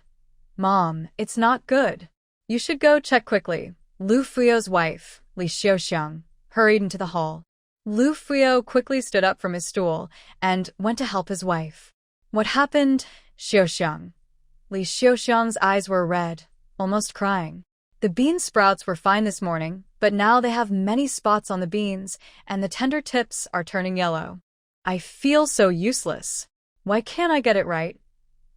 Mom, it's not good. You should go check quickly. Lu Fuyo's wife, Li Xiaoxiang, hurried into the hall. Lu Fuyo quickly stood up from his stool and went to help his wife. What happened, Xiaoxiang? Li Xiaoxiang's eyes were red, almost crying. The bean sprouts were fine this morning, but now they have many spots on the beans, and the tender tips are turning yellow. I feel so useless. Why can't I get it right?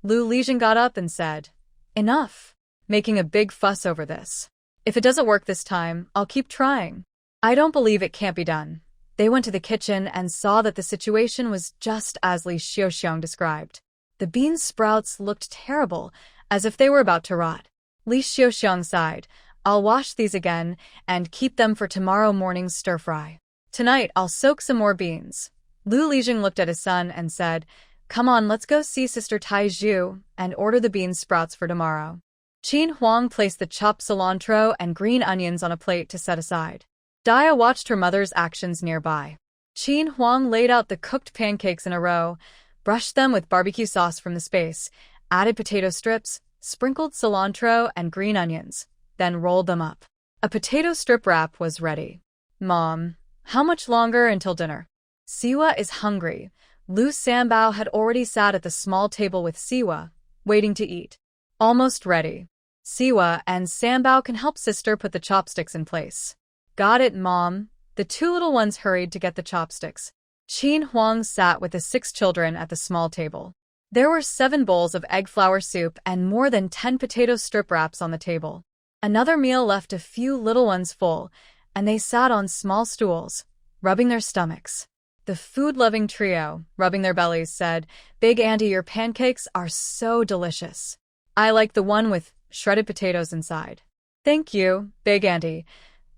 Lu Lijing got up and said, Enough, making a big fuss over this. If it doesn't work this time, I'll keep trying. I don't believe it can't be done. They went to the kitchen and saw that the situation was just as Li Xiaoxiang described. The bean sprouts looked terrible, as if they were about to rot. Li Xiaoxiang sighed, I'll wash these again and keep them for tomorrow morning's stir-fry. Tonight, I'll soak some more beans. Lu Lijing looked at his son and said, Come on, let's go see Sister Tai Zhu and order the bean sprouts for tomorrow. Qin Huang placed the chopped cilantro and green onions on a plate to set aside. Dia watched her mother's actions nearby. Qin Huang laid out the cooked pancakes in a row, brushed them with barbecue sauce from the space, added potato strips, sprinkled cilantro and green onions, then rolled them up. A potato strip wrap was ready. Mom, how much longer until dinner? Siwa is hungry. Lu Sanbao had already sat at the small table with Siwa, waiting to eat. Almost ready. Siwa and Sanbao can help sister put the chopsticks in place. Got it, Mom. The two little ones hurried to get the chopsticks. Qin Huang sat with the 6 children at the small table. There were 7 bowls of egg flour soup and more than 10 potato strip wraps on the table. Another meal left a few little ones full, and they sat on small stools, rubbing their stomachs. The food-loving trio, rubbing their bellies, said, Big Auntie, your pancakes are so delicious. I like the one with shredded potatoes inside. Thank you, Big Auntie.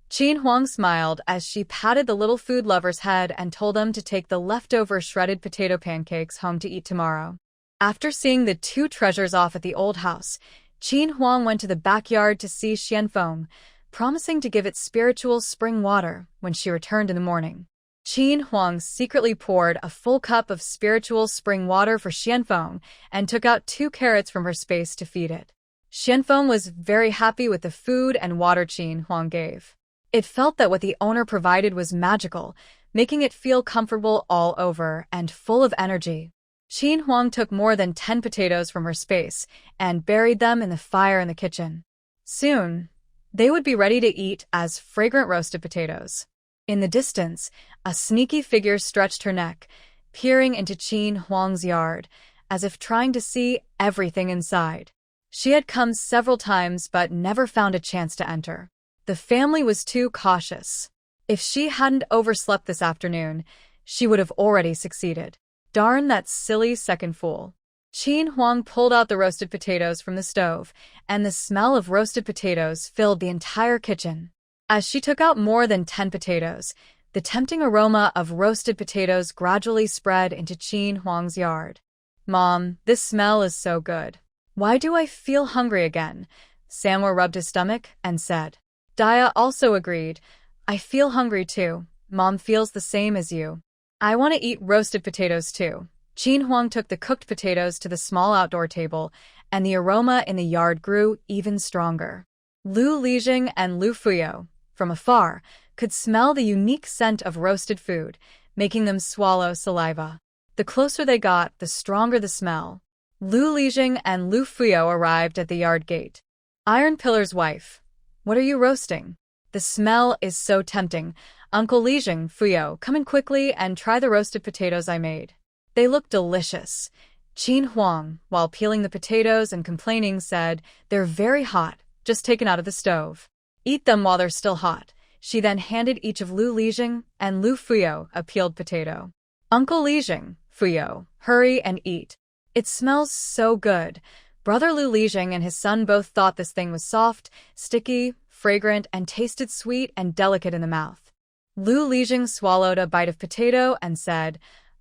Qin Huang smiled as she patted the little food lover's head and told them to take the leftover shredded potato pancakes home to eat tomorrow. After seeing the 2 treasures off at the old house, Qin Huang went to the backyard to see Xianfeng, promising to give it spiritual spring water when she returned in the morning. Qin Huang secretly poured a full cup of spiritual spring water for Xianfeng and took out 2 carrots from her space to feed it. Xianfeng was very happy with the food and water Qin Huang gave. It felt that what the owner provided was magical, making it feel comfortable all over and full of energy. Qin Huang took more than 10 potatoes from her space and buried them in the fire in the kitchen. Soon, they would be ready to eat as fragrant roasted potatoes. In the distance, a sneaky figure stretched her neck, peering into Qin Huang's yard, as if trying to see everything inside. She had come several times but never found a chance to enter. The family was too cautious. If she hadn't overslept this afternoon, she would have already succeeded. Darn that silly second fool. Qin Huang pulled out the roasted potatoes from the stove, and the smell of roasted potatoes filled the entire kitchen. As she took out more than 10 potatoes, the tempting aroma of roasted potatoes gradually spread into Qin Huang's yard. Mom, this smell is so good. Why do I feel hungry again? Samwa rubbed his stomach and said. Dia also agreed. I feel hungry too. Mom feels the same as you. I want to eat roasted potatoes too. Qin Huang took the cooked potatoes to the small outdoor table, and the aroma in the yard grew even stronger. Lu Lijing and Lu Fuyo, from afar, could smell the unique scent of roasted food, making them swallow saliva. The closer they got, the stronger the smell. Lu Lijing and Lu Fuyo arrived at the yard gate. Iron Pillar's wife, what are you roasting? The smell is so tempting. Uncle Lijing, Fuyo, come in quickly and try the roasted potatoes I made. They look delicious. Qin Huang, while peeling the potatoes and complaining, said, They're very hot, just taken out of the stove. Eat them while they're still hot. She then handed each of Lu Lijing and Lu Fuyo a peeled potato. Uncle Lijing, Fuyo, hurry and eat. It smells so good. Brother Lu Lijing and his son both thought this thing was soft, sticky, fragrant, and tasted sweet and delicate in the mouth. Lu Lijing swallowed a bite of potato and said,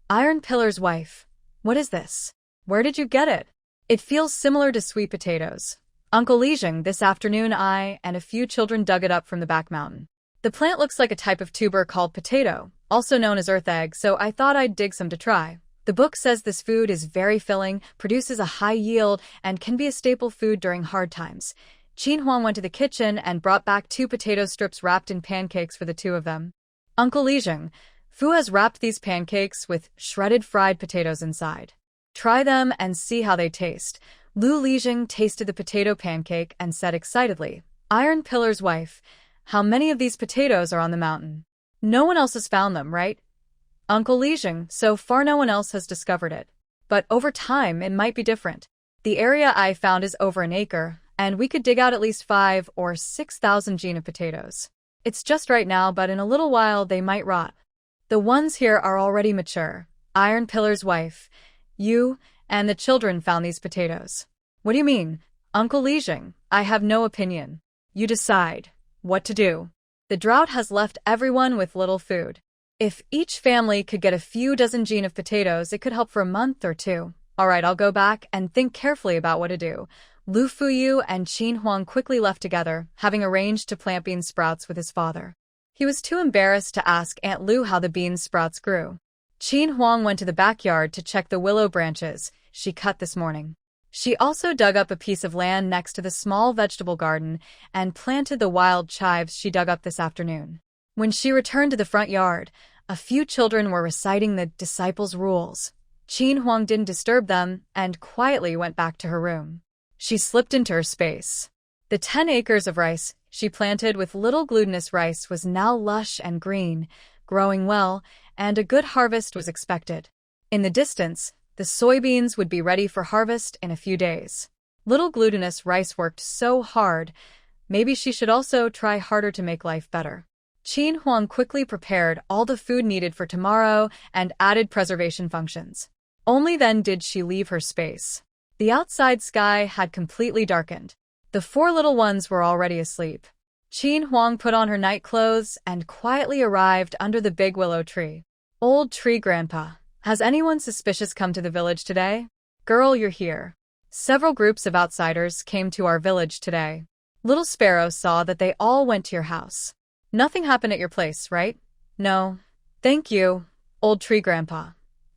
Iron Pillar's wife, what is this? Where did you get it? It feels similar to sweet potatoes. Uncle Lijing, this afternoon I and a few children dug it up from the back mountain. The plant looks like a type of tuber called potato, also known as earth egg, so I thought I'd dig some to try. The book says this food is very filling, produces a high yield, and can be a staple food during hard times. Qin Huang went to the kitchen and brought back 2 potato strips wrapped in pancakes for the 2 of them. Uncle Lijing, Fu has wrapped these pancakes with shredded fried potatoes inside. Try them and see how they taste. Lu Lijing tasted the potato pancake and said excitedly, Iron Pillar's wife, how many of these potatoes are on the mountain? No one else has found them, right? Uncle Lijing, so far no one else has discovered it. But over time, it might be different. The area I found is over an acre, and we could dig out at least 5 or 6,000 gene of potatoes. It's just right now, but in a little while they might rot. The ones here are already mature. Iron Pillar's wife, you, and the children found these potatoes. What do you mean? Uncle Lijing, I have no opinion. You decide what to do. The drought has left everyone with little food. If each family could get a few dozen gene of potatoes, it could help for a month or 2. All right, I'll go back and think carefully about what to do. Lu Fuyu and Qin Huang quickly left together, having arranged to plant bean sprouts with his father. He was too embarrassed to ask Aunt Lu how the bean sprouts grew. Qin Huang went to the backyard to check the willow branches she cut this morning. She also dug up a piece of land next to the small vegetable garden and planted the wild chives she dug up this afternoon. When she returned to the front yard, a few children were reciting the disciples' rules. Qin Huang didn't disturb them and quietly went back to her room. She slipped into her space. The 10 acres of rice she planted with little glutinous rice was now lush and green, growing well, and a good harvest was expected. In the distance, the soybeans would be ready for harvest in a few days. Little glutinous rice worked so hard, maybe she should also try harder to make life better. Qin Huang quickly prepared all the food needed for tomorrow and added preservation functions. Only then did she leave her space. The outside sky had completely darkened. The 4 little ones were already asleep. Qin Huang put on her night clothes and quietly arrived under the big willow tree. Old tree grandpa, has anyone suspicious come to the village today? Girl, you're here. Several groups of outsiders came to our village today. Little Sparrow saw that they all went to your house. Nothing happened at your place, right? No. Thank you, old tree grandpa.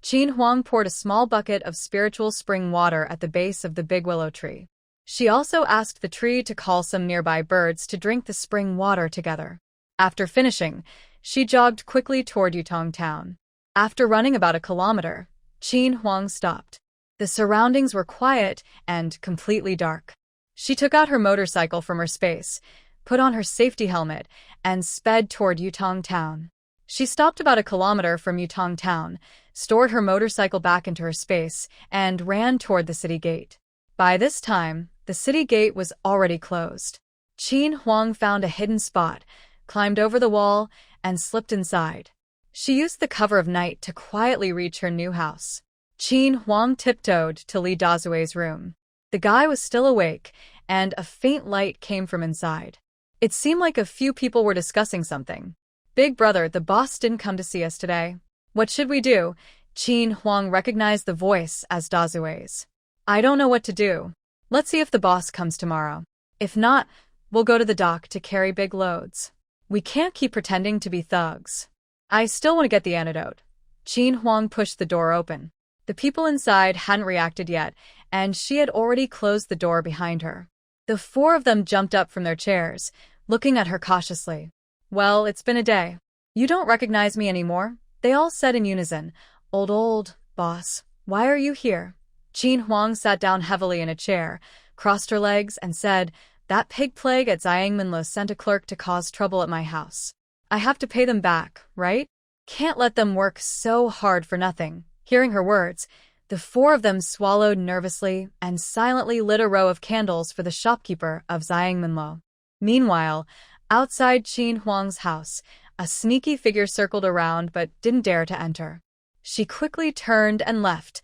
Qin Huang poured a small bucket of spiritual spring water at the base of the big willow tree. She also asked the tree to call some nearby birds to drink the spring water together. After finishing, she jogged quickly toward Yutong Town. After running about a kilometer, Qin Huang stopped. The surroundings were quiet and completely dark. She took out her motorcycle from her space, put on her safety helmet, and sped toward Yutong Town. She stopped about a kilometer from Yutong Town, stored her motorcycle back into her space, and ran toward the city gate. By this time, the city gate was already closed. Qin Huang found a hidden spot, climbed over the wall, and slipped inside. She used the cover of night to quietly reach her new house. Qin Huang tiptoed to Li Dazue's room. The guy was still awake, and a faint light came from inside. It seemed like a few people were discussing something. Big brother, the boss didn't come to see us today. What should we do? Qin Huang recognized the voice as Dazue's. I don't know what to do. Let's see if the boss comes tomorrow. If not, we'll go to the dock to carry big loads. We can't keep pretending to be thugs. I still want to get the antidote. Qin Huang pushed the door open. The people inside hadn't reacted yet, and she had already closed the door behind her. The 4 of them jumped up from their chairs, looking at her cautiously. Well, it's been a day. You don't recognize me anymore? They all said in unison. Old, boss, why are you here? Qin Huang sat down heavily in a chair, crossed her legs, and said, that pig plague at Xiangmenlo sent a clerk to cause trouble at my house. I have to pay them back, right? Can't let them work so hard for nothing. Hearing her words, the 4 of them swallowed nervously and silently lit a row of candles for the shopkeeper of Xiangmenlo. Meanwhile, outside Qin Huang's house, a sneaky figure circled around but didn't dare to enter. She quickly turned and left,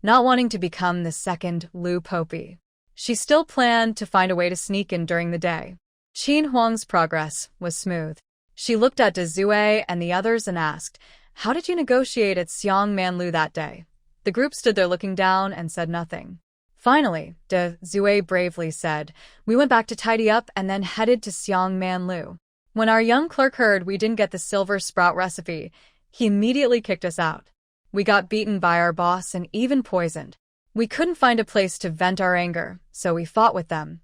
not wanting to become the second Lu Popey. She still planned to find a way to sneak in during the day. Qin Huang's progress was smooth. She looked at De Zue and the others and asked, how did you negotiate at Xiangmanlu that day? The group stood there looking down and said nothing. Finally, De Zue bravely said, we went back to tidy up and then headed to Xiangmanlu. When our young clerk heard we didn't get the silver sprout recipe, he immediately kicked us out. We got beaten by our boss and even poisoned. We couldn't find a place to vent our anger, so we fought with them.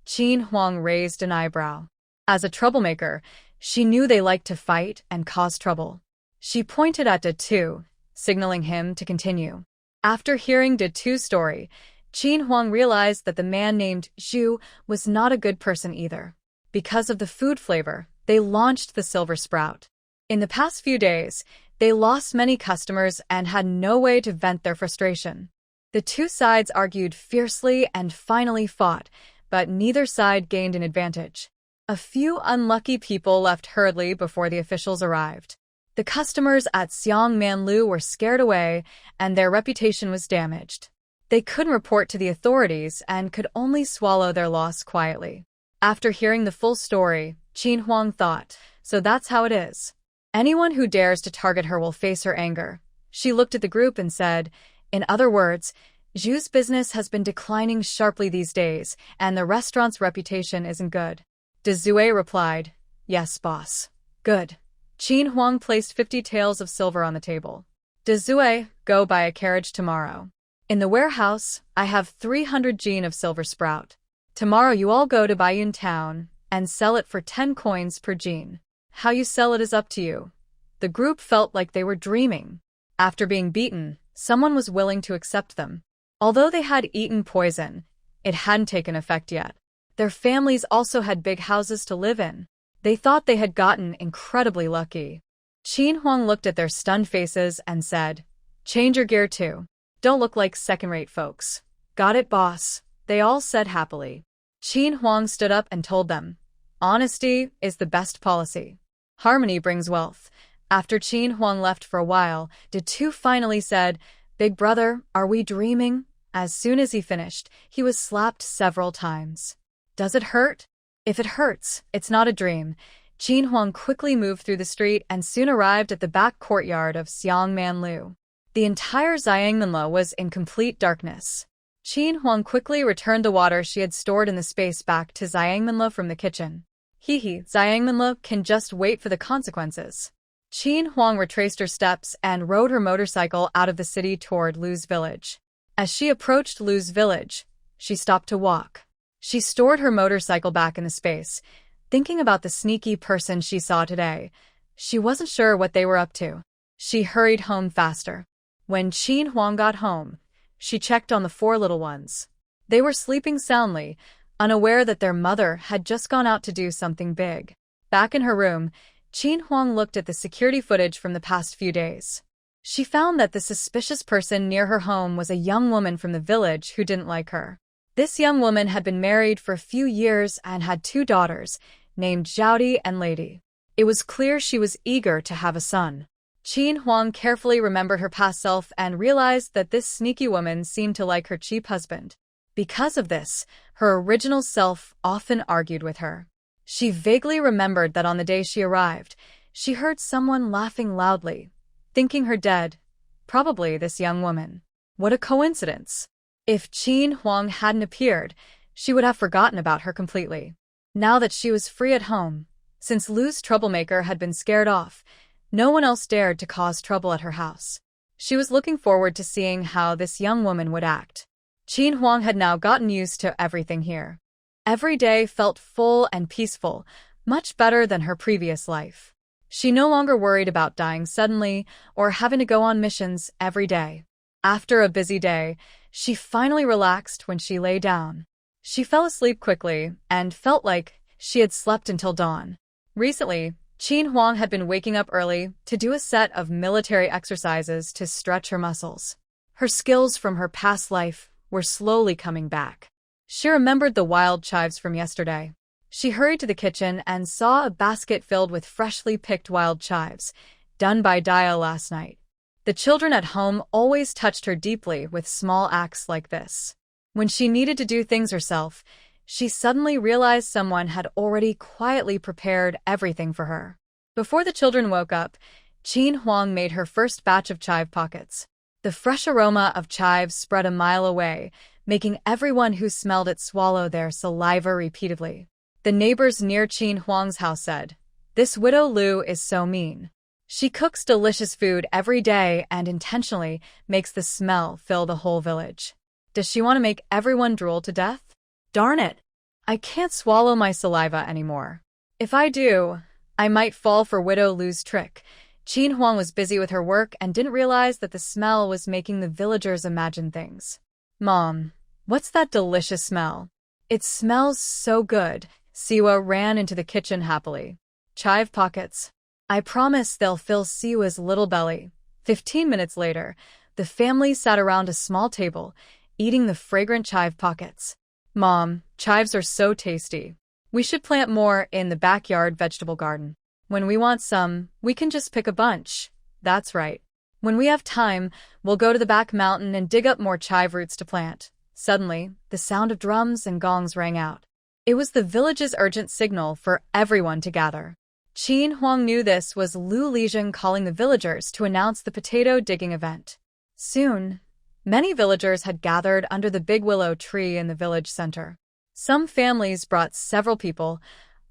Qin Huang raised an eyebrow. As a troublemaker, she knew they liked to fight and cause trouble. She pointed at De Tu, signaling him to continue. After hearing De Tu's story, Qin Huang realized that the man named Zhu was not a good person either. Because of the food flavor, they launched the silver sprout. In the past few days, They lost many customers and had no way to vent their frustration. The two sides argued fiercely and finally fought, but neither side gained an advantage. A few unlucky people left hurriedly before the officials arrived. The customers at Xiangmanlu were scared away, and their reputation was damaged. They couldn't report to the authorities and could only swallow their loss quietly. After hearing the full story, Qin Huang thought, so that's how it is. Anyone who dares to target her will face her anger. She looked at the group and said, in other words, Zhu's business has been declining sharply these days, and the restaurant's reputation isn't good. Dezue replied, yes, boss. Good. Qin Huang placed 50 taels of silver on the table. Dezue, go buy a carriage tomorrow. In the warehouse, I have 300 jin of silver sprout. Tomorrow you all go to Baiyun town and sell it for 10 coins per jin. How you sell it is up to you. The group felt like they were dreaming. After being beaten, someone was willing to accept them. Although they had eaten poison, it hadn't taken effect yet. Their families also had big houses to live in. They thought they had gotten incredibly lucky. Qin Huang looked at their stunned faces and said, change your gear too. Don't look like second-rate folks. Got it, boss, they all said happily. Qin Huang stood up and told them, honesty is the best policy. Harmony brings wealth. After Qin Huang left for a while, the two finally said, big brother, are we dreaming? As soon as he finished, he was slapped several times. Does it hurt? If it hurts, it's not a dream. Qin Huang quickly moved through the street and soon arrived at the back courtyard of Xiangmanlu. The entire Xiangmanlu was in complete darkness. Qin Huang quickly returned the water she had stored in the space back to Xiangmanlu from the kitchen. Xiangmanlu can just wait for the consequences. Qin Huang retraced her steps and rode her motorcycle out of the city toward Lu's village. As she approached Lu's village, she stopped to walk. She stored her motorcycle back in the space, thinking about the sneaky person she saw today. She wasn't sure what they were up to. She hurried home faster. When Qin Huang got home, she checked on the 4 little ones. They were sleeping soundly, unaware that their mother had just gone out to do something big. Back in her room, Qin Huang looked at the security footage from the past few days. She found that the suspicious person near her home was a young woman from the village who didn't like her. This young woman had been married for a few years and had 2 daughters, named Zhaodi and Lady. It was clear she was eager to have a son. Qin Huang carefully remembered her past self and realized that this sneaky woman seemed to like her cheap husband. Because of this, her original self often argued with her. She vaguely remembered that on the day she arrived, she heard someone laughing loudly, thinking her dead. Probably this young woman. What a coincidence! If Qin Huang hadn't appeared, she would have forgotten about her completely. Now that she was free at home, since Lu's troublemaker had been scared off, no one else dared to cause trouble at her house. She was looking forward to seeing how this young woman would act. Qin Huang had now gotten used to everything here. Every day felt full and peaceful, much better than her previous life. She no longer worried about dying suddenly or having to go on missions every day. After a busy day, she finally relaxed when she lay down. She fell asleep quickly and felt like she had slept until dawn. Recently, Qin Huang had been waking up early to do a set of military exercises to stretch her muscles. Her skills from her past life were slowly coming back. She remembered the wild chives from yesterday. She hurried to the kitchen and saw a basket filled with freshly picked wild chives, done by Dia last night. The children at home always touched her deeply with small acts like this. When she needed to do things herself, she suddenly realized someone had already quietly prepared everything for her. Before the children woke up, Qin Huang made her first batch of chive pockets. The fresh aroma of chives spread a mile away, making everyone who smelled it swallow their saliva repeatedly. The neighbors near Qin Huang's house said, "This widow Lu is so mean. She cooks delicious food every day and intentionally makes the smell fill the whole village. Does she want to make everyone drool to death? Darn it! I can't swallow my saliva anymore. If I do, I might fall for widow Lu's trick." Qin Huang was busy with her work and didn't realize that the smell was making the villagers imagine things. "Mom, what's that delicious smell? It smells so good." Siwa ran into the kitchen happily. "Chive pockets. I promise they'll fill Siwa's little belly. 15 minutes later, the family sat around a small table, eating the fragrant chive pockets. Mom, chives are so tasty. We should plant more in the backyard vegetable garden. When we want some, we can just pick a bunch. That's right. When we have time, we'll go to the back mountain and dig up more chive roots to plant. Suddenly, the sound of drums and gongs rang out. It was the village's urgent signal for everyone to gather. Qin Huang knew this was Lu Lijing calling the villagers to announce the potato digging event. Soon, many villagers had gathered under the big willow tree in the village center. Some families brought several people,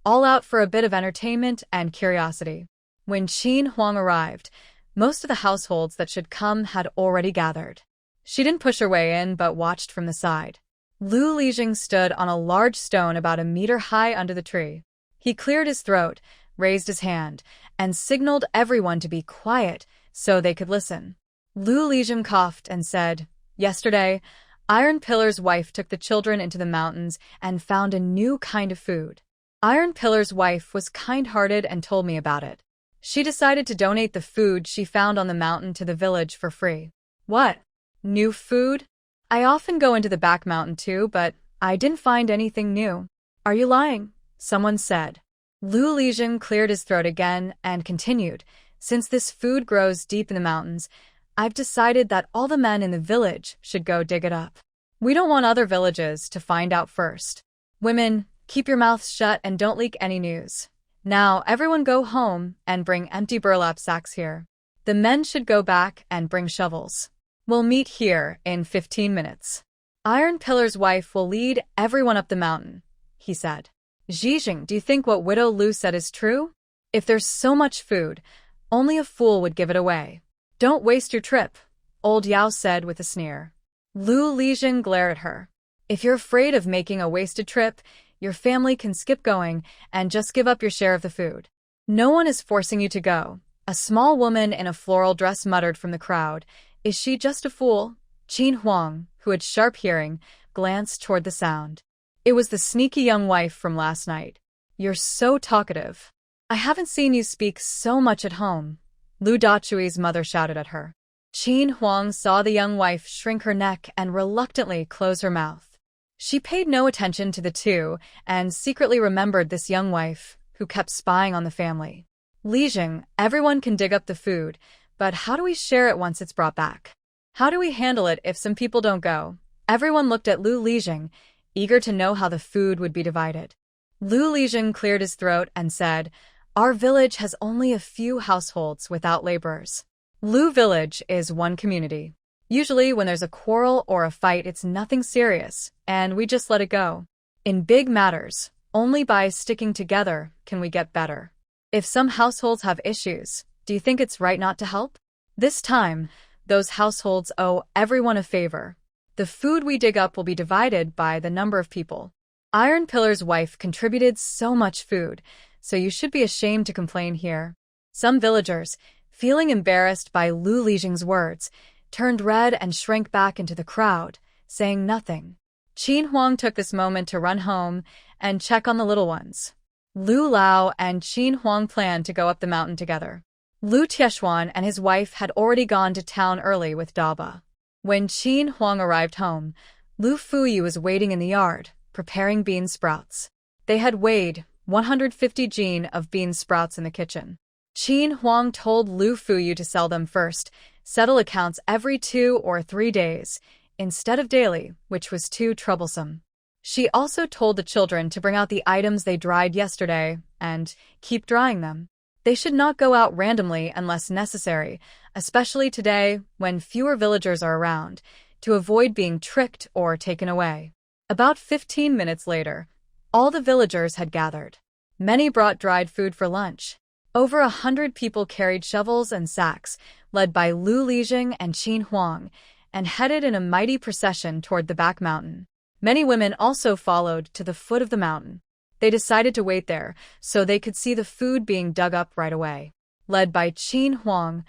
all out for a bit of entertainment and curiosity. When Qin Huang arrived, most of the households that should come had already gathered. She didn't push her way in, but watched from the side. Lu Lijing stood on a large stone about a meter high under the tree. He cleared his throat, raised his hand, and signaled everyone to be quiet so they could listen. Lu Lijing coughed and said, "Yesterday, Iron Pillar's wife took the children into the mountains and found a new kind of food. Iron Pillar's wife was kind-hearted and told me about it. She decided to donate the food she found on the mountain to the village for free." "What? New food? I often go into the back mountain too, but I didn't find anything new." "Are you lying?" someone said. Lu Lijing cleared his throat again and continued, "Since this food grows deep in the mountains, I've decided that all the men in the village should go dig it up. We don't want other villages to find out first. Women, keep your mouths shut and don't leak any news. Now everyone go home and bring empty burlap sacks here. The men should go back and bring shovels. We'll meet here in 15 minutes. Iron Pillar's wife will lead everyone up the mountain," he said. "Zhijing, do you think what Widow Lu said is true? If there's so much food, only a fool would give it away. Don't waste your trip," Old Yao said with a sneer. Lu Lijing glared at her. "If you're afraid of making a wasted trip, your family can skip going and just give up your share of the food. No one is forcing you to go," a small woman in a floral dress muttered from the crowd. "Is she just a fool?" Qin Huang, who had sharp hearing, glanced toward the sound. It was the sneaky young wife from last night. "You're so talkative. I haven't seen you speak so much at home," Lu Dachui's mother shouted at her. Qin Huang saw the young wife shrink her neck and reluctantly close her mouth. She paid no attention to the two and secretly remembered this young wife, who kept spying on the family. "Lijing, everyone can dig up the food, but how do we share it once it's brought back? How do we handle it if some people don't go?" Everyone looked at Lu Lijing, eager to know how the food would be divided. Lu Lijing cleared his throat and said, "Our village has only a few households without laborers. Lu Village is one community. Usually when there's a quarrel or a fight, it's nothing serious, and we just let it go. In big matters, only by sticking together can we get better. If some households have issues, do you think it's right not to help? This time, those households owe everyone a favor. The food we dig up will be divided by the number of people. Iron Pillar's wife contributed so much food, so you should be ashamed to complain here." Some villagers, feeling embarrassed by Lu Lijing's words, turned red and shrank back into the crowd, saying nothing. Qin Huang took this moment to run home and check on the little ones. Lu Lao and Qin Huang planned to go up the mountain together. Lu Tieshuan and his wife had already gone to town early with Daba. When Qin Huang arrived home, Lu Fuyu was waiting in the yard, preparing bean sprouts. They had weighed 150 jin of bean sprouts in the kitchen. Qin Huang told Lu Fuyu to sell them first, settle accounts every 2 or 3 days, instead of daily, which was too troublesome. She also told the children to bring out the items they dried yesterday and keep drying them. They should not go out randomly unless necessary, especially today when fewer villagers are around, to avoid being tricked or taken away. About 15 minutes later, all the villagers had gathered. Many brought dried food for lunch. Over 100 people carried shovels and sacks, led by Lu Lijing and Qin Huang, and headed in a mighty procession toward the back mountain. Many women also followed to the foot of the mountain. They decided to wait there so they could see the food being dug up right away. Led by Qin Huang,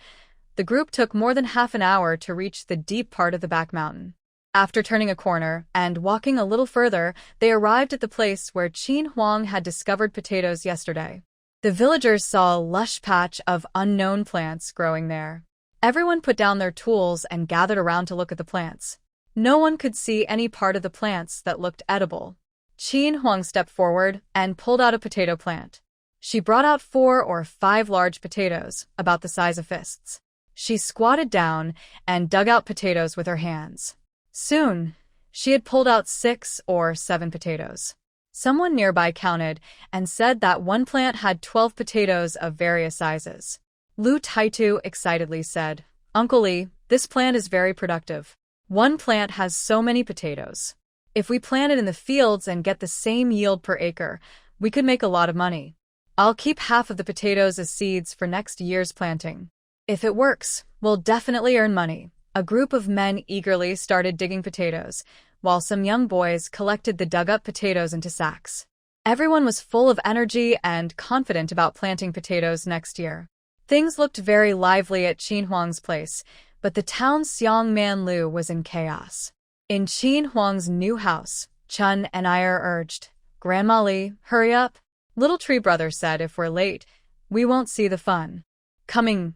the group took more than half an hour to reach the deep part of the back mountain. After turning a corner and walking a little further, they arrived at the place where Qin Huang had discovered potatoes yesterday. The villagers saw a lush patch of unknown plants growing there. Everyone put down their tools and gathered around to look at the plants. No one could see any part of the plants that looked edible. Qin Huang stepped forward and pulled out a potato plant. She brought out 4 or 5 large potatoes, about the size of fists. She squatted down and dug out potatoes with her hands. Soon, she had pulled out 6 or 7 potatoes. Someone nearby counted and said that one plant had 12 potatoes of various sizes. Lu Taitu excitedly said, "Uncle Li, this plant is very productive. One plant has so many potatoes. If we plant it in the fields and get the same yield per acre, we could make a lot of money. I'll keep half of the potatoes as seeds for next year's planting. If it works, we'll definitely earn money." A group of men eagerly started digging potatoes, while some young boys collected the dug-up potatoes into sacks. Everyone was full of energy and confident about planting potatoes next year. Things looked very lively at Qin Huang's place, but the town's Xiang Man Lu was in chaos. In Qin Huang's new house, Chun and Iyer urged, "Grandma Li, hurry up." Little Tree Brother said, "If we're late, we won't see the fun." Coming.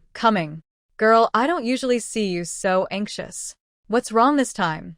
Girl, I don't usually see you so anxious. What's wrong this time?"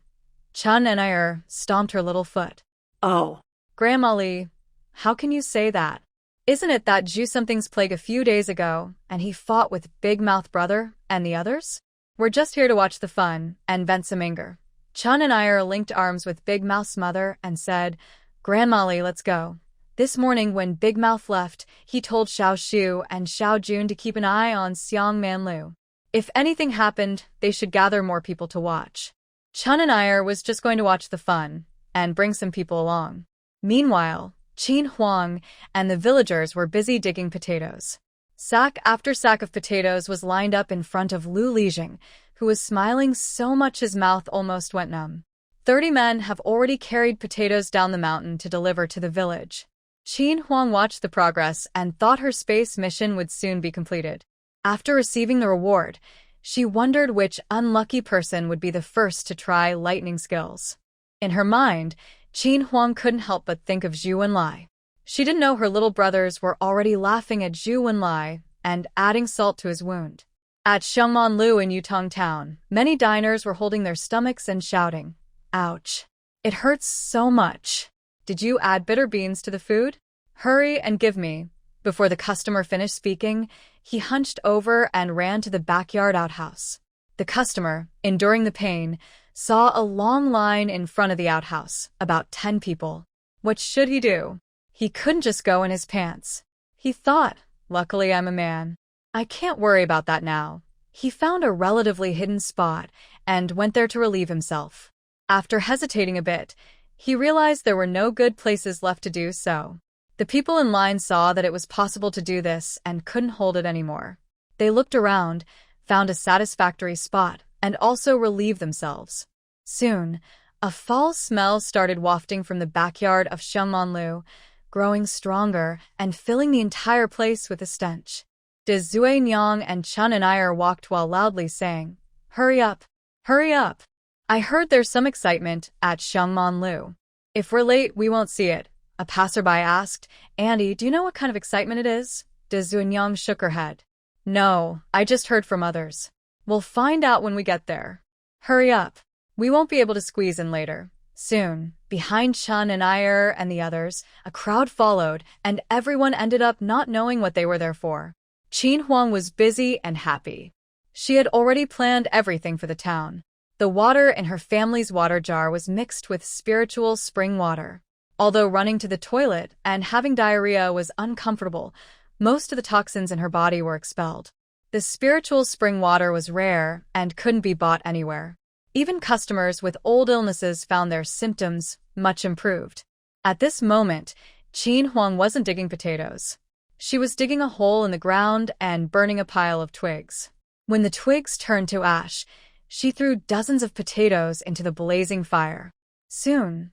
Chun and Iyer stomped her little foot. Oh. "Grandma Li, how can you say that? Isn't it that Ju something's plague a few days ago, and he fought with Big Mouth Brother and the others? We're just here to watch the fun and vent some anger." Chun and Iyer linked arms with Big Mouth's mother and said, "Grandma Li, let's go." This morning when Big Mouth left, he told Xiao Shu and Xiao Jun to keep an eye on Xiang Man Lu. If anything happened, they should gather more people to watch. Chun and Iyer was just going to watch the fun and bring some people along. Meanwhile, Qin Huang and the villagers were busy digging potatoes. Sack after sack of potatoes was lined up in front of Lu Lijing, who was smiling so much his mouth almost went numb. 30 men have already carried potatoes down the mountain to deliver to the village. Qin Huang watched the progress and thought her space mission would soon be completed. After receiving the reward, she wondered which unlucky person would be the first to try lightning skills. In her mind, Qin Huang couldn't help but think of Zhu Wenlai. She didn't know her little brothers were already laughing at Zhu Wenlai and adding salt to his wound. At Shengman Lu in Yutong Town, many diners were holding their stomachs and shouting, "Ouch! It hurts so much. Did you add bitter beans to the food? Hurry and give me." Before the customer finished speaking, he hunched over and ran to the backyard outhouse. The customer, enduring the pain, saw a long line in front of the outhouse, about 10 people. What should he do? He couldn't just go in his pants. He thought, "Luckily I'm a man. I can't worry about that now." He found a relatively hidden spot and went there to relieve himself. After hesitating a bit, he realized there were no good places left to do so. The people in line saw that it was possible to do this and couldn't hold it anymore. They looked around, found a satisfactory spot, and also relieved themselves. Soon, a foul smell started wafting from the backyard of Shengman Lu, growing stronger and filling the entire place with a stench. De Zui Nyang and Chun and Iyer walked while loudly saying, "Hurry up! Hurry up! I heard there's some excitement at Shengman Lu. If we're late, we won't see it." A passerby asked, "Andy, do you know what kind of excitement it is?" De Zunyang shook her head. "No, I just heard from others. We'll find out when we get there. Hurry up. We won't be able to squeeze in later." Soon, behind Chun and Iyer and the others, a crowd followed, and everyone ended up not knowing what they were there for. Qin Huang was busy and happy. She had already planned everything for the town. The water in her family's water jar was mixed with spiritual spring water. Although running to the toilet and having diarrhea was uncomfortable, most of the toxins in her body were expelled. The spiritual spring water was rare and couldn't be bought anywhere. Even customers with old illnesses found their symptoms much improved. At this moment, Qin Huang wasn't digging potatoes. She was digging a hole in the ground and burning a pile of twigs. When the twigs turned to ash, she threw dozens of potatoes into the blazing fire. Soon,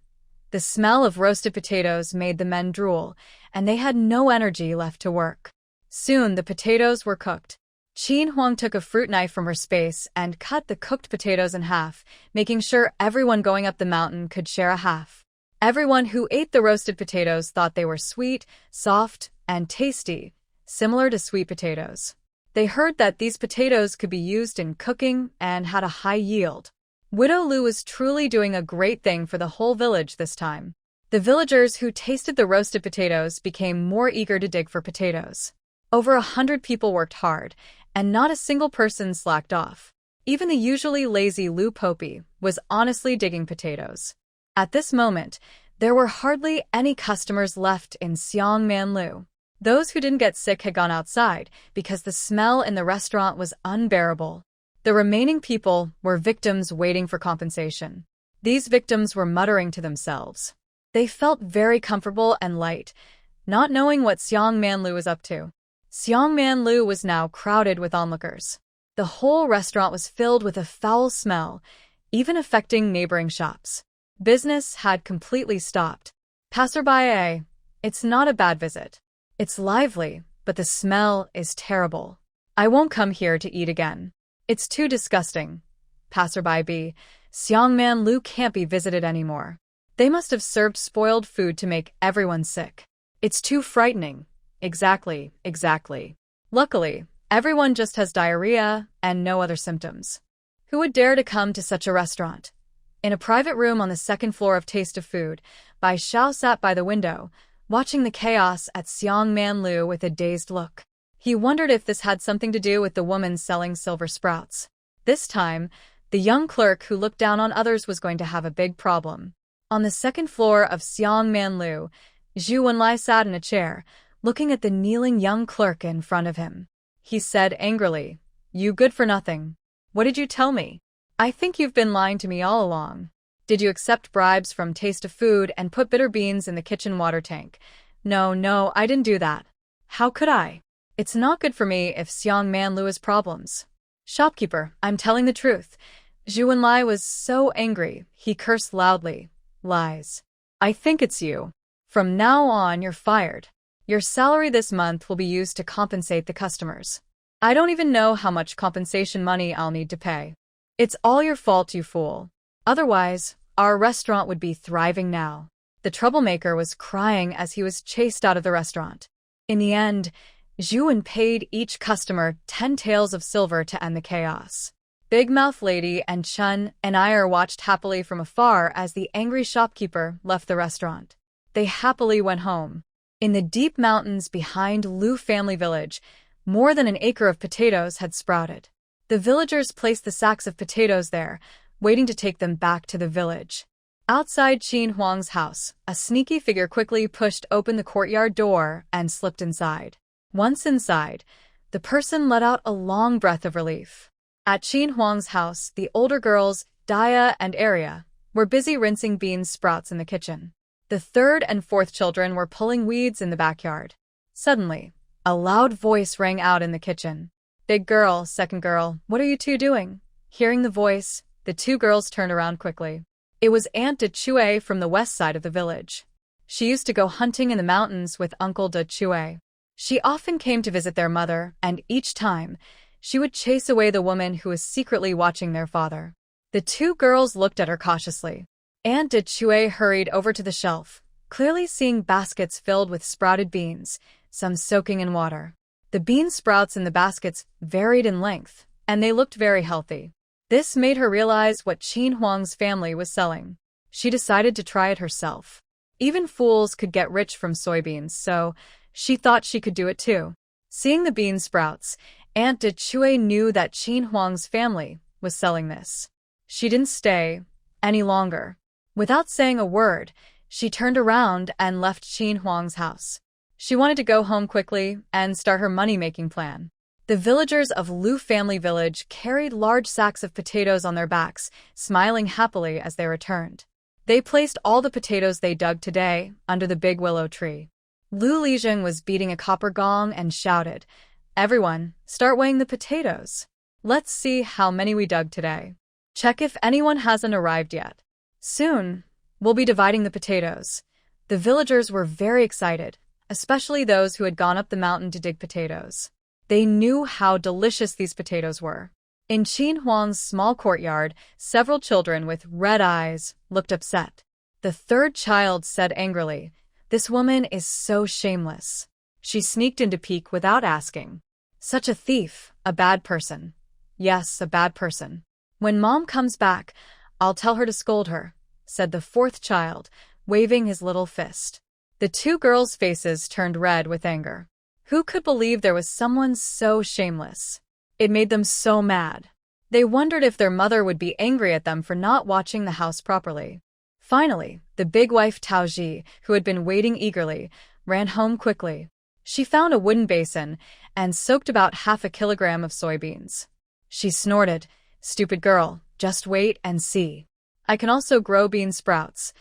the smell of roasted potatoes made the men drool, and they had no energy left to work. Soon the potatoes were cooked. Qin Huang took a fruit knife from her space and cut the cooked potatoes in half, making sure everyone going up the mountain could share a half. Everyone who ate the roasted potatoes thought they were sweet, soft, and tasty, similar to sweet potatoes. They heard that these potatoes could be used in cooking and had a high yield. Widow Lu was truly doing a great thing for the whole village this time. The villagers who tasted the roasted potatoes became more eager to dig for potatoes. Over 100 people worked hard, and not a single person slacked off. Even the usually lazy Lu Popi was honestly digging potatoes. At this moment, there were hardly any customers left in Xiangmanlu. Those who didn't get sick had gone outside because the smell in the restaurant was unbearable. The remaining people were victims waiting for compensation. These victims were muttering to themselves. They felt very comfortable and light, not knowing what Xiangmanlu was up to. Xiangmanlu was now crowded with onlookers. The whole restaurant was filled with a foul smell, even affecting neighboring shops. Business had completely stopped. Passerby, it's not a bad visit. It's lively, but the smell is terrible. I won't come here to eat again. It's too disgusting. Passerby B, Xiangmanlu can't be visited anymore. They must have served spoiled food to make everyone sick. It's too frightening. Exactly. Luckily, everyone just has diarrhea and no other symptoms. Who would dare to come to such a restaurant? In a private room on the second floor of Taste of Food, Bai Xiao sat by the window, watching the chaos at Xiangmanlu with a dazed look. He wondered if this had something to do with the woman selling silver sprouts. This time, the young clerk who looked down on others was going to have a big problem. On the second floor of Xiangmanlu, Zhu Wenlai sat in a chair, looking at the kneeling young clerk in front of him. He said angrily, "You good for nothing. What did you tell me? I think you've been lying to me all along. Did you accept bribes from Taste of Food and put bitter beans in the kitchen water tank? No, I didn't do that. How could I? It's not good for me if Xiangmanlu has problems." "Shopkeeper, I'm telling the truth." Zhu Wenlai was so angry, he cursed loudly. "Lies. I think it's you. From now on, you're fired. Your salary this month will be used to compensate the customers. I don't even know how much compensation money I'll need to pay. It's all your fault, you fool. Otherwise, our restaurant would be thriving now." The troublemaker was crying as he was chased out of the restaurant. In the end, Zhuan paid each customer 10 taels of silver to end the chaos. Big Mouth Lady and Chun and I watched happily from afar as the angry shopkeeper left the restaurant. They happily went home. In the deep mountains behind Lu family village, more than an acre of potatoes had sprouted. The villagers placed the sacks of potatoes there, waiting to take them back to the village. Outside Qin Huang's house, a sneaky figure quickly pushed open the courtyard door and slipped inside. Once inside, the person let out a long breath of relief. At Qin Huang's house, the older girls, Daya and Arya, were busy rinsing bean sprouts in the kitchen. The third and fourth children were pulling weeds in the backyard. Suddenly, a loud voice rang out in the kitchen. "Big girl, second girl, what are you two doing?" Hearing the voice, the two girls turned around quickly. It was Aunt De Chue from the west side of the village. She used to go hunting in the mountains with Uncle De Chue. She often came to visit their mother, and each time, she would chase away the woman who was secretly watching their father. The two girls looked at her cautiously. Aunt De Chue hurried over to the shelf, clearly seeing baskets filled with sprouted beans, some soaking in water. The bean sprouts in the baskets varied in length, and they looked very healthy. This made her realize what Qin Huang's family was selling. She decided to try it herself. Even fools could get rich from soybeans, so she thought she could do it too. Seeing the bean sprouts, Aunt De Chue knew that Qin Huang's family was selling this. She didn't stay any longer. Without saying a word, she turned around and left Qin Huang's house. She wanted to go home quickly and start her money-making plan. The villagers of Lu family village carried large sacks of potatoes on their backs, smiling happily as they returned. They placed all the potatoes they dug today under the big willow tree. Lu Lijing was beating a copper gong and shouted, "Everyone, start weighing the potatoes. Let's see how many we dug today. Check if anyone hasn't arrived yet. Soon, we'll be dividing the potatoes." The villagers were very excited, especially those who had gone up the mountain to dig potatoes. They knew how delicious these potatoes were. In Qin Huang's small courtyard, several children with red eyes looked upset. The third child said angrily, "This woman is so shameless. She sneaked in to peek without asking. Such a thief, a bad person. Yes, a bad person. When Mom comes back, I'll tell her to scold her, said the fourth child, waving his little fist. The two girls' faces turned red with anger. Who could believe there was someone so shameless? It made them so mad. They wondered if their mother would be angry at them for not watching the house properly. Finally, the big wife Taoji, who had been waiting eagerly, ran home quickly. She found a wooden basin and soaked about 1/2 kilogram of soybeans. She snorted, "Stupid girl, just wait and see. I can also grow bean sprouts."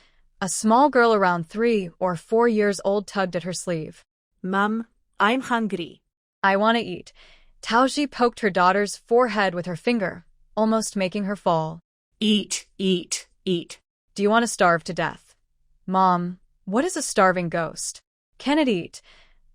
A small girl around 3 or 4 years old tugged at her sleeve. Mom, I'm hungry. "I want to eat." Taoji poked her daughter's forehead with her finger, almost making her fall. Eat, eat, eat. "Do you want to starve to death?" "Mom, what is a starving ghost? Can it eat?"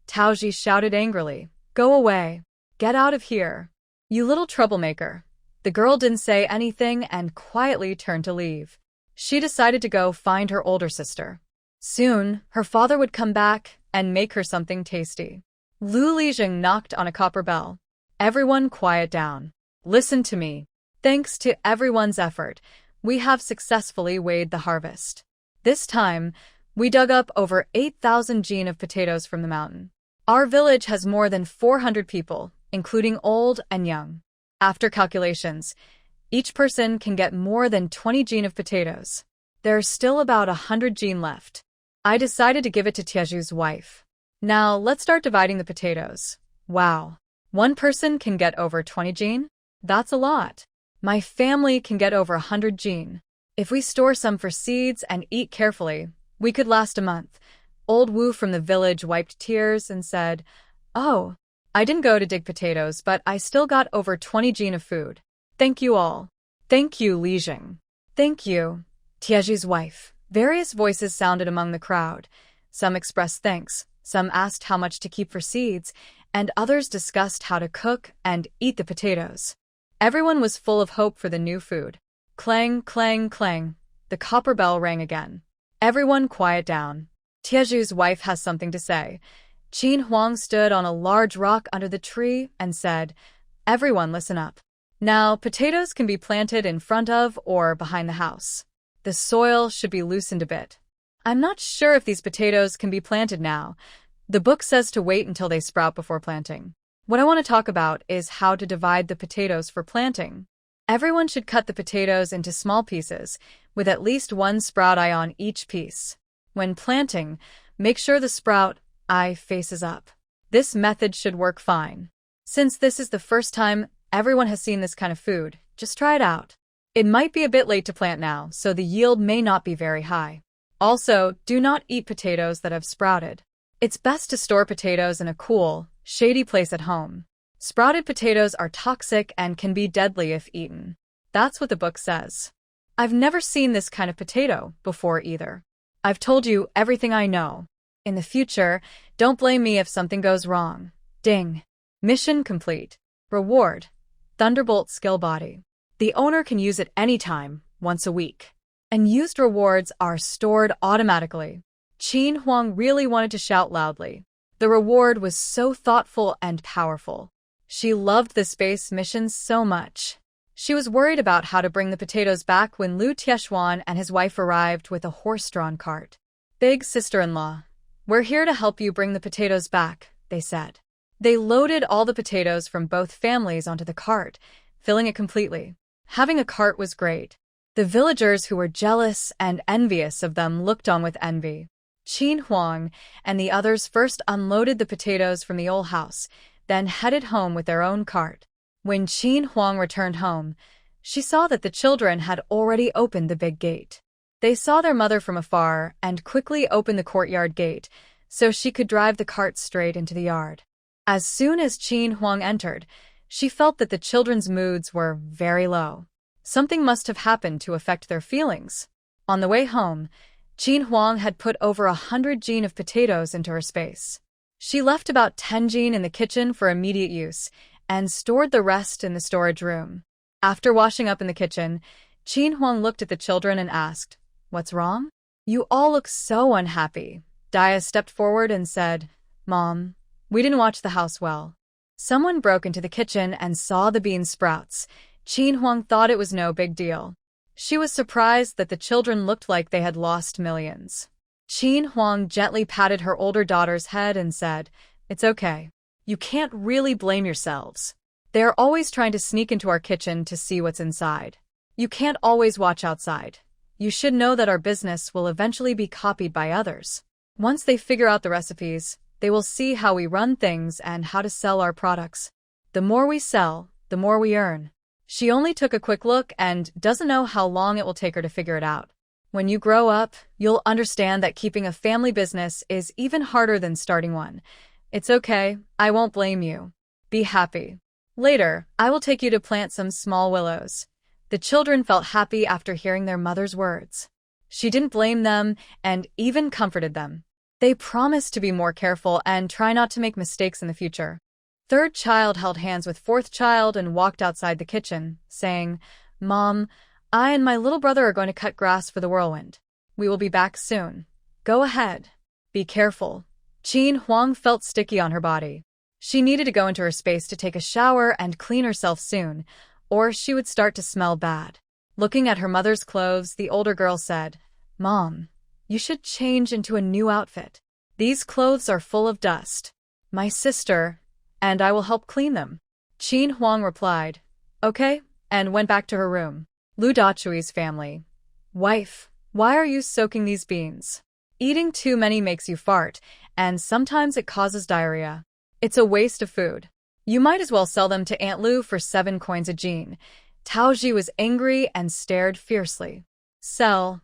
Taoji shouted angrily. "Go away. Get out of here. You little troublemaker." The girl didn't say anything and quietly turned to leave. She decided to go find her older sister. Soon, her father would come back and make her something tasty. Lu Lijing knocked on a copper bell. "Everyone quiet down. Listen to me. Thanks to everyone's effort, we have successfully weighed the harvest. This time, we dug up over 8,000 jin of potatoes from the mountain. Our village has more than 400 people, including old and young. After calculations, each person can get more than 20 jin of potatoes. There are still about 100 jin left. I decided to give it to Tieju's wife. Now, let's start dividing the potatoes." "Wow. One person can get over 20 jin? That's a lot. My family can get over 100 jin. If we store some for seeds and eat carefully, we could last a month." Old Wu from the village wiped tears and said, "Oh, I didn't go to dig potatoes, but I still got over 20 jin of food. Thank you all." "Thank you, Lijing." "Thank you, Tieju's wife." Various voices sounded among the crowd. Some expressed thanks, some asked how much to keep for seeds, and others discussed how to cook and eat the potatoes. Everyone was full of hope for the new food. Clang, clang, clang. The copper bell rang again. "Everyone quiet down. Tieju's wife has something to say." Qin Huang stood on a large rock under the tree and said, "Everyone listen up. Now, potatoes can be planted in front of or behind the house. The soil should be loosened a bit. I'm not sure if these potatoes can be planted now. The book says to wait until they sprout before planting. What I want to talk about is how to divide the potatoes for planting. Everyone should cut the potatoes into small pieces, with at least one sprout eye on each piece. When planting, make sure the sprout eye faces up. This method should work fine. Since this is the first time everyone has seen this kind of food, just try it out. It might be a bit late to plant now, so the yield may not be very high. Also, do not eat potatoes that have sprouted. It's best to store potatoes in a cool, shady place at home. Sprouted potatoes are toxic and can be deadly if eaten. That's what the book says. I've never seen this kind of potato before either. I've told you everything I know. In the future, don't blame me if something goes wrong. Ding. Mission complete. Reward. Thunderbolt skill body. The owner can use it anytime, once a week. And used rewards are stored automatically. Qin Huang really wanted to shout loudly. The reward was so thoughtful and powerful. She loved the space mission so much. She was worried about how to bring the potatoes back when Lu Tieshuan and his wife arrived with a horse-drawn cart. "Big sister-in-law, we're here to help you bring the potatoes back," they said. They loaded all the potatoes from both families onto the cart, filling it completely. Having a cart was great. The villagers who were jealous and envious of them looked on with envy. Qin Huang and the others first unloaded the potatoes from the old house, then headed home with their own cart. When Qin Huang returned home, she saw that the children had already opened the big gate. They saw their mother from afar and quickly opened the courtyard gate so she could drive the cart straight into the yard. As soon as Qin Huang entered, she felt that the children's moods were very low. Something must have happened to affect their feelings. On the way home, Qin Huang had put over 100 jin of potatoes into her space. She left about 10 jin in the kitchen for immediate use and stored the rest in the storage room. After washing up in the kitchen, Qin Huang looked at the children and asked, "What's wrong? You all look so unhappy." Dia stepped forward and said, "Mom, We didn't watch the house well. Someone broke into the kitchen and saw the bean sprouts. Qin Huang thought it was no big deal. She was surprised that the children looked like they had lost millions. Qin Huang gently patted her older daughter's head and said, "It's okay. You can't really blame yourselves. They are always trying to sneak into our kitchen to see what's inside. You can't always watch outside. You should know that our business will eventually be copied by others. Once they figure out the recipes, they will see how we run things and how to sell our products. The more we sell, the more we earn." She only took a quick look and doesn't know how long it will take her to figure it out. When you grow up, you'll understand that keeping a family business is even harder than starting one. It's okay, I won't blame you. Be happy. Later, I will take you to plant some small willows. The children felt happy after hearing their mother's words. She didn't blame them and even comforted them. They promised to be more careful and try not to make mistakes in the future. Third child held hands with fourth child and walked outside the kitchen, saying, "Mom, I and my little brother are going to cut grass for the whirlwind. We will be back soon. Go ahead. Be careful." Qin Huang felt sticky on her body. She needed to go into her space to take a shower and clean herself soon, or she would start to smell bad. Looking at her mother's clothes, the older girl said, "Mom, you should change into a new outfit. These clothes are full of dust. My sister and I will help clean them." Qin Huang replied, "Okay," and went back to her room. Lu Dachui's family. "Wife, why are you soaking these beans? Eating too many makes you fart, and sometimes it causes diarrhea. It's a waste of food. You might as well sell them to Aunt Lu for 7 coins a jean." Taoji was angry and stared fiercely. Sell.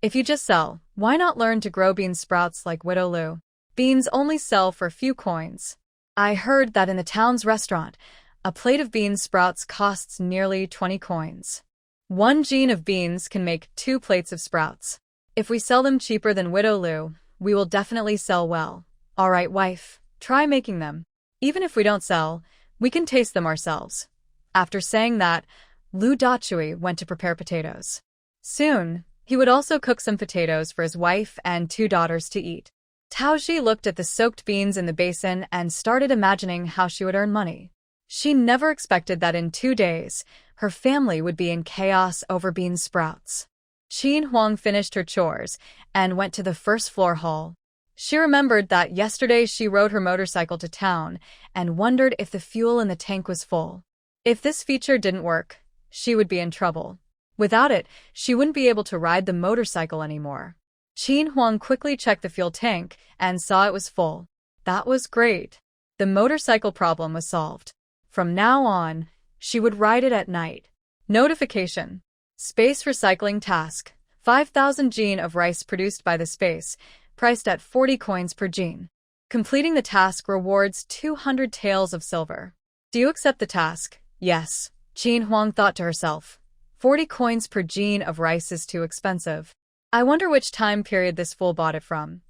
If you just sell, why not learn to grow bean sprouts like Widow Lu? Beans only sell for a few coins. I heard that in the town's restaurant, a plate of bean sprouts costs nearly 20 coins. 1 jean of beans can make 2 plates of sprouts. If we sell them cheaper than Widow Lu, we will definitely sell well. All right, wife, try making them. Even if we don't sell, we can taste them ourselves. After saying that, Lu Dachui went to prepare potatoes. Soon, he would also cook some potatoes for his wife and 2 daughters to eat. Taoji looked at the soaked beans in the basin and started imagining how she would earn money. She never expected that in 2 days, her family would be in chaos over bean sprouts. Qin Huang finished her chores and went to the first floor hall. She remembered that yesterday she rode her motorcycle to town and wondered if the fuel in the tank was full. If this feature didn't work, she would be in trouble. Without it, she wouldn't be able to ride the motorcycle anymore. Qin Huang quickly checked the fuel tank and saw it was full. That was great. The motorcycle problem was solved. From now on, she would ride it at night. Notification. Space recycling task. 5,000 jean of rice produced by the space, priced at 40 coins per jean. Completing the task rewards 200 taels of silver. Do you accept the task? Yes. Qin Huang thought to herself. 40 coins per jean of rice is too expensive. I wonder which time period this fool bought it from.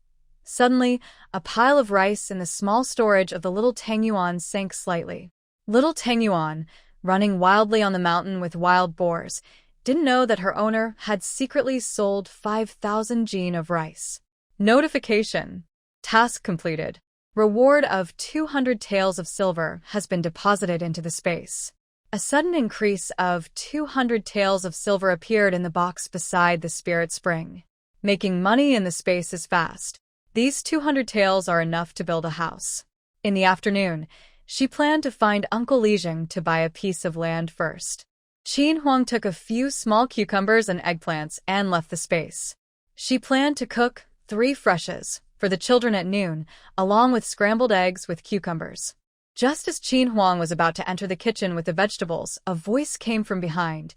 Suddenly, a pile of rice in the small storage of the little Tangyuan sank slightly. Little Tangyuan, running wildly on the mountain with wild boars, didn't know that her owner had secretly sold 5,000 jean of rice. Notification. Task completed. Reward of 200 taels of silver has been deposited into the space. A sudden increase of 200 taels of silver appeared in the box beside the spirit spring. Making money in the space is fast. These 200 taels are enough to build a house. In the afternoon, she planned to find Uncle Lijing to buy a piece of land first. Qin Huang took a few small cucumbers and eggplants and left the space. She planned to cook 3 freshes for the children at noon, along with scrambled eggs with cucumbers. Just as Qin Huang was about to enter the kitchen with the vegetables, a voice came from behind.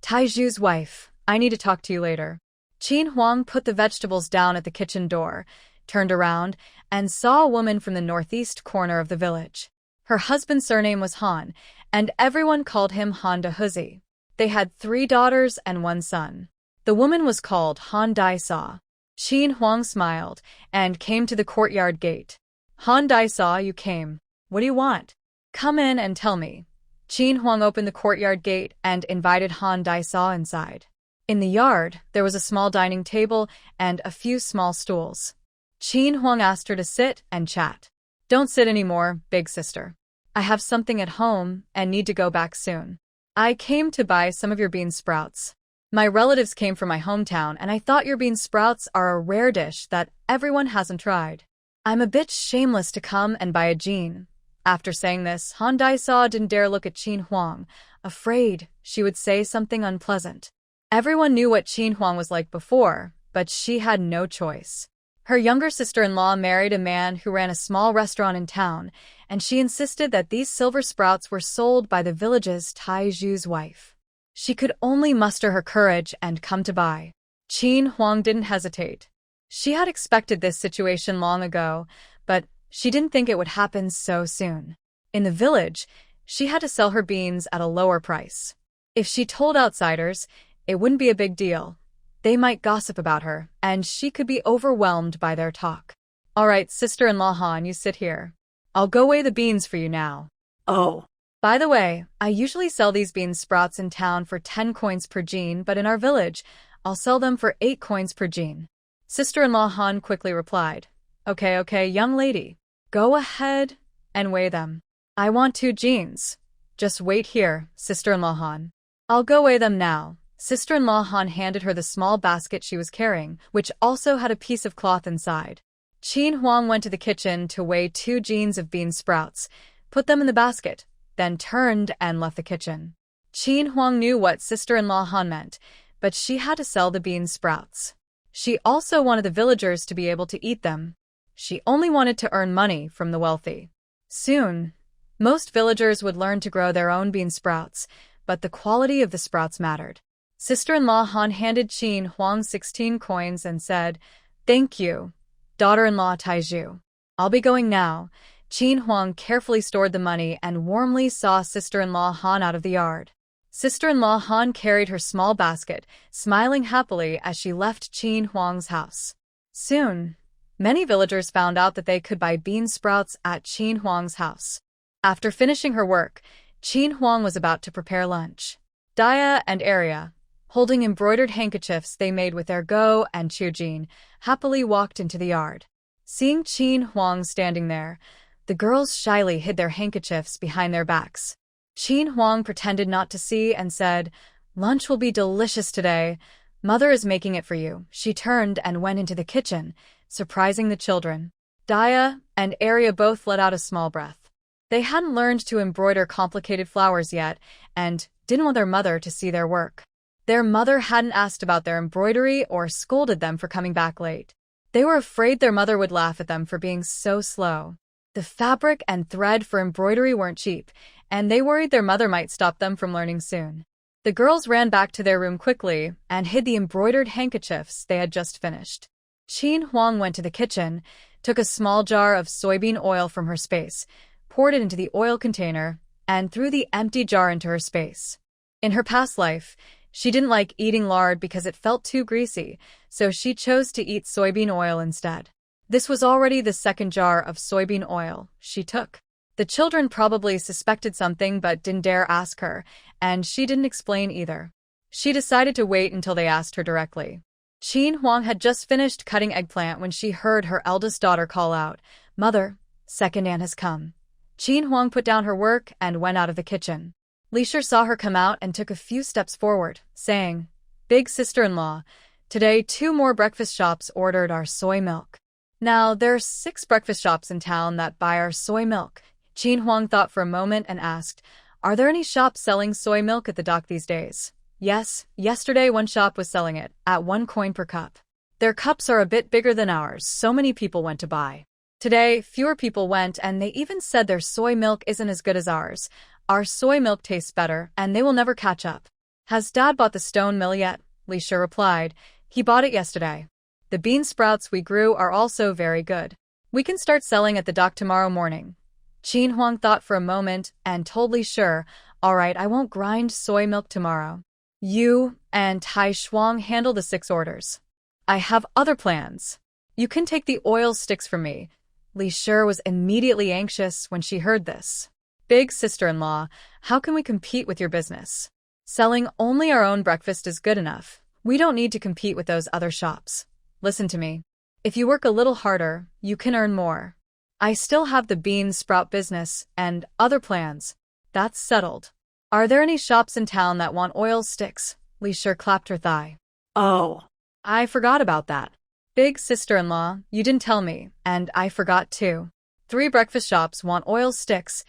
"Taiju's wife, I need to talk to you later." Qin Huang put the vegetables down at the kitchen door, turned around, and saw a woman from the northeast corner of the village. Her husband's surname was Han, and everyone called him Han Dahuzi. They had 3 daughters and 1 son. The woman was called Han Dai-Sa. Qin Huang smiled and came to the courtyard gate. "Han Dai-Sa, you came. What do you want? Come in and tell me." Qin Huang opened the courtyard gate and invited Han Dai-Sa inside. In the yard, there was a small dining table and a few small stools. Qin Huang asked her to sit and chat. Don't sit anymore, big sister. I have something at home and need to go back soon. I came to buy some of your bean sprouts. My relatives came from my hometown and I thought your bean sprouts are a rare dish that everyone hasn't tried. I'm a bit shameless to come and buy a jean. After saying this, Han Dai-saw didn't dare look at Qin Huang, afraid she would say something unpleasant. Everyone knew what Qin Huang was like before, but she had no choice. Her younger sister-in-law married a man who ran a small restaurant in town, and she insisted that these silver sprouts were sold by the village's Taiju's wife. She could only muster her courage and come to buy. Qin Huang didn't hesitate. She had expected this situation long ago, but she didn't think it would happen so soon. In the village, she had to sell her beans at a lower price. If she told outsiders, it wouldn't be a big deal. They might gossip about her, and she could be overwhelmed by their talk. All right, sister-in-law Han, you sit here. I'll go weigh the beans for you now. Oh. By the way, I usually sell these bean sprouts in town for 10 coins per jean, but in our village, I'll sell them for 8 coins per jean. Sister-in-law Han quickly replied. Okay, young lady. Go ahead and weigh them. I want 2 jeans. Just wait here, sister-in-law Han. I'll go weigh them now. Sister-in-law Han handed her the small basket she was carrying, which also had a piece of cloth inside. Qin Huang went to the kitchen to weigh 2 jeans of bean sprouts, put them in the basket, then turned and left the kitchen. Qin Huang knew what sister-in-law Han meant, but she had to sell the bean sprouts. She also wanted the villagers to be able to eat them. She only wanted to earn money from the wealthy. Soon, most villagers would learn to grow their own bean sprouts, but the quality of the sprouts mattered. Sister-in-law Han handed Qin Huang 16 coins and said, "Thank you, daughter-in-law Taiju. I'll be going now." Qin Huang carefully stored the money and warmly saw sister-in-law Han out of the yard. Sister-in-law Han carried her small basket, smiling happily as she left Qin Huang's house. Soon, many villagers found out that they could buy bean sprouts at Qin Huang's house. After finishing her work, Qin Huang was about to prepare lunch. Dia and Arya, holding embroidered handkerchiefs they made with their Go and Chujin, happily walked into the yard. Seeing Qin Huang standing there, the girls shyly hid their handkerchiefs behind their backs. Qin Huang pretended not to see and said, "Lunch will be delicious today. Mother is making it for you." She turned and went into the kitchen, surprising the children. Dia and Arya both let out a small breath. They hadn't learned to embroider complicated flowers yet and didn't want their mother to see their work. Their mother hadn't asked about their embroidery or scolded them for coming back late. They were afraid their mother would laugh at them for being so slow. The fabric and thread for embroidery weren't cheap, and they worried their mother might stop them from learning soon. The girls ran back to their room quickly and hid the embroidered handkerchiefs they had just finished. Qin Huang went to the kitchen, took a small jar of soybean oil from her space, poured it into the oil container, and threw the empty jar into her space. In her past life, she didn't like eating lard because it felt too greasy, so she chose to eat soybean oil instead. This was already the second jar of soybean oil she took. The children probably suspected something but didn't dare ask her, and she didn't explain either. She decided to wait until they asked her directly. Qin Huang had just finished cutting eggplant when she heard her eldest daughter call out, "Mother, second aunt has come." Qin Huang put down her work and went out of the kitchen. Li Shi saw her come out and took a few steps forward, saying, "Big sister-in-law, today 2 more breakfast shops ordered our soy milk." Now, there are 6 breakfast shops in town that buy our soy milk. Qin Huang thought for a moment and asked, "Are there any shops selling soy milk at the dock these days?" Yes, yesterday one shop was selling it, at 1 coin per cup. Their cups are a bit bigger than ours, so many people went to buy. Today, fewer people went, and they even said their soy milk isn't as good as ours. Our soy milk tastes better, and they will never catch up. "Has Dad bought the stone mill yet?" Li Shi replied. "He bought it yesterday. The bean sprouts we grew are also very good. We can start selling at the dock tomorrow morning." Qin Huang thought for a moment and told Li Shi, "All right, I won't grind soy milk tomorrow. You and Tai Shuang handle the 6 orders. I have other plans. You can take the oil sticks from me." Li Shi was immediately anxious when she heard this. "Big sister-in-law, how can we compete with your business? Selling only our own breakfast is good enough. We don't need to compete with those other shops. Listen to me. If you work a little harder, you can earn more. I still have the bean sprout business and other plans. That's settled. Are there any shops in town that want oil sticks? Li Shi clapped her thigh. Oh, I forgot about that. Big sister-in-law, you didn't tell me, and I forgot too. 3 breakfast shops want oil sticks.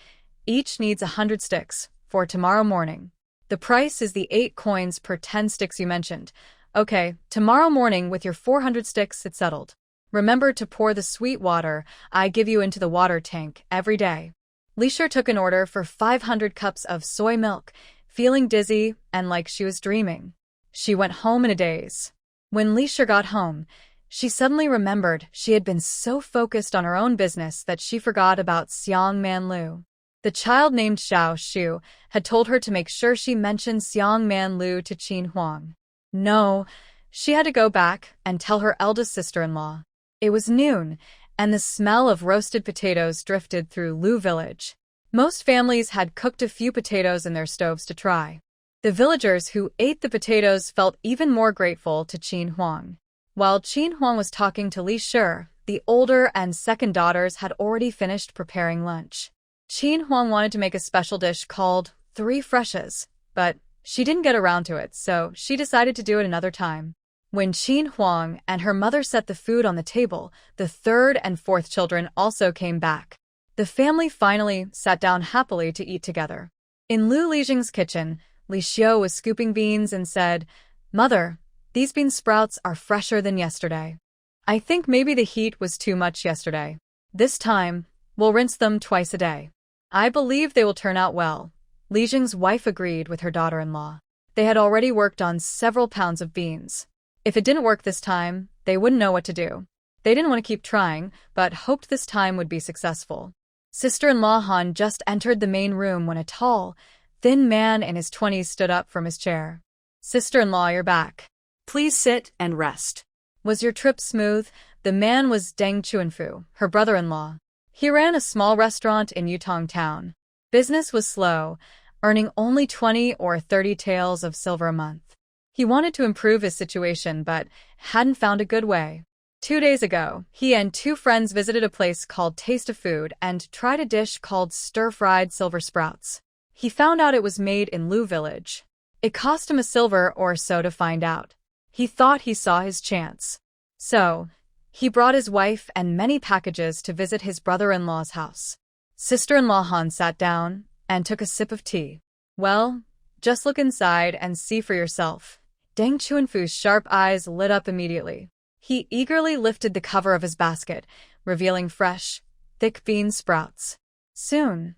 Each needs 100 sticks for tomorrow morning. The price is the 8 coins per 10 sticks you mentioned. Okay, tomorrow morning with your 400 sticks, it's settled. Remember to pour the sweet water I give you into the water tank every day. Li Shi took an order for 500 cups of soy milk, feeling dizzy and like she was dreaming. She went home in a daze. When Li Shi got home, she suddenly remembered she had been so focused on her own business that she forgot about Xiang Man Lu. The child named Xiao Shu had told her to make sure she mentioned Xiang Man Lu to Qin Huang. No, she had to go back and tell her eldest sister-in-law. It was noon, and the smell of roasted potatoes drifted through Lu village. Most families had cooked a few potatoes in their stoves to try. The villagers who ate the potatoes felt even more grateful to Qin Huang. While Qin Huang was talking to Li Shi, the older and second daughters had already finished preparing lunch. Qin Huang wanted to make a special dish called 3 Freshes, but she didn't get around to it, so she decided to do it another time. When Qin Huang and her mother set the food on the table, the 3rd and 4th children also came back. The family finally sat down happily to eat together. In Lu Lijing's kitchen, Li Xiu was scooping beans and said, "Mother, these bean sprouts are fresher than yesterday. I think maybe the heat was too much yesterday. This time, we'll rinse them twice a day. I believe they will turn out well." Li Jing's wife agreed with her daughter-in-law. They had already worked on several pounds of beans. If it didn't work this time, they wouldn't know what to do. They didn't want to keep trying, but hoped this time would be successful. Sister-in-law Han just entered the main room when a tall, thin man in his 20s stood up from his chair. "Sister-in-law, you're back. please sit and rest." Was your trip smooth?" The man was Deng Chuanfu, her brother-in-law. He ran a small restaurant in Yutong town. Business was slow, earning only 20 or 30 taels of silver a month. He wanted to improve his situation but hadn't found a good way. 2 days ago, he and 2 friends visited a place called Taste of Food and tried a dish called stir-fried silver sprouts. He found out it was made in Lu village. It cost him a silver or so to find out. He thought he saw his chance. So, he brought his wife and many packages to visit his brother-in-law's house. Sister-in-law Han sat down and took a sip of tea. "Well, just look inside and see for yourself." Deng Chuanfu's sharp eyes lit up immediately. He eagerly lifted the cover of his basket, revealing fresh, thick bean sprouts. Soon,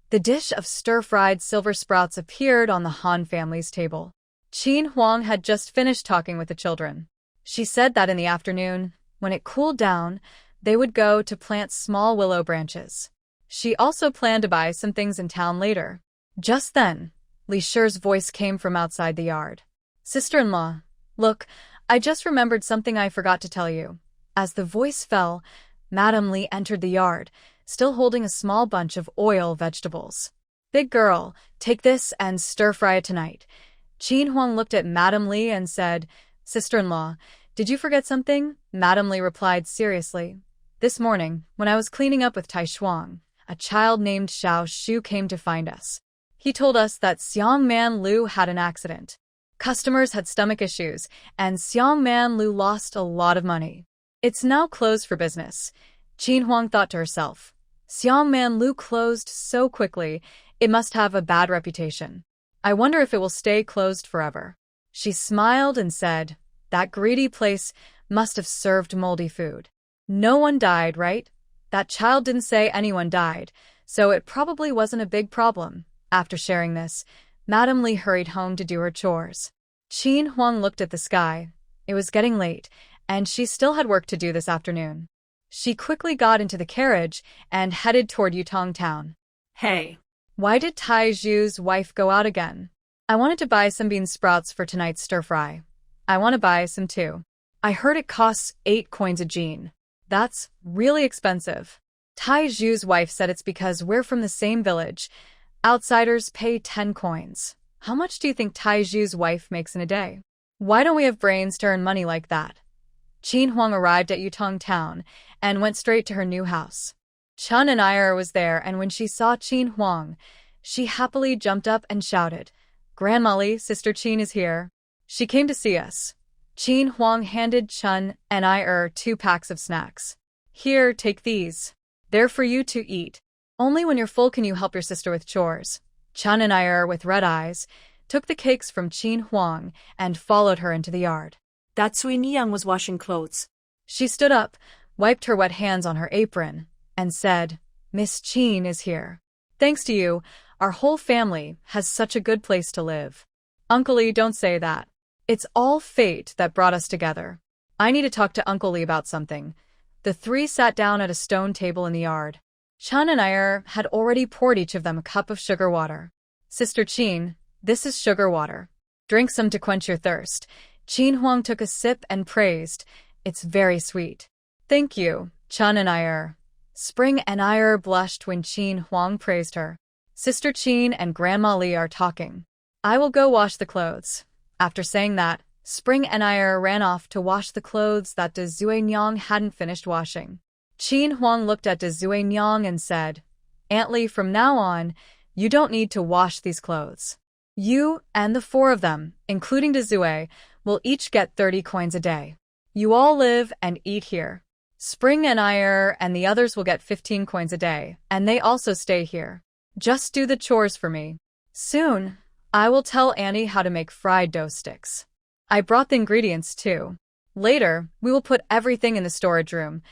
the dish of stir-fried silver sprouts appeared on the Han family's table. Qin Huang had just finished talking with the children. She said that in the afternoon, when it cooled down, they would go to plant small willow branches. She also planned to buy some things in town later. Just then, Li Shi's voice came from outside the yard. "Sister-in-law, look, I just remembered something I forgot to tell you." As the voice fell, Madame Li entered the yard, still holding a small bunch of oil vegetables. "Big girl, take this and stir-fry it tonight." Qin Huang looked at Madame Li and said, "Sister-in-law, did you forget something?" Madame Li replied seriously. "This morning, when I was cleaning up with Tai Shuang, a child named Xiao Shu came to find us. He told us that Xiang Man Lu had an accident. Customers had stomach issues, and Xiang Man Lu lost a lot of money. It's now closed for business." Qin Huang thought to herself, "Xiang Man Lu closed so quickly, it must have a bad reputation. I wonder if it will stay closed forever." She smiled and said, "That greedy place must have served moldy food. No one died, right?" That child didn't say anyone died, so it probably wasn't a big problem. After sharing this, Madame Li hurried home to do her chores. Qin Huang looked at the sky. It was getting late, and she still had work to do this afternoon. She quickly got into the carriage and headed toward Yutong town. "Hey, Why did Tai Zhu's wife go out again?" "I wanted to buy some bean sprouts for tonight's stir-fry. I want to buy some too. I heard it costs 8 coins a jean. That's really expensive." Tai Zhu's wife said it's because we're from the same village. Outsiders pay 10 coins. How much do you think Tai Zhu's wife makes in a day? Why don't we have brains to earn money like that? Qin Huang arrived at Yutong town and went straight to her new house. Chun and Iyer was there, and when she saw Qin Huang, she happily jumped up and shouted, "Grandma Li, Sister Qin is here. She came to see us." Qin Huang handed Chun and Iyer 2 packs of snacks. "Here, take these. They're for you to eat. Only when you're full can you help your sister with chores." Chun and Iyer, with red eyes, took the cakes from Qin Huang and followed her into the yard. That Sui Niang was washing clothes. She stood up, wiped her wet hands on her apron, and said, "Miss Qin is here. Thanks to you, our whole family has such a good place to live." "Uncle Lee, don't say that. It's all fate that brought us together. I need to talk to Uncle Lee about something." The 3 sat down at a stone table in the yard. Chun and Iyer had already poured each of them a cup of sugar water. "Sister Qin, this is sugar water. Drink some to quench your thirst." Qin Huang took a sip and praised, "It's very sweet." "Thank you, Chun and Iyer." Spring and Iyer blushed when Qin Huang praised her. "Sister Qin and Grandma Li are talking. I will go wash the clothes." After saying that, Spring and Iyer ran off to wash the clothes that De Zuenyang hadn't finished washing. Qin Huang looked at De Zuenyang and said, "Aunt Li, from now on, you don't need to wash these clothes. You and the 4 of them, including De Zue, will each get 30 coins a day. You all live and eat here. Spring and Iyer and the others will get 15 coins a day, and they also stay here. Just do the chores for me. Soon, I will tell Annie how to make fried dough sticks. I brought the ingredients too. Later, we will put everything in the storage room."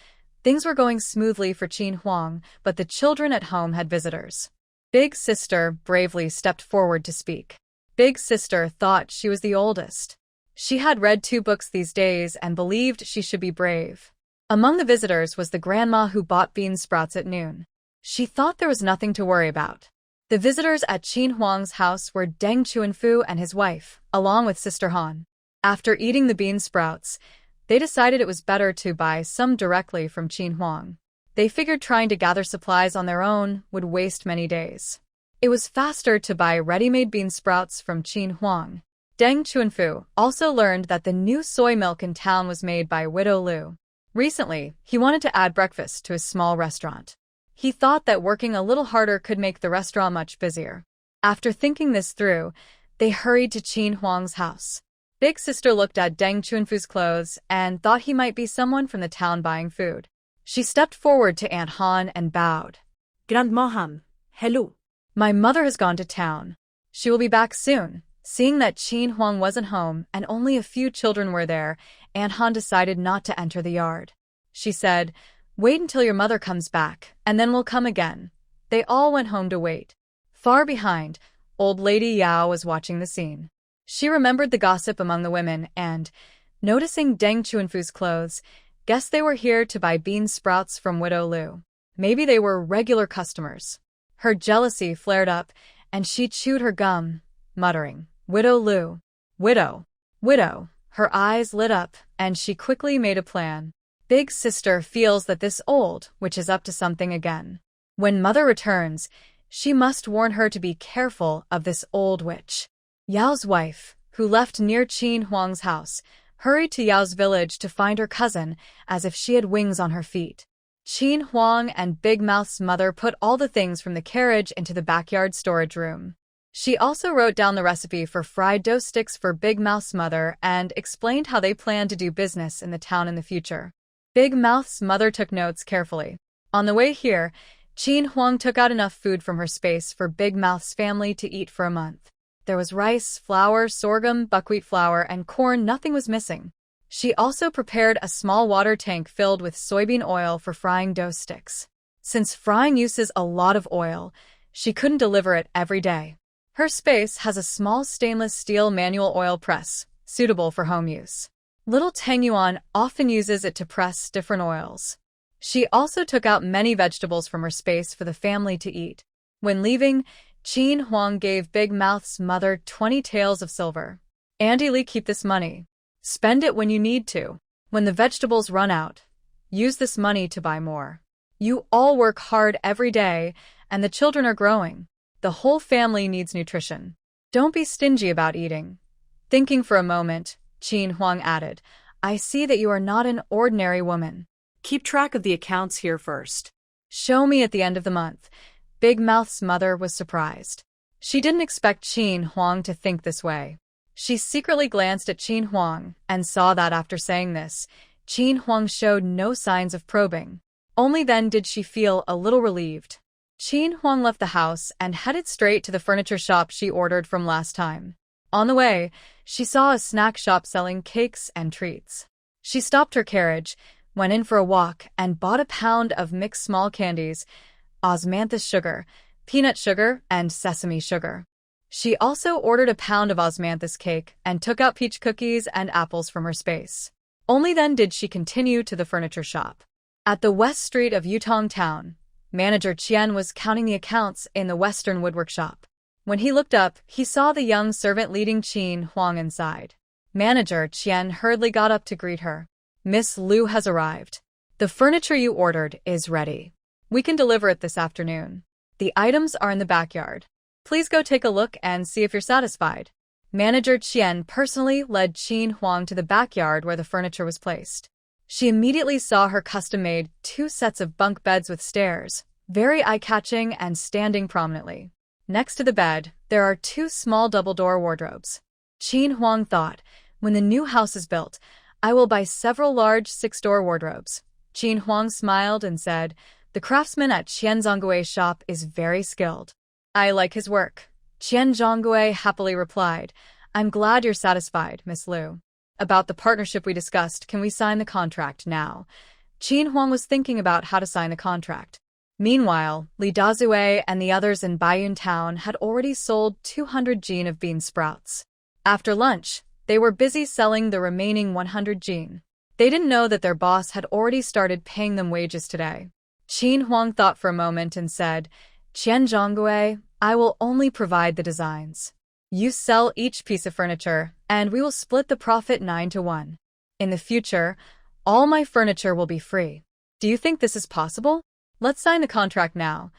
Things were going smoothly for Qin Huang, but the children at home had visitors. Big Sister bravely stepped forward to speak. Big Sister thought she was the oldest. She had read 2 books these days and believed she should be brave. Among the visitors was the grandma who bought bean sprouts at noon. She thought there was nothing to worry about. The visitors at Qin Huang's house were Deng Chuanfu and his wife, along with Sister Han. After eating the bean sprouts, they decided it was better to buy some directly from Qin Huang. They figured trying to gather supplies on their own would waste many days. It was faster to buy ready-made bean sprouts from Qin Huang. Deng Chuanfu also learned that the new soy milk in town was made by Widow Lu. Recently, he wanted to add breakfast to his small restaurant. He thought that working a little harder could make the restaurant much busier. After thinking this through, they hurried to Qin Huang's house. Big Sister looked at Deng Chuanfu's clothes and thought he might be someone from the town buying food. She stepped forward to Aunt Han and bowed. "Grandma Han, hello." "My mother has gone to town. She will be back soon." Seeing that Qin Huang wasn't home and only a few children were there, Aunt Han decided not to enter the yard. She said, "Wait until your mother comes back, and then we'll come again." They all went home to wait. Far behind, Old Lady Yao was watching the scene. She remembered the gossip among the women and, noticing Deng Chuanfu's clothes, guessed they were here to buy bean sprouts from Widow Lu. Maybe they were regular customers. Her jealousy flared up, and she chewed her gum, muttering, "Widow Lu. Widow. Widow." Her eyes lit up, and she quickly made a plan. Big Sister feels that this old witch is up to something again. When Mother returns, she must warn her to be careful of this old witch. Yao's wife, who left near Qin Huang's house, hurried to Yao's village to find her cousin as if she had wings on her feet. Qin Huang and Big Mouth's mother put all the things from the carriage into the backyard storage room. She also wrote down the recipe for fried dough sticks for Big Mouth's mother and explained how they planned to do business in the town in the future. Big Mouth's mother took notes carefully. On the way here, Qin Huang took out enough food from her space for Big Mouth's family to eat for a month. There was rice, flour, sorghum, buckwheat flour, and corn. Nothing was missing. She also prepared a small water tank filled with soybean oil for frying dough sticks. Since frying uses a lot of oil, she couldn't deliver it every day. Her space has a small stainless steel manual oil press, suitable for home use. Little Tang Yuan often uses it to press different oils. She also took out many vegetables from her space for the family to eat. When leaving, Qin Huang gave Big Mouth's mother 20 taels of silver. "Auntie Lee, keep this money. Spend it when you need to. When the vegetables run out, use this money to buy more. You all work hard every day, and the children are growing. The whole family needs nutrition. Don't be stingy about eating." Thinking for a moment, Qin Huang added, "I see that you are not an ordinary woman. Keep track of the accounts here first." Show me at the end of the month. Big Mouth's mother was surprised. She didn't expect Qin Huang to think this way. She secretly glanced at Qin Huang and saw that after saying this, Qin Huang showed no signs of probing. Only then did she feel a little relieved. Qin Huang left the house and headed straight to the furniture shop she ordered from last time. On the way, she saw a snack shop selling cakes and treats. She stopped her carriage, went in for a walk, and bought a pound of mixed small candies, osmanthus sugar, peanut sugar, and sesame sugar. She also ordered a pound of osmanthus cake and took out peach cookies and apples from her space. Only then did she continue to the furniture shop. At the west street of Yutong Town, Manager Qian was counting the accounts in the western woodwork shop. When he looked up, he saw the young servant leading Qin Huang inside. Manager Qian hurriedly got up to greet her. Miss Liu has arrived. The furniture you ordered is ready. We can deliver it this afternoon. The items are in the backyard. Please go take a look and see if you're satisfied. Manager Qian personally led Qin Huang to the backyard where the furniture was placed. She immediately saw her custom-made 2 sets of bunk beds with stairs, very eye-catching and standing prominently. Next to the bed, there are 2 small double-door wardrobes. Qin Huang thought, when the new house is built, I will buy several large 6-door wardrobes. Qin Huang smiled and said, the craftsman at Qian Zhonggui's shop is very skilled. I like his work. Qian Zhonggui happily replied, I'm glad you're satisfied, Miss Liu. About the partnership we discussed, can we sign the contract now? Qin Huang was thinking about how to sign the contract. Meanwhile, Li Dazue and the others in Baiyun Town had already sold 200 jin of bean sprouts. After lunch, they were busy selling the remaining 100 jin. They didn't know that their boss had already started paying them wages today. Qin Huang thought for a moment and said, Qian Zhonggui, I will only provide the designs. You sell each piece of furniture, and we will split the profit 9-1. In the future, all my furniture will be free. Do you think this is possible? Let's sign the contract now.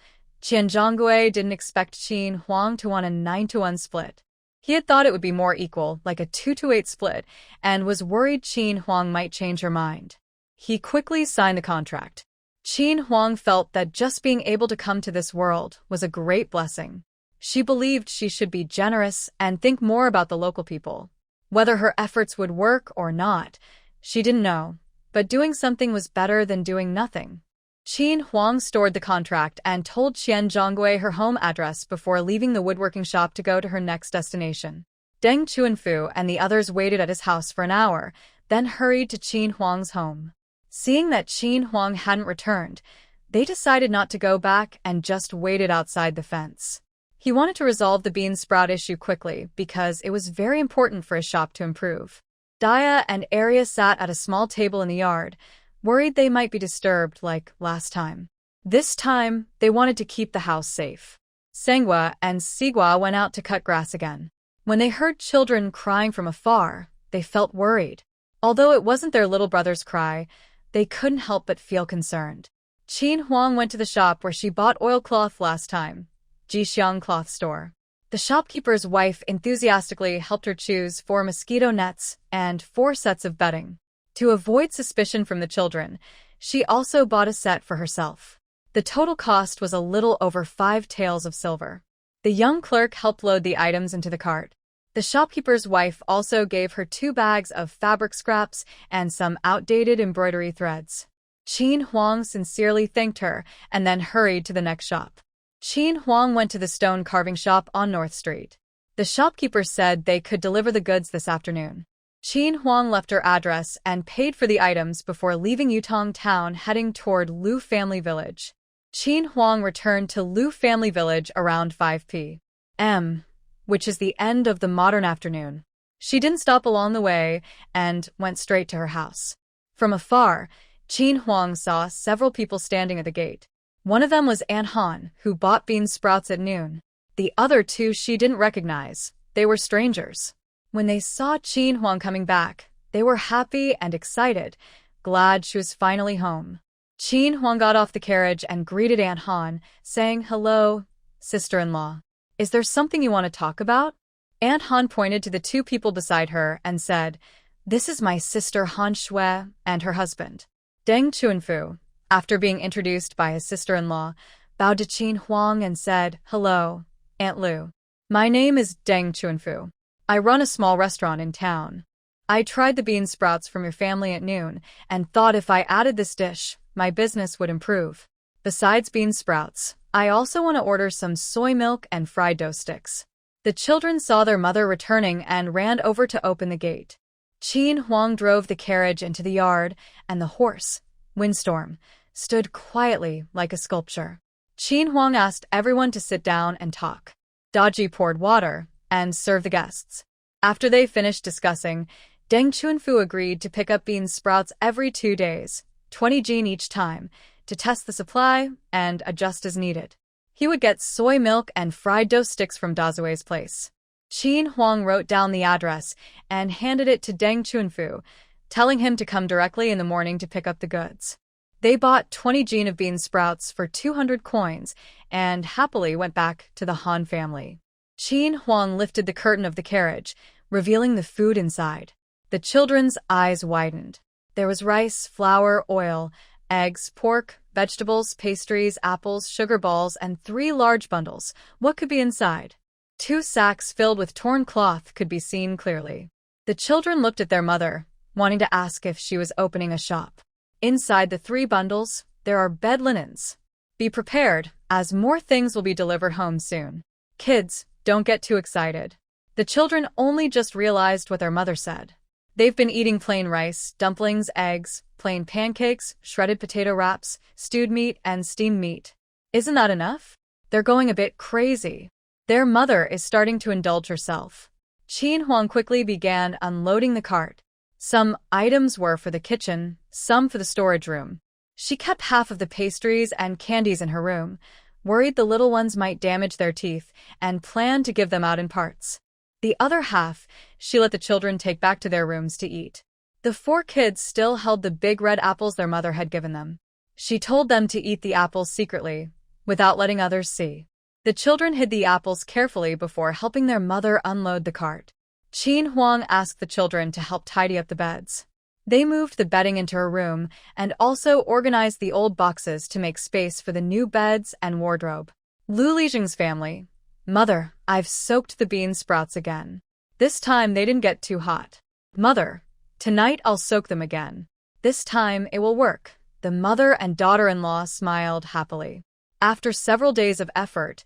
Qian Zhonggui didn't expect Qin Huang to want a 9-1 split. He had thought it would be more equal, like a 2-8 split, and was worried Qin Huang might change her mind. He quickly signed the contract. Qin Huang felt that just being able to come to this world was a great blessing. She believed she should be generous and think more about the local people. Whether her efforts would work or not, she didn't know, but doing something was better than doing nothing. Qin Huang stored the contract and told Qian Zhonggui her home address before leaving the woodworking shop to go to her next destination. Deng Chuanfu and the others waited at his house for an hour, then hurried to Qin Huang's home. Seeing that Qin Huang hadn't returned, they decided not to go back and just waited outside the fence. He wanted to resolve the bean sprout issue quickly because it was very important for his shop to improve. Daya and Arya sat at a small table in the yard, worried they might be disturbed like last time. This time, they wanted to keep the house safe. Sengwa and Sigua went out to cut grass again. When they heard children crying from afar, they felt worried. Although it wasn't their little brother's cry, they couldn't help but feel concerned. Qin Huang went to the shop where she bought oilcloth last time, Jixiang Cloth Store. The shopkeeper's wife enthusiastically helped her choose 4 mosquito nets and 4 sets of bedding. To avoid suspicion from the children, she also bought a set for herself. The total cost was a little over 5 taels of silver. The young clerk helped load the items into the cart. The shopkeeper's wife also gave her 2 bags of fabric scraps and some outdated embroidery threads. Qin Huang sincerely thanked her and then hurried to the next shop. Qin Huang went to the stone carving shop on North Street. The shopkeeper said they could deliver the goods this afternoon. Qin Huang left her address and paid for the items before leaving Yutong Town heading toward Lu Family Village. Qin Huang returned to Lu Family Village around 5 p.m., which is the end of the modern afternoon. She didn't stop along the way and went straight to her house. From afar, Qin Huang saw several people standing at the gate. One of them was An Han, who bought bean sprouts at noon. The other 2 she didn't recognize. They were strangers. When they saw Qin Huang coming back, they were happy and excited, glad she was finally home. Qin Huang got off the carriage and greeted An Han, saying, "Hello, sister-in-law. Is there something you want to talk about?" An Han pointed to the 2 people beside her and said, "This is my sister Han Shui and her husband, Deng Chuanfu. After being introduced by his sister-in-law, bowed to Qin Huang and said, "Hello, Aunt Lu. My name is Deng Chuanfu. I run a small restaurant in town. I tried the bean sprouts from your family at noon and thought if I added this dish, my business would improve. Besides bean sprouts, I also want to order some soy milk and fried dough sticks." The children saw their mother returning and ran over to open the gate. Qin Huang drove the carriage into the yard, and the horse, Windstorm, stood quietly like a sculpture. Qin Huang asked everyone to sit down and talk. Daji poured water and served the guests. After they finished discussing, Deng Chuanfu agreed to pick up bean sprouts every 2 days, 20 jin each time, to test the supply and adjust as needed. He would get soy milk and fried dough sticks from Dazue's place. Qin Huang wrote down the address and handed it to Deng Chuanfu, telling him to come directly in the morning to pick up the goods. They bought 20 jin of bean sprouts for 200 coins and happily went back to the Han family. Qin Huang lifted the curtain of the carriage, revealing the food inside. The children's eyes widened. There was rice, flour, oil, eggs, pork, vegetables, pastries, apples, sugar balls, and 3 large bundles. What could be inside? 2 sacks filled with torn cloth could be seen clearly. The children looked at their mother, wanting to ask if she was opening a shop. Inside the 3 bundles, there are bed linens. Be prepared, as more things will be delivered home soon. Kids, don't get too excited. The children only just realized what their mother said. They've been eating plain rice, dumplings, eggs, plain pancakes, shredded potato wraps, stewed meat, and steamed meat. Isn't that enough? They're going a bit crazy. Their mother is starting to indulge herself. Qin Huang quickly began unloading the cart. Some items were for the kitchen, some for the storage room. She kept half of the pastries and candies in her room, worried the little ones might damage their teeth, and planned to give them out in parts. The other half, she let the children take back to their rooms to eat. The 4 kids still held the big red apples their mother had given them. She told them to eat the apples secretly, without letting others see. The children hid the apples carefully before helping their mother unload the cart. Qin Huang asked the children to help tidy up the beds. They moved the bedding into her room and also organized the old boxes to make space for the new beds and wardrobe. Lu Lijing's family. Mother, I've soaked the bean sprouts again. This time they didn't get too hot. Mother, tonight I'll soak them again. This time it will work. The mother and daughter-in-law smiled happily. After several days of effort,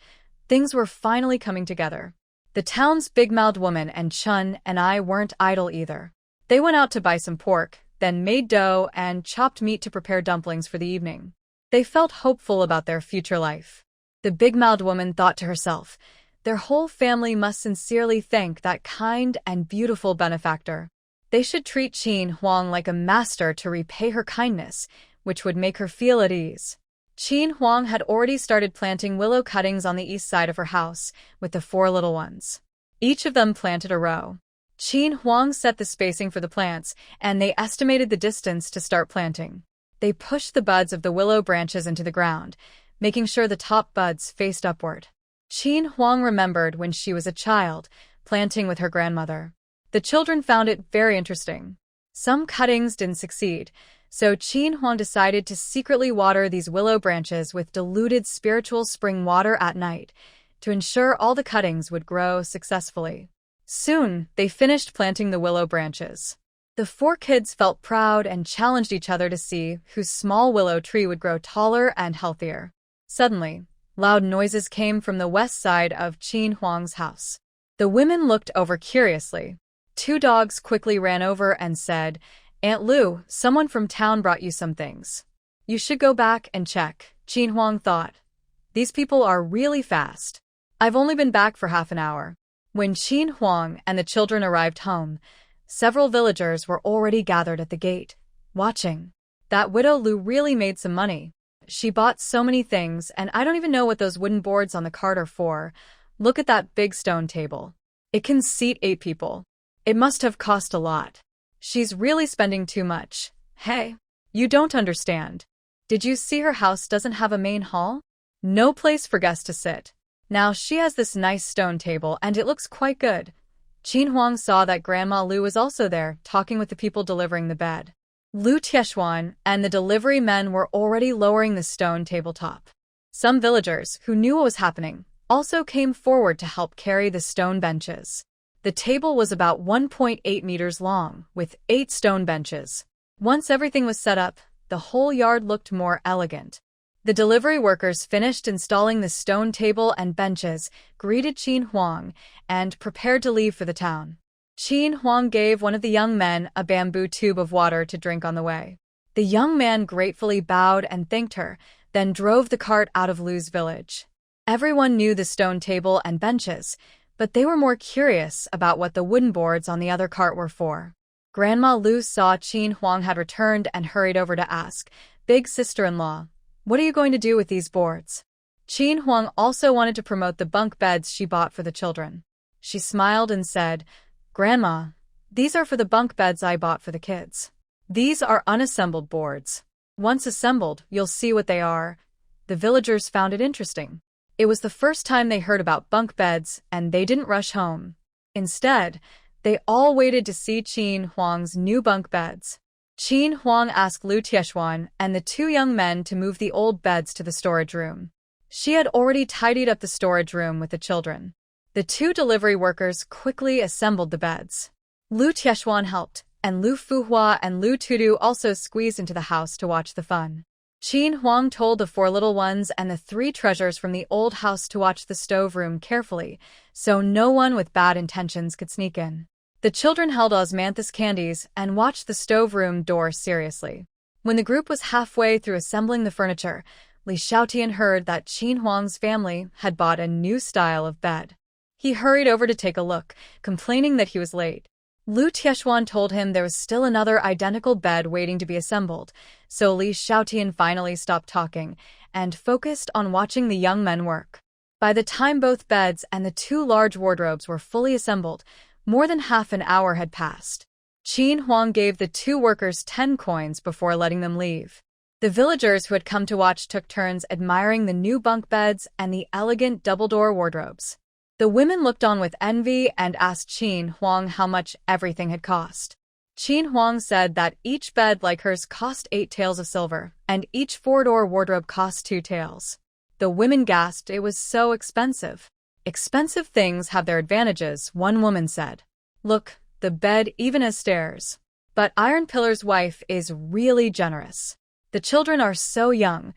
things were finally coming together. The town's big-mouthed woman and Chun and I weren't idle either. They went out to buy some pork, then made dough and chopped meat to prepare dumplings for the evening. They felt hopeful about their future life. The big-mouthed woman thought to herself, their whole family must sincerely thank that kind and beautiful benefactor. They should treat Qin Huang like a master to repay her kindness, which would make her feel at ease. Qin Huang had already started planting willow cuttings on the east side of her house with the 4 little ones. Each of them planted a row. Qin Huang set the spacing for the plants, and they estimated the distance to start planting. They pushed the buds of the willow branches into the ground, making sure the top buds faced upward. Qin Huang remembered when she was a child, planting with her grandmother. The children found it very interesting. Some cuttings didn't succeed, so Qin Huang decided to secretly water these willow branches with diluted spiritual spring water at night to ensure all the cuttings would grow successfully. Soon, they finished planting the willow branches. The 4 kids felt proud and challenged each other to see whose small willow tree would grow taller and healthier. Suddenly, loud noises came from the west side of Qin Huang's house. The women looked over curiously. 2 dogs quickly ran over and said, "Aunt Lu, someone from town brought you some things. You should go back and check." Qin Huang thought, "These people are really fast. I've only been back for half an hour." When Qin Huang and the children arrived home, several villagers were already gathered at the gate, watching. That widow Lu really made some money. She bought so many things, and I don't even know what those wooden boards on the cart are for. Look at that big stone table. It can seat 8 people. It must have cost a lot. She's really spending too much. Hey, you don't understand. Did you see her house doesn't have a main hall? No place for guests to sit. Now she has this nice stone table, and it looks quite good. Qin Huang saw that Grandma Lu was also there, talking with the people delivering the bed. Lu Tieshuan and the delivery men were already lowering the stone tabletop. Some villagers, who knew what was happening, also came forward to help carry the stone benches. The table was about 1.8 meters long, with 8 stone benches. Once everything was set up, the whole yard looked more elegant. The delivery workers finished installing the stone table and benches, greeted Qin Huang, and prepared to leave for the town. Qin Huang gave one of the young men a bamboo tube of water to drink on the way. The young man gratefully bowed and thanked her, then drove the cart out of Lu's village. Everyone knew the stone table and benches, but they were more curious about what the wooden boards on the other cart were for. Grandma Lu saw Qin Huang had returned and hurried over to ask, "Big sister-in-law, what are you going to do with these boards?" Qin Huang also wanted to promote the bunk beds she bought for the children. She smiled and said, "Grandma, these are for the bunk beds I bought for the kids. These are unassembled boards. Once assembled, you'll see what they are." The villagers found it interesting. It was the first time they heard about bunk beds, and they didn't rush home. Instead, they all waited to see Qin Huang's new bunk beds. Qin Huang asked Lu Tieshuan and the 2 young men to move the old beds to the storage room. She had already tidied up the storage room with the children. The 2 delivery workers quickly assembled the beds. Lu Tieshuan helped, and Lu Fuhua and Lu Tudu also squeezed into the house to watch the fun. Qin Huang told the 4 little ones and the 3 treasures from the old house to watch the stove room carefully, so no one with bad intentions could sneak in. The children held osmanthus candies and watched the stove room door seriously. When the group was halfway through assembling the furniture, Li Xiaotian heard that Qin Huang's family had bought a new style of bed. He hurried over to take a look, complaining that he was late. Lu Tieshuan told him there was still another identical bed waiting to be assembled, so Li Xiaotian finally stopped talking and focused on watching the young men work. By the time both beds and the 2 large wardrobes were fully assembled, more than half an hour had passed. Qin Huang gave the 2 workers 10 coins before letting them leave. The villagers who had come to watch took turns admiring the new bunk beds and the elegant double-door wardrobes. The women looked on with envy and asked Qin Huang how much everything had cost. Qin Huang said that each bed like hers cost 8 taels of silver, and each 4-door wardrobe cost 2 taels. The women gasped it was so expensive. "Expensive things have their advantages," one woman said. "Look, the bed even has stairs. But Iron Pillar's wife is really generous. The children are so young,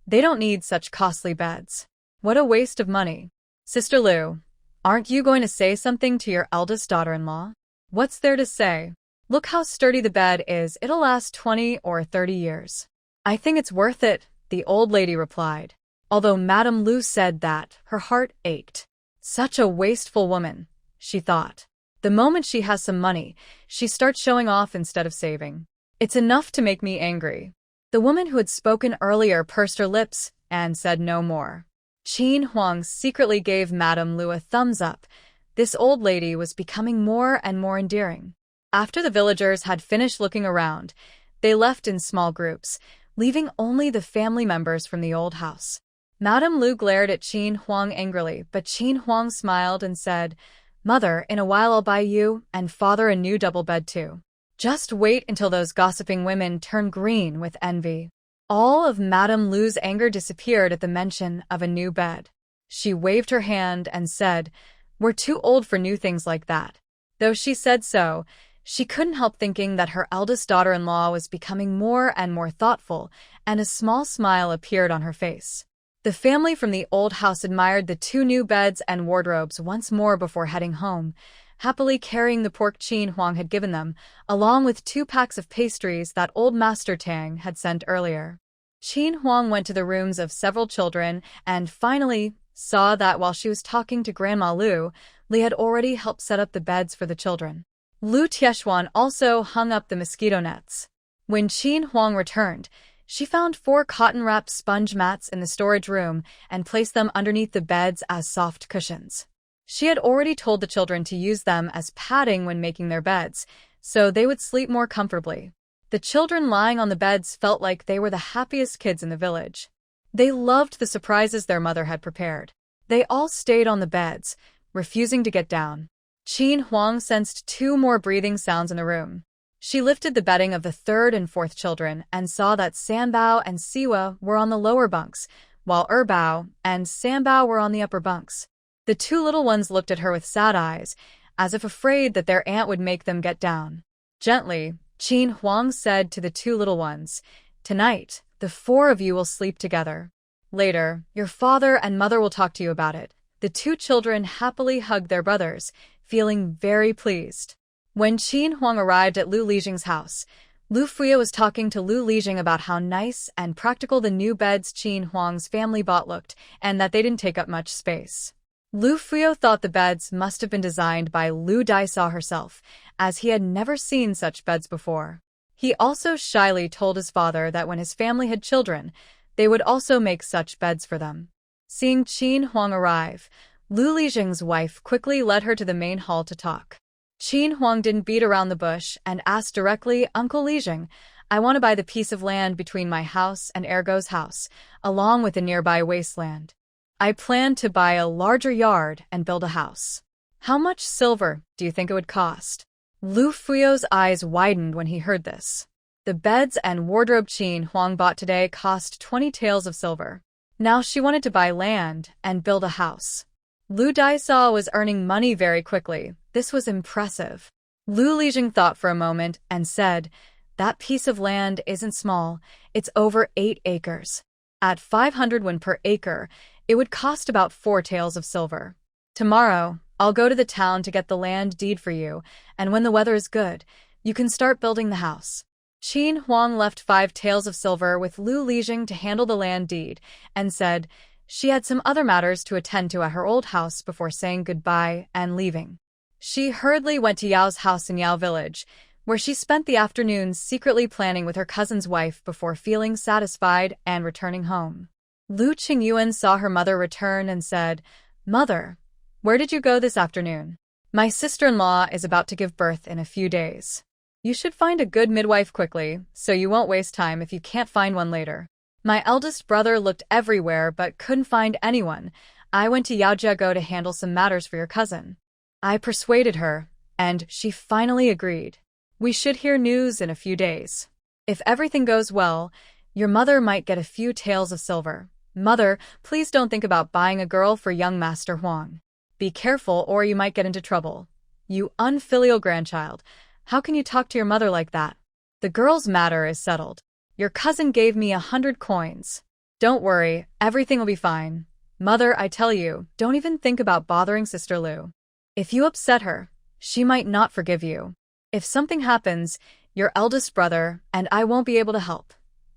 they don't need such costly beds. What a waste of money." "Sister Lu, aren't you going to say something to your eldest daughter-in-law?" "What's there to say? Look how sturdy the bed is, it'll last 20 or 30 years. "I think it's worth it," the old lady replied, although Madame Lu said that her heart ached. Such a wasteful woman, she thought. The moment she has some money, she starts showing off instead of saving. "It's enough to make me angry." The woman who had spoken earlier pursed her lips and said no more. Qin Huang secretly gave Madame Lu a thumbs up. This old lady was becoming more and more endearing. After the villagers had finished looking around, they left in small groups, leaving only the family members from the old house. Madame Lu glared at Qin Huang angrily, but Qin Huang smiled and said, "Mother, in a while I'll buy you and father a new double bed too. Just wait until those gossiping women turn green with envy." All of Madame Lu's anger disappeared at the mention of a new bed. She waved her hand and said, "We're too old for new things like that." Though she said so, she couldn't help thinking that her eldest daughter-in-law was becoming more and more thoughtful, and a small smile appeared on her face. The family from the old house admired the 2 new beds and wardrobes once more before heading home, happily carrying the pork Qin Huang had given them, along with 2 packs of pastries that old Master Tang had sent earlier. Qin Huang went to the rooms of several children and finally saw that while she was talking to Grandma Lu, Li had already helped set up the beds for the children. Lu Tieshuan also hung up the mosquito nets. When Qin Huang returned, she found 4 cotton-wrapped sponge mats in the storage room and placed them underneath the beds as soft cushions. She had already told the children to use them as padding when making their beds, so they would sleep more comfortably. The children lying on the beds felt like they were the happiest kids in the village. They loved the surprises their mother had prepared. They all stayed on the beds, refusing to get down. Qin Huang sensed 2 more breathing sounds in the room. She lifted the bedding of the third and fourth children and saw that Sanbao and Siwa were on the lower bunks, while Erbao and Sanbao were on the upper bunks. The two little ones looked at her with sad eyes, as if afraid that their aunt would make them get down. Gently, Qin Huang said to the two little ones, "Tonight, the four of you will sleep together. Later, your father and mother will talk to you about it." The two children happily hugged their brothers, feeling very pleased. When Qin Huang arrived at Lu Lijing's house, Lu Fuya was talking to Lu Lijing about how nice and practical the new beds Qin Huang's family bought looked, and that they didn't take up much space. Lu Fuya thought the beds must have been designed by Lu Daisa herself, as he had never seen such beds before. He also shyly told his father that when his family had children, they would also make such beds for them. Seeing Qin Huang arrive, Lu Lijing's wife quickly led her to the main hall to talk. Qin Huang didn't beat around the bush and asked directly, "Uncle Lijing, I want to buy the piece of land between my house and Ergo's house, along with the nearby wasteland. I plan to buy a larger yard and build a house. How much silver do you think it would cost?" Lu Fuyo's eyes widened when he heard this. The beds and wardrobe Qin Huang bought today cost 20 taels of silver. Now she wanted to buy land and build a house. Lu Daisa was earning money very quickly. This was impressive. Lu Lijing thought for a moment and said, "That piece of land isn't small. It's over 8 acres. At 500 won per acre, it would cost about 4 taels of silver. Tomorrow, I'll go to the town to get the land deed for you, and when the weather is good, you can start building the house." Qin Huang left 5 taels of silver with Lu Lijing to handle the land deed, and said she had some other matters to attend to at her old house before saying goodbye and leaving. She hurriedly went to Yao's house in Yao village, where she spent the afternoons secretly planning with her cousin's wife before feeling satisfied and returning home. Lu Qingyuan saw her mother return and said, "Mother, where did you go this afternoon? My sister-in-law is about to give birth in a few days. You should find a good midwife quickly, so you won't waste time if you can't find one later. My eldest brother looked everywhere but couldn't find anyone. I went to Yaojiago to handle some matters for your cousin. I persuaded her, and she finally agreed. We should hear news in a few days. If everything goes well, your mother might get a few taels of silver. Mother, please don't think about buying a girl for young Master Huang. Be careful or you might get into trouble. You unfilial grandchild. How can you talk to your mother like that? The girl's matter is settled. Your cousin gave me 100 coins. Don't worry, everything will be fine. Mother, I tell you, don't even think about bothering Sister Lu. If you upset her, she might not forgive you. If something happens, your eldest brother and I won't be able to help."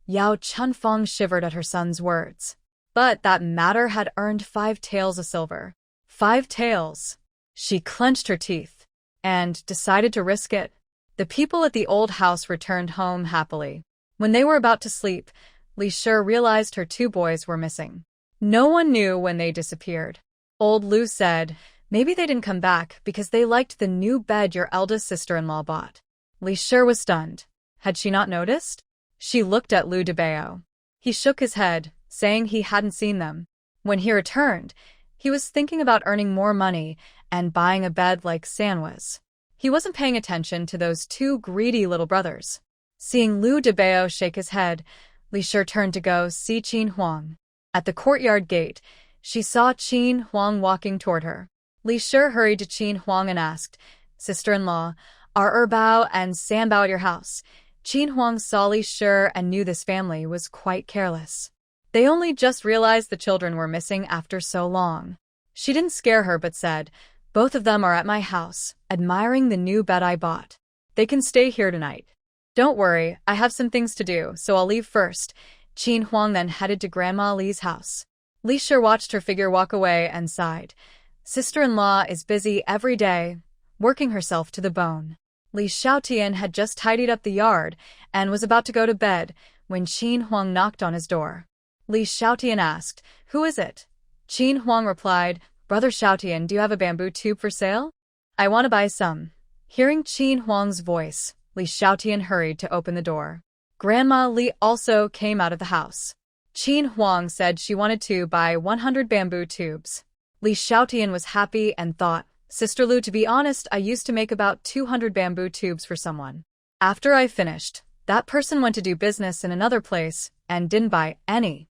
Yao Chunfeng shivered at her son's words. But that matter had earned 5 taels of silver. 5 taels. She clenched her teeth and decided to risk it. The people at the old house returned home happily. When they were about to sleep, Li Shi realized her 2 boys were missing. No one knew when they disappeared. Old Lu said, "Maybe they didn't come back because they liked the new bed your eldest sister-in-law bought." Li Shi was stunned. Had she not noticed? She looked at Lu Debao. He shook his head, saying he hadn't seen them. When he returned, he was thinking about earning more money and buying a bed like Sanwa's. He wasn't paying attention to those 2 greedy little brothers. Seeing Lu Debao shake his head, Li Shi turned to go see Qin Huang. At the courtyard gate, she saw Qin Huang walking toward her. Li Shi hurried to Qin Huang and asked, "Sister-in-law, are Erbao and Sanbao at your house?" Qin Huang saw Li Shi and knew this family was quite careless. They only just realized the children were missing after so long. She didn't scare her but said, "Both of them are at my house, admiring the new bed I bought. They can stay here tonight. Don't worry, I have some things to do, so I'll leave first." Qin Huang then headed to Grandma Li's house. Li Shi watched her figure walk away and sighed. Sister-in-law is busy every day, working herself to the bone. Li Xiaotian had just tidied up the yard and was about to go to bed when Qin Huang knocked on his door. Li Xiaotian asked, "Who is it?" Qin Huang replied, "Brother Xiaotian, do you have a bamboo tube for sale? I want to buy some." Hearing Qin Huang's voice, Li Xiaotian hurried to open the door. Grandma Li also came out of the house. Qin Huang said she wanted to buy 100 bamboo tubes. Li Xiaotian was happy and thought, "Sister Lu, to be honest, I used to make about 200 bamboo tubes for someone. After I finished, that person went to do business in another place and didn't buy any.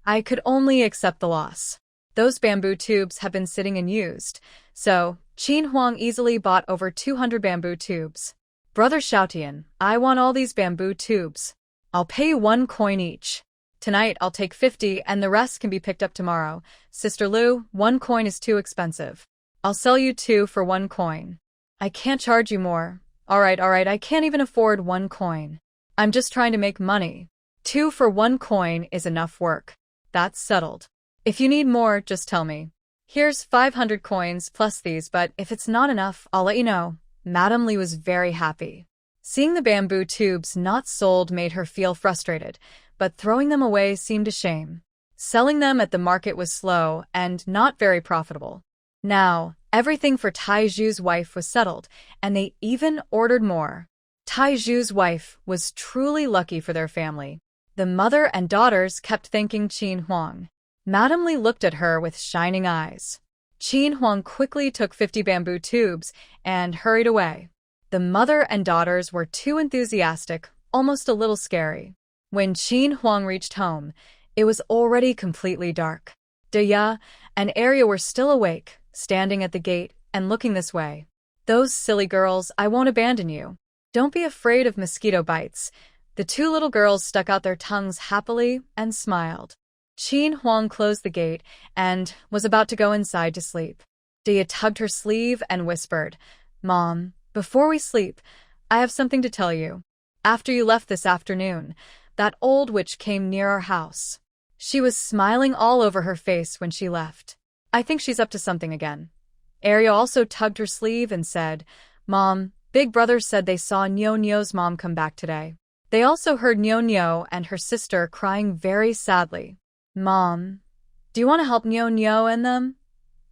I could only accept the loss. Those bamboo tubes have been sitting unused, so Qin Huang easily bought over 200 bamboo tubes. Brother Xiaotian, I want all these bamboo tubes. I'll pay you 1 coin each. Tonight I'll take 50 and the rest can be picked up tomorrow. Sister Lu, 1 coin is too expensive. I'll sell you 2 for 1 coin. I can't charge you more. Alright, I can't even afford 1 coin. I'm just trying to make money. 2 for 1 coin is enough work. That's settled. If you need more, just tell me. Here's 500 coins plus these, but if it's not enough, I'll let you know. Madame Li was very happy. Seeing the bamboo tubes not sold made her feel frustrated, but throwing them away seemed a shame. Selling them at the market was slow and not very profitable. Now, everything for Tai Zhu's wife was settled, and they even ordered more. Tai Zhu's wife was truly lucky for their family. The mother and daughters kept thanking Qin Huang. Madame Li looked at her with shining eyes. Qin Huang quickly took 50 bamboo tubes and hurried away. The mother and daughters were too enthusiastic, almost a little scary. When Qin Huang reached home, it was already completely dark. Deya and Arya were still awake, standing at the gate and looking this way. Those silly girls, I won't abandon you. Don't be afraid of mosquito bites. The 2 little girls stuck out their tongues happily and smiled. Qin Huang closed the gate and was about to go inside to sleep. Deya tugged her sleeve and whispered, Mom, before we sleep, I have something to tell you. After you left this afternoon, that old witch came near our house. She was smiling all over her face when she left. I think she's up to something again. Arya also tugged her sleeve and said, Mom, Big Brother said they saw Nyo-Nyo's mom come back today. They also heard Nyo-Nyo and her sister crying very sadly. Mom, do you want to help Nyo-Nyo and them?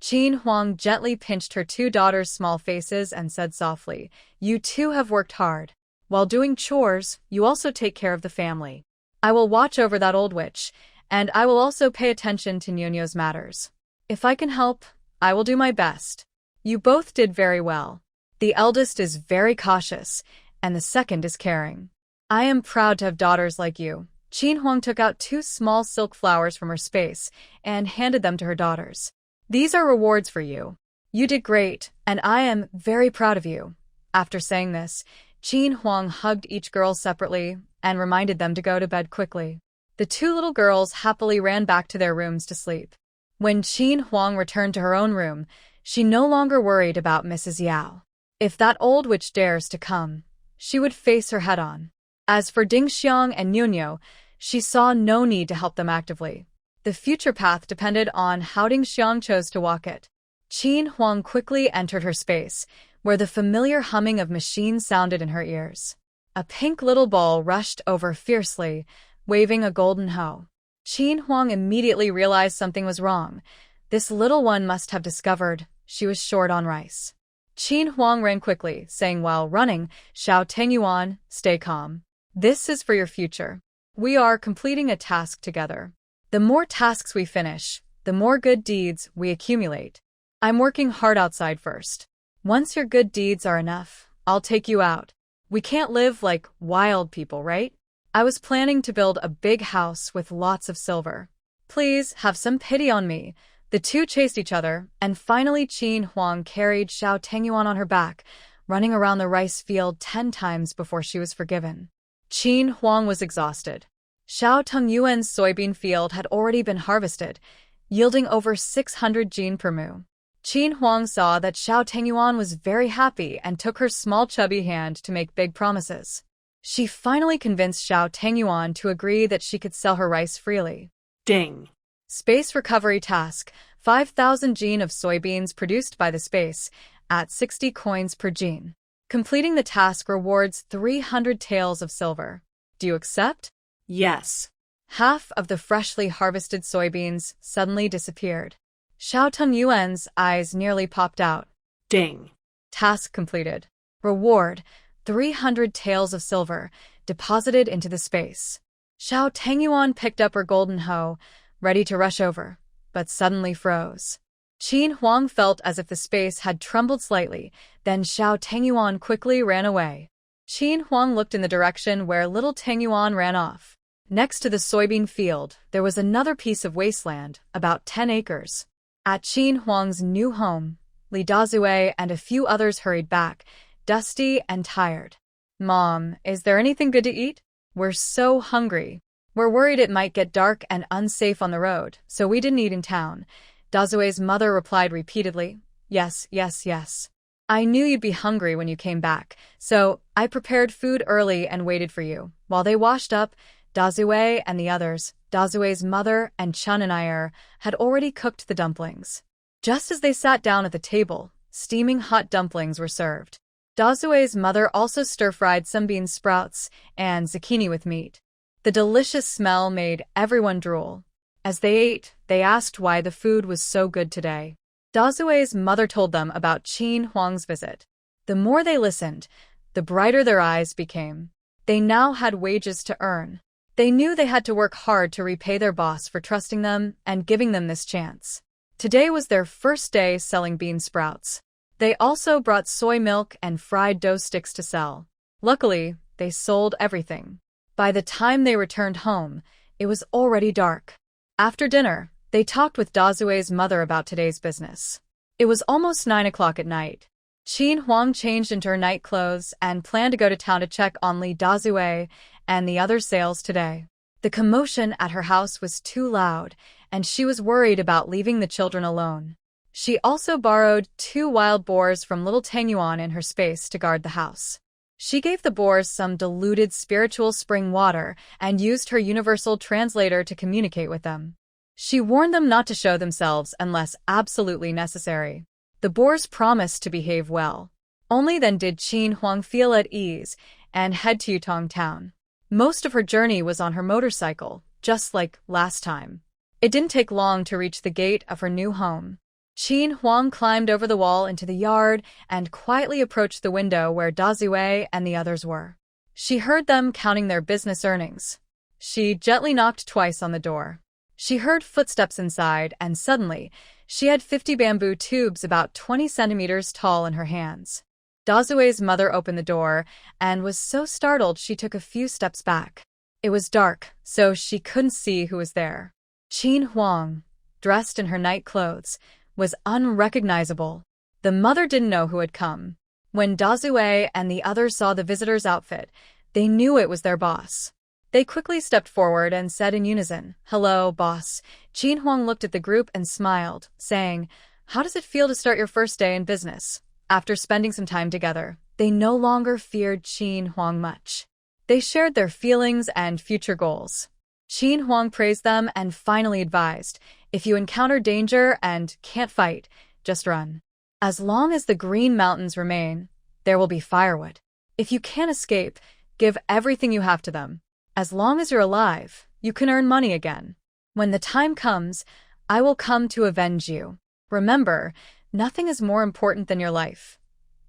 Qin Huang gently pinched her 2 daughters' small faces and said softly, You 2 have worked hard. While doing chores, you also take care of the family. I will watch over that old witch, and I will also pay attention to Nyo-Nyo's matters. If I can help, I will do my best. You both did very well. The eldest is very cautious, and the second is caring. I am proud to have daughters like you. Qin Huang took out 2 small silk flowers from her space and handed them to her daughters. These are rewards for you. You did great, and I am very proud of you. After saying this, Qin Huang hugged each girl separately and reminded them to go to bed quickly. The 2 little girls happily ran back to their rooms to sleep. When Qin Huang returned to her own room, she no longer worried about Mrs. Yao. If that old witch dares to come, she would face her head-on. As for Ding Xiang and Nyo-Nyo, she saw no need to help them actively. The future path depended on how Ding Xiang chose to walk it. Qin Huang quickly entered her space, where the familiar humming of machines sounded in her ears. A pink little ball rushed over fiercely, waving a golden hoe. Qin Huang immediately realized something was wrong. This little one must have discovered she was short on rice. Qin Huang ran quickly, saying while running, Xiao Tengyuan, stay calm. This is for your future. We are completing a task together. The more tasks we finish, the more good deeds we accumulate. I'm working hard outside first. Once your good deeds are enough, I'll take you out. We can't live like wild people, right? I was planning to build a big house with lots of silver. Please have some pity on me. The 2 chased each other, and finally Qin Huang carried Xiao Tengyuan on her back, running around the rice field 10 times before she was forgiven. Qin Huang was exhausted. Xiao Tengyuan's soybean field had already been harvested, yielding over 600 jin per mu. Qin Huang saw that Xiao Tengyuan was very happy and took her small chubby hand to make big promises. She finally convinced Xiao Tengyuan to agree that she could sell her rice freely. Ding. Space recovery task, 5,000 jin of soybeans produced by the space, at 60 coins per jin. Completing the task rewards 300 taels of silver. Do you accept? Yes. Half of the freshly harvested soybeans suddenly disappeared. Xiao Tengyuan's eyes nearly popped out. Ding. Task completed. Reward, 300 taels of silver, deposited into the space. Xiao Tengyuan picked up her golden hoe, ready to rush over, but suddenly froze. Qin Huang felt as if the space had trembled slightly, then Xiao Tengyuan quickly ran away. Qin Huang looked in the direction where little Tangyuan ran off. Next to the soybean field, there was another piece of wasteland, about 10 acres. At Qin Huang's new home, Li Dazue and a few others hurried back, dusty and tired. "Mom, is there anything good to eat? We're so hungry. We're worried it might get dark and unsafe on the road, so we didn't eat in town." Dazue's mother replied repeatedly, "Yes, yes, yes. I knew you'd be hungry when you came back, so I prepared food early and waited for you." While they washed up, Dazue and the others, Dazue's mother and Chun and Ayer, had already cooked the dumplings. Just as they sat down at the table, steaming hot dumplings were served. Dazue's mother also stir-fried some bean sprouts and zucchini with meat. The delicious smell made everyone drool. As they ate, they asked why the food was so good today. Dazue's mother told them about Qin Huang's visit. The more they listened, the brighter their eyes became. They now had wages to earn. They knew they had to work hard to repay their boss for trusting them and giving them this chance. Today was their first day selling bean sprouts. They also brought soy milk and fried dough sticks to sell. Luckily, they sold everything. By the time they returned home, it was already dark. After dinner, they talked with Dazue's mother about today's business. It was almost 9 o'clock at night. Qin Huang changed into her night clothes and planned to go to town to check on Li Dazue and the other sales today. The commotion at her house was too loud, and she was worried about leaving the children alone. She also borrowed 2 wild boars from little Tangyuan in her space to guard the house. She gave the boars some diluted spiritual spring water and used her universal translator to communicate with them. She warned them not to show themselves unless absolutely necessary. The boars promised to behave well. Only then did Qin Huang feel at ease and head to Yutong town. Most of her journey was on her motorcycle, just like last time. It didn't take long to reach the gate of her new home. Qin Huang climbed over the wall into the yard and quietly approached the window where Dazue and the others were. She heard them counting their business earnings. She gently knocked twice on the door. She heard footsteps inside, and suddenly, she had 50 bamboo tubes about 20 centimeters tall in her hands. Dazue's mother opened the door and was so startled she took a few steps back. It was dark, so she couldn't see who was there. Qin Huang, dressed in her night clothes, was unrecognizable. The mother didn't know who had come. When Dazue and the others saw the visitor's outfit, they knew it was their boss. They quickly stepped forward and said in unison, "Hello, boss." Qin Huang looked at the group and smiled, saying, "How does it feel to start your first day in business?" After spending some time together, they no longer feared Qin Huang much. They shared their feelings and future goals. Qin Huang praised them and finally advised, "If you encounter danger and can't fight, just run. As long as the Green Mountains remain, there will be firewood. If you can't escape, give everything you have to them. As long as you're alive, you can earn money again. When the time comes, I will come to avenge you. Remember, nothing is more important than your life."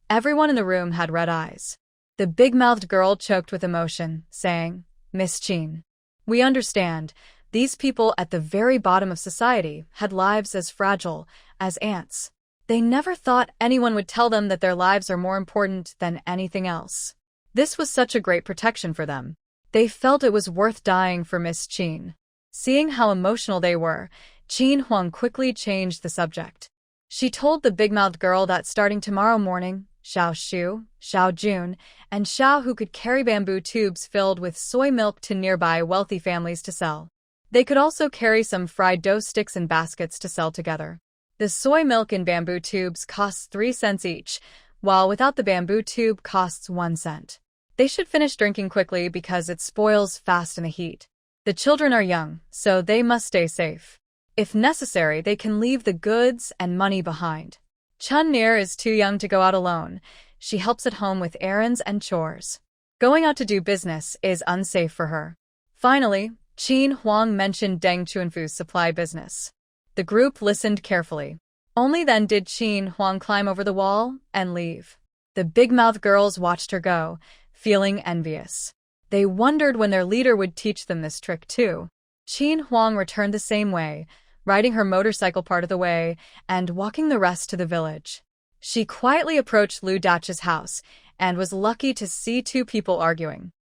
Everyone in the room had red eyes. The big-mouthed girl choked with emotion, saying, "Miss Qin, we understand. These people at the very bottom of society had lives as fragile as ants. They never thought anyone would tell them that their lives are more important than anything else. This was such a great protection for them. They felt it was worth dying for Miss Qin." Seeing how emotional they were, Qin Huang quickly changed the subject. She told the big-mouthed girl that starting tomorrow morning, Xiao Shu, Xiao Jun, and Xiao who could carry bamboo tubes filled with soy milk to nearby wealthy families to sell. They could also carry some fried dough sticks in baskets to sell together. The soy milk in bamboo tubes costs 3 cents each, while without the bamboo tube costs 1 cent. They should finish drinking quickly because it spoils fast in the heat. The children are young, so they must stay safe. If necessary, they can leave the goods and money behind. Chun Nir is too young to go out alone. She helps at home with errands and chores. Going out to do business is unsafe for her. Finally, Qin Huang mentioned Deng Chuanfu's supply business. The group listened carefully. Only then did Qin Huang climb over the wall and leave. The big-mouthed girls watched her go, feeling envious. They wondered when their leader would teach them this trick too. Qin Huang returned the same way, riding her motorcycle part of the way and walking the rest to the village. She quietly approached Lu Dacha's house and was lucky to see two people arguing.